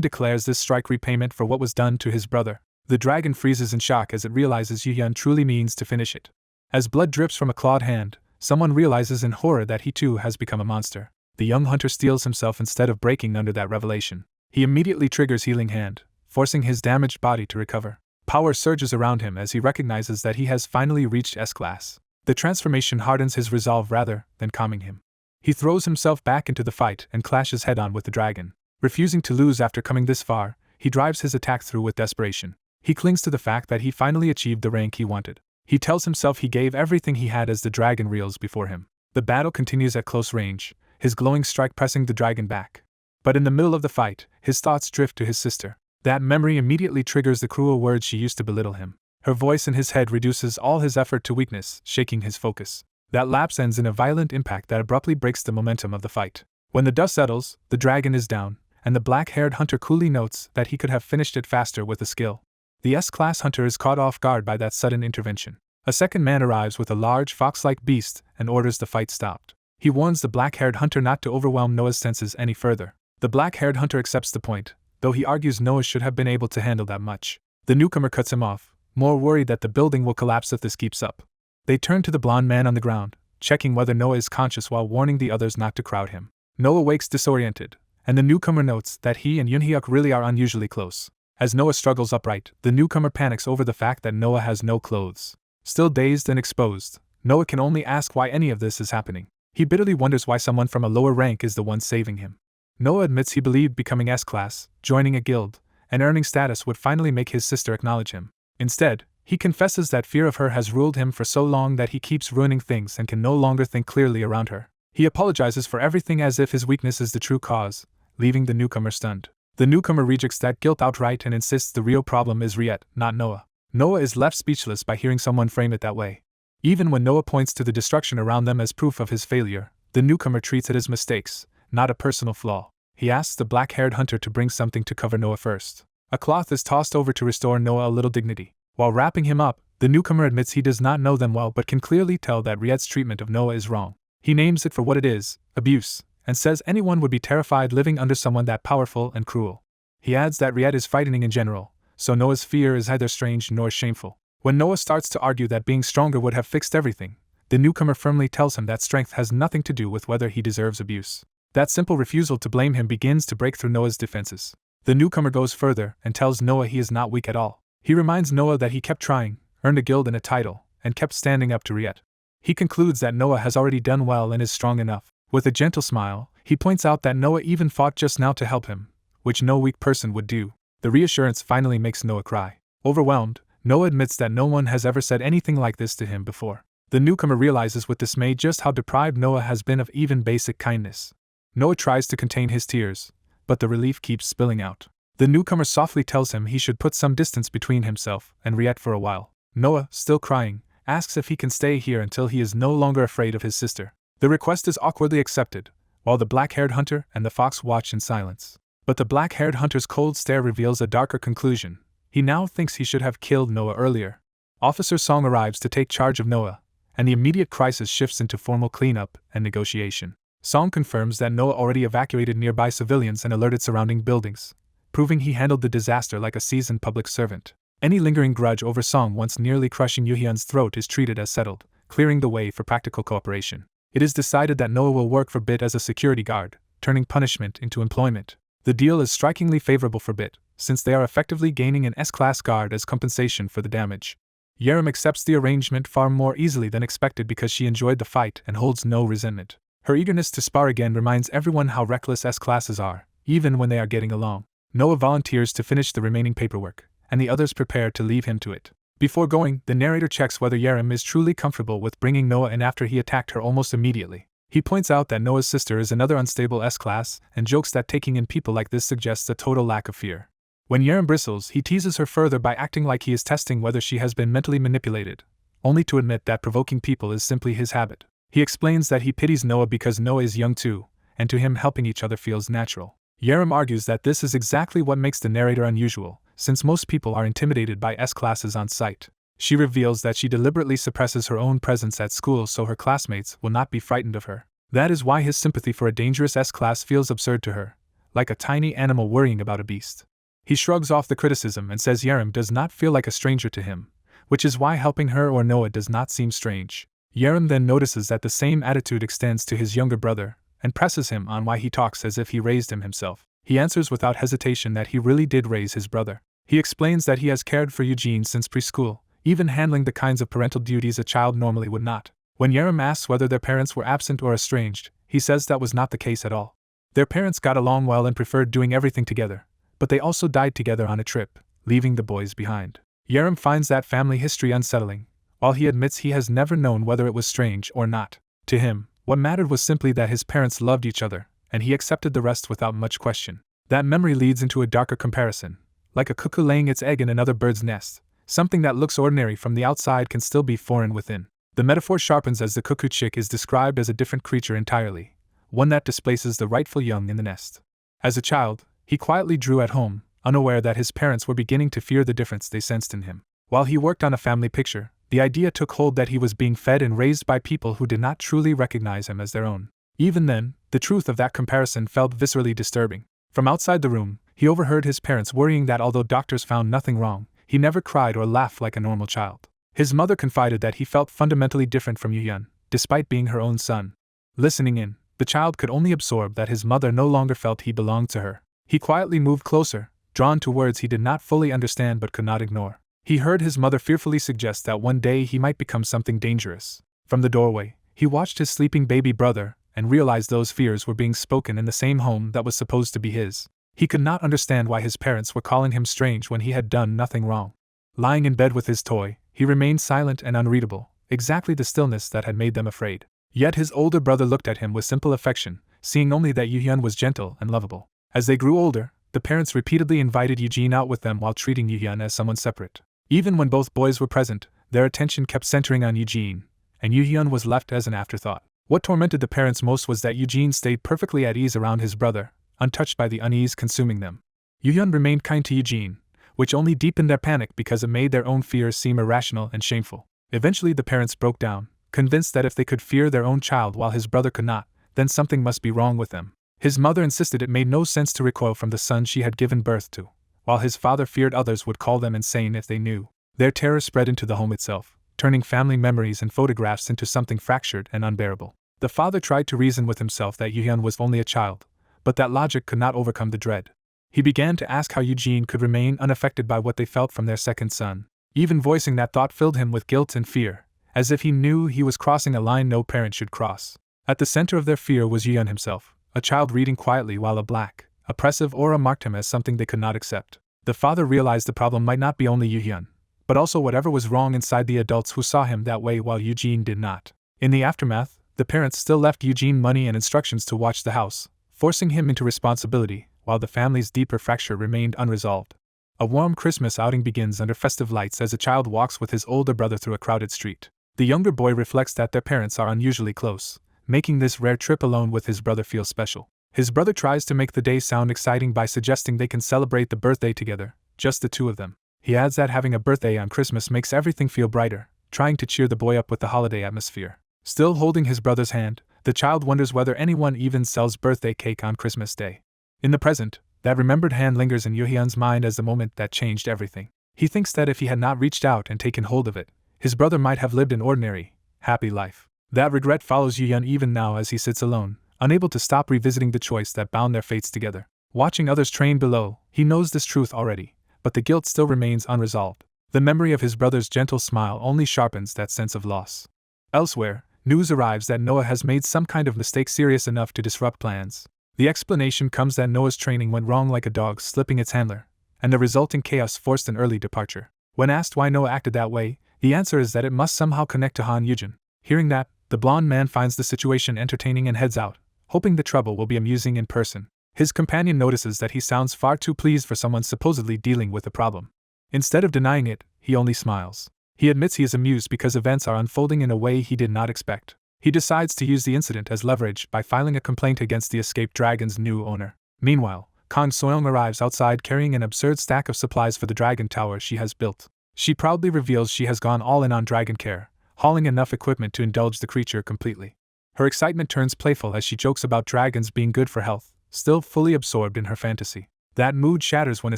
declares this strike repayment for what was done to his brother. The dragon freezes in shock as it realizes Yu-hyun truly means to finish it. As blood drips from a clawed hand, someone realizes in horror that he too has become a monster. The young hunter steels himself instead of breaking under that revelation. He immediately triggers Healing Hand, forcing his damaged body to recover. Power surges around him as he recognizes that he has finally reached S-Class. The transformation hardens his resolve rather than calming him. He throws himself back into the fight and clashes head-on with the dragon. Refusing to lose after coming this far, he drives his attack through with desperation. He clings to the fact that he finally achieved the rank he wanted. He tells himself he gave everything he had as the dragon reels before him. The battle continues at close range, his glowing strike pressing the dragon back. But in the middle of the fight, his thoughts drift to his sister. That memory immediately triggers the cruel words she used to belittle him. Her voice in his head reduces all his effort to weakness, shaking his focus. That lapse ends in a violent impact that abruptly breaks the momentum of the fight. When the dust settles, the dragon is down, and the black-haired hunter coolly notes that he could have finished it faster with a skill. The S-Class hunter is caught off guard by that sudden intervention. A second man arrives with a large fox-like beast and orders the fight stopped. He warns the black-haired hunter not to overwhelm Noah's senses any further. The black-haired hunter accepts the point, though he argues Noah should have been able to handle that much. The newcomer cuts him off, more worried that the building will collapse if this keeps up. They turn to the blond man on the ground, checking whether Noah is conscious while warning the others not to crowd him. Noah wakes disoriented, and the newcomer notes that he and Yoonhyuk really are unusually close. As Noah struggles upright, the newcomer panics over the fact that Noah has no clothes. Still dazed and exposed, Noah can only ask why any of this is happening. He bitterly wonders why someone from a lower rank is the one saving him. Noah admits he believed becoming S-Class, joining a guild, and earning status would finally make his sister acknowledge him. Instead, he confesses that fear of her has ruled him for so long that he keeps ruining things and can no longer think clearly around her. He apologizes for everything as if his weakness is the true cause, leaving the newcomer stunned. The newcomer rejects that guilt outright and insists the real problem is Riet, not Noah. Noah is left speechless by hearing someone frame it that way. Even when Noah points to the destruction around them as proof of his failure, the newcomer treats it as mistakes, not a personal flaw. He asks the black-haired hunter to bring something to cover Noah first. A cloth is tossed over to restore Noah a little dignity. While wrapping him up, the newcomer admits he does not know them well but can clearly tell that Riet's treatment of Noah is wrong. He names it for what it is, abuse, and says anyone would be terrified living under someone that powerful and cruel. He adds that Riet is frightening in general, so Noah's fear is neither strange nor shameful. When Noah starts to argue that being stronger would have fixed everything, the newcomer firmly tells him that strength has nothing to do with whether he deserves abuse. That simple refusal to blame him begins to break through Noah's defenses. The newcomer goes further and tells Noah he is not weak at all. He reminds Noah that he kept trying, earned a guild and a title, and kept standing up to Riet. He concludes that Noah has already done well and is strong enough. With a gentle smile, he points out that Noah even fought just now to help him, which no weak person would do. The reassurance finally makes Noah cry. Overwhelmed, Noah admits that no one has ever said anything like this to him before. The newcomer realizes with dismay just how deprived Noah has been of even basic kindness. Noah tries to contain his tears, but the relief keeps spilling out. The newcomer softly tells him he should put some distance between himself and Riet for a while. Noah, still crying, asks if he can stay here until he is no longer afraid of his sister. The request is awkwardly accepted, while the black-haired hunter and the fox watch in silence. But the black-haired hunter's cold stare reveals a darker conclusion. He now thinks he should have killed Noah earlier. Officer Song arrives to take charge of Noah, and the immediate crisis shifts into formal cleanup and negotiation. Song confirms that Noah already evacuated nearby civilians and alerted surrounding buildings, proving he handled the disaster like a seasoned public servant. Any lingering grudge over Song once nearly crushing Yoo-hyun's throat is treated as settled, clearing the way for practical cooperation. It is decided that Noah will work for Bit as a security guard, turning punishment into employment. The deal is strikingly favorable for Bit, since they are effectively gaining an S-class guard as compensation for the damage. Yerim accepts the arrangement far more easily than expected because she enjoyed the fight and holds no resentment. Her eagerness to spar again reminds everyone how reckless S-classes are, even when they are getting along. Noah volunteers to finish the remaining paperwork, and the others prepare to leave him to it. Before going, the narrator checks whether Yerim is truly comfortable with bringing Noah in after he attacked her almost immediately. He points out that Noah's sister is another unstable S-class, and jokes that taking in people like this suggests a total lack of fear. When Yerim bristles, he teases her further by acting like he is testing whether she has been mentally manipulated, only to admit that provoking people is simply his habit. He explains that he pities Noah because Noah is young too, and to him helping each other feels natural. Yerim argues that this is exactly what makes the narrator unusual, since most people are intimidated by S-classes on sight. She reveals that she deliberately suppresses her own presence at school so her classmates will not be frightened of her. That is why his sympathy for a dangerous S-class feels absurd to her, like a tiny animal worrying about a beast. He shrugs off the criticism and says Yerim does not feel like a stranger to him, which is why helping her or Noah does not seem strange. Yerim then notices that the same attitude extends to his younger brother, and presses him on why he talks as if he raised him himself. He answers without hesitation that he really did raise his brother. He explains that he has cared for Eugene since preschool, even handling the kinds of parental duties a child normally would not. When Yerim asks whether their parents were absent or estranged, he says that was not the case at all. Their parents got along well and preferred doing everything together, but they also died together on a trip, leaving the boys behind. Yerim finds that family history unsettling, while he admits he has never known whether it was strange or not. To him, what mattered was simply that his parents loved each other, and he accepted the rest without much question. That memory leads into a darker comparison. Like a cuckoo laying its egg in another bird's nest, something that looks ordinary from the outside can still be foreign within. The metaphor sharpens as the cuckoo chick is described as a different creature entirely, one that displaces the rightful young in the nest. As a child, he quietly drew at home, unaware that his parents were beginning to fear the difference they sensed in him. While he worked on a family picture, the idea took hold that he was being fed and raised by people who did not truly recognize him as their own. Even then, the truth of that comparison felt viscerally disturbing. From outside the room, he overheard his parents worrying that although doctors found nothing wrong, he never cried or laughed like a normal child. His mother confided that he felt fundamentally different from Yuhyun, despite being her own son. Listening in, the child could only absorb that his mother no longer felt he belonged to her. He quietly moved closer, drawn to words he did not fully understand but could not ignore. He heard his mother fearfully suggest that one day he might become something dangerous. From the doorway, he watched his sleeping baby brother, and realized those fears were being spoken in the same home that was supposed to be his. He could not understand why his parents were calling him strange when he had done nothing wrong. Lying in bed with his toy, he remained silent and unreadable, exactly the stillness that had made them afraid. Yet his older brother looked at him with simple affection, seeing only that Yuhyun was gentle and lovable. As they grew older, the parents repeatedly invited Eugene out with them while treating Yuhyun as someone separate. Even when both boys were present, their attention kept centering on Eugene, and Yuhyun was left as an afterthought. What tormented the parents most was that Eugene stayed perfectly at ease around his brother, untouched by the unease consuming them. Yuhyun remained kind to Eugene, which only deepened their panic because it made their own fears seem irrational and shameful. Eventually the parents broke down, convinced that if they could fear their own child while his brother could not, then something must be wrong with them. His mother insisted it made no sense to recoil from the son she had given birth to, while his father feared others would call them insane if they knew. Their terror spread into the home itself, turning family memories and photographs into something fractured and unbearable. The father tried to reason with himself that Yuhyun was only a child, but that logic could not overcome the dread. He began to ask how Eugene could remain unaffected by what they felt from their second son. Even voicing that thought filled him with guilt and fear, as if he knew he was crossing a line no parent should cross. At the center of their fear was Yuhyun himself, a child reading quietly while a black, oppressive aura marked him as something they could not accept. The father realized the problem might not be only Yuhyun, but also whatever was wrong inside the adults who saw him that way while Eugene did not. In the aftermath, the parents still left Eugene money and instructions to watch the house, forcing him into responsibility, while the family's deeper fracture remained unresolved. A warm Christmas outing begins under festive lights as a child walks with his older brother through a crowded street. The younger boy reflects that their parents are unusually close, making this rare trip alone with his brother feel special. His brother tries to make the day sound exciting by suggesting they can celebrate the birthday together, just the two of them. He adds that having a birthday on Christmas makes everything feel brighter, trying to cheer the boy up with the holiday atmosphere. Still holding his brother's hand, the child wonders whether anyone even sells birthday cake on Christmas Day. In the present, that remembered hand lingers in Yuhyun's mind as the moment that changed everything. He thinks that if he had not reached out and taken hold of it, his brother might have lived an ordinary, happy life. That regret follows Yuhyun even now as he sits alone, unable to stop revisiting the choice that bound their fates together. Watching others train below, he knows this truth already, but the guilt still remains unresolved. The memory of his brother's gentle smile only sharpens that sense of loss. Elsewhere, news arrives that Noah has made some kind of mistake serious enough to disrupt plans. The explanation comes that Noah's training went wrong like a dog slipping its handler, and the resulting chaos forced an early departure. When asked why Noah acted that way, the answer is that it must somehow connect to Han Yujin. Hearing that, the blonde man finds the situation entertaining and heads out, hoping the trouble will be amusing in person. His companion notices that he sounds far too pleased for someone supposedly dealing with a problem. Instead of denying it, he only smiles. He admits he is amused because events are unfolding in a way he did not expect. He decides to use the incident as leverage by filing a complaint against the escaped dragon's new owner. Meanwhile, Kang Soyoung arrives outside carrying an absurd stack of supplies for the dragon tower she has built. She proudly reveals she has gone all in on dragon care, hauling enough equipment to indulge the creature completely. Her excitement turns playful as she jokes about dragons being good for health, still fully absorbed in her fantasy. That mood shatters when a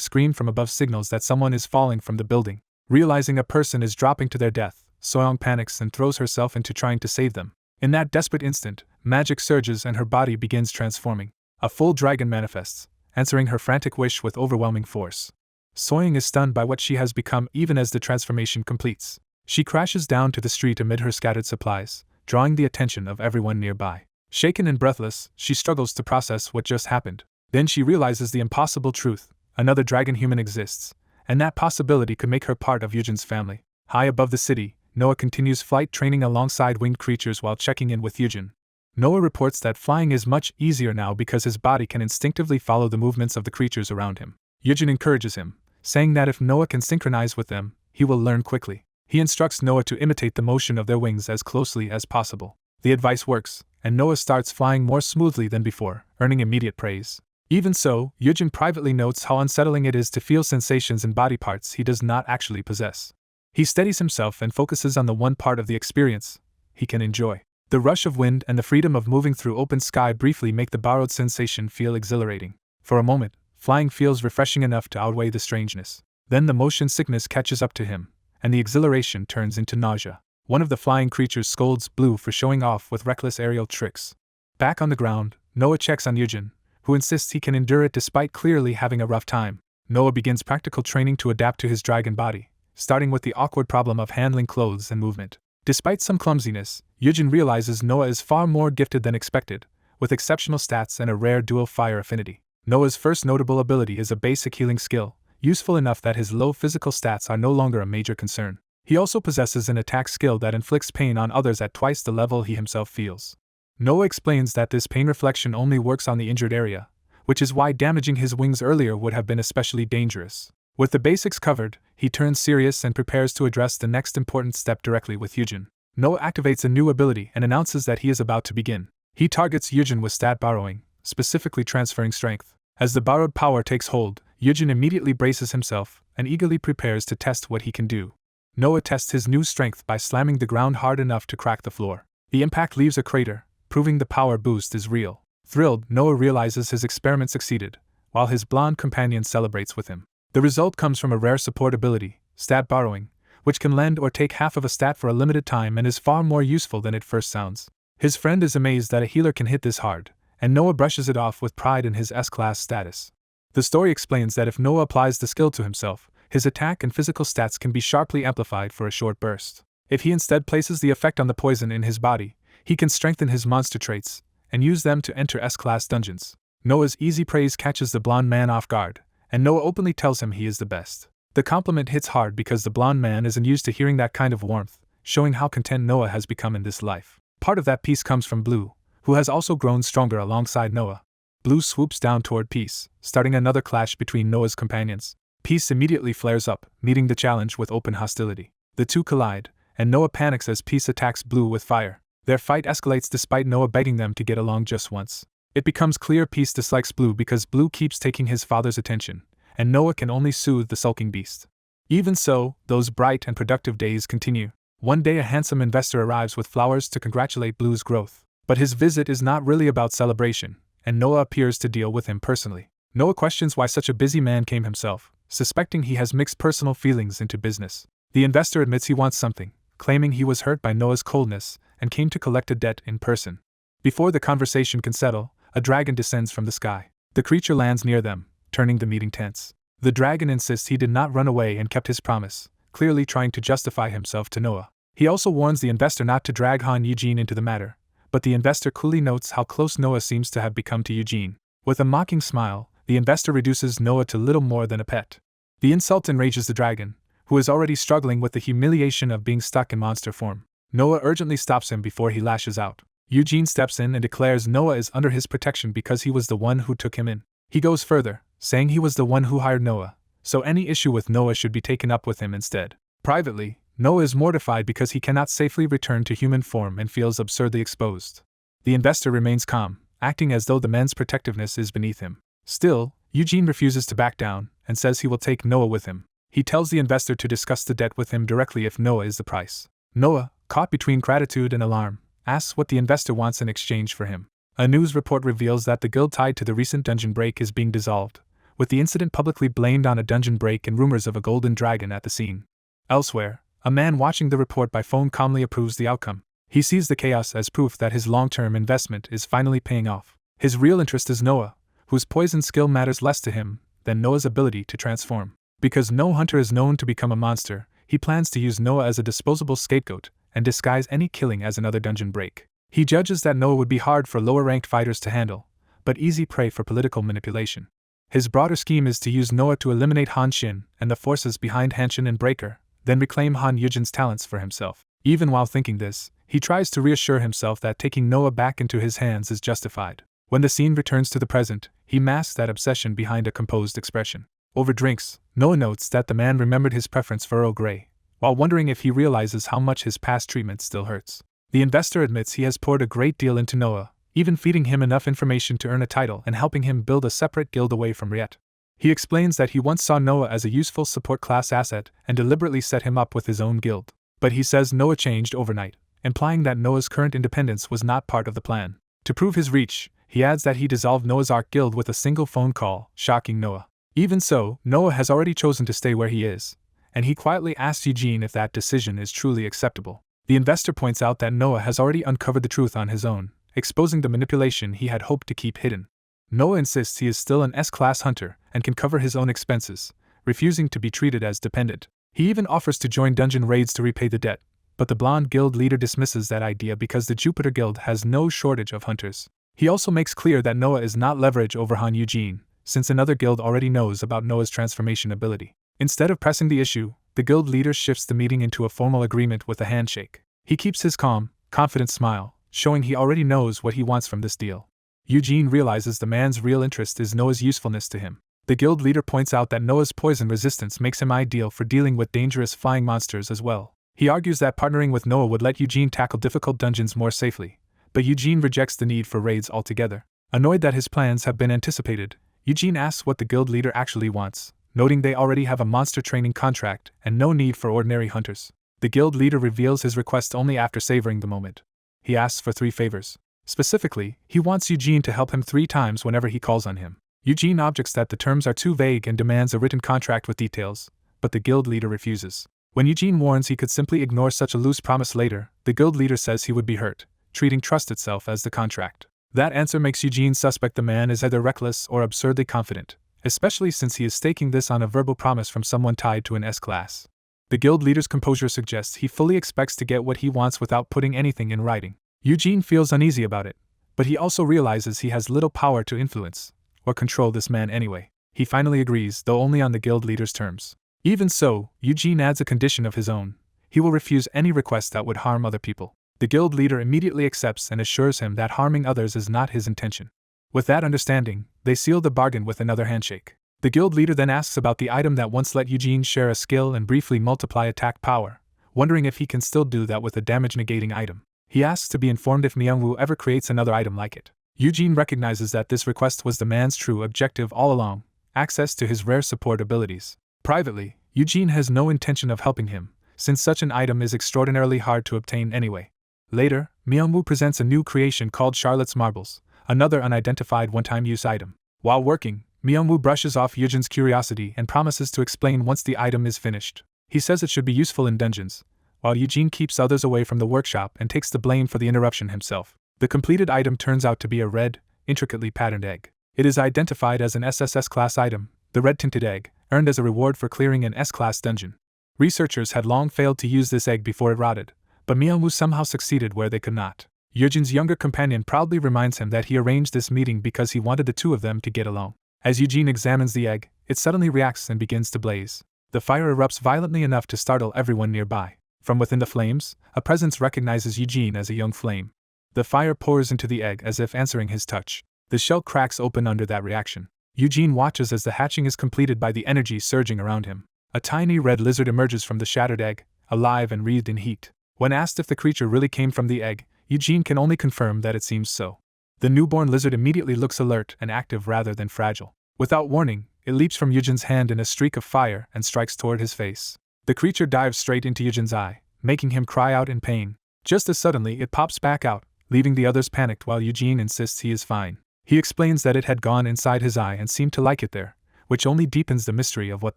scream from above signals that someone is falling from the building. Realizing a person is dropping to their death, Soyoung panics and throws herself into trying to save them. In that desperate instant, magic surges and her body begins transforming. A full dragon manifests, answering her frantic wish with overwhelming force. Soying is stunned by what she has become even as the transformation completes. She crashes down to the street amid her scattered supplies, drawing the attention of everyone nearby. Shaken and breathless, she struggles to process what just happened. Then she realizes the impossible truth: another dragon human exists, and that possibility could make her part of Eugen's family. High above the city, Noah continues flight training alongside winged creatures while checking in with Eugen. Noah reports that flying is much easier now because his body can instinctively follow the movements of the creatures around him. Eugen encourages him, saying that if Noah can synchronize with them, he will learn quickly. He instructs Noah to imitate the motion of their wings as closely as possible. The advice works, and Noah starts flying more smoothly than before, earning immediate praise. Even so, Eugen privately notes how unsettling it is to feel sensations in body parts he does not actually possess. He steadies himself and focuses on the one part of the experience he can enjoy. The rush of wind and the freedom of moving through open sky briefly make the borrowed sensation feel exhilarating. For a moment, flying feels refreshing enough to outweigh the strangeness. Then the motion sickness catches up to him, and the exhilaration turns into nausea. One of the flying creatures scolds Blue for showing off with reckless aerial tricks. Back on the ground, Noah checks on Eugen, who insists he can endure it despite clearly having a rough time. Noah begins practical training to adapt to his dragon body, starting with the awkward problem of handling clothes and movement. Despite some clumsiness, Eugen realizes Noah is far more gifted than expected, with exceptional stats and a rare dual fire affinity. Noah's first notable ability is a basic healing skill, useful enough that his low physical stats are no longer a major concern. He also possesses an attack skill that inflicts pain on others at twice the level he himself feels. Noah explains that this pain reflection only works on the injured area, which is why damaging his wings earlier would have been especially dangerous. With the basics covered, he turns serious and prepares to address the next important step directly with Eugen. Noah activates a new ability and announces that he is about to begin. He targets Eugen with stat borrowing, specifically transferring strength. As the borrowed power takes hold, Eugen immediately braces himself and eagerly prepares to test what he can do. Noah tests his new strength by slamming the ground hard enough to crack the floor. The impact leaves a crater, proving the power boost is real. Thrilled, Noah realizes his experiment succeeded, while his blonde companion celebrates with him. The result comes from a rare support ability, stat borrowing, which can lend or take half of a stat for a limited time and is far more useful than it first sounds. His friend is amazed that a healer can hit this hard, and Noah brushes it off with pride in his S-class status. The story explains that if Noah applies the skill to himself, his attack and physical stats can be sharply amplified for a short burst. If he instead places the effect on the poison in his body, he can strengthen his monster traits and use them to enter S-class dungeons. Noah's easy praise catches the blonde man off guard, and Noah openly tells him he is the best. The compliment hits hard because the blonde man isn't used to hearing that kind of warmth, showing how content Noah has become in this life. Part of that peace comes from Blue, who has also grown stronger alongside Noah. Blue swoops down toward Peace, starting another clash between Noah's companions. Peace immediately flares up, meeting the challenge with open hostility. The two collide, and Noah panics as Peace attacks Blue with fire. Their fight escalates despite Noah begging them to get along just once. It becomes clear Peace dislikes Blue because Blue keeps taking his father's attention, and Noah can only soothe the sulking beast. Even so, those bright and productive days continue. One day a handsome investor arrives with flowers to congratulate Blue's growth. But his visit is not really about celebration, and Noah appears to deal with him personally. Noah questions why such a busy man came himself, suspecting he has mixed personal feelings into business. The investor admits he wants something, claiming he was hurt by Noah's coldness and came to collect a debt in person. Before the conversation can settle, a dragon descends from the sky. The creature lands near them, turning the meeting tense. The dragon insists he did not run away and kept his promise, clearly trying to justify himself to Noah. He also warns the investor not to drag Han Eugene into the matter, but the investor coolly notes how close Noah seems to have become to Eugene. With a mocking smile, the investor reduces Noah to little more than a pet. The insult enrages the dragon, who is already struggling with the humiliation of being stuck in monster form. Noah urgently stops him before he lashes out. Eugene steps in and declares Noah is under his protection because he was the one who took him in. He goes further, saying he was the one who hired Noah, so any issue with Noah should be taken up with him instead. Privately, Noah is mortified because he cannot safely return to human form and feels absurdly exposed. The investor remains calm, acting as though the man's protectiveness is beneath him. Still, Eugene refuses to back down and says he will take Noah with him. He tells the investor to discuss the debt with him directly if Noah is the price. Noah, caught between gratitude and alarm, asks what the investor wants in exchange for him. A news report reveals that the guild tied to the recent dungeon break is being dissolved, with the incident publicly blamed on a dungeon break and rumors of a golden dragon at the scene. Elsewhere, a man watching the report by phone calmly approves the outcome. He sees the chaos as proof that his long-term investment is finally paying off. His real interest is Noah, whose poison skill matters less to him than Noah's ability to transform. Because no hunter is known to become a monster, he plans to use Noah as a disposable scapegoat and disguise any killing as another dungeon break. He judges that Noah would be hard for lower-ranked fighters to handle, but easy prey for political manipulation. His broader scheme is to use Noah to eliminate Han Xin and the forces behind Hanshin and Breaker, then reclaim Han Yujin's talents for himself. Even while thinking this, he tries to reassure himself that taking Noah back into his hands is justified. When the scene returns to the present, he masks that obsession behind a composed expression. Over drinks, Noah notes that the man remembered his preference for Earl Grey, while wondering if he realizes how much his past treatment still hurts. The investor admits he has poured a great deal into Noah, even feeding him enough information to earn a title and helping him build a separate guild away from Riet. He explains that he once saw Noah as a useful support class asset and deliberately set him up with his own guild. But he says Noah changed overnight, implying that Noah's current independence was not part of the plan. To prove his reach, he adds that he dissolved Noah's Ark guild with a single phone call, shocking Noah. Even so, Noah has already chosen to stay where he is, and he quietly asks Eugene if that decision is truly acceptable. The investor points out that Noah has already uncovered the truth on his own, exposing the manipulation he had hoped to keep hidden. Noah insists he is still an S-class hunter and can cover his own expenses, refusing to be treated as dependent. He even offers to join dungeon raids to repay the debt, but the blonde guild leader dismisses that idea because the Jupiter Guild has no shortage of hunters. He also makes clear that Noah is not leverage over Han Eugene, since another guild already knows about Noah's transformation ability. Instead of pressing the issue, the guild leader shifts the meeting into a formal agreement with a handshake. He keeps his calm, confident smile, showing he already knows what he wants from this deal. Eugene realizes the man's real interest is Noah's usefulness to him. The guild leader points out that Noah's poison resistance makes him ideal for dealing with dangerous flying monsters as well. He argues that partnering with Noah would let Eugene tackle difficult dungeons more safely, but Eugene rejects the need for raids altogether. Annoyed that his plans have been anticipated, Eugene asks what the guild leader actually wants, noting they already have a monster training contract and no need for ordinary hunters. The guild leader reveals his request only after savoring the moment. He asks for 3 favors. Specifically, he wants Eugene to help him 3 times whenever he calls on him. Eugene objects that the terms are too vague and demands a written contract with details, but the guild leader refuses. When Eugene warns he could simply ignore such a loose promise later, the guild leader says he would be hurt, treating trust itself as the contract. That answer makes Eugene suspect the man is either reckless or absurdly confident, especially since he is staking this on a verbal promise from someone tied to an S-class. The guild leader's composure suggests he fully expects to get what he wants without putting anything in writing. Eugene feels uneasy about it, but he also realizes he has little power to influence or control this man anyway. He finally agrees, though only on the guild leader's terms. Even so, Eugene adds a condition of his own. He will refuse any request that would harm other people. The guild leader immediately accepts and assures him that harming others is not his intention. With that understanding, they seal the bargain with another handshake. The guild leader then asks about the item that once let Eugene share a skill and briefly multiply attack power, wondering if he can still do that with a damage-negating item. He asks to be informed if Myungwoo ever creates another item like it. Eugene recognizes that this request was the man's true objective all along, access to his rare support abilities. Privately, Eugene has no intention of helping him, since such an item is extraordinarily hard to obtain anyway. Later, Myungwoo presents a new creation called Charlotte's Marbles, another unidentified one-time use item. While working, Myungwoo brushes off Eugene's curiosity and promises to explain once the item is finished. He says it should be useful in dungeons, while Eugene keeps others away from the workshop and takes the blame for the interruption himself. The completed item turns out to be a red, intricately patterned egg. It is identified as an SSS class item, the red-tinted egg, earned as a reward for clearing an S-class dungeon. Researchers had long failed to use this egg before it rotted, but Myungwoo somehow succeeded where they could not. Eugene's younger companion proudly reminds him that he arranged this meeting because he wanted the two of them to get along. As Eugene examines the egg, it suddenly reacts and begins to blaze. The fire erupts violently enough to startle everyone nearby. From within the flames, a presence recognizes Eugene as a young flame. The fire pours into the egg as if answering his touch. The shell cracks open under that reaction. Eugene watches as the hatching is completed by the energy surging around him. A tiny red lizard emerges from the shattered egg, alive and wreathed in heat. When asked if the creature really came from the egg, Eugene can only confirm that it seems so. The newborn lizard immediately looks alert and active rather than fragile. Without warning, it leaps from Eugene's hand in a streak of fire and strikes toward his face. The creature dives straight into Eugene's eye, making him cry out in pain. Just as suddenly, it pops back out, leaving the others panicked while Eugene insists he is fine. He explains that it had gone inside his eye and seemed to like it there, which only deepens the mystery of what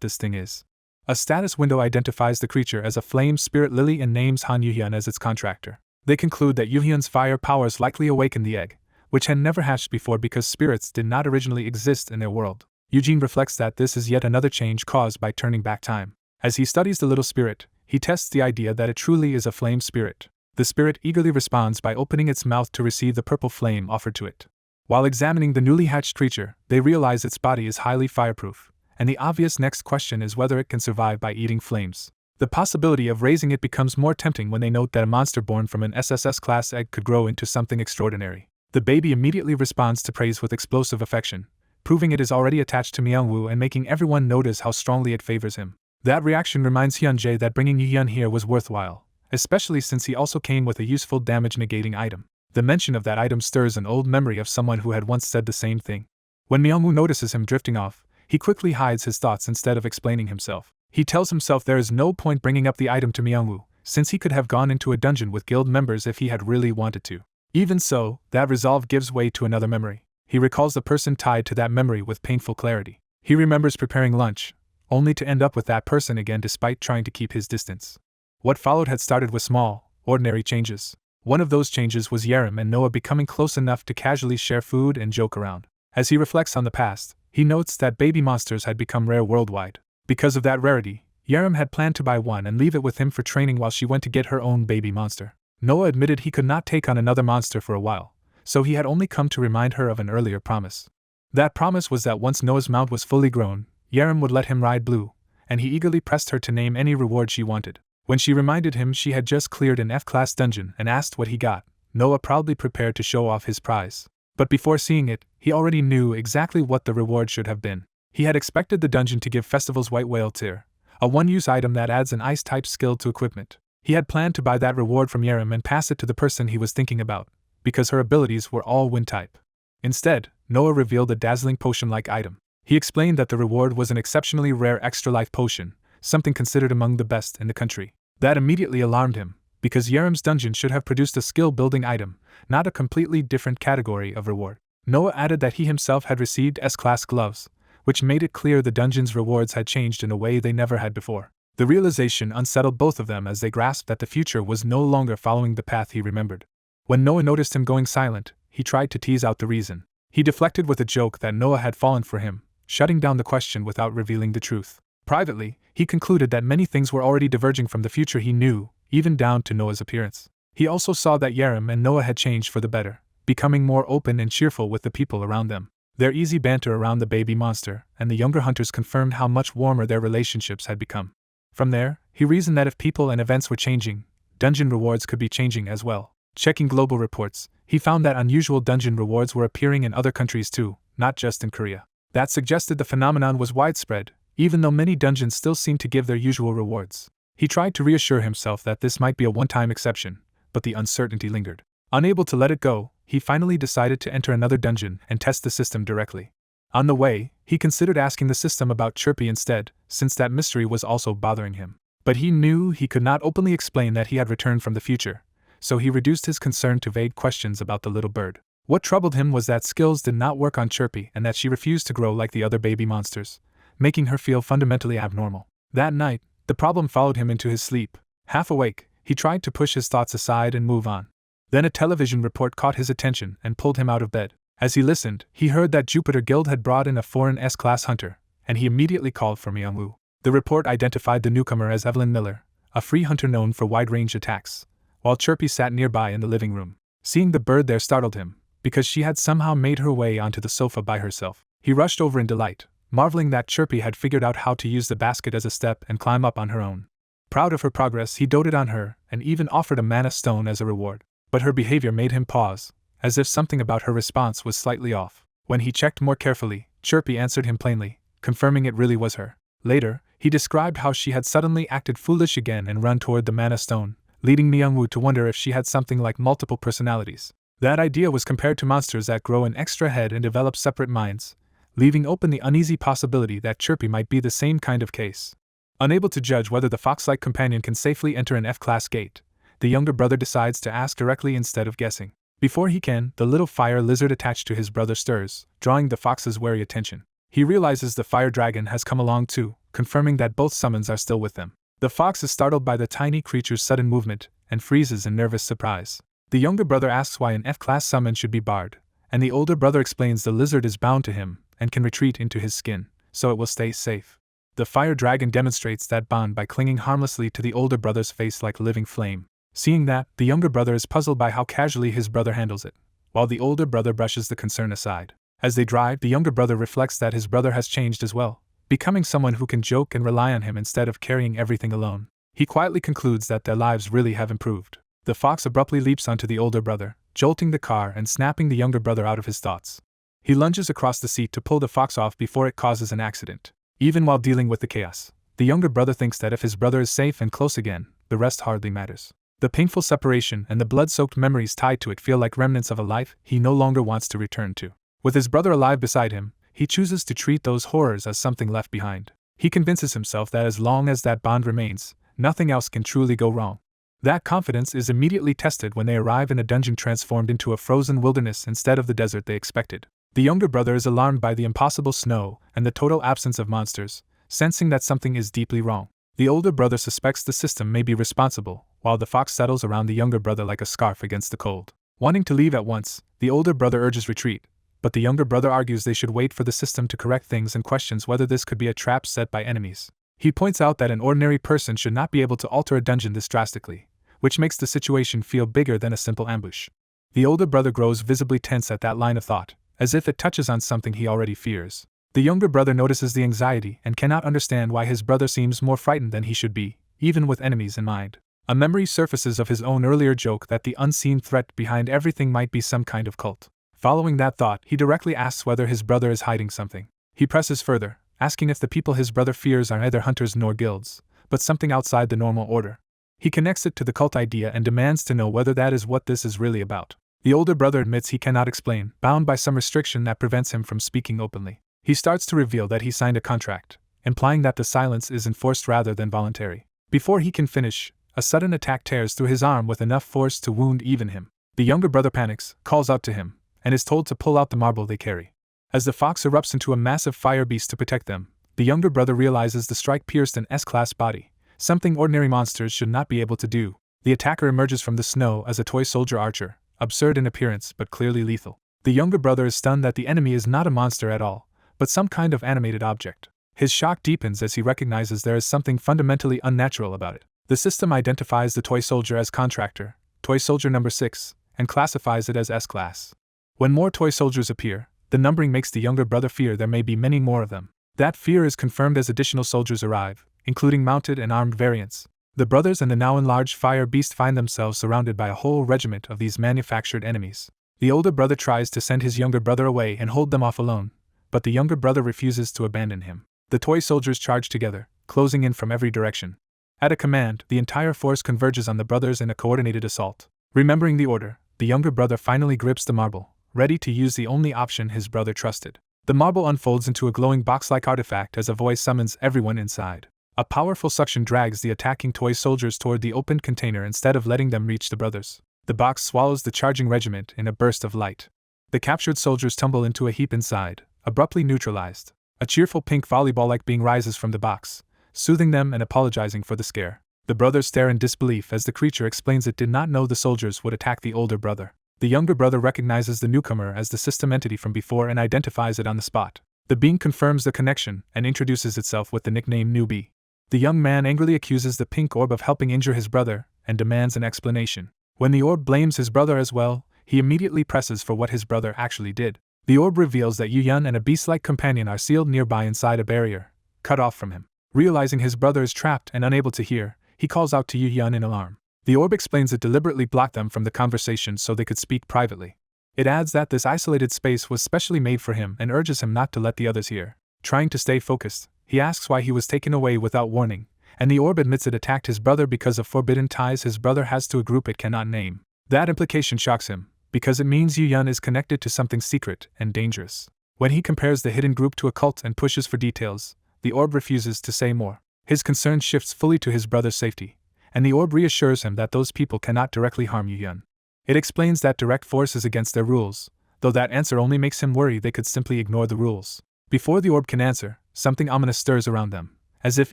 this thing is. A status window identifies the creature as a flame spirit lily and names Han Yuhyun as its contractor. They conclude that Yuhyun's fire powers likely awakened the egg, which had never hatched before because spirits did not originally exist in their world. Eugene reflects that this is yet another change caused by turning back time. As he studies the little spirit, he tests the idea that it truly is a flame spirit. The spirit eagerly responds by opening its mouth to receive the purple flame offered to it. While examining the newly hatched creature, they realize its body is highly fireproof, and the obvious next question is whether it can survive by eating flames. The possibility of raising it becomes more tempting when they note that a monster born from an SSS-class egg could grow into something extraordinary. The baby immediately responds to praise with explosive affection, proving it is already attached to Myungwoo and making everyone notice how strongly it favors him. That reaction reminds Hyunjae that bringing Yuhyun here was worthwhile, especially since he also came with a useful damage-negating item. The mention of that item stirs an old memory of someone who had once said the same thing. When Myungwoo notices him drifting off, he quickly hides his thoughts instead of explaining himself. He tells himself there is no point bringing up the item to Myungwoo, since he could have gone into a dungeon with guild members if he had really wanted to. Even so, that resolve gives way to another memory. He recalls the person tied to that memory with painful clarity. He remembers preparing lunch, only to end up with that person again despite trying to keep his distance. What followed had started with small, ordinary changes. One of those changes was Yerim and Noah becoming close enough to casually share food and joke around. As he reflects on the past, he notes that baby monsters had become rare worldwide. Because of that rarity, Yerim had planned to buy one and leave it with him for training while she went to get her own baby monster. Noah admitted he could not take on another monster for a while, so he had only come to remind her of an earlier promise. That promise was that once Noah's mount was fully grown, Yerim would let him ride Blue, and he eagerly pressed her to name any reward she wanted. When she reminded him she had just cleared an F-class dungeon and asked what he got, Noah proudly prepared to show off his prize. But before seeing it, he already knew exactly what the reward should have been. He had expected the dungeon to give Festival's White Whale Tier, a one-use item that adds an ice-type skill to equipment. He had planned to buy that reward from Yerim and pass it to the person he was thinking about, because her abilities were all wind-type. Instead, Noah revealed a dazzling potion-like item. He explained that the reward was an exceptionally rare extra-life potion, something considered among the best in the country. That immediately alarmed him, because Yerim's dungeon should have produced a skill-building item, not a completely different category of reward. Noah added that he himself had received S-class gloves, which made it clear the dungeon's rewards had changed in a way they never had before. The realization unsettled both of them as they grasped that the future was no longer following the path he remembered. When Noah noticed him going silent, he tried to tease out the reason. He deflected with a joke that Noah had fallen for him, shutting down the question without revealing the truth. Privately, he concluded that many things were already diverging from the future he knew, even down to Noah's appearance. He also saw that Yerim and Noah had changed for the better, becoming more open and cheerful with the people around them. Their easy banter around the baby monster and the younger hunters confirmed how much warmer their relationships had become. From there, he reasoned that if people and events were changing, dungeon rewards could be changing as well. Checking global reports, he found that unusual dungeon rewards were appearing in other countries too, not just in Korea. That suggested the phenomenon was widespread, even though many dungeons still seemed to give their usual rewards. He tried to reassure himself that this might be a one-time exception, but the uncertainty lingered. Unable to let it go, he finally decided to enter another dungeon and test the system directly. On the way, he considered asking the system about Chirpy instead, since that mystery was also bothering him. But he knew he could not openly explain that he had returned from the future, so he reduced his concern to vague questions about the little bird. What troubled him was that skills did not work on Chirpy and that she refused to grow like the other baby monsters, making her feel fundamentally abnormal. That night, the problem followed him into his sleep. Half awake, he tried to push his thoughts aside and move on. Then a television report caught his attention and pulled him out of bed. As he listened, he heard that Jupiter Guild had brought in a foreign S-class hunter, and he immediately called for Myungwoo. The report identified the newcomer as Evelyn Miller, a free hunter known for wide-range attacks, while Chirpy sat nearby in the living room. Seeing the bird there startled him, because she had somehow made her way onto the sofa by herself. He rushed over in delight, marveling that Chirpy had figured out how to use the basket as a step and climb up on her own. Proud of her progress, he doted on her and even offered a mana stone as a reward. But her behavior made him pause, as if something about her response was slightly off. When he checked more carefully, Chirpy answered him plainly, confirming it really was her. Later, he described how she had suddenly acted foolish again and run toward the mana stone, leading Myungwoo to wonder if she had something like multiple personalities. That idea was compared to monsters that grow an extra head and develop separate minds, leaving open the uneasy possibility that Chirpy might be the same kind of case. Unable to judge whether the fox-like companion can safely enter an F-class gate, the younger brother decides to ask directly instead of guessing. Before he can, the little fire lizard attached to his brother stirs, drawing the fox's wary attention. He realizes the fire dragon has come along too, confirming that both summons are still with them. The fox is startled by the tiny creature's sudden movement, and freezes in nervous surprise. The younger brother asks why an F-class summon should be barred, and the older brother explains the lizard is bound to him, and can retreat into his skin, so it will stay safe. The fire dragon demonstrates that bond by clinging harmlessly to the older brother's face like a living flame. Seeing that, the younger brother is puzzled by how casually his brother handles it, while the older brother brushes the concern aside. As they drive, the younger brother reflects that his brother has changed as well, becoming someone who can joke and rely on him instead of carrying everything alone. He quietly concludes that their lives really have improved. The fox abruptly leaps onto the older brother, jolting the car and snapping the younger brother out of his thoughts. He lunges across the seat to pull the fox off before it causes an accident. Even while dealing with the chaos, the younger brother thinks that if his brother is safe and close again, the rest hardly matters. The painful separation and the blood-soaked memories tied to it feel like remnants of a life he no longer wants to return to. With his brother alive beside him, he chooses to treat those horrors as something left behind. He convinces himself that as long as that bond remains, nothing else can truly go wrong. That confidence is immediately tested when they arrive in a dungeon transformed into a frozen wilderness instead of the desert they expected. The younger brother is alarmed by the impossible snow and the total absence of monsters, sensing that something is deeply wrong. The older brother suspects the system may be responsible, while the fox settles around the younger brother like a scarf against the cold. Wanting to leave at once, the older brother urges retreat, but the younger brother argues they should wait for the system to correct things and questions whether this could be a trap set by enemies. He points out that an ordinary person should not be able to alter a dungeon this drastically, which makes the situation feel bigger than a simple ambush. The older brother grows visibly tense at that line of thought, as if it touches on something he already fears. The younger brother notices the anxiety and cannot understand why his brother seems more frightened than he should be, even with enemies in mind. A memory surfaces of his own earlier joke that the unseen threat behind everything might be some kind of cult. Following that thought, he directly asks whether his brother is hiding something. He presses further, asking if the people his brother fears are neither hunters nor guilds, but something outside the normal order. He connects it to the cult idea and demands to know whether that is what this is really about. The older brother admits he cannot explain, bound by some restriction that prevents him from speaking openly. He starts to reveal that he signed a contract, implying that the silence is enforced rather than voluntary. Before he can finish, a sudden attack tears through his arm with enough force to wound even him. The younger brother panics, calls out to him, and is told to pull out the marble they carry. As the fox erupts into a massive fire beast to protect them, the younger brother realizes the strike pierced an S-class body, something ordinary monsters should not be able to do. The attacker emerges from the snow as a toy soldier archer, absurd in appearance but clearly lethal. The younger brother is stunned that the enemy is not a monster at all, but some kind of animated object. His shock deepens as he recognizes there is something fundamentally unnatural about it. The system identifies the toy soldier as contractor, toy soldier number 6, and classifies it as S-class. When more toy soldiers appear, the numbering makes the younger brother fear there may be many more of them. That fear is confirmed as additional soldiers arrive, including mounted and armed variants. The brothers and the now enlarged fire beast find themselves surrounded by a whole regiment of these manufactured enemies. The older brother tries to send his younger brother away and hold them off alone, but the younger brother refuses to abandon him. The toy soldiers charge together, closing in from every direction. At a command, the entire force converges on the brothers in a coordinated assault. Remembering the order, the younger brother finally grips the marble, ready to use the only option his brother trusted. The marble unfolds into a glowing box-like artifact as a voice summons everyone inside. A powerful suction drags the attacking toy soldiers toward the opened container instead of letting them reach the brothers. The box swallows the charging regiment in a burst of light. The captured soldiers tumble into a heap inside, abruptly neutralized. A cheerful pink volleyball-like being rises from the box, soothing them and apologizing for the scare. The brothers stare in disbelief as the creature explains it did not know the soldiers would attack the older brother. The younger brother recognizes the newcomer as the system entity from before and identifies it on the spot. The being confirms the connection and introduces itself with the nickname Newbie. The young man angrily accuses the pink orb of helping injure his brother and demands an explanation. When the orb blames his brother as well, he immediately presses for what his brother actually did. The orb reveals that Yu Yun and a beast-like companion are sealed nearby inside a barrier, cut off from him. Realizing his brother is trapped and unable to hear, he calls out to Yu Yun in alarm. The orb explains it deliberately blocked them from the conversation so they could speak privately. It adds that this isolated space was specially made for him and urges him not to let the others hear. Trying to stay focused, he asks why he was taken away without warning, and the orb admits it attacked his brother because of forbidden ties his brother has to a group it cannot name. That implication shocks him, because it means Yu Yun is connected to something secret and dangerous. When he compares the hidden group to a cult and pushes for details, the orb refuses to say more. His concern shifts fully to his brother's safety, and the orb reassures him that those people cannot directly harm Yu Yun. It explains that direct force is against their rules, though that answer only makes him worry they could simply ignore the rules. Before the orb can answer, something ominous stirs around them, as if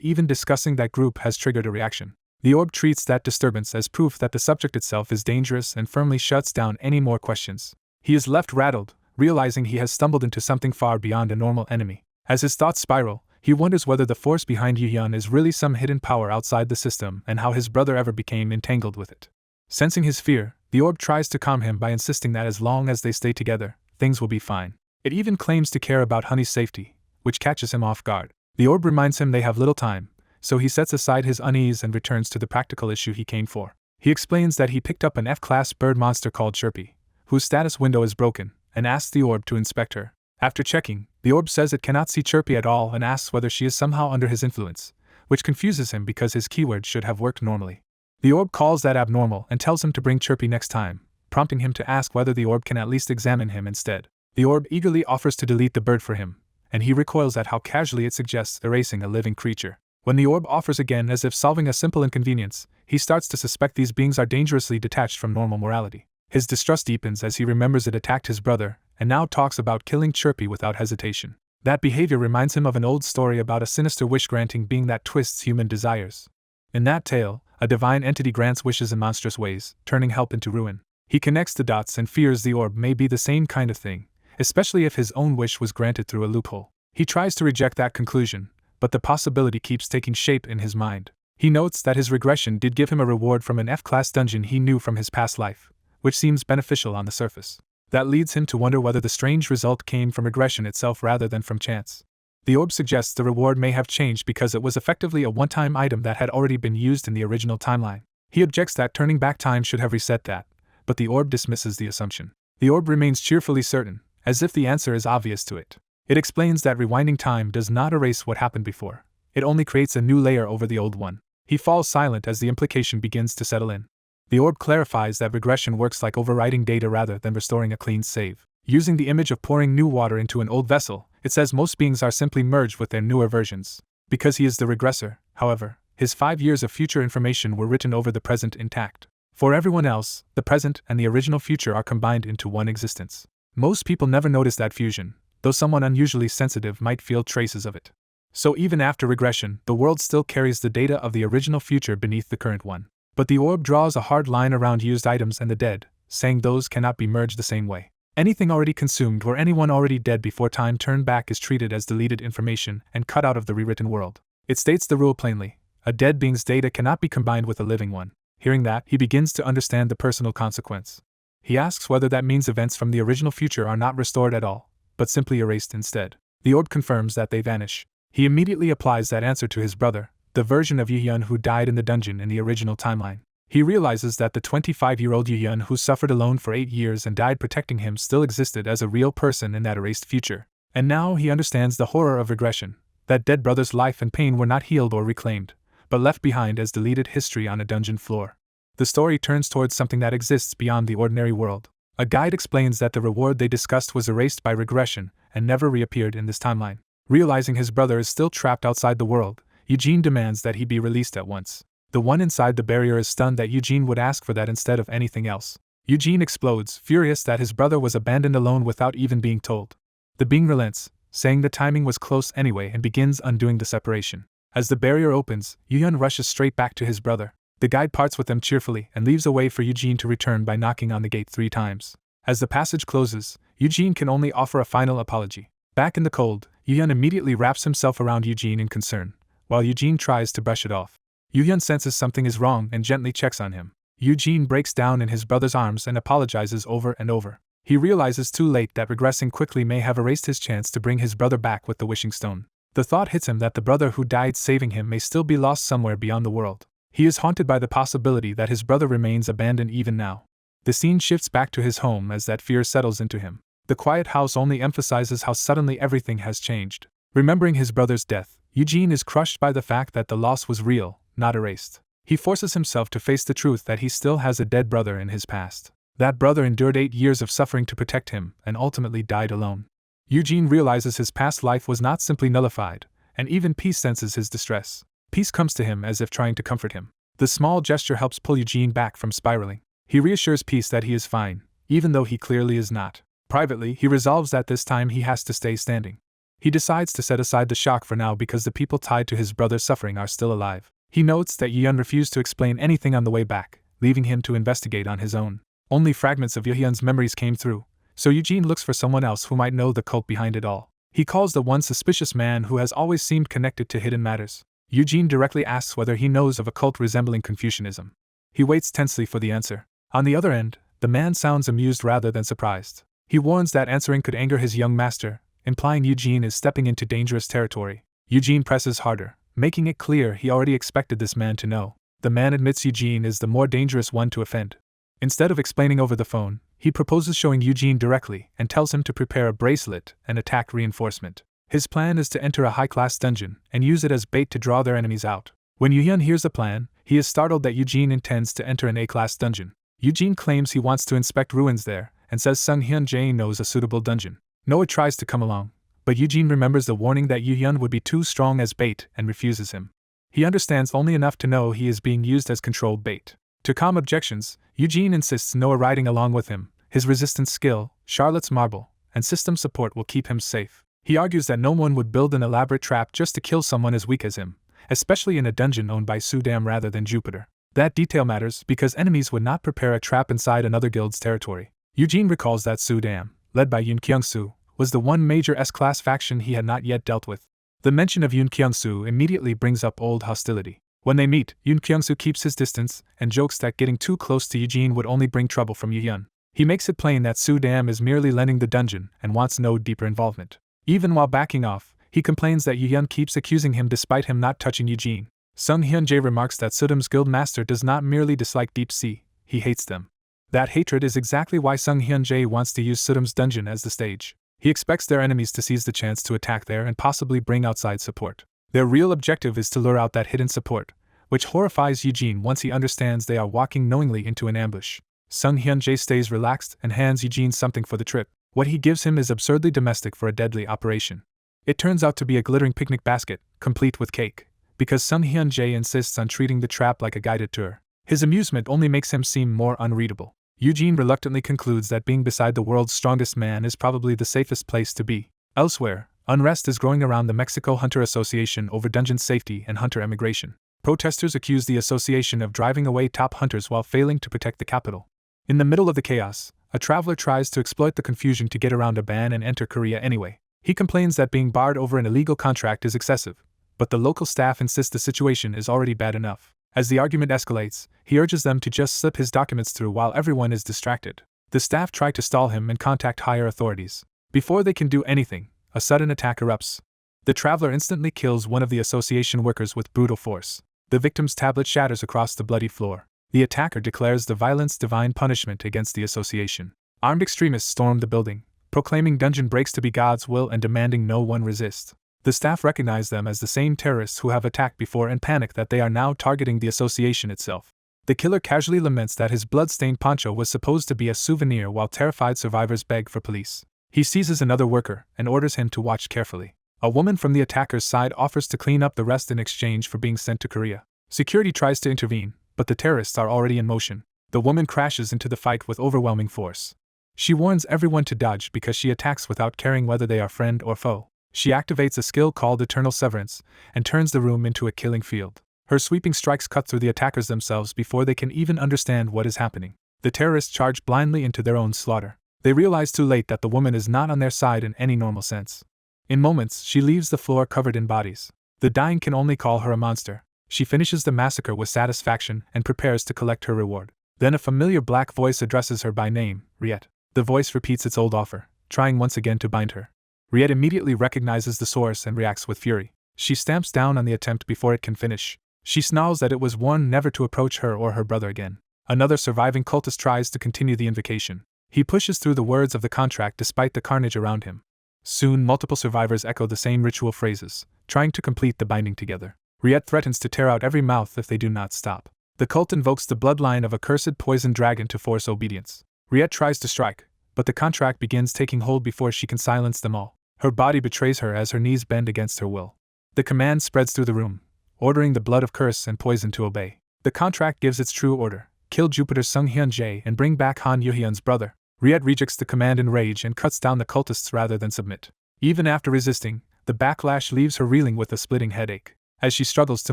even discussing that group has triggered a reaction. The orb treats that disturbance as proof that the subject itself is dangerous and firmly shuts down any more questions. He is left rattled, realizing he has stumbled into something far beyond a normal enemy. As his thoughts spiral, he wonders whether the force behind Yu-Yun is really some hidden power outside the system and how his brother ever became entangled with it. Sensing his fear, the orb tries to calm him by insisting that as long as they stay together, things will be fine. It even claims to care about Honey's safety, which catches him off guard. The orb reminds him they have little time, so he sets aside his unease and returns to the practical issue he came for. He explains that he picked up an F-class bird monster called Chirpy, whose status window is broken, and asks the orb to inspect her. After checking, the orb says it cannot see Chirpy at all and asks whether she is somehow under his influence, which confuses him because his keyword should have worked normally. The orb calls that abnormal and tells him to bring Chirpy next time, prompting him to ask whether the orb can at least examine him instead. The orb eagerly offers to delete the bird for him, and he recoils at how casually it suggests erasing a living creature. When the orb offers again as if solving a simple inconvenience, he starts to suspect these beings are dangerously detached from normal morality. His distrust deepens as he remembers it attacked his brother, and now talks about killing Chirpy without hesitation. That behavior reminds him of an old story about a sinister wish-granting being that twists human desires. In that tale, a divine entity grants wishes in monstrous ways, turning help into ruin. He connects the dots and fears the orb may be the same kind of thing, especially if his own wish was granted through a loophole. He tries to reject that conclusion, but the possibility keeps taking shape in his mind. He notes that his regression did give him a reward from an F-class dungeon he knew from his past life, which seems beneficial on the surface. That leads him to wonder whether the strange result came from regression itself rather than from chance. The orb suggests the reward may have changed because it was effectively a one-time item that had already been used in the original timeline. He objects that turning back time should have reset that, but the orb dismisses the assumption. The orb remains cheerfully certain, as if the answer is obvious to it. It explains that rewinding time does not erase what happened before. It only creates a new layer over the old one. He falls silent as the implication begins to settle in. The orb clarifies that regression works like overwriting data rather than restoring a clean save. Using the image of pouring new water into an old vessel, it says most beings are simply merged with their newer versions. Because he is the regressor, however, his 5 years of future information were written over the present intact. For everyone else, the present and the original future are combined into one existence. Most people never notice that fusion, though someone unusually sensitive might feel traces of it. So even after regression, the world still carries the data of the original future beneath the current one. But the orb draws a hard line around used items and the dead, saying those cannot be merged the same way. Anything already consumed or anyone already dead before time turned back is treated as deleted information and cut out of the rewritten world. It states the rule plainly: a dead being's data cannot be combined with a living one. Hearing that, he begins to understand the personal consequence. He asks whether that means events from the original future are not restored at all, but simply erased instead. The orb confirms that they vanish. He immediately applies that answer to his brother, the version of Yu-Yun who died in the dungeon in the original timeline. He realizes that the 25-year-old Yu-Yun who suffered alone for 8 years and died protecting him still existed as a real person in that erased future. And now he understands the horror of regression, that dead brother's life and pain were not healed or reclaimed, but left behind as deleted history on a dungeon floor. The story turns towards something that exists beyond the ordinary world. A guide explains that the reward they discussed was erased by regression and never reappeared in this timeline. Realizing his brother is still trapped outside the world, Eugene demands that he be released at once. The one inside the barrier is stunned that Eugene would ask for that instead of anything else. Eugene explodes, furious that his brother was abandoned alone without even being told. The being relents, saying the timing was close anyway, and begins undoing the separation. As the barrier opens, Yu-Yun rushes straight back to his brother. The guide parts with them cheerfully and leaves a way for Eugene to return by knocking on the gate 3 times. As the passage closes, Eugene can only offer a final apology. Back in the cold, Yu-Yun immediately wraps himself around Eugene in concern, while Eugene tries to brush it off. Yu-Yun senses something is wrong and gently checks on him. Eugene breaks down in his brother's arms and apologizes over and over. He realizes too late that regressing quickly may have erased his chance to bring his brother back with the wishing stone. The thought hits him that the brother who died saving him may still be lost somewhere beyond the world. He is haunted by the possibility that his brother remains abandoned even now. The scene shifts back to his home as that fear settles into him. The quiet house only emphasizes how suddenly everything has changed. Remembering his brother's death, Eugene is crushed by the fact that the loss was real, not erased. He forces himself to face the truth that he still has a dead brother in his past. That brother endured 8 years of suffering to protect him and ultimately died alone. Eugene realizes his past life was not simply nullified, and even Peace senses his distress. Peace comes to him as if trying to comfort him. The small gesture helps pull Eugene back from spiraling. He reassures Peace that he is fine, even though he clearly is not. Privately, he resolves that this time he has to stay standing. He decides to set aside the shock for now because the people tied to his brother's suffering are still alive. He notes that Yu-Yun refused to explain anything on the way back, leaving him to investigate on his own. Only fragments of Yu-Yun's memories came through, So Eugene looks for someone else who might know the cult behind it all. He calls the one suspicious man who has always seemed connected to hidden matters. Eugene directly asks whether he knows of a cult resembling Confucianism. He waits tensely for the answer. On the other end, the man sounds amused rather than surprised. He warns that answering could anger his young master, implying Eugene is stepping into dangerous territory. Eugene presses harder, making it clear he already expected this man to know. The man admits Eugene is the more dangerous one to offend. Instead of explaining over the phone, he proposes showing Eugene directly and tells him to prepare a bracelet and attack reinforcement. His plan is to enter a high-class dungeon and use it as bait to draw their enemies out. When Yuhyun hears the plan, he is startled that Eugene intends to enter an A-class dungeon. Eugene claims he wants to inspect ruins there and says Sung Hyun-jae knows a suitable dungeon. Noah tries to come along, but Eugene remembers the warning that Yuhyun would be too strong as bait and refuses him. He understands only enough to know he is being used as controlled bait. To calm objections, Eugene insists Noah riding along with him. His resistance skill, Charlotte's marble, and system support will keep him safe. He argues that no one would build an elaborate trap just to kill someone as weak as him, especially in a dungeon owned by Sudam rather than Jupiter. That detail matters because enemies would not prepare a trap inside another guild's territory. Eugene recalls that Sudam, led by Yoon Kyung-soo, was the one major S-class faction he had not yet dealt with. The mention of Yoon Kyung-soo immediately brings up old hostility. When they meet, Yoon Kyung-soo keeps his distance and jokes that getting too close to Eugene would only bring trouble from Yuhyun. He makes it plain that Sudam is merely lending the dungeon and wants no deeper involvement. Even while backing off, he complains that Yuhyun keeps accusing him despite him not touching Eugene. Sung Hyun-jae remarks that Sudam's guild master does not merely dislike Deep Sea, he hates them. That hatred is exactly why Sung Hyun-jae wants to use Sudam's dungeon as the stage. He expects their enemies to seize the chance to attack there and possibly bring outside support. Their real objective is to lure out that hidden support, which horrifies Eugene once he understands they are walking knowingly into an ambush. Sung Hyun-jae stays relaxed and hands Eugene something for the trip. What he gives him is absurdly domestic for a deadly operation. It turns out to be a glittering picnic basket, complete with cake, because Sung Hyun-jae insists on treating the trap like a guided tour. His amusement only makes him seem more unreadable. Eugene reluctantly concludes that being beside the world's strongest man is probably the safest place to be. Elsewhere, unrest is growing around the Mexico Hunter Association over dungeon safety and hunter emigration. Protesters accuse the association of driving away top hunters while failing to protect the capital. In the middle of the chaos, a traveler tries to exploit the confusion to get around a ban and enter Korea anyway. He complains that being barred over an illegal contract is excessive, but the local staff insist the situation is already bad enough. As the argument escalates, he urges them to just slip his documents through while everyone is distracted. The staff try to stall him and contact higher authorities. Before they can do anything, a sudden attack erupts. The traveler instantly kills one of the association workers with brutal force. The victim's tablet shatters across the bloody floor. The attacker declares the violence divine punishment against the association. Armed extremists storm the building, proclaiming dungeon breaks to be God's will and demanding no one resist. The staff recognize them as the same terrorists who have attacked before and panic that they are now targeting the association itself. The killer casually laments that his blood-stained poncho was supposed to be a souvenir while terrified survivors beg for police. He seizes another worker and orders him to watch carefully. A woman from the attacker's side offers to clean up the rest in exchange for being sent to Korea. Security tries to intervene, but the terrorists are already in motion. The woman crashes into the fight with overwhelming force. She warns everyone to dodge because she attacks without caring whether they are friend or foe. She activates a skill called Eternal Severance and turns the room into a killing field. Her sweeping strikes cut through the attackers themselves before they can even understand what is happening. The terrorists charge blindly into their own slaughter. They realize too late that the woman is not on their side in any normal sense. In moments, she leaves the floor covered in bodies. The dying can only call her a monster. She finishes the massacre with satisfaction and prepares to collect her reward. Then a familiar black voice addresses her by name, Riet. The voice repeats its old offer, trying once again to bind her. Riet immediately recognizes the source and reacts with fury. She stamps down on the attempt before it can finish. She snarls that it was warned never to approach her or her brother again. Another surviving cultist tries to continue the invocation. He pushes through the words of the contract despite the carnage around him. Soon multiple survivors echo the same ritual phrases, trying to complete the binding together. Riet threatens to tear out every mouth if they do not stop. The cult invokes the bloodline of a cursed poison dragon to force obedience. Riet tries to strike, but the contract begins taking hold before she can silence them all. Her body betrays her as her knees bend against her will. The command spreads through the room, ordering the blood of curse and poison to obey. The contract gives its true order: kill Jupiter's Sung Hyun-jae and bring back Han Yuhyun's brother. Riet rejects the command in rage and cuts down the cultists rather than submit. Even after resisting, the backlash leaves her reeling with a splitting headache. As she struggles to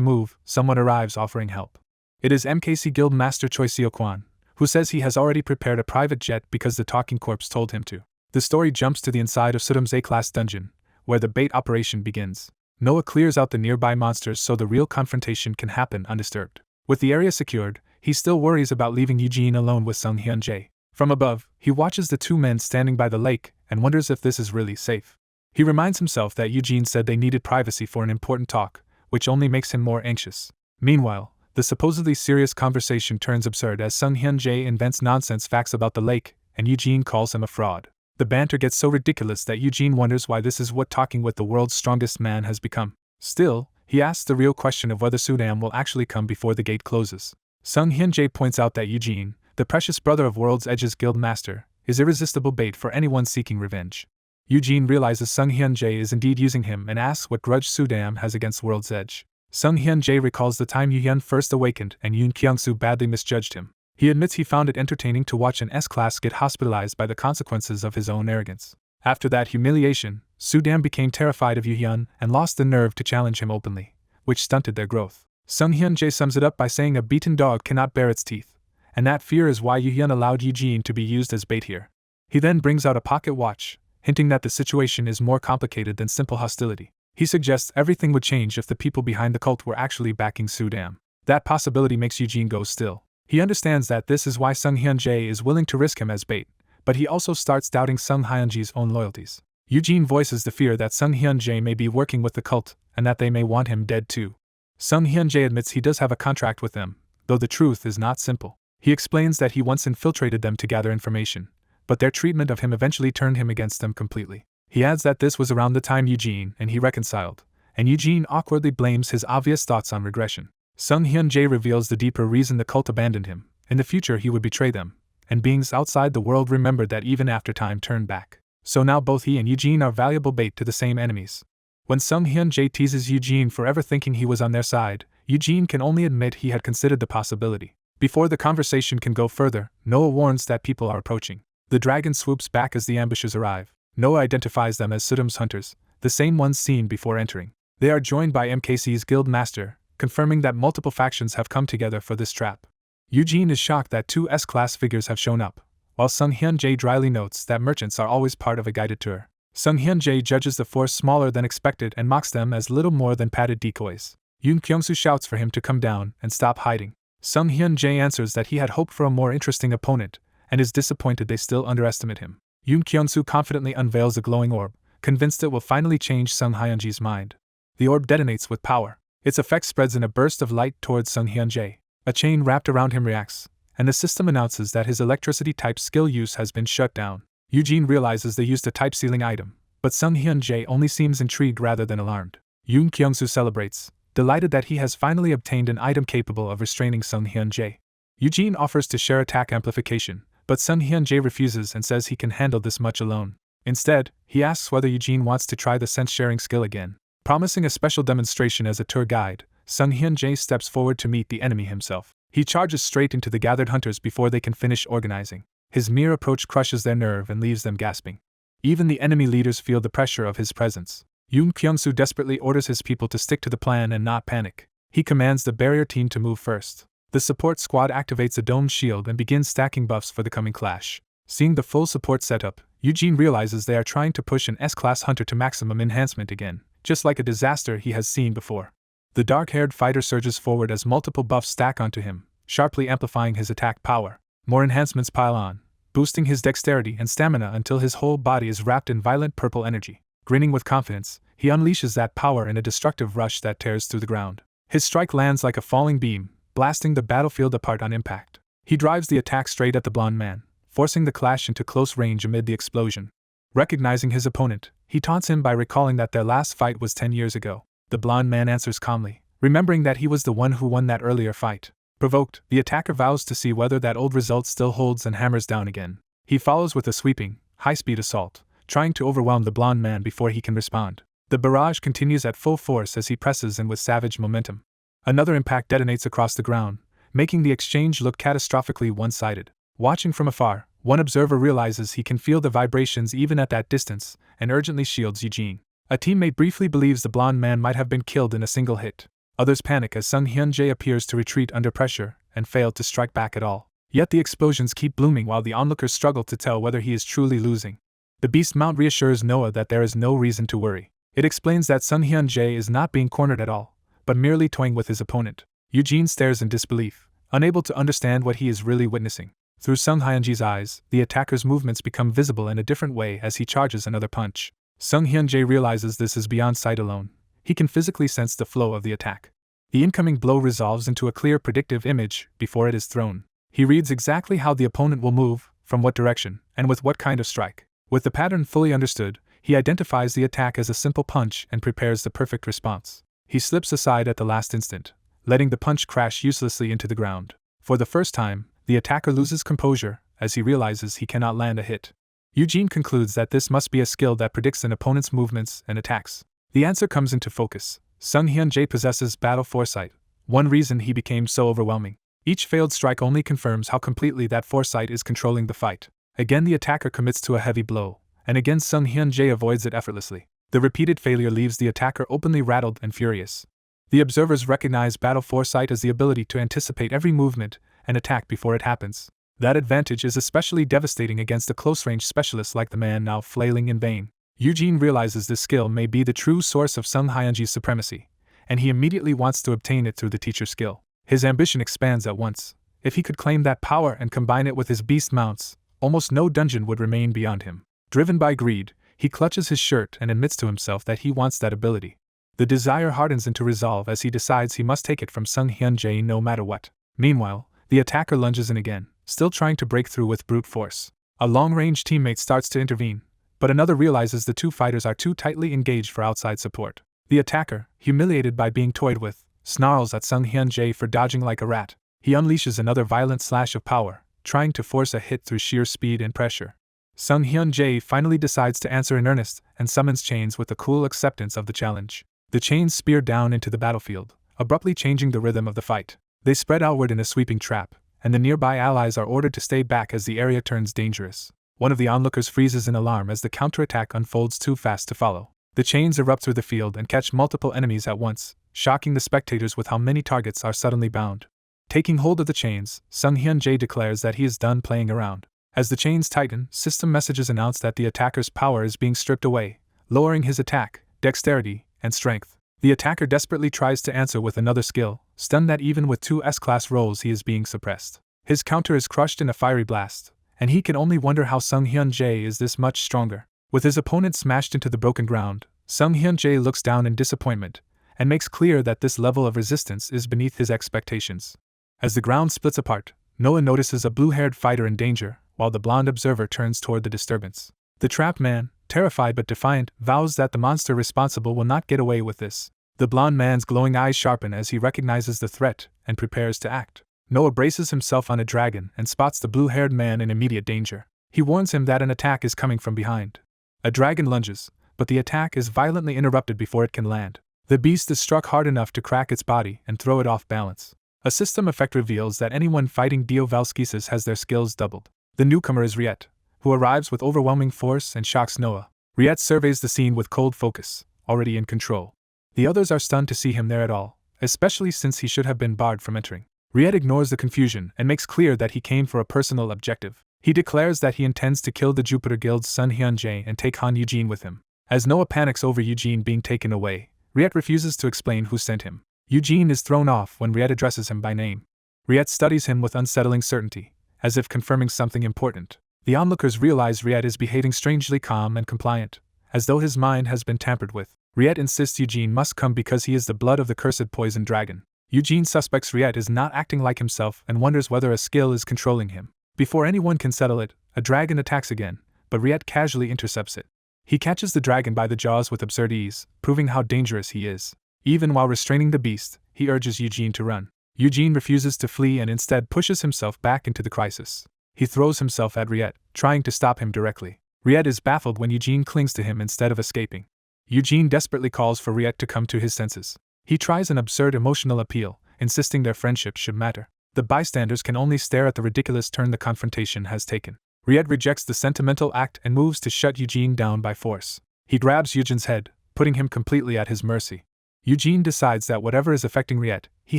move, someone arrives offering help. It is MKC Guild Master Choi Seo-kwan, who says he has already prepared a private jet because the talking corpse told him to. The story jumps to the inside of Sudam's A-class dungeon, where the bait operation begins. Noah clears out the nearby monsters so the real confrontation can happen undisturbed. With the area secured, he still worries about leaving Eugene alone with Sung Hyun-jae. From above, he watches the two men standing by the lake and wonders if this is really safe. He reminds himself that Eugene said they needed privacy for an important talk, which only makes him more anxious. Meanwhile, the supposedly serious conversation turns absurd as Sung Hyun-jae invents nonsense facts about the lake, and Eugene calls him a fraud. The banter gets so ridiculous that Eugene wonders why this is what talking with the world's strongest man has become. Still, he asks the real question of whether Sudam will actually come before the gate closes. Sung Hyun-jae points out that Eugene, the precious brother of World's Edge's guild master, is irresistible bait for anyone seeking revenge. Eugene realizes Sung Hyun-jae is indeed using him and asks what grudge Sudam has against World's Edge. Sung Hyun-jae recalls the time Yu-hyun first awakened and Yoon Kyung-soo badly misjudged him. He admits he found it entertaining to watch an S-class get hospitalized by the consequences of his own arrogance. After that humiliation, Sudam became terrified of Yu-hyun and lost the nerve to challenge him openly, which stunted their growth. Sung Hyun-jae sums it up by saying a beaten dog cannot bear its teeth, and that fear is why Yu-hyun allowed Eugene to be used as bait here. He then brings out a pocket watch, hinting that the situation is more complicated than simple hostility. He suggests everything would change if the people behind the cult were actually backing Sudam. That possibility makes Eugene go still. He understands that this is why Sung Hyun-jae is willing to risk him as bait, but he also starts doubting Sung Hyun-jae's own loyalties. Eugene voices the fear that Sung Hyun-jae may be working with the cult, and that they may want him dead too. Sung Hyun-jae admits he does have a contract with them, though the truth is not simple. He explains that he once infiltrated them to gather information, but their treatment of him eventually turned him against them completely. He adds that this was around the time Eugene and he reconciled, and Eugene awkwardly blames his obvious thoughts on regression. Sung Hyun-jae reveals the deeper reason the cult abandoned him. In the future he would betray them, and beings outside the world remembered that even after time turned back. So now both he and Eugene are valuable bait to the same enemies. When Sung Hyun-jae teases Eugene for ever thinking he was on their side, Eugene can only admit he had considered the possibility. Before the conversation can go further, Noah warns that people are approaching. The dragon swoops back as the ambushers arrive. Noah identifies them as Sudam's hunters, the same ones seen before entering. They are joined by MKC's guild master, confirming that multiple factions have come together for this trap. Eugene is shocked that two S-class figures have shown up, while Sung Hyun-jae dryly notes that merchants are always part of a guided tour. Sung Hyun-jae judges the force smaller than expected and mocks them as little more than padded decoys. Yoon Kyung-soo shouts for him to come down and stop hiding. Sung Hyun-jae answers that he had hoped for a more interesting opponent, and is disappointed they still underestimate him. Yoon Kyung-soo confidently unveils a glowing orb, convinced it will finally change Sung Hyun-jae's mind. The orb detonates with power. Its effect spreads in a burst of light towards Sung Hyun-jae. A chain wrapped around him reacts, and the system announces that his electricity-type skill use has been shut down. Eugene realizes they used a type-sealing item, but Sung Hyun-jae only seems intrigued rather than alarmed. Yoon Kyung-soo celebrates, delighted that he has finally obtained an item capable of restraining Sung Hyun-jae. Eugene offers to share attack amplification, but Sung Hyun-jae refuses and says he can handle this much alone. Instead, he asks whether Eugene wants to try the sense-sharing skill again. Promising a special demonstration as a tour guide, Sung Hyun-jae steps forward to meet the enemy himself. He charges straight into the gathered hunters before they can finish organizing. His mere approach crushes their nerve and leaves them gasping. Even the enemy leaders feel the pressure of his presence. Yoon Kyung-soo desperately orders his people to stick to the plan and not panic. He commands the barrier team to move first. The support squad activates a domed shield and begins stacking buffs for the coming clash. Seeing the full support setup, Eugene realizes they are trying to push an S-class hunter to maximum enhancement again, just like a disaster he has seen before. The dark-haired fighter surges forward as multiple buffs stack onto him, sharply amplifying his attack power. More enhancements pile on, boosting his dexterity and stamina until his whole body is wrapped in violent purple energy. Grinning with confidence, he unleashes that power in a destructive rush that tears through the ground. His strike lands like a falling beam, blasting the battlefield apart on impact. He drives the attack straight at the blonde man, forcing the clash into close range amid the explosion. Recognizing his opponent, he taunts him by recalling that their last fight was 10 years ago. The blonde man answers calmly, remembering that he was the one who won that earlier fight. Provoked, the attacker vows to see whether that old result still holds and hammers down again. He follows with a sweeping, high-speed assault, trying to overwhelm the blonde man before he can respond. The barrage continues at full force as he presses in with savage momentum. Another impact detonates across the ground, making the exchange look catastrophically one-sided. Watching from afar, one observer realizes he can feel the vibrations even at that distance, and urgently shields Eugene. A teammate briefly believes the blonde man might have been killed in a single hit. Others panic as Sung Hyun-jae appears to retreat under pressure, and fail to strike back at all. Yet the explosions keep blooming while the onlookers struggle to tell whether he is truly losing. The beast mount reassures Noah that there is no reason to worry. It explains that Sun Hyun-jae is not being cornered at all, but merely toying with his opponent. Eugene stares in disbelief, unable to understand what he is really witnessing. Through Sung Hyun-jae's eyes, the attacker's movements become visible in a different way as he charges another punch. Sung Hyun-jae realizes this is beyond sight alone. He can physically sense the flow of the attack. The incoming blow resolves into a clear predictive image before it is thrown. He reads exactly how the opponent will move, from what direction, and with what kind of strike. With the pattern fully understood, he identifies the attack as a simple punch and prepares the perfect response. He slips aside at the last instant, letting the punch crash uselessly into the ground. For the first time, the attacker loses composure as he realizes he cannot land a hit. Eugene concludes that this must be a skill that predicts an opponent's movements and attacks. The answer comes into focus. Sung Hyun-jae possesses battle foresight, one reason he became so overwhelming. Each failed strike only confirms how completely that foresight is controlling the fight. Again the attacker commits to a heavy blow, and again Sung Hyun-jae avoids it effortlessly. The repeated failure leaves the attacker openly rattled and furious. The observers recognize battle foresight as the ability to anticipate every movement and attack before it happens. That advantage is especially devastating against a close-range specialist like the man now flailing in vain. Eugene realizes this skill may be the true source of Sung Hyun-jae's supremacy, and he immediately wants to obtain it through the teacher's skill. His ambition expands at once. If he could claim that power and combine it with his beast mounts, almost no dungeon would remain beyond him. Driven by greed, he clutches his shirt and admits to himself that he wants that ability. The desire hardens into resolve as he decides he must take it from Sung Hyun-jae no matter what. Meanwhile, the attacker lunges in again, still trying to break through with brute force. A long-range teammate starts to intervene, but another realizes the two fighters are too tightly engaged for outside support. The attacker, humiliated by being toyed with, snarls at Sung Hyun-jae for dodging like a rat. He unleashes another violent slash of power, trying to force a hit through sheer speed and pressure. Sung Hyun-jae finally decides to answer in earnest and summons chains with a cool acceptance of the challenge. The chains spear down into the battlefield, abruptly changing the rhythm of the fight. They spread outward in a sweeping trap, and the nearby allies are ordered to stay back as the area turns dangerous. One of the onlookers freezes in alarm as the counterattack unfolds too fast to follow. The chains erupt through the field and catch multiple enemies at once, shocking the spectators with how many targets are suddenly bound. Taking hold of the chains, Sung Hyun-jae declares that he is done playing around. As the chains tighten, system messages announce that the attacker's power is being stripped away, lowering his attack, dexterity, and strength. The attacker desperately tries to answer with another skill, stunned that even with two S-class rolls he is being suppressed. His counter is crushed in a fiery blast, and he can only wonder how Sung Hyun-jae is this much stronger. With his opponent smashed into the broken ground, Sung Hyun-jae looks down in disappointment, and makes clear that this level of resistance is beneath his expectations. As the ground splits apart, Noah notices a blue-haired fighter in danger, while the blonde observer turns toward the disturbance. The trapped man, terrified but defiant, vows that the monster responsible will not get away with this. The blonde man's glowing eyes sharpen as he recognizes the threat and prepares to act. Noah braces himself on a dragon and spots the blue-haired man in immediate danger. He warns him that an attack is coming from behind. A dragon lunges, but the attack is violently interrupted before it can land. The beast is struck hard enough to crack its body and throw it off balance. A system effect reveals that anyone fighting Dio Valskysis has their skills doubled. The newcomer is Riet, who arrives with overwhelming force and shocks Noah. Riet surveys the scene with cold focus, already in control. The others are stunned to see him there at all, especially since he should have been barred from entering. Riet ignores the confusion and makes clear that he came for a personal objective. He declares that he intends to kill the Jupiter Guild's Sun Hyun-jae and take Han Eugene with him. As Noah panics over Eugene being taken away, Riet refuses to explain who sent him. Eugene is thrown off when Riet addresses him by name. Riet studies him with unsettling certainty, as if confirming something important. The onlookers realize Riet is behaving strangely calm and compliant, as though his mind has been tampered with. Riet insists Eugene must come because he is the blood of the cursed poison dragon. Eugene suspects Riet is not acting like himself and wonders whether a skill is controlling him. Before anyone can settle it, a dragon attacks again, but Riet casually intercepts it. He catches the dragon by the jaws with absurd ease, proving how dangerous he is. Even while restraining the beast, he urges Eugene to run. Eugene refuses to flee and instead pushes himself back into the crisis. He throws himself at Riet, trying to stop him directly. Riet is baffled when Eugene clings to him instead of escaping. Eugene desperately calls for Riet to come to his senses. He tries an absurd emotional appeal, insisting their friendship should matter. The bystanders can only stare at the ridiculous turn the confrontation has taken. Riet rejects the sentimental act and moves to shut Eugene down by force. He grabs Eugene's head, putting him completely at his mercy. Eugene decides that whatever is affecting Riet, he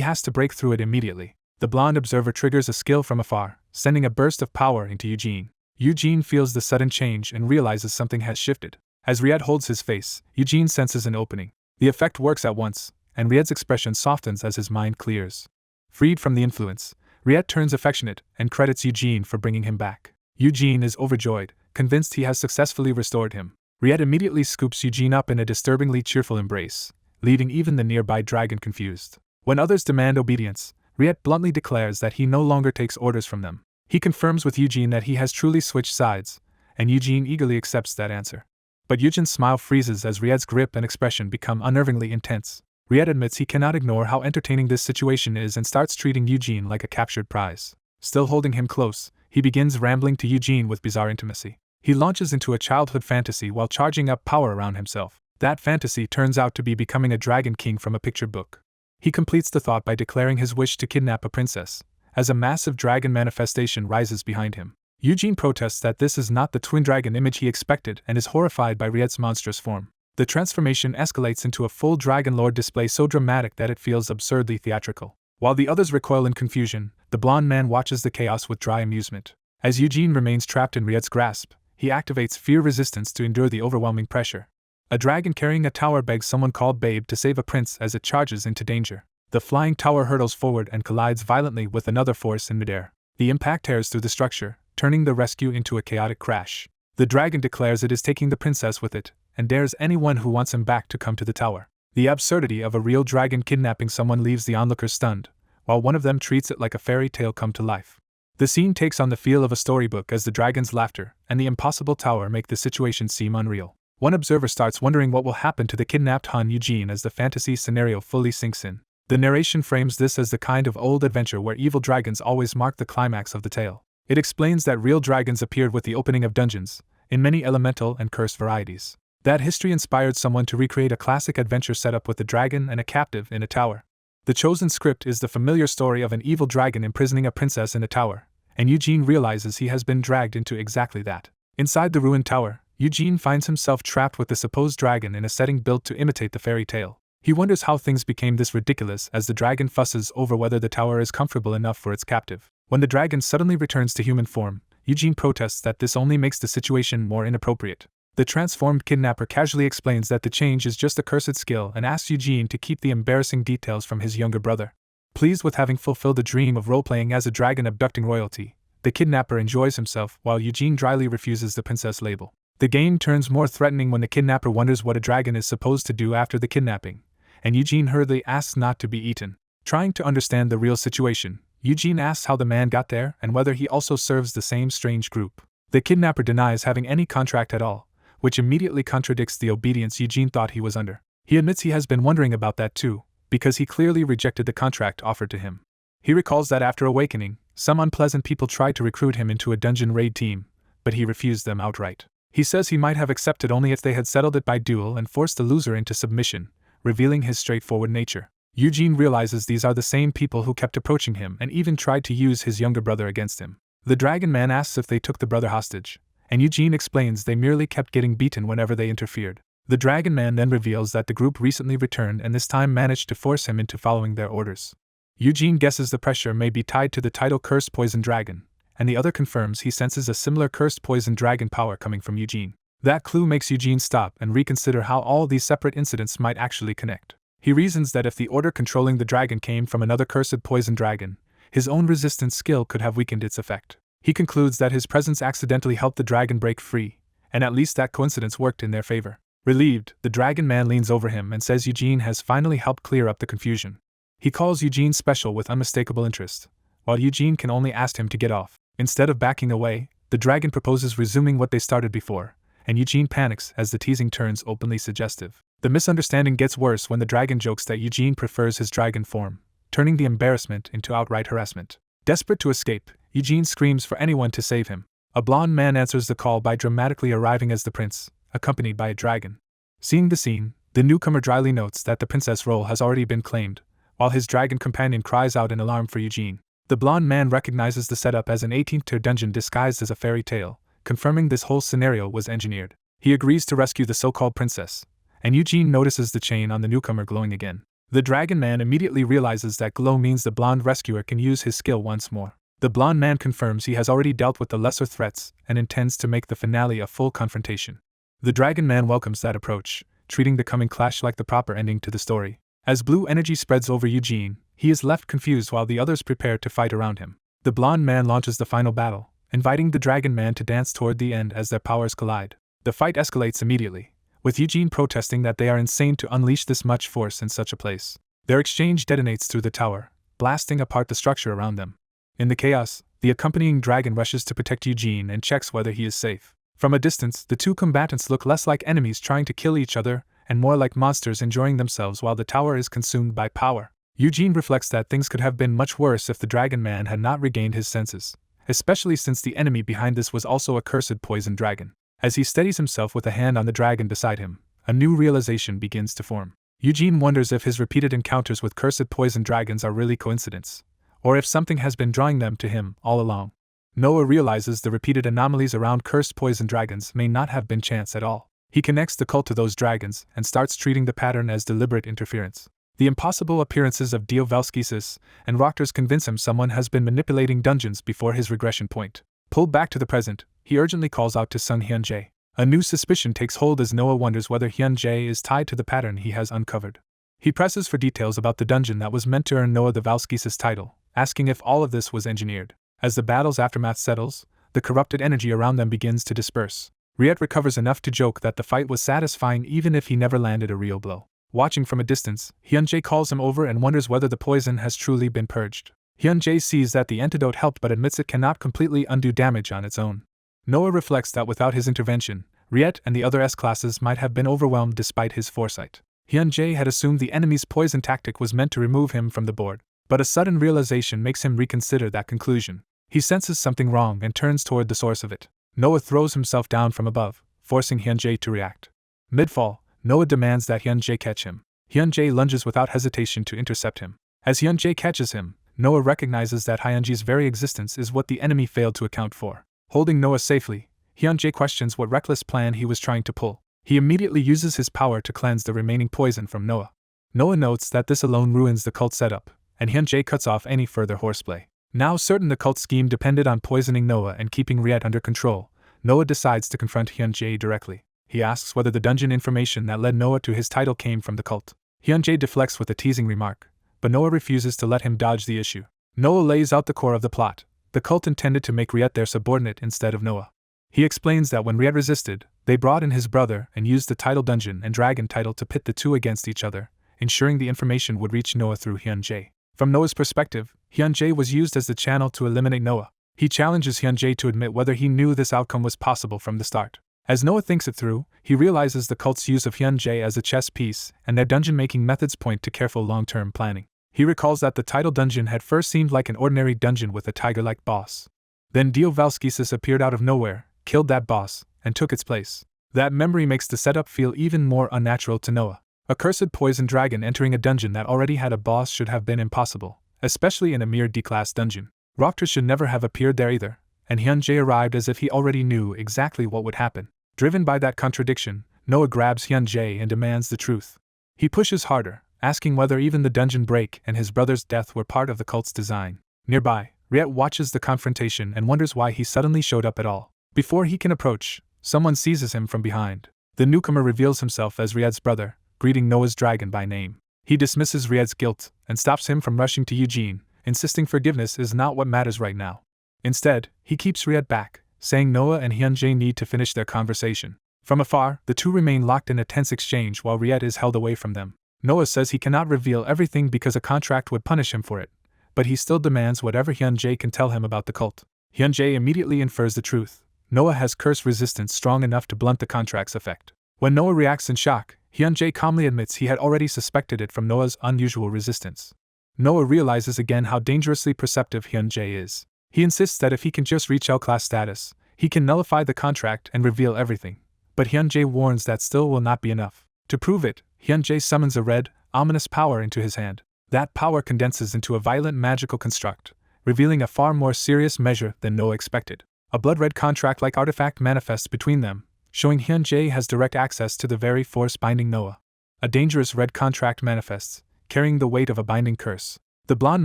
has to break through it immediately. The blonde observer triggers a skill from afar, sending a burst of power into Eugene. Eugene feels the sudden change and realizes something has shifted. As Riyad holds his face, Eugene senses an opening. The effect works at once, and Riyad's expression softens as his mind clears. Freed from the influence, Riyad turns affectionate and credits Eugene for bringing him back. Eugene is overjoyed, convinced he has successfully restored him. Riyad immediately scoops Eugene up in a disturbingly cheerful embrace, leaving even the nearby dragon confused. When others demand obedience, Riyad bluntly declares that he no longer takes orders from them. He confirms with Eugene that he has truly switched sides, and Eugene eagerly accepts that answer. But Eugene's smile freezes as Riyad's grip and expression become unnervingly intense. Riyad admits he cannot ignore how entertaining this situation is and starts treating Eugene like a captured prize. Still holding him close, he begins rambling to Eugene with bizarre intimacy. He launches into a childhood fantasy while charging up power around himself. That fantasy turns out to be becoming a dragon king from a picture book. He completes the thought by declaring his wish to kidnap a princess, as a massive dragon manifestation rises behind him. Eugene protests that this is not the twin dragon image he expected and is horrified by Riyad's monstrous form. The transformation escalates into a full Dragon Lord display so dramatic that it feels absurdly theatrical. While the others recoil in confusion, the blonde man watches the chaos with dry amusement. As Eugene remains trapped in Riyad's grasp, he activates fear resistance to endure the overwhelming pressure. A dragon carrying a tower begs someone called Babe to save a prince as it charges into danger. The flying tower hurtles forward and collides violently with another force in midair. The impact tears through the structure, turning the rescue into a chaotic crash. The dragon declares it is taking the princess with it, and dares anyone who wants him back to come to the tower. The absurdity of a real dragon kidnapping someone leaves the onlookers stunned, while one of them treats it like a fairy tale come to life. The scene takes on the feel of a storybook as the dragon's laughter and the impossible tower make the situation seem unreal. One observer starts wondering what will happen to the kidnapped Han Eugene as the fantasy scenario fully sinks in. The narration frames this as the kind of old adventure where evil dragons always mark the climax of the tale. It explains that real dragons appeared with the opening of dungeons, in many elemental and cursed varieties. That history inspired someone to recreate a classic adventure setup with a dragon and a captive in a tower. The chosen script is the familiar story of an evil dragon imprisoning a princess in a tower, and Eugene realizes he has been dragged into exactly that. Inside the ruined tower, Eugene finds himself trapped with the supposed dragon in a setting built to imitate the fairy tale. He wonders how things became this ridiculous as the dragon fusses over whether the tower is comfortable enough for its captive. When the dragon suddenly returns to human form, Eugene protests that this only makes the situation more inappropriate. The transformed kidnapper casually explains that the change is just a cursed skill and asks Eugene to keep the embarrassing details from his younger brother. Pleased with having fulfilled the dream of role-playing as a dragon abducting royalty, the kidnapper enjoys himself while Eugene dryly refuses the princess label. The game turns more threatening when the kidnapper wonders what a dragon is supposed to do after the kidnapping, and Eugene hurriedly asks not to be eaten. Trying to understand the real situation, Eugene asks how the man got there and whether he also serves the same strange group. The kidnapper denies having any contract at all, which immediately contradicts the obedience Eugene thought he was under. He admits he has been wondering about that too, because he clearly rejected the contract offered to him. He recalls that after awakening, some unpleasant people tried to recruit him into a dungeon raid team, but he refused them outright. He says he might have accepted only if they had settled it by duel and forced the loser into submission, revealing his straightforward nature. Eugene realizes these are the same people who kept approaching him and even tried to use his younger brother against him. The dragon man asks if they took the brother hostage, and Eugene explains they merely kept getting beaten whenever they interfered. The dragon man then reveals that the group recently returned and this time managed to force him into following their orders. Eugene guesses the pressure may be tied to the title Cursed Poison Dragon, and the other confirms he senses a similar Cursed Poison Dragon power coming from Eugene. That clue makes Eugene stop and reconsider how all these separate incidents might actually connect. He reasons that if the order controlling the dragon came from another cursed poison dragon, his own resistance skill could have weakened its effect. He concludes that his presence accidentally helped the dragon break free, and at least that coincidence worked in their favor. Relieved, the dragon man leans over him and says Eugene has finally helped clear up the confusion. He calls Eugene special with unmistakable interest, while Eugene can only ask him to get off. Instead of backing away, the dragon proposes resuming what they started before, and Eugene panics as the teasing turns openly suggestive. The misunderstanding gets worse when the dragon jokes that Eugene prefers his dragon form, turning the embarrassment into outright harassment. Desperate to escape, Eugene screams for anyone to save him. A blonde man answers the call by dramatically arriving as the prince, accompanied by a dragon. Seeing the scene, the newcomer dryly notes that the princess role has already been claimed, while his dragon companion cries out in alarm for Eugene. The blonde man recognizes the setup as an 18th tier dungeon disguised as a fairy tale, confirming this whole scenario was engineered. He agrees to rescue the so-called princess, and Eugene notices the chain on the newcomer glowing again. The dragon man immediately realizes that glow means the blonde rescuer can use his skill once more. The blonde man confirms he has already dealt with the lesser threats and intends to make the finale a full confrontation. The dragon man welcomes that approach, treating the coming clash like the proper ending to the story. As blue energy spreads over Eugene, he is left confused while the others prepare to fight around him. The blonde man launches the final battle, inviting the dragon man to dance toward the end as their powers collide. The fight escalates immediately, with Eugene protesting that they are insane to unleash this much force in such a place. Their exchange detonates through the tower, blasting apart the structure around them. In the chaos, the accompanying dragon rushes to protect Eugene and checks whether he is safe. From a distance, the two combatants look less like enemies trying to kill each other and more like monsters enjoying themselves while the tower is consumed by power. Eugene reflects that things could have been much worse if the dragon man had not regained his senses, especially since the enemy behind this was also a cursed poison dragon. As he steadies himself with a hand on the dragon beside him, a new realization begins to form. Eugene wonders if his repeated encounters with cursed poison dragons are really coincidence, or if something has been drawing them to him all along. Noah realizes the repeated anomalies around cursed poison dragons may not have been chance at all. He connects the cult to those dragons and starts treating the pattern as deliberate interference. The impossible appearances of Diovalskisis and Roktors convince him someone has been manipulating dungeons before his regression point. Pulled back to the present, he urgently calls out to Sung Hyun-jae. A new suspicion takes hold as Noah wonders whether Hyun-jae is tied to the pattern he has uncovered. He presses for details about the dungeon that was meant to earn Noah the Valskisis title, asking if all of this was engineered. As the battle's aftermath settles, the corrupted energy around them begins to disperse. Riet recovers enough to joke that the fight was satisfying even if he never landed a real blow. Watching from a distance, Hyun-jae calls him over and wonders whether the poison has truly been purged. Hyun-jae sees that the antidote helped but admits it cannot completely undo damage on its own. Noah reflects that without his intervention, Riet and the other S-classes might have been overwhelmed despite his foresight. Hyun-jae had assumed the enemy's poison tactic was meant to remove him from the board, but a sudden realization makes him reconsider that conclusion. He senses something wrong and turns toward the source of it. Noah throws himself down from above, forcing Hyun-jae to react. Mid-fall, Noah demands that Hyun-jae catch him. Hyun-jae lunges without hesitation to intercept him. As Hyun-jae catches him, Noah recognizes that Hyun-jae's very existence is what the enemy failed to account for. Holding Noah safely, Hyun-jae questions what reckless plan he was trying to pull. He immediately uses his power to cleanse the remaining poison from Noah. Noah notes that this alone ruins the cult setup, and Hyun-jae cuts off any further horseplay. Now certain the cult scheme depended on poisoning Noah and keeping Riet under control, Noah decides to confront Hyun-jae directly. He asks whether the dungeon information that led Noah to his title came from the cult. Hyun-jae deflects with a teasing remark, but Noah refuses to let him dodge the issue. Noah lays out the core of the plot. The cult intended to make Riet their subordinate instead of Noah. He explains that when Riet resisted, they brought in his brother and used the title dungeon and dragon title to pit the two against each other, ensuring the information would reach Noah through Hyun-jae. From Noah's perspective, Hyun-jae was used as the channel to eliminate Noah. He challenges Hyun-jae to admit whether he knew this outcome was possible from the start. As Noah thinks it through, he realizes the cult's use of Hyun-jae as a chess piece and their dungeon-making methods point to careful long-term planning. He recalls that the title dungeon had first seemed like an ordinary dungeon with a tiger-like boss. Then Diovalskisis appeared out of nowhere, killed that boss, and took its place. That memory makes the setup feel even more unnatural to Noah. A cursed poison dragon entering a dungeon that already had a boss should have been impossible, especially in a mere D-class dungeon. Roktors should never have appeared there either, and Hyun-jae arrived as if he already knew exactly what would happen. Driven by that contradiction, Noah grabs Hyun-jae and demands the truth. He pushes harder, asking whether even the dungeon break and his brother's death were part of the cult's design. Nearby, Riet watches the confrontation and wonders why he suddenly showed up at all. Before he can approach, someone seizes him from behind. The newcomer reveals himself as Riet's brother, greeting Noah's dragon by name. He dismisses Riet's guilt and stops him from rushing to Eugene, insisting forgiveness is not what matters right now. Instead, he keeps Riet back, saying Noah and Hyun-jae need to finish their conversation. From afar, the two remain locked in a tense exchange while Riet is held away from them. Noah says he cannot reveal everything because a contract would punish him for it, but he still demands whatever Hyun-jae can tell him about the cult. Hyun-jae immediately infers the truth. Noah has curse resistance strong enough to blunt the contract's effect. When Noah reacts in shock, Hyun-jae calmly admits he had already suspected it from Noah's unusual resistance. Noah realizes again how dangerously perceptive Hyun-jae is. He insists that if he can just reach L-class status, he can nullify the contract and reveal everything. But Hyun-jae warns that still will not be enough. To prove it, Hyun-jae summons a red, ominous power into his hand. That power condenses into a violent magical construct, revealing a far more serious measure than Noah expected. A blood-red contract-like artifact manifests between them, showing Hyun-jae has direct access to the very force binding Noah. A dangerous red contract manifests, carrying the weight of a binding curse. The blonde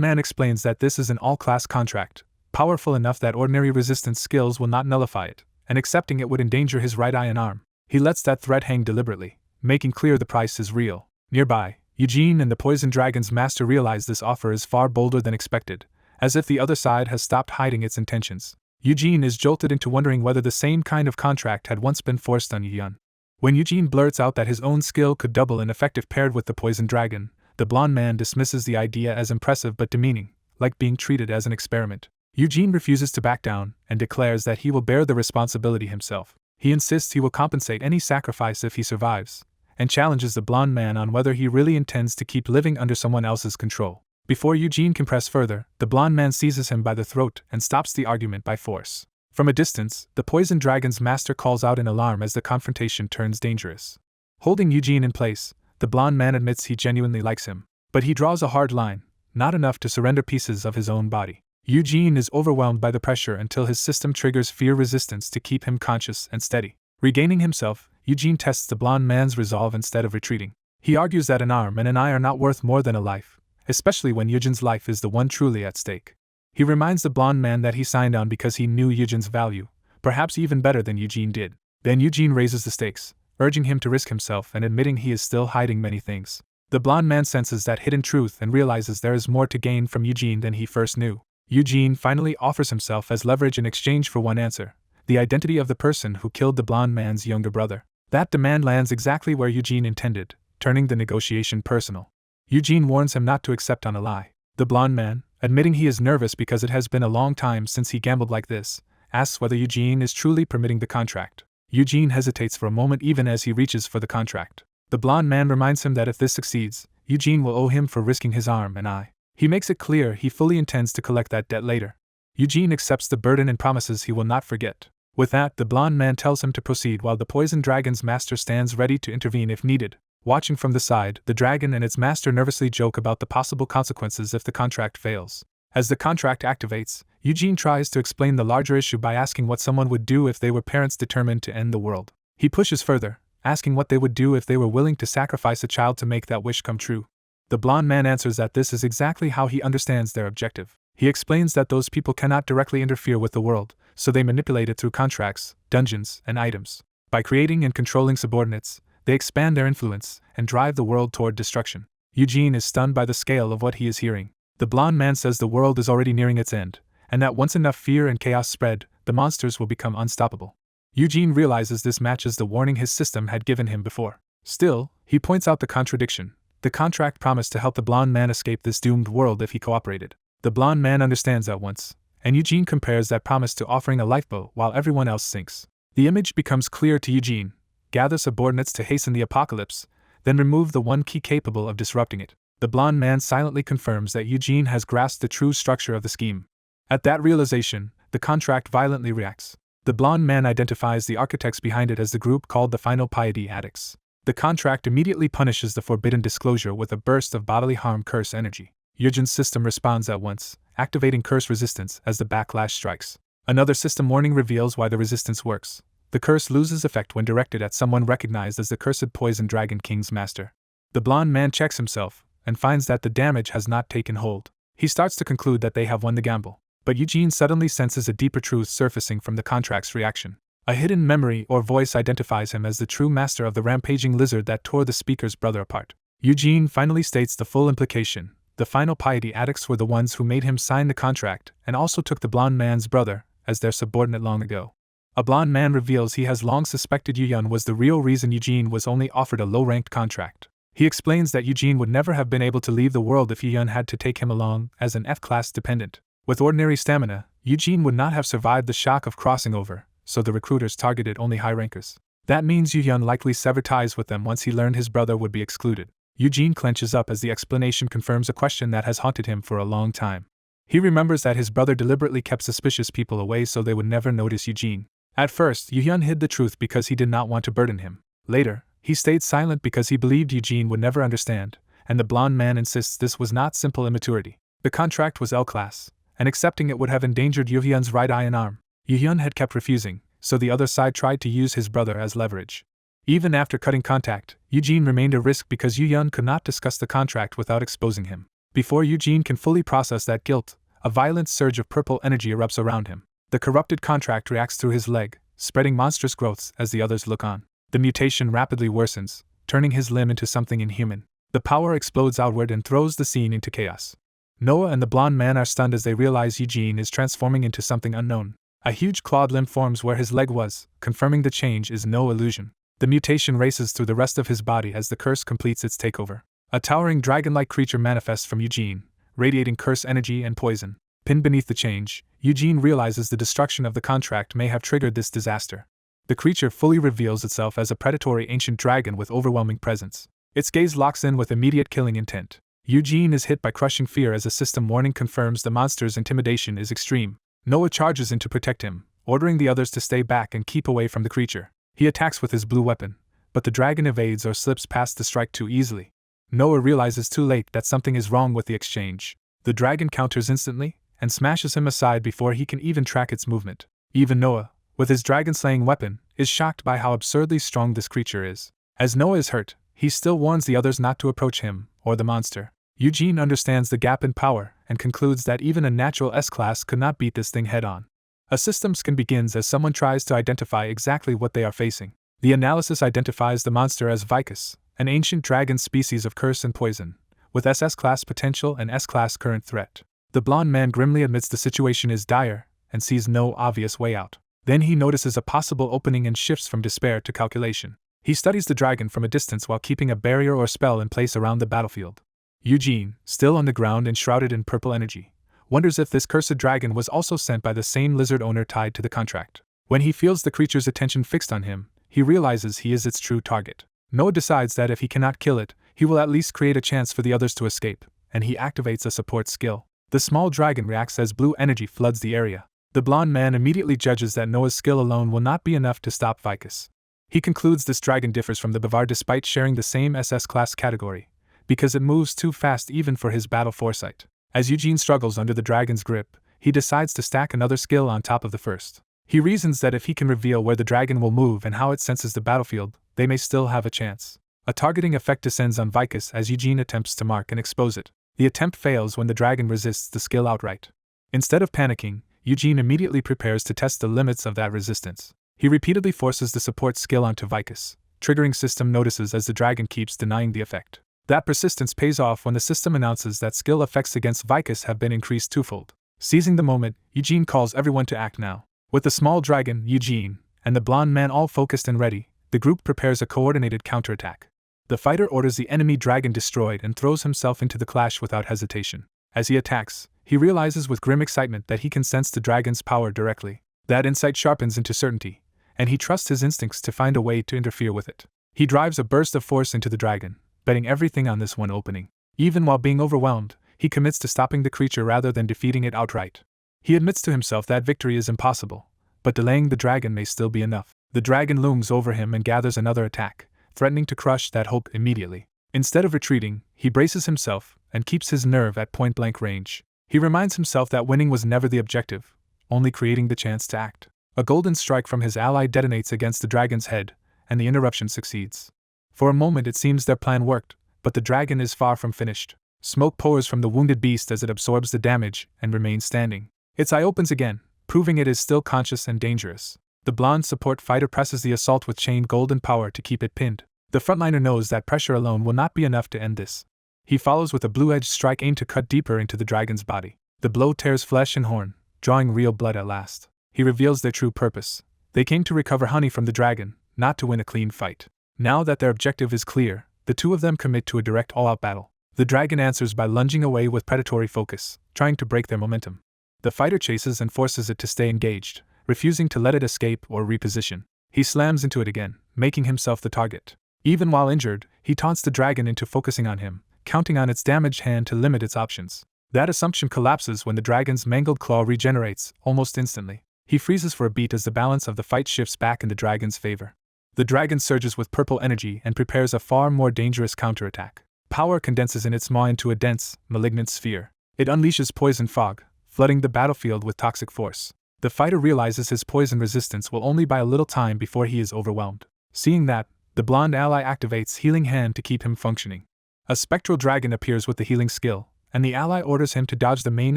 man explains that this is an all-class contract, powerful enough that ordinary resistance skills will not nullify it, and accepting it would endanger his right eye and arm. He lets that threat hang deliberately, making clear the price is real. Nearby, Eugene and the Poison Dragon's master realize this offer is far bolder than expected, as if the other side has stopped hiding its intentions. Eugene is jolted into wondering whether the same kind of contract had once been forced on Yun. When Eugene blurts out that his own skill could double in effect if paired with the Poison Dragon, the blonde man dismisses the idea as impressive but demeaning, like being treated as an experiment. Eugene refuses to back down and declares that he will bear the responsibility himself. He insists he will compensate any sacrifice if he survives, and challenges the blonde man on whether he really intends to keep living under someone else's control. Before Eugene can press further, the blonde man seizes him by the throat and stops the argument by force. From a distance, the Poison Dragon's master calls out in alarm as the confrontation turns dangerous. Holding Eugene in place, the blonde man admits he genuinely likes him, but he draws a hard line, not enough to surrender pieces of his own body. Eugene is overwhelmed by the pressure until his system triggers fear resistance to keep him conscious and steady. Regaining himself, Eugene tests the blonde man's resolve instead of retreating. He argues that an arm and an eye are not worth more than a life, especially when Eugene's life is the one truly at stake. He reminds the blonde man that he signed on because he knew Eugene's value, perhaps even better than Eugene did. Then Eugene raises the stakes, urging him to risk himself and admitting he is still hiding many things. The blonde man senses that hidden truth and realizes there is more to gain from Eugene than he first knew. Eugene finally offers himself as leverage in exchange for one answer: the identity of the person who killed the blonde man's younger brother. That demand lands exactly where Eugene intended, turning the negotiation personal. Eugene warns him not to accept on a lie. The blonde man, admitting he is nervous because it has been a long time since he gambled like this, asks whether Eugene is truly permitting the contract. Eugene hesitates for a moment even as he reaches for the contract. The blonde man reminds him that if this succeeds, Eugene will owe him for risking his arm and eye. He makes it clear he fully intends to collect that debt later. Eugene accepts the burden and promises he will not forget. With that, the blonde man tells him to proceed while the Poison Dragon's master stands ready to intervene if needed. Watching from the side, the dragon and its master nervously joke about the possible consequences if the contract fails. As the contract activates, Eugene tries to explain the larger issue by asking what someone would do if they were parents determined to end the world. He pushes further, asking what they would do if they were willing to sacrifice a child to make that wish come true. The blonde man answers that this is exactly how he understands their objective. He explains that those people cannot directly interfere with the world, so they manipulate it through contracts, dungeons, and items. By creating and controlling subordinates, they expand their influence and drive the world toward destruction. Eugene is stunned by the scale of what he is hearing. The blonde man says the world is already nearing its end, and that once enough fear and chaos spread, the monsters will become unstoppable. Eugene realizes this matches the warning his system had given him before. Still, he points out the contradiction. The contract promised to help the blonde man escape this doomed world if he cooperated. The blonde man understands at once, and Eugene compares that promise to offering a lifeboat while everyone else sinks. The image becomes clear to Eugene: gather subordinates to hasten the apocalypse, then remove the one key capable of disrupting it. The blonde man silently confirms that Eugene has grasped the true structure of the scheme. At that realization, the contract violently reacts. The blonde man identifies the architects behind it as the group called the Final Piety Addicts. The contract immediately punishes the forbidden disclosure with a burst of bodily harm curse energy. Eugene's system responds at once, activating curse resistance as the backlash strikes. Another system warning reveals why the resistance works. The curse loses effect when directed at someone recognized as the cursed Poison Dragon King's master. The blonde man checks himself, and finds that the damage has not taken hold. He starts to conclude that they have won the gamble. But Eugene suddenly senses a deeper truth surfacing from the contract's reaction. A hidden memory or voice identifies him as the true master of the rampaging lizard that tore the speaker's brother apart. Eugene finally states the full implication. The Final Piety Addicts were the ones who made him sign the contract, and also took the blonde man's brother as their subordinate long ago. A blonde man reveals he has long suspected Yun was the real reason Eugene was only offered a low-ranked contract. He explains that Eugene would never have been able to leave the world if Yun had to take him along as an F-class dependent. With ordinary stamina, Eugene would not have survived the shock of crossing over, so the recruiters targeted only high rankers. That means Yun likely severed ties with them once he learned his brother would be excluded. Eugene clenches up as the explanation confirms a question that has haunted him for a long time. He remembers that his brother deliberately kept suspicious people away so they would never notice Eugene. At first, Yun hid the truth because he did not want to burden him. Later, he stayed silent because he believed Eugene would never understand, and the blonde man insists this was not simple immaturity. The contract was L-class, and accepting it would have endangered Yun's right eye and arm. Yun had kept refusing, so the other side tried to use his brother as leverage. Even after cutting contact, Eugene remained a risk because Yun could not discuss the contract without exposing him. Before Eugene can fully process that guilt, A violent surge of purple energy erupts around him. The corrupted contract reacts through his leg, spreading monstrous growths as the others look on. The mutation rapidly worsens, turning his limb into something inhuman. The power explodes outward and throws the scene into chaos. Noah and the blonde man are stunned as they realize Eugene is transforming into something unknown. A huge clawed limb forms where his leg was, confirming the change is no illusion. The mutation races through the rest of his body as the curse completes its takeover. A towering dragon-like creature manifests from Eugene, radiating curse energy and poison. Pinned beneath the change, Eugene realizes the destruction of the contract may have triggered this disaster. The creature fully reveals itself as a predatory ancient dragon with overwhelming presence. Its gaze locks in with immediate killing intent. Eugene is hit by crushing fear as a system warning confirms the monster's intimidation is extreme. Noah charges in to protect him, ordering the others to stay back and keep away from the creature. He attacks with his blue weapon, but the dragon evades or slips past the strike too easily. Noah realizes too late that something is wrong with the exchange. The dragon counters instantly, and smashes him aside before he can even track its movement. Even Noah, with his dragon-slaying weapon, is shocked by how absurdly strong this creature is. As Noah is hurt, he still warns the others not to approach him, or the monster. Eugene understands the gap in power, and concludes that even a natural S-class could not beat this thing head-on. A system scan begins as someone tries to identify exactly what they are facing. The analysis identifies the monster as Vicus, an ancient dragon species of curse and poison, with SS-class potential and S-class current threat. The blonde man grimly admits the situation is dire, and sees no obvious way out. Then he notices a possible opening and shifts from despair to calculation. He studies the dragon from a distance while keeping a barrier or spell in place around the battlefield. Eugene, still on the ground and shrouded in purple energy, wonders if this cursed dragon was also sent by the same lizard owner tied to the contract. When he feels the creature's attention fixed on him, he realizes he is its true target. Noah decides that if he cannot kill it, he will at least create a chance for the others to escape, and he activates a support skill. The small dragon reacts as blue energy floods the area. The blonde man immediately judges that Noah's skill alone will not be enough to stop Vicus. He concludes this dragon differs from the Bavar despite sharing the same SS class category, because it moves too fast even for his battle foresight. As Eugene struggles under the dragon's grip, he decides to stack another skill on top of the first. He reasons that if he can reveal where the dragon will move and how it senses the battlefield, they may still have a chance. A targeting effect descends on Vicus as Eugene attempts to mark and expose it. The attempt fails when the dragon resists the skill outright. Instead of panicking, Eugene immediately prepares to test the limits of that resistance. He repeatedly forces the support skill onto Vicus, triggering system notices as the dragon keeps denying the effect. That persistence pays off when the system announces that skill effects against Vicus have been increased twofold. Seizing the moment, Eugene calls everyone to act now. With the small dragon, Eugene, and the blonde man all focused and ready, the group prepares a coordinated counterattack. The fighter orders the enemy dragon destroyed and throws himself into the clash without hesitation. As he attacks, he realizes with grim excitement that he can sense the dragon's power directly. That insight sharpens into certainty, and he trusts his instincts to find a way to interfere with it. He drives a burst of force into the dragon, betting everything on this one opening. Even while being overwhelmed, he commits to stopping the creature rather than defeating it outright. He admits to himself that victory is impossible, but delaying the dragon may still be enough. The dragon looms over him and gathers another attack, threatening to crush that hope immediately. Instead of retreating, he braces himself and keeps his nerve at point-blank range. He reminds himself that winning was never the objective, only creating the chance to act. A golden strike from his ally detonates against the dragon's head, and the interruption succeeds. For a moment it seems their plan worked, but the dragon is far from finished. Smoke pours from the wounded beast as it absorbs the damage and remains standing. Its eye opens again, proving it is still conscious and dangerous. The blonde support fighter presses the assault with chained golden power to keep it pinned. The frontliner knows that pressure alone will not be enough to end this. He follows with a blue-edged strike aimed to cut deeper into the dragon's body. The blow tears flesh and horn, drawing real blood at last. He reveals their true purpose. They came to recover honey from the dragon, not to win a clean fight. Now that their objective is clear, the two of them commit to a direct all-out battle. The dragon answers by lunging away with predatory focus, trying to break their momentum. The fighter chases and forces it to stay engaged, refusing to let it escape or reposition. He slams into it again, making himself the target. Even while injured, he taunts the dragon into focusing on him, counting on its damaged hand to limit its options. That assumption collapses when the dragon's mangled claw regenerates, almost instantly. He freezes for a beat as the balance of the fight shifts back in the dragon's favor. The dragon surges with purple energy and prepares a far more dangerous counterattack. Power condenses in its maw into a dense, malignant sphere. It unleashes poison fog, flooding the battlefield with toxic force. The fighter realizes his poison resistance will only buy a little time before he is overwhelmed. Seeing that, the blonde ally activates Healing Hand to keep him functioning. A spectral dragon appears with the healing skill, and the ally orders him to dodge the main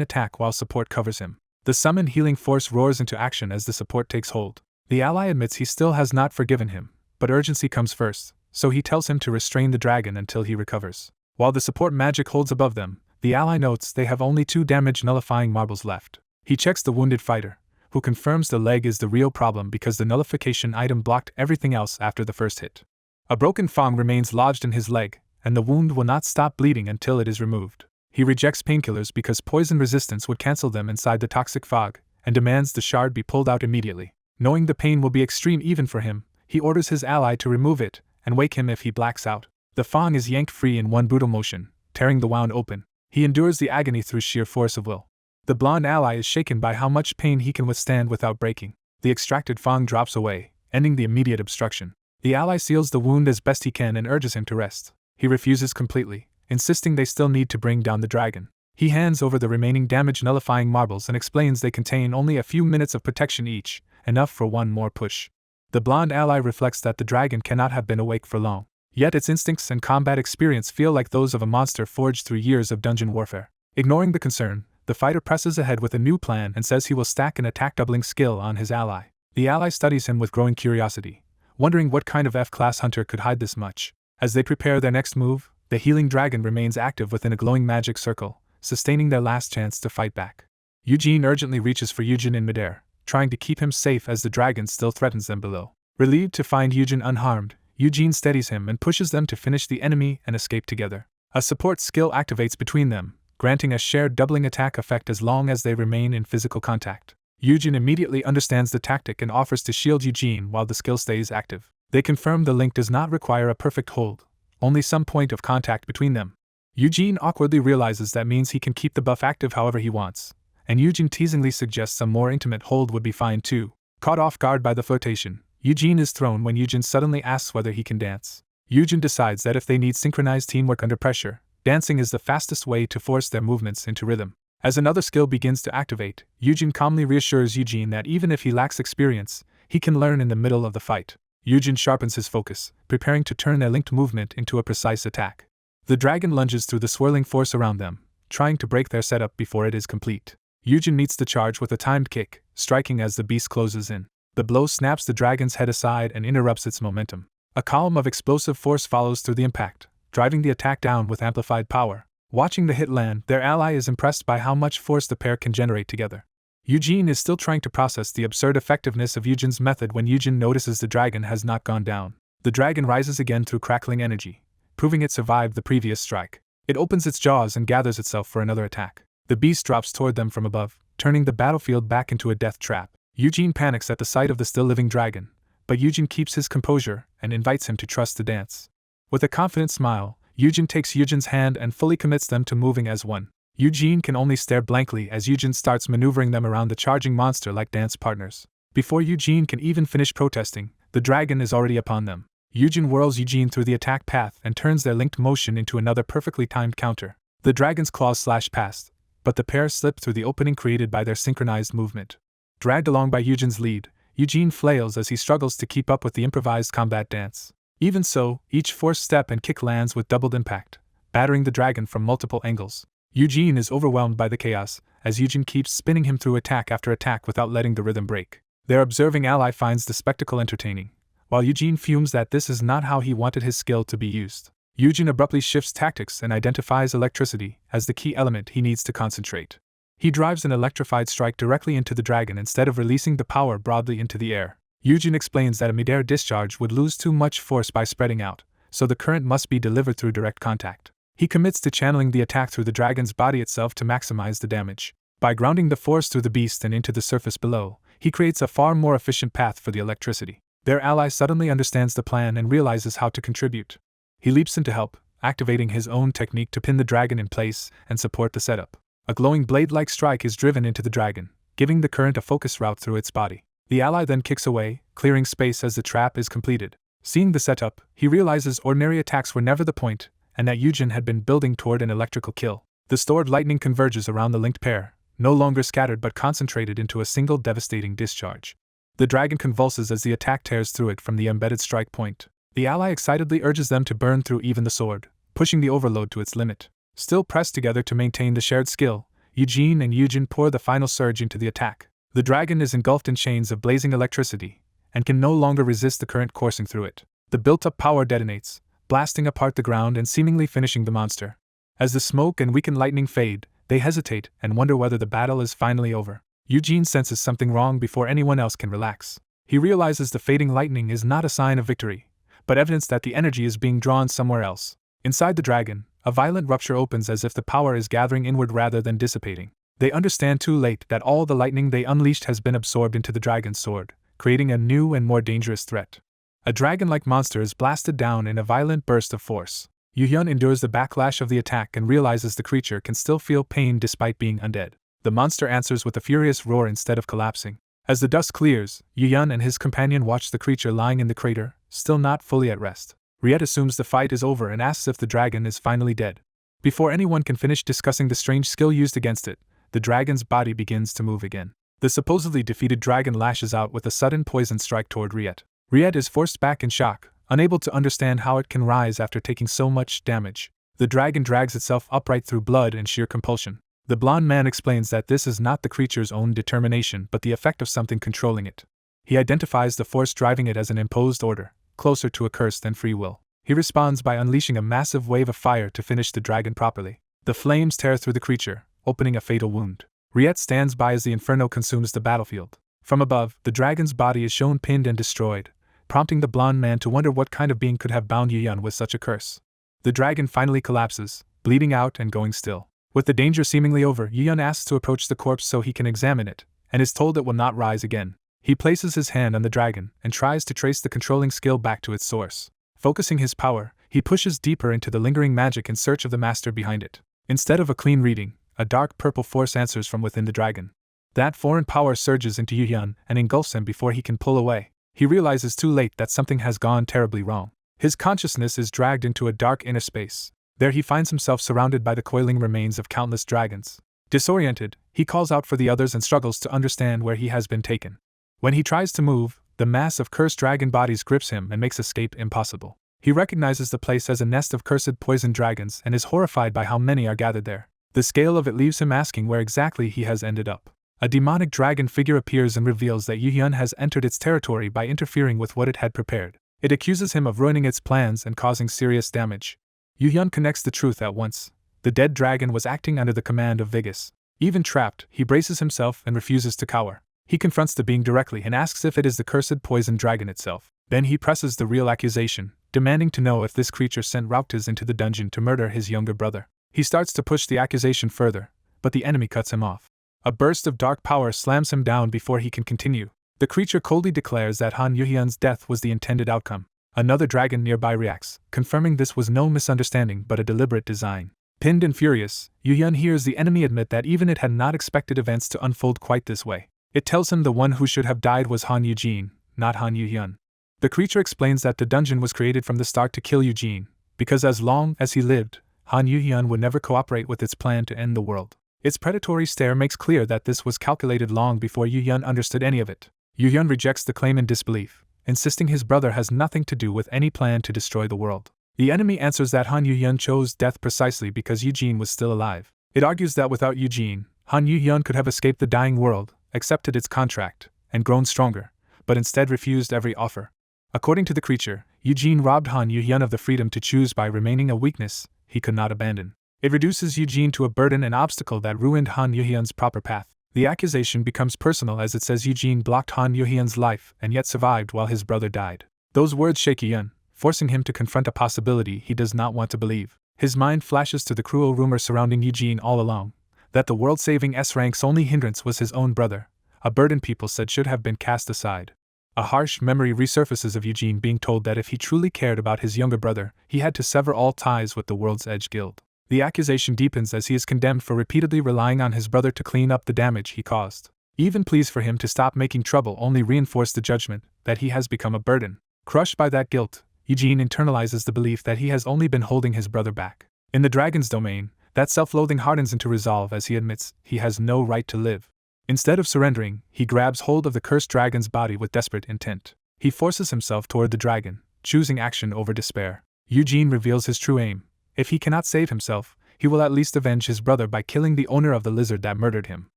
attack while support covers him. The summoned healing force roars into action as the support takes hold. The ally admits he still has not forgiven him, but urgency comes first, so he tells him to restrain the dragon until he recovers. While the support magic holds above them, the ally notes they have only 2 damage nullifying marbles left. He checks the wounded fighter, who confirms the leg is the real problem because the nullification item blocked everything else after the first hit. A broken fang remains lodged in his leg, and the wound will not stop bleeding until it is removed. He rejects painkillers because poison resistance would cancel them inside the toxic fog, and demands the shard be pulled out immediately. Knowing the pain will be extreme even for him, he orders his ally to remove it and wake him if he blacks out. The fang is yanked free in one brutal motion, tearing the wound open. He endures the agony through sheer force of will. The blonde ally is shaken by how much pain he can withstand without breaking. The extracted fang drops away, ending the immediate obstruction. The ally seals the wound as best he can and urges him to rest. He refuses completely, insisting they still need to bring down the dragon. He hands over the remaining damage-nullifying marbles and explains they contain only a few minutes of protection each, enough for one more push. The blonde ally reflects that the dragon cannot have been awake for long, yet its instincts and combat experience feel like those of a monster forged through years of dungeon warfare. Ignoring the concern, the fighter presses ahead with a new plan and says he will stack an attack-doubling skill on his ally. The ally studies him with growing curiosity, wondering what kind of F-class hunter could hide this much. As they prepare their next move, the healing dragon remains active within a glowing magic circle, sustaining their last chance to fight back. Eugene urgently reaches for Eugen in midair, trying to keep him safe as the dragon still threatens them below. Relieved to find Eugen unharmed, Eugene steadies him and pushes them to finish the enemy and escape together. A support skill activates between them, granting a shared doubling attack effect as long as they remain in physical contact. Eugen immediately understands the tactic and offers to shield Eugene while the skill stays active. They confirm the link does not require a perfect hold, only some point of contact between them. Eugene awkwardly realizes that means he can keep the buff active however he wants, and Eugen teasingly suggests some more intimate hold would be fine too. Caught off guard by the flirtation, Eugene is thrown when Eugen suddenly asks whether he can dance. Eugen decides that if they need synchronized teamwork under pressure, dancing is the fastest way to force their movements into rhythm. As another skill begins to activate, Eugen calmly reassures Eugene that even if he lacks experience, he can learn in the middle of the fight. Eugen sharpens his focus, preparing to turn their linked movement into a precise attack. The dragon lunges through the swirling force around them, trying to break their setup before it is complete. Eugen meets the charge with a timed kick, striking as the beast closes in. The blow snaps the dragon's head aside and interrupts its momentum. A column of explosive force follows through the impact, driving the attack down with amplified power. Watching the hit land, their ally is impressed by how much force the pair can generate together. Eugene is still trying to process the absurd effectiveness of Eugen's method when Eugen notices the dragon has not gone down. The dragon rises again through crackling energy, proving it survived the previous strike. It opens its jaws and gathers itself for another attack. The beast drops toward them from above, turning the battlefield back into a death trap. Eugene panics at the sight of the still-living dragon, but Eugen keeps his composure and invites him to trust the dance. With a confident smile, Eugen takes Eugen's hand and fully commits them to moving as one. Eugene can only stare blankly as Eugen starts maneuvering them around the charging monster like dance partners. Before Eugene can even finish protesting, the dragon is already upon them. Eugen whirls Eugene through the attack path and turns their linked motion into another perfectly timed counter. The dragon's claws slash past, but the pair slip through the opening created by their synchronized movement. Dragged along by Eugen's lead, Eugene flails as he struggles to keep up with the improvised combat dance. Even so, each forced step and kick lands with doubled impact, battering the dragon from multiple angles. Eugene is overwhelmed by the chaos, as Eugen keeps spinning him through attack after attack without letting the rhythm break. Their observing ally finds the spectacle entertaining, while Eugene fumes that this is not how he wanted his skill to be used. Eugen abruptly shifts tactics and identifies electricity as the key element he needs to concentrate. He drives an electrified strike directly into the dragon instead of releasing the power broadly into the air. Eugen explains that a midair discharge would lose too much force by spreading out, so the current must be delivered through direct contact. He commits to channeling the attack through the dragon's body itself to maximize the damage. By grounding the force through the beast and into the surface below, he creates a far more efficient path for the electricity. Their ally suddenly understands the plan and realizes how to contribute. He leaps in to help, activating his own technique to pin the dragon in place and support the setup. A glowing blade-like strike is driven into the dragon, giving the current a focus route through its body. The ally then kicks away, clearing space as the trap is completed. Seeing the setup, he realizes ordinary attacks were never the point, and that Eugen had been building toward an electrical kill. The stored lightning converges around the linked pair, no longer scattered but concentrated into a single devastating discharge. The dragon convulses as the attack tears through it from the embedded strike point. The ally excitedly urges them to burn through even the sword, pushing the overload to its limit. Still pressed together to maintain the shared skill, Eugene and Eugen pour the final surge into the attack. The dragon is engulfed in chains of blazing electricity, and can no longer resist the current coursing through it. The built-up power detonates, blasting apart the ground and seemingly finishing the monster. As the smoke and weakened lightning fade, they hesitate and wonder whether the battle is finally over. Eugene senses something wrong before anyone else can relax. He realizes the fading lightning is not a sign of victory, but evidence that the energy is being drawn somewhere else. Inside the dragon, a violent rupture opens as if the power is gathering inward rather than dissipating. They understand too late that all the lightning they unleashed has been absorbed into the dragon's sword, creating a new and more dangerous threat. A dragon-like monster is blasted down in a violent burst of force. Yuhyun endures the backlash of the attack and realizes the creature can still feel pain despite being undead. The monster answers with a furious roar instead of collapsing. As the dust clears, Yuhyun and his companion watch the creature lying in the crater, still not fully at rest. Riet assumes the fight is over and asks if the dragon is finally dead. Before anyone can finish discussing the strange skill used against it, the dragon's body begins to move again. The supposedly defeated dragon lashes out with a sudden poison strike toward Riet. Riet is forced back in shock, unable to understand how it can rise after taking so much damage. The dragon drags itself upright through blood and sheer compulsion. The blond man explains that this is not the creature's own determination but the effect of something controlling it. He identifies the force driving it as an imposed order, closer to a curse than free will. He responds by unleashing a massive wave of fire to finish the dragon properly. The flames tear through the creature, opening a fatal wound. Riet stands by as the inferno consumes the battlefield. From above, the dragon's body is shown pinned and destroyed, prompting the blond man to wonder what kind of being could have bound Yuhyun with such a curse. The dragon finally collapses, bleeding out and going still. With the danger seemingly over, Yuhyun asks to approach the corpse so he can examine it, and is told it will not rise again. He places his hand on the dragon and tries to trace the controlling skill back to its source. Focusing his power, he pushes deeper into the lingering magic in search of the master behind it. Instead of a clean reading, a dark purple force answers from within the dragon. That foreign power surges into Yuhyun and engulfs him before he can pull away. He realizes too late that something has gone terribly wrong. His consciousness is dragged into a dark inner space. There he finds himself surrounded by the coiling remains of countless dragons. Disoriented, he calls out for the others and struggles to understand where he has been taken. When he tries to move, the mass of cursed dragon bodies grips him and makes escape impossible. He recognizes the place as a nest of cursed poison dragons and is horrified by how many are gathered there. The scale of it leaves him asking where exactly he has ended up. A demonic dragon figure appears and reveals that Yuhyun has entered its territory by interfering with what it had prepared. It accuses him of ruining its plans and causing serious damage. Yuhyun connects the truth at once. The dead dragon was acting under the command of Vigus. Even trapped, he braces himself and refuses to cower. He confronts the being directly and asks if it is the cursed poison dragon itself. Then he presses the real accusation, demanding to know if this creature sent Rauktas into the dungeon to murder his younger brother. He starts to push the accusation further, but the enemy cuts him off. A burst of dark power slams him down before he can continue. The creature coldly declares that Han Yuhyun's death was the intended outcome. Another dragon nearby reacts, confirming this was no misunderstanding but a deliberate design. Pinned and furious, Yuhyun hears the enemy admit that even it had not expected events to unfold quite this way. It tells him the one who should have died was Han Eugene, not Han Yuhyun. The creature explains that the dungeon was created from the start to kill Eugene, because as long as he lived, Han Yuhyun would never cooperate with its plan to end the world. Its predatory stare makes clear that this was calculated long before Yuhyun understood any of it. Yuhyun rejects the claim in disbelief, insisting his brother has nothing to do with any plan to destroy the world. The enemy answers that Han Yuhyun chose death precisely because Eugene was still alive. It argues that without Eugene, Han Yuhyun could have escaped the dying world, accepted its contract, and grown stronger, but instead refused every offer. According to the creature, Eugene robbed Han Yuhyun of the freedom to choose by remaining a weakness he could not abandon. It reduces Eugene to a burden and obstacle that ruined Han Yuhyun's proper path. The accusation becomes personal as it says Eugene blocked Han Yuhyun's life and yet survived while his brother died. Those words shake Yuhyun, forcing him to confront a possibility he does not want to believe. His mind flashes to the cruel rumor surrounding Eugene all along, that the world-saving S-rank's only hindrance was his own brother, a burden people said should have been cast aside. A harsh memory resurfaces of Eugene being told that if he truly cared about his younger brother, he had to sever all ties with the World's Edge Guild. The accusation deepens as he is condemned for repeatedly relying on his brother to clean up the damage he caused. Even pleas for him to stop making trouble only reinforce the judgment that he has become a burden. Crushed by that guilt, Eugene internalizes the belief that he has only been holding his brother back. In the dragon's domain, that self-loathing hardens into resolve as he admits he has no right to live. Instead of surrendering, he grabs hold of the cursed dragon's body with desperate intent. He forces himself toward the dragon, choosing action over despair. Eugene reveals his true aim. If he cannot save himself, he will at least avenge his brother by killing the owner of the lizard that murdered him.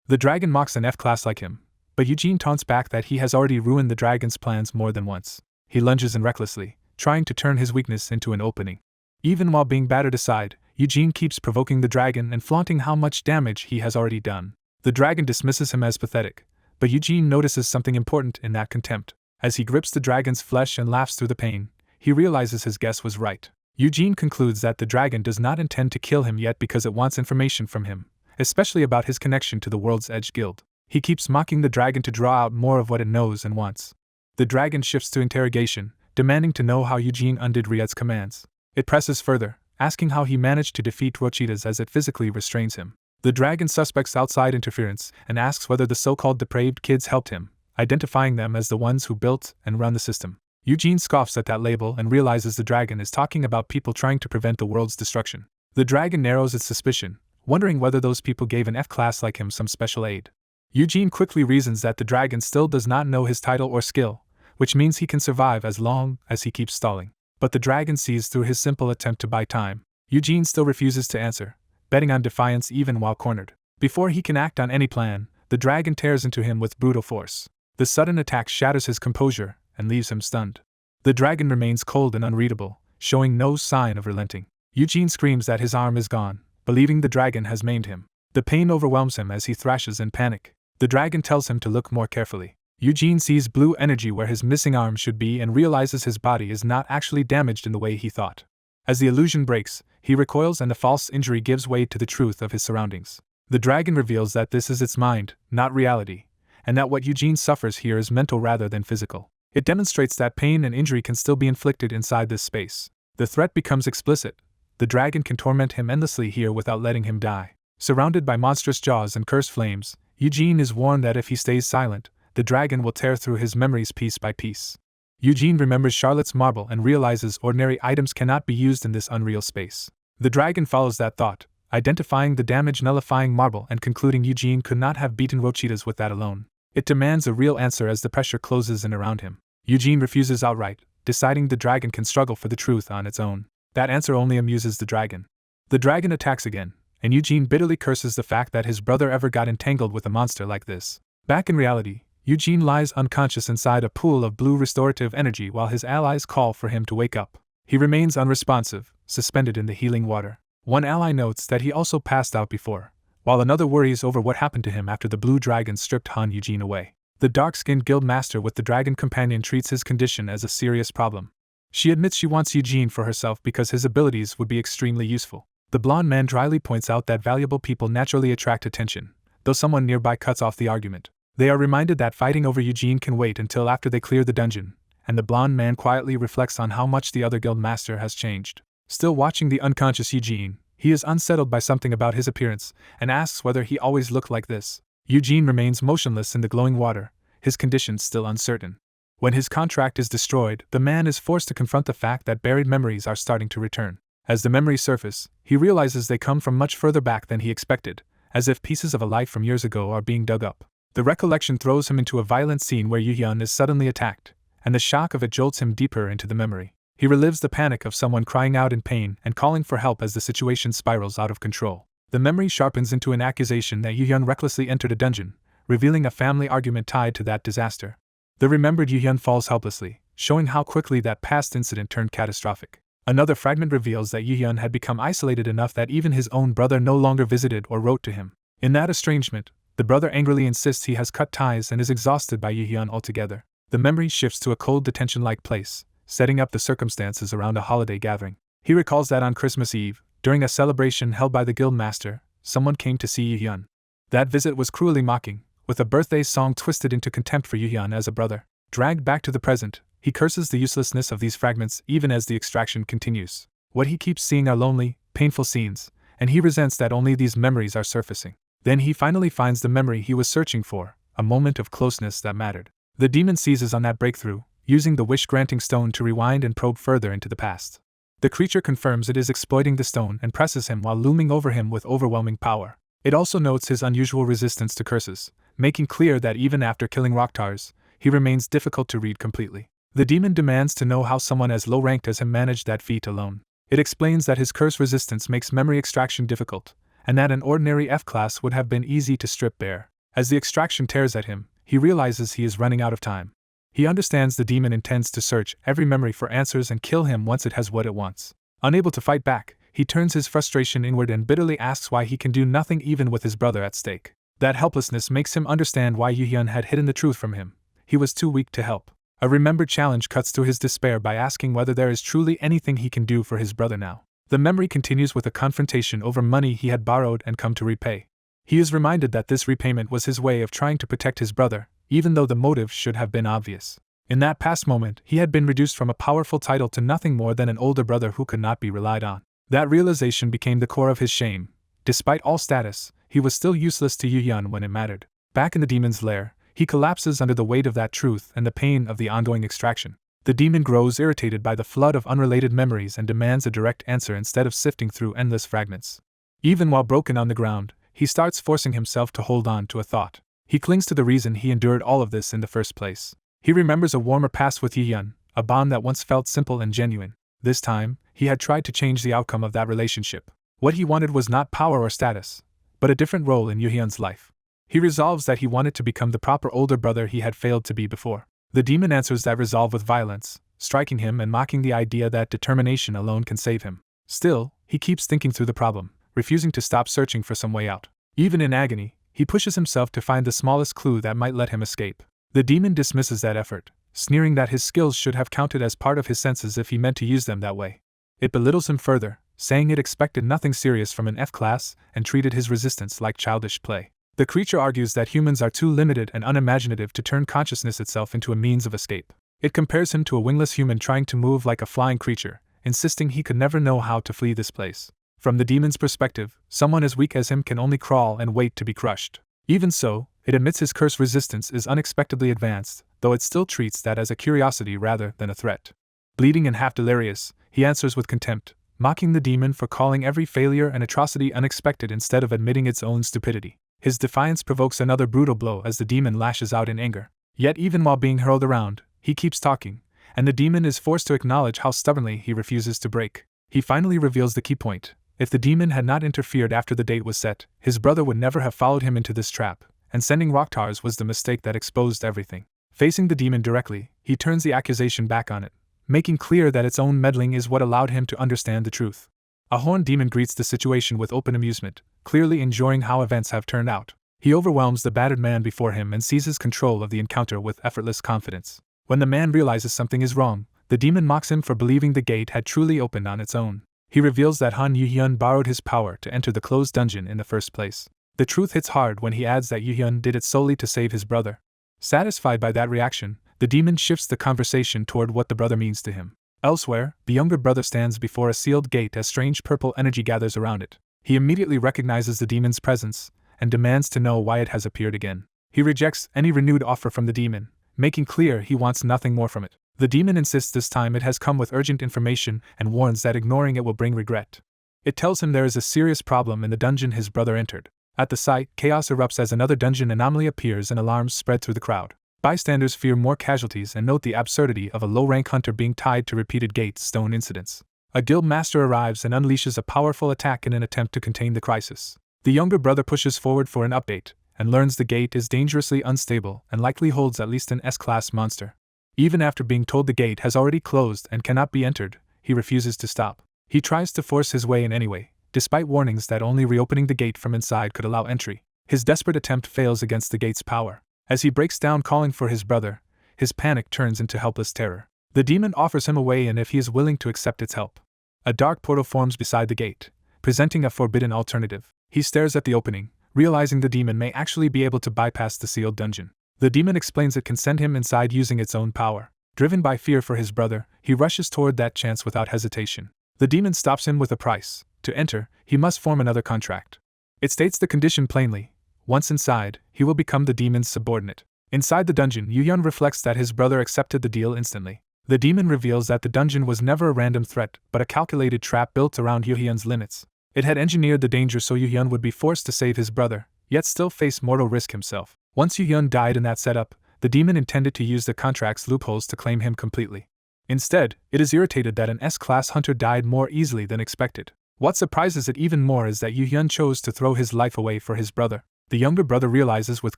The dragon mocks an F-class like him, but Eugene taunts back that he has already ruined the dragon's plans more than once. He lunges in recklessly, trying to turn his weakness into an opening. Even while being battered aside, Eugene keeps provoking the dragon and flaunting how much damage he has already done. The dragon dismisses him as pathetic, but Eugene notices something important in that contempt. As he grips the dragon's flesh and laughs through the pain, he realizes his guess was right. Eugene concludes that the dragon does not intend to kill him yet because it wants information from him, especially about his connection to the World's Edge Guild. He keeps mocking the dragon to draw out more of what it knows and wants. The dragon shifts to interrogation, demanding to know how Eugene undid Riet's commands. It presses further, asking how he managed to defeat Rochitas as it physically restrains him. The dragon suspects outside interference and asks whether the so-called depraved kids helped him, identifying them as the ones who built and run the system. Eugene scoffs at that label and realizes the dragon is talking about people trying to prevent the world's destruction. The dragon narrows its suspicion, wondering whether those people gave an F-class like him some special aid. Eugene quickly reasons that the dragon still does not know his title or skill, which means he can survive as long as he keeps stalling. But the dragon sees through his simple attempt to buy time. Eugene still refuses to answer, betting on defiance even while cornered. Before he can act on any plan, the dragon tears into him with brutal force. The sudden attack shatters his composure and leaves him stunned. The dragon remains cold and unreadable, showing no sign of relenting. Eugene screams that his arm is gone, believing the dragon has maimed him. The pain overwhelms him as he thrashes in panic. The dragon tells him to look more carefully. Eugene sees blue energy where his missing arm should be and realizes his body is not actually damaged in the way he thought. As the illusion breaks, he recoils and the false injury gives way to the truth of his surroundings. The dragon reveals that this is its mind, not reality, and that what Eugene suffers here is mental rather than physical. It demonstrates that pain and injury can still be inflicted inside this space. The threat becomes explicit. The dragon can torment him endlessly here without letting him die. Surrounded by monstrous jaws and cursed flames, Eugene is warned that if he stays silent, the dragon will tear through his memories piece by piece. Eugene remembers Charlotte's marble and realizes ordinary items cannot be used in this unreal space. The dragon follows that thought, identifying the damage-nullifying marble and concluding Eugene could not have beaten Rochitas with that alone. It demands a real answer as the pressure closes in around him. Eugene refuses outright, deciding the dragon can struggle for the truth on its own. That answer only amuses the dragon. The dragon attacks again, and Eugene bitterly curses the fact that his brother ever got entangled with a monster like this. Back in reality, Eugene lies unconscious inside a pool of blue restorative energy while his allies call for him to wake up. He remains unresponsive, suspended in the healing water. One ally notes that he also passed out before, while another worries over what happened to him after the blue dragon stripped Han Eugene away. The dark-skinned guild master with the dragon companion treats his condition as a serious problem. She admits she wants Eugene for herself because his abilities would be extremely useful. The blonde man dryly points out that valuable people naturally attract attention, though someone nearby cuts off the argument. They are reminded that fighting over Eugene can wait until after they clear the dungeon, and the blonde man quietly reflects on how much the other guild master has changed. Still watching the unconscious Eugene, he is unsettled by something about his appearance, and asks whether he always looked like this. Eugene remains motionless in the glowing water, his condition still uncertain. When his contract is destroyed, the man is forced to confront the fact that buried memories are starting to return. As the memories surface, he realizes they come from much further back than he expected, as if pieces of a life from years ago are being dug up. The recollection throws him into a violent scene where Yu-hyun is suddenly attacked, and the shock of it jolts him deeper into the memory. He relives the panic of someone crying out in pain and calling for help as the situation spirals out of control. The memory sharpens into an accusation that Yu-hyun recklessly entered a dungeon, revealing a family argument tied to that disaster. The remembered Yu-hyun falls helplessly, showing how quickly that past incident turned catastrophic. Another fragment reveals that Yu-hyun had become isolated enough that even his own brother no longer visited or wrote to him. In that estrangement, the brother angrily insists he has cut ties and is exhausted by Yu-hyun altogether. The memory shifts to a cold detention-like place, setting up the circumstances around a holiday gathering. He recalls that on Christmas Eve, during a celebration held by the guild master, someone came to see Yu-hyun. That visit was cruelly mocking, with a birthday song twisted into contempt for Yu-hyun as a brother. Dragged back to the present, he curses the uselessness of these fragments even as the extraction continues. What he keeps seeing are lonely, painful scenes, and he resents that only these memories are surfacing. Then he finally finds the memory he was searching for, a moment of closeness that mattered. The demon seizes on that breakthrough, using the wish-granting stone to rewind and probe further into the past. The creature confirms it is exploiting the stone and presses him while looming over him with overwhelming power. It also notes his unusual resistance to curses, making clear that even after killing Rocktars, he remains difficult to read completely. The demon demands to know how someone as low-ranked as him managed that feat alone. It explains that his curse resistance makes memory extraction difficult, and that an ordinary F-class would have been easy to strip bare. As the extraction tears at him, he realizes he is running out of time. He understands the demon intends to search every memory for answers and kill him once it has what it wants. Unable to fight back, he turns his frustration inward and bitterly asks why he can do nothing even with his brother at stake. That helplessness makes him understand why Yu-hyun had hidden the truth from him. He was too weak to help. A remembered challenge cuts through his despair by asking whether there is truly anything he can do for his brother now. The memory continues with a confrontation over money he had borrowed and come to repay. He is reminded that this repayment was his way of trying to protect his brother, even though the motive should have been obvious. In that past moment, he had been reduced from a powerful title to nothing more than an older brother who could not be relied on. That realization became the core of his shame. Despite all status, he was still useless to Yu-hyun when it mattered. Back in the demon's lair, he collapses under the weight of that truth and the pain of the ongoing extraction. The demon grows irritated by the flood of unrelated memories and demands a direct answer instead of sifting through endless fragments. Even while broken on the ground, he starts forcing himself to hold on to a thought. He clings to the reason he endured all of this in the first place. He remembers a warmer past with Yu-hyun, a bond that once felt simple and genuine. This time, he had tried to change the outcome of that relationship. What he wanted was not power or status, but a different role in Yu-hyun's life. He resolves that he wanted to become the proper older brother he had failed to be before. The demon answers that resolve with violence, striking him and mocking the idea that determination alone can save him. Still, he keeps thinking through the problem, refusing to stop searching for some way out. Even in agony, he pushes himself to find the smallest clue that might let him escape. The demon dismisses that effort, sneering that his skills should have counted as part of his senses if he meant to use them that way. It belittles him further, saying it expected nothing serious from an F-class and treated his resistance like childish play. The creature argues that humans are too limited and unimaginative to turn consciousness itself into a means of escape. It compares him to a wingless human trying to move like a flying creature, insisting he could never know how to flee this place. From the demon's perspective, someone as weak as him can only crawl and wait to be crushed. Even so, it admits his curse resistance is unexpectedly advanced, though it still treats that as a curiosity rather than a threat. Bleeding and half delirious, he answers with contempt, mocking the demon for calling every failure and atrocity unexpected instead of admitting its own stupidity. His defiance provokes another brutal blow as the demon lashes out in anger. Yet even while being hurled around, he keeps talking, and the demon is forced to acknowledge how stubbornly he refuses to break. He finally reveals the key point. If the demon had not interfered after the date was set, his brother would never have followed him into this trap, and sending Rocktars was the mistake that exposed everything. Facing the demon directly, he turns the accusation back on it, making clear that its own meddling is what allowed him to understand the truth. A horned demon greets the situation with open amusement, clearly enjoying how events have turned out. He overwhelms the battered man before him and seizes control of the encounter with effortless confidence. When the man realizes something is wrong, the demon mocks him for believing the gate had truly opened on its own. He reveals that Han Yu-hyun borrowed his power to enter the closed dungeon in the first place. The truth hits hard when he adds that Yu-hyun did it solely to save his brother. Satisfied by that reaction, the demon shifts the conversation toward what the brother means to him. Elsewhere, the younger brother stands before a sealed gate as strange purple energy gathers around it. He immediately recognizes the demon's presence and demands to know why it has appeared again. He rejects any renewed offer from the demon, making clear he wants nothing more from it. The demon insists this time it has come with urgent information and warns that ignoring it will bring regret. It tells him there is a serious problem in the dungeon his brother entered. At the sight, chaos erupts as another dungeon anomaly appears and alarms spread through the crowd. Bystanders fear more casualties and note the absurdity of a low-rank hunter being tied to repeated gate stone incidents. A guild master arrives and unleashes a powerful attack in an attempt to contain the crisis. The younger brother pushes forward for an update, and learns the gate is dangerously unstable and likely holds at least an S-class monster. Even after being told the gate has already closed and cannot be entered, he refuses to stop. He tries to force his way in anyway, despite warnings that only reopening the gate from inside could allow entry. His desperate attempt fails against the gate's power. As he breaks down calling for his brother, his panic turns into helpless terror. The demon offers him a way in if he is willing to accept its help. A dark portal forms beside the gate, presenting a forbidden alternative. He stares at the opening, realizing the demon may actually be able to bypass the sealed dungeon. The demon explains it can send him inside using its own power. Driven by fear for his brother, he rushes toward that chance without hesitation. The demon stops him with a price. To enter, he must form another contract. It states the condition plainly. Once inside, he will become the demon's subordinate. Inside the dungeon, Yu-hyun reflects that his brother accepted the deal instantly. The demon reveals that the dungeon was never a random threat, but a calculated trap built around Yu-hyun's limits. It had engineered the danger so Yu-hyun would be forced to save his brother, yet still face mortal risk himself. Once Yu-hyun died in that setup, the demon intended to use the contract's loopholes to claim him completely. Instead, it is irritated that an S-class hunter died more easily than expected. What surprises it even more is that Yu-hyun chose to throw his life away for his brother. The younger brother realizes with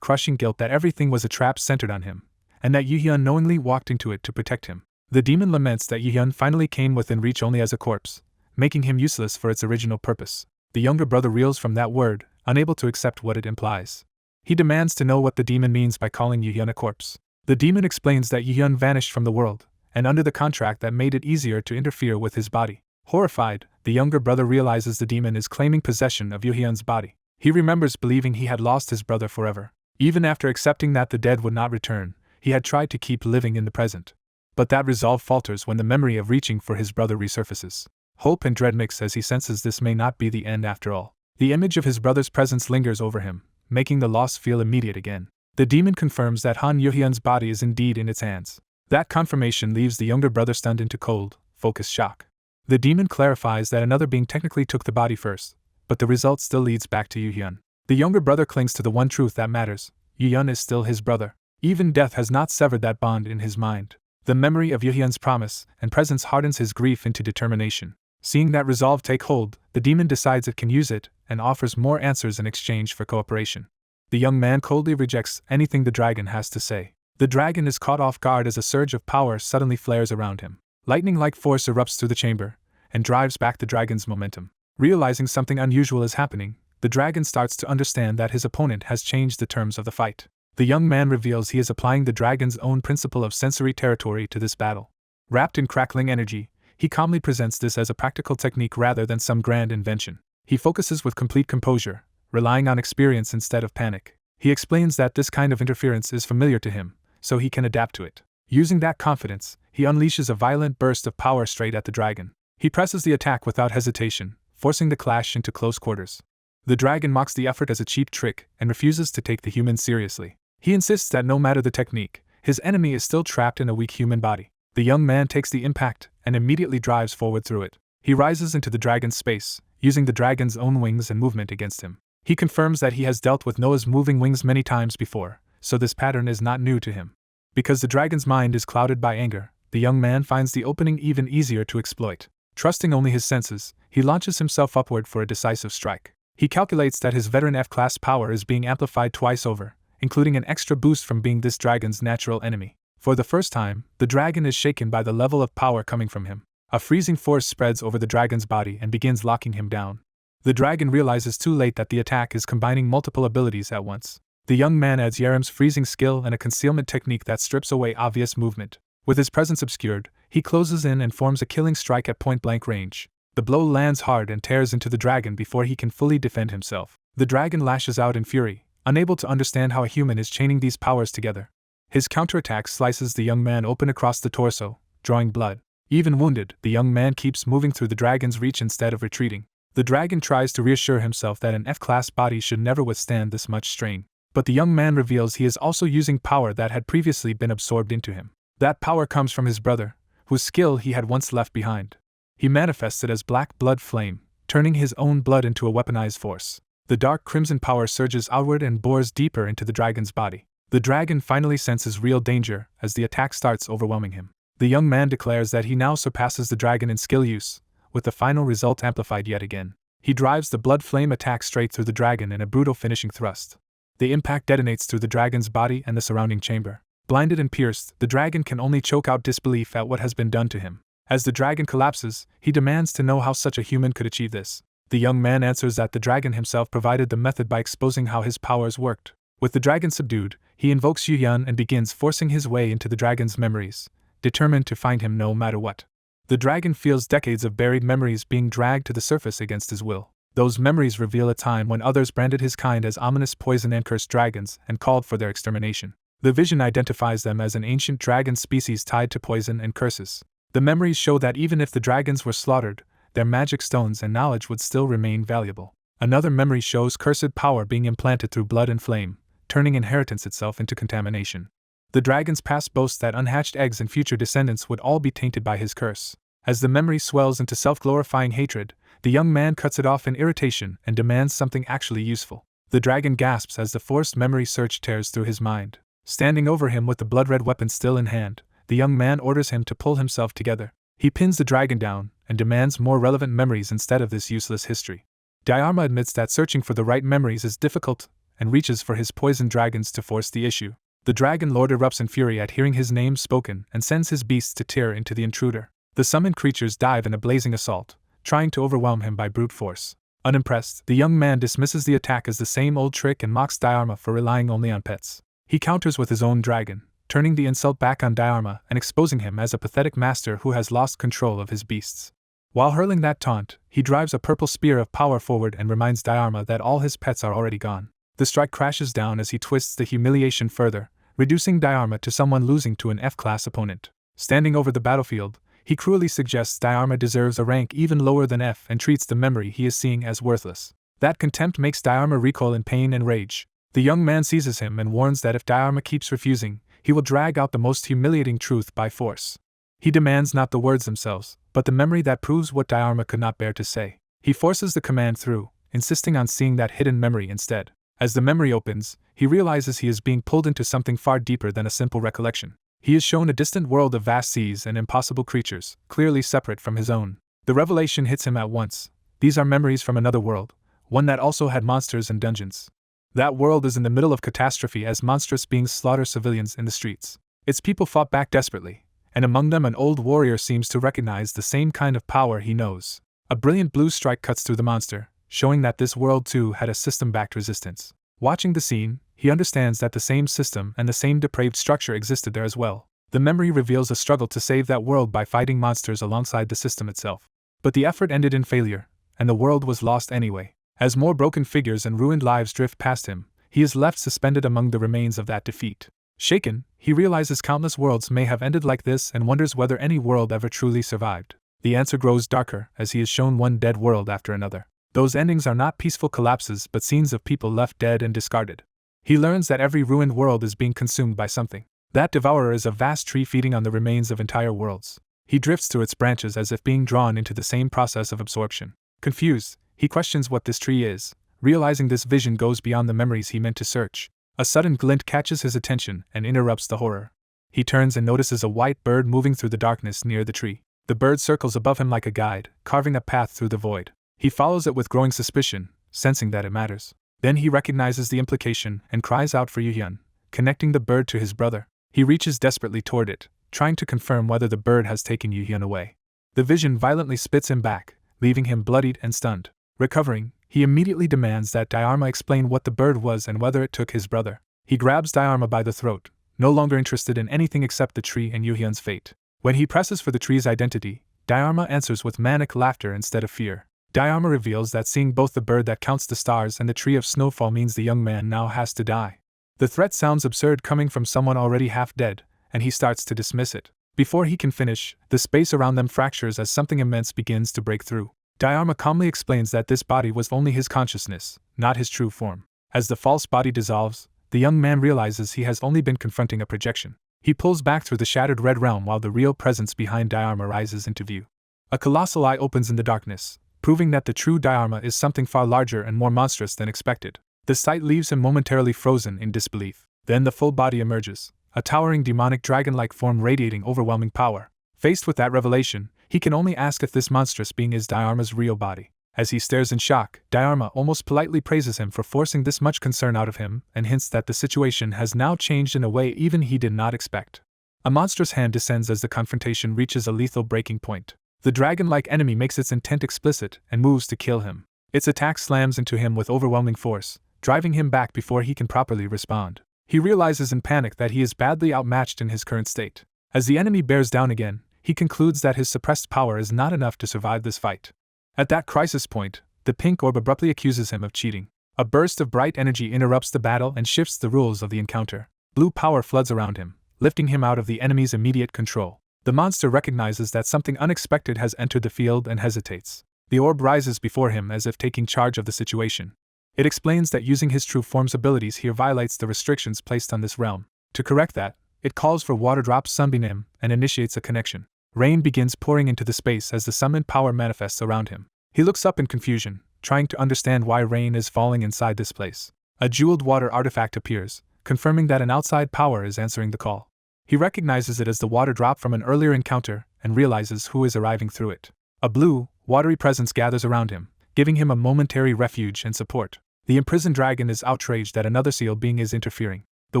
crushing guilt that everything was a trap centered on him, and that Yu-hyun knowingly walked into it to protect him. The demon laments that Yu-hyun finally came within reach only as a corpse, making him useless for its original purpose. The younger brother reels from that word, unable to accept what it implies. He demands to know what the demon means by calling Yu-hyun a corpse. The demon explains that Yu-hyun vanished from the world, and under the contract that made it easier to interfere with his body. Horrified, the younger brother realizes the demon is claiming possession of Yu-hyun's body. He remembers believing he had lost his brother forever. Even after accepting that the dead would not return, he had tried to keep living in the present. But that resolve falters when the memory of reaching for his brother resurfaces. Hope and dread mix as he senses this may not be the end after all. The image of his brother's presence lingers over him, making the loss feel immediate again. The demon confirms that Han Yu-hyun's body is indeed in its hands. That confirmation leaves the younger brother stunned into cold, focused shock. The demon clarifies that another being technically took the body first, but the result still leads back to Yu-hyun. The younger brother clings to the one truth that matters: Yu-hyun is still his brother. Even death has not severed that bond in his mind. The memory of Yu-hyun's promise and presence hardens his grief into determination. Seeing that resolve take hold, the demon decides it can use it and offers more answers in exchange for cooperation. The young man coldly rejects anything the dragon has to say. The dragon is caught off guard as a surge of power suddenly flares around him. Lightning-like force erupts through the chamber and drives back the dragon's momentum. Realizing something unusual is happening, the dragon starts to understand that his opponent has changed the terms of the fight. The young man reveals he is applying the dragon's own principle of sensory territory to this battle. Wrapped in crackling energy, he calmly presents this as a practical technique rather than some grand invention. He focuses with complete composure, relying on experience instead of panic. He explains that this kind of interference is familiar to him, so he can adapt to it. Using that confidence, he unleashes a violent burst of power straight at the dragon. He presses the attack without hesitation, forcing the clash into close quarters. The dragon mocks the effort as a cheap trick and refuses to take the human seriously. He insists that no matter the technique, his enemy is still trapped in a weak human body. The young man takes the impact and immediately drives forward through it. He rises into the dragon's space, using the dragon's own wings and movement against him. He confirms that he has dealt with Noah's moving wings many times before, so this pattern is not new to him. Because the dragon's mind is clouded by anger, the young man finds the opening even easier to exploit. Trusting only his senses, he launches himself upward for a decisive strike. He calculates that his veteran F-class power is being amplified twice over, including an extra boost from being this dragon's natural enemy. For the first time, the dragon is shaken by the level of power coming from him. A freezing force spreads over the dragon's body and begins locking him down. The dragon realizes too late that the attack is combining multiple abilities at once. The young man adds Yerem's freezing skill and a concealment technique that strips away obvious movement. With his presence obscured, he closes in and forms a killing strike at point-blank range. The blow lands hard and tears into the dragon before he can fully defend himself. The dragon lashes out in fury, unable to understand how a human is chaining these powers together. His counterattack slices the young man open across the torso, drawing blood. Even wounded, the young man keeps moving through the dragon's reach instead of retreating. The dragon tries to reassure himself that an F-class body should never withstand this much strain. But the young man reveals he is also using power that had previously been absorbed into him. That power comes from his brother, whose skill he had once left behind. He manifests it as black blood flame, turning his own blood into a weaponized force. The dark crimson power surges outward and bores deeper into the dragon's body. The dragon finally senses real danger as the attack starts overwhelming him. The young man declares that he now surpasses the dragon in skill use, with the final result amplified yet again. He drives the blood flame attack straight through the dragon in a brutal finishing thrust. The impact detonates through the dragon's body and the surrounding chamber. Blinded and pierced, the dragon can only choke out disbelief at what has been done to him. As the dragon collapses, he demands to know how such a human could achieve this. The young man answers that the dragon himself provided the method by exposing how his powers worked. With the dragon subdued, he invokes Yu-hyun and begins forcing his way into the dragon's memories, determined to find him no matter what. The dragon feels decades of buried memories being dragged to the surface against his will. Those memories reveal a time when others branded his kind as ominous poison and cursed dragons and called for their extermination. The vision identifies them as an ancient dragon species tied to poison and curses. The memories show that even if the dragons were slaughtered, their magic stones and knowledge would still remain valuable. Another memory shows cursed power being implanted through blood and flame, turning inheritance itself into contamination. The dragon's past boasts that unhatched eggs and future descendants would all be tainted by his curse. As the memory swells into self-glorifying hatred, the young man cuts it off in irritation and demands something actually useful. The dragon gasps as the forced memory surge tears through his mind. Standing over him with the blood-red weapon still in hand, the young man orders him to pull himself together. He pins the dragon down and demands more relevant memories instead of this useless history. Dharma admits that searching for the right memories is difficult and reaches for his poison dragons to force the issue. The dragon lord erupts in fury at hearing his name spoken and sends his beasts to tear into the intruder. The summoned creatures dive in a blazing assault, trying to overwhelm him by brute force. Unimpressed, the young man dismisses the attack as the same old trick and mocks Dharma for relying only on pets. He counters with his own dragon, turning the insult back on Dharma and exposing him as a pathetic master who has lost control of his beasts. While hurling that taunt, he drives a purple spear of power forward and reminds Dharma that all his pets are already gone. The strike crashes down as he twists the humiliation further, reducing Dharma to someone losing to an F-class opponent. Standing over the battlefield, he cruelly suggests Dharma deserves a rank even lower than F and treats the memory he is seeing as worthless. That contempt makes Dharma recoil in pain and rage. The young man seizes him and warns that if Dharma keeps refusing, he will drag out the most humiliating truth by force. He demands not the words themselves, but the memory that proves what Dharma could not bear to say. He forces the command through, insisting on seeing that hidden memory instead. As the memory opens, he realizes he is being pulled into something far deeper than a simple recollection. He is shown a distant world of vast seas and impossible creatures, clearly separate from his own. The revelation hits him at once. These are memories from another world, one that also had monsters and dungeons. That world is in the middle of catastrophe as monstrous beings slaughter civilians in the streets. Its people fought back desperately, and among them an old warrior seems to recognize the same kind of power he knows. A brilliant blue strike cuts through the monster, showing that this world too had a system-backed resistance. Watching the scene, he understands that the same system and the same depraved structure existed there as well. The memory reveals a struggle to save that world by fighting monsters alongside the system itself. But the effort ended in failure, and the world was lost anyway. As more broken figures and ruined lives drift past him, he is left suspended among the remains of that defeat. Shaken, he realizes countless worlds may have ended like this and wonders whether any world ever truly survived. The answer grows darker as he is shown one dead world after another. Those endings are not peaceful collapses but scenes of people left dead and discarded. He learns that every ruined world is being consumed by something. That devourer is a vast tree feeding on the remains of entire worlds. He drifts through its branches as if being drawn into the same process of absorption. Confused, he questions what this tree is, realizing this vision goes beyond the memories he meant to search. A sudden glint catches his attention and interrupts the horror. He turns and notices a white bird moving through the darkness near the tree. The bird circles above him like a guide, carving a path through the void. He follows it with growing suspicion, sensing that it matters. Then he recognizes the implication and cries out for Yuhyun, connecting the bird to his brother. He reaches desperately toward it, trying to confirm whether the bird has taken Yuhyun away. The vision violently spits him back, leaving him bloodied and stunned. Recovering, he immediately demands that Dharma explain what the bird was and whether it took his brother. He grabs Dharma by the throat, no longer interested in anything except the tree and Yuhyun's fate. When he presses for the tree's identity, Dharma answers with manic laughter instead of fear. Dharma reveals that seeing both the bird that counts the stars and the tree of snowfall means the young man now has to die. The threat sounds absurd coming from someone already half dead, and he starts to dismiss it. Before he can finish, the space around them fractures as something immense begins to break through. Dharma calmly explains that this body was only his consciousness, not his true form. As the false body dissolves, the young man realizes he has only been confronting a projection. He pulls back through the shattered red realm while the real presence behind Dharma rises into view. A colossal eye opens in the darkness, proving that the true Dharma is something far larger and more monstrous than expected. The sight leaves him momentarily frozen in disbelief. Then the full body emerges, a towering demonic dragon-like form radiating overwhelming power. Faced with that revelation, he can only ask if this monstrous being is Dharma's real body. As he stares in shock, Dharma almost politely praises him for forcing this much concern out of him and hints that the situation has now changed in a way even he did not expect. A monstrous hand descends as the confrontation reaches a lethal breaking point. The dragon-like enemy makes its intent explicit and moves to kill him. Its attack slams into him with overwhelming force, driving him back before he can properly respond. He realizes in panic that he is badly outmatched in his current state. As the enemy bears down again, he concludes that his suppressed power is not enough to survive this fight. At that crisis point, the pink orb abruptly accuses him of cheating. A burst of bright energy interrupts the battle and shifts the rules of the encounter. Blue power floods around him, lifting him out of the enemy's immediate control. The monster recognizes that something unexpected has entered the field and hesitates. The orb rises before him as if taking charge of the situation. It explains that using his true form's abilities here violates the restrictions placed on this realm. To correct that, it calls for Waterdrop's Sunbeam and initiates a connection. Rain begins pouring into the space as the summoned power manifests around him. He looks up in confusion, trying to understand why rain is falling inside this place. A jeweled water artifact appears, confirming that an outside power is answering the call. He recognizes it as the water drop from an earlier encounter and realizes who is arriving through it. A blue, watery presence gathers around him, giving him a momentary refuge and support. The imprisoned dragon is outraged that another seal being is interfering. The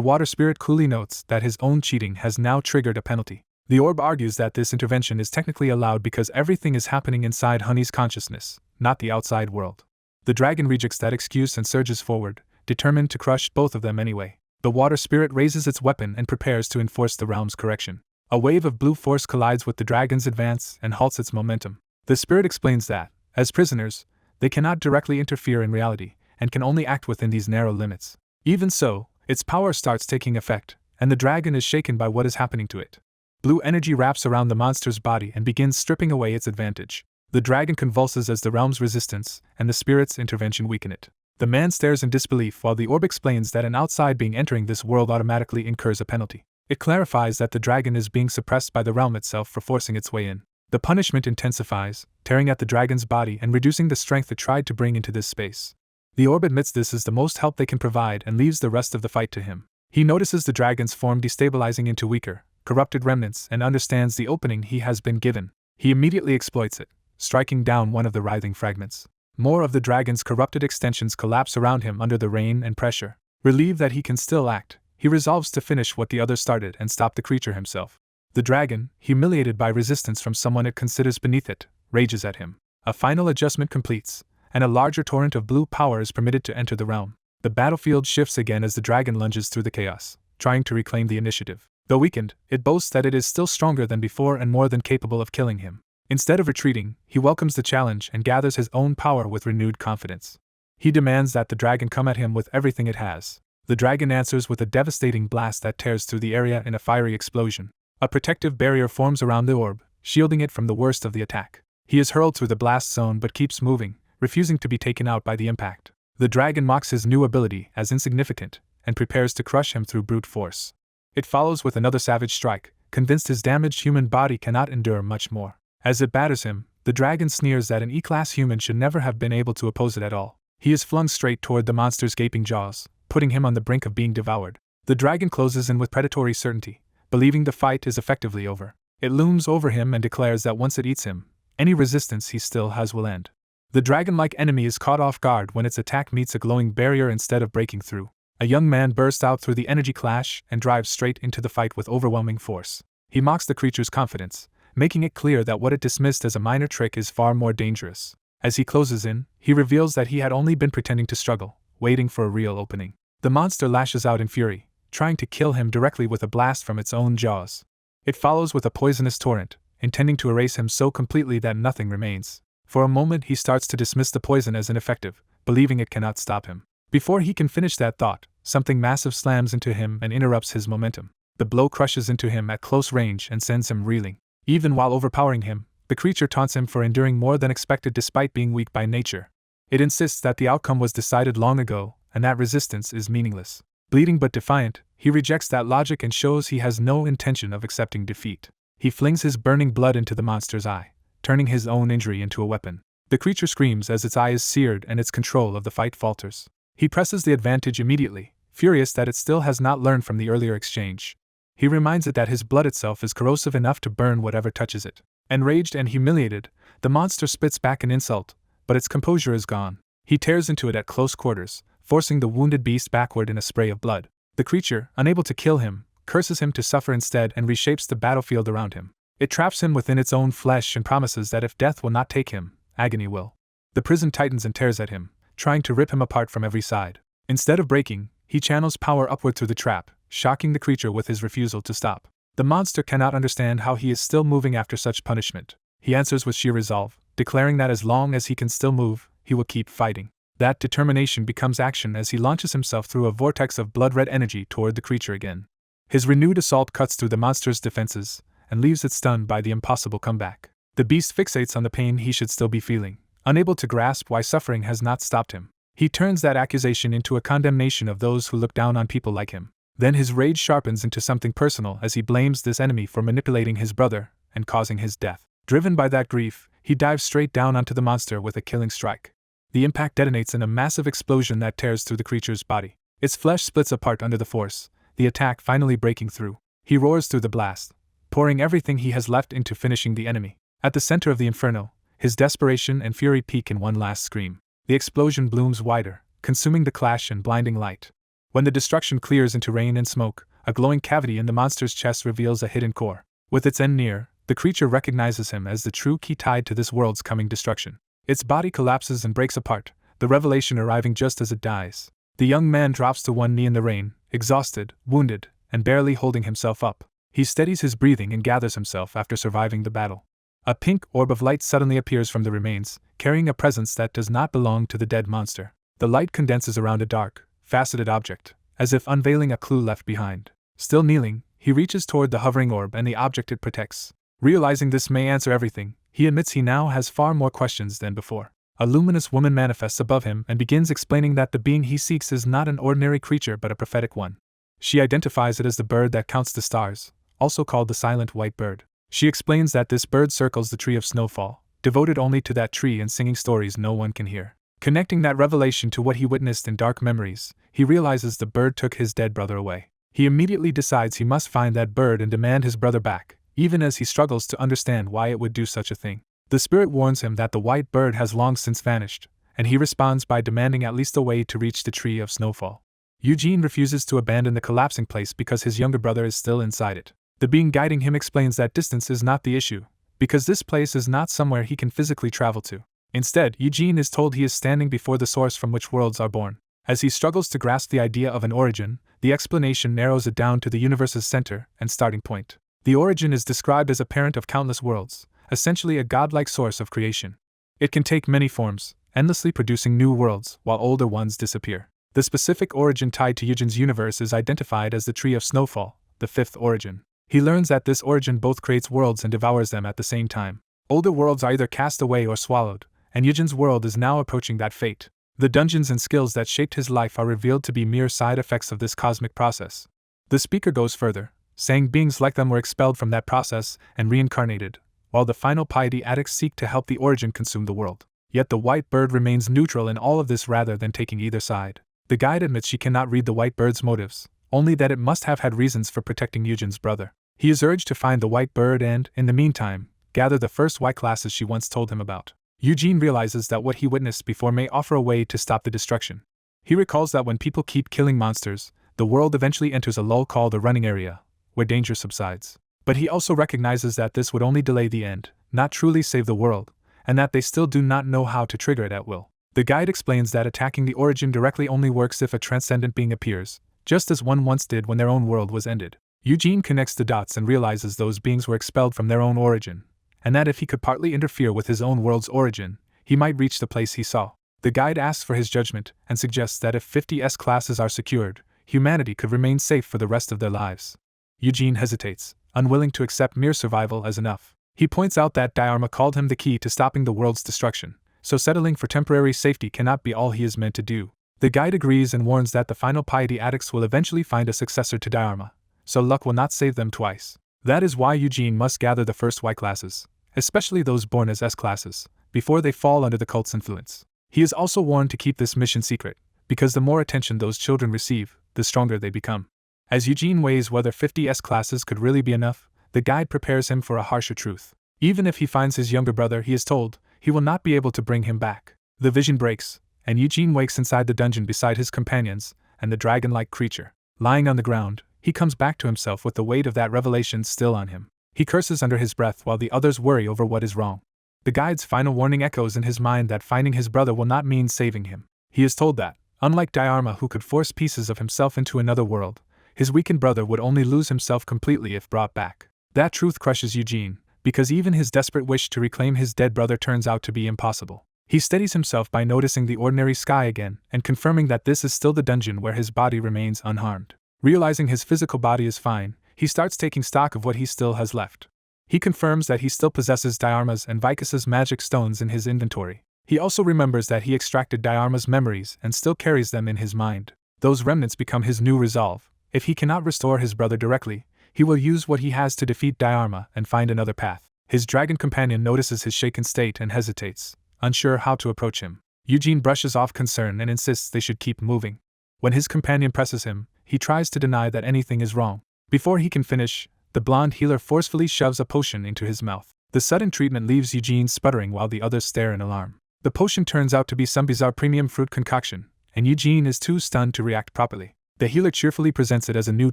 water spirit coolly notes that his own cheating has now triggered a penalty. The orb argues that this intervention is technically allowed because everything is happening inside Honey's consciousness, not the outside world. The dragon rejects that excuse and surges forward, determined to crush both of them anyway. The water spirit raises its weapon and prepares to enforce the realm's correction. A wave of blue force collides with the dragon's advance and halts its momentum. The spirit explains that, as prisoners, they cannot directly interfere in reality, and can only act within these narrow limits. Even so, its power starts taking effect, and the dragon is shaken by what is happening to it. Blue energy wraps around the monster's body and begins stripping away its advantage. The dragon convulses as the realm's resistance and the spirit's intervention weaken it. The man stares in disbelief while the orb explains that an outside being entering this world automatically incurs a penalty. It clarifies that the dragon is being suppressed by the realm itself for forcing its way in. The punishment intensifies, tearing at the dragon's body and reducing the strength it tried to bring into this space. The orb admits this is the most help they can provide and leaves the rest of the fight to him. He notices the dragon's form destabilizing into weaker, corrupted remnants and understands the opening he has been given. He immediately exploits it, striking down one of the writhing fragments. More of the dragon's corrupted extensions collapse around him under the rain and pressure. Relieved that he can still act, he resolves to finish what the other started and stop the creature himself. The dragon, humiliated by resistance from someone it considers beneath it, rages at him. A final adjustment completes, and a larger torrent of blue power is permitted to enter the realm. The battlefield shifts again as the dragon lunges through the chaos, trying to reclaim the initiative. Though weakened, it boasts that it is still stronger than before and more than capable of killing him. Instead of retreating, he welcomes the challenge and gathers his own power with renewed confidence. He demands that the dragon come at him with everything it has. The dragon answers with a devastating blast that tears through the area in a fiery explosion. A protective barrier forms around the orb, shielding it from the worst of the attack. He is hurled through the blast zone but keeps moving, refusing to be taken out by the impact. The dragon mocks his new ability as insignificant, and prepares to crush him through brute force. It follows with another savage strike, convinced his damaged human body cannot endure much more. As it batters him, the dragon sneers that an E-class human should never have been able to oppose it at all. He is flung straight toward the monster's gaping jaws, putting him on the brink of being devoured. The dragon closes in with predatory certainty, believing the fight is effectively over. It looms over him and declares that once it eats him, any resistance he still has will end. The dragon-like enemy is caught off guard when its attack meets a glowing barrier instead of breaking through. A young man bursts out through the energy clash and drives straight into the fight with overwhelming force. He mocks the creature's confidence, making it clear that what it dismissed as a minor trick is far more dangerous. As he closes in, he reveals that he had only been pretending to struggle, waiting for a real opening. The monster lashes out in fury, trying to kill him directly with a blast from its own jaws. It follows with a poisonous torrent, intending to erase him so completely that nothing remains. For a moment he starts to dismiss the poison as ineffective, believing it cannot stop him. Before he can finish that thought, something massive slams into him and interrupts his momentum. The blow crushes into him at close range and sends him reeling. Even while overpowering him, the creature taunts him for enduring more than expected despite being weak by nature. It insists that the outcome was decided long ago, and that resistance is meaningless. Bleeding but defiant, he rejects that logic and shows he has no intention of accepting defeat. He flings his burning blood into the monster's eye, turning his own injury into a weapon. The creature screams as its eye is seared and its control of the fight falters. He presses the advantage immediately, furious that it still has not learned from the earlier exchange. He reminds it that his blood itself is corrosive enough to burn whatever touches it. Enraged and humiliated, the monster spits back an insult, but its composure is gone. He tears into it at close quarters, forcing the wounded beast backward in a spray of blood. The creature, unable to kill him, curses him to suffer instead and reshapes the battlefield around him. It traps him within its own flesh and promises that if death will not take him, agony will. The prison tightens and tears at him, trying to rip him apart from every side. Instead of breaking, he channels power upward through the trap, shocking the creature with his refusal to stop. The monster cannot understand how he is still moving after such punishment. He answers with sheer resolve, declaring that as long as he can still move, he will keep fighting. That determination becomes action as he launches himself through a vortex of blood-red energy toward the creature again. His renewed assault cuts through the monster's defenses, and leaves it stunned by the impossible comeback. The beast fixates on the pain he should still be feeling, unable to grasp why suffering has not stopped him. He turns that accusation into a condemnation of those who look down on people like him. Then his rage sharpens into something personal as he blames this enemy for manipulating his brother and causing his death. Driven by that grief, he dives straight down onto the monster with a killing strike. The impact detonates in a massive explosion that tears through the creature's body. Its flesh splits apart under the force, the attack finally breaking through. He roars through the blast, pouring everything he has left into finishing the enemy. At the center of the inferno, his desperation and fury peak in one last scream. The explosion blooms wider, consuming the clash and blinding light. When the destruction clears into rain and smoke, a glowing cavity in the monster's chest reveals a hidden core. With its end near, the creature recognizes him as the true key tied to this world's coming destruction. Its body collapses and breaks apart, the revelation arriving just as it dies. The young man drops to one knee in the rain, exhausted, wounded, and barely holding himself up. He steadies his breathing and gathers himself after surviving the battle. A pink orb of light suddenly appears from the remains, carrying a presence that does not belong to the dead monster. The light condenses around a dark, faceted object, as if unveiling a clue left behind. Still kneeling, he reaches toward the hovering orb and the object it protects. Realizing this may answer everything, he admits he now has far more questions than before. A luminous woman manifests above him and begins explaining that the being he seeks is not an ordinary creature but a prophetic one. She identifies it as the bird that counts the stars, also called the silent white bird. She explains that this bird circles the tree of snowfall, devoted only to that tree and singing stories no one can hear. Connecting that revelation to what he witnessed in dark memories, he realizes the bird took his dead brother away. He immediately decides he must find that bird and demand his brother back, even as he struggles to understand why it would do such a thing. The spirit warns him that the white bird has long since vanished, and he responds by demanding at least a way to reach the tree of snowfall. Eugene refuses to abandon the collapsing place because his younger brother is still inside it. The being guiding him explains that distance is not the issue, because this place is not somewhere he can physically travel to. Instead, Eugene is told he is standing before the source from which worlds are born. As he struggles to grasp the idea of an origin, the explanation narrows it down to the universe's center and starting point. The origin is described as a parent of countless worlds, essentially a godlike source of creation. It can take many forms, endlessly producing new worlds while older ones disappear. The specific origin tied to Eugene's universe is identified as the Tree of Snowfall, the fifth origin. He learns that this origin both creates worlds and devours them at the same time. Older worlds are either cast away or swallowed, and Eugene's world is now approaching that fate. The dungeons and skills that shaped his life are revealed to be mere side effects of this cosmic process. The speaker goes further, saying beings like them were expelled from that process and reincarnated, while the final piety addicts seek to help the origin consume the world. Yet the white bird remains neutral in all of this rather than taking either side. The guide admits she cannot read the white bird's motives, only that it must have had reasons for protecting Eugene's brother. He is urged to find the white bird and, in the meantime, gather the first white classes she once told him about. Eugene realizes that what he witnessed before may offer a way to stop the destruction. He recalls that when people keep killing monsters, the world eventually enters a lull called a running area, where danger subsides. But he also recognizes that this would only delay the end, not truly save the world, and that they still do not know how to trigger it at will. The guide explains that attacking the origin directly only works if a transcendent being appears, just as one once did when their own world was ended. Eugene connects the dots and realizes those beings were expelled from their own origin, and that if he could partly interfere with his own world's origin, he might reach the place he saw. The guide asks for his judgment and suggests that if 50 S-classes are secured, humanity could remain safe for the rest of their lives. Eugene hesitates, unwilling to accept mere survival as enough. He points out that Dharma called him the key to stopping the world's destruction, so settling for temporary safety cannot be all he is meant to do. The guide agrees and warns that the final piety addicts will eventually find a successor to Dharma, so luck will not save them twice. That is why Eugene must gather the first Y classes, especially those born as S classes, before they fall under the cult's influence. He is also warned to keep this mission secret, because the more attention those children receive, the stronger they become. As Eugene weighs whether 50 S classes could really be enough, the guide prepares him for a harsher truth. Even if he finds his younger brother, he is told, he will not be able to bring him back. The vision breaks, and Eugene wakes inside the dungeon beside his companions and the dragon-like creature. Lying on the ground, he comes back to himself with the weight of that revelation still on him. He curses under his breath while the others worry over what is wrong. The guide's final warning echoes in his mind that finding his brother will not mean saving him. He is told that, unlike Dharma who could force pieces of himself into another world, his weakened brother would only lose himself completely if brought back. That truth crushes Eugene, because even his desperate wish to reclaim his dead brother turns out to be impossible. He steadies himself by noticing the ordinary sky again and confirming that this is still the dungeon where his body remains unharmed. Realizing his physical body is fine, he starts taking stock of what he still has left. He confirms that he still possesses Dharma's and Vicus's magic stones in his inventory. He also remembers that he extracted Dharma's memories and still carries them in his mind. Those remnants become his new resolve. If he cannot restore his brother directly, he will use what he has to defeat Dharma and find another path. His dragon companion notices his shaken state and hesitates, unsure how to approach him. Eugene brushes off concern and insists they should keep moving. When his companion presses him, he tries to deny that anything is wrong. Before he can finish, the blonde healer forcefully shoves a potion into his mouth. The sudden treatment leaves Eugene sputtering while the others stare in alarm. The potion turns out to be some bizarre premium fruit concoction, and Eugene is too stunned to react properly. The healer cheerfully presents it as a new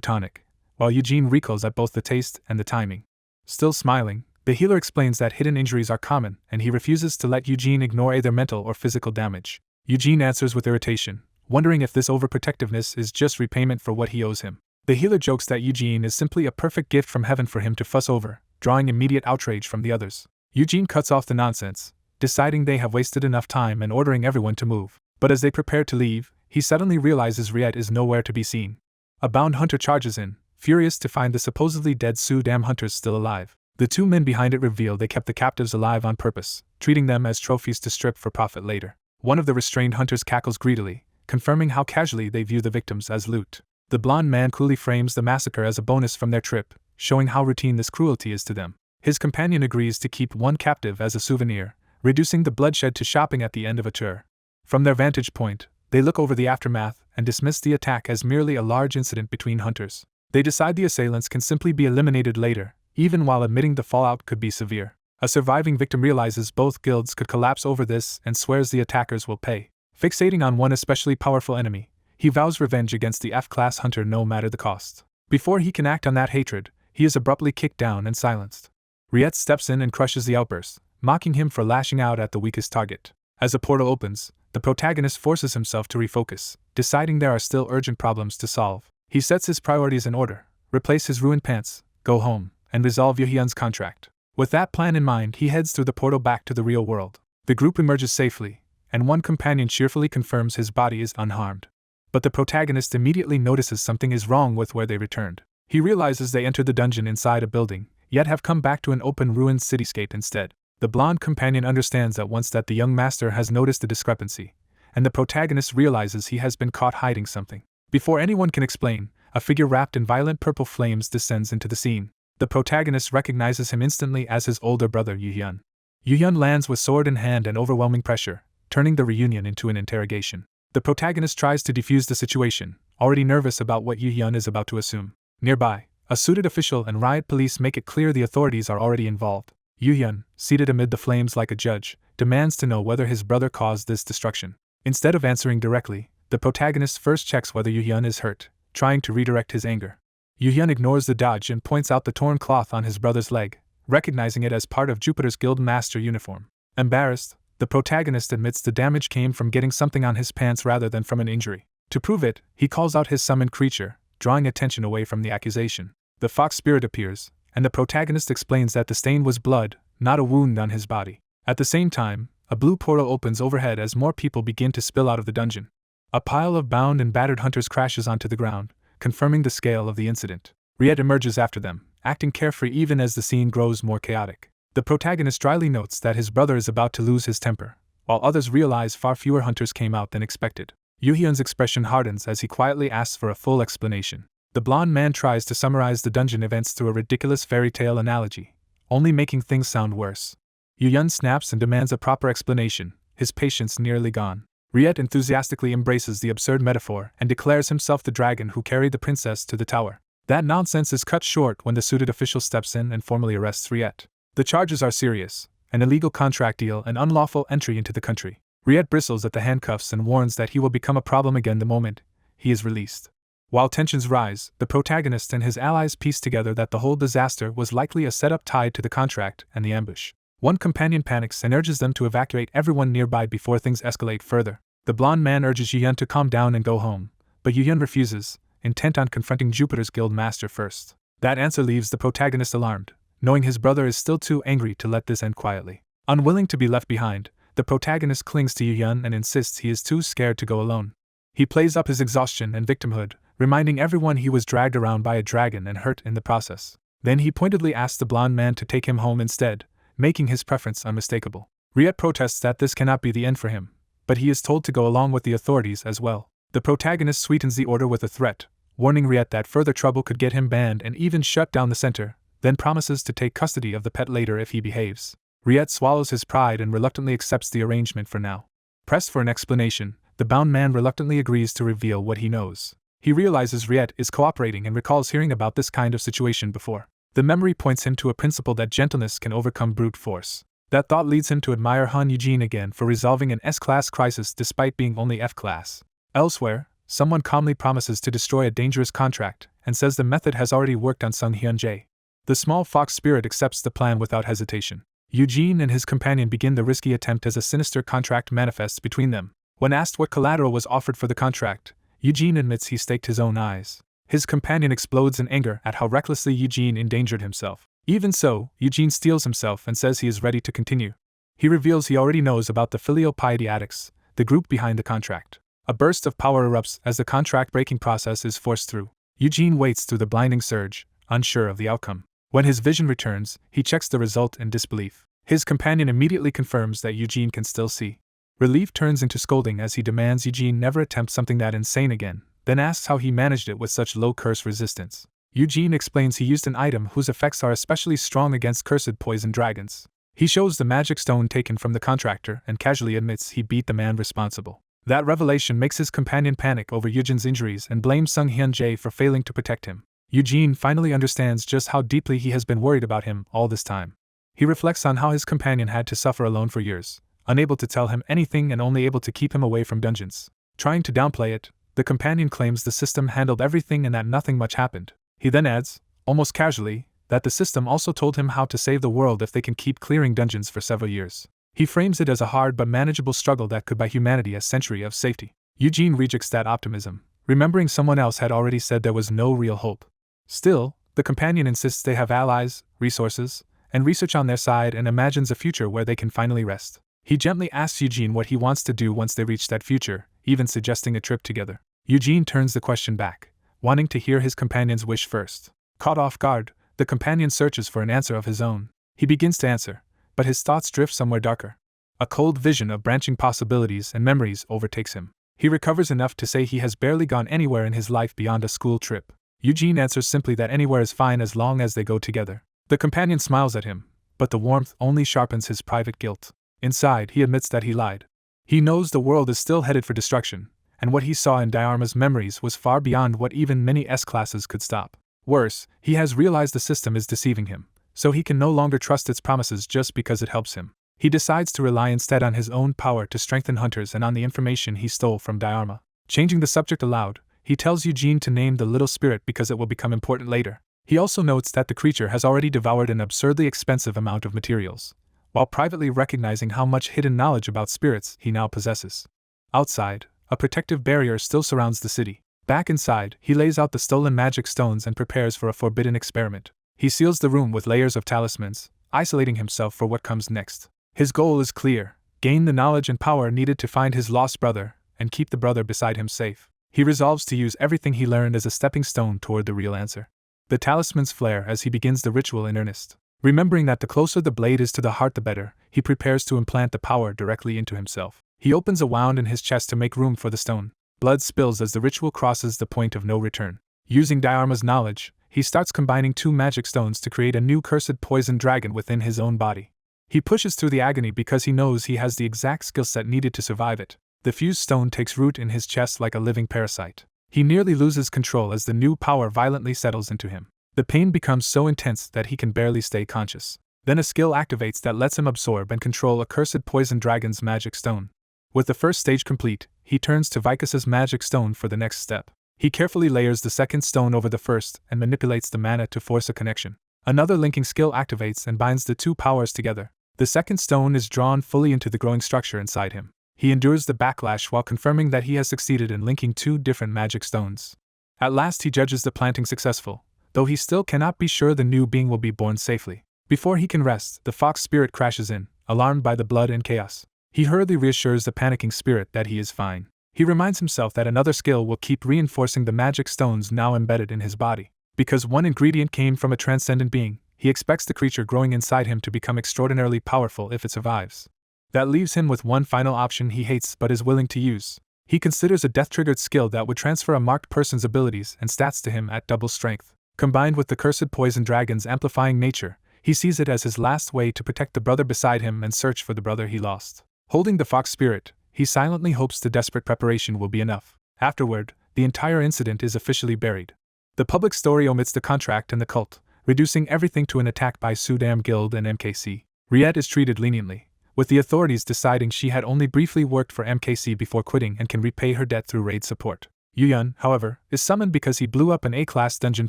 tonic, while Eugene recoils at both the taste and the timing. Still smiling, the healer explains that hidden injuries are common, and he refuses to let Eugene ignore either mental or physical damage. Eugene answers with irritation, wondering if this overprotectiveness is just repayment for what he owes him. The healer jokes that Eugene is simply a perfect gift from heaven for him to fuss over, drawing immediate outrage from the others. Eugene cuts off the nonsense, deciding they have wasted enough time and ordering everyone to move. But as they prepare to leave, he suddenly realizes Riet is nowhere to be seen. A bound hunter charges in, furious to find the supposedly dead Su-Dam hunters still alive. The two men behind it reveal they kept the captives alive on purpose, treating them as trophies to strip for profit later. One of the restrained hunters cackles greedily, confirming how casually they view the victims as loot. The blonde man coolly frames the massacre as a bonus from their trip, showing how routine this cruelty is to them. His companion agrees to keep one captive as a souvenir, reducing the bloodshed to shopping at the end of a tour. From their vantage point, they look over the aftermath and dismiss the attack as merely a large incident between hunters. They decide the assailants can simply be eliminated later, even while admitting the fallout could be severe. A surviving victim realizes both guilds could collapse over this and swears the attackers will pay. Fixating on one especially powerful enemy, he vows revenge against the F-class hunter no matter the cost. Before he can act on that hatred, he is abruptly kicked down and silenced. Riet steps in and crushes the outburst, mocking him for lashing out at the weakest target. As a portal opens, the protagonist forces himself to refocus, deciding there are still urgent problems to solve. He sets his priorities in order: replace his ruined pants, go home, and resolve Yoo-hyun's contract. With that plan in mind, he heads through the portal back to the real world. The group emerges safely, and one companion cheerfully confirms his body is unharmed. But the protagonist immediately notices something is wrong with where they returned. He realizes they entered the dungeon inside a building, yet have come back to an open ruined cityscape instead. The blonde companion understands at once that the young master has noticed the discrepancy, and the protagonist realizes he has been caught hiding something. Before anyone can explain, a figure wrapped in violent purple flames descends into the scene. The protagonist recognizes him instantly as his older brother Yoo-hyun. Yoo-hyun lands with sword in hand and overwhelming pressure, turning the reunion into an interrogation. The protagonist tries to defuse the situation, already nervous about what Yoo-hyun is about to assume. Nearby, a suited official and riot police make it clear the authorities are already involved. Yoo-hyun, seated amid the flames like a judge, demands to know whether his brother caused this destruction. Instead of answering directly, the protagonist first checks whether Yoo-hyun is hurt, trying to redirect his anger. Yoo-hyun ignores the dodge and points out the torn cloth on his brother's leg, recognizing it as part of Jupiter's Guild Master uniform. Embarrassed, the protagonist admits the damage came from getting something on his pants rather than from an injury. To prove it, he calls out his summoned creature, drawing attention away from the accusation. The fox spirit appears, and the protagonist explains that the stain was blood, not a wound on his body. At the same time, a blue portal opens overhead as more people begin to spill out of the dungeon. A pile of bound and battered hunters crashes onto the ground, confirming the scale of the incident. Riet emerges after them, acting carefree even as the scene grows more chaotic. The protagonist dryly notes that his brother is about to lose his temper, while others realize far fewer hunters came out than expected. Yoo-hyun's expression hardens as he quietly asks for a full explanation. The blonde man tries to summarize the dungeon events through a ridiculous fairy tale analogy, only making things sound worse. Yoo-hyun snaps and demands a proper explanation, his patience nearly gone. Riet enthusiastically embraces the absurd metaphor and declares himself the dragon who carried the princess to the tower. That nonsense is cut short when the suited official steps in and formally arrests Riet. The charges are serious: an illegal contract deal and unlawful entry into the country. Riet bristles at the handcuffs and warns that he will become a problem again the moment he is released. While tensions rise, the protagonist and his allies piece together that the whole disaster was likely a setup tied to the contract and the ambush. One companion panics and urges them to evacuate everyone nearby before things escalate further. The blonde man urges Yoo-hyun to calm down and go home, but Yoo-hyun refuses, intent on confronting Jupiter's Guild Master first. That answer leaves the protagonist alarmed, knowing his brother is still too angry to let this end quietly. Unwilling to be left behind, the protagonist clings to Yoo-hyun and insists he is too scared to go alone. He plays up his exhaustion and victimhood, reminding everyone he was dragged around by a dragon and hurt in the process. Then he pointedly asks the blonde man to take him home instead, making his preference unmistakable. Riet protests that this cannot be the end for him, but he is told to go along with the authorities as well. The protagonist sweetens the order with a threat, warning Riet that further trouble could get him banned and even shut down the center, then promises to take custody of the pet later if he behaves. Riet swallows his pride and reluctantly accepts the arrangement for now. Pressed for an explanation, the bound man reluctantly agrees to reveal what he knows. He realizes Riet is cooperating and recalls hearing about this kind of situation before. The memory points him to a principle that gentleness can overcome brute force. That thought leads him to admire Han Eugene again for resolving an S-class crisis despite being only F-class. Elsewhere, someone calmly promises to destroy a dangerous contract and says the method has already worked on Sung Hyun-jae. The small fox spirit accepts the plan without hesitation. Eugene and his companion begin the risky attempt as a sinister contract manifests between them. When asked what collateral was offered for the contract, Eugene admits he staked his own eyes. His companion explodes in anger at how recklessly Eugene endangered himself. Even so, Eugene steels himself and says he is ready to continue. He reveals he already knows about the Filial Piety Addicts, the group behind the contract. A burst of power erupts as the contract-breaking process is forced through. Eugene waits through the blinding surge, unsure of the outcome. When his vision returns, he checks the result in disbelief. His companion immediately confirms that Eugene can still see. Relief turns into scolding as he demands Eugene never attempt something that insane again, then asks how he managed it with such low curse resistance. Eugene explains he used an item whose effects are especially strong against cursed poison dragons. He shows the magic stone taken from the contractor and casually admits he beat the man responsible. That revelation makes his companion panic over Eugene's injuries and blames Sung Hyun-jae for failing to protect him. Eugene finally understands just how deeply he has been worried about him all this time. He reflects on how his companion had to suffer alone for years, unable to tell him anything and only able to keep him away from dungeons. Trying to downplay it, the companion claims the system handled everything and that nothing much happened. He then adds, almost casually, that the system also told him how to save the world if they can keep clearing dungeons for several years. He frames it as a hard but manageable struggle that could buy humanity a century of safety. Eugene rejects that optimism, remembering someone else had already said there was no real hope. Still, the companion insists they have allies, resources, and research on their side and imagines a future where they can finally rest. He gently asks Eugene what he wants to do once they reach that future, even suggesting a trip together. Eugene turns the question back, wanting to hear his companion's wish first. Caught off guard, the companion searches for an answer of his own. He begins to answer, but his thoughts drift somewhere darker. A cold vision of branching possibilities and memories overtakes him. He recovers enough to say he has barely gone anywhere in his life beyond a school trip. Eugene answers simply that anywhere is fine as long as they go together. The companion smiles at him, but the warmth only sharpens his private guilt. Inside, he admits that he lied. He knows the world is still headed for destruction, and what he saw in Diarma's memories was far beyond what even many S-classes could stop. Worse, he has realized the system is deceiving him, so he can no longer trust its promises just because it helps him. He decides to rely instead on his own power to strengthen hunters and on the information he stole from Diarma. Changing the subject aloud, he tells Eugene to name the little spirit because it will become important later. He also notes that the creature has already devoured an absurdly expensive amount of materials, while privately recognizing how much hidden knowledge about spirits he now possesses. Outside, a protective barrier still surrounds the city. Back inside, he lays out the stolen magic stones and prepares for a forbidden experiment. He seals the room with layers of talismans, isolating himself for what comes next. His goal is clear: gain the knowledge and power needed to find his lost brother and keep the brother beside him safe. He resolves to use everything he learned as a stepping stone toward the real answer. The talismans flare as he begins the ritual in earnest. Remembering that the closer the blade is to the heart the better, he prepares to implant the power directly into himself. He opens a wound in his chest to make room for the stone. Blood spills as the ritual crosses the point of no return. Using Diarma's knowledge, he starts combining two magic stones to create a new cursed poison dragon within his own body. He pushes through the agony because he knows he has the exact skill set needed to survive it. The fused stone takes root in his chest like a living parasite. He nearly loses control as the new power violently settles into him. The pain becomes so intense that he can barely stay conscious. Then a skill activates that lets him absorb and control a cursed poison dragon's magic stone. With the first stage complete, he turns to Vicus's magic stone for the next step. He carefully layers the second stone over the first and manipulates the mana to force a connection. Another linking skill activates and binds the two powers together. The second stone is drawn fully into the growing structure inside him. He endures the backlash while confirming that he has succeeded in linking two different magic stones. At last he judges the planting successful, though he still cannot be sure the new being will be born safely. Before he can rest, the fox spirit crashes in, alarmed by the blood and chaos. He hurriedly reassures the panicking spirit that he is fine. He reminds himself that another skill will keep reinforcing the magic stones now embedded in his body. Because one ingredient came from a transcendent being, he expects the creature growing inside him to become extraordinarily powerful if it survives. That leaves him with one final option he hates but is willing to use. He considers a death-triggered skill that would transfer a marked person's abilities and stats to him at double strength. Combined with the cursed poison dragon's amplifying nature, he sees it as his last way to protect the brother beside him and search for the brother he lost. Holding the fox spirit, he silently hopes the desperate preparation will be enough. Afterward, the entire incident is officially buried. The public story omits the contract and the cult, reducing everything to an attack by Sudam Guild and MKC. Riet is treated leniently, with the authorities deciding she had only briefly worked for MKC before quitting and can repay her debt through raid support. Yu-yun, however, is summoned because he blew up an A-class dungeon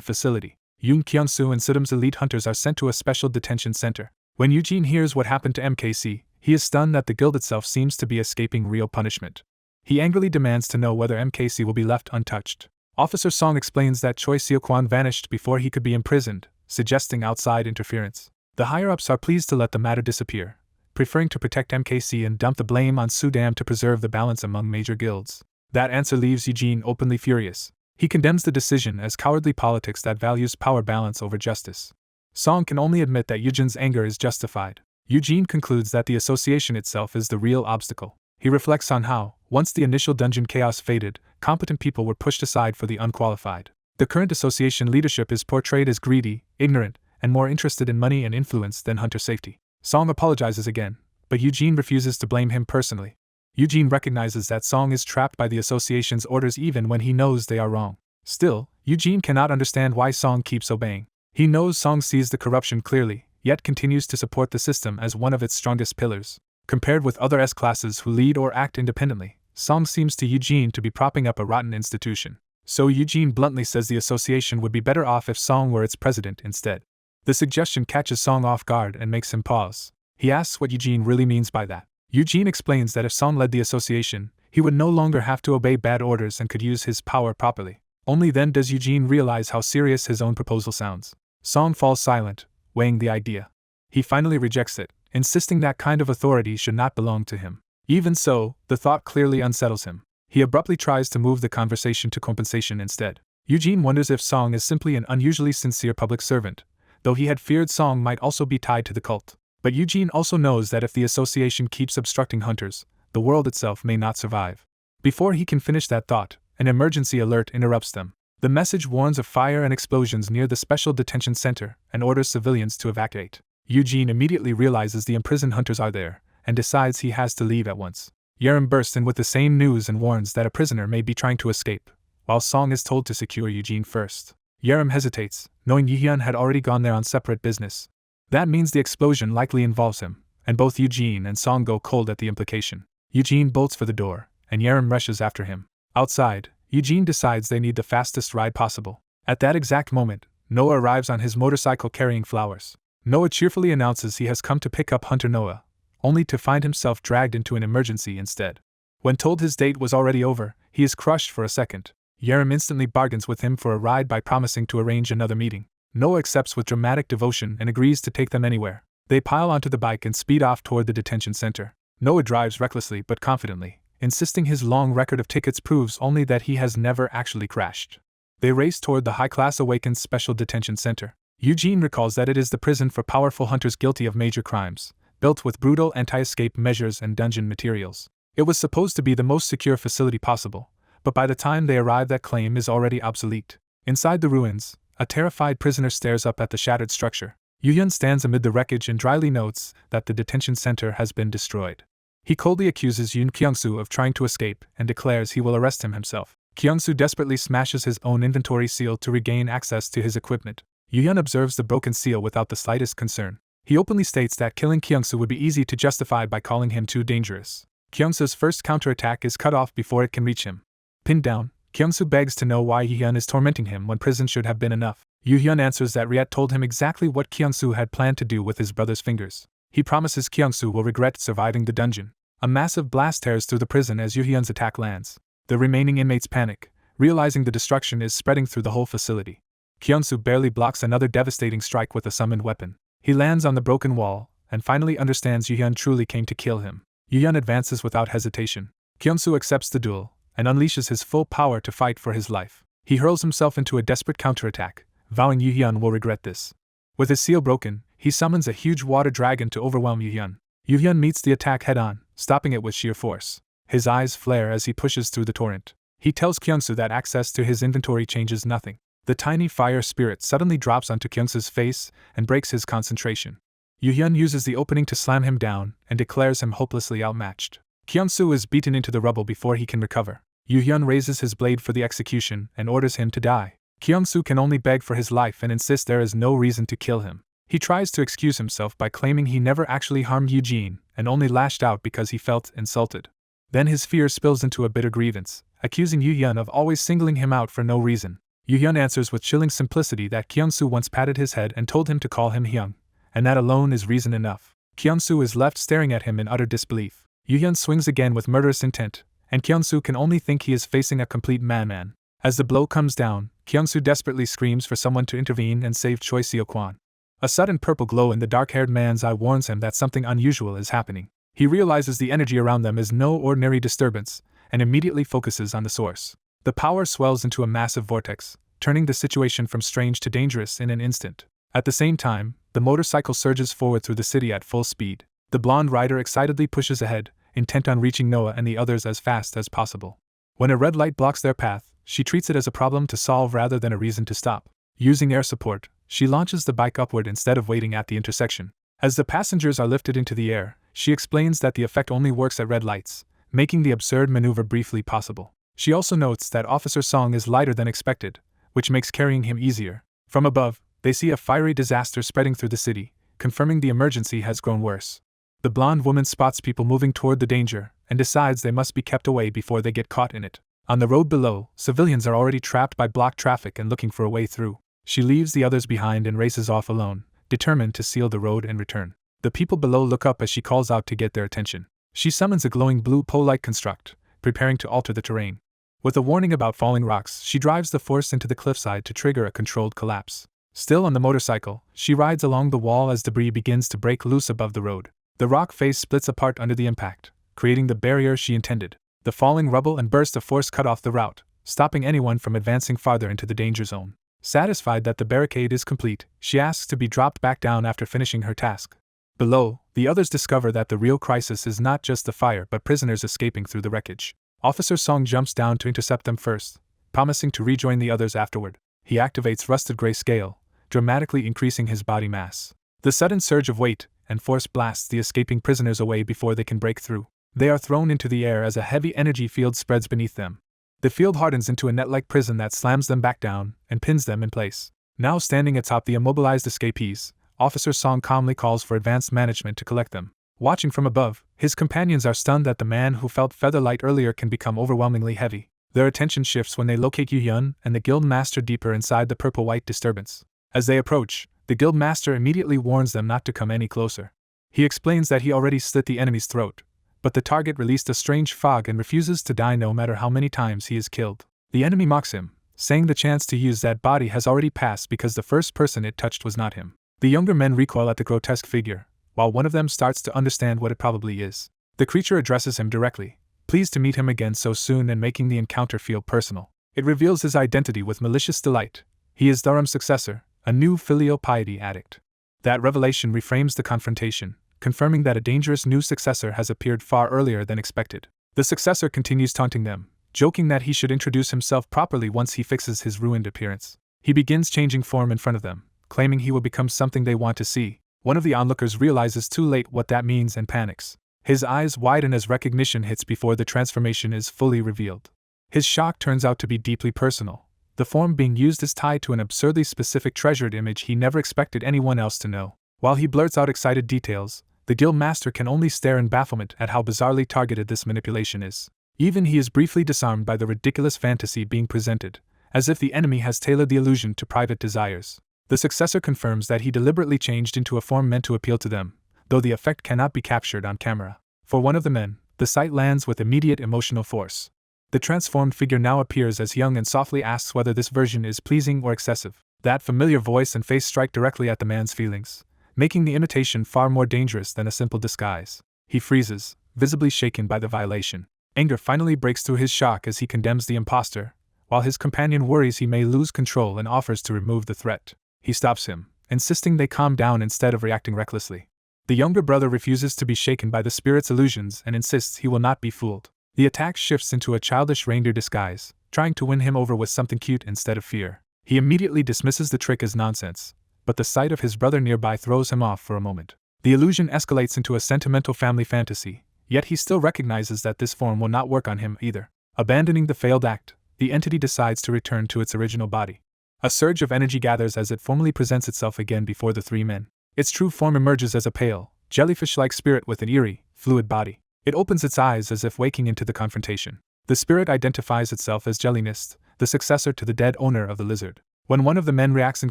facility. Yoon Kyung-soo and Sudam's elite hunters are sent to a special detention center. When Eugene hears what happened to MKC, he is stunned that the guild itself seems to be escaping real punishment. He angrily demands to know whether MKC will be left untouched. Officer Song explains that Choi Seo-kwan vanished before he could be imprisoned, suggesting outside interference. The higher-ups are pleased to let the matter disappear, preferring to protect MKC and dump the blame on Sudam to preserve the balance among major guilds. That answer leaves Eugene openly furious. He condemns the decision as cowardly politics that values power balance over justice. Song can only admit that Eugene's anger is justified. Eugene concludes that the association itself is the real obstacle. He reflects on how, once the initial dungeon chaos faded, competent people were pushed aside for the unqualified. The current association leadership is portrayed as greedy, ignorant, and more interested in money and influence than hunter safety. Song apologizes again, but Eugene refuses to blame him personally. Eugene recognizes that Song is trapped by the association's orders even when he knows they are wrong. Still, Eugene cannot understand why Song keeps obeying. He knows Song sees the corruption clearly, yet continues to support the system as one of its strongest pillars. Compared with other S-classes who lead or act independently, Song seems to Eugene to be propping up a rotten institution. So Eugene bluntly says the association would be better off if Song were its president instead. The suggestion catches Song off guard and makes him pause. He asks what Eugene really means by that. Eugene explains that if Song led the association, he would no longer have to obey bad orders and could use his power properly. Only then does Eugene realize how serious his own proposal sounds. Song falls silent, weighing the idea. He finally rejects it, insisting that kind of authority should not belong to him. Even so, the thought clearly unsettles him. He abruptly tries to move the conversation to compensation instead. Eugene wonders if Song is simply an unusually sincere public servant, though he had feared Song might also be tied to the cult. But Eugene also knows that if the association keeps obstructing hunters, the world itself may not survive. Before he can finish that thought, an emergency alert interrupts them. The message warns of fire and explosions near the special detention center and orders civilians to evacuate. Eugene immediately realizes the imprisoned hunters are there, and decides he has to leave at once. Yerim bursts in with the same news and warns that a prisoner may be trying to escape, while Song is told to secure Eugene first. Yerim hesitates, knowing Yihyun had already gone there on separate business. That means the explosion likely involves him, and both Eugene and Song go cold at the implication. Eugene bolts for the door, and Yerim rushes after him. Outside, Eugene decides they need the fastest ride possible. At that exact moment, Noah arrives on his motorcycle carrying flowers. Noah cheerfully announces he has come to pick up Hunter Noah, only to find himself dragged into an emergency instead. When told his date was already over, he is crushed for a second. Yerim instantly bargains with him for a ride by promising to arrange another meeting. Noah accepts with dramatic devotion and agrees to take them anywhere. They pile onto the bike and speed off toward the detention center. Noah drives recklessly but confidently, insisting his long record of tickets proves only that he has never actually crashed. They race toward the high-class Awakens Special Detention Center. Eugene recalls that it is the prison for powerful hunters guilty of major crimes, built with brutal anti-escape measures and dungeon materials. It was supposed to be the most secure facility possible, but by the time they arrive that claim is already obsolete. Inside the ruins, a terrified prisoner stares up at the shattered structure. Yuhyun stands amid the wreckage and dryly notes that the detention center has been destroyed. He coldly accuses Yoon Kyung-soo of trying to escape and declares he will arrest him himself. Kyung-soo desperately smashes his own inventory seal to regain access to his equipment. Yuhyun observes the broken seal without the slightest concern. He openly states that killing Kyung-soo would be easy to justify by calling him too dangerous. Kyung-soo's first counterattack is cut off before it can reach him. Pinned down, Kyung-soo begs to know why Yuhyun is tormenting him when prison should have been enough. Yuhyun answers that Riet told him exactly what Kyung-soo had planned to do with his brother's fingers. He promises Kyung-soo will regret surviving the dungeon. A massive blast tears through the prison as Yuhyun's attack lands. The remaining inmates panic, realizing the destruction is spreading through the whole facility. Kyung-soo barely blocks another devastating strike with a summoned weapon. He lands on the broken wall, and finally understands Yuhyun truly came to kill him. Yuhyun advances without hesitation. Kyung-soo accepts the duel, and unleashes his full power to fight for his life. He hurls himself into a desperate counterattack, vowing Yuhyun will regret this. With his seal broken, he summons a huge water dragon to overwhelm Yuhyun. Yuhyun meets the attack head-on, stopping it with sheer force. His eyes flare as he pushes through the torrent. He tells Kyung-soo that access to his inventory changes nothing. The tiny fire spirit suddenly drops onto Kyung-soo's face and breaks his concentration. Yuhyun uses the opening to slam him down and declares him hopelessly outmatched. Kyung-soo is beaten into the rubble before he can recover. Yu Hyun raises his blade for the execution and orders him to die. Kyung-soo can only beg for his life and insists there is no reason to kill him. He tries to excuse himself by claiming he never actually harmed Eugene and only lashed out because he felt insulted. Then his fear spills into a bitter grievance, accusing Yu Hyun of always singling him out for no reason. Yu Hyun answers with chilling simplicity that Kyung-soo once patted his head and told him to call him Hyung, and that alone is reason enough. Kyung-soo is left staring at him in utter disbelief. Yu Hyun swings again with murderous intent, and Kyung-soo can only think he is facing a complete madman. As the blow comes down, Kyung-soo desperately screams for someone to intervene and save Choi Seo-kwan. A sudden purple glow in the dark-haired man's eye warns him that something unusual is happening. He realizes the energy around them is no ordinary disturbance, and immediately focuses on the source. The power swells into a massive vortex, turning the situation from strange to dangerous in an instant. At the same time, the motorcycle surges forward through the city at full speed. The blonde rider excitedly pushes ahead, intent on reaching Noah and the others as fast as possible. When a red light blocks their path, she treats it as a problem to solve rather than a reason to stop. Using air support, she launches the bike upward instead of waiting at the intersection. As the passengers are lifted into the air, she explains that the effect only works at red lights, making the absurd maneuver briefly possible. She also notes that Officer Song is lighter than expected, which makes carrying him easier. From above, they see a fiery disaster spreading through the city, confirming the emergency has grown worse. The blonde woman spots people moving toward the danger and decides they must be kept away before they get caught in it. On the road below, civilians are already trapped by blocked traffic and looking for a way through. She leaves the others behind and races off alone, determined to seal the road and return. The people below look up as she calls out to get their attention. She summons a glowing blue pole-like construct, preparing to alter the terrain. With a warning about falling rocks, she drives the force into the cliffside to trigger a controlled collapse. Still on the motorcycle, she rides along the wall as debris begins to break loose above the road. The rock face splits apart under the impact, creating the barrier she intended. The falling rubble and burst of force cut off the route, stopping anyone from advancing farther into the danger zone. Satisfied that the barricade is complete, she asks to be dropped back down after finishing her task. Below, the others discover that the real crisis is not just the fire but prisoners escaping through the wreckage. Officer Song jumps down to intercept them first, promising to rejoin the others afterward. He activates rusted gray scale, dramatically increasing his body mass. The sudden surge of weight and force blasts the escaping prisoners away before they can break through. They are thrown into the air as a heavy energy field spreads beneath them. The field hardens into a net-like prison that slams them back down and pins them in place. Now standing atop the immobilized escapees, Officer Song calmly calls for advanced management to collect them. Watching from above, his companions are stunned that the man who felt feather-light earlier can become overwhelmingly heavy. Their attention shifts when they locate Yu Hyun and the guild master deeper inside the purple-white disturbance. As they approach, the guild master immediately warns them not to come any closer. He explains that he already slit the enemy's throat, but the target released a strange fog and refuses to die no matter how many times he is killed. The enemy mocks him, saying the chance to use that body has already passed because the first person it touched was not him. The younger men recoil at the grotesque figure, while one of them starts to understand what it probably is. The creature addresses him directly, pleased to meet him again so soon and making the encounter feel personal. It reveals his identity with malicious delight. He is Dharam's successor, a new filial piety addict. That revelation reframes the confrontation, confirming that a dangerous new successor has appeared far earlier than expected. The successor continues taunting them, joking that he should introduce himself properly once he fixes his ruined appearance. He begins changing form in front of them, claiming he will become something they want to see. One of the onlookers realizes too late what that means and panics. His eyes widen as recognition hits before the transformation is fully revealed. His shock turns out to be deeply personal. The form being used is tied to an absurdly specific treasured image he never expected anyone else to know. While he blurts out excited details, the guild master can only stare in bafflement at how bizarrely targeted this manipulation is. Even he is briefly disarmed by the ridiculous fantasy being presented, as if the enemy has tailored the illusion to private desires. The successor confirms that he deliberately changed into a form meant to appeal to them, though the effect cannot be captured on camera. For one of the men, the sight lands with immediate emotional force. The transformed figure now appears as young and softly asks whether this version is pleasing or excessive. That familiar voice and face strike directly at the man's feelings, making the imitation far more dangerous than a simple disguise. He freezes, visibly shaken by the violation. Anger finally breaks through his shock as he condemns the imposter, while his companion worries he may lose control and offers to remove the threat. He stops him, insisting they calm down instead of reacting recklessly. The younger brother refuses to be shaken by the spirit's illusions and insists he will not be fooled. The attack shifts into a childish reindeer disguise, trying to win him over with something cute instead of fear. He immediately dismisses the trick as nonsense, but the sight of his brother nearby throws him off for a moment. The illusion escalates into a sentimental family fantasy, yet he still recognizes that this form will not work on him either. Abandoning the failed act, the entity decides to return to its original body. A surge of energy gathers as it formally presents itself again before the three men. Its true form emerges as a pale, jellyfish-like spirit with an eerie, fluid body. It opens its eyes as if waking into the confrontation. The spirit identifies itself as Jelly Mist, the successor to the dead owner of the lizard. When one of the men reacts in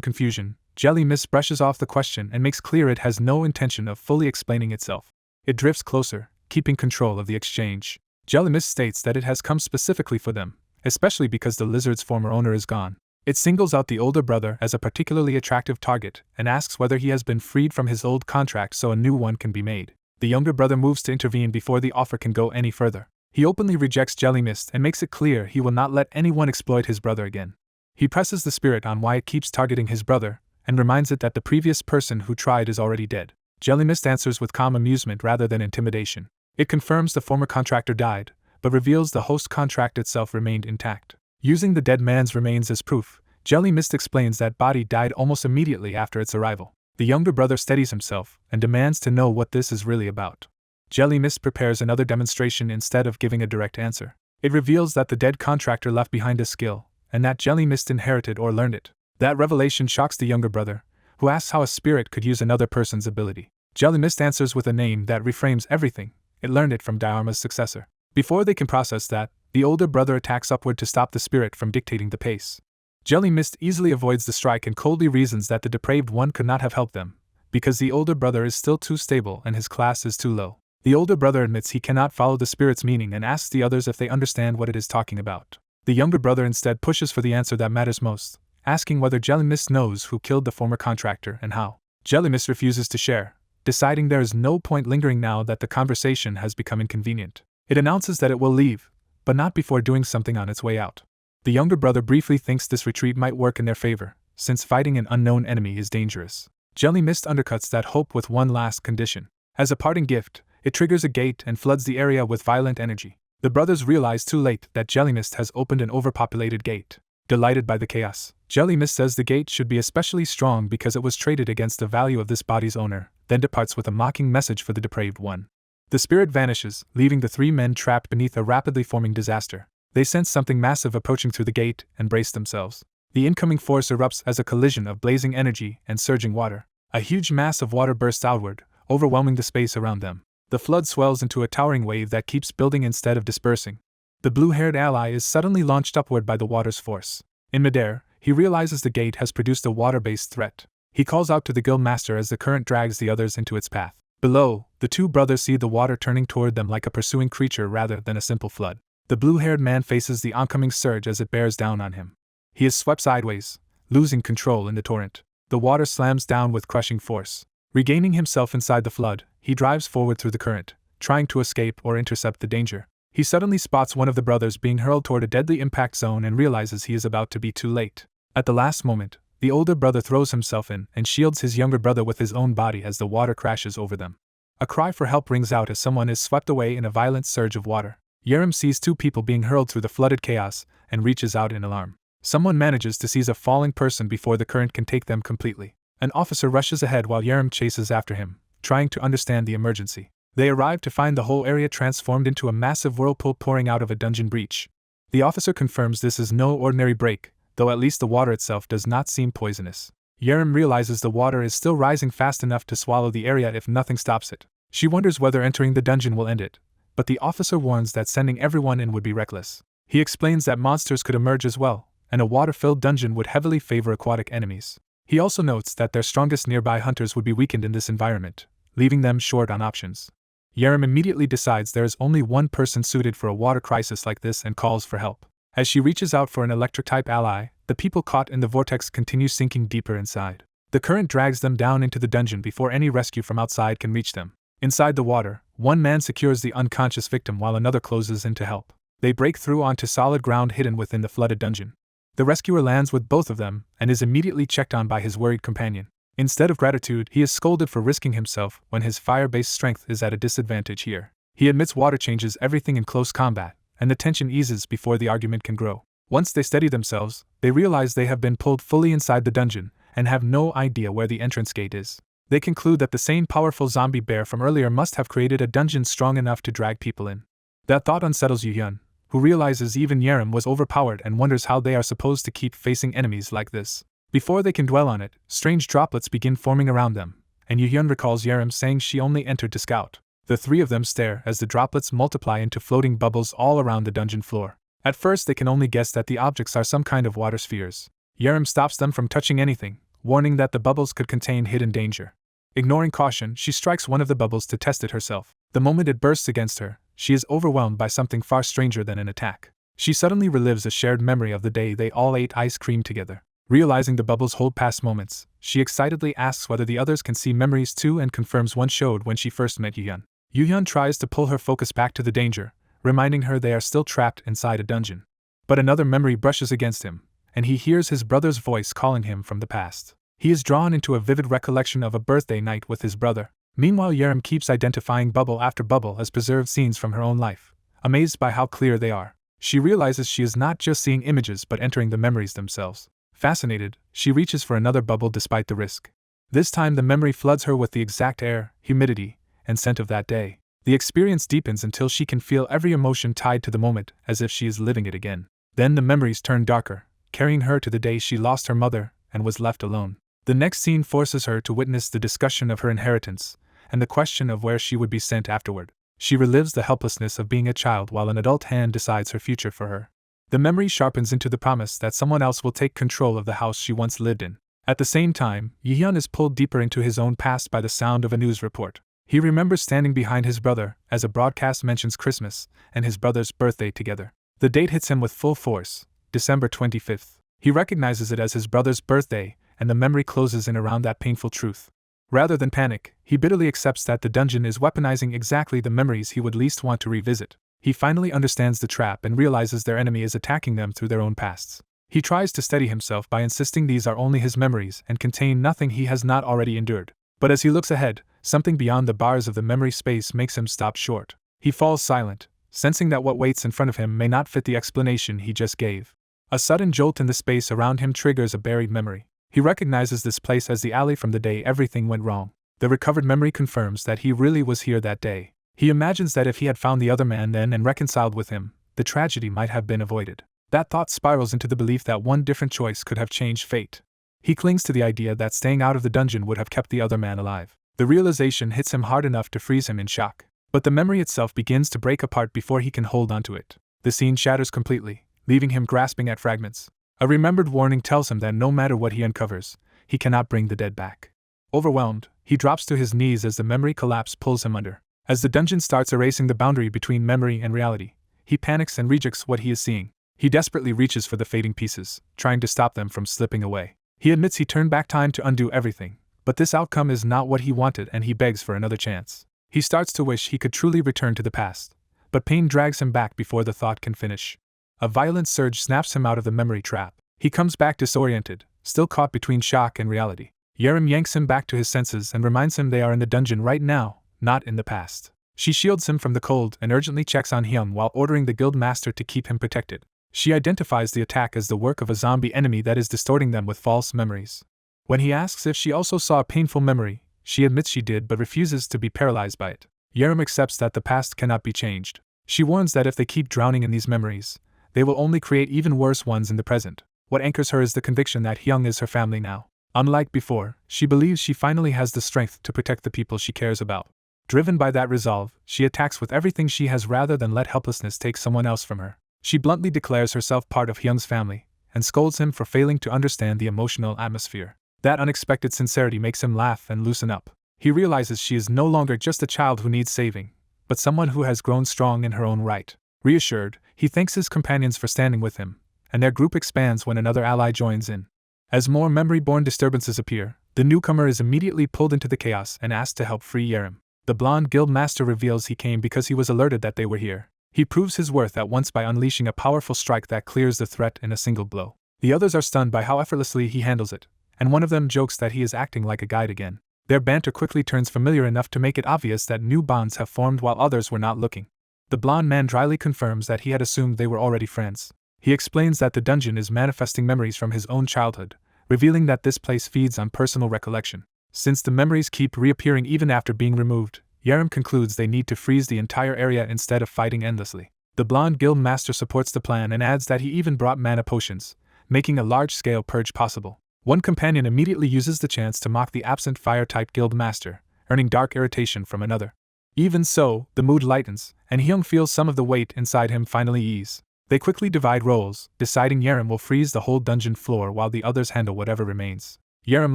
confusion, Jelly Mist brushes off the question and makes clear it has no intention of fully explaining itself. It drifts closer, keeping control of the exchange. Jelly Mist states that it has come specifically for them, especially because the lizard's former owner is gone. It singles out the older brother as a particularly attractive target and asks whether he has been freed from his old contract so a new one can be made. The younger brother moves to intervene before the offer can go any further. He openly rejects Jelly Mist and makes it clear he will not let anyone exploit his brother again. He presses the spirit on why it keeps targeting his brother, and reminds it that the previous person who tried is already dead. Jelly Mist answers with calm amusement rather than intimidation. It confirms the former contractor died, but reveals the host contract itself remained intact. Using the dead man's remains as proof, Jelly Mist explains that body died almost immediately after its arrival. The younger brother steadies himself and demands to know what this is really about. Jelly Mist prepares another demonstration instead of giving a direct answer. It reveals that the dead contractor left behind a skill, and that Jelly Mist inherited or learned it. That revelation shocks the younger brother, who asks how a spirit could use another person's ability. Jelly Mist answers with a name that reframes everything. It learned it from Dharma's successor. Before they can process that, the older brother attacks upward to stop the spirit from dictating the pace. Jelly Mist easily avoids the strike and coldly reasons that the depraved one could not have helped them, because the older brother is still too stable and his class is too low. The older brother admits he cannot follow the spirit's meaning and asks the others if they understand what it is talking about. The younger brother instead pushes for the answer that matters most, asking whether Jelly Mist knows who killed the former contractor and how. Jelly Mist refuses to share, deciding there is no point lingering now that the conversation has become inconvenient. It announces that it will leave, but not before doing something on its way out. The younger brother briefly thinks this retreat might work in their favor, since fighting an unknown enemy is dangerous. Jelly Mist undercuts that hope with one last condition. As a parting gift, it triggers a gate and floods the area with violent energy. The brothers realize too late that Jelly Mist has opened an overpopulated gate. Delighted by the chaos, Jelly Mist says the gate should be especially strong because it was traded against the value of this body's owner, then departs with a mocking message for the depraved one. The spirit vanishes, leaving the three men trapped beneath a rapidly forming disaster. They sense something massive approaching through the gate and brace themselves. The incoming force erupts as a collision of blazing energy and surging water. A huge mass of water bursts outward, overwhelming the space around them. The flood swells into a towering wave that keeps building instead of dispersing. The blue-haired ally is suddenly launched upward by the water's force. In midair, he realizes the gate has produced a water-based threat. He calls out to the guild master as the current drags the others into its path. Below, the two brothers see the water turning toward them like a pursuing creature rather than a simple flood. The blue-haired man faces the oncoming surge as it bears down on him. He is swept sideways, losing control in the torrent. The water slams down with crushing force. Regaining himself inside the flood, he drives forward through the current, trying to escape or intercept the danger. He suddenly spots one of the brothers being hurled toward a deadly impact zone and realizes he is about to be too late. At the last moment, the older brother throws himself in and shields his younger brother with his own body as the water crashes over them. A cry for help rings out as someone is swept away in a violent surge of water. Yerem sees two people being hurled through the flooded chaos and reaches out in alarm. Someone manages to seize a falling person before the current can take them completely. An officer rushes ahead while Yerem chases after him, trying to understand the emergency. They arrive to find the whole area transformed into a massive whirlpool pouring out of a dungeon breach. The officer confirms this is no ordinary break, though at least the water itself does not seem poisonous. Yerem realizes the water is still rising fast enough to swallow the area if nothing stops it. She wonders whether entering the dungeon will end it, but the officer warns that sending everyone in would be reckless. He explains that monsters could emerge as well, and a water-filled dungeon would heavily favor aquatic enemies. He also notes that their strongest nearby hunters would be weakened in this environment, leaving them short on options. Yerem immediately decides there is only one person suited for a water crisis like this and calls for help. As she reaches out for an electric-type ally, the people caught in the vortex continue sinking deeper inside. The current drags them down into the dungeon before any rescue from outside can reach them. Inside the water, one man secures the unconscious victim while another closes in to help. They break through onto solid ground hidden within the flooded dungeon. The rescuer lands with both of them and is immediately checked on by his worried companion. Instead of gratitude, he is scolded for risking himself when his fire-based strength is at a disadvantage here. He admits water changes everything in close combat, and the tension eases before the argument can grow. Once they steady themselves, they realize they have been pulled fully inside the dungeon and have no idea where the entrance gate is. They conclude that the same powerful zombie bear from earlier must have created a dungeon strong enough to drag people in. That thought unsettles Yu-Hyun, who realizes even Yerim was overpowered and wonders how they are supposed to keep facing enemies like this. Before they can dwell on it, strange droplets begin forming around them, and Yuhyun recalls Yerim saying she only entered to scout. The three of them stare as the droplets multiply into floating bubbles all around the dungeon floor. At first they can only guess that the objects are some kind of water spheres. Yerim stops them from touching anything, warning that the bubbles could contain hidden danger. Ignoring caution, she strikes one of the bubbles to test it herself. The moment it bursts against her, she is overwhelmed by something far stranger than an attack. She suddenly relives a shared memory of the day they all ate ice cream together. Realizing the bubbles hold past moments, she excitedly asks whether the others can see memories too and confirms one showed when she first met Yuhyun. Yuhyun tries to pull her focus back to the danger, reminding her they are still trapped inside a dungeon. But another memory brushes against him, and he hears his brother's voice calling him from the past. He is drawn into a vivid recollection of a birthday night with his brother. Meanwhile, Yerim keeps identifying bubble after bubble as preserved scenes from her own life, amazed by how clear they are. She realizes she is not just seeing images but entering the memories themselves. Fascinated, she reaches for another bubble despite the risk. This time the memory floods her with the exact air, humidity, and scent of that day. The experience deepens until she can feel every emotion tied to the moment, as if she is living it again. Then the memories turn darker, carrying her to the day she lost her mother and was left alone. The next scene forces her to witness the discussion of her inheritance, and the question of where she would be sent afterward. She relives the helplessness of being a child while an adult hand decides her future for her. The memory sharpens into the promise that someone else will take control of the house she once lived in. At the same time, Yuhyun is pulled deeper into his own past by the sound of a news report. He remembers standing behind his brother as a broadcast mentions Christmas and his brother's birthday together. The date hits him with full force, December 25th. He recognizes it as his brother's birthday, and the memory closes in around that painful truth. Rather than panic, he bitterly accepts that the dungeon is weaponizing exactly the memories he would least want to revisit. He finally understands the trap and realizes their enemy is attacking them through their own pasts. He tries to steady himself by insisting these are only his memories and contain nothing he has not already endured. But as he looks ahead, something beyond the bars of the memory space makes him stop short. He falls silent, sensing that what waits in front of him may not fit the explanation he just gave. A sudden jolt in the space around him triggers a buried memory. He recognizes this place as the alley from the day everything went wrong. The recovered memory confirms that he really was here that day. He imagines that if he had found the other man then and reconciled with him, the tragedy might have been avoided. That thought spirals into the belief that one different choice could have changed fate. He clings to the idea that staying out of the dungeon would have kept the other man alive. The realization hits him hard enough to freeze him in shock. But the memory itself begins to break apart before he can hold onto it. The scene shatters completely, leaving him grasping at fragments. A remembered warning tells him that no matter what he uncovers, he cannot bring the dead back. Overwhelmed, he drops to his knees as the memory collapse pulls him under. As the dungeon starts erasing the boundary between memory and reality, he panics and rejects what he is seeing. He desperately reaches for the fading pieces, trying to stop them from slipping away. He admits he turned back time to undo everything, but this outcome is not what he wanted and he begs for another chance. He starts to wish he could truly return to the past, but pain drags him back before the thought can finish. A violent surge snaps him out of the memory trap. He comes back disoriented, still caught between shock and reality. Yerim yanks him back to his senses and reminds him they are in the dungeon right now, not in the past. She shields him from the cold and urgently checks on Hyun while ordering the guild master to keep him protected. She identifies the attack as the work of a zombie enemy that is distorting them with false memories. When he asks if she also saw a painful memory, she admits she did but refuses to be paralyzed by it. Yerim accepts that the past cannot be changed. She warns that if they keep drowning in these memories, they will only create even worse ones in the present. What anchors her is the conviction that Hyung is her family now. Unlike before, she believes she finally has the strength to protect the people she cares about. Driven by that resolve, she attacks with everything she has rather than let helplessness take someone else from her. She bluntly declares herself part of Hyung's family, and scolds him for failing to understand the emotional atmosphere. That unexpected sincerity makes him laugh and loosen up. He realizes she is no longer just a child who needs saving, but someone who has grown strong in her own right. Reassured, he thanks his companions for standing with him, and their group expands when another ally joins in. As more memory-born disturbances appear, the newcomer is immediately pulled into the chaos and asked to help free Yerim. The blonde guild master reveals he came because he was alerted that they were here. He proves his worth at once by unleashing a powerful strike that clears the threat in a single blow. The others are stunned by how effortlessly he handles it, and one of them jokes that he is acting like a guide again. Their banter quickly turns familiar enough to make it obvious that new bonds have formed while others were not looking. The blonde man dryly confirms that he had assumed they were already friends. He explains that the dungeon is manifesting memories from his own childhood, revealing that this place feeds on personal recollection. Since the memories keep reappearing even after being removed, Yerim concludes they need to freeze the entire area instead of fighting endlessly. The blonde guild master supports the plan and adds that he even brought mana potions, making a large-scale purge possible. One companion immediately uses the chance to mock the absent fire-type guild master, earning dark irritation from another. Even so, the mood lightens, and Hyung feels some of the weight inside him finally ease. They quickly divide roles, deciding Yerim will freeze the whole dungeon floor while the others handle whatever remains. Yerim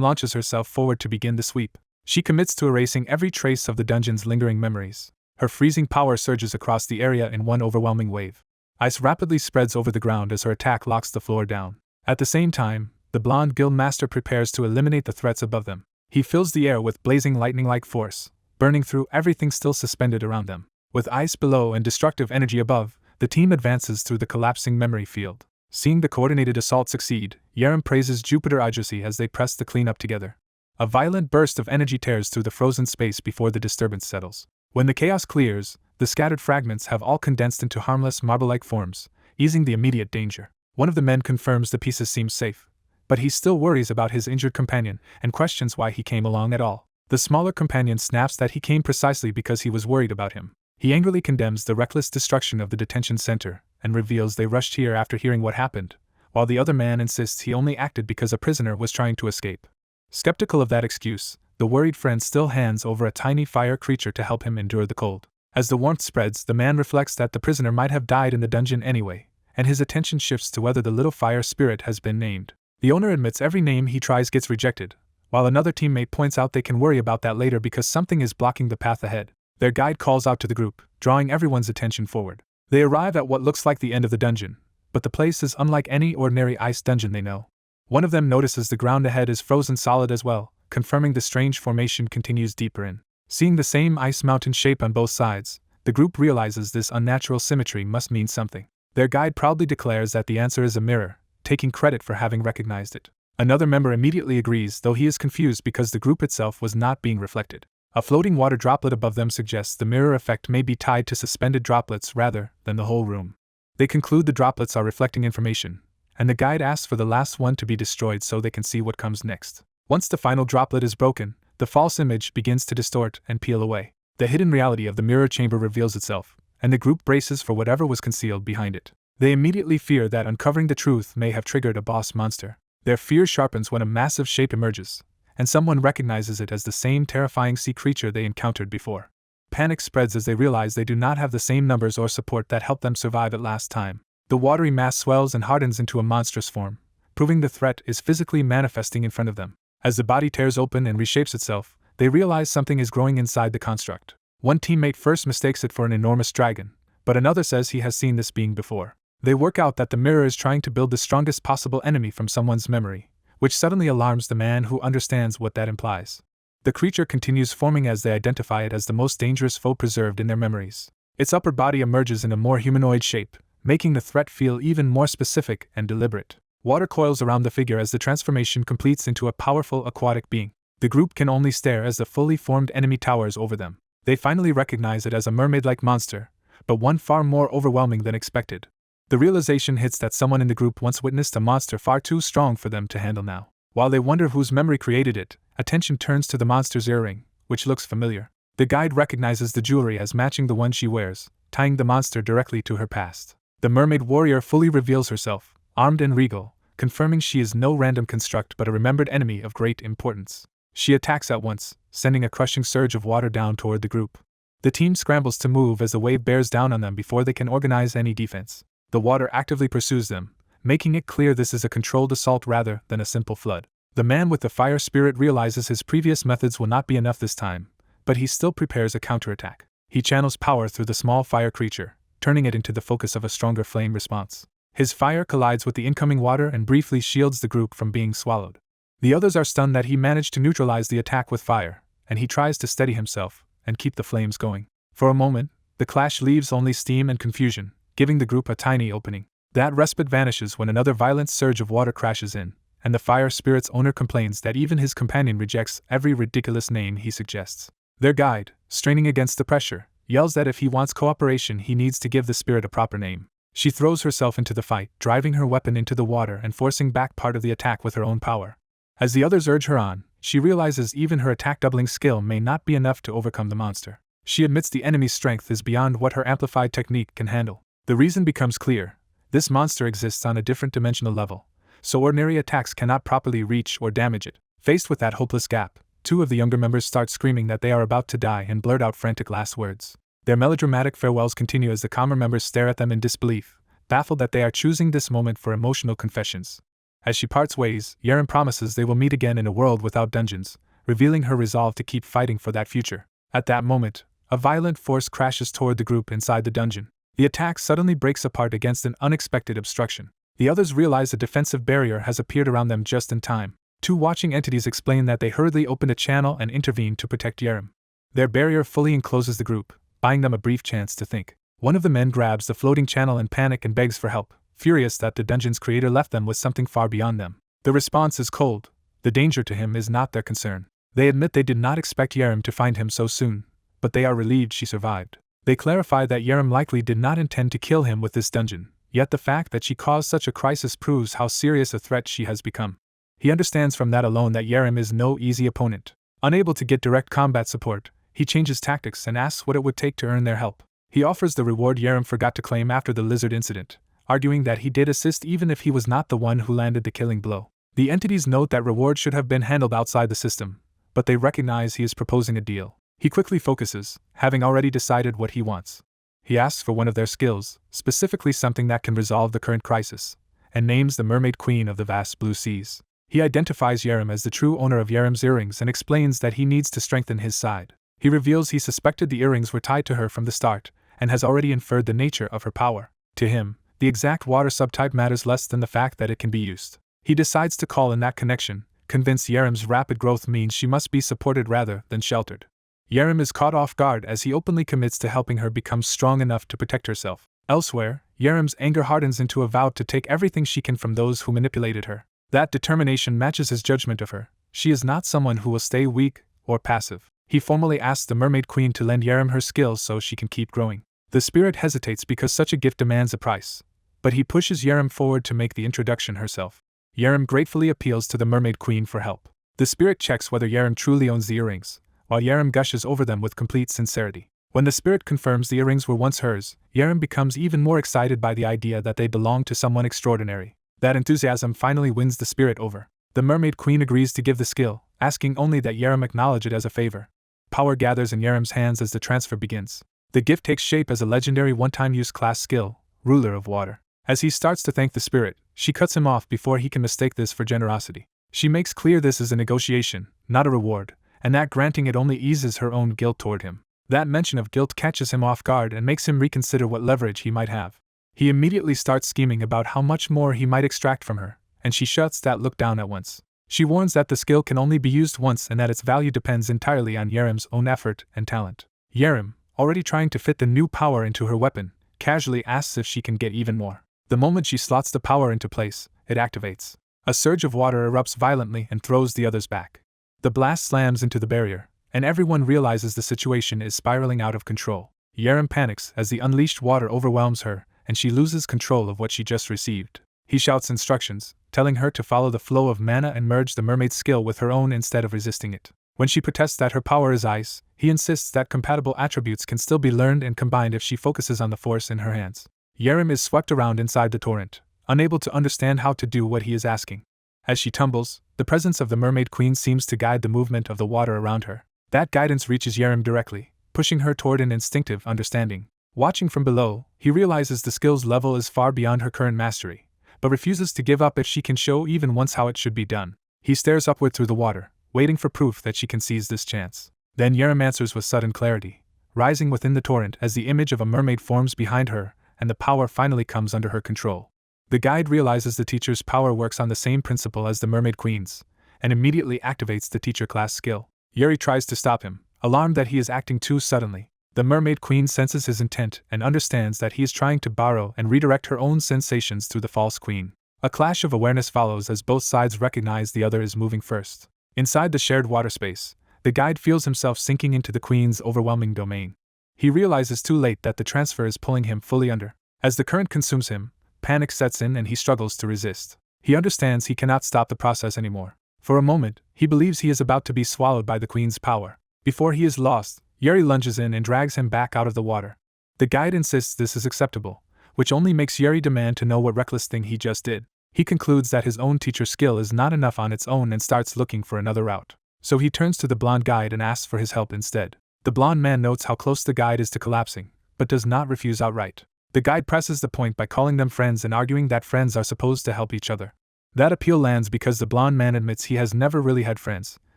launches herself forward to begin the sweep. She commits to erasing every trace of the dungeon's lingering memories. Her freezing power surges across the area in one overwhelming wave. Ice rapidly spreads over the ground as her attack locks the floor down. At the same time, the blonde guild master prepares to eliminate the threats above them. He fills the air with blazing lightning-like force, burning through everything still suspended around them. With ice below and destructive energy above, the team advances through the collapsing memory field. Seeing the coordinated assault succeed, Yerim praises Jupiter Idrisi as they press the cleanup together. A violent burst of energy tears through the frozen space before the disturbance settles. When the chaos clears, the scattered fragments have all condensed into harmless marble-like forms, easing the immediate danger. One of the men confirms the pieces seem safe, but he still worries about his injured companion and questions why he came along at all. The smaller companion snaps that he came precisely because he was worried about him. He angrily condemns the reckless destruction of the detention center and reveals they rushed here after hearing what happened, while the other man insists he only acted because a prisoner was trying to escape. Skeptical of that excuse, the worried friend still hands over a tiny fire creature to help him endure the cold. As the warmth spreads, the man reflects that the prisoner might have died in the dungeon anyway, and his attention shifts to whether the little fire spirit has been named. The owner admits every name he tries gets rejected, while another teammate points out they can worry about that later because something is blocking the path ahead. Their guide calls out to the group, drawing everyone's attention forward. They arrive at what looks like the end of the dungeon, but the place is unlike any ordinary ice dungeon they know. One of them notices the ground ahead is frozen solid as well, confirming the strange formation continues deeper in. Seeing the same ice mountain shape on both sides, the group realizes this unnatural symmetry must mean something. Their guide proudly declares that the answer is a mirror, taking credit for having recognized it. Another member immediately agrees, though he is confused because the group itself was not being reflected. A floating water droplet above them suggests the mirror effect may be tied to suspended droplets rather than the whole room. They conclude the droplets are reflecting information, and the guide asks for the last one to be destroyed so they can see what comes next. Once the final droplet is broken, the false image begins to distort and peel away. The hidden reality of the mirror chamber reveals itself, and the group braces for whatever was concealed behind it. They immediately fear that uncovering the truth may have triggered a boss monster. Their fear sharpens when a massive shape emerges, and someone recognizes it as the same terrifying sea creature they encountered before. Panic spreads as they realize they do not have the same numbers or support that helped them survive at last time. The watery mass swells and hardens into a monstrous form, proving the threat is physically manifesting in front of them. As the body tears open and reshapes itself, they realize something is growing inside the construct. One teammate first mistakes it for an enormous dragon, but another says he has seen this being before. They work out that the mirror is trying to build the strongest possible enemy from someone's memory, which suddenly alarms the man who understands what that implies. The creature continues forming as they identify it as the most dangerous foe preserved in their memories. Its upper body emerges in a more humanoid shape, making the threat feel even more specific and deliberate. Water coils around the figure as the transformation completes into a powerful aquatic being. The group can only stare as the fully formed enemy towers over them. They finally recognize it as a mermaid-like monster, but one far more overwhelming than expected. The realization hits that someone in the group once witnessed a monster far too strong for them to handle now. While they wonder whose memory created it, attention turns to the monster's earring, which looks familiar. The guide recognizes the jewelry as matching the one she wears, tying the monster directly to her past. The mermaid warrior fully reveals herself, armed and regal, confirming she is no random construct but a remembered enemy of great importance. She attacks at once, sending a crushing surge of water down toward the group. The team scrambles to move as the wave bears down on them before they can organize any defense. The water actively pursues them, making it clear this is a controlled assault rather than a simple flood. The man with the fire spirit realizes his previous methods will not be enough this time, but he still prepares a counterattack. He channels power through the small fire creature, turning it into the focus of a stronger flame response. His fire collides with the incoming water and briefly shields the group from being swallowed. The others are stunned that he managed to neutralize the attack with fire, and he tries to steady himself and keep the flames going. For a moment, the clash leaves only steam and confusion, giving the group a tiny opening. That respite vanishes when another violent surge of water crashes in, and the fire spirit's owner complains that even his companion rejects every ridiculous name he suggests. Their guide, straining against the pressure, yells that if he wants cooperation he needs to give the spirit a proper name. She throws herself into the fight, driving her weapon into the water and forcing back part of the attack with her own power. As the others urge her on, she realizes even her attack-doubling skill may not be enough to overcome the monster. She admits the enemy's strength is beyond what her amplified technique can handle. The reason becomes clear. This monster exists on a different dimensional level, so ordinary attacks cannot properly reach or damage it. Faced with that hopeless gap, two of the younger members start screaming that they are about to die and blurt out frantic last words. Their melodramatic farewells continue as the calmer members stare at them in disbelief, baffled that they are choosing this moment for emotional confessions. As she parts ways, Yerim promises they will meet again in a world without dungeons, revealing her resolve to keep fighting for that future. At that moment, a violent force crashes toward the group inside the dungeon. The attack suddenly breaks apart against an unexpected obstruction. The others realize a defensive barrier has appeared around them just in time. Two watching entities explain that they hurriedly opened a channel and intervened to protect Yerim. Their barrier fully encloses the group, buying them a brief chance to think. One of the men grabs the floating channel in panic and begs for help, furious that the dungeon's creator left them with something far beyond them. The response is cold. The danger to him is not their concern. They admit they did not expect Yerim to find him so soon, but they are relieved she survived. They clarify that Yerim likely did not intend to kill him with this dungeon, yet the fact that she caused such a crisis proves how serious a threat she has become. He understands from that alone that Yerim is no easy opponent. Unable to get direct combat support, he changes tactics and asks what it would take to earn their help. He offers the reward Yerim forgot to claim after the lizard incident, arguing that he did assist even if he was not the one who landed the killing blow. The entities note that reward should have been handled outside the system, but they recognize he is proposing a deal. He quickly focuses, having already decided what he wants. He asks for one of their skills, specifically something that can resolve the current crisis, and names the Mermaid Queen of the vast blue seas. He identifies Yerim as the true owner of Yerim's earrings and explains that he needs to strengthen his side. He reveals he suspected the earrings were tied to her from the start, and has already inferred the nature of her power. To him, the exact water subtype matters less than the fact that it can be used. He decides to call in that connection, convinced Yerim's rapid growth means she must be supported rather than sheltered. Yerim is caught off guard as he openly commits to helping her become strong enough to protect herself. Elsewhere, Yerim's anger hardens into a vow to take everything she can from those who manipulated her. That determination matches his judgment of her. She is not someone who will stay weak or passive. He formally asks the Mermaid Queen to lend Yerim her skills so she can keep growing. The spirit hesitates because such a gift demands a price, but he pushes Yerim forward to make the introduction herself. Yerim gratefully appeals to the Mermaid Queen for help. The spirit checks whether Yerim truly owns the earrings, while Yerim gushes over them with complete sincerity. When the spirit confirms the earrings were once hers, Yerim becomes even more excited by the idea that they belong to someone extraordinary. That enthusiasm finally wins the spirit over. The Mermaid Queen agrees to give the skill, asking only that Yerim acknowledge it as a favor. Power gathers in Yerim's hands as the transfer begins. The gift takes shape as a legendary one-time-use class skill, Ruler of Water. As he starts to thank the spirit, she cuts him off before he can mistake this for generosity. She makes clear this is a negotiation, not a reward, and that granting it only eases her own guilt toward him. That mention of guilt catches him off guard and makes him reconsider what leverage he might have. He immediately starts scheming about how much more he might extract from her, and she shuts that look down at once. She warns that the skill can only be used once and that its value depends entirely on Yerim's own effort and talent. Yerim, already trying to fit the new power into her weapon, casually asks if she can get even more. The moment she slots the power into place, it activates. A surge of water erupts violently and throws the others back. The blast slams into the barrier, and everyone realizes the situation is spiraling out of control. Yerim panics as the unleashed water overwhelms her, and she loses control of what she just received. He shouts instructions, telling her to follow the flow of mana and merge the mermaid's skill with her own instead of resisting it. When she protests that her power is ice, he insists that compatible attributes can still be learned and combined if she focuses on the force in her hands. Yerim is swept around inside the torrent, unable to understand how to do what he is asking. As she tumbles, the presence of the Mermaid Queen seems to guide the movement of the water around her. That guidance reaches Yerim directly, pushing her toward an instinctive understanding. Watching from below, he realizes the skill's level is far beyond her current mastery, but refuses to give up if she can show even once how it should be done. He stares upward through the water, waiting for proof that she can seize this chance. Then Yerim answers with sudden clarity, rising within the torrent as the image of a mermaid forms behind her, and the power finally comes under her control. The guide realizes the teacher's power works on the same principle as the Mermaid Queen's, and immediately activates the teacher class skill. Yuri tries to stop him, alarmed that he is acting too suddenly. The Mermaid Queen senses his intent and understands that he is trying to borrow and redirect her own sensations through the false queen. A clash of awareness follows as both sides recognize the other is moving first. Inside the shared water space, the guide feels himself sinking into the queen's overwhelming domain. He realizes too late that the transfer is pulling him fully under. As the current consumes him, panic sets in and he struggles to resist. He understands he cannot stop the process anymore. For a moment, he believes he is about to be swallowed by the queen's power. Before he is lost, Yuri lunges in and drags him back out of the water. The guide insists this is acceptable, which only makes Yuri demand to know what reckless thing he just did. He concludes that his own teacher skill is not enough on its own and starts looking for another route. So he turns to the blonde guide and asks for his help instead. The blonde man notes how close the guide is to collapsing, but does not refuse outright. The guide presses the point by calling them friends and arguing that friends are supposed to help each other. That appeal lands because the blonde man admits he has never really had friends,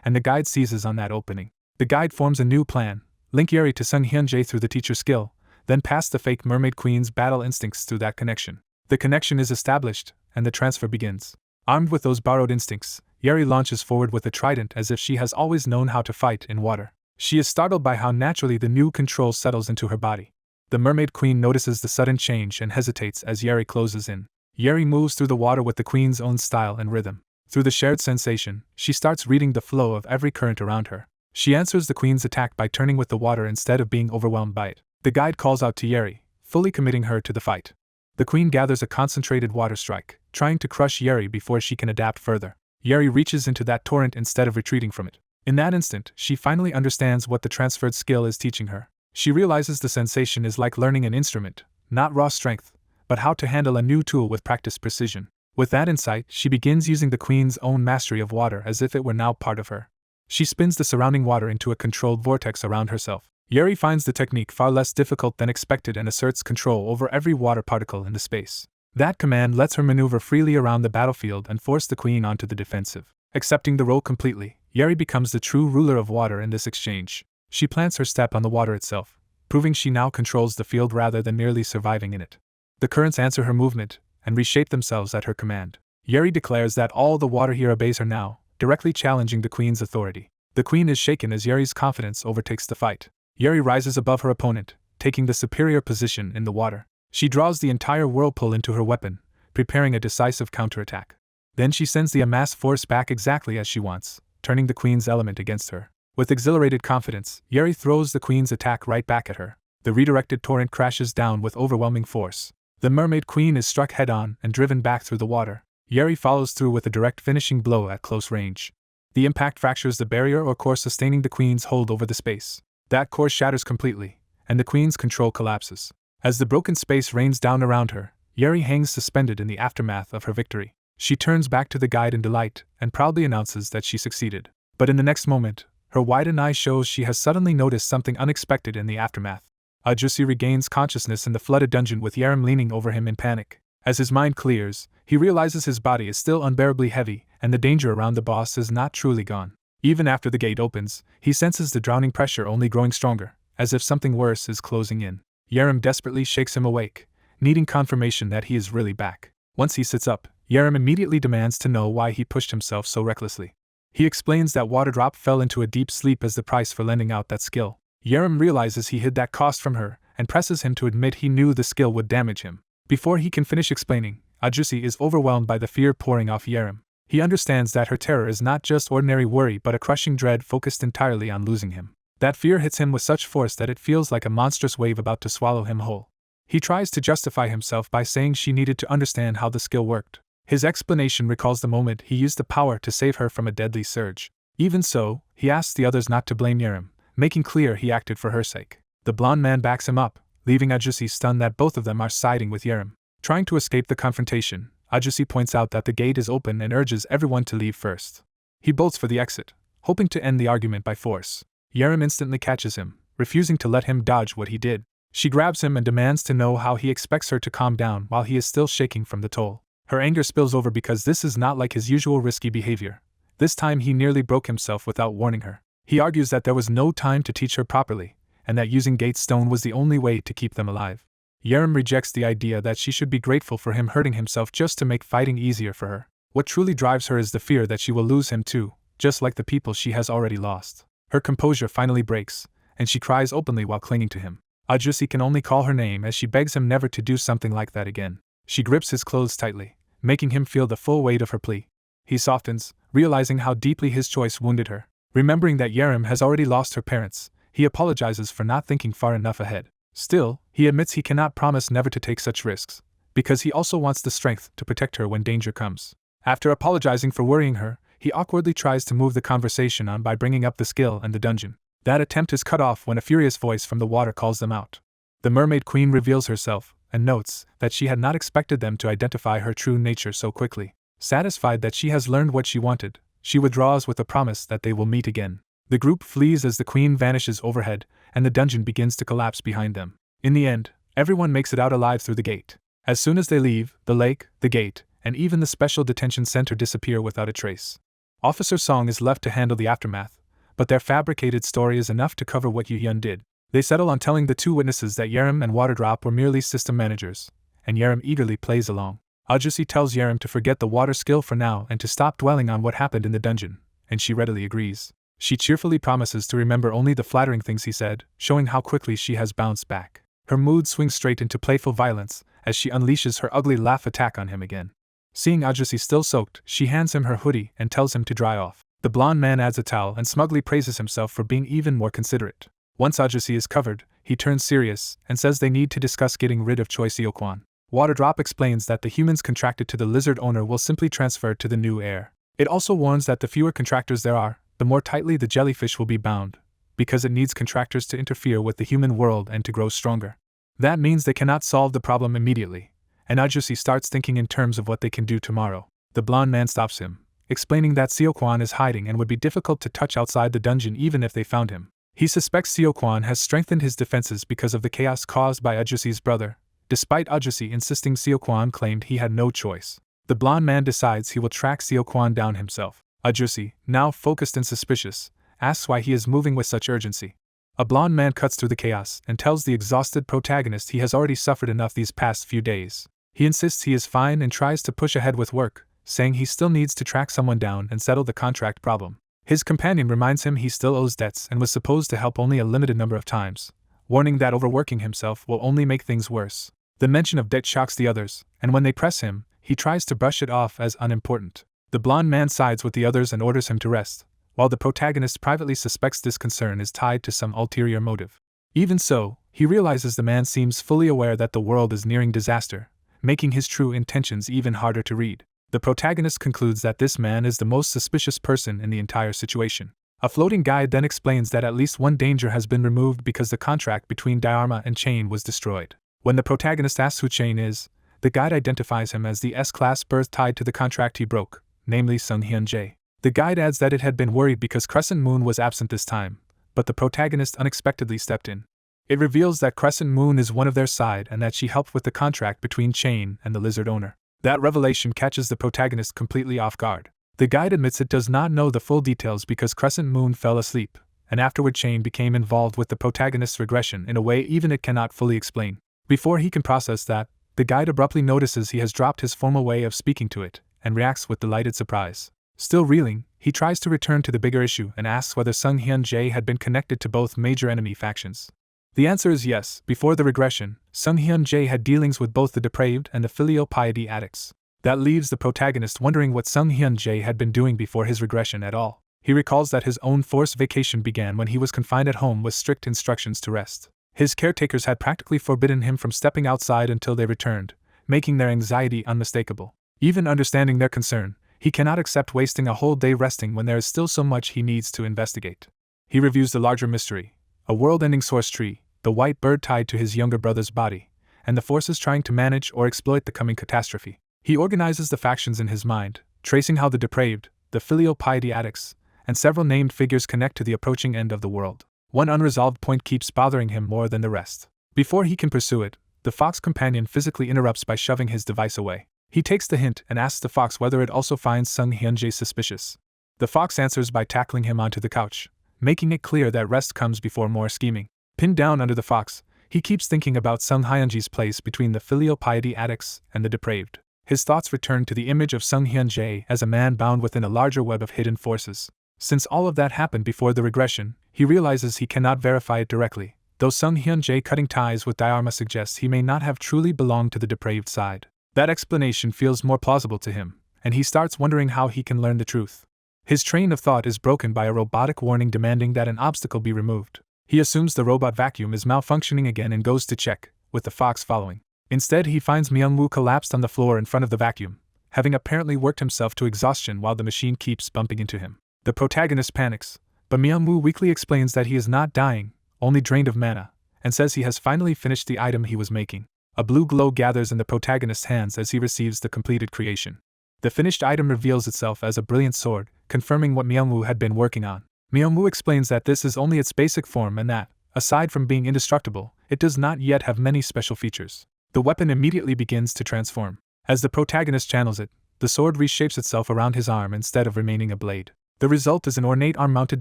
and the guide seizes on that opening. The guide forms a new plan: link Yuri to Sung Hyunjae through the teacher skill, then pass the fake mermaid queen's battle instincts through that connection. The connection is established, and the transfer begins. Armed with those borrowed instincts, Yuri launches forward with a trident as if she has always known how to fight in water. She is startled by how naturally the new control settles into her body. The mermaid queen notices the sudden change and hesitates as Yuri closes in. Yuri moves through the water with the queen's own style and rhythm. Through the shared sensation, she starts reading the flow of every current around her. She answers the queen's attack by turning with the water instead of being overwhelmed by it. The guide calls out to Yuri, fully committing her to the fight. The queen gathers a concentrated water strike, trying to crush Yuri before she can adapt further. Yuri reaches into that torrent instead of retreating from it. In that instant, she finally understands what the transferred skill is teaching her. She realizes the sensation is like learning an instrument, not raw strength, but how to handle a new tool with practiced precision. With that insight, she begins using the queen's own mastery of water as if it were now part of her. She spins the surrounding water into a controlled vortex around herself. Yuri finds the technique far less difficult than expected and asserts control over every water particle in the space. That command lets her maneuver freely around the battlefield and force the queen onto the defensive. Accepting the role completely, Yuri becomes the true ruler of water in this exchange. She plants her step on the water itself, proving she now controls the field rather than merely surviving in it. The currents answer her movement and reshape themselves at her command. Yuri declares that all the water here obeys her now, directly challenging the queen's authority. The queen is shaken as Yuri's confidence overtakes the fight. Yuri rises above her opponent, taking the superior position in the water. She draws the entire whirlpool into her weapon, preparing a decisive counterattack. Then she sends the amassed force back exactly as she wants, turning the queen's element against her. With exhilarated confidence, Yuri throws the queen's attack right back at her. The redirected torrent crashes down with overwhelming force. The mermaid queen is struck head-on and driven back through the water. Yuri follows through with a direct finishing blow at close range. The impact fractures the barrier or core sustaining the queen's hold over the space. That core shatters completely, and the queen's control collapses. As the broken space rains down around her, Yuri hangs suspended in the aftermath of her victory. She turns back to the guide in delight and proudly announces that she succeeded. But in the next moment, her widened eye shows she has suddenly noticed something unexpected in the aftermath. Ajusi regains consciousness in the flooded dungeon with Yerim leaning over him in panic. As his mind clears, he realizes his body is still unbearably heavy, and the danger around the boss is not truly gone. Even after the gate opens, he senses the drowning pressure only growing stronger, as if something worse is closing in. Yerim desperately shakes him awake, needing confirmation that he is really back. Once he sits up, Yerim immediately demands to know why he pushed himself so recklessly. He explains that Waterdrop fell into a deep sleep as the price for lending out that skill. Yerim realizes he hid that cost from her, and presses him to admit he knew the skill would damage him. Before he can finish explaining, Ajusi is overwhelmed by the fear pouring off Yerim. He understands that her terror is not just ordinary worry but a crushing dread focused entirely on losing him. That fear hits him with such force that it feels like a monstrous wave about to swallow him whole. He tries to justify himself by saying she needed to understand how the skill worked. His explanation recalls the moment he used the power to save her from a deadly surge. Even so, he asks the others not to blame Yerim, making clear he acted for her sake. The blonde man backs him up, leaving Ajusi stunned that both of them are siding with Yerim. Trying to escape the confrontation, Ajusi points out that the gate is open and urges everyone to leave first. He bolts for the exit, hoping to end the argument by force. Yerim instantly catches him, refusing to let him dodge what he did. She grabs him and demands to know how he expects her to calm down while he is still shaking from the toll. Her anger spills over because this is not like his usual risky behavior. This time he nearly broke himself without warning her. He argues that there was no time to teach her properly, and that using gate stone was the only way to keep them alive. Yerim rejects the idea that she should be grateful for him hurting himself just to make fighting easier for her. What truly drives her is the fear that she will lose him too, just like the people she has already lost. Her composure finally breaks, and she cries openly while clinging to him. Ajusi can only call her name as she begs him never to do something like that again. She grips his clothes tightly, making him feel the full weight of her plea. He softens, realizing how deeply his choice wounded her. Remembering that Yerim has already lost her parents, he apologizes for not thinking far enough ahead. Still, he admits he cannot promise never to take such risks, because he also wants the strength to protect her when danger comes. After apologizing for worrying her, he awkwardly tries to move the conversation on by bringing up the skill and the dungeon. That attempt is cut off when a furious voice from the water calls them out. The mermaid queen reveals herself, and notes that she had not expected them to identify her true nature so quickly. Satisfied that she has learned what she wanted, she withdraws with a promise that they will meet again. The group flees as the queen vanishes overhead, and the dungeon begins to collapse behind them. In the end, everyone makes it out alive through the gate. As soon as they leave, the lake, the gate, and even the special detention center disappear without a trace. Officer Song is left to handle the aftermath, but their fabricated story is enough to cover what Yu-hyun did. They settle on telling the two witnesses that Yerim and Waterdrop were merely system managers, and Yerim eagerly plays along. Ajusi tells Yerim to forget the water skill for now and to stop dwelling on what happened in the dungeon, and she readily agrees. She cheerfully promises to remember only the flattering things he said, showing how quickly she has bounced back. Her mood swings straight into playful violence as she unleashes her ugly laugh attack on him again. Seeing Ajusi still soaked, she hands him her hoodie and tells him to dry off. The blonde man adds a towel and smugly praises himself for being even more considerate. Once Ajusi is covered, he turns serious and says they need to discuss getting rid of Choi Seo-kwan. Waterdrop explains that the humans contracted to the lizard owner will simply transfer to the new heir. It also warns that the fewer contractors there are, the more tightly the jellyfish will be bound, because it needs contractors to interfere with the human world and to grow stronger. That means they cannot solve the problem immediately, and Ajusi starts thinking in terms of what they can do tomorrow. The blonde man stops him, explaining that Seo-kwan is hiding and would be difficult to touch outside the dungeon even if they found him. He suspects Seo-kwan has strengthened his defenses because of the chaos caused by Ajusi's brother, despite Ajusi insisting Seo-kwan claimed he had no choice. The blonde man decides he will track Seo-kwan down himself. Ajusi, now focused and suspicious, asks why he is moving with such urgency. A blonde man cuts through the chaos and tells the exhausted protagonist he has already suffered enough these past few days. He insists he is fine and tries to push ahead with work, saying he still needs to track someone down and settle the contract problem. His companion reminds him he still owes debts and was supposed to help only a limited number of times, warning that overworking himself will only make things worse. The mention of debt shocks the others, and when they press him, he tries to brush it off as unimportant. The blonde man sides with the others and orders him to rest, while the protagonist privately suspects this concern is tied to some ulterior motive. Even so, he realizes the man seems fully aware that the world is nearing disaster, making his true intentions even harder to read. The protagonist concludes that this man is the most suspicious person in the entire situation. A floating guide then explains that at least one danger has been removed because the contract between Diarma and Chain was destroyed. When the protagonist asks who Chain is, the guide identifies him as the S-class birth tied to the contract he broke, namely Sung Hyun-jae. The guide adds that it had been worried because Crescent Moon was absent this time, but the protagonist unexpectedly stepped in. It reveals that Crescent Moon is one of their side and that she helped with the contract between Chain and the lizard owner. That revelation catches the protagonist completely off guard. The guide admits it does not know the full details because Crescent Moon fell asleep, and afterward Chain became involved with the protagonist's regression in a way even it cannot fully explain. Before he can process that, the guide abruptly notices he has dropped his formal way of speaking to it, and reacts with delighted surprise. Still reeling, he tries to return to the bigger issue and asks whether Sung Hyun-jae had been connected to both major enemy factions. The answer is yes. Before the regression, Sung Hyun-jae had dealings with both the depraved and the filial piety addicts. That leaves the protagonist wondering what Sung Hyun-jae had been doing before his regression at all. He recalls that his own forced vacation began when he was confined at home with strict instructions to rest. His caretakers had practically forbidden him from stepping outside until they returned, making their anxiety unmistakable. Even understanding their concern, he cannot accept wasting a whole day resting when there is still so much he needs to investigate. He reviews the larger mystery, a world-ending source tree, the white bird tied to his younger brother's body, and the forces trying to manage or exploit the coming catastrophe. He organizes the factions in his mind, tracing how the depraved, the filial piety addicts, and several named figures connect to the approaching end of the world. One unresolved point keeps bothering him more than the rest. Before he can pursue it, the fox companion physically interrupts by shoving his device away. He takes the hint and asks the fox whether it also finds Sung Hyun-jae suspicious. The fox answers by tackling him onto the couch, making it clear that rest comes before more scheming. Pinned down under the fox, he keeps thinking about Sung Hyun-jae's place between the filial piety addicts and the depraved. His thoughts return to the image of Sung Hyun-jae as a man bound within a larger web of hidden forces. Since all of that happened before the regression, he realizes he cannot verify it directly, though Sung Hyun-jae cutting ties with Diarma suggests he may not have truly belonged to the depraved side. That explanation feels more plausible to him, and he starts wondering how he can learn the truth. His train of thought is broken by a robotic warning demanding that an obstacle be removed. He assumes the robot vacuum is malfunctioning again and goes to check, with the fox following. Instead, he finds Myung-woo collapsed on the floor in front of the vacuum, having apparently worked himself to exhaustion while the machine keeps bumping into him. The protagonist panics, but Myung-woo weakly explains that he is not dying, only drained of mana, and says he has finally finished the item he was making. A blue glow gathers in the protagonist's hands as he receives the completed creation. The finished item reveals itself as a brilliant sword, confirming what Myungwoo had been working on. Myungwoo explains that this is only its basic form and that, aside from being indestructible, it does not yet have many special features. The weapon immediately begins to transform. As the protagonist channels it, the sword reshapes itself around his arm instead of remaining a blade. The result is an ornate arm-mounted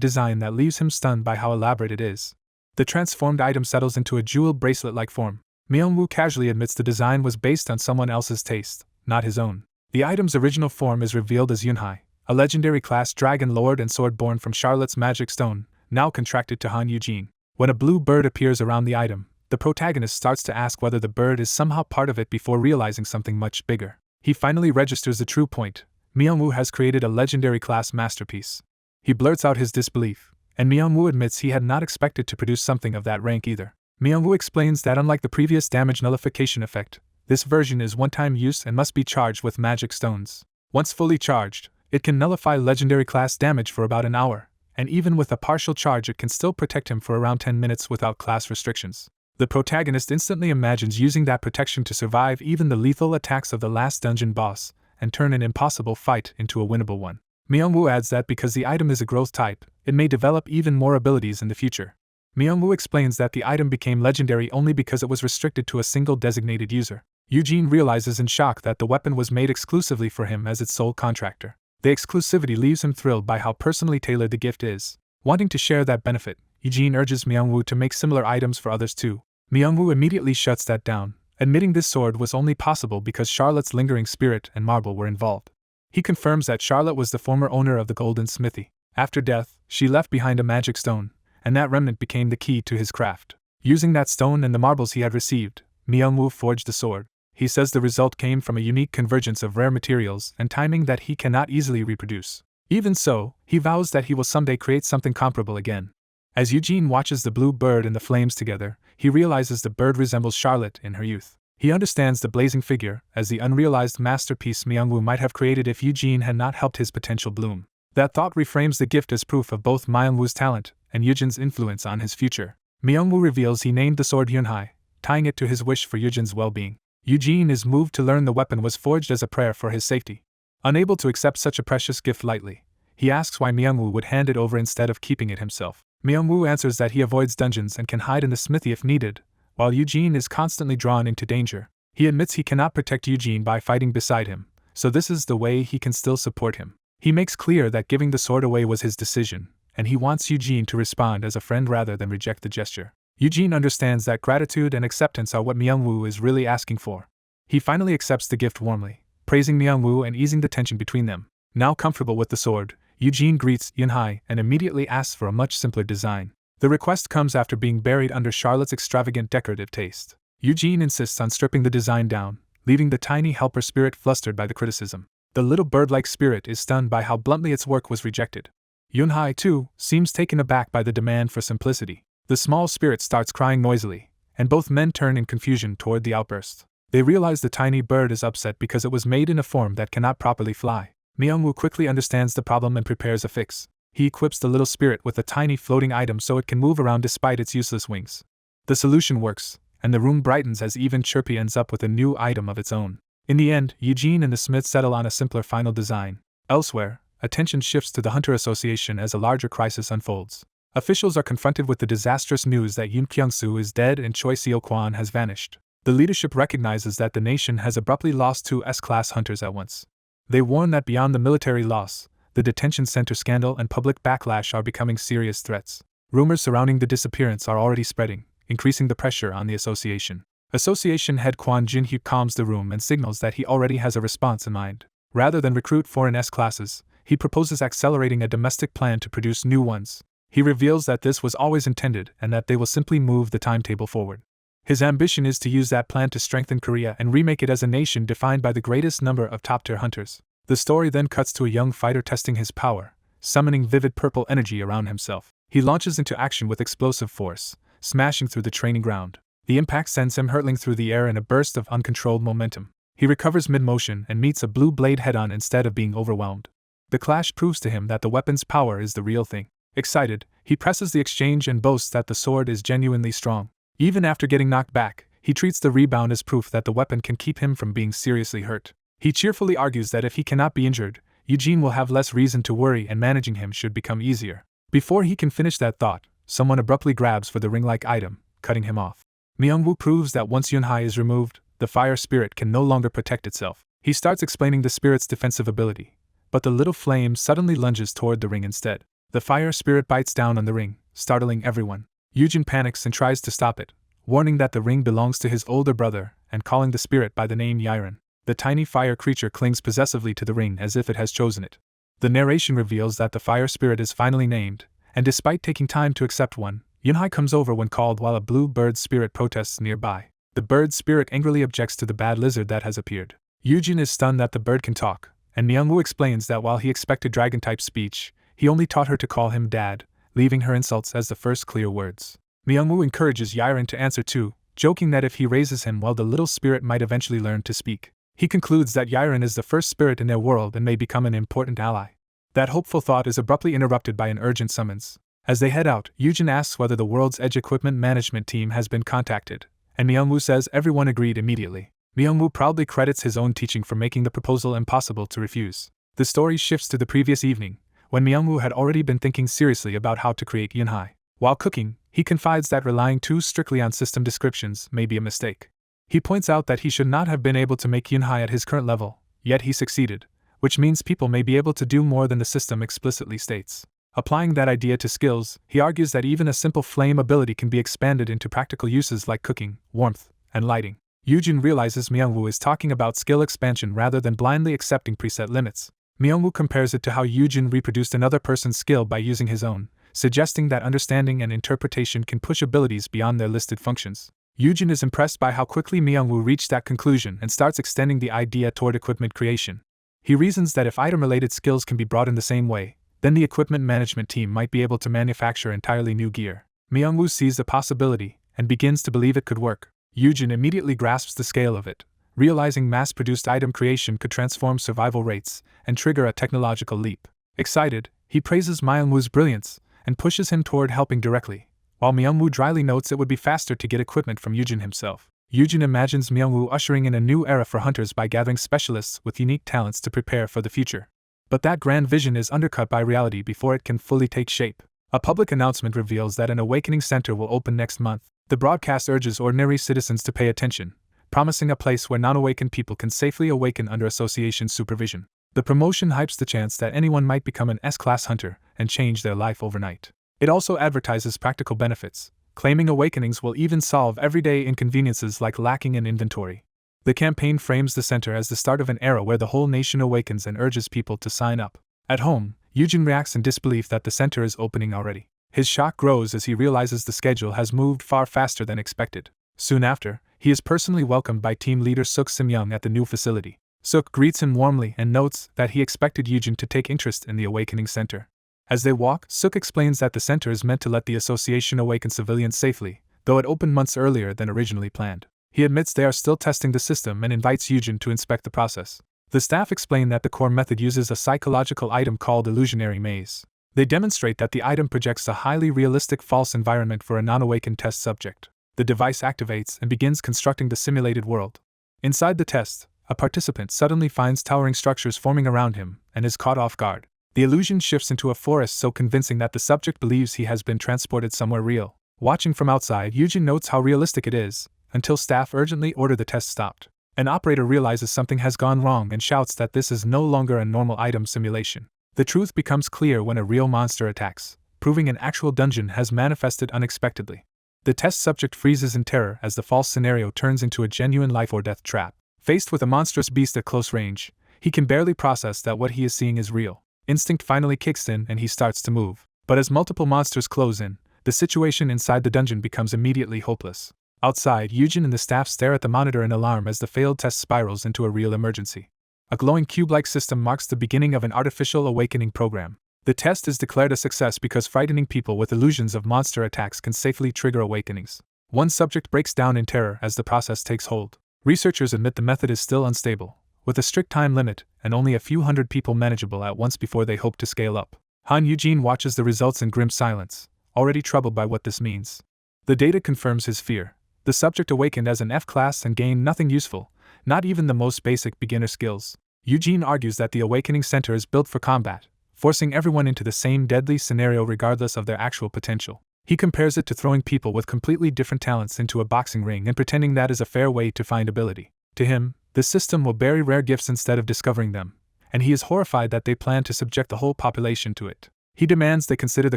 design that leaves him stunned by how elaborate it is. The transformed item settles into a jeweled bracelet-like form. Myungwoo casually admits the design was based on someone else's taste, not his own. The item's original form is revealed as Yunhai, a legendary class dragon lord and sword born from Charlotte's magic stone, now contracted to Han Eugene. When a blue bird appears around the item, the protagonist starts to ask whether the bird is somehow part of it before realizing something much bigger. He finally registers the true point. Myungwoo has created a legendary class masterpiece. He blurts out his disbelief, and Myungwoo admits he had not expected to produce something of that rank either. Myungwoo explains that unlike the previous damage nullification effect, this version is one-time use and must be charged with magic stones. Once fully charged, it can nullify legendary class damage for about an hour, and even with a partial charge it can still protect him for around 10 minutes without class restrictions. The protagonist instantly imagines using that protection to survive even the lethal attacks of the last dungeon boss, and turn an impossible fight into a winnable one. Myungwoo adds that because the item is a growth type, it may develop even more abilities in the future. Myungwoo explains that the item became legendary only because it was restricted to a single designated user. Eugene realizes in shock that the weapon was made exclusively for him as its sole contractor. The exclusivity leaves him thrilled by how personally tailored the gift is. Wanting to share that benefit, Eugene urges Myungwoo to make similar items for others too. Myungwoo immediately shuts that down, admitting this sword was only possible because Charlotte's lingering spirit and marble were involved. He confirms that Charlotte was the former owner of the golden smithy. After death, she left behind a magic stone, and that remnant became the key to his craft. Using that stone and the marbles he had received, Myungwoo forged the sword. He says the result came from a unique convergence of rare materials and timing that he cannot easily reproduce. Even so, he vows that he will someday create something comparable again. As Eugene watches the blue bird and the flames together, he realizes the bird resembles Charlotte in her youth. He understands the blazing figure as the unrealized masterpiece Myungwoo might have created if Eugene had not helped his potential bloom. That thought reframes the gift as proof of both Myungwoo's talent and Eugene's influence on his future. Myungwoo reveals he named the sword Yunhai, tying it to his wish for Eugene's well-being. Eugene is moved to learn the weapon was forged as a prayer for his safety. Unable to accept such a precious gift lightly, he asks why Myungwoo would hand it over instead of keeping it himself. Myungwoo answers that he avoids dungeons and can hide in the smithy if needed, while Eugene is constantly drawn into danger. He admits he cannot protect Eugene by fighting beside him, so this is the way he can still support him. He makes clear that giving the sword away was his decision, and he wants Eugene to respond as a friend rather than reject the gesture. Eugene understands that gratitude and acceptance are what Myungwoo is really asking for. He finally accepts the gift warmly, praising Myungwoo and easing the tension between them. Now comfortable with the sword, Eugene greets Yunhai and immediately asks for a much simpler design. The request comes after being buried under Charlotte's extravagant decorative taste. Eugene insists on stripping the design down, leaving the tiny helper spirit flustered by the criticism. The little bird-like spirit is stunned by how bluntly its work was rejected. Yunhai, too, seems taken aback by the demand for simplicity. The small spirit starts crying noisily, and both men turn in confusion toward the outburst. They realize the tiny bird is upset because it was made in a form that cannot properly fly. Myungwoo quickly understands the problem and prepares a fix. He equips the little spirit with a tiny floating item so it can move around despite its useless wings. The solution works, and the room brightens as even Chirpy ends up with a new item of its own. In the end, Eugene and the smith settle on a simpler final design. Elsewhere, attention shifts to the Hunter Association as a larger crisis unfolds. Officials are confronted with the disastrous news that Yoon Kyung-soo is dead and Choi Seo-kwan has vanished. The leadership recognizes that the nation has abruptly lost two S-class hunters at once. They warn that beyond the military loss, the detention center scandal and public backlash are becoming serious threats. Rumors surrounding the disappearance are already spreading, increasing the pressure on the association. Association head Kwon Jin-hyuk calms the room and signals that he already has a response in mind. Rather than recruit foreign S-classes, he proposes accelerating a domestic plan to produce new ones. He reveals that this was always intended and that they will simply move the timetable forward. His ambition is to use that plan to strengthen Korea and remake it as a nation defined by the greatest number of top-tier hunters. The story then cuts to a young fighter testing his power, summoning vivid purple energy around himself. He launches into action with explosive force, smashing through the training ground. The impact sends him hurtling through the air in a burst of uncontrolled momentum. He recovers mid-motion and meets a blue blade head-on instead of being overwhelmed. The clash proves to him that the weapon's power is the real thing. Excited, he presses the exchange and boasts that the sword is genuinely strong. Even after getting knocked back, he treats the rebound as proof that the weapon can keep him from being seriously hurt. He cheerfully argues that if he cannot be injured, Eugene will have less reason to worry and managing him should become easier. Before he can finish that thought, someone abruptly grabs for the ring-like item, cutting him off. Myungwoo proves that once Yunhai is removed, the fire spirit can no longer protect itself. He starts explaining the spirit's defensive ability, but the little flame suddenly lunges toward the ring instead. The fire spirit bites down on the ring, startling everyone. Eugene panics and tries to stop it, warning that the ring belongs to his older brother and calling the spirit by the name Yiren. The tiny fire creature clings possessively to the ring as if it has chosen it. The narration reveals that the fire spirit is finally named, and despite taking time to accept one, Yunhai comes over when called while a blue bird spirit protests nearby. The bird spirit angrily objects to the bad lizard that has appeared. Eugene is stunned that the bird can talk, and Myungwoo explains that while he expected dragon-type speech, he only taught her to call him dad, leaving her insults as the first clear words. Myungwoo encourages Yiren to answer too, joking that if he raises him well the little spirit might eventually learn to speak. He concludes that Yiren is the first spirit in their world and may become an important ally. That hopeful thought is abruptly interrupted by an urgent summons. As they head out, Eugene asks whether the world's edge equipment management team has been contacted, and Myungwoo says everyone agreed immediately. Myungwoo proudly credits his own teaching for making the proposal impossible to refuse. The story shifts to the previous evening, when Myungwoo had already been thinking seriously about how to create Yunhai. While cooking, he confides that relying too strictly on system descriptions may be a mistake. He points out that he should not have been able to make Yunhai at his current level, yet he succeeded, which means people may be able to do more than the system explicitly states. Applying that idea to skills, he argues that even a simple flame ability can be expanded into practical uses like cooking, warmth, and lighting. Eugene realizes Myungwoo is talking about skill expansion rather than blindly accepting preset limits. Myungwoo compares it to how Eugene reproduced another person's skill by using his own, suggesting that understanding and interpretation can push abilities beyond their listed functions. Eugene is impressed by how quickly Myungwoo reached that conclusion and starts extending the idea toward equipment creation. He reasons that if item-related skills can be brought in the same way, then the equipment management team might be able to manufacture entirely new gear. Myungwoo sees the possibility and begins to believe it could work. Eugene immediately grasps the scale of it, realizing mass-produced item creation could transform survival rates and trigger a technological leap. Excited, he praises Myungwoo's brilliance and pushes him toward helping directly, while Myungwoo dryly notes it would be faster to get equipment from Eugene himself. Eugene imagines Myungwoo ushering in a new era for hunters by gathering specialists with unique talents to prepare for the future. But that grand vision is undercut by reality before it can fully take shape. A public announcement reveals that an awakening center will open next month. The broadcast urges ordinary citizens to pay attention, promising a place where non-awakened people can safely awaken under association supervision. The promotion hypes the chance that anyone might become an S-class hunter and change their life overnight. It also advertises practical benefits, claiming awakenings will even solve everyday inconveniences like lacking in inventory. The campaign frames the center as the start of an era where the whole nation awakens and urges people to sign up. At home, Eugene reacts in disbelief that the center is opening already. His shock grows as he realizes the schedule has moved far faster than expected. Soon after, he is personally welcomed by team leader Suk Sim-young at the new facility. Suk greets him warmly and notes that he expected Eugene to take interest in the awakening center. As they walk, Suk explains that the center is meant to let the association awaken civilians safely, though it opened months earlier than originally planned. He admits they are still testing the system and invites Eugene to inspect the process. The staff explain that the core method uses a psychological item called illusionary maze. They demonstrate that the item projects a highly realistic false environment for a non-awakened test subject. The device activates and begins constructing the simulated world. Inside the test, a participant suddenly finds towering structures forming around him and is caught off guard. The illusion shifts into a forest so convincing that the subject believes he has been transported somewhere real. Watching from outside, Eugene notes how realistic it is, until staff urgently order the test stopped. An operator realizes something has gone wrong and shouts that this is no longer a normal item simulation. The truth becomes clear when a real monster attacks, proving an actual dungeon has manifested unexpectedly. The test subject freezes in terror as the false scenario turns into a genuine life-or-death trap. Faced with a monstrous beast at close range, he can barely process that what he is seeing is real. Instinct finally kicks in and he starts to move. But as multiple monsters close in, the situation inside the dungeon becomes immediately hopeless. Outside, Eugene and the staff stare at the monitor in alarm as the failed test spirals into a real emergency. A glowing cube-like system marks the beginning of an artificial awakening program. The test is declared a success because frightening people with illusions of monster attacks can safely trigger awakenings. One subject breaks down in terror as the process takes hold. Researchers admit the method is still unstable, with a strict time limit and only a few hundred people manageable at once before they hope to scale up. Han Eugene watches the results in grim silence, already troubled by what this means. The data confirms his fear. The subject awakened as an F class and gained nothing useful, not even the most basic beginner skills. Eugene argues that the Awakening Center is built for combat, forcing everyone into the same deadly scenario regardless of their actual potential. He compares it to throwing people with completely different talents into a boxing ring and pretending that is a fair way to find ability. To him, this system will bury rare gifts instead of discovering them, and he is horrified that they plan to subject the whole population to it. He demands they consider the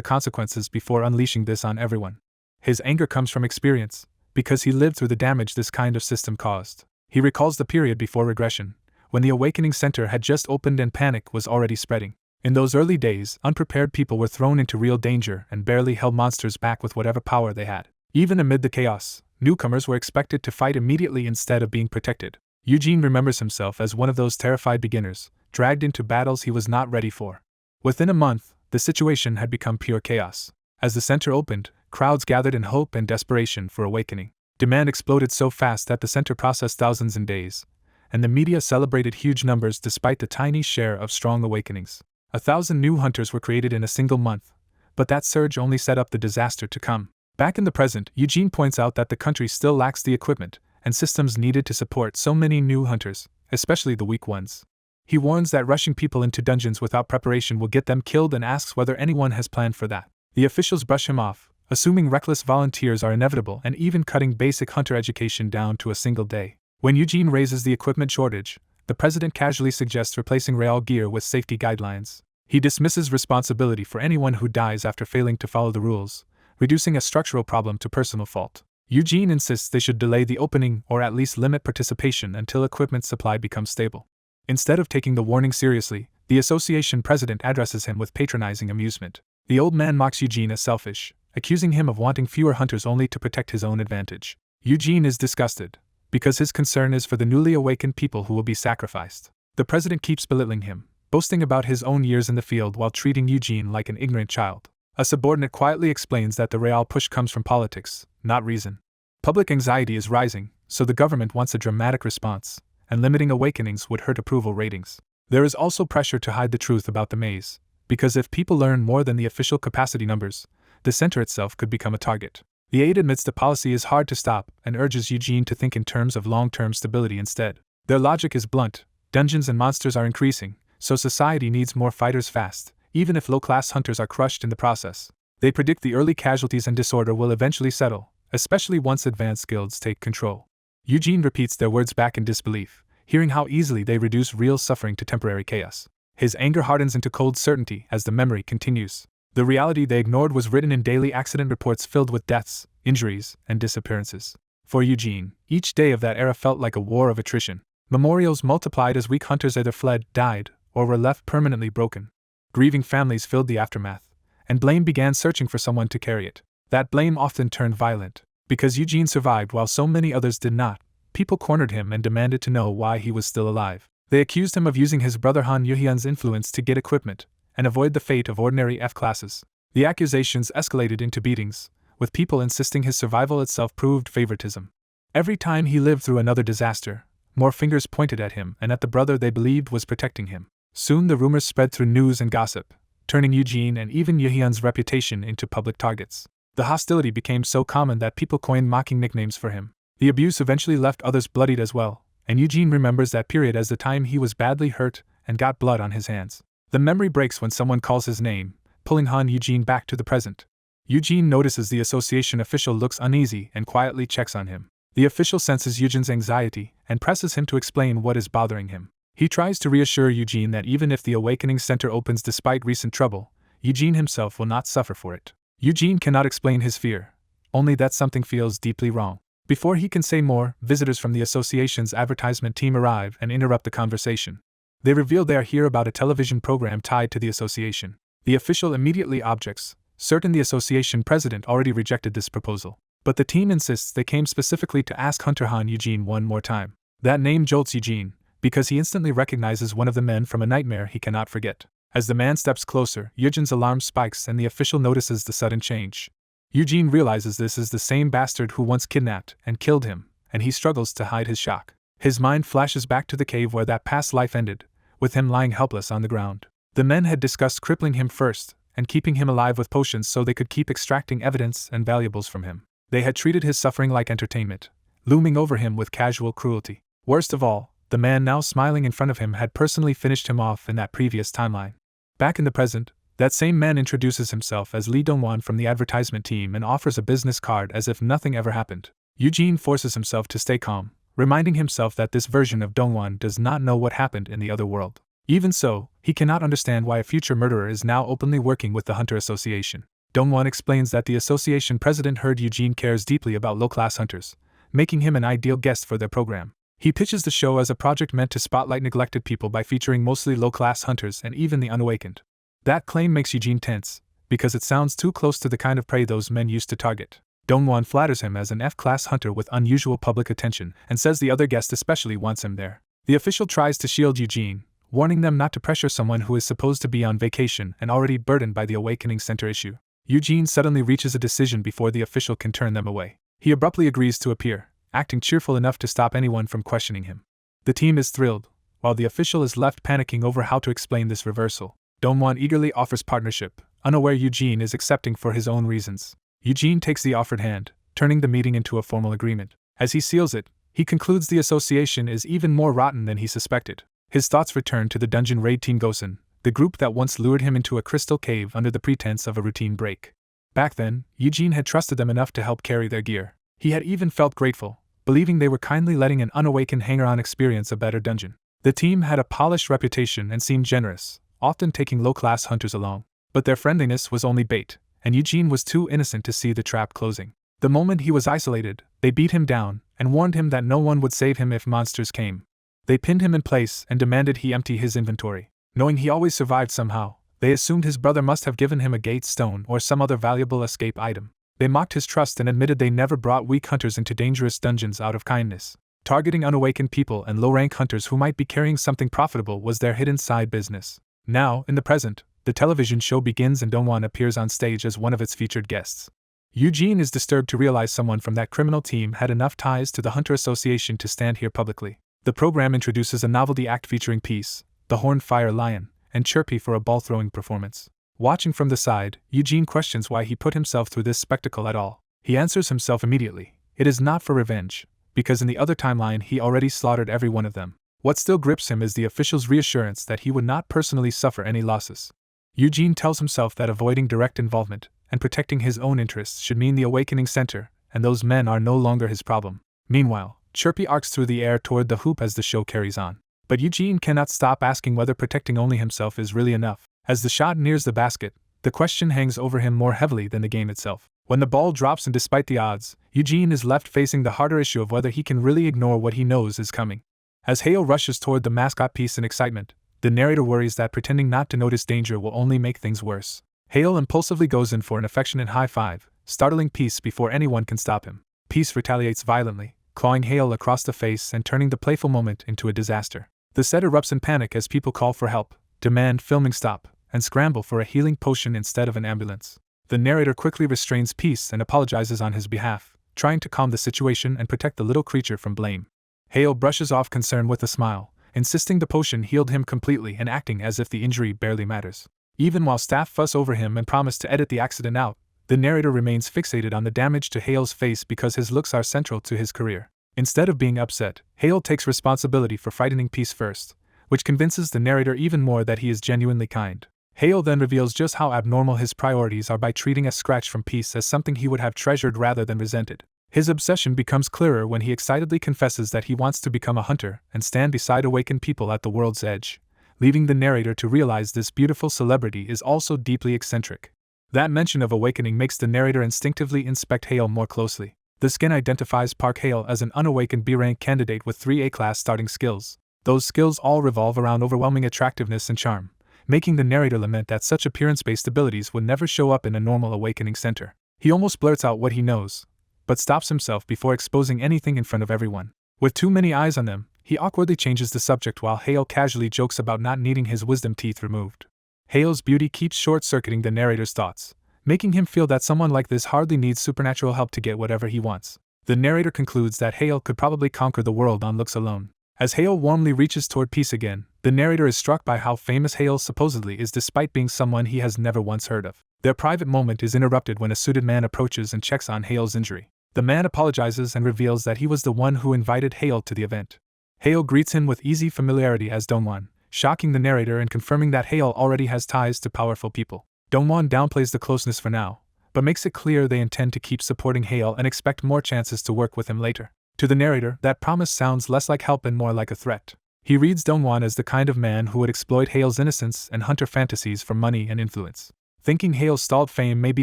consequences before unleashing this on everyone. His anger comes from experience, because he lived through the damage this kind of system caused. He recalls the period before regression, when the Awakening Center had just opened and panic was already spreading. In those early days, unprepared people were thrown into real danger and barely held monsters back with whatever power they had. Even amid the chaos, newcomers were expected to fight immediately instead of being protected. Eugene remembers himself as one of those terrified beginners, dragged into battles he was not ready for. Within a month, the situation had become pure chaos. As the center opened, crowds gathered in hope and desperation for awakening. Demand exploded so fast that the center processed thousands in days, and the media celebrated huge numbers despite the tiny share of strong awakenings. 1,000 new hunters were created in a single month, but that surge only set up the disaster to come. Back in the present, Eugene points out that the country still lacks the equipment and systems needed to support so many new hunters, especially the weak ones. He warns that rushing people into dungeons without preparation will get them killed and asks whether anyone has planned for that. The officials brush him off, assuming reckless volunteers are inevitable and even cutting basic hunter education down to a single day. When Eugene raises the equipment shortage, the president casually suggests replacing rail gear with safety guidelines. He dismisses responsibility for anyone who dies after failing to follow the rules, reducing a structural problem to personal fault. Eugene insists they should delay the opening or at least limit participation until equipment supply becomes stable. Instead of taking the warning seriously, the association president addresses him with patronizing amusement. The old man mocks Eugene as selfish, accusing him of wanting fewer hunters only to protect his own advantage. Eugene is disgusted, because his concern is for the newly awakened people who will be sacrificed. The president keeps belittling him, boasting about his own years in the field while treating Eugene like an ignorant child. A subordinate quietly explains that the real push comes from politics, not reason. Public anxiety is rising, so the government wants a dramatic response, and limiting awakenings would hurt approval ratings. There is also pressure to hide the truth about the maze, because if people learn more than the official capacity numbers, the center itself could become a target. The aide admits the policy is hard to stop and urges Eugene to think in terms of long-term stability instead. Their logic is blunt: dungeons and monsters are increasing, so society needs more fighters fast, even if low-class hunters are crushed in the process. They predict the early casualties and disorder will eventually settle, especially once advanced guilds take control. Eugene repeats their words back in disbelief, hearing how easily they reduce real suffering to temporary chaos. His anger hardens into cold certainty as the memory continues. The reality they ignored was written in daily accident reports filled with deaths, injuries, and disappearances. For Eugene, each day of that era felt like a war of attrition. Memorials multiplied as weak hunters either fled, died, or were left permanently broken. Grieving families filled the aftermath, and blame began searching for someone to carry it. That blame often turned violent. Because Eugene survived while so many others did not, people cornered him and demanded to know why he was still alive. They accused him of using his brother Han Yuhyun's influence to get equipment and avoid the fate of ordinary F classes. The accusations escalated into beatings, with people insisting his survival itself proved favoritism. Every time he lived through another disaster, more fingers pointed at him and at the brother they believed was protecting him. Soon the rumors spread through news and gossip, turning Eugene and even Yuhyun's reputation into public targets. The hostility became so common that people coined mocking nicknames for him. The abuse eventually left others bloodied as well, and Eugene remembers that period as the time he was badly hurt and got blood on his hands. The memory breaks when someone calls his name, pulling Han Eugene back to the present. Eugene notices the association official looks uneasy and quietly checks on him. The official senses Eugene's anxiety and presses him to explain what is bothering him. He tries to reassure Eugene that even if the Awakening Center opens despite recent trouble, Eugene himself will not suffer for it. Eugene cannot explain his fear, only that something feels deeply wrong. Before he can say more, visitors from the association's advertisement team arrive and interrupt the conversation. They reveal they are here about a television program tied to the association. The official immediately objects, certain the association president already rejected this proposal. But the team insists they came specifically to ask Hunter Han Eugene one more time. That name jolts Eugene, because he instantly recognizes one of the men from a nightmare he cannot forget. As the man steps closer, Eugene's alarm spikes and the official notices the sudden change. Eugene realizes this is the same bastard who once kidnapped and killed him, and he struggles to hide his shock. His mind flashes back to the cave where that past life ended, with him lying helpless on the ground. The men had discussed crippling him first, and keeping him alive with potions so they could keep extracting evidence and valuables from him. They had treated his suffering like entertainment, looming over him with casual cruelty. Worst of all, the man now smiling in front of him had personally finished him off in that previous timeline. Back in the present, that same man introduces himself as Lee Dongwon from the advertisement team and offers a business card as if nothing ever happened. Eugene forces himself to stay calm, reminding himself that this version of Dongwon does not know what happened in the other world. Even so, he cannot understand why a future murderer is now openly working with the Hunter Association. Dongwon explains that the association president heard Eugene cares deeply about low-class hunters, making him an ideal guest for their program. He pitches the show as a project meant to spotlight neglected people by featuring mostly low-class hunters and even the unawakened. That claim makes Eugene tense, because it sounds too close to the kind of prey those men used to target. Dongwon flatters him as an F-class hunter with unusual public attention and says the other guest especially wants him there. The official tries to shield Eugene, warning them not to pressure someone who is supposed to be on vacation and already burdened by the Awakening Center issue. Eugene suddenly reaches a decision before the official can turn them away. He abruptly agrees to appear, acting cheerful enough to stop anyone from questioning him. The team is thrilled, while the official is left panicking over how to explain this reversal. Dongwon eagerly offers partnership, unaware Eugene is accepting for his own reasons. Eugene takes the offered hand, turning the meeting into a formal agreement. As he seals it, he concludes the association is even more rotten than he suspected. His thoughts return to the dungeon raid Team Gosen, the group that once lured him into a crystal cave under the pretense of a routine break. Back then, Eugene had trusted them enough to help carry their gear. He had even felt grateful, believing they were kindly letting an unawakened hanger-on experience a better dungeon. The team had a polished reputation and seemed generous, often taking low-class hunters along. But their friendliness was only bait, and Eugene was too innocent to see the trap closing. The moment he was isolated, they beat him down and warned him that no one would save him if monsters came. They pinned him in place and demanded he empty his inventory. Knowing he always survived somehow, they assumed his brother must have given him a gate stone or some other valuable escape item. They mocked his trust and admitted they never brought weak hunters into dangerous dungeons out of kindness. Targeting unawakened people and low-rank hunters who might be carrying something profitable was their hidden side business. Now, in the present, the television show begins and Dongwon appears on stage as one of its featured guests. Eugene is disturbed to realize someone from that criminal team had enough ties to the Hunter Association to stand here publicly. The program introduces a novelty act featuring Peace, the horned fire lion, and Chirpy for a ball-throwing performance. Watching from the side, Eugene questions why he put himself through this spectacle at all. He answers himself immediately. It is not for revenge, because in the other timeline he already slaughtered every one of them. What still grips him is the official's reassurance that he would not personally suffer any losses. Eugene tells himself that avoiding direct involvement and protecting his own interests should mean the Awakening Center, and those men are no longer his problem. Meanwhile, Chirpy arcs through the air toward the hoop as the show carries on. But Eugene cannot stop asking whether protecting only himself is really enough. As the shot nears the basket, the question hangs over him more heavily than the game itself. When the ball drops and despite the odds, Eugene is left facing the harder issue of whether he can really ignore what he knows is coming. As Hale rushes toward the mascot Peace in excitement, the narrator worries that pretending not to notice danger will only make things worse. Hale impulsively goes in for an affectionate high five, startling Peace before anyone can stop him. Peace retaliates violently, clawing Hale across the face and turning the playful moment into a disaster. The set erupts in panic as people call for help, demand filming stop, and scramble for a healing potion instead of an ambulance. The narrator quickly restrains Peace and apologizes on his behalf, trying to calm the situation and protect the little creature from blame. Hale brushes off concern with a smile, insisting the potion healed him completely and acting as if the injury barely matters. Even while staff fuss over him and promise to edit the accident out, the narrator remains fixated on the damage to Hale's face because his looks are central to his career. Instead of being upset, Hale takes responsibility for frightening Peace first, which convinces the narrator even more that he is genuinely kind. Hale then reveals just how abnormal his priorities are by treating a scratch from Peace as something he would have treasured rather than resented. His obsession becomes clearer when he excitedly confesses that he wants to become a hunter and stand beside awakened people at the world's edge, leaving the narrator to realize this beautiful celebrity is also deeply eccentric. That mention of awakening makes the narrator instinctively inspect Hale more closely. The skin identifies Park Hale as an unawakened B-rank candidate with 3 A-class starting skills. Those skills all revolve around overwhelming attractiveness and charm, making the narrator lament that such appearance-based abilities would never show up in a normal awakening center. He almost blurts out what he knows, but stops himself before exposing anything in front of everyone. With too many eyes on them, he awkwardly changes the subject while Hale casually jokes about not needing his wisdom teeth removed. Hale's beauty keeps short-circuiting the narrator's thoughts, making him feel that someone like this hardly needs supernatural help to get whatever he wants. The narrator concludes that Hale could probably conquer the world on looks alone. As Hale warmly reaches toward Peace again, the narrator is struck by how famous Hale supposedly is despite being someone he has never once heard of. Their private moment is interrupted when a suited man approaches and checks on Hale's injury. The man apologizes and reveals that he was the one who invited Hale to the event. Hale greets him with easy familiarity as Dongwon, shocking the narrator and confirming that Hale already has ties to powerful people. Dongwon downplays the closeness for now, but makes it clear they intend to keep supporting Hale and expect more chances to work with him later. To the narrator, that promise sounds less like help and more like a threat. He reads Dongwon as the kind of man who would exploit Hale's innocence and hunter fantasies for money and influence. Thinking Hale's stalled fame may be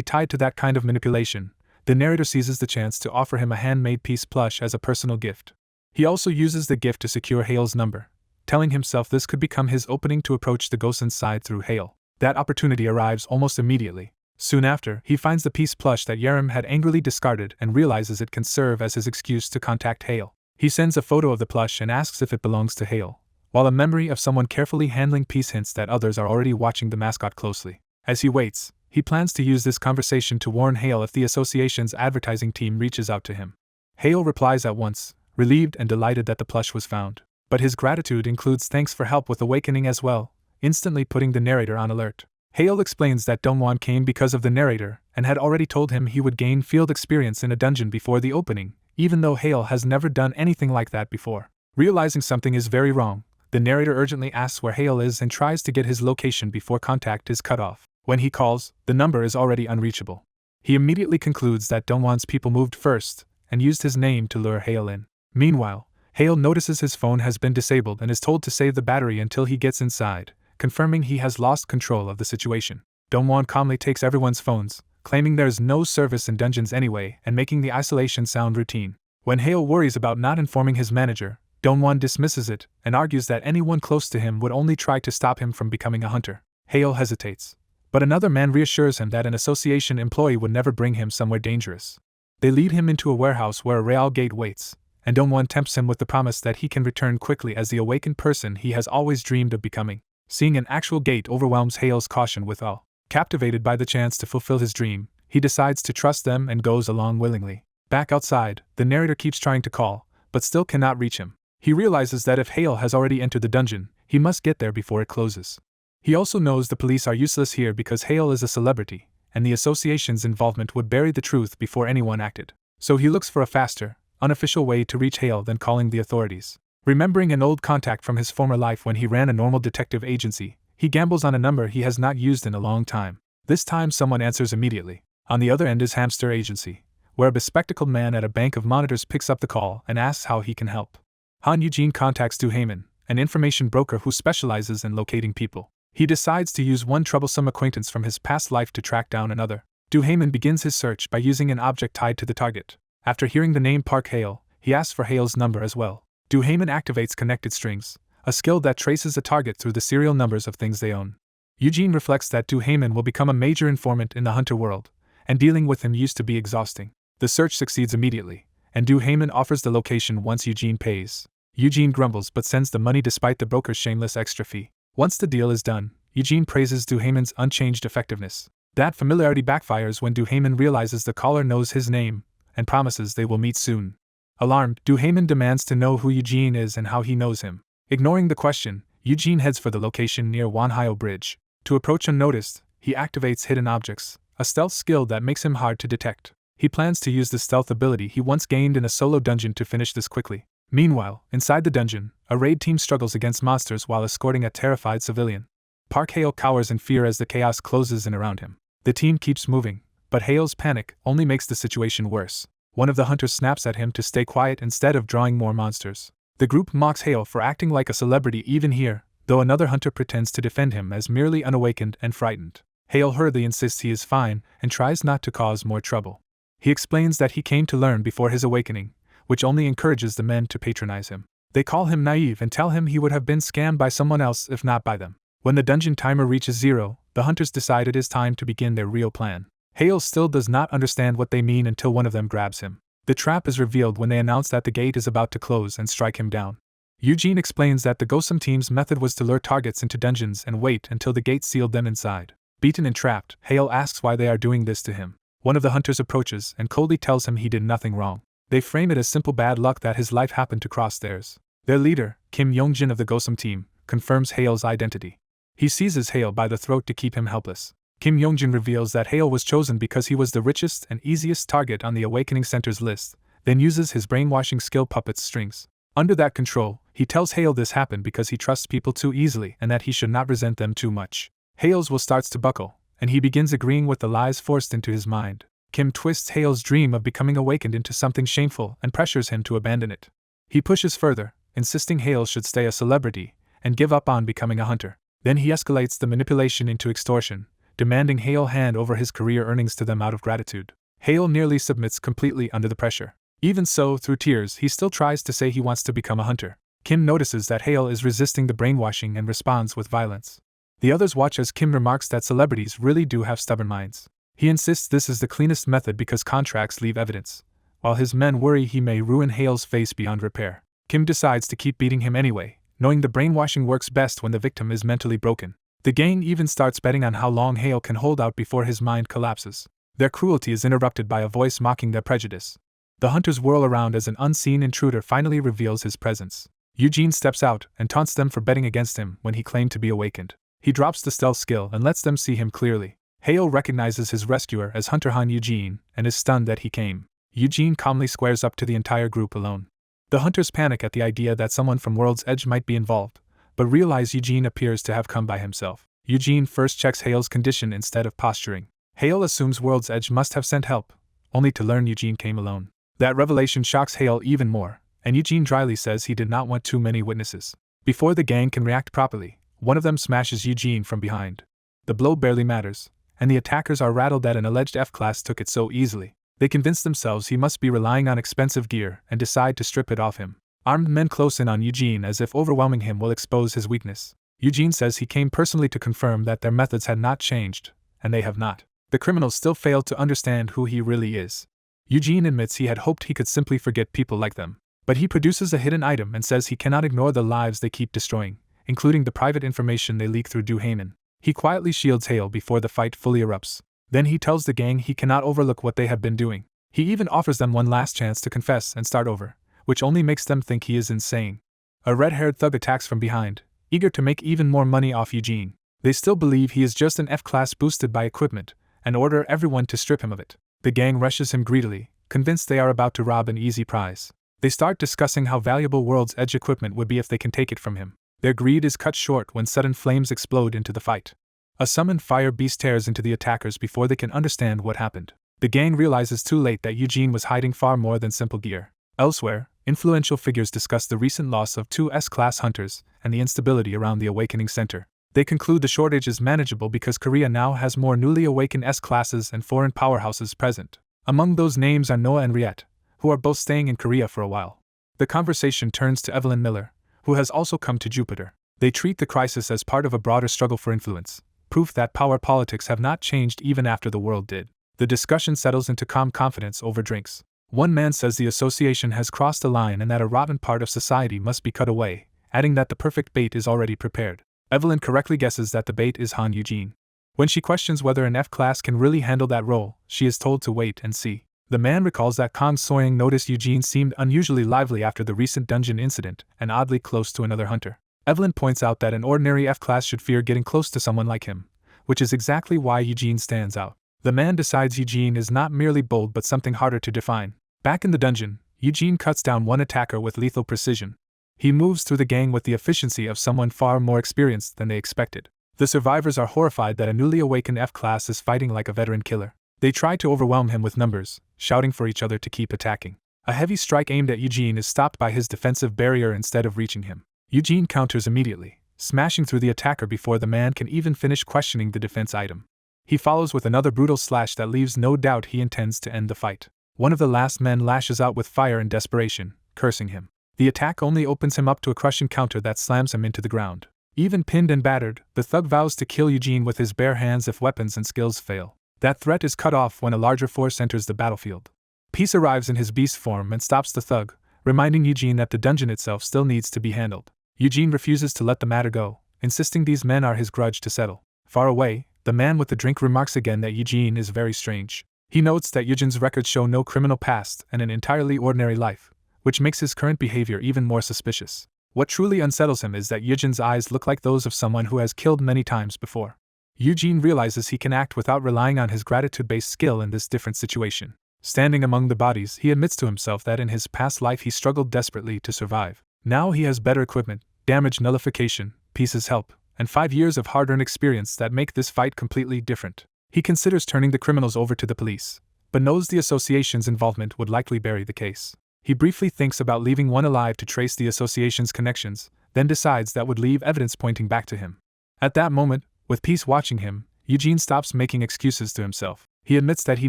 tied to that kind of manipulation, the narrator seizes the chance to offer him a handmade peace plush as a personal gift. He also uses the gift to secure Hale's number, telling himself this could become his opening to approach the Gosen's side through Hale. That opportunity arrives almost immediately. Soon after, he finds the peace plush that Yerim had angrily discarded and realizes it can serve as his excuse to contact Hale. He sends a photo of the plush and asks if it belongs to Hale, while a memory of someone carefully handling peace hints that others are already watching the mascot closely. As he waits, he plans to use this conversation to warn Hale if the association's advertising team reaches out to him. Hale replies at once, relieved and delighted that the plush was found. But his gratitude includes thanks for help with awakening as well, instantly putting the narrator on alert. Hale explains that Dongwon came because of the narrator and had already told him he would gain field experience in a dungeon before the opening, even though Hale has never done anything like that before. Realizing something is very wrong, the narrator urgently asks where Hale is and tries to get his location before contact is cut off. When he calls, the number is already unreachable. He immediately concludes that Dongwon's people moved first and used his name to lure Hale in. Meanwhile, Hale notices his phone has been disabled and is told to save the battery until he gets inside, confirming he has lost control of the situation. Dongwon calmly takes everyone's phones, claiming there's no service in dungeons anyway and making the isolation sound routine. When Hale worries about not informing his manager, Dongwon dismisses it and argues that anyone close to him would only try to stop him from becoming a hunter. Hale hesitates, but another man reassures him that an association employee would never bring him somewhere dangerous. They lead him into a warehouse where a Real gate waits, and Dongwon tempts him with the promise that he can return quickly as the awakened person he has always dreamed of becoming. Seeing an actual gate overwhelms Hale's caution with awe. Captivated by the chance to fulfill his dream, he decides to trust them and goes along willingly. Back outside, the narrator keeps trying to call, but still cannot reach him. He realizes that if Hale has already entered the dungeon, he must get there before it closes. He also knows the police are useless here because Hale is a celebrity, and the association's involvement would bury the truth before anyone acted. So he looks for a faster, unofficial way to reach Hale than calling the authorities. Remembering an old contact from his former life when he ran a normal detective agency, he gambles on a number he has not used in a long time. This time someone answers immediately. On the other end is Hamster Agency, where a bespectacled man at a bank of monitors picks up the call and asks how he can help. Han Eugene contacts Du Heyman, an information broker who specializes in locating people. He decides to use one troublesome acquaintance from his past life to track down another. Du Heyman begins his search by using an object tied to the target. After hearing the name Park Hale, he asks for Hale's number as well. Du Heyman activates connected strings, a skill that traces a target through the serial numbers of things they own. Eugene reflects that Du Heyman will become a major informant in the hunter world, and dealing with him used to be exhausting. The search succeeds immediately, and Du Heyman offers the location once Eugene pays. Eugene grumbles but sends the money despite the broker's shameless extra fee. Once the deal is done, Eugene praises Du Heyman's unchanged effectiveness. That familiarity backfires when Du Heyman realizes the caller knows his name, and promises they will meet soon. Alarmed, Du Heyman demands to know who Eugene is and how he knows him. Ignoring the question, Eugene heads for the location near Wanhyo Bridge. To approach unnoticed, he activates hidden objects, a stealth skill that makes him hard to detect. He plans to use the stealth ability he once gained in a solo dungeon to finish this quickly. Meanwhile, inside the dungeon, a raid team struggles against monsters while escorting a terrified civilian. Park Hale cowers in fear as the chaos closes in around him. The team keeps moving, but Hale's panic only makes the situation worse. One of the hunters snaps at him to stay quiet instead of drawing more monsters. The group mocks Hale for acting like a celebrity even here, though another hunter pretends to defend him as merely unawakened and frightened. Hale hurriedly insists he is fine and tries not to cause more trouble. He explains that he came to learn before his awakening, which only encourages the men to patronize him. They call him naive and tell him he would have been scammed by someone else if not by them. When the dungeon timer reaches 0, the hunters decide it is time to begin their real plan. Hale still does not understand what they mean until one of them grabs him. The trap is revealed when they announce that the gate is about to close and strike him down. Eugene explains that the Gosum team's method was to lure targets into dungeons and wait until the gate sealed them inside. Beaten and trapped, Hale asks why they are doing this to him. One of the hunters approaches and coldly tells him he did nothing wrong. They frame it as simple bad luck that his life happened to cross theirs. Their leader, Kim Yongjin of the Gosum team, confirms Hale's identity. He seizes Hale by the throat to keep him helpless. Kim Yongjin reveals that Hale was chosen because he was the richest and easiest target on the Awakening Center's list, then uses his brainwashing skill puppet's strings. Under that control, he tells Hale this happened because he trusts people too easily and that he should not resent them too much. Hale's will starts to buckle, and he begins agreeing with the lies forced into his mind. Kim twists Hale's dream of becoming awakened into something shameful and pressures him to abandon it. He pushes further, insisting Hale should stay a celebrity and give up on becoming a hunter. Then he escalates the manipulation into extortion, demanding Hale hand over his career earnings to them out of gratitude. Hale nearly submits completely under the pressure. Even so, through tears, he still tries to say he wants to become a hunter. Kim notices that Hale is resisting the brainwashing and responds with violence. The others watch as Kim remarks that celebrities really do have stubborn minds. He insists this is the cleanest method because contracts leave evidence, while his men worry he may ruin Hale's face beyond repair. Kim decides to keep beating him anyway, knowing the brainwashing works best when the victim is mentally broken. The gang even starts betting on how long Hale can hold out before his mind collapses. Their cruelty is interrupted by a voice mocking their prejudice. The hunters whirl around as an unseen intruder finally reveals his presence. Eugene steps out and taunts them for betting against him when he claimed to be awakened. He drops the stealth skill and lets them see him clearly. Hale recognizes his rescuer as Hunter Han Eugene and is stunned that he came. Eugene calmly squares up to the entire group alone. The hunters panic at the idea that someone from World's Edge might be involved, but realize Eugene appears to have come by himself. Eugene first checks Hale's condition instead of posturing. Hale assumes World's Edge must have sent help, only to learn Eugene came alone. That revelation shocks Hale even more, and Eugene dryly says he did not want too many witnesses. Before the gang can react properly, one of them smashes Eugene from behind. The blow barely matters, and the attackers are rattled that an alleged F-class took it so easily. They convince themselves he must be relying on expensive gear and decide to strip it off him. Armed men close in on Eugene as if overwhelming him will expose his weakness. Eugene says he came personally to confirm that their methods had not changed, and they have not. The criminals still fail to understand who he really is. Eugene admits he had hoped he could simply forget people like them, but he produces a hidden item and says he cannot ignore the lives they keep destroying, including the private information they leak through Du Heyman. He quietly shields Hale before the fight fully erupts. Then he tells the gang he cannot overlook what they have been doing. He even offers them one last chance to confess and start over, which only makes them think he is insane. A red-haired thug attacks from behind, eager to make even more money off Eugene. They still believe he is just an F-class boosted by equipment, and order everyone to strip him of it. The gang rushes him greedily, convinced they are about to rob an easy prize. They start discussing how valuable World's Edge equipment would be if they can take it from him. Their greed is cut short when sudden flames explode into the fight. A summoned fire beast tears into the attackers before they can understand what happened. The gang realizes too late that Eugene was hiding far more than simple gear. Elsewhere, influential figures discuss the recent loss of 2 S-class hunters and the instability around the Awakening Center. They conclude the shortage is manageable because Korea now has more newly awakened S-classes and foreign powerhouses present. Among those names are Noah and Riet, who are both staying in Korea for a while. The conversation turns to Evelyn Miller, who has also come to Jupiter. They treat the crisis as part of a broader struggle for influence, proof that power politics have not changed even after the world did. The discussion settles into calm confidence over drinks. One man says the association has crossed a line and that a rotten part of society must be cut away, adding that the perfect bait is already prepared. Evelyn correctly guesses that the bait is Han Eugene. When she questions whether an F-class can really handle that role, she is told to wait and see. The man recalls that Kang Soyang noticed Eugene seemed unusually lively after the recent dungeon incident and oddly close to another hunter. Evelyn points out that an ordinary F-class should fear getting close to someone like him, which is exactly why Eugene stands out. The man decides Eugene is not merely bold but something harder to define. Back in the dungeon, Eugene cuts down one attacker with lethal precision. He moves through the gang with the efficiency of someone far more experienced than they expected. The survivors are horrified that a newly awakened F-class is fighting like a veteran killer. They try to overwhelm him with numbers, shouting for each other to keep attacking. A heavy strike aimed at Eugene is stopped by his defensive barrier instead of reaching him. Eugene counters immediately, smashing through the attacker before the man can even finish questioning the defense item. He follows with another brutal slash that leaves no doubt he intends to end the fight. One of the last men lashes out with fire in desperation, cursing him. The attack only opens him up to a crushing counter that slams him into the ground. Even pinned and battered, the thug vows to kill Eugene with his bare hands if weapons and skills fail. That threat is cut off when a larger force enters the battlefield. Peace arrives in his beast form and stops the thug, reminding Eugene that the dungeon itself still needs to be handled. Eugene refuses to let the matter go, insisting these men are his grudge to settle. Far away, the man with the drink remarks again that Eugene is very strange. He notes that Eugene's records show no criminal past and an entirely ordinary life, which makes his current behavior even more suspicious. What truly unsettles him is that Eugene's eyes look like those of someone who has killed many times before. Eugene realizes he can act without relying on his gratitude-based skill in this different situation. Standing among the bodies, he admits to himself that in his past life he struggled desperately to survive. Now he has better equipment, damage nullification, Peace's help, and 5 years of hard-earned experience that make this fight completely different. He considers turning the criminals over to the police, but knows the association's involvement would likely bury the case. He briefly thinks about leaving one alive to trace the association's connections, then decides that would leave evidence pointing back to him. At that moment, with Peace watching him, Eugene stops making excuses to himself. He admits that he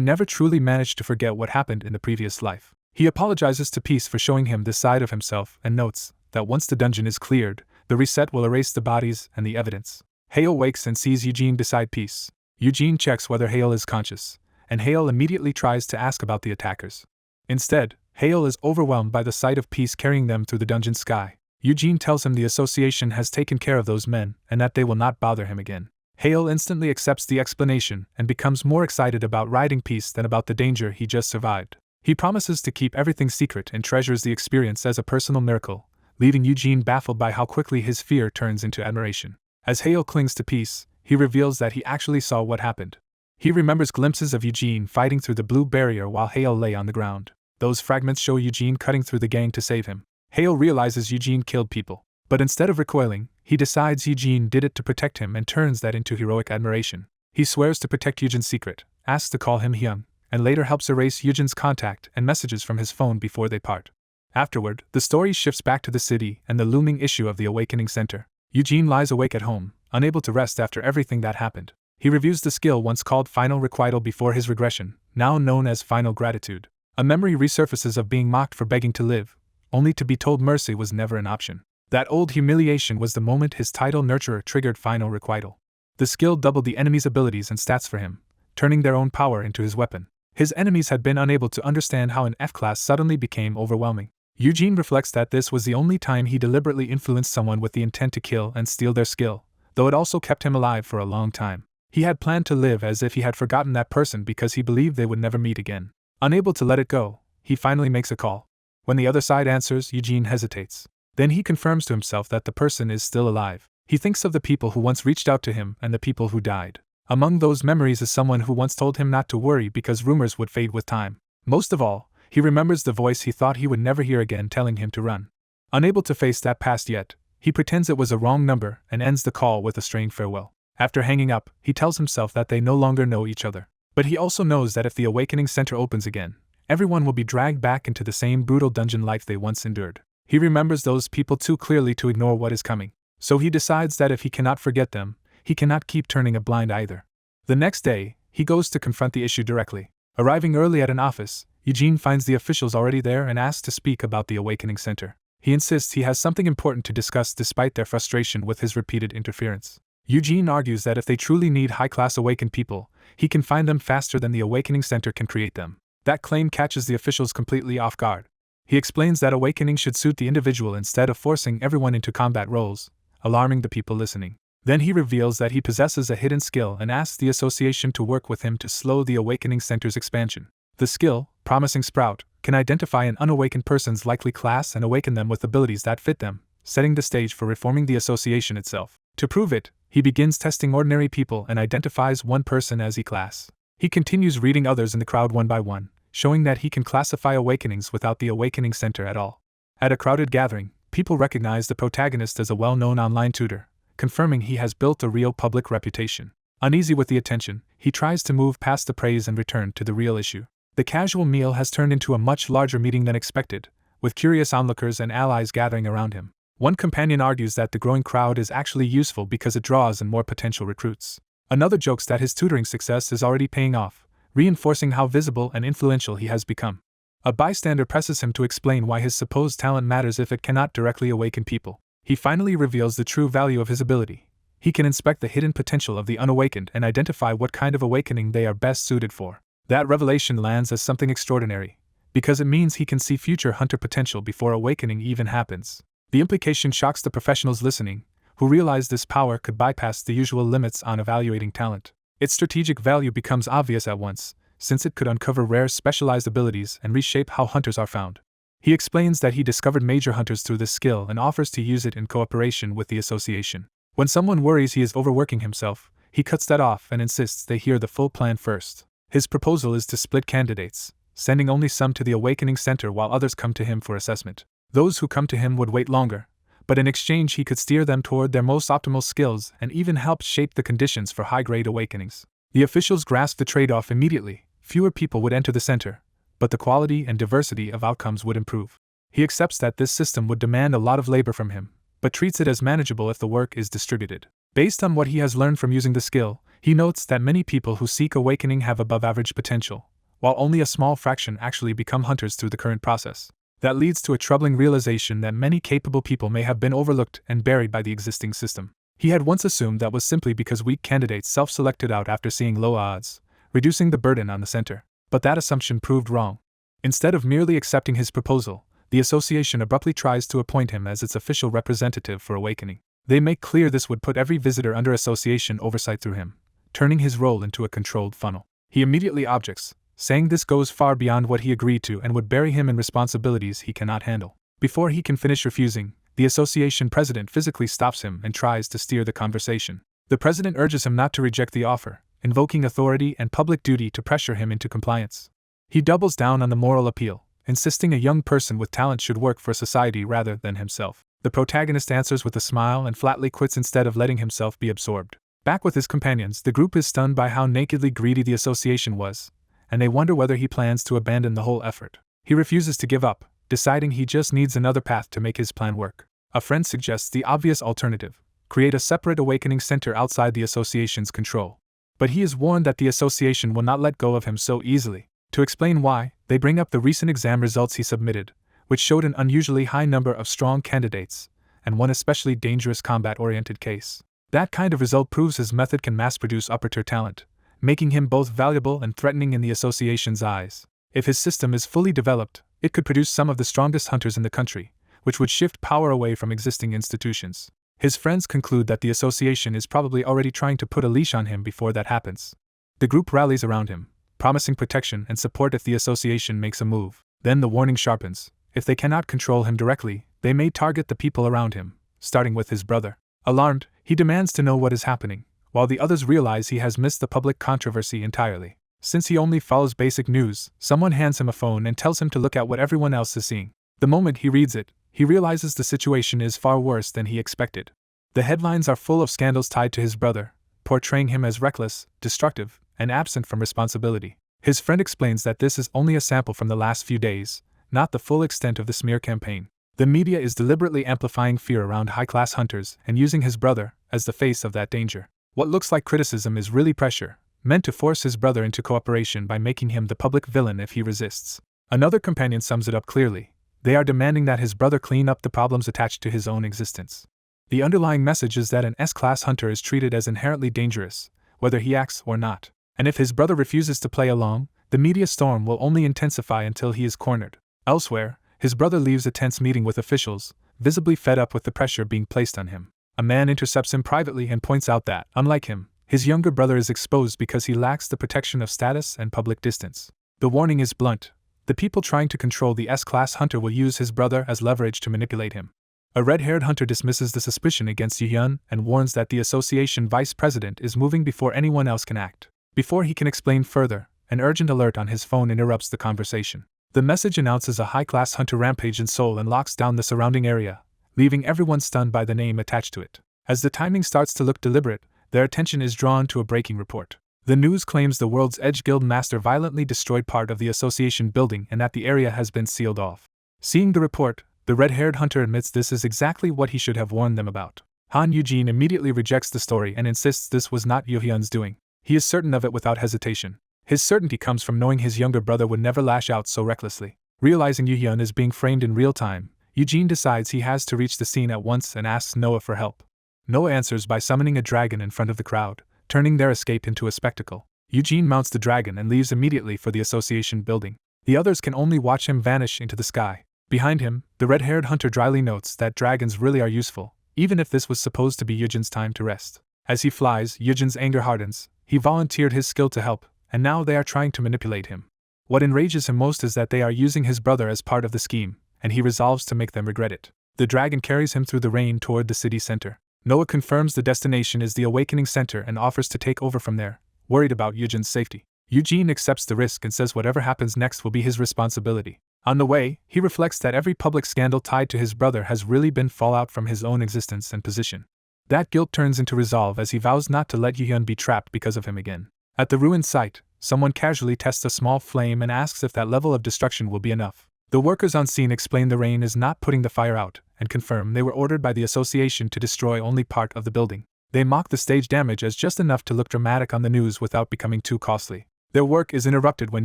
never truly managed to forget what happened in the previous life. He apologizes to Peace for showing him this side of himself and notes that once the dungeon is cleared, the reset will erase the bodies and the evidence. Hale wakes and sees Eugene beside Peace. Eugene checks whether Hale is conscious, and Hale immediately tries to ask about the attackers. Instead, Hale is overwhelmed by the sight of Peace carrying them through the dungeon sky. Eugene tells him the association has taken care of those men and that they will not bother him again. Hale instantly accepts the explanation and becomes more excited about riding Peace than about the danger he just survived. He promises to keep everything secret and treasures the experience as a personal miracle, leaving Eugene baffled by how quickly his fear turns into admiration. As Hale clings to Peace, he reveals that he actually saw what happened. He remembers glimpses of Eugene fighting through the blue barrier while Hale lay on the ground. Those fragments show Eugene cutting through the gang to save him. Hale realizes Eugene killed people, but instead of recoiling, he decides Eugene did it to protect him and turns that into heroic admiration. He swears to protect Eugene's secret, asks to call him Hyung, and later helps erase Eugene's contact and messages from his phone before they part. Afterward, the story shifts back to the city and the looming issue of the Awakening Center. Eugene lies awake at home, unable to rest after everything that happened. He reviews the skill once called Final Requital before his regression, now known as Final Gratitude. A memory resurfaces of being mocked for begging to live, only to be told mercy was never an option. That old humiliation was the moment his title Nurturer triggered Final Requital. The skill doubled the enemy's abilities and stats for him, turning their own power into his weapon. His enemies had been unable to understand how an F-class suddenly became overwhelming. Eugene reflects that this was the only time he deliberately influenced someone with the intent to kill and steal their skill, though it also kept him alive for a long time. He had planned to live as if he had forgotten that person because he believed they would never meet again. Unable to let it go, he finally makes a call. When the other side answers, Eugene hesitates. Then he confirms to himself that the person is still alive. He thinks of the people who once reached out to him and the people who died. Among those memories is someone who once told him not to worry because rumors would fade with time. Most of all, he remembers the voice he thought he would never hear again telling him to run. Unable to face that past yet, he pretends it was a wrong number and ends the call with a strained farewell. After hanging up, he tells himself that they no longer know each other. But he also knows that if the Awakening Center opens again, everyone will be dragged back into the same brutal dungeon life they once endured. He remembers those people too clearly to ignore what is coming. So he decides that if he cannot forget them, he cannot keep turning a blind eye either. The next day, he goes to confront the issue directly. Arriving early at an office, Eugene finds the officials already there and asks to speak about the Awakening Center. He insists he has something important to discuss despite their frustration with his repeated interference. Eugene argues that if they truly need high-class awakened people, he can find them faster than the Awakening Center can create them. That claim catches the officials completely off guard. He explains that awakening should suit the individual instead of forcing everyone into combat roles, alarming the people listening. Then he reveals that he possesses a hidden skill and asks the association to work with him to slow the Awakening Center's expansion. The skill, Promising Sprout, can identify an unawakened person's likely class and awaken them with abilities that fit them, setting the stage for reforming the association itself. To prove it, he begins testing ordinary people and identifies one person as E-class. He continues reading others in the crowd one by one, showing that he can classify awakenings without the Awakening Center at all. At a crowded gathering, people recognize the protagonist as a well-known online tutor, confirming he has built a real public reputation. Uneasy with the attention, he tries to move past the praise and return to the real issue. The casual meal has turned into a much larger meeting than expected, with curious onlookers and allies gathering around him. One companion argues that the growing crowd is actually useful because it draws in more potential recruits. Another jokes that his tutoring success is already paying off, reinforcing how visible and influential he has become. A bystander presses him to explain why his supposed talent matters if it cannot directly awaken people. He finally reveals the true value of his ability. He can inspect the hidden potential of the unawakened and identify what kind of awakening they are best suited for. That revelation lands as something extraordinary, because it means he can see future hunter potential before awakening even happens. The implication shocks the professionals listening, who realize this power could bypass the usual limits on evaluating talent. Its strategic value becomes obvious at once, since it could uncover rare specialized abilities and reshape how hunters are found. He explains that he discovered major hunters through this skill and offers to use it in cooperation with the association. When someone worries he is overworking himself, he cuts that off and insists they hear the full plan first. His proposal is to split candidates, sending only some to the Awakening Center while others come to him for assessment. Those who come to him would wait longer, but in exchange he could steer them toward their most optimal skills and even help shape the conditions for high-grade awakenings. The officials grasped the trade-off immediately. Fewer people would enter the center, but the quality and diversity of outcomes would improve. He accepts that this system would demand a lot of labor from him, but treats it as manageable if the work is distributed. Based on what he has learned from using the skill, he notes that many people who seek awakening have above-average potential, while only a small fraction actually become hunters through the current process. That leads to a troubling realization that many capable people may have been overlooked and buried by the existing system. He had once assumed that was simply because weak candidates self-selected out after seeing low odds, reducing the burden on the center. But that assumption proved wrong. Instead of merely accepting his proposal, the association abruptly tries to appoint him as its official representative for awakening. They make clear this would put every visitor under association oversight through him, turning his role into a controlled funnel. He immediately objects, saying this goes far beyond what he agreed to and would bury him in responsibilities he cannot handle. Before he can finish refusing, the association president physically stops him and tries to steer the conversation. The president urges him not to reject the offer, invoking authority and public duty to pressure him into compliance. He doubles down on the moral appeal, insisting a young person with talent should work for society rather than himself. The protagonist answers with a smile and flatly quits instead of letting himself be absorbed. Back with his companions, the group is stunned by how nakedly greedy the association was, and they wonder whether he plans to abandon the whole effort. He refuses to give up, deciding he just needs another path to make his plan work. A friend suggests the obvious alternative: create a separate awakening center outside the association's control. But he is warned that the association will not let go of him so easily. To explain why, they bring up the recent exam results he submitted, which showed an unusually high number of strong candidates, and one especially dangerous combat-oriented case. That kind of result proves his method can mass-produce upper-tier talent, making him both valuable and threatening in the association's eyes. If his system is fully developed, it could produce some of the strongest hunters in the country, which would shift power away from existing institutions. His friends conclude that the association is probably already trying to put a leash on him before that happens. The group rallies around him, promising protection and support if the association makes a move. Then the warning sharpens: if they cannot control him directly, they may target the people around him, starting with his brother. Alarmed, he demands to know what is happening, while the others realize he has missed the public controversy entirely. Since he only follows basic news, someone hands him a phone and tells him to look at what everyone else is seeing. The moment he reads it, he realizes the situation is far worse than he expected. The headlines are full of scandals tied to his brother, portraying him as reckless, destructive, and absent from responsibility. His friend explains that this is only a sample from the last few days, not the full extent of the smear campaign. The media is deliberately amplifying fear around high-class hunters and using his brother as the face of that danger. What looks like criticism is really pressure, meant to force his brother into cooperation by making him the public villain if he resists. Another companion sums it up clearly: they are demanding that his brother clean up the problems attached to his own existence. The underlying message is that an S-class hunter is treated as inherently dangerous, whether he acts or not. And if his brother refuses to play along, the media storm will only intensify until he is cornered. Elsewhere, his brother leaves a tense meeting with officials, visibly fed up with the pressure being placed on him. A man intercepts him privately and points out that, unlike him, his younger brother is exposed because he lacks the protection of status and public distance. The warning is blunt: the people trying to control the S-class hunter will use his brother as leverage to manipulate him. A red-haired hunter dismisses the suspicion against Yu-hyun and warns that the association vice president is moving before anyone else can act. Before he can explain further, an urgent alert on his phone interrupts the conversation. The message announces a high-class hunter rampage in Seoul and locks down the surrounding area, leaving everyone stunned by the name attached to it. As the timing starts to look deliberate, their attention is drawn to a breaking report. The news claims the World's Edge Guild master violently destroyed part of the association building and that the area has been sealed off. Seeing the report, the red-haired hunter admits this is exactly what he should have warned them about. Han Eugene immediately rejects the story and insists this was not Yoo-hyun's doing. He is certain of it without hesitation. His certainty comes from knowing his younger brother would never lash out so recklessly. Realizing Yoo-hyun is being framed in real time, Eugene decides he has to reach the scene at once and asks Noah for help. Noah answers by summoning a dragon in front of the crowd, turning their escape into a spectacle. Eugene mounts the dragon and leaves immediately for the association building. The others can only watch him vanish into the sky. Behind him, the red-haired hunter dryly notes that dragons really are useful, even if this was supposed to be Eugene's time to rest. As he flies, Eugene's anger hardens. He volunteered his skill to help, and now they are trying to manipulate him. What enrages him most is that they are using his brother as part of the scheme, and he resolves to make them regret it. The dragon carries him through the rain toward the city center. Noah confirms the destination is the Awakening Center and offers to take over from there, worried about Eugene's safety. Eugene accepts the risk and says whatever happens next will be his responsibility. On the way, he reflects that every public scandal tied to his brother has really been fallout from his own existence and position. That guilt turns into resolve as he vows not to let Yuhyun be trapped because of him again. At the ruined site, someone casually tests a small flame and asks if that level of destruction will be enough. The workers on scene explain the rain is not putting the fire out, and confirm they were ordered by the association to destroy only part of the building. They mock the stage damage as just enough to look dramatic on the news without becoming too costly. Their work is interrupted when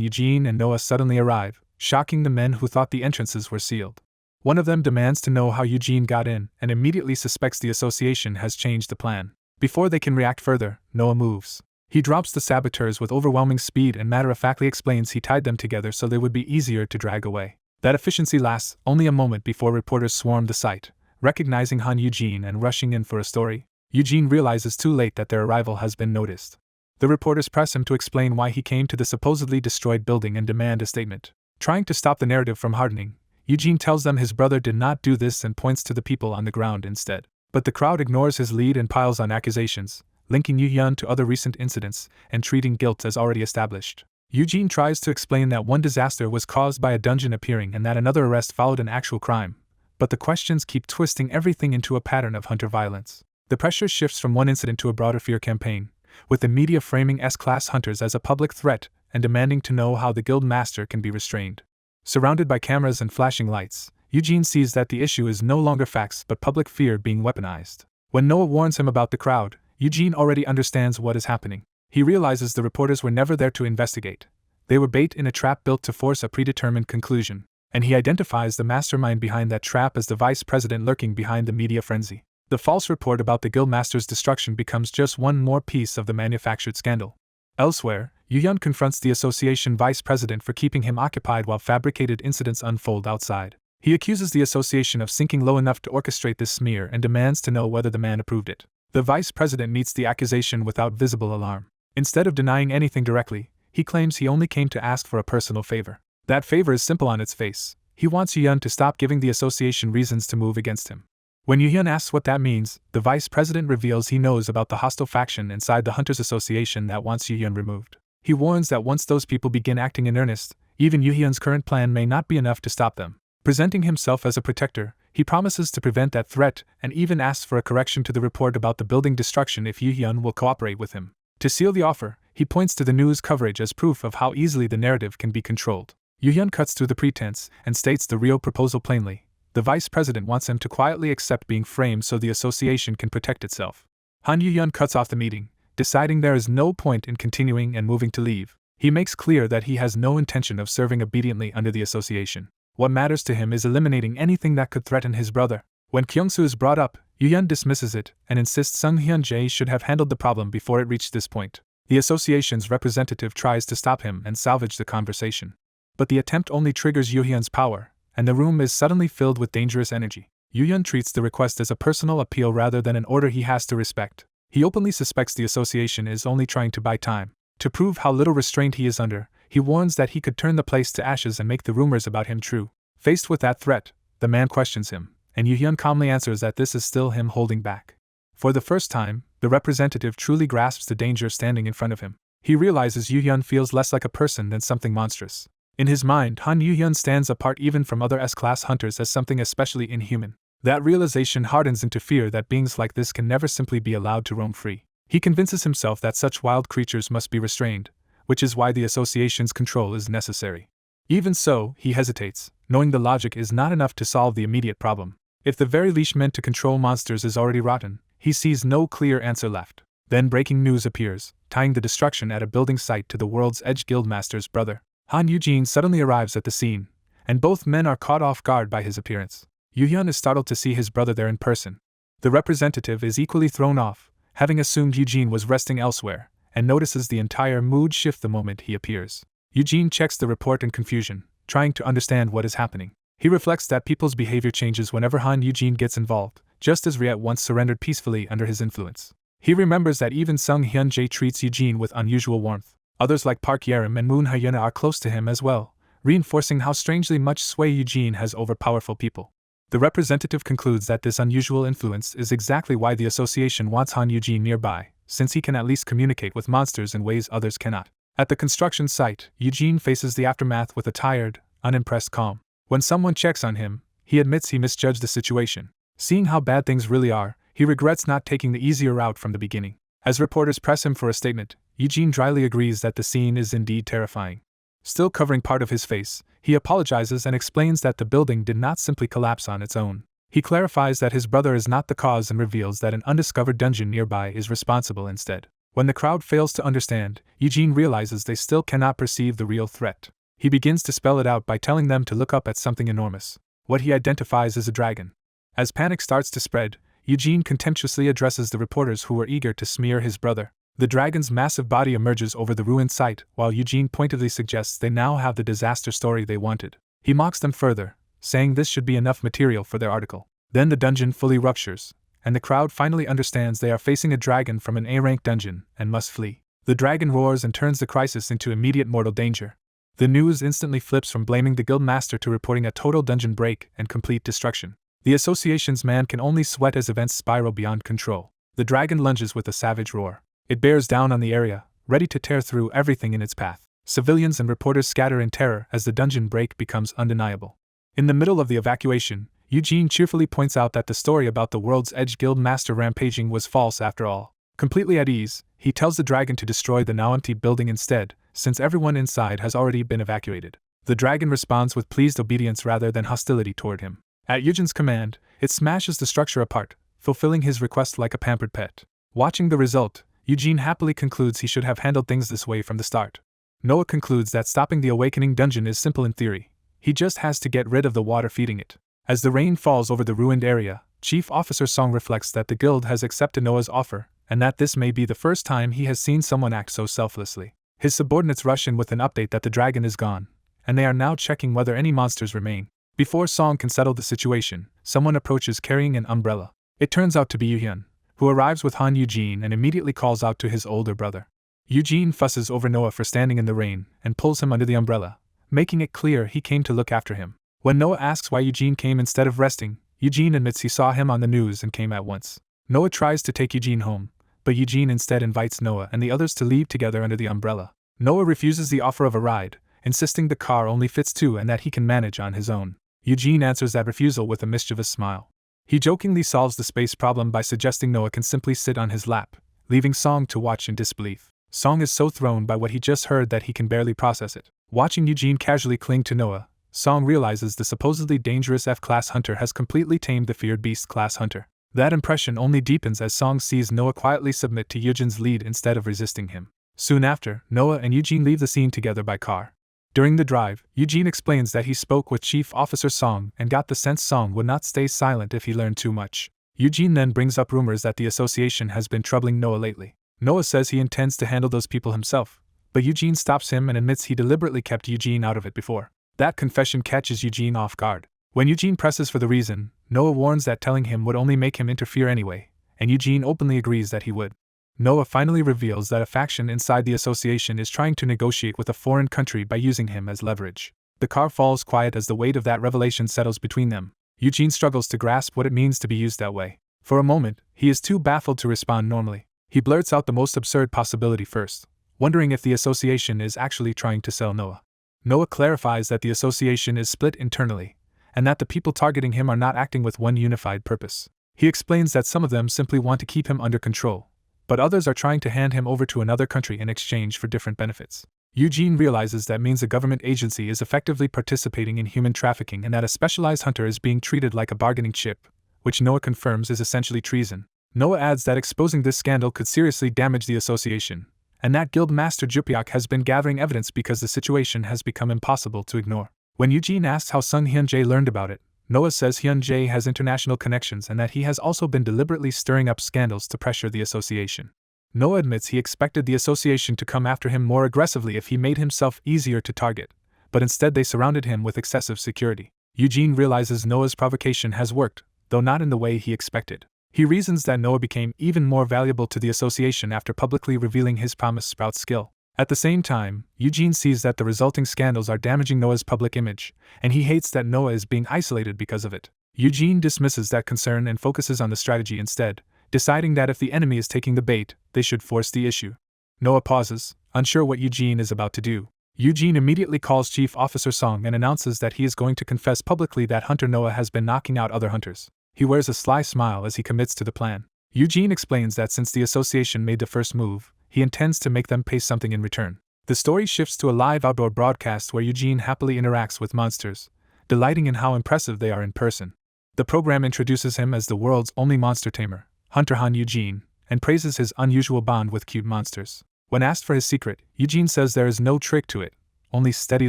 Eugene and Noah suddenly arrive, shocking the men who thought the entrances were sealed. One of them demands to know how Eugene got in and immediately suspects the association has changed the plan. Before they can react further, Noah moves. He drops the saboteurs with overwhelming speed and matter-of-factly explains he tied them together so they would be easier to drag away. That efficiency lasts only a moment before reporters swarm the site, recognizing Han Eugene and rushing in for a story. Eugene realizes too late that their arrival has been noticed. The reporters press him to explain why he came to the supposedly destroyed building and demand a statement. Trying to stop the narrative from hardening, Eugene tells them his brother did not do this and points to the people on the ground instead. But the crowd ignores his lead and piles on accusations, linking Yuhyun to other recent incidents and treating guilt as already established. Eugene tries to explain that one disaster was caused by a dungeon appearing and that another arrest followed an actual crime, but the questions keep twisting everything into a pattern of hunter violence. The pressure shifts from one incident to a broader fear campaign, with the media framing S-class hunters as a public threat and demanding to know how the guild master can be restrained. Surrounded by cameras and flashing lights, Eugene sees that the issue is no longer facts but public fear being weaponized. When Noah warns him about the crowd, Eugene already understands what is happening. He realizes the reporters were never there to investigate. They were bait in a trap built to force a predetermined conclusion, and he identifies the mastermind behind that trap as the vice president lurking behind the media frenzy. The false report about the guildmaster's destruction becomes just one more piece of the manufactured scandal. Elsewhere, Yuhyun confronts the association vice president for keeping him occupied while fabricated incidents unfold outside. He accuses the association of sinking low enough to orchestrate this smear and demands to know whether the man approved it. The vice president meets the accusation without visible alarm. Instead of denying anything directly, he claims he only came to ask for a personal favor. That favor is simple on its face. He wants Yuhyun to stop giving the association reasons to move against him. When Yuhyun asks what that means, the vice president reveals he knows about the hostile faction inside the Hunters Association that wants Yuhyun removed. He warns that once those people begin acting in earnest, even Yuhyun's current plan may not be enough to stop them. Presenting himself as a protector, he promises to prevent that threat and even asks for a correction to the report about the building destruction if Yuhyun will cooperate with him. To seal the offer, he points to the news coverage as proof of how easily the narrative can be controlled. Yuhyun cuts through the pretense and states the real proposal plainly. The vice president wants him to quietly accept being framed so the association can protect itself. Han Yuhyun cuts off the meeting, deciding there is no point in continuing and moving to leave. He makes clear that he has no intention of serving obediently under the association. What matters to him is eliminating anything that could threaten his brother. When Kyungsoo is brought up, Yuhyun dismisses it and insists Sung Hyun-jae should have handled the problem before it reached this point. The association's representative tries to stop him and salvage the conversation. But the attempt only triggers Yuhyun's power, and the room is suddenly filled with dangerous energy. Yuhyun treats the request as a personal appeal rather than an order he has to respect. He openly suspects the association is only trying to buy time. To prove how little restraint he is under, he warns that he could turn the place to ashes and make the rumors about him true. Faced with that threat, the man questions him, and Yuhyun calmly answers that this is still him holding back. For the first time, the representative truly grasps the danger standing in front of him. He realizes Yuhyun feels less like a person than something monstrous. In his mind, Han Yuhyun stands apart even from other S-class hunters as something especially inhuman. That realization hardens into fear that beings like this can never simply be allowed to roam free. He convinces himself that such wild creatures must be restrained, which is why the association's control is necessary. Even so, he hesitates, knowing the logic is not enough to solve the immediate problem. If the very leash meant to control monsters is already rotten, he sees no clear answer left. Then breaking news appears, tying the destruction at a building site to the World's Edge Guildmaster's brother. Han Eugene suddenly arrives at the scene, and both men are caught off guard by his appearance. Yuhyun is startled to see his brother there in person. The representative is equally thrown off, having assumed Eugene was resting elsewhere, and notices the entire mood shift the moment he appears. Eugene checks the report in confusion, trying to understand what is happening. He reflects that people's behavior changes whenever Han Eugene gets involved, just as Riet once surrendered peacefully under his influence. He remembers that even Sung Hyun-jae treats Eugene with unusual warmth. Others like Park Yerim and Moon Hyuna are close to him as well, reinforcing how strangely much sway Eugene has over powerful people. The representative concludes that this unusual influence is exactly why the association wants Han Eugene nearby, since he can at least communicate with monsters in ways others cannot. At the construction site, Eugene faces the aftermath with a tired, unimpressed calm. When someone checks on him, he admits he misjudged the situation. Seeing how bad things really are, he regrets not taking the easier route from the beginning. As reporters press him for a statement, Eugene dryly agrees that the scene is indeed terrifying. Still covering part of his face, he apologizes and explains that the building did not simply collapse on its own. He clarifies that his brother is not the cause and reveals that an undiscovered dungeon nearby is responsible instead. When the crowd fails to understand, Eugene realizes they still cannot perceive the real threat. He begins to spell it out by telling them to look up at something enormous, what he identifies as a dragon. As panic starts to spread, Eugene contemptuously addresses the reporters who were eager to smear his brother. The dragon's massive body emerges over the ruined site, while Eugene pointedly suggests they now have the disaster story they wanted. He mocks them further, saying this should be enough material for their article. Then the dungeon fully ruptures, and the crowd finally understands they are facing a dragon from an A-rank dungeon and must flee. The dragon roars and turns the crisis into immediate mortal danger. The news instantly flips from blaming the guildmaster to reporting a total dungeon break and complete destruction. The association's man can only sweat as events spiral beyond control. The dragon lunges with a savage roar. It bears down on the area, ready to tear through everything in its path. Civilians and reporters scatter in terror as the dungeon break becomes undeniable. In the middle of the evacuation, Eugene cheerfully points out that the story about the World's Edge Guild master rampaging was false after all. Completely at ease, he tells the dragon to destroy the now empty building instead, since everyone inside has already been evacuated. The dragon responds with pleased obedience rather than hostility toward him. At Eugene's command, it smashes the structure apart, fulfilling his request like a pampered pet. Watching the result, Eugene happily concludes he should have handled things this way from the start. Noah concludes that stopping the awakening dungeon is simple in theory. He just has to get rid of the water feeding it. As the rain falls over the ruined area, Chief Officer Song reflects that the guild has accepted Noah's offer, and that this may be the first time he has seen someone act so selflessly. His subordinates rush in with an update that the dragon is gone, and they are now checking whether any monsters remain. Before Song can settle the situation, someone approaches carrying an umbrella. It turns out to be Yoo-hyun, who arrives with Han Eugene and immediately calls out to his older brother. Eugene fusses over Noah for standing in the rain and pulls him under the umbrella, making it clear he came to look after him. When Noah asks why Eugene came instead of resting, Eugene admits he saw him on the news and came at once. Noah tries to take Eugene home, but Eugene instead invites Noah and the others to leave together under the umbrella. Noah refuses the offer of a ride, insisting the car only fits two and that he can manage on his own. Eugene answers that refusal with a mischievous smile. He jokingly solves the space problem by suggesting Noah can simply sit on his lap, leaving Song to watch in disbelief. Song is so thrown by what he just heard that he can barely process it. Watching Eugene casually cling to Noah, Song realizes the supposedly dangerous F-class hunter has completely tamed the feared beast-class hunter. That impression only deepens as Song sees Noah quietly submit to Eugene's lead instead of resisting him. Soon after, Noah and Eugene leave the scene together by car. During the drive, Eugene explains that he spoke with Chief Officer Song and got the sense Song would not stay silent if he learned too much. Eugene then brings up rumors that the association has been troubling Noah lately. Noah says he intends to handle those people himself, but Eugene stops him and admits he deliberately kept Eugene out of it before. That confession catches Eugene off guard. When Eugene presses for the reason, Noah warns that telling him would only make him interfere anyway, and Eugene openly agrees that he would. Noah finally reveals that a faction inside the association is trying to negotiate with a foreign country by using him as leverage. The car falls quiet as the weight of that revelation settles between them. Eugene struggles to grasp what it means to be used that way. For a moment, he is too baffled to respond normally. He blurts out the most absurd possibility first, wondering if the association is actually trying to sell Noah. Noah clarifies that the association is split internally, and that the people targeting him are not acting with one unified purpose. He explains that some of them simply want to keep him under control, but others are trying to hand him over to another country in exchange for different benefits. Eugene realizes that means a government agency is effectively participating in human trafficking and that a specialized hunter is being treated like a bargaining chip, which Noah confirms is essentially treason. Noah adds that exposing this scandal could seriously damage the association, and that Guild Master Jupyeok has been gathering evidence because the situation has become impossible to ignore. When Eugene asks how Sung Hyun-jae learned about it, Noah says Hyun-jae has international connections and that he has also been deliberately stirring up scandals to pressure the association. Noah admits he expected the association to come after him more aggressively if he made himself easier to target, but instead they surrounded him with excessive security. Eugene realizes Noah's provocation has worked, though not in the way he expected. He reasons that Noah became even more valuable to the association after publicly revealing his promise sprout skill. At the same time, Eugene sees that the resulting scandals are damaging Noah's public image, and he hates that Noah is being isolated because of it. Eugene dismisses that concern and focuses on the strategy instead, deciding that if the enemy is taking the bait, they should force the issue. Noah pauses, unsure what Eugene is about to do. Eugene immediately calls Chief Officer Song and announces that he is going to confess publicly that Hunter Noah has been knocking out other hunters. He wears a sly smile as he commits to the plan. Eugene explains that since the association made the first move, he intends to make them pay something in return. The story shifts to a live outdoor broadcast where Eugene happily interacts with monsters, delighting in how impressive they are in person. The program introduces him as the world's only monster tamer, Hunter Han Eugene, and praises his unusual bond with cute monsters. When asked for his secret, Eugene says there is no trick to it, only steady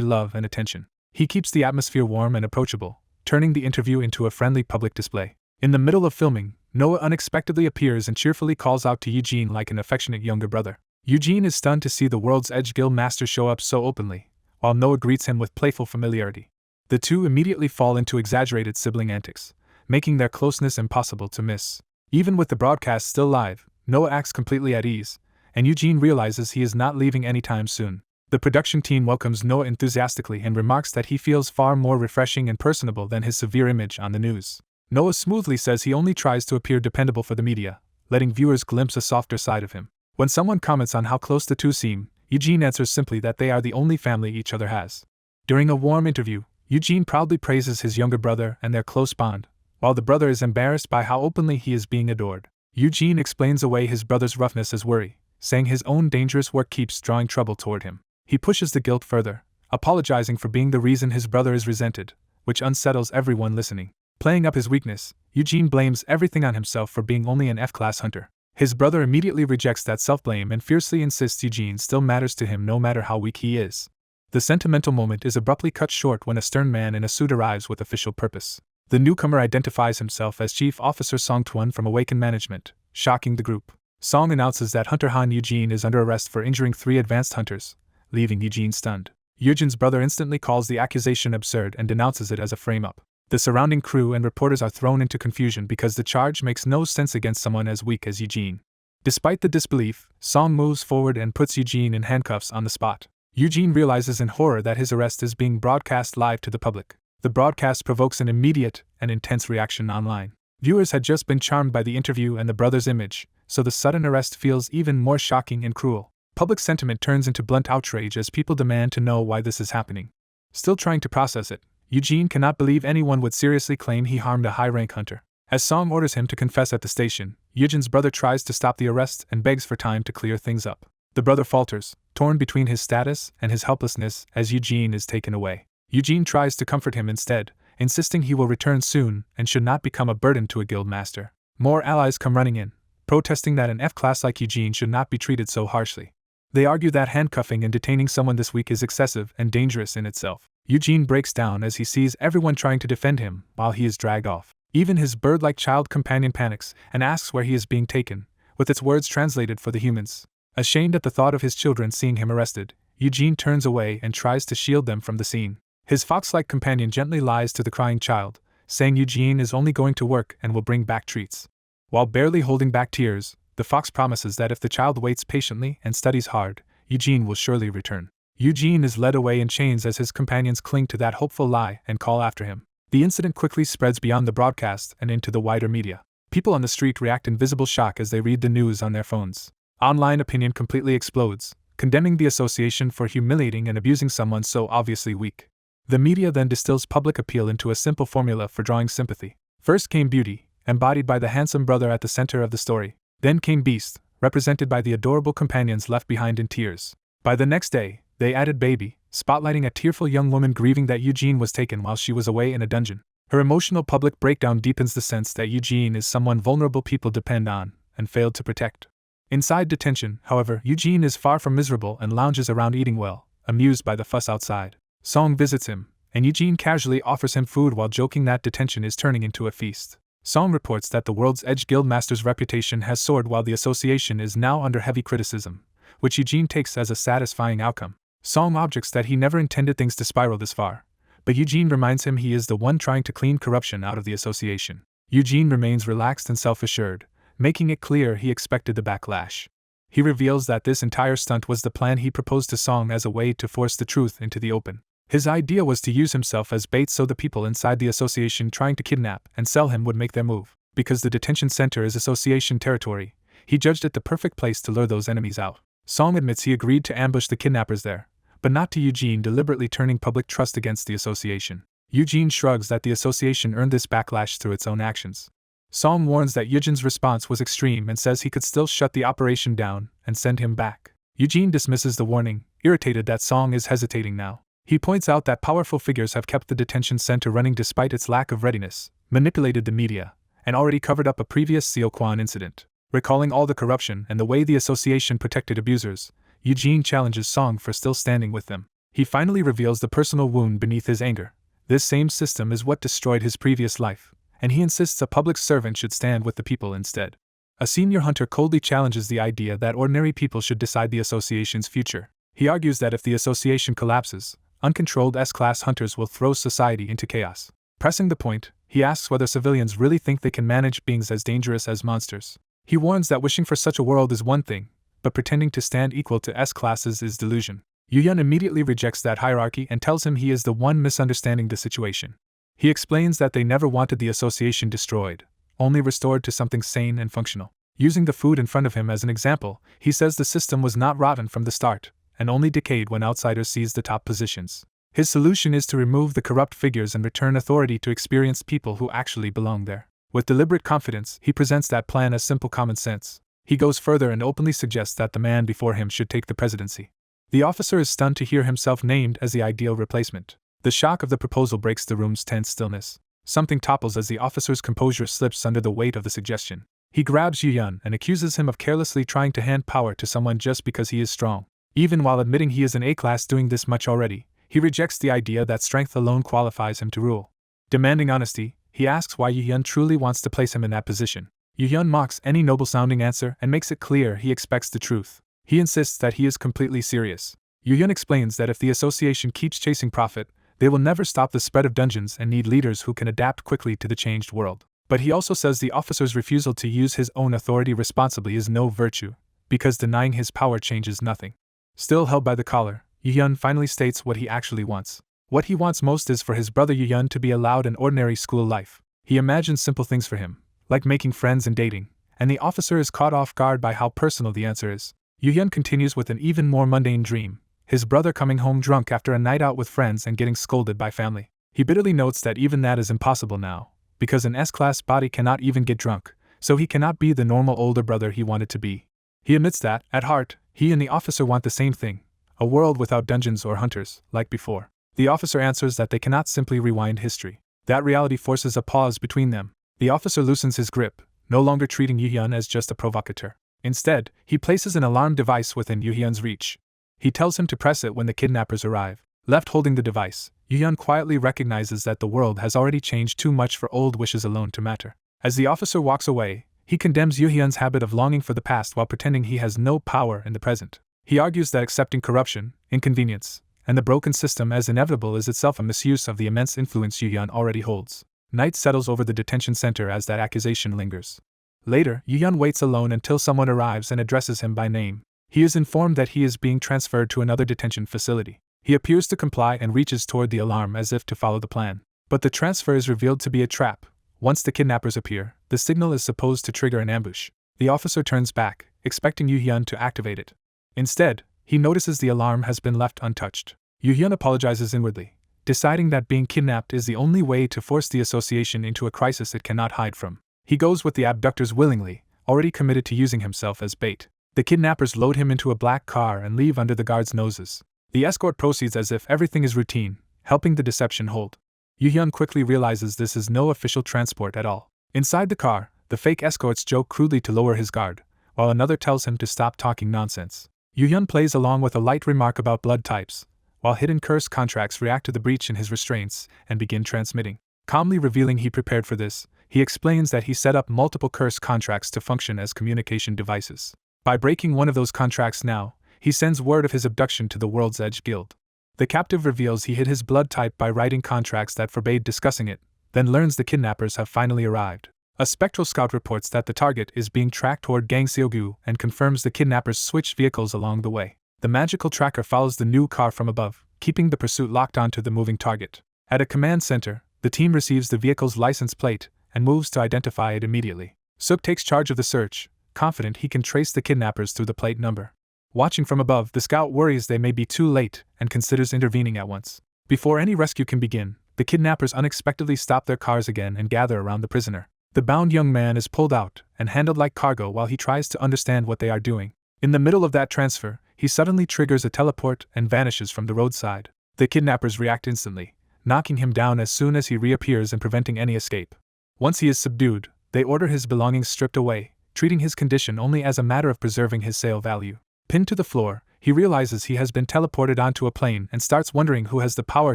love and attention. He keeps the atmosphere warm and approachable, turning the interview into a friendly public display. In the middle of filming, Noah unexpectedly appears and cheerfully calls out to Eugene like an affectionate younger brother. Eugene is stunned to see the world's Edge Guild master show up so openly, while Noah greets him with playful familiarity. The two immediately fall into exaggerated sibling antics, making their closeness impossible to miss. Even with the broadcast still live, Noah acts completely at ease, and Eugene realizes he is not leaving anytime soon. The production team welcomes Noah enthusiastically and remarks that he feels far more refreshing and personable than his severe image on the news. Noah smoothly says he only tries to appear dependable for the media, letting viewers glimpse a softer side of him. When someone comments on how close the two seem, Eugene answers simply that they are the only family each other has. During a warm interview, Eugene proudly praises his younger brother and their close bond, while the brother is embarrassed by how openly he is being adored. Eugene explains away his brother's roughness as worry, saying his own dangerous work keeps drawing trouble toward him. He pushes the guilt further, apologizing for being the reason his brother is resented, which unsettles everyone listening. Playing up his weakness, Eugene blames everything on himself for being only an F-class hunter. His brother immediately rejects that self-blame and fiercely insists Eugene still matters to him no matter how weak he is. The sentimental moment is abruptly cut short when a stern man in a suit arrives with official purpose. The newcomer identifies himself as Chief Officer Song Twon from Awaken Management, shocking the group. Song announces that Hunter Han Eugene is under arrest for injuring 3 advanced hunters, leaving Eugene stunned. Eugene's brother instantly calls the accusation absurd and denounces it as a frame-up. The surrounding crew and reporters are thrown into confusion because the charge makes no sense against someone as weak as Eugene. Despite the disbelief, Song moves forward and puts Eugene in handcuffs on the spot. Eugene realizes in horror that his arrest is being broadcast live to the public. The broadcast provokes an immediate and intense reaction online. Viewers had just been charmed by the interview and the brother's image, so the sudden arrest feels even more shocking and cruel. Public sentiment turns into blunt outrage as people demand to know why this is happening. Still trying to process it, Eugene cannot believe anyone would seriously claim he harmed a high-rank hunter. As Song orders him to confess at the station, Eugene's brother tries to stop the arrest and begs for time to clear things up. The brother falters, torn between his status and his helplessness as Eugene is taken away. Eugene tries to comfort him instead, insisting he will return soon and should not become a burden to a guild master. More allies come running in, protesting that an F-class like Eugene should not be treated so harshly. They argue that handcuffing and detaining someone this weak is excessive and dangerous in itself. Eugene breaks down as he sees everyone trying to defend him while he is dragged off. Even his bird-like child companion panics and asks where he is being taken, with its words translated for the humans. Ashamed at the thought of his children seeing him arrested, Eugene turns away and tries to shield them from the scene. His fox-like companion gently lies to the crying child, saying Eugene is only going to work and will bring back treats. While barely holding back tears, the fox promises that if the child waits patiently and studies hard, Eugene will surely return. Eugene is led away in chains as his companions cling to that hopeful lie and call after him. The incident quickly spreads beyond the broadcast and into the wider media. People on the street react in visible shock as they read the news on their phones. Online opinion completely explodes, condemning the association for humiliating and abusing someone so obviously weak. The media then distills public appeal into a simple formula for drawing sympathy. First came beauty, embodied by the handsome brother at the center of the story. Then came beast, represented by the adorable companions left behind in tears. By the next day, they added baby, spotlighting a tearful young woman grieving that Eugene was taken while she was away in a dungeon. Her emotional public breakdown deepens the sense that Eugene is someone vulnerable people depend on and failed to protect. Inside detention, however, Eugene is far from miserable and lounges around eating well, amused by the fuss outside. Song visits him, and Eugene casually offers him food while joking that detention is turning into a feast. Song reports that the World's Edge Guildmaster's reputation has soared while the association is now under heavy criticism, which Eugene takes as a satisfying outcome. Song objects that he never intended things to spiral this far, but Eugene reminds him he is the one trying to clean corruption out of the association. Eugene remains relaxed and self-assured, making it clear he expected the backlash. He reveals that this entire stunt was the plan he proposed to Song as a way to force the truth into the open. His idea was to use himself as bait so the people inside the association trying to kidnap and sell him would make their move. Because the detention center is association territory, he judged it the perfect place to lure those enemies out. Song admits he agreed to ambush the kidnappers there, but not to Eugene deliberately turning public trust against the association. Eugene shrugs that the association earned this backlash through its own actions. Song warns that Eugene's response was extreme and says he could still shut the operation down and send him back. Eugene dismisses the warning, irritated that Song is hesitating now. He points out that powerful figures have kept the detention center running despite its lack of readiness, manipulated the media, and already covered up a previous Seokwon incident. Recalling all the corruption and the way the association protected abusers, Eugene challenges Song for still standing with them. He finally reveals the personal wound beneath his anger. This same system is what destroyed his previous life, and he insists a public servant should stand with the people instead. A senior hunter coldly challenges the idea that ordinary people should decide the association's future. He argues that if the association collapses, uncontrolled S-class hunters will throw society into chaos. Pressing the point, he asks whether civilians really think they can manage beings as dangerous as monsters. He warns that wishing for such a world is one thing, but pretending to stand equal to S-classes is delusion. Yu-yun immediately rejects that hierarchy and tells him he is the one misunderstanding the situation. He explains that they never wanted the association destroyed, only restored to something sane and functional. Using the food in front of him as an example, he says the system was not rotten from the start, and only decayed when outsiders seized the top positions. His solution is to remove the corrupt figures and return authority to experienced people who actually belong there. With deliberate confidence, he presents that plan as simple common sense. He goes further and openly suggests that the man before him should take the presidency. The officer is stunned to hear himself named as the ideal replacement. The shock of the proposal breaks the room's tense stillness. Something topples as the officer's composure slips under the weight of the suggestion. He grabs Yu-yun and accuses him of carelessly trying to hand power to someone just because he is strong. Even while admitting he is an A-class doing this much already, he rejects the idea that strength alone qualifies him to rule. Demanding honesty, he asks why Yu-yun truly wants to place him in that position. Yu-yun mocks any noble-sounding answer and makes it clear he expects the truth. He insists that he is completely serious. Yu-yun explains that if the association keeps chasing profit, they will never stop the spread of dungeons and need leaders who can adapt quickly to the changed world. But he also says the officer's refusal to use his own authority responsibly is no virtue, because denying his power changes nothing. Still held by the collar, Yu-yun finally states what he actually wants. What he wants most is for his brother Yu-yun to be allowed an ordinary school life. He imagines simple things for him, like making friends and dating, and the officer is caught off guard by how personal the answer is. Yu-yun continues with an even more mundane dream, his brother coming home drunk after a night out with friends and getting scolded by family. He bitterly notes that even that is impossible now, because an S-class body cannot even get drunk, so he cannot be the normal older brother he wanted to be. He admits that, at heart, he and the officer want the same thing, a world without dungeons or hunters, like before. The officer answers that they cannot simply rewind history. That reality forces a pause between them. The officer loosens his grip, no longer treating Yu-yun as just a provocateur. Instead, he places an alarm device within Yu-yun's reach. He tells him to press it when the kidnappers arrive. Left holding the device, Yu-yun quietly recognizes that the world has already changed too much for old wishes alone to matter. As the officer walks away, he condemns Yu-hyun's habit of longing for the past while pretending he has no power in the present. He argues that accepting corruption, inconvenience, and the broken system as inevitable is itself a misuse of the immense influence Yu-yun already holds. Night settles over the detention center as that accusation lingers. Later, Yu-yun waits alone until someone arrives and addresses him by name. He is informed that he is being transferred to another detention facility. He appears to comply and reaches toward the alarm as if to follow the plan. But the transfer is revealed to be a trap. Once the kidnappers appear, the signal is supposed to trigger an ambush. The officer turns back, expecting Yu-hyun to activate it. Instead, he notices the alarm has been left untouched. Yu-hyun apologizes inwardly, deciding that being kidnapped is the only way to force the association into a crisis it cannot hide from. He goes with the abductors willingly, already committed to using himself as bait. The kidnappers load him into a black car and leave under the guards' noses. The escort proceeds as if everything is routine, helping the deception hold. Yu-hyun quickly realizes this is no official transport at all. Inside the car, the fake escorts joke crudely to lower his guard, while another tells him to stop talking nonsense. Yu-hyun plays along with a light remark about blood types, while hidden curse contracts react to the breach in his restraints and begin transmitting. Calmly revealing he prepared for this, he explains that he set up multiple curse contracts to function as communication devices. By breaking one of those contracts now, he sends word of his abduction to the World's Edge Guild. The captive reveals he hid his blood type by writing contracts that forbade discussing it, then learns the kidnappers have finally arrived. A spectral scout reports that the target is being tracked toward Gangseogu and confirms the kidnappers switched vehicles along the way. The magical tracker follows the new car from above, keeping the pursuit locked onto the moving target. At a command center, the team receives the vehicle's license plate and moves to identify it immediately. Suk takes charge of the search, confident he can trace the kidnappers through the plate number. Watching from above, the scout worries they may be too late and considers intervening at once. Before any rescue can begin, the kidnappers unexpectedly stop their cars again and gather around the prisoner. The bound young man is pulled out and handled like cargo while he tries to understand what they are doing. In the middle of that transfer, he suddenly triggers a teleport and vanishes from the roadside. The kidnappers react instantly, knocking him down as soon as he reappears and preventing any escape. Once he is subdued, they order his belongings stripped away, treating his condition only as a matter of preserving his sale value. Pinned to the floor, he realizes he has been teleported onto a plane and starts wondering who has the power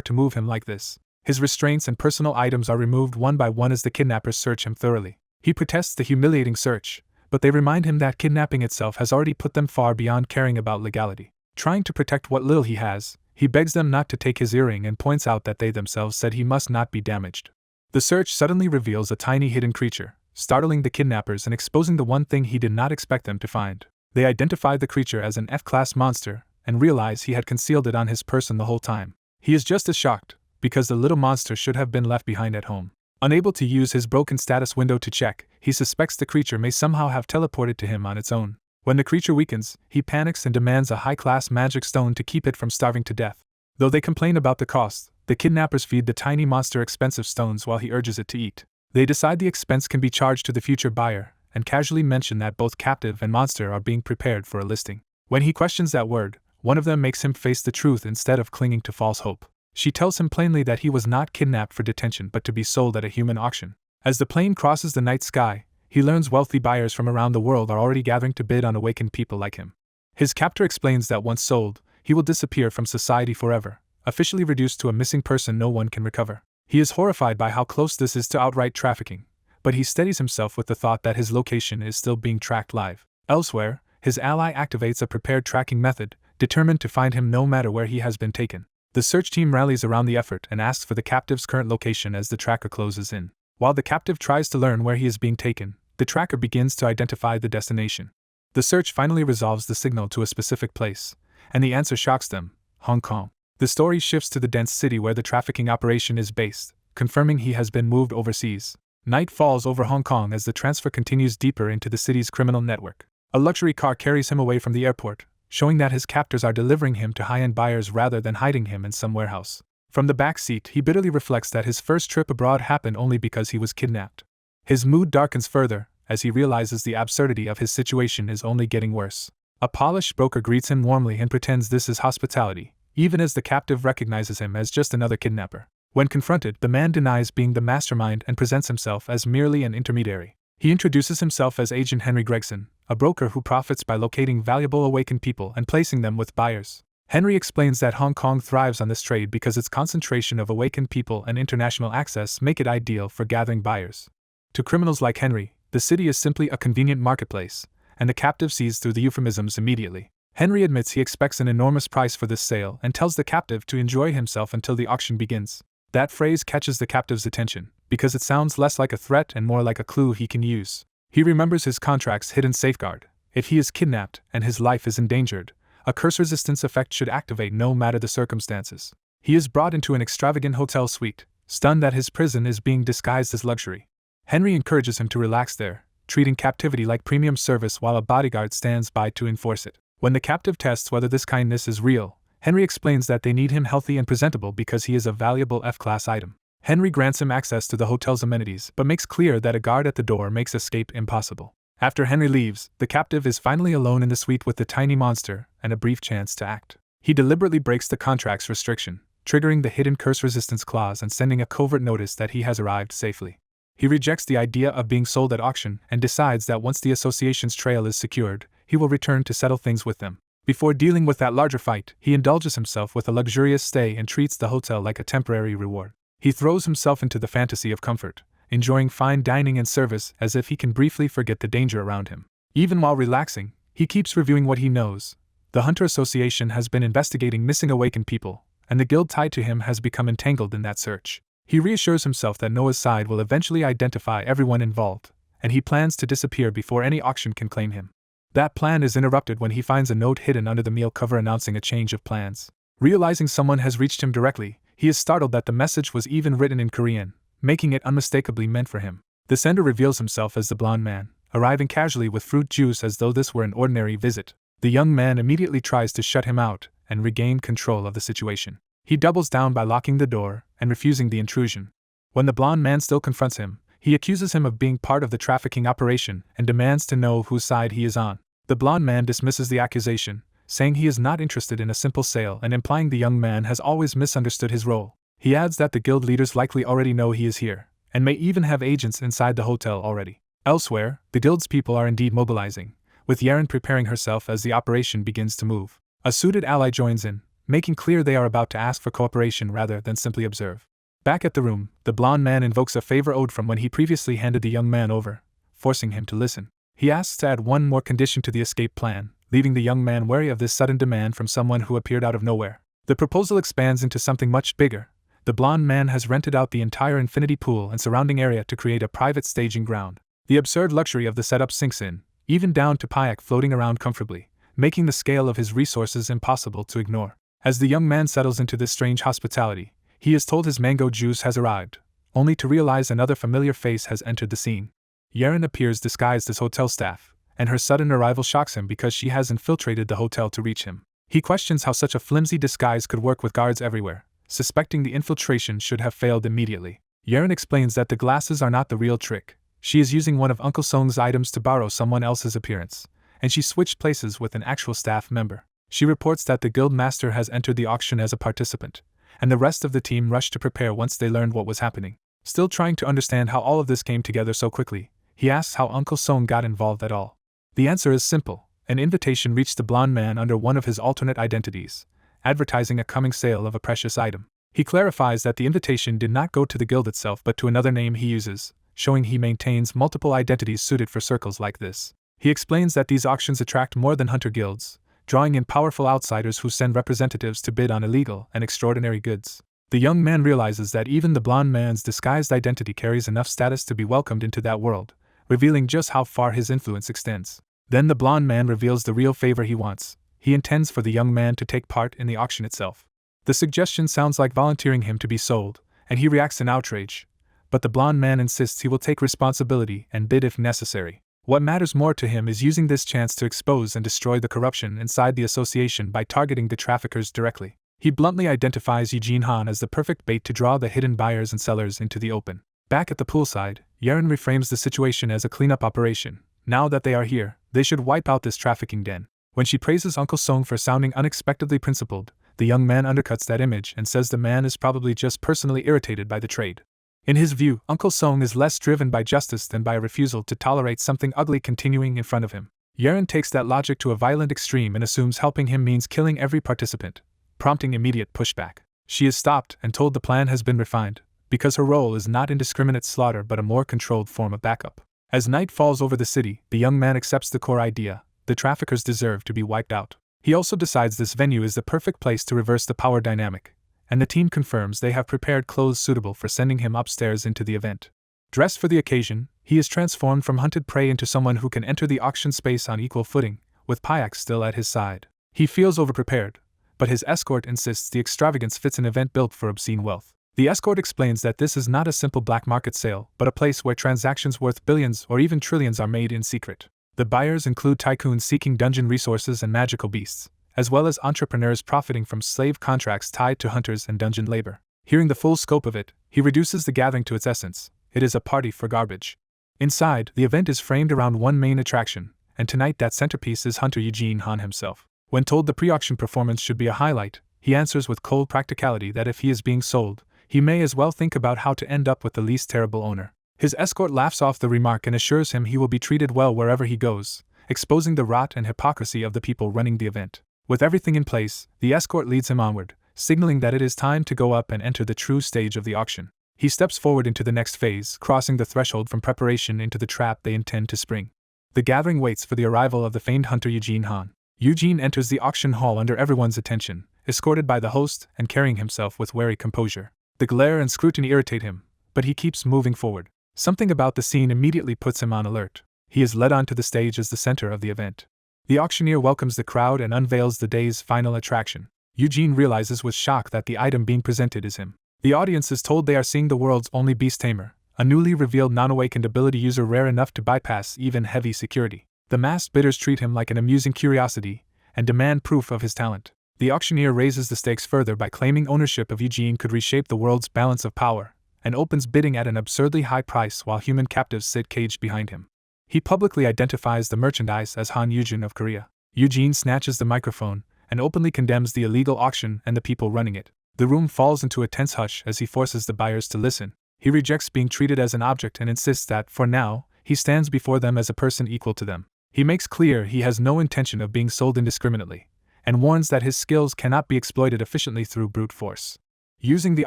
to move him like this. His restraints and personal items are removed one by one as the kidnappers search him thoroughly. He protests the humiliating search, but they remind him that kidnapping itself has already put them far beyond caring about legality. Trying to protect what little he has, he begs them not to take his earring and points out that they themselves said he must not be damaged. The search suddenly reveals a tiny hidden creature, startling the kidnappers and exposing the one thing he did not expect them to find. They identify the creature as an F-class monster and realize he had concealed it on his person the whole time. He is just as shocked, because the little monster should have been left behind at home. Unable to use his broken status window to check, he suspects the creature may somehow have teleported to him on its own. When the creature weakens, he panics and demands a high-class magic stone to keep it from starving to death. Though they complain about the cost, the kidnappers feed the tiny monster expensive stones while he urges it to eat. They decide the expense can be charged to the future buyer, and casually mention that both captive and monster are being prepared for a listing. When he questions that word, one of them makes him face the truth instead of clinging to false hope. She tells him plainly that he was not kidnapped for detention but to be sold at a human auction. As the plane crosses the night sky, he learns wealthy buyers from around the world are already gathering to bid on awakened people like him. His captor explains that once sold, he will disappear from society forever, officially reduced to a missing person no one can recover. He is horrified by how close this is to outright trafficking, but he steadies himself with the thought that his location is still being tracked live. Elsewhere, his ally activates a prepared tracking method, determined to find him no matter where he has been taken. The search team rallies around the effort and asks for the captive's current location as the tracker closes in. While the captive tries to learn where he is being taken, the tracker begins to identify the destination. The search finally resolves the signal to a specific place, and the answer shocks them: Hong Kong. The story shifts to the dense city where the trafficking operation is based, confirming he has been moved overseas. Night falls over Hong Kong as the transfer continues deeper into the city's criminal network. A luxury car carries him away from the airport, showing that his captors are delivering him to high-end buyers rather than hiding him in some warehouse. From the back seat, he bitterly reflects that his first trip abroad happened only because he was kidnapped. His mood darkens further, as he realizes the absurdity of his situation is only getting worse. A polished broker greets him warmly and pretends this is hospitality, even as the captive recognizes him as just another kidnapper. When confronted, the man denies being the mastermind and presents himself as merely an intermediary. He introduces himself as Agent Henry Gregson, a broker who profits by locating valuable awakened people and placing them with buyers. Henry explains that Hong Kong thrives on this trade because its concentration of awakened people and international access make it ideal for gathering buyers. To criminals like Henry, the city is simply a convenient marketplace, and the captive sees through the euphemisms immediately. Henry admits he expects an enormous price for this sale and tells the captive to enjoy himself until the auction begins. That phrase catches the captive's attention, because it sounds less like a threat and more like a clue he can use. He remembers his contract's hidden safeguard: if he is kidnapped and his life is endangered, a curse resistance effect should activate no matter the circumstances. He is brought into an extravagant hotel suite, stunned that his prison is being disguised as luxury. Henry encourages him to relax there, treating captivity like premium service while a bodyguard stands by to enforce it. When the captive tests whether this kindness is real, Henry explains that they need him healthy and presentable because he is a valuable F-class item. Henry grants him access to the hotel's amenities but makes clear that a guard at the door makes escape impossible. After Henry leaves, the captive is finally alone in the suite with the tiny monster and a brief chance to act. He deliberately breaks the contract's restriction, triggering the hidden curse resistance clause and sending a covert notice that he has arrived safely. He rejects the idea of being sold at auction and decides that once the association's trail is secured, he will return to settle things with them. Before dealing with that larger fight, he indulges himself with a luxurious stay and treats the hotel like a temporary reward. He throws himself into the fantasy of comfort, enjoying fine dining and service as if he can briefly forget the danger around him. Even while relaxing, he keeps reviewing what he knows. The Hunter Association has been investigating missing awakened people, and the guild tied to him has become entangled in that search. He reassures himself that Noah's side will eventually identify everyone involved, and he plans to disappear before any auction can claim him. That plan is interrupted when he finds a note hidden under the meal cover announcing a change of plans. Realizing someone has reached him directly, he is startled that the message was even written in Korean, making it unmistakably meant for him. The sender reveals himself as the blonde man, arriving casually with fruit juice as though this were an ordinary visit. The young man immediately tries to shut him out and regain control of the situation. He doubles down by locking the door and refusing the intrusion. When the blonde man still confronts him, he accuses him of being part of the trafficking operation and demands to know whose side he is on. The blonde man dismisses the accusation, saying he is not interested in a simple sale and implying the young man has always misunderstood his role. He adds that the guild leaders likely already know he is here, and may even have agents inside the hotel already. Elsewhere, the guild's people are indeed mobilizing, with Yeren preparing herself as the operation begins to move. A suited ally joins in, making clear they are about to ask for cooperation rather than simply observe. Back at the room, the blonde man invokes a favor owed from when he previously handed the young man over, forcing him to listen. He asks to add one more condition to the escape plan, leaving the young man wary of this sudden demand from someone who appeared out of nowhere. The proposal expands into something much bigger. The blonde man has rented out the entire infinity pool and surrounding area to create a private staging ground. The absurd luxury of the setup sinks in, even down to Payak floating around comfortably, making the scale of his resources impossible to ignore. As the young man settles into this strange hospitality, he is told his mango juice has arrived, only to realize another familiar face has entered the scene. Yeren appears disguised as hotel staff, and her sudden arrival shocks him because she has infiltrated the hotel to reach him. He questions how such a flimsy disguise could work with guards everywhere, suspecting the infiltration should have failed immediately. Yeren explains that the glasses are not the real trick. She is using one of Uncle Song's items to borrow someone else's appearance, and she switched places with an actual staff member. She reports that the guild master has entered the auction as a participant, and the rest of the team rushed to prepare once they learned what was happening. Still trying to understand how all of this came together so quickly, he asks how Uncle Song got involved at all. The answer is simple. An invitation reached the blonde man under one of his alternate identities, advertising a coming sale of a precious item. He clarifies that the invitation did not go to the guild itself but to another name he uses, showing he maintains multiple identities suited for circles like this. He explains that these auctions attract more than hunter guilds, drawing in powerful outsiders who send representatives to bid on illegal and extraordinary goods. The young man realizes that even the blonde man's disguised identity carries enough status to be welcomed into that world, revealing just how far his influence extends. Then the blonde man reveals the real favor he wants. He intends for the young man to take part in the auction itself. The suggestion sounds like volunteering him to be sold, and he reacts in outrage. But the blonde man insists he will take responsibility and bid if necessary. What matters more to him is using this chance to expose and destroy the corruption inside the association by targeting the traffickers directly. He bluntly identifies Eugene Han as the perfect bait to draw the hidden buyers and sellers into the open. Back at the poolside, Yeren reframes the situation as a cleanup operation. Now that they are here, they should wipe out this trafficking den. When she praises Uncle Song for sounding unexpectedly principled, the young man undercuts that image and says the man is probably just personally irritated by the trade. In his view, Uncle Song is less driven by justice than by a refusal to tolerate something ugly continuing in front of him. Yeren takes that logic to a violent extreme and assumes helping him means killing every participant, prompting immediate pushback. She is stopped and told the plan has been refined, because her role is not indiscriminate slaughter but a more controlled form of backup. As night falls over the city, the young man accepts the core idea: the traffickers deserve to be wiped out. He also decides this venue is the perfect place to reverse the power dynamic, and the team confirms they have prepared clothes suitable for sending him upstairs into the event. Dressed for the occasion, he is transformed from hunted prey into someone who can enter the auction space on equal footing, with Payak still at his side. He feels overprepared, but his escort insists the extravagance fits an event built for obscene wealth. The escort explains that this is not a simple black market sale, but a place where transactions worth billions or even trillions are made in secret. The buyers include tycoons seeking dungeon resources and magical beasts, as well as entrepreneurs profiting from slave contracts tied to hunters and dungeon labor. Hearing the full scope of it, he reduces the gathering to its essence: it is a party for garbage. Inside, the event is framed around one main attraction, and tonight that centerpiece is Hunter Eugene Han himself. When told the pre-auction performance should be a highlight, he answers with cold practicality that if he is being sold, he may as well think about how to end up with the least terrible owner. His escort laughs off the remark and assures him he will be treated well wherever he goes, exposing the rot and hypocrisy of the people running the event. With everything in place, the escort leads him onward, signaling that it is time to go up and enter the true stage of the auction. He steps forward into the next phase, crossing the threshold from preparation into the trap they intend to spring. The gathering waits for the arrival of the famed hunter Eugene Han. Eugene enters the auction hall under everyone's attention, escorted by the host and carrying himself with wary composure. The glare and scrutiny irritate him, but he keeps moving forward. Something about the scene immediately puts him on alert. He is led onto the stage as the center of the event. The auctioneer welcomes the crowd and unveils the day's final attraction. Eugene realizes with shock that the item being presented is him. The audience is told they are seeing the world's only beast tamer, a newly revealed non-awakened ability user rare enough to bypass even heavy security. The masked bidders treat him like an amusing curiosity and demand proof of his talent. The auctioneer raises the stakes further by claiming ownership of Eugene could reshape the world's balance of power, and opens bidding at an absurdly high price while human captives sit caged behind him. He publicly identifies the merchandise as Han Eugene of Korea. Eugene snatches the microphone and openly condemns the illegal auction and the people running it. The room falls into a tense hush as he forces the buyers to listen. He rejects being treated as an object and insists that, for now, he stands before them as a person equal to them. He makes clear he has no intention of being sold indiscriminately, and warns that his skills cannot be exploited efficiently through brute force. Using the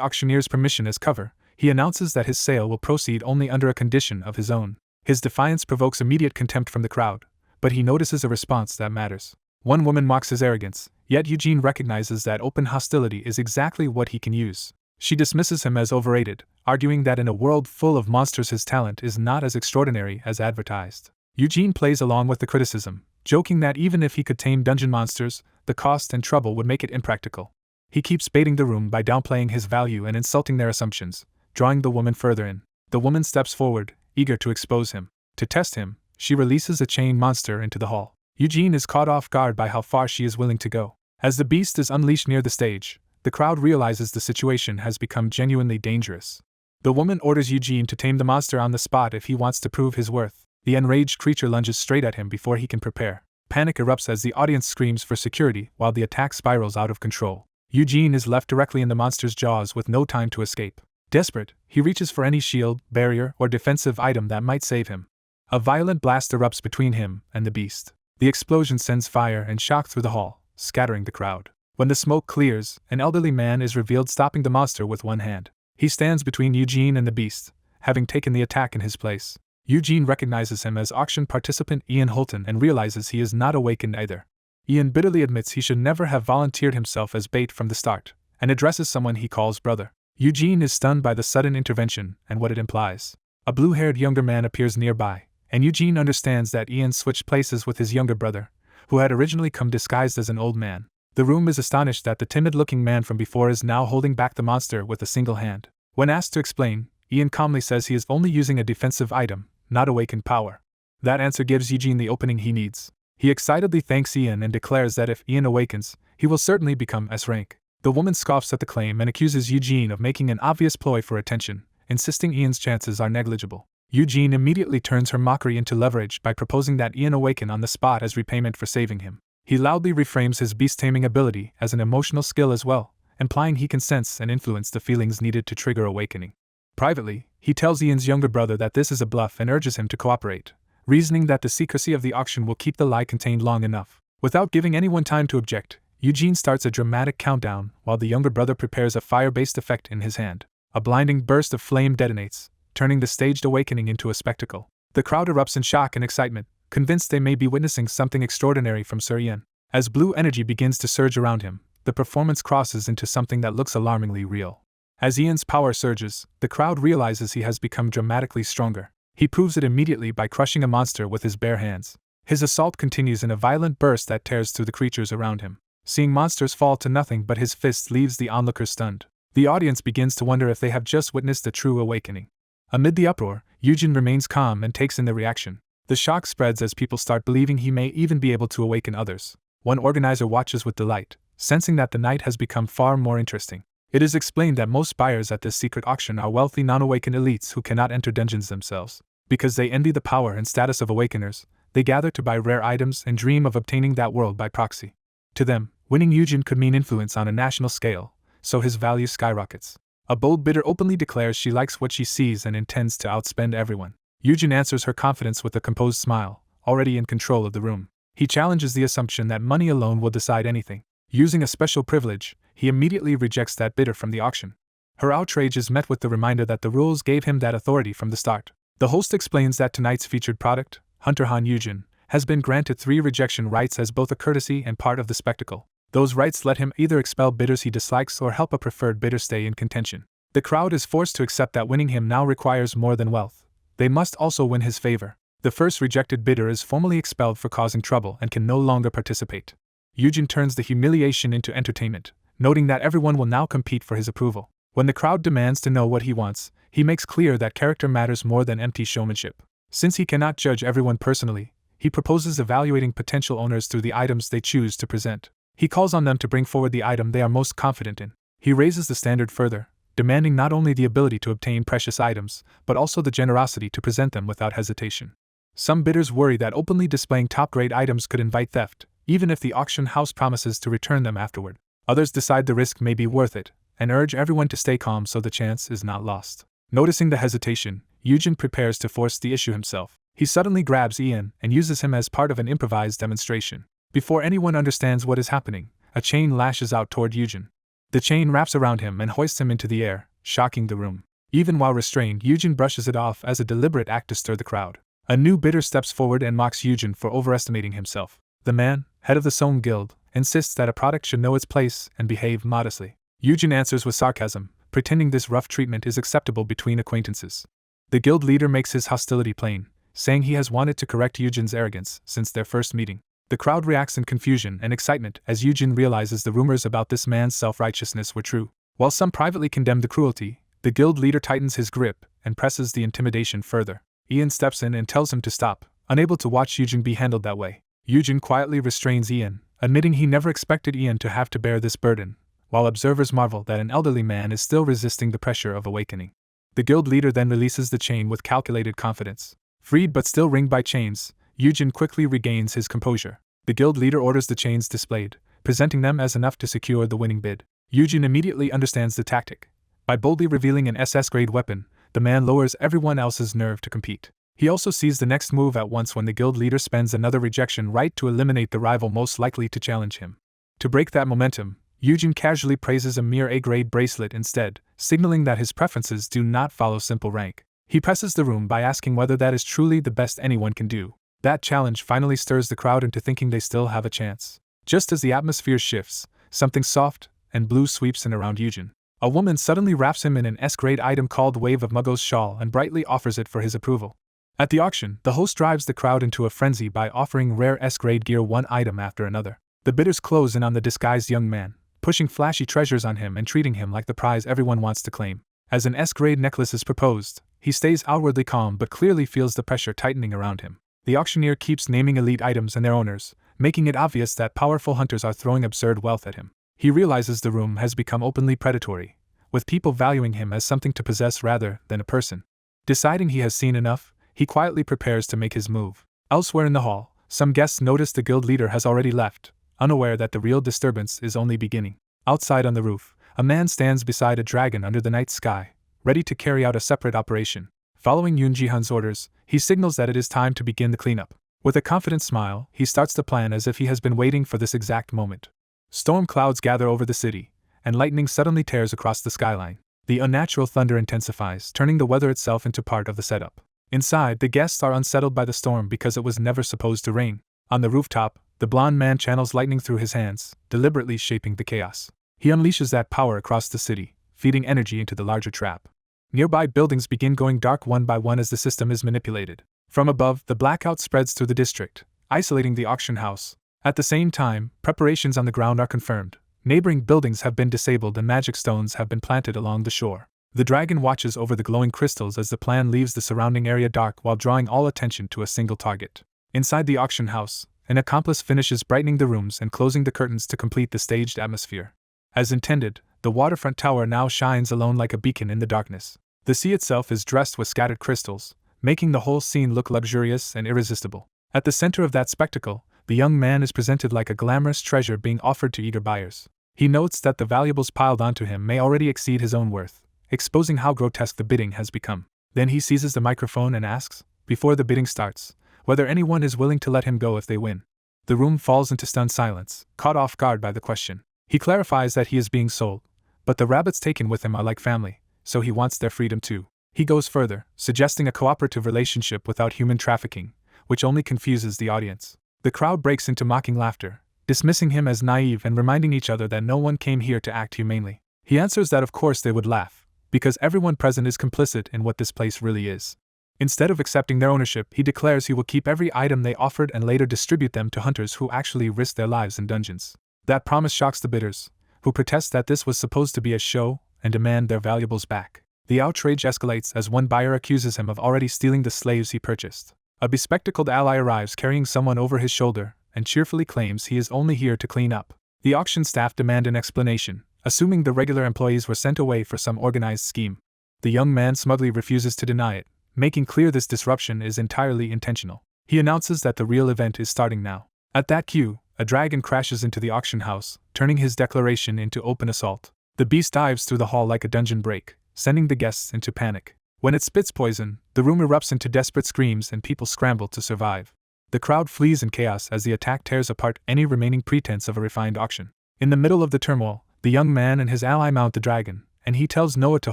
auctioneer's permission as cover, he announces that his sale will proceed only under a condition of his own. His defiance provokes immediate contempt from the crowd, but he notices a response that matters. One woman mocks his arrogance, yet Eugene recognizes that open hostility is exactly what he can use. She dismisses him as overrated, arguing that in a world full of monsters his talent is not as extraordinary as advertised. Eugene plays along with the criticism, joking that even if he could tame dungeon monsters, the cost and trouble would make it impractical. He keeps baiting the room by downplaying his value and insulting their assumptions, drawing the woman further in. The woman steps forward, eager to expose him. To test him, she releases a chained monster into the hall. Eugene is caught off guard by how far she is willing to go. As the beast is unleashed near the stage, the crowd realizes the situation has become genuinely dangerous. The woman orders Eugene to tame the monster on the spot if he wants to prove his worth. The enraged creature lunges straight at him before he can prepare. Panic erupts as the audience screams for security while the attack spirals out of control. Eugene is left directly in the monster's jaws with no time to escape. Desperate, he reaches for any shield, barrier, or defensive item that might save him. A violent blast erupts between him and the beast. The explosion sends fire and shock through the hall, scattering the crowd. When the smoke clears, an elderly man is revealed stopping the monster with one hand. He stands between Eugene and the beast, having taken the attack in his place. Eugene recognizes him as auction participant Ian Holton and realizes he is not awakened either. Ian bitterly admits he should never have volunteered himself as bait from the start, and addresses someone he calls brother. Eugene is stunned by the sudden intervention and what it implies. A blue-haired younger man appears nearby, and Eugene understands that Ian switched places with his younger brother, who had originally come disguised as an old man. The room is astonished that the timid-looking man from before is now holding back the monster with a single hand. When asked to explain, Ian calmly says he is only using a defensive item, not awakened power. That answer gives Eugene the opening he needs. He excitedly thanks Ian and declares that if Ian awakens, he will certainly become S-rank. The woman scoffs at the claim and accuses Eugene of making an obvious ploy for attention, insisting Ian's chances are negligible. Eugene immediately turns her mockery into leverage by proposing that Ian awaken on the spot as repayment for saving him. He loudly reframes his beast-taming ability as an emotional skill as well, implying he can sense and influence the feelings needed to trigger awakening. Privately, he tells Ian's younger brother that this is a bluff and urges him to cooperate, reasoning that the secrecy of the auction will keep the lie contained long enough. Without giving anyone time to object, Eugene starts a dramatic countdown while the younger brother prepares a fire-based effect in his hand. A blinding burst of flame detonates, turning the staged awakening into a spectacle. The crowd erupts in shock and excitement, convinced they may be witnessing something extraordinary from Sir Ian. As blue energy begins to surge around him, the performance crosses into something that looks alarmingly real. As Ian's power surges, the crowd realizes he has become dramatically stronger. He proves it immediately by crushing a monster with his bare hands. His assault continues in a violent burst that tears through the creatures around him. Seeing monsters fall to nothing but his fists leaves the onlookers stunned. The audience begins to wonder if they have just witnessed a true awakening. Amid the uproar, Eugene remains calm and takes in the reaction. The shock spreads as people start believing he may even be able to awaken others. One organizer watches with delight, sensing that the night has become far more interesting. It is explained that most buyers at this secret auction are wealthy non-awakened elites who cannot enter dungeons themselves. Because they envy the power and status of awakeners, they gather to buy rare items and dream of obtaining that world by proxy. To them, winning Eugene could mean influence on a national scale, so his value skyrockets. A bold bidder openly declares she likes what she sees and intends to outspend everyone. Eugene answers her confidence with a composed smile, already in control of the room. He challenges the assumption that money alone will decide anything. Using a special privilege, he immediately rejects that bidder from the auction. Her outrage is met with the reminder that the rules gave him that authority from the start. The host explains that tonight's featured product, Hunter Han Eugene, has been granted 3 rejection rights as both a courtesy and part of the spectacle. Those rights let him either expel bidders he dislikes or help a preferred bidder stay in contention. The crowd is forced to accept that winning him now requires more than wealth. They must also win his favor. The first rejected bidder is formally expelled for causing trouble and can no longer participate. Eugene turns the humiliation into entertainment, noting that everyone will now compete for his approval. When the crowd demands to know what he wants, he makes clear that character matters more than empty showmanship. Since he cannot judge everyone personally, he proposes evaluating potential owners through the items they choose to present. He calls on them to bring forward the item they are most confident in. He raises the standard further, demanding not only the ability to obtain precious items, but also the generosity to present them without hesitation. Some bidders worry that openly displaying top-grade items could invite theft, even if the auction house promises to return them afterward. Others decide the risk may be worth it, and urge everyone to stay calm so the chance is not lost. Noticing the hesitation, Eugen prepares to force the issue himself. He suddenly grabs Ian and uses him as part of an improvised demonstration. Before anyone understands what is happening, a chain lashes out toward Eugen. The chain wraps around him and hoists him into the air, shocking the room. Even while restrained, Eugen brushes it off as a deliberate act to stir the crowd. A new bidder steps forward and mocks Eugen for overestimating himself. The man, head of the Sewn Guild, insists that a product should know its place and behave modestly. Eugen answers with sarcasm, pretending this rough treatment is acceptable between acquaintances. The guild leader makes his hostility plain, saying he has wanted to correct Eugen's arrogance since their first meeting. The crowd reacts in confusion and excitement as Eugen realizes the rumors about this man's self-righteousness were true. While some privately condemn the cruelty, the guild leader tightens his grip and presses the intimidation further. Ian steps in and tells him to stop, unable to watch Eugen be handled that way. Eugen quietly restrains Ian, admitting he never expected Ian to have to bear this burden, while observers marvel that an elderly man is still resisting the pressure of awakening. The guild leader then releases the chain with calculated confidence. Freed but still ringed by chains, Eugen quickly regains his composure. The guild leader orders the chains displayed, presenting them as enough to secure the winning bid. Eugen immediately understands the tactic. By boldly revealing an SS-grade weapon, the man lowers everyone else's nerve to compete. He also sees the next move at once when the guild leader spends another rejection right to eliminate the rival most likely to challenge him. To break that momentum, Eugen casually praises a mere A-grade bracelet instead, signaling that his preferences do not follow simple rank. He presses the room by asking whether that is truly the best anyone can do. That challenge finally stirs the crowd into thinking they still have a chance. Just as the atmosphere shifts, something soft and blue sweeps in around Eugen. A woman suddenly wraps him in an S-grade item called Wave of Muggles shawl and brightly offers it for his approval. At the auction, the host drives the crowd into a frenzy by offering rare S-grade gear one item after another. The bidders close in on the disguised young man, pushing flashy treasures on him and treating him like the prize everyone wants to claim. As an S-grade necklace is proposed, he stays outwardly calm but clearly feels the pressure tightening around him. The auctioneer keeps naming elite items and their owners, making it obvious that powerful hunters are throwing absurd wealth at him. He realizes the room has become openly predatory, with people valuing him as something to possess rather than a person. Deciding he has seen enough, he quietly prepares to make his move. Elsewhere in the hall, some guests notice the guild leader has already left, unaware that the real disturbance is only beginning. Outside on the roof, a man stands beside a dragon under the night sky, ready to carry out a separate operation. Following Yoon Ji-hun's orders, he signals that it is time to begin the cleanup. With a confident smile, he starts the plan as if he has been waiting for this exact moment. Storm clouds gather over the city, and lightning suddenly tears across the skyline. The unnatural thunder intensifies, turning the weather itself into part of the setup. Inside, the guests are unsettled by the storm because it was never supposed to rain. On the rooftop, the blonde man channels lightning through his hands, deliberately shaping the chaos. He unleashes that power across the city, feeding energy into the larger trap. Nearby buildings begin going dark one by one as the system is manipulated. From above, the blackout spreads through the district, isolating the auction house. At the same time, preparations on the ground are confirmed. Neighboring buildings have been disabled and magic stones have been planted along the shore. The dragon watches over the glowing crystals as the plan leaves the surrounding area dark while drawing all attention to a single target. Inside the auction house, an accomplice finishes brightening the rooms and closing the curtains to complete the staged atmosphere. As intended, the waterfront tower now shines alone like a beacon in the darkness. The sea itself is dressed with scattered crystals, making the whole scene look luxurious and irresistible. At the center of that spectacle, the young man is presented like a glamorous treasure being offered to eager buyers. He notes that the valuables piled onto him may already exceed his own worth, exposing how grotesque the bidding has become. Then he seizes the microphone and asks, before the bidding starts, whether anyone is willing to let him go if they win. The room falls into stunned silence, caught off guard by the question. He clarifies that he is being sold, but the rabbits taken with him are like family, so he wants their freedom too. He goes further, suggesting a cooperative relationship without human trafficking, which only confuses the audience. The crowd breaks into mocking laughter, dismissing him as naive and reminding each other that no one came here to act humanely. He answers that of course they would laugh, because everyone present is complicit in what this place really is. Instead of accepting their ownership, he declares he will keep every item they offered and later distribute them to hunters who actually risk their lives in dungeons. That promise shocks the bidders, who protest that this was supposed to be a show and demand their valuables back. The outrage escalates as one buyer accuses him of already stealing the slaves he purchased. A bespectacled ally arrives carrying someone over his shoulder and cheerfully claims he is only here to clean up. The auction staff demand an explanation, assuming the regular employees were sent away for some organized scheme. The young man smugly refuses to deny it, making clear this disruption is entirely intentional. He announces that the real event is starting now. At that cue, a dragon crashes into the auction house, turning his declaration into open assault. The beast dives through the hall like a dungeon break, sending the guests into panic. When it spits poison, the room erupts into desperate screams and people scramble to survive. The crowd flees in chaos as the attack tears apart any remaining pretense of a refined auction. In the middle of the turmoil, the young man and his ally mount the dragon, and he tells Noah to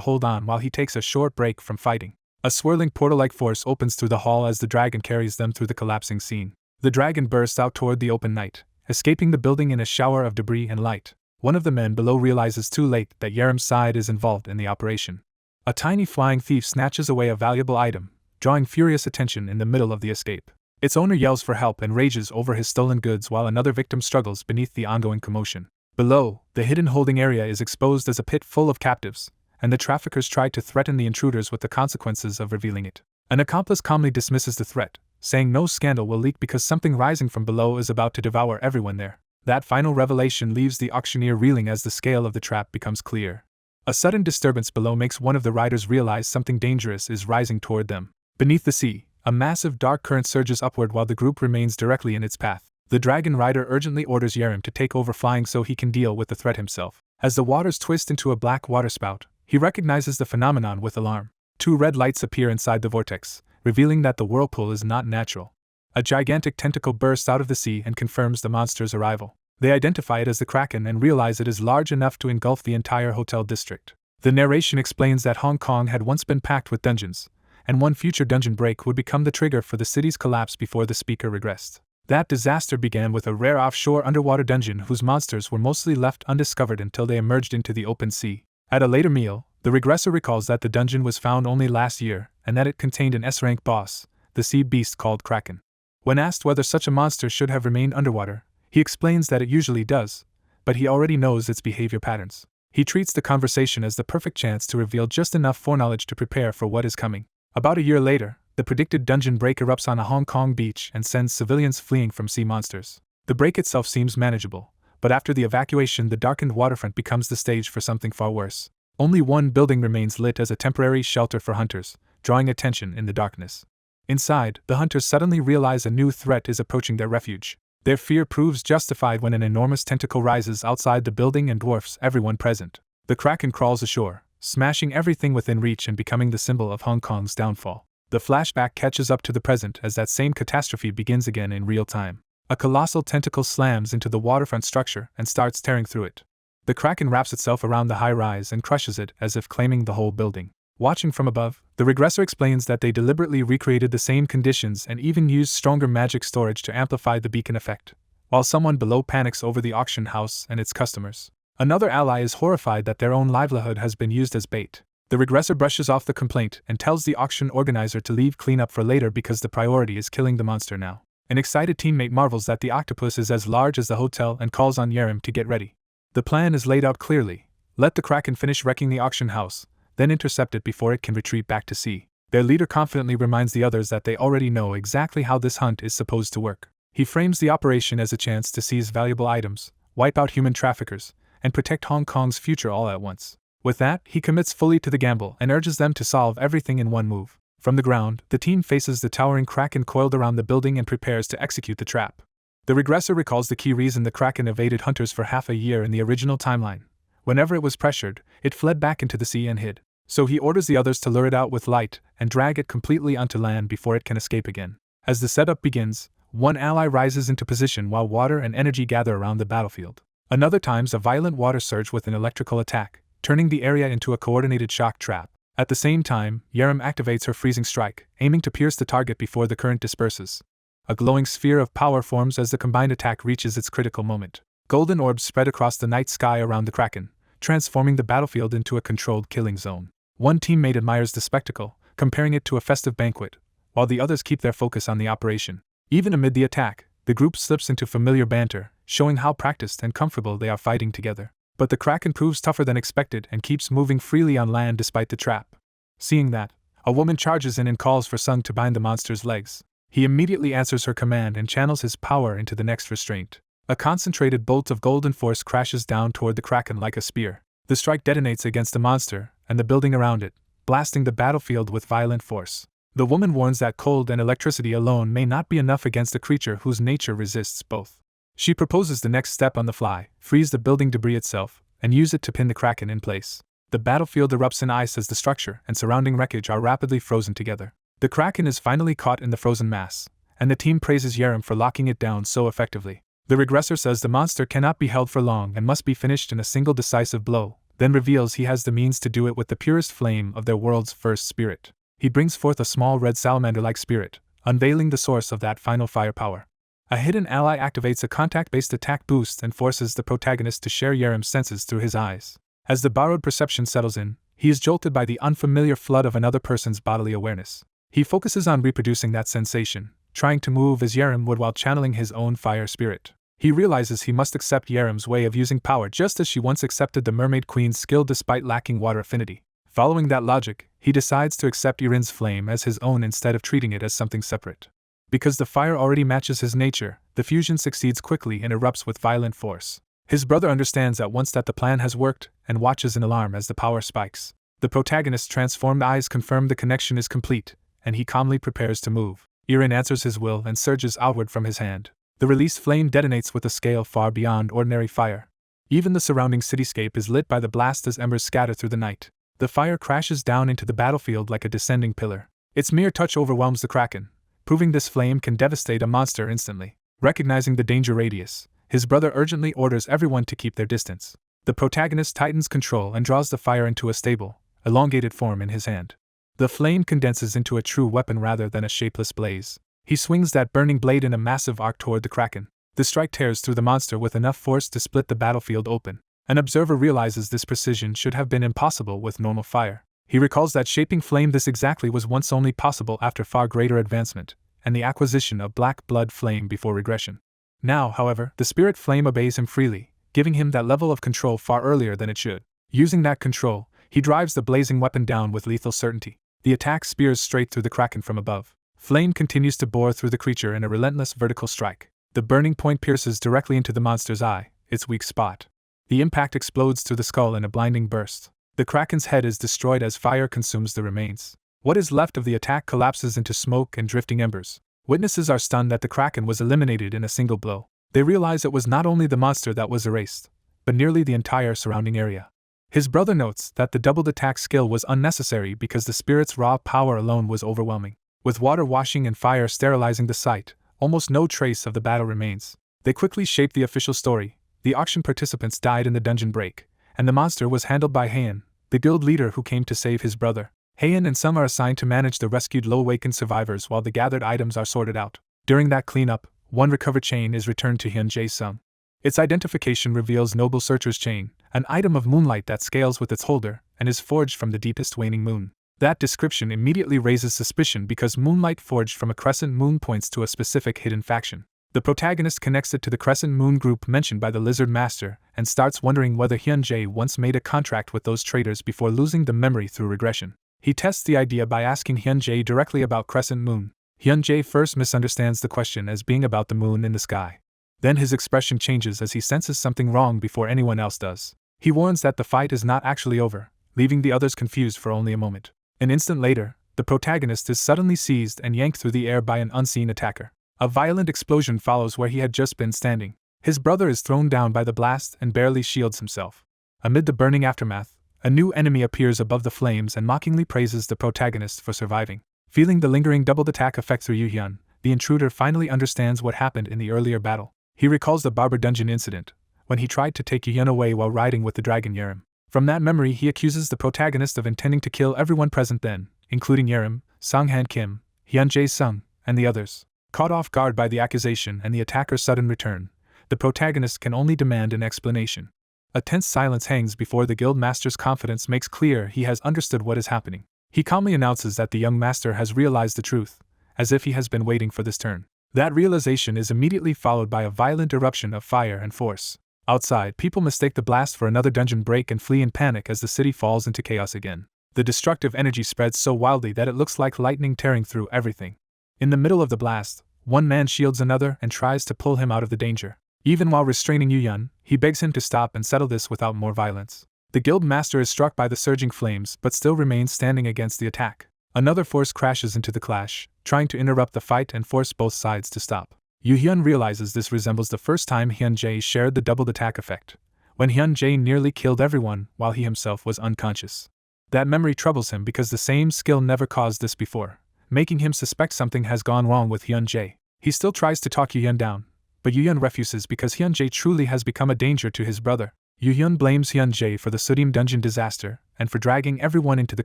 hold on while he takes a short break from fighting. A swirling portal-like force opens through the hall as the dragon carries them through the collapsing scene. The dragon bursts out toward the open night, escaping the building in a shower of debris and light. One of the men below realizes too late that Yerem's side is involved in the operation. A tiny flying thief snatches away a valuable item, drawing furious attention in the middle of the escape. Its owner yells for help and rages over his stolen goods while another victim struggles beneath the ongoing commotion. Below, the hidden holding area is exposed as a pit full of captives, and the traffickers try to threaten the intruders with the consequences of revealing it. An accomplice calmly dismisses the threat, saying no scandal will leak because something rising from below is about to devour everyone there. That final revelation leaves the auctioneer reeling as the scale of the trap becomes clear. A sudden disturbance below makes one of the riders realize something dangerous is rising toward them. Beneath the sea, a massive dark current surges upward while the group remains directly in its path. The dragon rider urgently orders Yerem to take over flying so he can deal with the threat himself. As the waters twist into a black waterspout, he recognizes the phenomenon with alarm. Two red lights appear inside the vortex, revealing that the whirlpool is not natural. A gigantic tentacle bursts out of the sea and confirms the monster's arrival. They identify it as the Kraken and realize it is large enough to engulf the entire hotel district. The narration explains that Hong Kong had once been packed with dungeons, and one future dungeon break would become the trigger for the city's collapse before the speaker regressed. That disaster began with a rare offshore underwater dungeon whose monsters were mostly left undiscovered until they emerged into the open sea. At a later meal, the regressor recalls that the dungeon was found only last year and that it contained an S-rank boss, the sea beast called Kraken. When asked whether such a monster should have remained underwater, he explains that it usually does, but he already knows its behavior patterns. He treats the conversation as the perfect chance to reveal just enough foreknowledge to prepare for what is coming. About a year later, the predicted dungeon break erupts on a Hong Kong beach and sends civilians fleeing from sea monsters. The break itself seems manageable, but after the evacuation the darkened waterfront becomes the stage for something far worse. Only one building remains lit as a temporary shelter for hunters, drawing attention in the darkness. Inside, the hunters suddenly realize a new threat is approaching their refuge. Their fear proves justified when an enormous tentacle rises outside the building and dwarfs everyone present. The Kraken crawls ashore, smashing everything within reach and becoming the symbol of Hong Kong's downfall. The flashback catches up to the present as that same catastrophe begins again in real time. A colossal tentacle slams into the waterfront structure and starts tearing through it. The Kraken wraps itself around the high-rise and crushes it as if claiming the whole building. Watching from above, the regressor explains that they deliberately recreated the same conditions and even used stronger magic storage to amplify the beacon effect, while someone below panics over the auction house and its customers. Another ally is horrified that their own livelihood has been used as bait. The regressor brushes off the complaint and tells the auction organizer to leave cleanup for later because the priority is killing the monster now. An excited teammate marvels that the octopus is as large as the hotel and calls on Yerem to get ready. The plan is laid out clearly. Let the Kraken finish wrecking the auction house, then intercept it before it can retreat back to sea. Their leader confidently reminds the others that they already know exactly how this hunt is supposed to work. He frames the operation as a chance to seize valuable items, wipe out human traffickers, and protect Hong Kong's future all at once. With that, he commits fully to the gamble and urges them to solve everything in one move. From the ground, the team faces the towering Kraken coiled around the building and prepares to execute the trap. The regressor recalls the key reason the Kraken evaded hunters for half a year in the original timeline. Whenever it was pressured, it fled back into the sea and hid. So he orders the others to lure it out with light and drag it completely onto land before it can escape again. As the setup begins, one ally rises into position while water and energy gather around the battlefield. Another times a violent water surge with an electrical attack, turning the area into a coordinated shock trap. At the same time, Yerem activates her freezing strike, aiming to pierce the target before the current disperses. A glowing sphere of power forms as the combined attack reaches its critical moment. Golden orbs spread across the night sky around the Kraken, transforming the battlefield into a controlled killing zone. One teammate admires the spectacle, comparing it to a festive banquet, while the others keep their focus on the operation. Even amid the attack, the group slips into familiar banter, showing how practiced and comfortable they are fighting together. But the kraken proves tougher than expected and keeps moving freely on land despite the trap. Seeing that, a woman charges in and calls for Sung to bind the monster's legs. He immediately answers her command and channels his power into the next restraint. A concentrated bolt of golden force crashes down toward the kraken like a spear. The strike detonates against the monster and the building around it, blasting the battlefield with violent force. The woman warns that cold and electricity alone may not be enough against a creature whose nature resists both. She proposes the next step on the fly: freeze the building debris itself, and use it to pin the kraken in place. The battlefield erupts in ice as the structure and surrounding wreckage are rapidly frozen together. The kraken is finally caught in the frozen mass, and the team praises Yerem for locking it down so effectively. The regressor says the monster cannot be held for long and must be finished in a single decisive blow, then reveals he has the means to do it with the purest flame of their world's first spirit. He brings forth a small red salamander-like spirit, unveiling the source of that final firepower. A hidden ally activates a contact-based attack boost and forces the protagonist to share Yerem's senses through his eyes. As the borrowed perception settles in, he is jolted by the unfamiliar flood of another person's bodily awareness. He focuses on reproducing that sensation, trying to move as Yerem would while channeling his own fire spirit. He realizes he must accept Yerem's way of using power just as she once accepted the Mermaid Queen's skill despite lacking water affinity. Following that logic, he decides to accept Irin's flame as his own instead of treating it as something separate. Because the fire already matches his nature, the fusion succeeds quickly and erupts with violent force. His brother understands at once that the plan has worked and watches in alarm as the power spikes. The protagonist's transformed eyes confirm the connection is complete, and he calmly prepares to move. Irin answers his will and surges outward from his hand. The released flame detonates with a scale far beyond ordinary fire. Even the surrounding cityscape is lit by the blast as embers scatter through the night. The fire crashes down into the battlefield like a descending pillar. Its mere touch overwhelms the kraken, proving this flame can devastate a monster instantly. Recognizing the danger radius, his brother urgently orders everyone to keep their distance. The protagonist tightens control and draws the fire into a stable, elongated form in his hand. The flame condenses into a true weapon rather than a shapeless blaze. He swings that burning blade in a massive arc toward the kraken. The strike tears through the monster with enough force to split the battlefield open. An observer realizes this precision should have been impossible with normal fire. He recalls that shaping flame this exactly was once only possible after far greater advancement, and the acquisition of black blood flame before regression. Now, however, the spirit flame obeys him freely, giving him that level of control far earlier than it should. Using that control, he drives the blazing weapon down with lethal certainty. The attack spears straight through the kraken from above. Flame continues to bore through the creature in a relentless vertical strike. The burning point pierces directly into the monster's eye, its weak spot. The impact explodes through the skull in a blinding burst. The kraken's head is destroyed as fire consumes the remains. What is left of the attack collapses into smoke and drifting embers. Witnesses are stunned that the kraken was eliminated in a single blow. They realize it was not only the monster that was erased, but nearly the entire surrounding area. His brother notes that the doubled attack skill was unnecessary because the spirit's raw power alone was overwhelming. With water washing and fire sterilizing the site, almost no trace of the battle remains. They quickly shape the official story. The auction participants died in the dungeon break, and the monster was handled by Heian, the guild leader who came to save his brother. Heian and some are assigned to manage the rescued low-awakened survivors while the gathered items are sorted out. During that cleanup, one recovered chain is returned to Hyun-jae's Sung. Its identification reveals Noble Searcher's chain, an item of moonlight that scales with its holder and is forged from the deepest waning moon. That description immediately raises suspicion because moonlight forged from a crescent moon points to a specific hidden faction. The protagonist connects it to the crescent moon group mentioned by the Lizard Master and starts wondering whether Hyun-jae once made a contract with those traitors before losing the memory through regression. He tests the idea by asking Hyun-jae directly about crescent moon. Hyun-jae first misunderstands the question as being about the moon in the sky. Then his expression changes as he senses something wrong before anyone else does. He warns that the fight is not actually over, leaving the others confused for only a moment. An instant later, the protagonist is suddenly seized and yanked through the air by an unseen attacker. A violent explosion follows where he had just been standing. His brother is thrown down by the blast and barely shields himself. Amid the burning aftermath, a new enemy appears above the flames and mockingly praises the protagonist for surviving. Feeling the lingering doubled attack effect through Yu-hyun, the intruder finally understands what happened in the earlier battle. He recalls the Barber Dungeon incident, when he tried to take Yu-hyun away while riding with the dragon Yerem. From that memory he accuses the protagonist of intending to kill everyone present then, including Yerem, Song-han Kim, Hyun-jae Sung, and the others. Caught off guard by the accusation and the attacker's sudden return, the protagonist can only demand an explanation. A tense silence hangs before the guild master's confidence makes clear he has understood what is happening. He calmly announces that the young master has realized the truth, as if he has been waiting for this turn. That realization is immediately followed by a violent eruption of fire and force. Outside, people mistake the blast for another dungeon break and flee in panic as the city falls into chaos again. The destructive energy spreads so wildly that it looks like lightning tearing through everything. In the middle of the blast, one man shields another and tries to pull him out of the danger. Even while restraining Yu-Yun, he begs him to stop and settle this without more violence. The guild master is struck by the surging flames but still remains standing against the attack. Another force crashes into the clash, trying to interrupt the fight and force both sides to stop. Yu-Hyun realizes this resembles the first time Hyun-jae shared the doubled attack effect, when Hyun-jae nearly killed everyone while he himself was unconscious. That memory troubles him because the same skill never caused this before, making him suspect something has gone wrong with Hyun-jae. He still tries to talk Yu-Hyun down, but Yu-Hyun refuses because Hyun-jae truly has become a danger to his brother. Yu-Hyun blames Hyun-jae for the Sudim dungeon disaster and for dragging everyone into the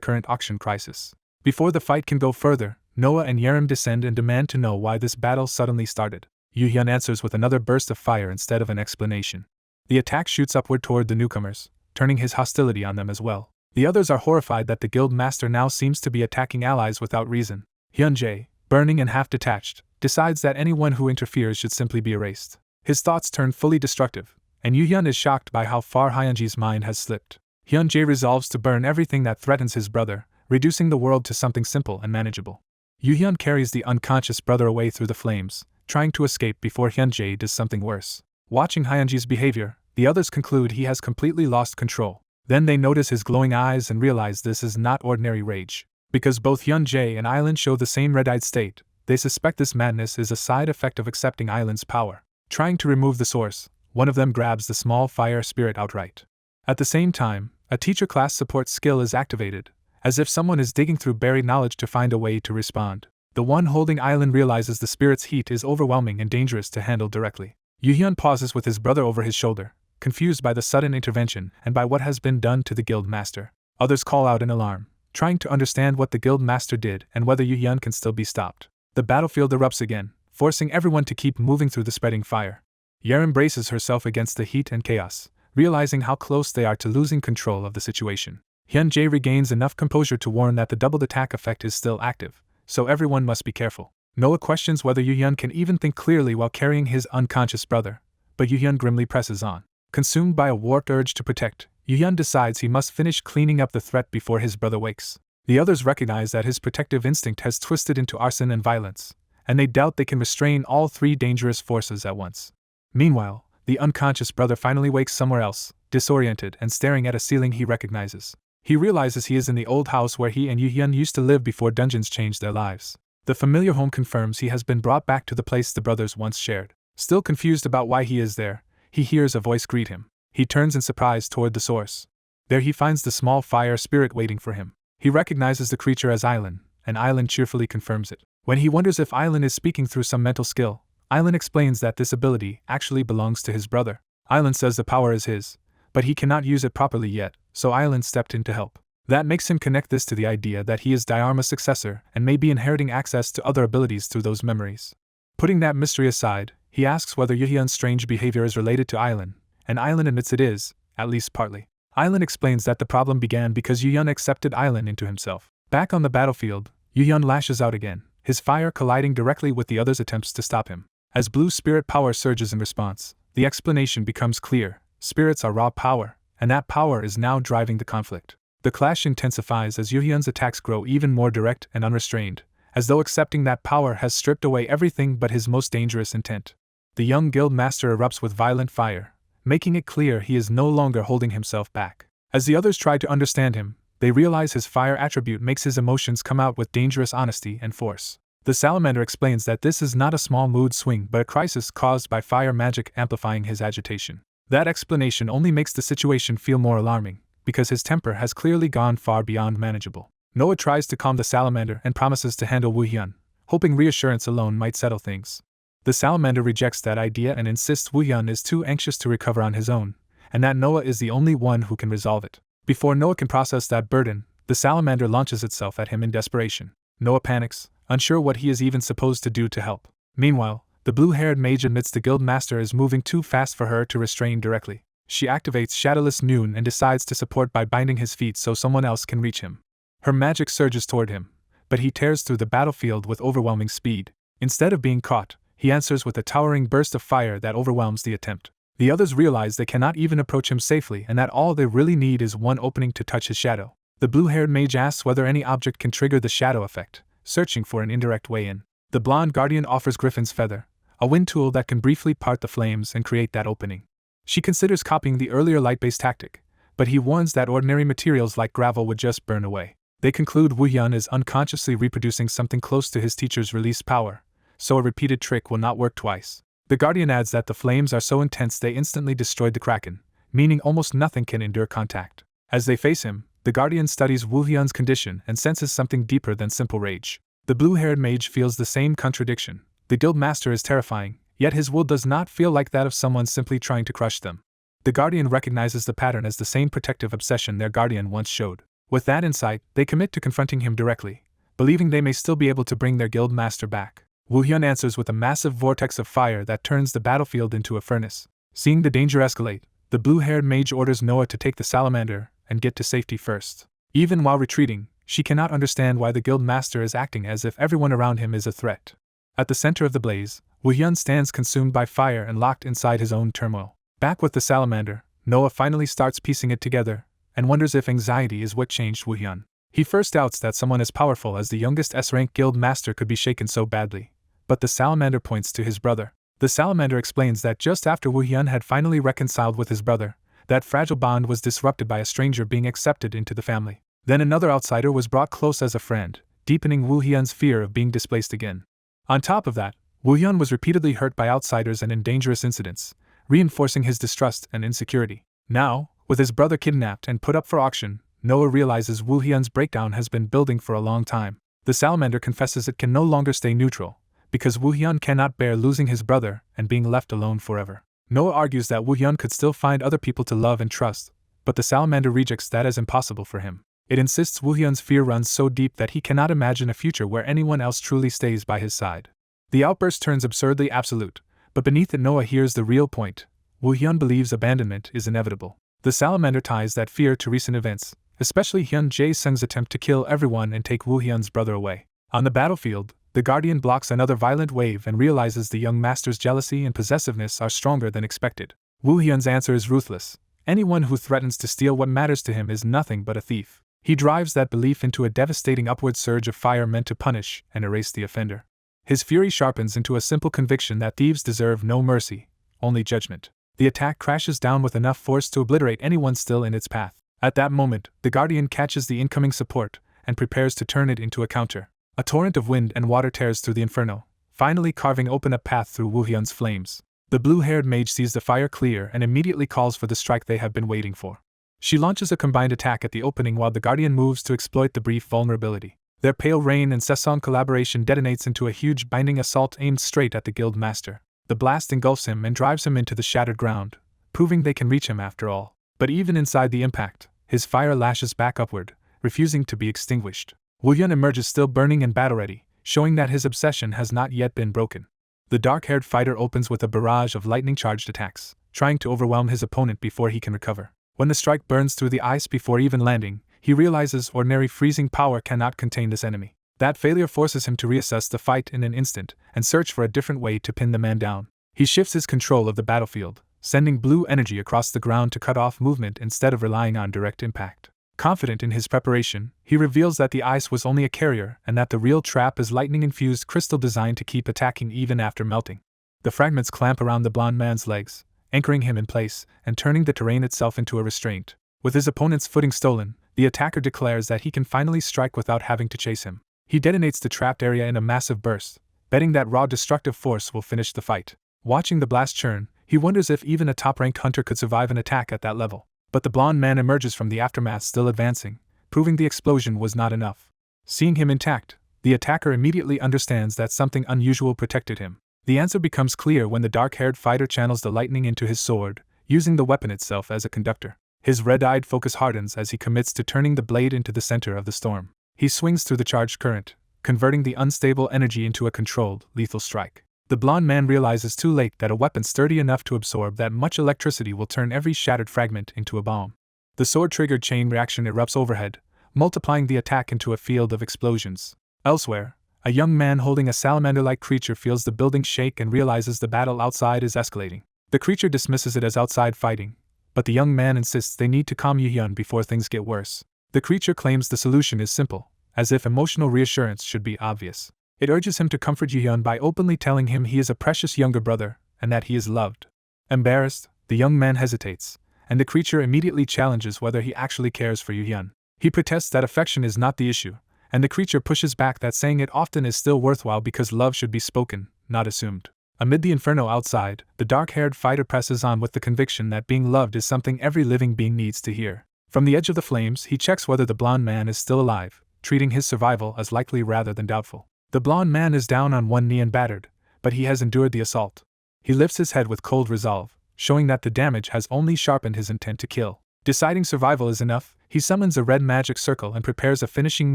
current auction crisis. Before the fight can go further, Noah and Yerim descend and demand to know why this battle suddenly started. Yu-Hyun answers with another burst of fire instead of an explanation. The attack shoots upward toward the newcomers, turning his hostility on them as well. The others are horrified that the guild master now seems to be attacking allies without reason. Hyun-jae, burning and half detached, decides that anyone who interferes should simply be erased. His thoughts turn fully destructive, and Yu-Hyun is shocked by how far Hyunjae's mind has slipped. Hyun-jae resolves to burn everything that threatens his brother, reducing the world to something simple and manageable. Yu-Hyun carries the unconscious brother away through the flames, trying to escape before Hyun-jae does something worse. Watching Hyunjae's behavior, the others conclude he has completely lost control. Then they notice his glowing eyes and realize this is not ordinary rage. Because both Hyun-jae and Island show the same red-eyed state, they suspect this madness is a side effect of accepting Island's power. Trying to remove the source, one of them grabs the small fire spirit outright. At the same time, a teacher class support skill is activated, as if someone is digging through buried knowledge to find a way to respond. The one holding Island realizes the spirit's heat is overwhelming and dangerous to handle directly. Yu-Hyun pauses with his brother over his shoulder, confused by the sudden intervention and by what has been done to the guild master. Others call out in alarm, trying to understand what the guild master did and whether Yu-Hyun can still be stopped. The battlefield erupts again, forcing everyone to keep moving through the spreading fire. Yerim braces herself against the heat and chaos, realizing how close they are to losing control of the situation. Hyun-jae regains enough composure to warn that the doubled attack effect is still active, so everyone must be careful. Noah questions whether Yu-Hyun can even think clearly while carrying his unconscious brother, but Yu-Hyun grimly presses on. Consumed by a warped urge to protect, Yu-Hyun decides he must finish cleaning up the threat before his brother wakes. The others recognize that his protective instinct has twisted into arson and violence, and they doubt they can restrain all three dangerous forces at once. Meanwhile, the unconscious brother finally wakes somewhere else, disoriented and staring at a ceiling he recognizes. He realizes he is in the old house where he and Yu-Hyun used to live before dungeons changed their lives. The familiar home confirms he has been brought back to the place the brothers once shared. Still confused about why he is there, he hears a voice greet him. He turns in surprise toward the source. There he finds the small fire spirit waiting for him. He recognizes the creature as Island, and Island cheerfully confirms it. When he wonders if Island is speaking through some mental skill, Island explains that this ability actually belongs to his brother. Island says the power is his, but he cannot use it properly yet, so Island stepped in to help. That makes him connect this to the idea that he is Dharma's successor and may be inheriting access to other abilities through those memories. Putting that mystery aside, he asks whether Yu-Hyun's strange behavior is related to Island, and Island admits it is, at least partly. Island explains that the problem began because Yu-Hyun accepted Island into himself. Back on the battlefield, Yu-Hyun lashes out again, his fire colliding directly with the others' attempts to stop him. As blue spirit power surges in response, the explanation becomes clear. Spirits are raw power, and that power is now driving the conflict. The clash intensifies as Yu-Hyun's attacks grow even more direct and unrestrained, as though accepting that power has stripped away everything but his most dangerous intent. The young guild master erupts with violent fire, making it clear he is no longer holding himself back. As the others try to understand him, they realize his fire attribute makes his emotions come out with dangerous honesty and force. The salamander explains that this is not a small mood swing but a crisis caused by fire magic amplifying his agitation. That explanation only makes the situation feel more alarming, because his temper has clearly gone far beyond manageable. Noah tries to calm the salamander and promises to handle Wu-Hyun, hoping reassurance alone might settle things. The salamander rejects that idea and insists Wu-Hyun is too anxious to recover on his own, and that Noah is the only one who can resolve it. Before Noah can process that burden, the salamander launches itself at him in desperation. Noah panics, unsure what he is even supposed to do to help. Meanwhile, the blue-haired mage admits the guild master is moving too fast for her to restrain directly. She activates Shadowless Noon and decides to support by binding his feet so someone else can reach him. Her magic surges toward him, but he tears through the battlefield with overwhelming speed. Instead of being caught, he answers with a towering burst of fire that overwhelms the attempt. The others realize they cannot even approach him safely and that all they really need is one opening to touch his shadow. The blue-haired mage asks whether any object can trigger the shadow effect, searching for an indirect way in. The blonde guardian offers Griffin's feather, a wind tool that can briefly part the flames and create that opening. She considers copying the earlier light-based tactic, but he warns that ordinary materials like gravel would just burn away. They conclude Wu Hyun is unconsciously reproducing something close to his teacher's released power, so a repeated trick will not work twice. The guardian adds that the flames are so intense they instantly destroyed the kraken, meaning almost nothing can endure contact. As they face him, the guardian studies Wu Hyun's condition and senses something deeper than simple rage. The blue-haired mage feels the same contradiction. The guild master is terrifying, yet his will does not feel like that of someone simply trying to crush them. The guardian recognizes the pattern as the same protective obsession their guardian once showed. With that insight, they commit to confronting him directly, believing they may still be able to bring their guild master back. Wu Hyun answers with a massive vortex of fire that turns the battlefield into a furnace. Seeing the danger escalate, the blue-haired mage orders Noah to take the salamander and get to safety first. Even while retreating, she cannot understand why the guild master is acting as if everyone around him is a threat. At the center of the blaze, Wu Hyun stands consumed by fire and locked inside his own turmoil. Back with the salamander, Noah finally starts piecing it together, and wonders if anxiety is what changed Wu Hyun. He first doubts that someone as powerful as the youngest S-rank guild master could be shaken so badly, but the salamander points to his brother. The salamander explains that just after Wu Hyun had finally reconciled with his brother, that fragile bond was disrupted by a stranger being accepted into the family. Then another outsider was brought close as a friend, deepening Wu Hyun's fear of being displaced again. On top of that, Wu Hyun was repeatedly hurt by outsiders and in dangerous incidents, reinforcing his distrust and insecurity. Now, with his brother kidnapped and put up for auction, Noah realizes Wu Hyun's breakdown has been building for a long time. The salamander confesses it can no longer stay neutral, because Wu Hyun cannot bear losing his brother and being left alone forever. Noah argues that Wu Hyun could still find other people to love and trust, but the salamander rejects that as impossible for him. It insists Wu Hyun's fear runs so deep that he cannot imagine a future where anyone else truly stays by his side. The outburst turns absurdly absolute, but beneath it Noah hears the real point. Wu Hyun believes abandonment is inevitable. The salamander ties that fear to recent events, especially Hyun Jae-sung's attempt to kill everyone and take Wu Hyun's brother away. On the battlefield, the guardian blocks another violent wave and realizes the young master's jealousy and possessiveness are stronger than expected. Wu Hyun's answer is ruthless. Anyone who threatens to steal what matters to him is nothing but a thief. He drives that belief into a devastating upward surge of fire meant to punish and erase the offender. His fury sharpens into a simple conviction that thieves deserve no mercy, only judgment. The attack crashes down with enough force to obliterate anyone still in its path. At that moment, the guardian catches the incoming support and prepares to turn it into a counter. A torrent of wind and water tears through the inferno, finally carving open a path through Wu Hyun's flames. The blue-haired mage sees the fire clear and immediately calls for the strike they have been waiting for. She launches a combined attack at the opening while the guardian moves to exploit the brief vulnerability. Their Pale Rain and Sesong collaboration detonates into a huge binding assault aimed straight at the guild master. The blast engulfs him and drives him into the shattered ground, proving they can reach him after all. But even inside the impact, his fire lashes back upward, refusing to be extinguished. Wu Hyun emerges still burning and battle-ready, showing that his obsession has not yet been broken. The dark-haired fighter opens with a barrage of lightning-charged attacks, trying to overwhelm his opponent before he can recover. When the strike burns through the ice before even landing, he realizes ordinary freezing power cannot contain this enemy. That failure forces him to reassess the fight in an instant and search for a different way to pin the man down. He shifts his control of the battlefield, sending blue energy across the ground to cut off movement instead of relying on direct impact. Confident in his preparation, he reveals that the ice was only a carrier and that the real trap is lightning-infused crystal designed to keep attacking even after melting. The fragments clamp around the blond man's legs, anchoring him in place and turning the terrain itself into a restraint. With his opponent's footing stolen, the attacker declares that he can finally strike without having to chase him. He detonates the trapped area in a massive burst, betting that raw destructive force will finish the fight. Watching the blast churn, he wonders if even a top-ranked hunter could survive an attack at that level. But the blond man emerges from the aftermath still advancing, proving the explosion was not enough. Seeing him intact, the attacker immediately understands that something unusual protected him. The answer becomes clear when the dark-haired fighter channels the lightning into his sword, using the weapon itself as a conductor. His red-eyed focus hardens as he commits to turning the blade into the center of the storm. He swings through the charged current, converting the unstable energy into a controlled, lethal strike. The blond man realizes too late that a weapon sturdy enough to absorb that much electricity will turn every shattered fragment into a bomb. The sword-triggered chain reaction erupts overhead, multiplying the attack into a field of explosions. Elsewhere, a young man holding a salamander-like creature feels the building shake and realizes the battle outside is escalating. The creature dismisses it as outside fighting, but the young man insists they need to calm Yu-hyun before things get worse. The creature claims the solution is simple, as if emotional reassurance should be obvious. It urges him to comfort Yu-hyun by openly telling him he is a precious younger brother, and that he is loved. Embarrassed, the young man hesitates, and the creature immediately challenges whether he actually cares for Yu-hyun. He protests that affection is not the issue, and the creature pushes back that saying it often is still worthwhile because love should be spoken, not assumed. Amid the inferno outside, the dark-haired fighter presses on with the conviction that being loved is something every living being needs to hear. From the edge of the flames, he checks whether the blonde man is still alive, treating his survival as likely rather than doubtful. The blonde man is down on one knee and battered, but he has endured the assault. He lifts his head with cold resolve, showing that the damage has only sharpened his intent to kill. Deciding survival is enough, he summons a red magic circle and prepares a finishing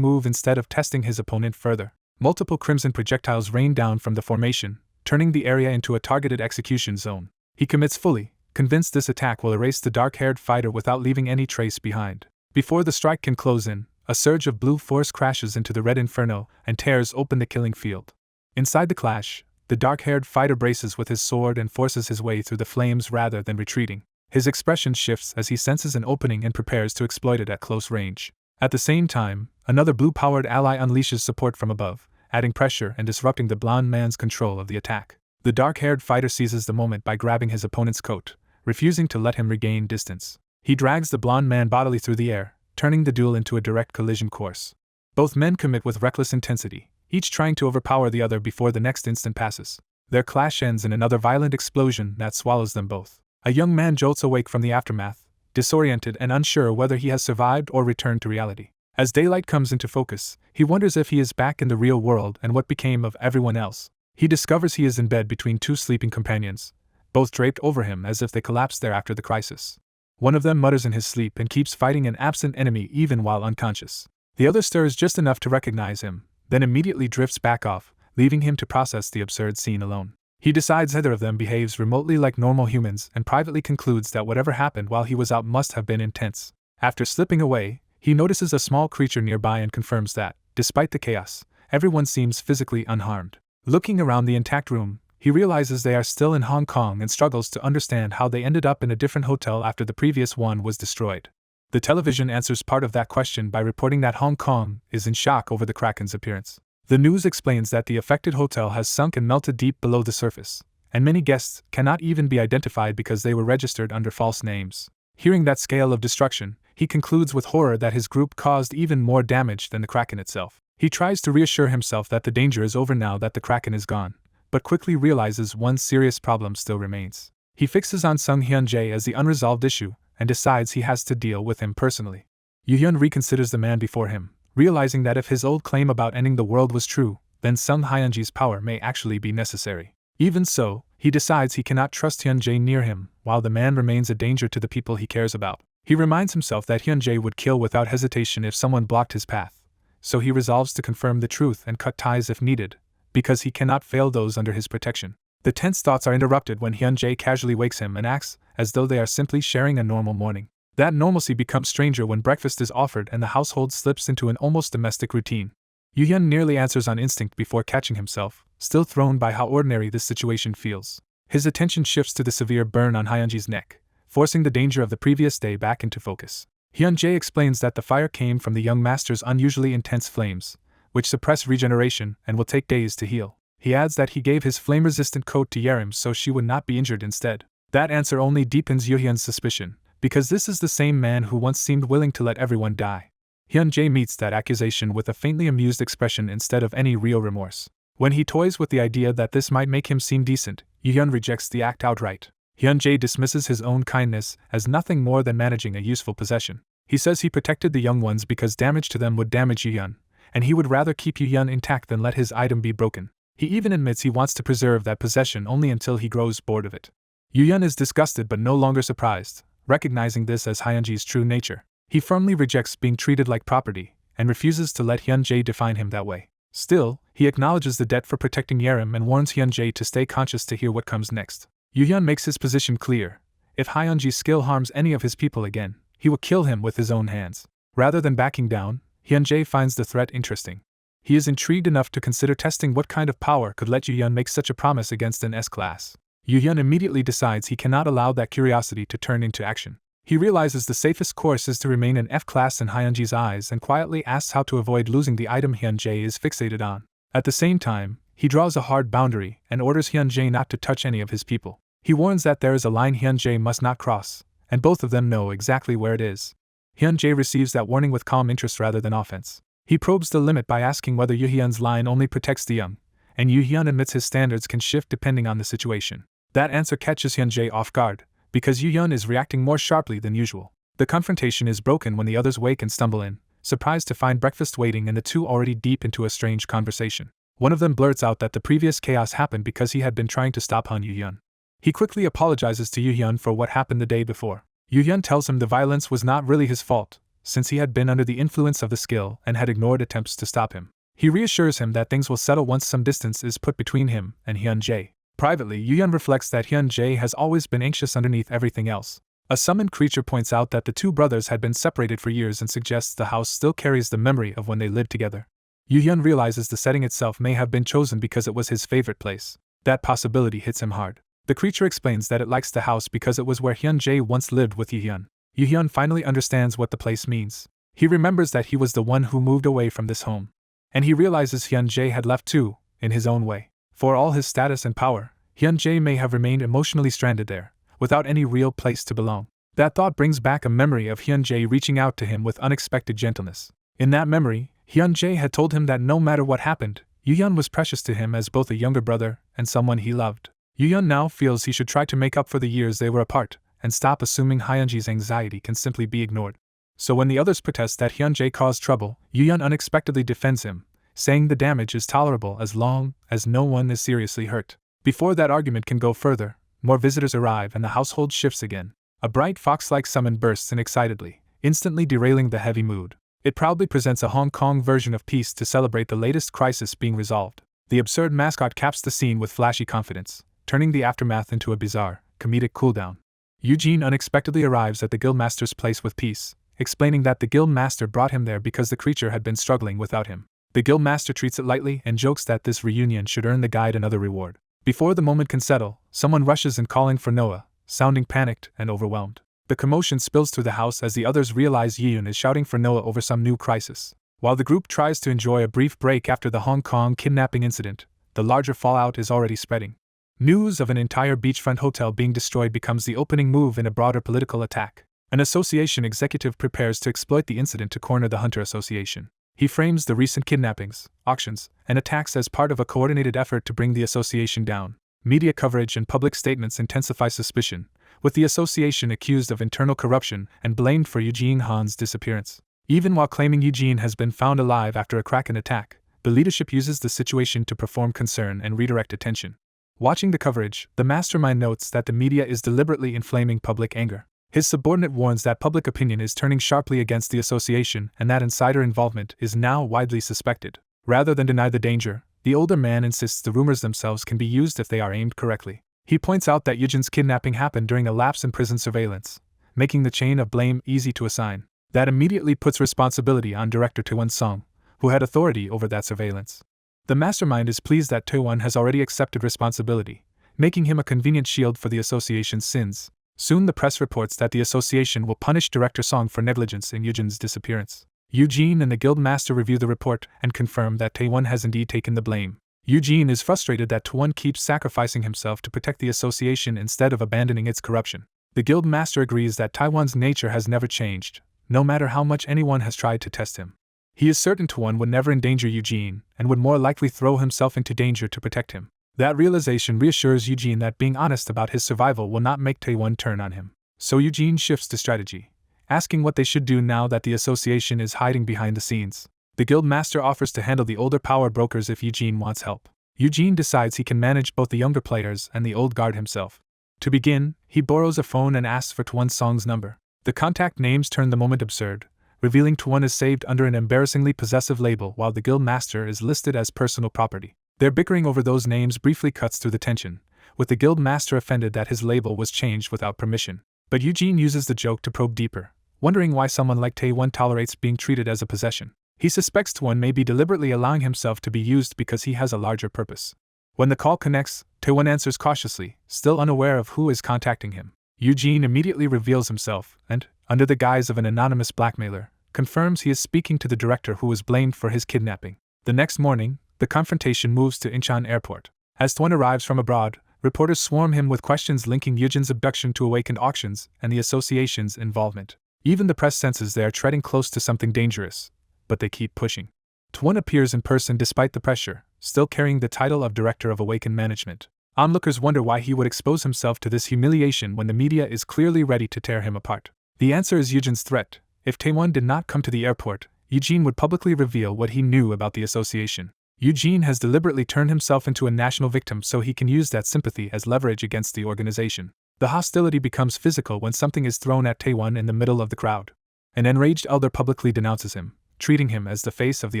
move instead of testing his opponent further. Multiple crimson projectiles rain down from the formation, turning the area into a targeted execution zone. He commits fully, convinced this attack will erase the dark-haired fighter without leaving any trace behind. Before the strike can close in, a surge of blue force crashes into the red inferno and tears open the killing field. Inside the clash, the dark-haired fighter braces with his sword and forces his way through the flames rather than retreating. His expression shifts as he senses an opening and prepares to exploit it at close range. At the same time, another blue-powered ally unleashes support from above, adding pressure and disrupting the blonde man's control of the attack. The dark-haired fighter seizes the moment by grabbing his opponent's coat, refusing to let him regain distance. He drags the blonde man bodily through the air, turning the duel into a direct collision course. Both men commit with reckless intensity, each trying to overpower the other before the next instant passes. Their clash ends in another violent explosion that swallows them both. A young man jolts awake from the aftermath, disoriented and unsure whether he has survived or returned to reality. As daylight comes into focus, he wonders if he is back in the real world and what became of everyone else. He discovers he is in bed between two sleeping companions, both draped over him as if they collapsed there after the crisis. One of them mutters in his sleep and keeps fighting an absent enemy even while unconscious. The other stirs just enough to recognize him, then immediately drifts back off, leaving him to process the absurd scene alone. He decides neither of them behaves remotely like normal humans and privately concludes that whatever happened while he was out must have been intense. After slipping away, he notices a small creature nearby and confirms that, despite the chaos, everyone seems physically unharmed. Looking around the intact room, he realizes they are still in Hong Kong and struggles to understand how they ended up in a different hotel after the previous one was destroyed. The television answers part of that question by reporting that Hong Kong is in shock over the Kraken's appearance. The news explains that the affected hotel has sunk and melted deep below the surface, and many guests cannot even be identified because they were registered under false names. Hearing that scale of destruction, he concludes with horror that his group caused even more damage than the Kraken itself. He tries to reassure himself that the danger is over now that the Kraken is gone, but quickly realizes one serious problem still remains. He fixes on Sung Hyun-jae as the unresolved issue, and decides he has to deal with him personally. Yu-hyun reconsiders the man before him, realizing that if his old claim about ending the world was true, then Sung Hyun-jae's power may actually be necessary. Even so, he decides he cannot trust Hyun-jae near him, while the man remains a danger to the people he cares about. He reminds himself that Hyun-jae would kill without hesitation if someone blocked his path, so he resolves to confirm the truth and cut ties if needed, because he cannot fail those under his protection. The tense thoughts are interrupted when Hyun-jae casually wakes him and acts as though they are simply sharing a normal morning. That normalcy becomes stranger when breakfast is offered and the household slips into an almost domestic routine. Yu-hyun nearly answers on instinct before catching himself, still thrown by how ordinary this situation feels. His attention shifts to the severe burn on Hyun-jae's neck, forcing the danger of the previous day back into focus. Hyun-jae explains that the fire came from the young master's unusually intense flames, which suppress regeneration and will take days to heal. He adds that he gave his flame-resistant coat to Yerim so she would not be injured instead. That answer only deepens Yu-hyun's suspicion, because this is the same man who once seemed willing to let everyone die. Hyun-jae meets that accusation with a faintly amused expression instead of any real remorse. When he toys with the idea that this might make him seem decent, Yu-hyun rejects the act outright. Hyun-jae dismisses his own kindness as nothing more than managing a useful possession. He says he protected the young ones because damage to them would damage Yu-hyun, and he would rather keep Yu-hyun intact than let his item be broken. He even admits he wants to preserve that possession only until he grows bored of it. Yu-hyun is disgusted but no longer surprised, recognizing this as Hyun-jae's true nature. He firmly rejects being treated like property, and refuses to let Hyun-jae define him that way. Still, he acknowledges the debt for protecting Yerim and warns Hyun-jae to stay conscious to hear what comes next. Yu-hyun makes his position clear. If Hyun-jae's skill harms any of his people again, he will kill him with his own hands. Rather than backing down, Hyun-jae finds the threat interesting. He is intrigued enough to consider testing what kind of power could let Yu-hyun make such a promise against an S-class. Yu Hyun immediately decides he cannot allow that curiosity to turn into action. He realizes the safest course is to remain an F-class in Hyunji's eyes and quietly asks how to avoid losing the item Hyunjae is fixated on. At the same time, he draws a hard boundary and orders Hyunjae not to touch any of his people. He warns that there is a line Hyunjae must not cross, and both of them know exactly where it is. Hyunjae receives that warning with calm interest rather than offense. He probes the limit by asking whether Yu Hyun's line only protects the young, and Yu Hyun admits his standards can shift depending on the situation. That answer catches Hyunjae off guard, because Yu Hyun is reacting more sharply than usual. The confrontation is broken when the others wake and stumble in, surprised to find breakfast waiting and the two already deep into a strange conversation. One of them blurts out that the previous chaos happened because he had been trying to stop Yu Hyun. He quickly apologizes to Yu Hyun for what happened the day before. Yu Hyun tells him the violence was not really his fault, since he had been under the influence of the skill and had ignored attempts to stop him. He reassures him that things will settle once some distance is put between him and Hyunjae. Privately, Yu Hyun reflects that Hyunjae has always been anxious underneath everything else. A summoned creature points out that the two brothers had been separated for years and suggests the house still carries the memory of when they lived together. Yu Hyun realizes the setting itself may have been chosen because it was his favorite place. That possibility hits him hard. The creature explains that it likes the house because it was where Hyunjae once lived with Yu Hyun. Yu Hyun finally understands what the place means. He remembers that he was the one who moved away from this home. And he realizes Hyunjae had left too, in his own way. For all his status and power, Hyunjae may have remained emotionally stranded there, without any real place to belong. That thought brings back a memory of Hyunjae reaching out to him with unexpected gentleness. In that memory, Hyunjae had told him that no matter what happened, Yu Hyun was precious to him as both a younger brother and someone he loved. Yu Hyun now feels he should try to make up for the years they were apart, and stop assuming Hyunji's anxiety can simply be ignored. So when the others protest that Hyunjae caused trouble, Yu Hyun unexpectedly defends him, saying the damage is tolerable as long as no one is seriously hurt. Before that argument can go further, more visitors arrive and the household shifts again. A bright fox-like summon bursts in excitedly, instantly derailing the heavy mood. It proudly presents a Hong Kong version of peace to celebrate the latest crisis being resolved. The absurd mascot caps the scene with flashy confidence, turning the aftermath into a bizarre, comedic cooldown. Eugene unexpectedly arrives at the guildmaster's place with peace, explaining that the guildmaster brought him there because the creature had been struggling without him. The guildmaster treats it lightly and jokes that this reunion should earn the guide another reward. Before the moment can settle, someone rushes in calling for Noah, sounding panicked and overwhelmed. The commotion spills through the house as the others realize Yeon is shouting for Noah over some new crisis. While the group tries to enjoy a brief break after the Hong Kong kidnapping incident, the larger fallout is already spreading. News of an entire beachfront hotel being destroyed becomes the opening move in a broader political attack. An association executive prepares to exploit the incident to corner the Hunter Association. He frames the recent kidnappings, auctions, and attacks as part of a coordinated effort to bring the association down. Media coverage and public statements intensify suspicion, with the association accused of internal corruption and blamed for Eugene Han's disappearance. Even while claiming Eugene has been found alive after a Kraken attack, the leadership uses the situation to perform concern and redirect attention. Watching the coverage, the mastermind notes that the media is deliberately inflaming public anger. His subordinate warns that public opinion is turning sharply against the association and that insider involvement is now widely suspected. Rather than deny the danger, the older man insists the rumors themselves can be used if they are aimed correctly. He points out that Eugene's kidnapping happened during a lapse in prison surveillance, making the chain of blame easy to assign. That immediately puts responsibility on director Taewon Sung, who had authority over that surveillance. The mastermind is pleased that Taewon has already accepted responsibility, making him a convenient shield for the association's sins. Soon the press reports that the association will punish Director Song for negligence in Eugene's disappearance. Eugene and the guild master review the report and confirm that Taewon has indeed taken the blame. Eugene is frustrated that Taewon keeps sacrificing himself to protect the association instead of abandoning its corruption. The guild master agrees that Taewon's nature has never changed, no matter how much anyone has tried to test him. He is certain Taewon would never endanger Eugene and would more likely throw himself into danger to protect him. That realization reassures Eugene that being honest about his survival will not make Taewon turn on him. So Eugene shifts to strategy, asking what they should do now that the association is hiding behind the scenes. The guild master offers to handle the older power brokers if Eugene wants help. Eugene decides he can manage both the younger players and the old guard himself. To begin, he borrows a phone and asks for Taewon Song's number. The contact names turn the moment absurd, revealing Taewon is saved under an embarrassingly possessive label while the guild master is listed as personal property. Their bickering over those names briefly cuts through the tension, with the guild master offended that his label was changed without permission. But Eugene uses the joke to probe deeper, wondering why someone like Taewon tolerates being treated as a possession. He suspects Taewon may be deliberately allowing himself to be used because he has a larger purpose. When the call connects, Taewon answers cautiously, still unaware of who is contacting him. Eugene immediately reveals himself and, under the guise of an anonymous blackmailer, confirms he is speaking to the director who was blamed for his kidnapping. The next morning, the confrontation moves to Incheon Airport. As Taewon arrives from abroad, reporters swarm him with questions linking Eugene's abduction to Awakened Auctions and the association's involvement. Even the press senses they are treading close to something dangerous, but they keep pushing. Taewon appears in person despite the pressure, still carrying the title of Director of Awakened Management. Onlookers wonder why he would expose himself to this humiliation when the media is clearly ready to tear him apart. The answer is Eugene's threat. If Taewon did not come to the airport, Eugene would publicly reveal what he knew about the association. Eugene has deliberately turned himself into a national victim so he can use that sympathy as leverage against the organization. The hostility becomes physical when something is thrown at Taewon in the middle of the crowd. An enraged elder publicly denounces him, treating him as the face of the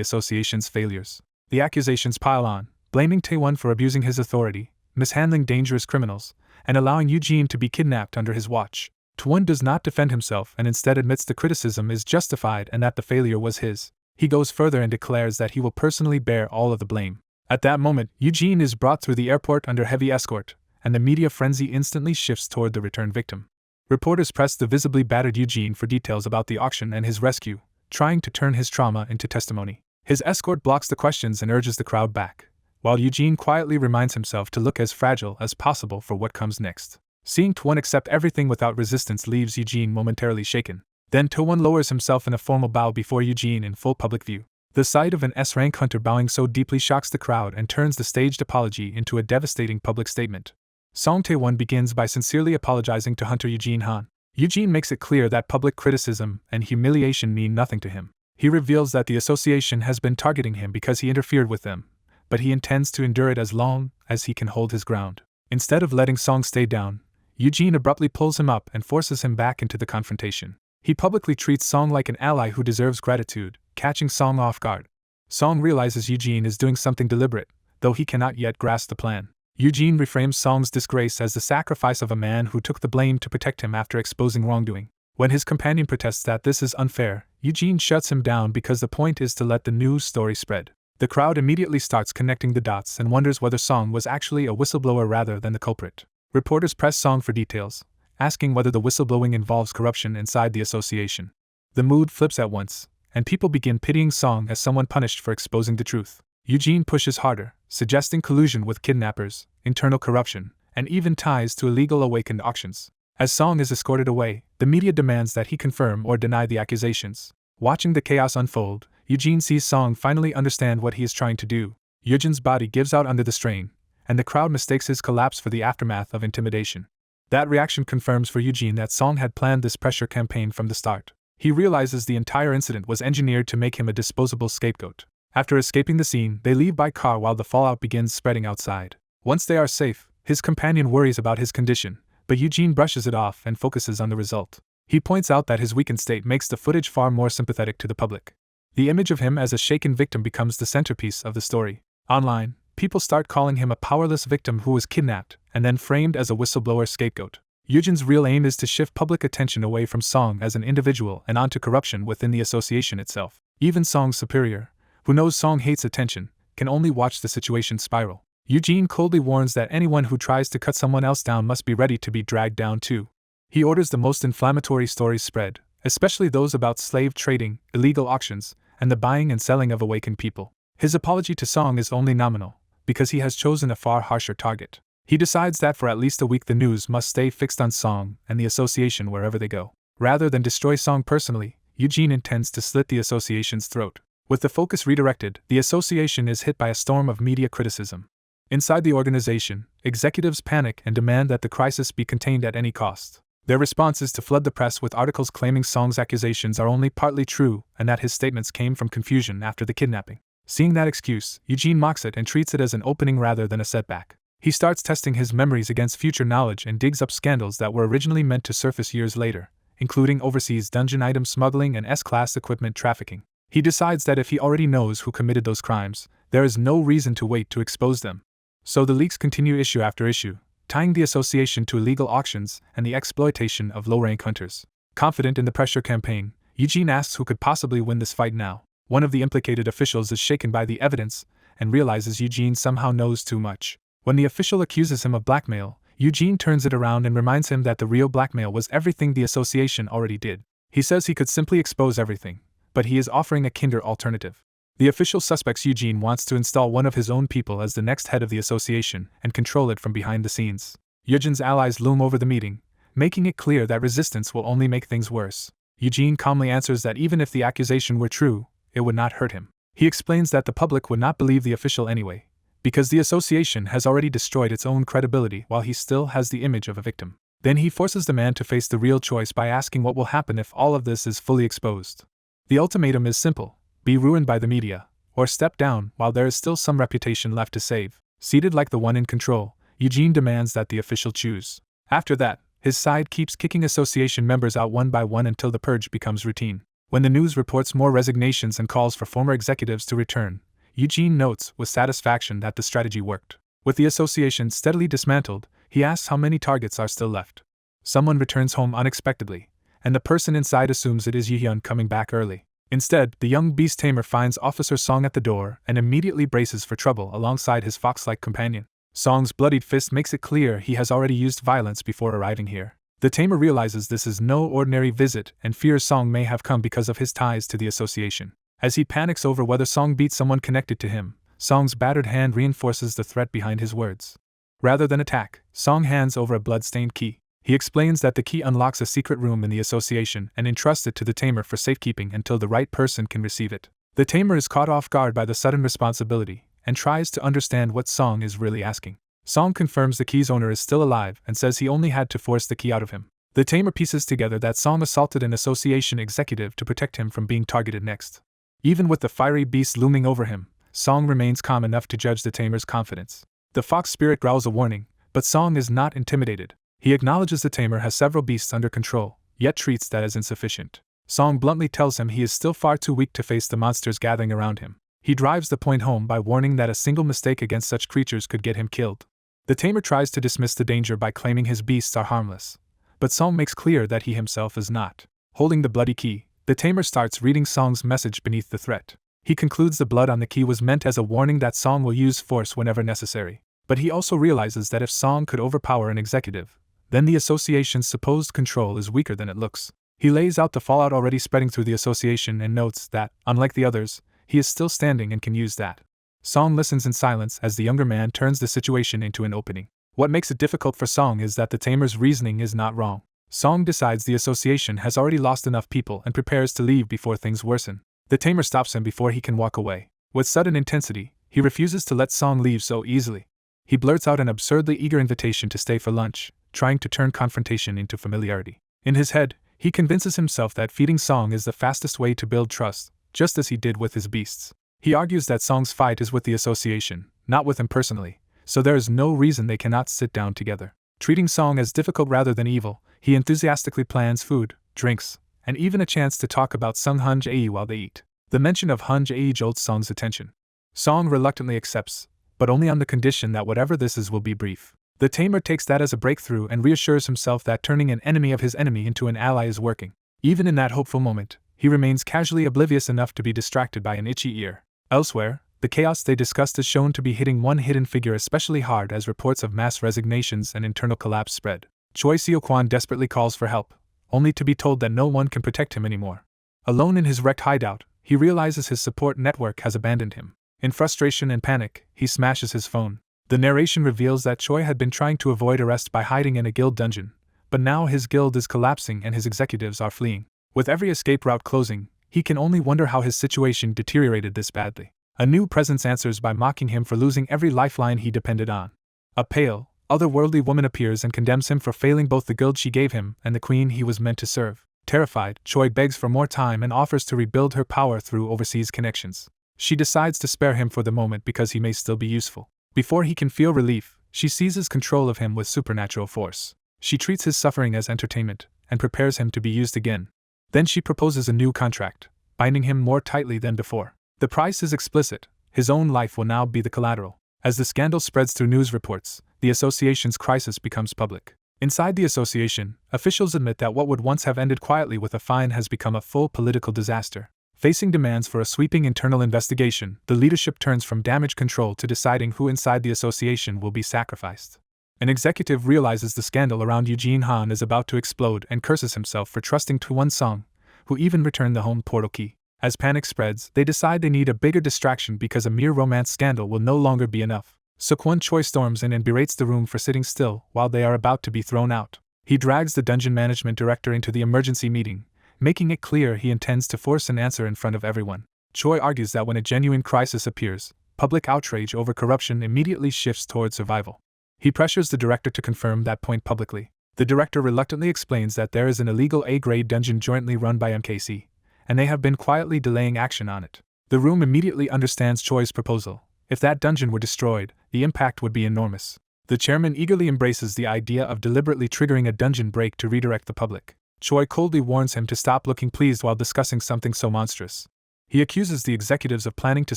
association's failures. The accusations pile on, blaming Taewon for abusing his authority, mishandling dangerous criminals, and allowing Eugene to be kidnapped under his watch. Taewon does not defend himself and instead admits the criticism is justified and that the failure was his. He goes further and declares that he will personally bear all of the blame. At that moment, Eugene is brought through the airport under heavy escort, and the media frenzy instantly shifts toward the returned victim. Reporters press the visibly battered Eugene for details about the auction and his rescue, trying to turn his trauma into testimony. His escort blocks the questions and urges the crowd back, while Eugene quietly reminds himself to look as fragile as possible for what comes next. Seeing Taewon accept everything without resistance leaves Eugene momentarily shaken. Then Taewon lowers himself in a formal bow before Eugene in full public view. The sight of an S-rank hunter bowing so deeply shocks the crowd and turns the staged apology into a devastating public statement. Song Taewon begins by sincerely apologizing to Hunter Eugene Han. Eugene makes it clear that public criticism and humiliation mean nothing to him. He reveals that the association has been targeting him because he interfered with them, but he intends to endure it as long as he can hold his ground. Instead of letting Song stay down, Eugene abruptly pulls him up and forces him back into the confrontation. He publicly treats Song like an ally who deserves gratitude, catching Song off guard. Song realizes Eugene is doing something deliberate, though he cannot yet grasp the plan. Eugene reframes Song's disgrace as the sacrifice of a man who took the blame to protect him after exposing wrongdoing. When his companion protests that this is unfair, Eugene shuts him down because the point is to let the news story spread. The crowd immediately starts connecting the dots and wonders whether Song was actually a whistleblower rather than the culprit. Reporters press Song for details, asking whether the whistleblowing involves corruption inside the association. The mood flips at once, and people begin pitying Song as someone punished for exposing the truth. Eugene pushes harder, suggesting collusion with kidnappers, internal corruption, and even ties to illegal Awakened Auctions. As Song is escorted away, the media demands that he confirm or deny the accusations. Watching the chaos unfold, Eugene sees Song finally understand what he is trying to do. Eugene's body gives out under the strain, and the crowd mistakes his collapse for the aftermath of intimidation. That reaction confirms for Eugene that Song had planned this pressure campaign from the start. He realizes the entire incident was engineered to make him a disposable scapegoat. After escaping the scene, they leave by car while the fallout begins spreading outside. Once they are safe, his companion worries about his condition, but Eugene brushes it off and focuses on the result. He points out that his weakened state makes the footage far more sympathetic to the public. The image of him as a shaken victim becomes the centerpiece of the story. Online, people start calling him a powerless victim who was kidnapped and then framed as a whistleblower scapegoat. Eugene's real aim is to shift public attention away from Song as an individual and onto corruption within the association itself. Even Song's superior, who knows Song hates attention, can only watch the situation spiral. Eugene coldly warns that anyone who tries to cut someone else down must be ready to be dragged down too. He orders the most inflammatory stories spread, especially those about slave trading, illegal auctions, and the buying and selling of awakened people. His apology to Song is only nominal, because he has chosen a far harsher target. He decides that for at least a week the news must stay fixed on Song and the association wherever they go. Rather than destroy Song personally, Eugene intends to slit the association's throat. With the focus redirected, the association is hit by a storm of media criticism. Inside the organization, executives panic and demand that the crisis be contained at any cost. Their response is to flood the press with articles claiming Song's accusations are only partly true and that his statements came from confusion after the kidnapping. Seeing that excuse, Eugene mocks it and treats it as an opening rather than a setback. He starts testing his memories against future knowledge and digs up scandals that were originally meant to surface years later, including overseas dungeon item smuggling and S-class equipment trafficking. He decides that if he already knows who committed those crimes, there is no reason to wait to expose them. So the leaks continue issue after issue, tying the association to illegal auctions and the exploitation of low-rank hunters. Confident in the pressure campaign, Eugene asks who could possibly win this fight now. One of the implicated officials is shaken by the evidence and realizes Eugene somehow knows too much. When the official accuses him of blackmail, Eugene turns it around and reminds him that the real blackmail was everything the association already did. He says he could simply expose everything, but he is offering a kinder alternative. The official suspects Eugene wants to install one of his own people as the next head of the association and control it from behind the scenes. Eugene's allies loom over the meeting, making it clear that resistance will only make things worse. Eugene calmly answers that even if the accusation were true, it would not hurt him. He explains that the public would not believe the official anyway, because the association has already destroyed its own credibility while he still has the image of a victim. Then he forces the man to face the real choice by asking what will happen if all of this is fully exposed. The ultimatum is simple: be ruined by the media, or step down while there is still some reputation left to save. Seated like the one in control, Eugene demands that the official choose. After that, his side keeps kicking association members out one by one until the purge becomes routine. When the news reports more resignations and calls for former executives to return, Eugene notes with satisfaction that the strategy worked. With the association steadily dismantled, he asks how many targets are still left. Someone returns home unexpectedly, and the person inside assumes it is Yi-hyun coming back early. Instead, the young beast tamer finds Officer Song at the door and immediately braces for trouble alongside his fox-like companion. Song's bloodied fist makes it clear he has already used violence before arriving here. The tamer realizes this is no ordinary visit and fears Song may have come because of his ties to the association. As he panics over whether Song beat someone connected to him, Song's battered hand reinforces the threat behind his words. Rather than attack, Song hands over a blood-stained key. He explains that the key unlocks a secret room in the association and entrusts it to the tamer for safekeeping until the right person can receive it. The tamer is caught off guard by the sudden responsibility and tries to understand what Song is really asking. Song confirms the key's owner is still alive and says he only had to force the key out of him. The tamer pieces together that Song assaulted an association executive to protect him from being targeted next. Even with the fiery beast looming over him, Song remains calm enough to judge the tamer's confidence. The fox spirit growls a warning, but Song is not intimidated. He acknowledges the tamer has several beasts under control, yet treats that as insufficient. Song bluntly tells him he is still far too weak to face the monsters gathering around him. He drives the point home by warning that a single mistake against such creatures could get him killed. The tamer tries to dismiss the danger by claiming his beasts are harmless, but Song makes clear that he himself is not. Holding the bloody key, the tamer starts reading Song's message beneath the threat. He concludes the blood on the key was meant as a warning that Song will use force whenever necessary. But he also realizes that if Song could overpower an executive, then the association's supposed control is weaker than it looks. He lays out the fallout already spreading through the association and notes that, unlike the others, he is still standing and can use that. Song listens in silence as the younger man turns the situation into an opening. What makes it difficult for Song is that the tamer's reasoning is not wrong. Song decides the association has already lost enough people and prepares to leave before things worsen. The tamer stops him before he can walk away. With sudden intensity, he refuses to let Song leave so easily. He blurts out an absurdly eager invitation to stay for lunch, trying to turn confrontation into familiarity. In his head, he convinces himself that feeding Song is the fastest way to build trust, just as he did with his beasts. He argues that Song's fight is with the association, not with him personally, so there is no reason they cannot sit down together. Treating Song as difficult rather than evil, he enthusiastically plans food, drinks, and even a chance to talk about Sung Han Jae while they eat. The mention of Han Jae jolts Song's attention. Song reluctantly accepts, but only on the condition that whatever this is will be brief. The tamer takes that as a breakthrough and reassures himself that turning an enemy of his enemy into an ally is working. Even in that hopeful moment, he remains casually oblivious enough to be distracted by an itchy ear. Elsewhere, the chaos they discussed is shown to be hitting one hidden figure especially hard as reports of mass resignations and internal collapse spread. Choi Seo-kwan desperately calls for help, only to be told that no one can protect him anymore. Alone in his wrecked hideout, he realizes his support network has abandoned him. In frustration and panic, he smashes his phone. The narration reveals that Choi had been trying to avoid arrest by hiding in a guild dungeon, but now his guild is collapsing and his executives are fleeing. With every escape route closing, he can only wonder how his situation deteriorated this badly. A new presence answers by mocking him for losing every lifeline he depended on. A pale, otherworldly woman appears and condemns him for failing both the guild she gave him and the queen he was meant to serve. Terrified, Choi begs for more time and offers to rebuild her power through overseas connections. She decides to spare him for the moment because he may still be useful. Before he can feel relief, she seizes control of him with supernatural force. She treats his suffering as entertainment and prepares him to be used again. Then she proposes a new contract, binding him more tightly than before. The price is explicit: his own life will now be the collateral. As the scandal spreads through news reports, the association's crisis becomes public. Inside the association, officials admit that what would once have ended quietly with a fine has become a full political disaster. Facing demands for a sweeping internal investigation, the leadership turns from damage control to deciding who inside the association will be sacrificed. An executive realizes the scandal around Eugene Han is about to explode and curses himself for trusting To-won Song, who even returned the home portal key. As panic spreads, they decide they need a bigger distraction because a mere romance scandal will no longer be enough. Seok-won Choi storms in and berates the room for sitting still while they are about to be thrown out. He drags the dungeon management director into the emergency meeting, making it clear he intends to force an answer in front of everyone. Choi argues that when a genuine crisis appears, public outrage over corruption immediately shifts toward survival. He pressures the director to confirm that point publicly. The director reluctantly explains that there is an illegal A-grade dungeon jointly run by MKC, and they have been quietly delaying action on it. The room immediately understands Choi's proposal. If that dungeon were destroyed, the impact would be enormous. The chairman eagerly embraces the idea of deliberately triggering a dungeon break to redirect the public. Choi coldly warns him to stop looking pleased while discussing something so monstrous. He accuses the executives of planning to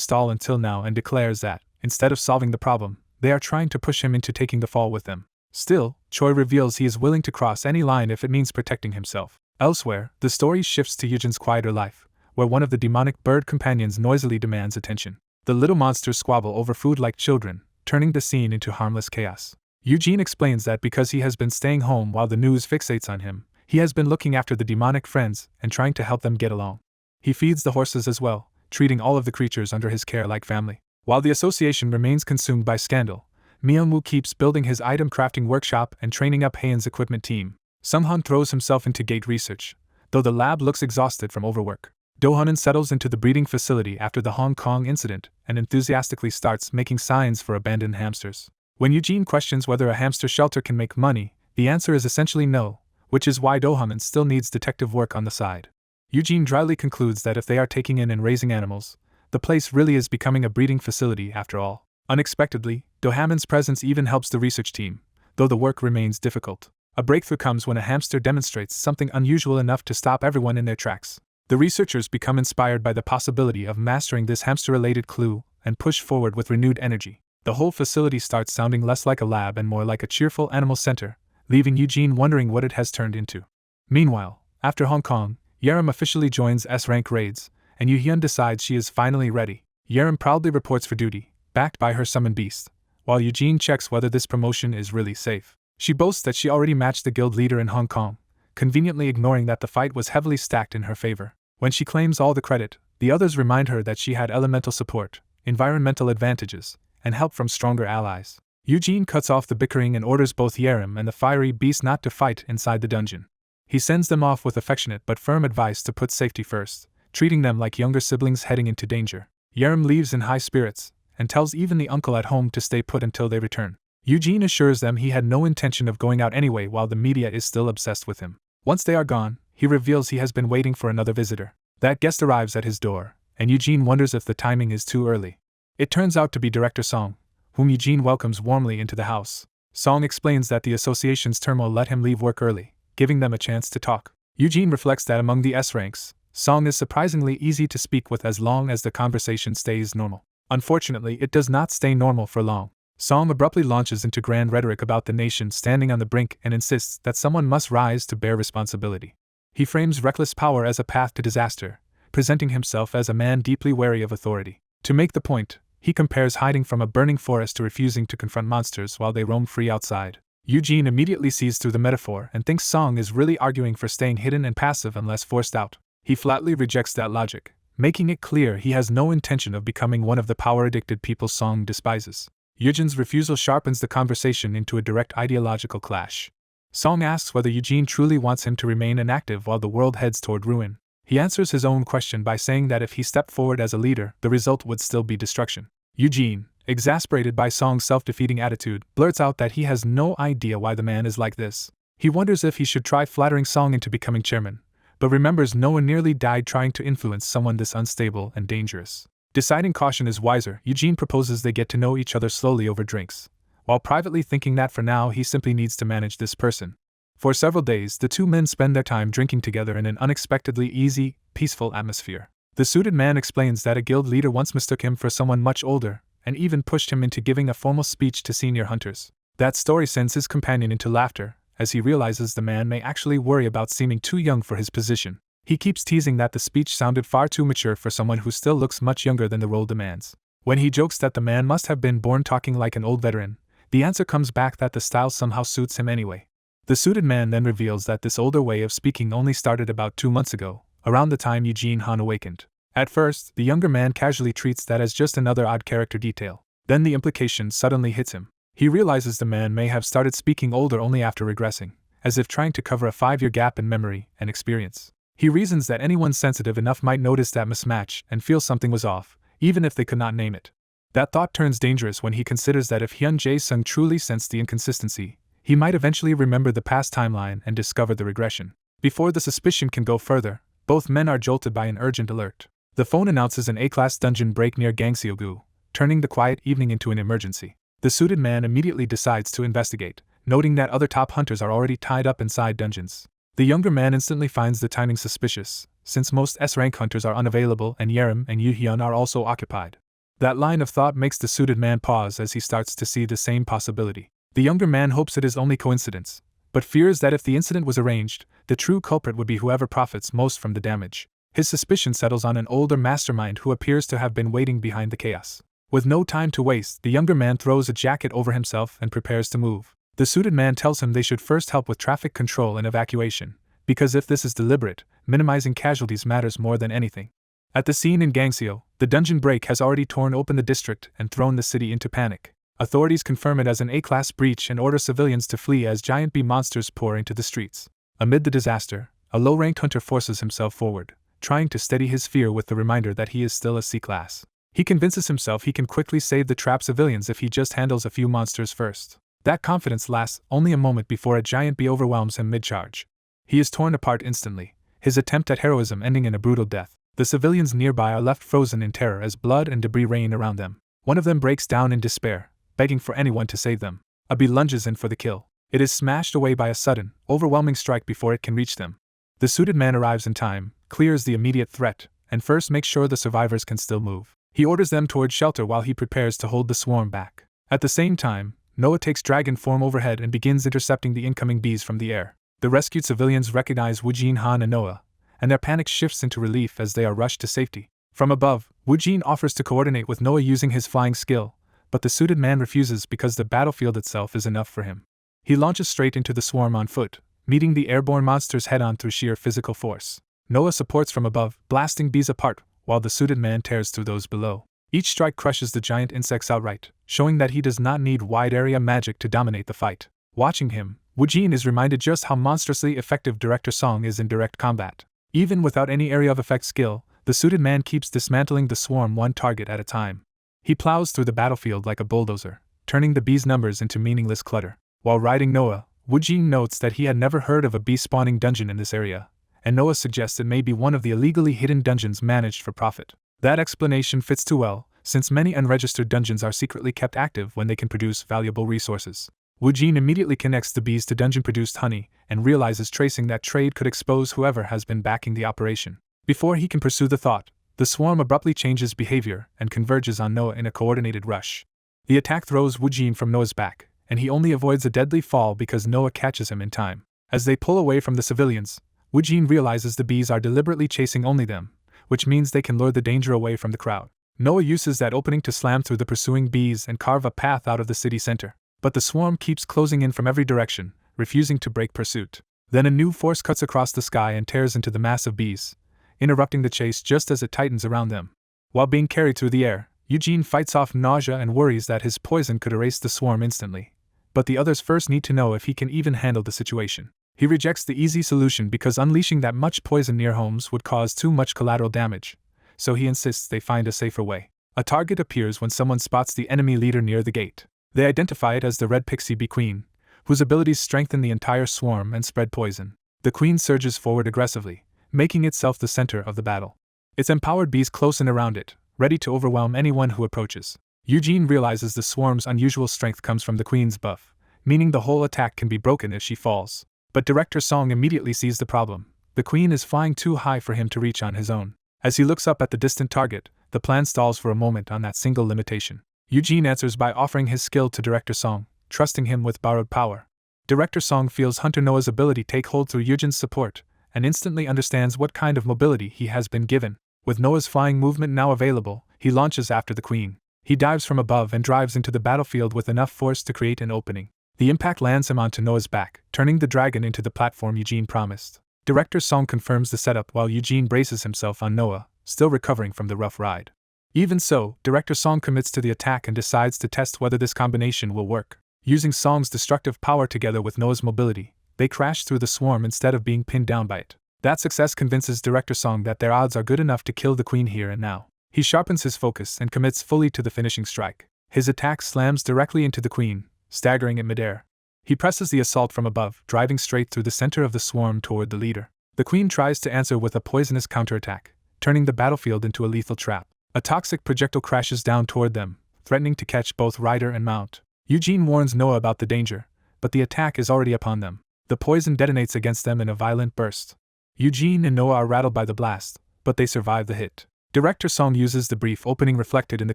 stall until now and declares that, instead of solving the problem, they are trying to push him into taking the fall with them. Still, Choi reveals he is willing to cross any line if it means protecting himself. Elsewhere, the story shifts to Eugen's quieter life, where one of the demonic bird companions noisily demands attention. The little monsters squabble over food like children, turning the scene into harmless chaos. Eugene explains that because he has been staying home while the news fixates on him, he has been looking after the demonic friends and trying to help them get along. He feeds the horses as well, treating all of the creatures under his care like family. While the association remains consumed by scandal, Myung-woo keeps building his item crafting workshop and training up Haeun's equipment team. Sung-han throws himself into gate research, though the lab looks exhausted from overwork. Do-hyun settles into the breeding facility after the Hong Kong incident and enthusiastically starts making signs for abandoned hamsters. When Eugene questions whether a hamster shelter can make money, the answer is essentially no, which is why Do-hyun still needs detective work on the side. Eugene dryly concludes that if they are taking in and raising animals, the place really is becoming a breeding facility after all. Unexpectedly, Do-hyun's presence even helps the research team, though the work remains difficult. A breakthrough comes when a hamster demonstrates something unusual enough to stop everyone in their tracks. The researchers become inspired by the possibility of mastering this hamster-related clue and push forward with renewed energy. The whole facility starts sounding less like a lab and more like a cheerful animal center, leaving Eugene wondering what it has turned into. Meanwhile, after Hong Kong, Yerim officially joins S-rank raids, and Yoo-hyun decides she is finally ready. Yerim proudly reports for duty, backed by her summoned beast, while Eugene checks whether this promotion is really safe. She boasts that she already matched the guild leader in Hong Kong, conveniently ignoring that the fight was heavily stacked in her favor. When she claims all the credit, the others remind her that she had elemental support, environmental advantages, and help from stronger allies. Eugene cuts off the bickering and orders both Yerim and the fiery beast not to fight inside the dungeon. He sends them off with affectionate but firm advice to put safety first, treating them like younger siblings heading into danger. Yerim leaves in high spirits, and tells even the uncle at home to stay put until they return. Eugene assures them he had no intention of going out anyway while the media is still obsessed with him. Once they are gone, he reveals he has been waiting for another visitor. That guest arrives at his door, and Eugene wonders if the timing is too early. It turns out to be Director Song, whom Eugene welcomes warmly into the house. Song explains that the association's turmoil let him leave work early, giving them a chance to talk. Eugene reflects that among the S ranks, Song is surprisingly easy to speak with as long as the conversation stays normal. Unfortunately, it does not stay normal for long. Song abruptly launches into grand rhetoric about the nation standing on the brink and insists that someone must rise to bear responsibility. He frames reckless power as a path to disaster, presenting himself as a man deeply wary of authority. To make the point, he compares hiding from a burning forest to refusing to confront monsters while they roam free outside. Eugene immediately sees through the metaphor and thinks Song is really arguing for staying hidden and passive unless forced out. He flatly rejects that logic, making it clear he has no intention of becoming one of the power-addicted people Song despises. Eugene's refusal sharpens the conversation into a direct ideological clash. Song asks whether Eugene truly wants him to remain inactive while the world heads toward ruin. He answers his own question by saying that if he stepped forward as a leader, the result would still be destruction. Eugene, exasperated by Song's self-defeating attitude, blurts out that he has no idea why the man is like this. He wonders if he should try flattering Song into becoming chairman, but remembers no one nearly died trying to influence someone this unstable and dangerous. Deciding caution is wiser, Eugene proposes they get to know each other slowly over drinks, while privately thinking that for now he simply needs to manage this person. For several days, the two men spend their time drinking together in an unexpectedly easy, peaceful atmosphere. The suited man explains that a guild leader once mistook him for someone much older, and even pushed him into giving a formal speech to senior hunters. That story sends his companion into laughter, as he realizes the man may actually worry about seeming too young for his position. He keeps teasing that the speech sounded far too mature for someone who still looks much younger than the role demands. When he jokes that the man must have been born talking like an old veteran, the answer comes back that the style somehow suits him anyway. The suited man then reveals that this older way of speaking only started about 2 months ago, around the time Eugene Han awakened. At first, the younger man casually treats that as just another odd character detail. Then the implication suddenly hits him. He realizes the man may have started speaking older only after regressing, as if trying to cover a 5-year gap in memory and experience. He reasons that anyone sensitive enough might notice that mismatch and feel something was off, even if they could not name it. That thought turns dangerous when he considers that if Hyun Jae-sung truly sensed the inconsistency, he might eventually remember the past timeline and discover the regression. Before the suspicion can go further, both men are jolted by an urgent alert. The phone announces an A-class dungeon break near Gangseogu, turning the quiet evening into an emergency. The suited man immediately decides to investigate, noting that other top hunters are already tied up inside dungeons. The younger man instantly finds the timing suspicious, since most S-rank hunters are unavailable and Yerim and Yoo-hyun are also occupied. That line of thought makes the suited man pause as he starts to see the same possibility. The younger man hopes it is only coincidence, but fears that if the incident was arranged, the true culprit would be whoever profits most from the damage. His suspicion settles on an older mastermind who appears to have been waiting behind the chaos. With no time to waste, the younger man throws a jacket over himself and prepares to move. The suited man tells him they should first help with traffic control and evacuation, because if this is deliberate, minimizing casualties matters more than anything. At the scene in Gangseo, the dungeon break has already torn open the district and thrown the city into panic. Authorities confirm it as an A-class breach and order civilians to flee as giant bee monsters pour into the streets. Amid the disaster, a low-ranked hunter forces himself forward, trying to steady his fear with the reminder that he is still a C-class. He convinces himself he can quickly save the trapped civilians if he just handles a few monsters first. That confidence lasts only a moment before a giant bee overwhelms him mid-charge. He is torn apart instantly, his attempt at heroism ending in a brutal death. The civilians nearby are left frozen in terror as blood and debris rain around them. One of them breaks down in despair, begging for anyone to save them. A bee lunges in for the kill. It is smashed away by a sudden, overwhelming strike before it can reach them. The suited man arrives in time, clears the immediate threat, and first makes sure the survivors can still move. He orders them towards shelter while he prepares to hold the swarm back. At the same time, Noah takes dragon form overhead and begins intercepting the incoming bees from the air. The rescued civilians recognize Woojin Han and Noah, and their panic shifts into relief as they are rushed to safety. From above, Woojin offers to coordinate with Noah using his flying skill, but the suited man refuses because the battlefield itself is enough for him. He launches straight into the swarm on foot, meeting the airborne monsters head-on through sheer physical force. Noah supports from above, blasting bees apart, while the suited man tears through those below. Each strike crushes the giant insects outright, showing that he does not need wide-area magic to dominate the fight. Watching him, Woojin is reminded just how monstrously effective Director Song is in direct combat. Even without any area of effect skill, the suited man keeps dismantling the swarm one target at a time. He plows through the battlefield like a bulldozer, turning the bees' numbers into meaningless clutter. While riding Noah, Woojin notes that he had never heard of a bee-spawning dungeon in this area, and Noah suggests it may be one of the illegally hidden dungeons managed for profit. That explanation fits too well, since many unregistered dungeons are secretly kept active when they can produce valuable resources. Woojin immediately connects the bees to dungeon-produced honey and realizes tracing that trade could expose whoever has been backing the operation. Before he can pursue the thought, the swarm abruptly changes behavior and converges on Noah in a coordinated rush. The attack throws Woojin from Noah's back, and he only avoids a deadly fall because Noah catches him in time. As they pull away from the civilians, Woojin realizes the bees are deliberately chasing only them, which means they can lure the danger away from the crowd. Noah uses that opening to slam through the pursuing bees and carve a path out of the city center. But the swarm keeps closing in from every direction, refusing to break pursuit. Then a new force cuts across the sky and tears into the mass of bees, interrupting the chase just as it tightens around them. While being carried through the air, Eugene fights off nausea and worries that his poison could erase the swarm instantly. But the others first need to know if he can even handle the situation. He rejects the easy solution because unleashing that much poison near homes would cause too much collateral damage, so he insists they find a safer way. A target appears when someone spots the enemy leader near the gate. They identify it as the red pixie bee queen, whose abilities strengthen the entire swarm and spread poison. The queen surges forward aggressively, making itself the center of the battle. Its empowered bees close in around it, ready to overwhelm anyone who approaches. Eugene realizes the swarm's unusual strength comes from the queen's buff, meaning the whole attack can be broken if she falls. But Director Song immediately sees the problem. The queen is flying too high for him to reach on his own. As he looks up at the distant target, the plan stalls for a moment on that single limitation. Eugene answers by offering his skill to Director Song, trusting him with borrowed power. Director Song feels Hunter Noah's ability take hold through Eugene's support, and instantly understands what kind of mobility he has been given. With Noah's flying movement now available, he launches after the queen. He dives from above and drives into the battlefield with enough force to create an opening. The impact lands him onto Noah's back, turning the dragon into the platform Eugene promised. Director Song confirms the setup while Eugene braces himself on Noah, still recovering from the rough ride. Even so, Director Song commits to the attack and decides to test whether this combination will work. Using Song's destructive power together with Noah's mobility, they crash through the swarm instead of being pinned down by it. That success convinces Director Song that their odds are good enough to kill the queen here and now. He sharpens his focus and commits fully to the finishing strike. His attack slams directly into the queen, staggering it midair. He presses the assault from above, driving straight through the center of the swarm toward the leader. The queen tries to answer with a poisonous counterattack, turning the battlefield into a lethal trap. A toxic projectile crashes down toward them, threatening to catch both rider and mount. Eugene warns Noah about the danger, but the attack is already upon them. The poison detonates against them in a violent burst. Eugene and Noah are rattled by the blast, but they survive the hit. Director Song uses the brief opening reflected in the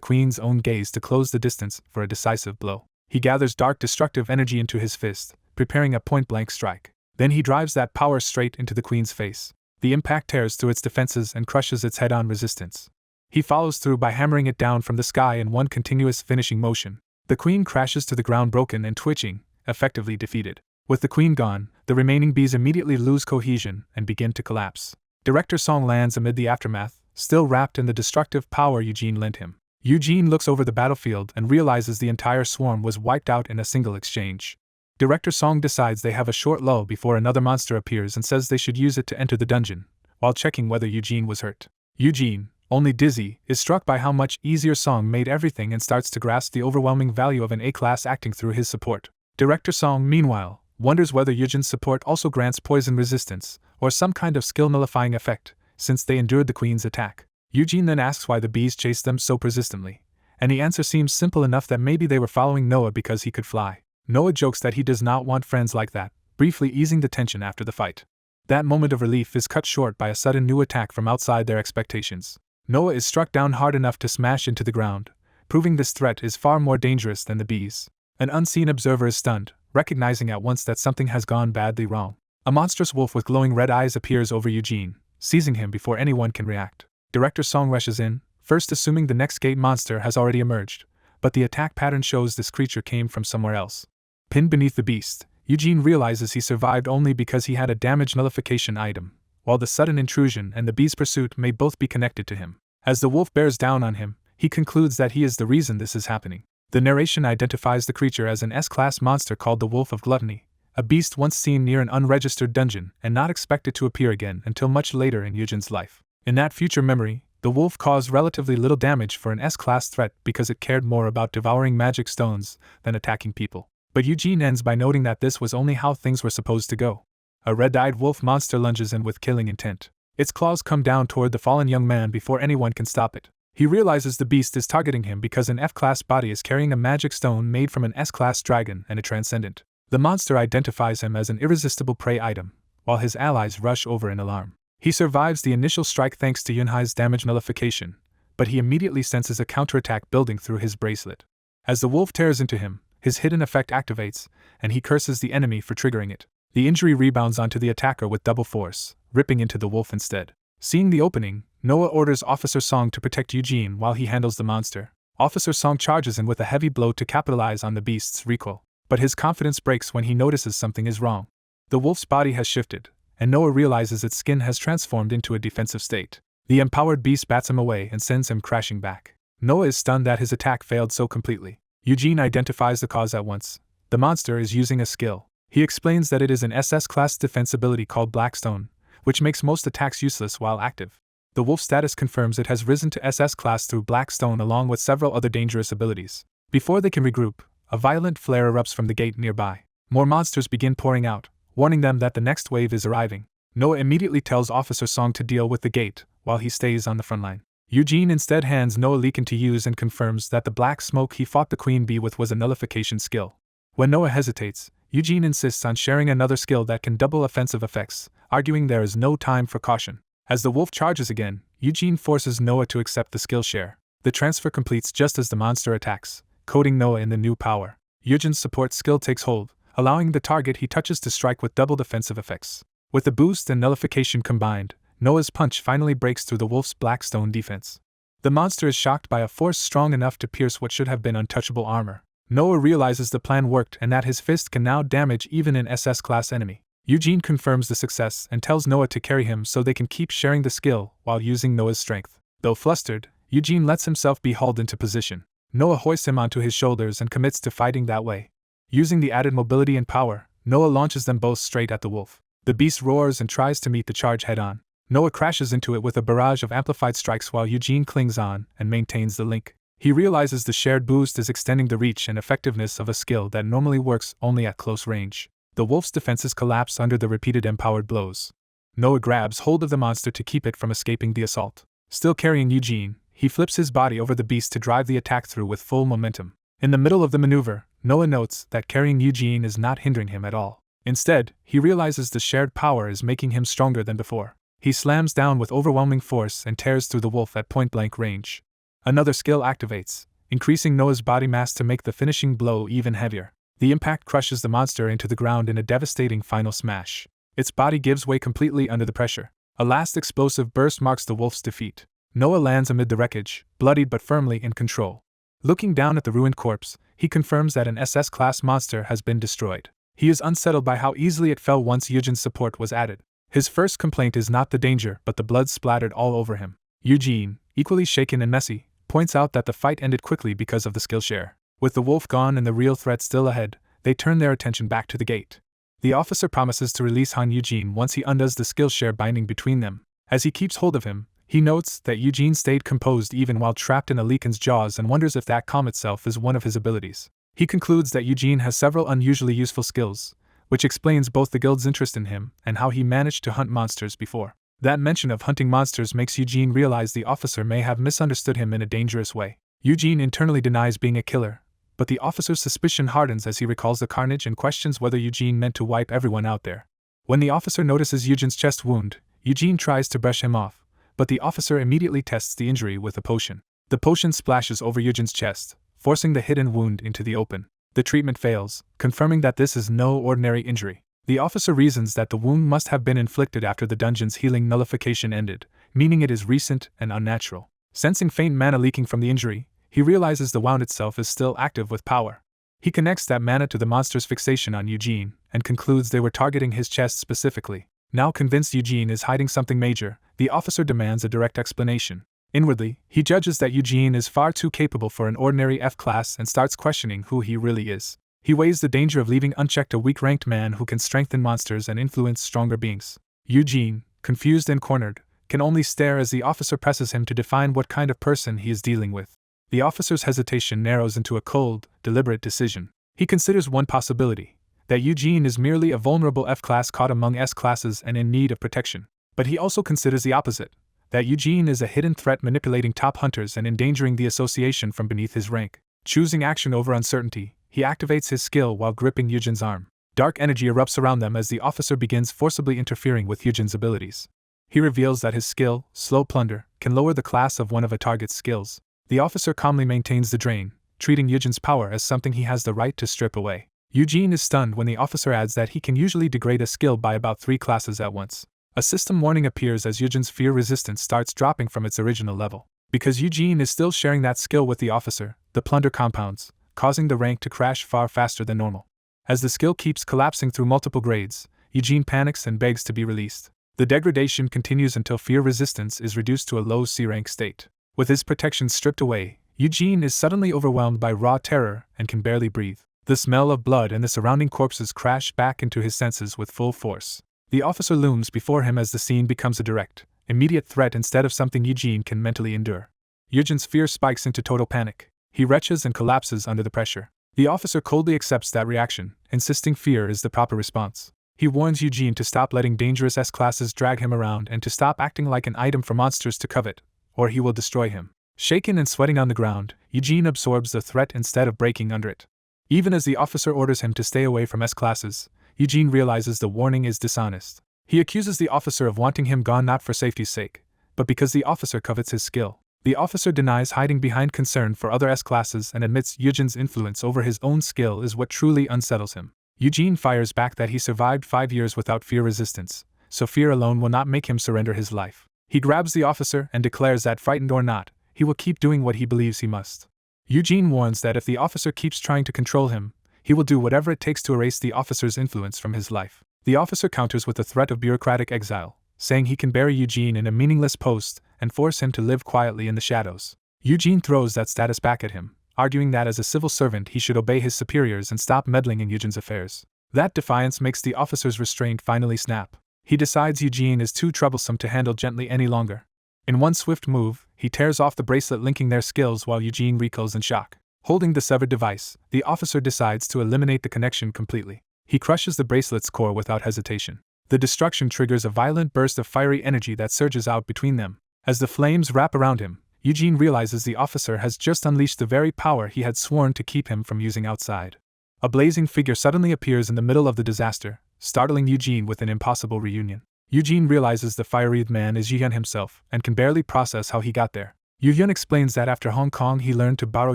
queen's own gaze to close the distance for a decisive blow. He gathers dark destructive energy into his fist, preparing a point-blank strike. Then he drives that power straight into the queen's face. The impact tears through its defenses and crushes its head-on resistance. He follows through by hammering it down from the sky in one continuous finishing motion. The queen crashes to the ground broken and twitching, effectively defeated. With the queen gone, the remaining bees immediately lose cohesion and begin to collapse. Director Song lands amid the aftermath, still wrapped in the destructive power Eugene lent him. Eugene looks over the battlefield and realizes the entire swarm was wiped out in a single exchange. Director Song decides they have a short lull before another monster appears and says they should use it to enter the dungeon, while checking whether Eugene was hurt. Eugene, only dizzy, is struck by how much easier Song made everything and starts to grasp the overwhelming value of an A-class acting through his support. Director Song, meanwhile, wonders whether Eugene's support also grants poison resistance, or some kind of skill-nullifying effect, since they endured the queen's attack. Eugene then asks why the bees chased them so persistently, and the answer seems simple enough that maybe they were following Noah because he could fly. Noah jokes that he does not want friends like that, briefly easing the tension after the fight. That moment of relief is cut short by a sudden new attack from outside their expectations. Noah is struck down hard enough to smash into the ground, proving this threat is far more dangerous than the bees. An unseen observer is stunned, recognizing at once that something has gone badly wrong. A monstrous wolf with glowing red eyes appears over Eugene, seizing him before anyone can react. Director Song rushes in, first assuming the next gate monster has already emerged, but the attack pattern shows this creature came from somewhere else. Pinned beneath the beast, Eugene realizes he survived only because he had a damage nullification item, while the sudden intrusion and the bee's pursuit may both be connected to him. As the wolf bears down on him, he concludes that he is the reason this is happening. The narration identifies the creature as an S-class monster called the Wolf of Gluttony, a beast once seen near an unregistered dungeon and not expected to appear again until much later in Eugene's life. In that future memory, the wolf caused relatively little damage for an S-class threat because it cared more about devouring magic stones than attacking people. But Eugene ends by noting that this was only how things were supposed to go. A red-eyed wolf monster lunges in with killing intent. Its claws come down toward the fallen young man before anyone can stop it. He realizes the beast is targeting him because an F-class body is carrying a magic stone made from an S-class dragon and a transcendent. The monster identifies him as an irresistible prey item, while his allies rush over in alarm. He survives the initial strike thanks to Yunhai's damage nullification, but he immediately senses a counterattack building through his bracelet. As the wolf tears into him, his hidden effect activates, and he curses the enemy for triggering it. The injury rebounds onto the attacker with double force, ripping into the wolf instead. Seeing the opening, Noah orders Officer Song to protect Eugene while he handles the monster. Officer Song charges in with a heavy blow to capitalize on the beast's recoil, but his confidence breaks when he notices something is wrong. The wolf's body has shifted, and Noah realizes its skin has transformed into a defensive state. The empowered beast bats him away and sends him crashing back. Noah is stunned that his attack failed so completely. Eugene identifies the cause at once. The monster is using a skill. He explains that it is an SS-class defense ability called Blackstone, which makes most attacks useless while active. The wolf status confirms it has risen to SS class through Blackstone along with several other dangerous abilities. Before they can regroup, a violent flare erupts from the gate nearby. More monsters begin pouring out, warning them that the next wave is arriving. Noah immediately tells Officer Song to deal with the gate, while he stays on the front line. Eugene instead hands Noah Leakin to use and confirms that the black smoke he fought the queen bee with was a nullification skill. When Noah hesitates, Eugene insists on sharing another skill that can double offensive effects, arguing there is no time for caution. As the wolf charges again, Eugene forces Noah to accept the skill share. The transfer completes just as the monster attacks, coating Noah in the new power. Eugene's support skill takes hold, allowing the target he touches to strike with double defensive effects. With the boost and nullification combined, Noah's punch finally breaks through the wolf's black stone defense. The monster is shocked by a force strong enough to pierce what should have been untouchable armor. Noah realizes the plan worked and that his fist can now damage even an SS-class enemy. Eugene confirms the success and tells Noah to carry him so they can keep sharing the skill while using Noah's strength. Though flustered, Eugene lets himself be hauled into position. Noah hoists him onto his shoulders and commits to fighting that way. Using the added mobility and power, Noah launches them both straight at the wolf. The beast roars and tries to meet the charge head-on. Noah crashes into it with a barrage of amplified strikes while Eugene clings on and maintains the link. He realizes the shared boost is extending the reach and effectiveness of a skill that normally works only at close range. The wolf's defenses collapse under the repeated empowered blows. Noah grabs hold of the monster to keep it from escaping the assault. Still carrying Eugene, he flips his body over the beast to drive the attack through with full momentum. In the middle of the maneuver, Noah notes that carrying Eugene is not hindering him at all. Instead, he realizes the shared power is making him stronger than before. He slams down with overwhelming force and tears through the wolf at point-blank range. Another skill activates, increasing Noah's body mass to make the finishing blow even heavier. The impact crushes the monster into the ground in a devastating final smash. Its body gives way completely under the pressure. A last explosive burst marks the wolf's defeat. Noah lands amid the wreckage, bloodied but firmly in control. Looking down at the ruined corpse, he confirms that an SS-class monster has been destroyed. He is unsettled by how easily it fell once Eugene's support was added. His first complaint is not the danger but the blood splattered all over him. Eugene, equally shaken and messy, points out that the fight ended quickly because of the skill share. With the wolf gone and the real threat still ahead, they turn their attention back to the gate. The officer promises to release Han Eugene once he undoes the skill share binding between them. As he keeps hold of him, he notes that Eugene stayed composed even while trapped in a Leakin's jaws and wonders if that calm itself is one of his abilities. He concludes that Eugene has several unusually useful skills, which explains both the guild's interest in him and how he managed to hunt monsters before. That mention of hunting monsters makes Eugene realize the officer may have misunderstood him in a dangerous way. Eugene internally denies being a killer, but the officer's suspicion hardens as he recalls the carnage and questions whether Eugene meant to wipe everyone out there. When the officer notices Eugene's chest wound, Eugene tries to brush him off, but the officer immediately tests the injury with a potion. The potion splashes over Eugene's chest, forcing the hidden wound into the open. The treatment fails, confirming that this is no ordinary injury. The officer reasons that the wound must have been inflicted after the dungeon's healing nullification ended, meaning it is recent and unnatural. Sensing faint mana leaking from the injury, he realizes the wound itself is still active with power. He connects that mana to the monster's fixation on Eugene, and concludes they were targeting his chest specifically. Now convinced Eugene is hiding something major, the officer demands a direct explanation. Inwardly, he judges that Eugene is far too capable for an ordinary F-class and starts questioning who he really is. He weighs the danger of leaving unchecked a weak-ranked man who can strengthen monsters and influence stronger beings. Eugene, confused and cornered, can only stare as the officer presses him to define what kind of person he is dealing with. The officer's hesitation narrows into a cold, deliberate decision. He considers one possibility, that Eugene is merely a vulnerable F-class caught among S-classes and in need of protection. But he also considers the opposite, that Eugene is a hidden threat manipulating top hunters and endangering the association from beneath his rank. Choosing action over uncertainty, he activates his skill while gripping Eugene's arm. Dark energy erupts around them as the officer begins forcibly interfering with Eugene's abilities. He reveals that his skill, Slow Plunder, can lower the class of one of a target's skills. The officer calmly maintains the drain, treating Eugene's power as something he has the right to strip away. Eugene is stunned when the officer adds that he can usually degrade a skill by about 3 classes at once. A system warning appears as Eugene's fear resistance starts dropping from its original level. Because Eugene is still sharing that skill with the officer, the plunder compounds, causing the rank to crash far faster than normal. As the skill keeps collapsing through multiple grades, Eugene panics and begs to be released. The degradation continues until fear resistance is reduced to a low C-rank state. With his protection stripped away, Eugene is suddenly overwhelmed by raw terror and can barely breathe. The smell of blood and the surrounding corpses crash back into his senses with full force. The officer looms before him as the scene becomes a direct, immediate threat instead of something Eugene can mentally endure. Eugene's fear spikes into total panic. He retches and collapses under the pressure. The officer coldly accepts that reaction, insisting fear is the proper response. He warns Eugene to stop letting dangerous S-classes drag him around and to stop acting like an item for monsters to covet, or he will destroy him. Shaken and sweating on the ground, Eugene absorbs the threat instead of breaking under it. Even as the officer orders him to stay away from S-classes, Eugene realizes the warning is dishonest. He accuses the officer of wanting him gone not for safety's sake, but because the officer covets his skill. The officer denies hiding behind concern for other S-classes and admits Eugene's influence over his own skill is what truly unsettles him. Eugene fires back that he survived 5 years without fear resistance, so fear alone will not make him surrender his life. He grabs the officer and declares that, frightened or not, he will keep doing what he believes he must. Eugene warns that if the officer keeps trying to control him, he will do whatever it takes to erase the officer's influence from his life. The officer counters with the threat of bureaucratic exile, saying he can bury Eugene in a meaningless post and force him to live quietly in the shadows. Eugene throws that status back at him, arguing that as a civil servant he should obey his superiors and stop meddling in Eugene's affairs. That defiance makes the officer's restraint finally snap. He decides Eugene is too troublesome to handle gently any longer. In one swift move, he tears off the bracelet linking their skills while Eugene recoils in shock. Holding the severed device, the officer decides to eliminate the connection completely. He crushes the bracelet's core without hesitation. The destruction triggers a violent burst of fiery energy that surges out between them. As the flames wrap around him, Eugene realizes the officer has just unleashed the very power he had sworn to keep him from using outside. A blazing figure suddenly appears in the middle of the disaster, startling Eugene with an impossible reunion. Eugene realizes the fire-wreathed man is Yuhyun himself and can barely process how he got there. Yuhyun explains that after Hong Kong he learned to borrow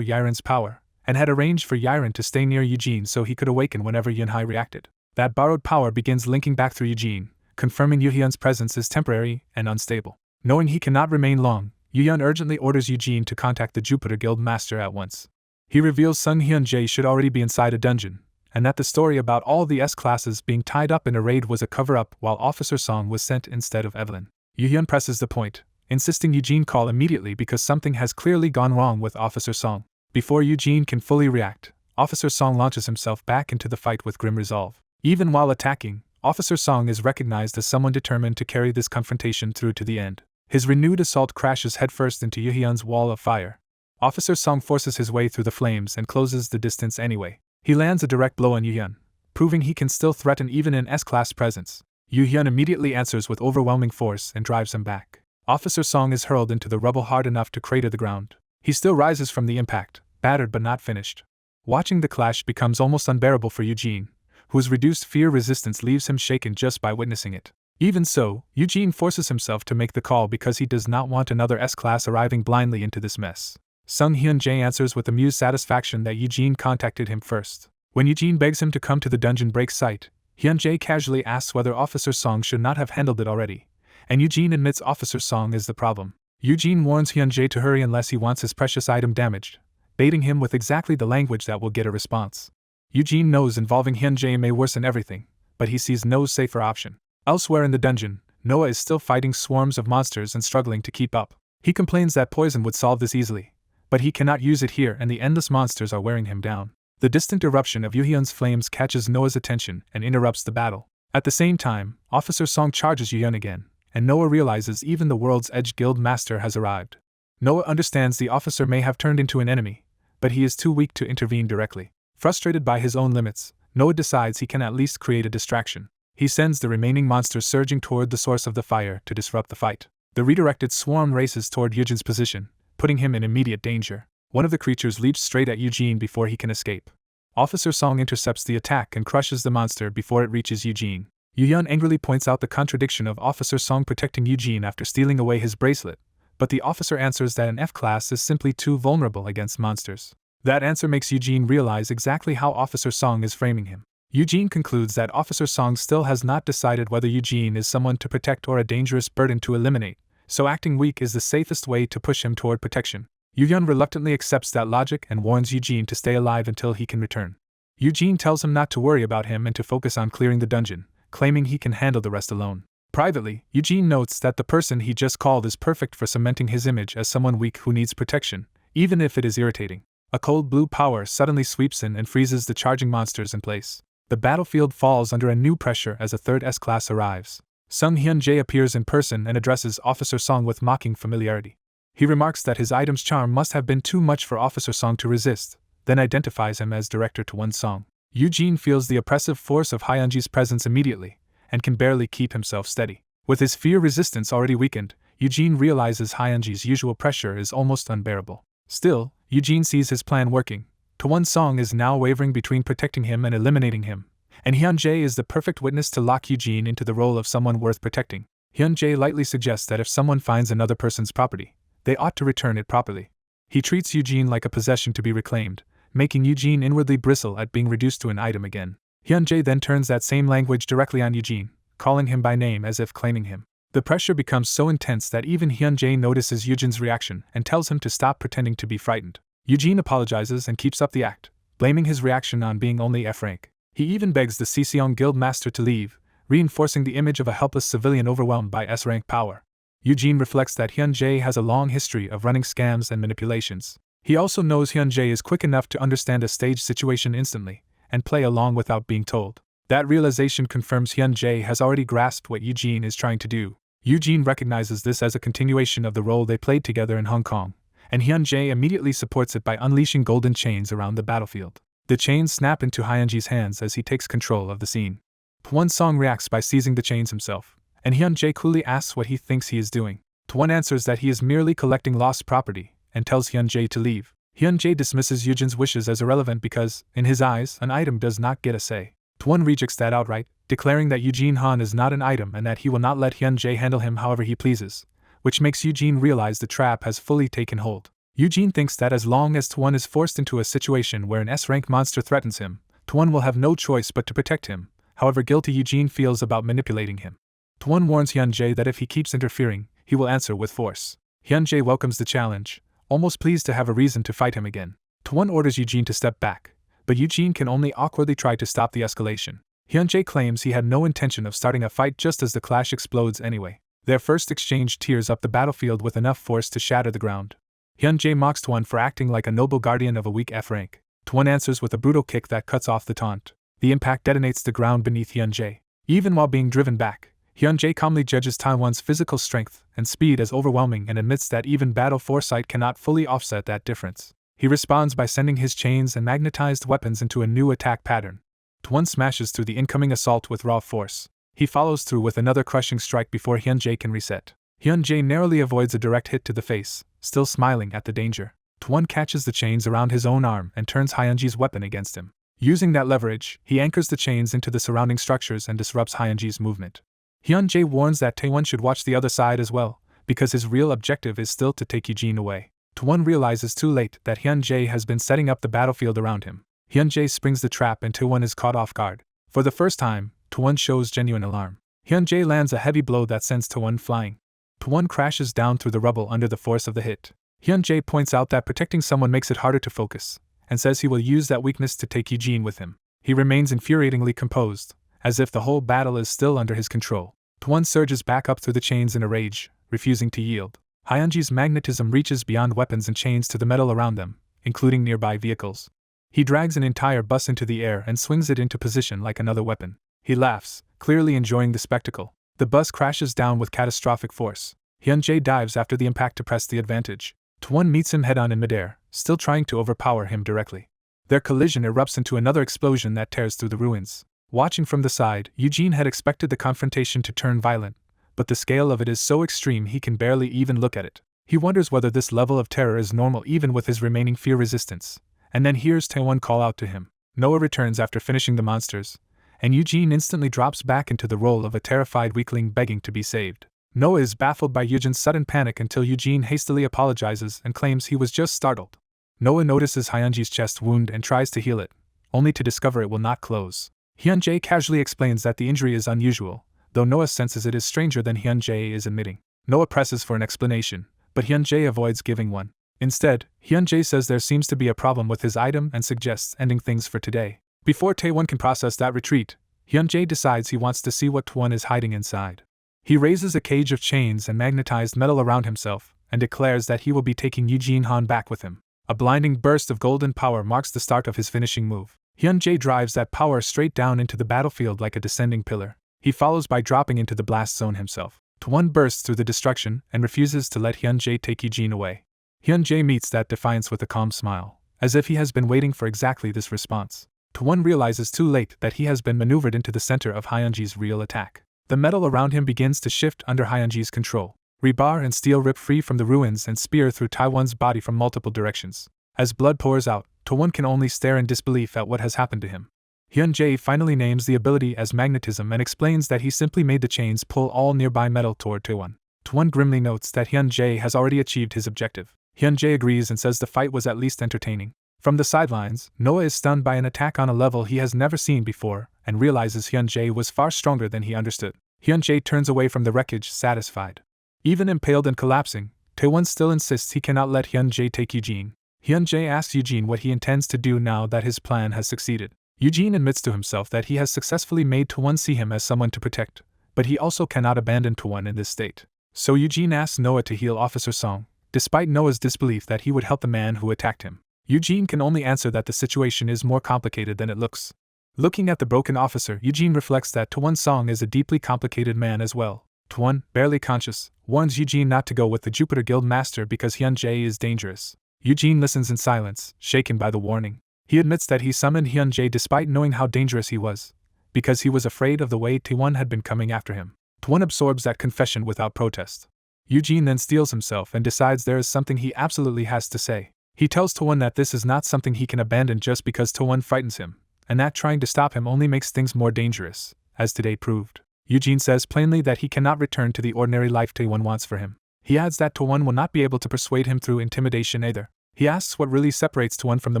Yiren's power, and had arranged for Yiren to stay near Eugene so he could awaken whenever Yunhai reacted. That borrowed power begins linking back through Eugene, confirming Yuhyun's presence is temporary and unstable. Knowing he cannot remain long, Yuhyun urgently orders Eugene to contact the Jupiter Guild Master at once. He reveals Sung Hyun-jae should already be inside a dungeon, and that the story about all the S-classes being tied up in a raid was a cover-up while Officer Song was sent instead of Evelyn. Yuhyun presses the point, insisting Eugene call immediately because something has clearly gone wrong with Officer Song. Before Eugene can fully react, Officer Song launches himself back into the fight with grim resolve. Even while attacking, Officer Song is recognized as someone determined to carry this confrontation through to the end. His renewed assault crashes headfirst into Yuhyun's wall of fire. Officer Song forces his way through the flames and closes the distance anyway. He lands a direct blow on Yuhyun, proving he can still threaten even an S-class presence. Yuhyun immediately answers with overwhelming force and drives him back. Officer Song is hurled into the rubble hard enough to crater the ground. He still rises from the impact, battered but not finished. Watching the clash becomes almost unbearable for Eugene, whose reduced fear resistance leaves him shaken just by witnessing it. Even so, Eugene forces himself to make the call because he does not want another S-class arriving blindly into this mess. Sung Hyun-jae answers with amused satisfaction that Eugene contacted him first. When Eugene begs him to come to the dungeon break site, Hyun-jae casually asks whether Officer Song should not have handled it already, and Eugene admits Officer Song is the problem. Eugene warns Hyun-jae to hurry unless he wants his precious item damaged, baiting him with exactly the language that will get a response. Eugene knows involving Hyun-jae may worsen everything, but he sees no safer option. Elsewhere in the dungeon, Noah is still fighting swarms of monsters and struggling to keep up. He complains that poison would solve this easily, but he cannot use it here and the endless monsters are wearing him down. The distant eruption of Yuhyun's flames catches Noah's attention and interrupts the battle. At the same time, Officer Song charges Yuhyun again, and Noah realizes even the World's Edge Guild Master has arrived. Noah understands the officer may have turned into an enemy, but he is too weak to intervene directly. Frustrated by his own limits, Noah decides he can at least create a distraction. He sends the remaining monsters surging toward the source of the fire to disrupt the fight. The redirected swarm races toward Eugene's position, putting him in immediate danger. One of the creatures leaps straight at Eugene before he can escape. Officer Song intercepts the attack and crushes the monster before it reaches Eugene. Yuhyun angrily points out the contradiction of Officer Song protecting Eugene after stealing away his bracelet, but the officer answers that an F-class is simply too vulnerable against monsters. That answer makes Eugene realize exactly how Officer Song is framing him. Eugene concludes that Officer Song still has not decided whether Eugene is someone to protect or a dangerous burden to eliminate, so acting weak is the safest way to push him toward protection. Yuhyun reluctantly accepts that logic and warns Eugene to stay alive until he can return. Eugene tells him not to worry about him and to focus on clearing the dungeon, claiming he can handle the rest alone. Privately, Eugene notes that the person he just called is perfect for cementing his image as someone weak who needs protection, even if it is irritating. A cold blue power suddenly sweeps in and freezes the charging monsters in place. The battlefield falls under a new pressure as a third S-class arrives. Sung Hyun-jae appears in person and addresses Officer Song with mocking familiarity. He remarks that his item's charm must have been too much for Officer Song to resist, then identifies him as Director to One Song. Eugene feels the oppressive force of Hyunji's presence immediately, and can barely keep himself steady. With his fear resistance already weakened, Eugene realizes Hyunji's usual pressure is almost unbearable. Still, Eugene sees his plan working. One Song is now wavering between protecting him and eliminating him, and Hyun-jae is the perfect witness to lock Eugene into the role of someone worth protecting. Hyun-jae lightly suggests that if someone finds another person's property, they ought to return it properly. He treats Eugene like a possession to be reclaimed, making Eugene inwardly bristle at being reduced to an item again. Hyun-jae then turns that same language directly on Eugene, calling him by name as if claiming him. The pressure becomes so intense that even Hyun-jae notices Eugene's reaction and tells him to stop pretending to be frightened. Eugene apologizes and keeps up the act, blaming his reaction on being only F rank. He even begs the Siseong guild master to leave, reinforcing the image of a helpless civilian overwhelmed by S rank power. Eugene reflects that Hyun-jae has a long history of running scams and manipulations. He also knows Hyun-jae is quick enough to understand a staged situation instantly and play along without being told. That realization confirms Hyun-jae has already grasped what Eugene is trying to do. Eugene recognizes this as a continuation of the role they played together in Hong Kong, and Hyun-jae immediately supports it by unleashing golden chains around the battlefield. The chains snap into Hyun-jae's hands as he takes control of the scene. Twon Song reacts by seizing the chains himself, and Hyun-jae coolly asks what he thinks he is doing. Twon answers that he is merely collecting lost property, and tells Hyun-jae to leave. Hyun-jae dismisses Eugene's wishes as irrelevant because, in his eyes, an item does not get a say. Twon rejects that outright, declaring that Eugene Han is not an item and that he will not let Hyun-jae handle him however he pleases, which makes Eugene realize the trap has fully taken hold. Eugene thinks that as long as Twon is forced into a situation where an S-rank monster threatens him, Twon will have no choice but to protect him, however guilty Eugene feels about manipulating him. Twon warns Hyun-jae that if he keeps interfering, he will answer with force. Hyun-jae welcomes the challenge, almost pleased to have a reason to fight him again. Twon orders Eugene to step back, but Eugene can only awkwardly try to stop the escalation. Hyun-jae claims he had no intention of starting a fight just as the clash explodes anyway. Their first exchange tears up the battlefield with enough force to shatter the ground. Hyun-jae mocks Twon for acting like a noble guardian of a weak F rank. Twon answers with a brutal kick that cuts off the taunt. The impact detonates the ground beneath Hyun-jae. Even while being driven back, Hyun-jae calmly judges Taiwan's physical strength and speed as overwhelming and admits that even battle foresight cannot fully offset that difference. He responds by sending his chains and magnetized weapons into a new attack pattern. Twon smashes through the incoming assault with raw force. He follows through with another crushing strike before Hyun-jae can reset. Hyun-jae narrowly avoids a direct hit to the face, still smiling at the danger. Twon catches the chains around his own arm and turns Hyun-jae's weapon against him. Using that leverage, he anchors the chains into the surrounding structures and disrupts Hyun-jae's movement. Hyun-jae warns that Taewon should watch the other side as well, because his real objective is still to take Eugene away. Twon realizes too late that Hyun-jae has been setting up the battlefield around him. Hyun-jae springs the trap and Taewon is caught off guard. For the first time, Taewon shows genuine alarm. Hyun-jae lands a heavy blow that sends Taewon flying. Taewon crashes down through the rubble under the force of the hit. Hyun-jae points out that protecting someone makes it harder to focus, and says he will use that weakness to take Eugene with him. He remains infuriatingly composed, as if the whole battle is still under his control. Taewon surges back up through the chains in a rage, refusing to yield. Hyun-jae's magnetism reaches beyond weapons and chains to the metal around them, including nearby vehicles. He drags an entire bus into the air and swings it into position like another weapon. He laughs, clearly enjoying the spectacle. The bus crashes down with catastrophic force. Hyun-jae dives after the impact to press the advantage. Taewon meets him head-on in midair, still trying to overpower him directly. Their collision erupts into another explosion that tears through the ruins. Watching from the side, Eugene had expected the confrontation to turn violent, but the scale of it is so extreme he can barely even look at it. He wonders whether this level of terror is normal even with his remaining fear resistance, and then hears Taewon call out to him. Noah returns after finishing the monsters, and Eugene instantly drops back into the role of a terrified weakling begging to be saved. Noah is baffled by Eugene's sudden panic until Eugene hastily apologizes and claims he was just startled. Noah notices Hyun-jae's chest wound and tries to heal it, only to discover it will not close. Hyun-jae casually explains that the injury is unusual, though Noah senses it is stranger than Hyun-jae is admitting. Noah presses for an explanation, but Hyun-jae avoids giving one. Instead, Hyun-jae says there seems to be a problem with his item and suggests ending things for today. Before Taewon can process that retreat, Hyun-jae decides he wants to see what Twon is hiding inside. He raises a cage of chains and magnetized metal around himself, and declares that he will be taking Eugene Han back with him. A blinding burst of golden power marks the start of his finishing move. Hyun-jae drives that power straight down into the battlefield like a descending pillar. He follows by dropping into the blast zone himself. Twon bursts through the destruction and refuses to let Hyun-jae take Eugene away. Hyun-jae meets that defiance with a calm smile, as if he has been waiting for exactly this response. Twon realizes too late that he has been maneuvered into the center of Hyun-jae's real attack. The metal around him begins to shift under Hyun-jae's control. Rebar and steel rip free from the ruins and spear through Taewon's body from multiple directions. As blood pours out, Taewon can only stare in disbelief at what has happened to him. Hyun-jae finally names the ability as magnetism and explains that he simply made the chains pull all nearby metal toward Taewon. Taewon grimly notes that Hyun-jae has already achieved his objective. Hyun-jae agrees and says the fight was at least entertaining. From the sidelines, Noah is stunned by an attack on a level he has never seen before and realizes Hyun-jae was far stronger than he understood. Hyun-jae turns away from the wreckage, satisfied. Even impaled and collapsing, Taewon still insists he cannot let Hyun-jae take Eugene. Hyun-jae asks Eugene what he intends to do now that his plan has succeeded. Eugene admits to himself that he has successfully made Taewon see him as someone to protect, but he also cannot abandon Taewon in this state. So Eugene asks Noah to heal Officer Song, despite Noah's disbelief that he would help the man who attacked him. Eugene can only answer that the situation is more complicated than it looks. Looking at the broken officer, Eugene reflects that Taewon Song is a deeply complicated man as well. Taewon, barely conscious, warns Eugene not to go with the Jupiter Guild Master because Hyun-jae is dangerous. Eugene listens in silence, shaken by the warning. He admits that he summoned Hyun-jae despite knowing how dangerous he was, because he was afraid of the way Taewon had been coming after him. Taewon absorbs that confession without protest. Eugene then steels himself and decides there is something he absolutely has to say. He tells Taewon that this is not something he can abandon just because Taewon frightens him, and that trying to stop him only makes things more dangerous, as today proved. Eugene says plainly that he cannot return to the ordinary life Taewon wants for him. He adds that Taewon will not be able to persuade him through intimidation either. He asks what really separates Taewon from the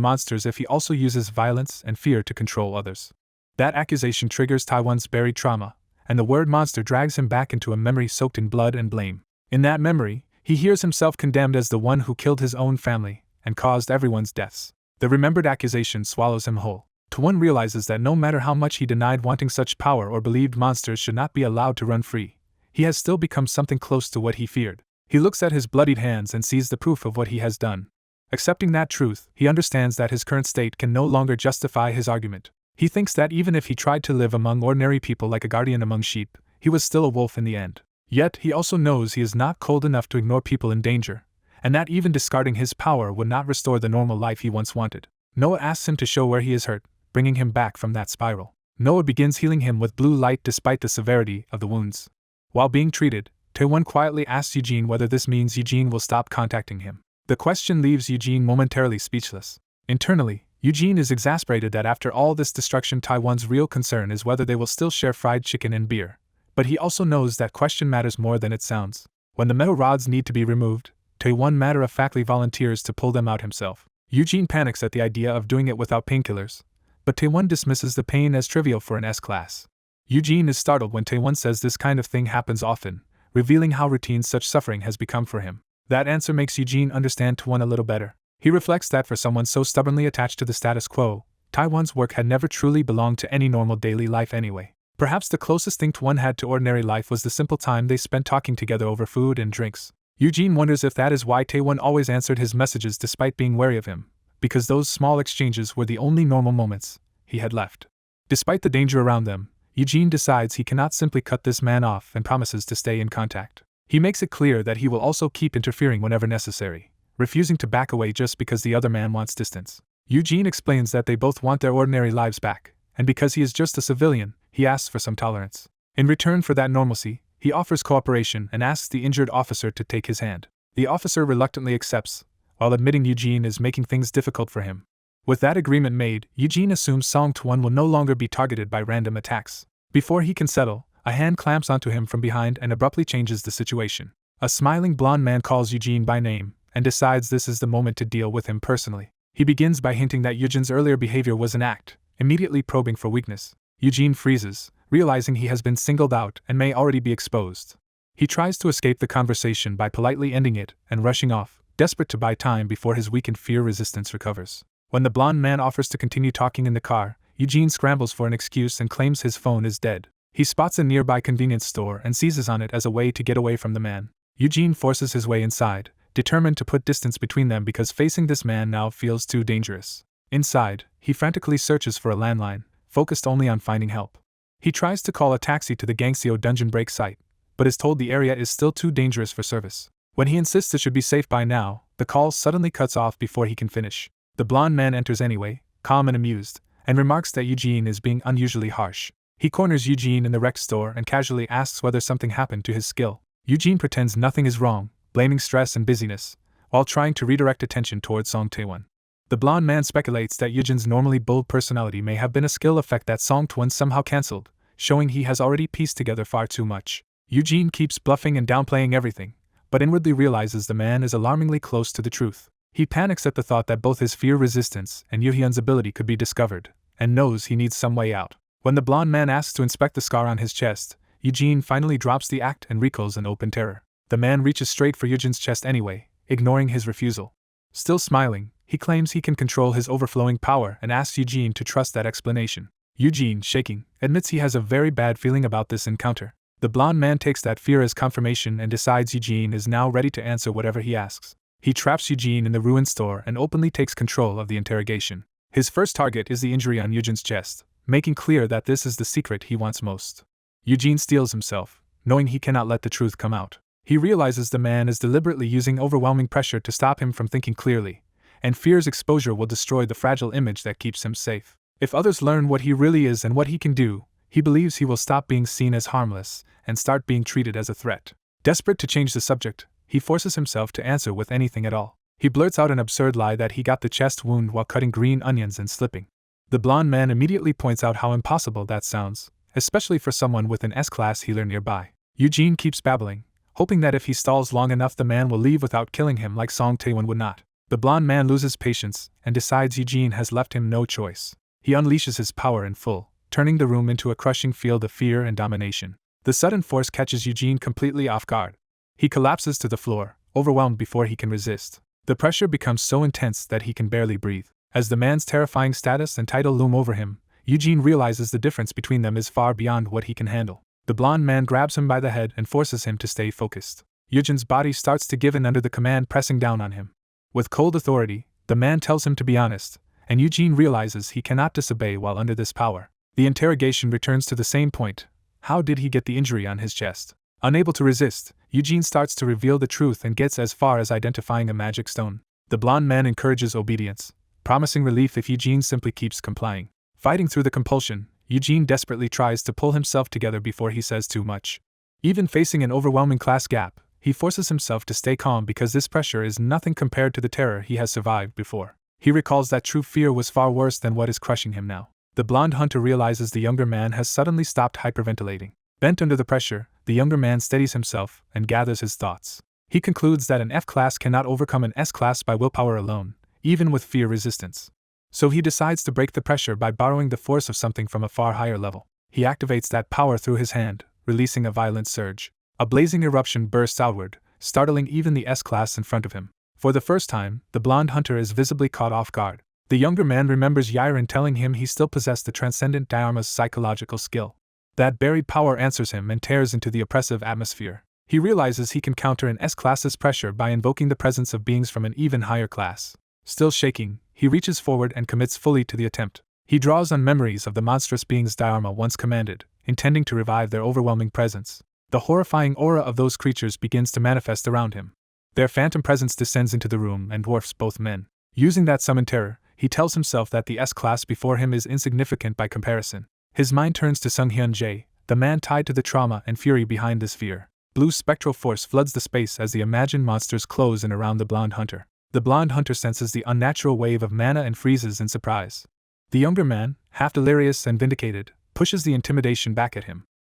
monsters if he also uses violence and fear to control others. That accusation triggers Taewon's buried trauma, and the word monster drags him back into a memory soaked in blood and blame. In that memory, he hears himself condemned as the one who killed his own family and caused everyone's deaths. The remembered accusation swallows him whole. Taewon realizes that no matter how much he denied wanting such power or believed monsters should not be allowed to run free, he has still become something close to what he feared. He looks at his bloodied hands and sees the proof of what he has done. Accepting that truth, he understands that his current state can no longer justify his argument. He thinks that even if he tried to live among ordinary people like a guardian among sheep, he was still a wolf in the end. Yet he also knows he is not cold enough to ignore people in danger, and that even discarding his power would not restore the normal life he once wanted. Noah asks him to show where he is hurt, bringing him back from that spiral. Noah begins healing him with blue light despite the severity of the wounds. While being treated, Taewon quietly asks Eugene whether this means Eugene will stop contacting him. The question leaves Eugene momentarily speechless. Internally, Eugene is exasperated that after all this destruction Taewon's real concern is whether they will still share fried chicken and beer. But he also knows that question matters more than it sounds. When the metal rods need to be removed, Taewon matter-of-factly volunteers to pull them out himself. Eugene panics at the idea of doing it without painkillers, but Taewon dismisses the pain as trivial for an S-class. Eugene is startled when Taewon says this kind of thing happens often, revealing how routine such suffering has become for him. That answer makes Eugene understand Taewon a little better. He reflects that for someone so stubbornly attached to the status quo, Taewon's work had never truly belonged to any normal daily life anyway. Perhaps the closest thing Taewon had to ordinary life was the simple time they spent talking together over food and drinks. Eugene wonders if that is why Taewon always answered his messages despite being wary of him, because those small exchanges were the only normal moments he had left. Despite the danger around them, Eugene decides he cannot simply cut this man off and promises to stay in contact. He makes it clear that he will also keep interfering whenever necessary, refusing to back away just because the other man wants distance. Eugene explains that they both want their ordinary lives back, and because he is just a civilian, he asks for some tolerance. In return for that normalcy, he offers cooperation and asks the injured officer to take his hand. The officer reluctantly accepts, while admitting Eugene is making things difficult for him. With that agreement made, Eugene assumes Song Taewon will no longer be targeted by random attacks. Before he can settle, a hand clamps onto him from behind and abruptly changes the situation. A smiling blonde man calls Eugene by name, and decides this is the moment to deal with him personally. He begins by hinting that Eugene's earlier behavior was an act, immediately probing for weakness. Eugene freezes, realizing he has been singled out and may already be exposed. He tries to escape the conversation by politely ending it and rushing off, desperate to buy time before his weakened fear resistance recovers. When the blonde man offers to continue talking in the car, Eugene scrambles for an excuse and claims his phone is dead. He spots a nearby convenience store and seizes on it as a way to get away from the man. Eugene forces his way inside, determined to put distance between them because facing this man now feels too dangerous. Inside, he frantically searches for a landline, focused only on finding help. He tries to call a taxi to the Gangseo dungeon break site, but is told the area is still too dangerous for service. When he insists it should be safe by now, the call suddenly cuts off before he can finish. The blonde man enters anyway, calm and amused, and remarks that Eugene is being unusually harsh. He corners Eugene in the rec store and casually asks whether something happened to his skill. Eugene pretends nothing is wrong, blaming stress and busyness, while trying to redirect attention towards Song Taewon. The blonde man speculates that Eugene's normally bold personality may have been a skill effect that Song Taewon somehow cancelled, showing he has already pieced together far too much. Eugene keeps bluffing and downplaying everything, but inwardly realizes the man is alarmingly close to the truth. He panics at the thought that both his fear resistance and Yoo-hyun's ability could be discovered, and knows he needs some way out. When the blonde man asks to inspect the scar on his chest, Eugene finally drops the act and recoils in open terror. The man reaches straight for Eugene's chest anyway, ignoring his refusal. Still smiling, he claims he can control his overflowing power and asks Eugene to trust that explanation. Eugene, shaking, admits he has a very bad feeling about this encounter. The blonde man takes that fear as confirmation and decides Eugene is now ready to answer whatever he asks. He traps Eugene in the ruined store and openly takes control of the interrogation. His first target is the injury on Eugene's chest, making clear that this is the secret he wants most. Eugene steels himself, knowing he cannot let the truth come out. He realizes the man is deliberately using overwhelming pressure to stop him from thinking clearly, and fears exposure will destroy the fragile image that keeps him safe. If others learn what he really is and what he can do, he believes he will stop being seen as harmless and start being treated as a threat. Desperate to change the subject, he forces himself to answer with anything at all. He blurts out an absurd lie that he got the chest wound while cutting green onions and slipping. The blonde man immediately points out how impossible that sounds, especially for someone with an S-class healer nearby. Eugene keeps babbling, hoping that if he stalls long enough the man will leave without killing him like Song Tae-won would not. The blonde man loses patience and decides Eugene has left him no choice. He unleashes his power in full, turning the room into a crushing field of fear and domination. The sudden force catches Eugene completely off guard. He collapses to the floor, overwhelmed before he can resist. The pressure becomes so intense that he can barely breathe. As the man's terrifying status and title loom over him, Eugene realizes the difference between them is far beyond what he can handle. The blonde man grabs him by the head and forces him to stay focused. Eugene's body starts to give in under the command pressing down on him. With cold authority, the man tells him to be honest, and Eugene realizes he cannot disobey while under this power. The interrogation returns to the same point. How did he get the injury on his chest? Unable to resist, Eugene starts to reveal the truth and gets as far as identifying a magic stone. The blonde man encourages obedience, promising relief if Eugene simply keeps complying. Fighting through the compulsion, Eugene desperately tries to pull himself together before he says too much. Even facing an overwhelming class gap, he forces himself to stay calm because this pressure is nothing compared to the terror he has survived before. He recalls that true fear was far worse than what is crushing him now. The blonde hunter realizes the younger man has suddenly stopped hyperventilating. Bent under the pressure, the younger man steadies himself and gathers his thoughts. He concludes that an F-class cannot overcome an S-class by willpower alone, even with fear resistance. So he decides to break the pressure by borrowing the force of something from a far higher level. He activates that power through his hand, releasing a violent surge. A blazing eruption bursts outward, startling even the S-class in front of him. For the first time, the blonde hunter is visibly caught off guard. The younger man remembers Yiren telling him he still possessed the transcendent Dharma's psychological skill. That buried power answers him and tears into the oppressive atmosphere. He realizes he can counter an S-class's pressure by invoking the presence of beings from an even higher class. Still shaking, he reaches forward and commits fully to the attempt. He draws on memories of the monstrous beings Dharma once commanded, intending to revive their overwhelming presence. The horrifying aura of those creatures begins to manifest around him. Their phantom presence descends into the room and dwarfs both men. Using that summoned terror, he tells himself that the S-class before him is insignificant by comparison. His mind turns to Sung Hyun-jae, the man tied to the trauma and fury behind this fear. Blue spectral force floods the space as the imagined monsters close in around the blonde hunter. The blonde hunter senses the unnatural wave of mana and freezes in surprise. The younger man, half delirious and vindicated, pushes the intimidation back at him.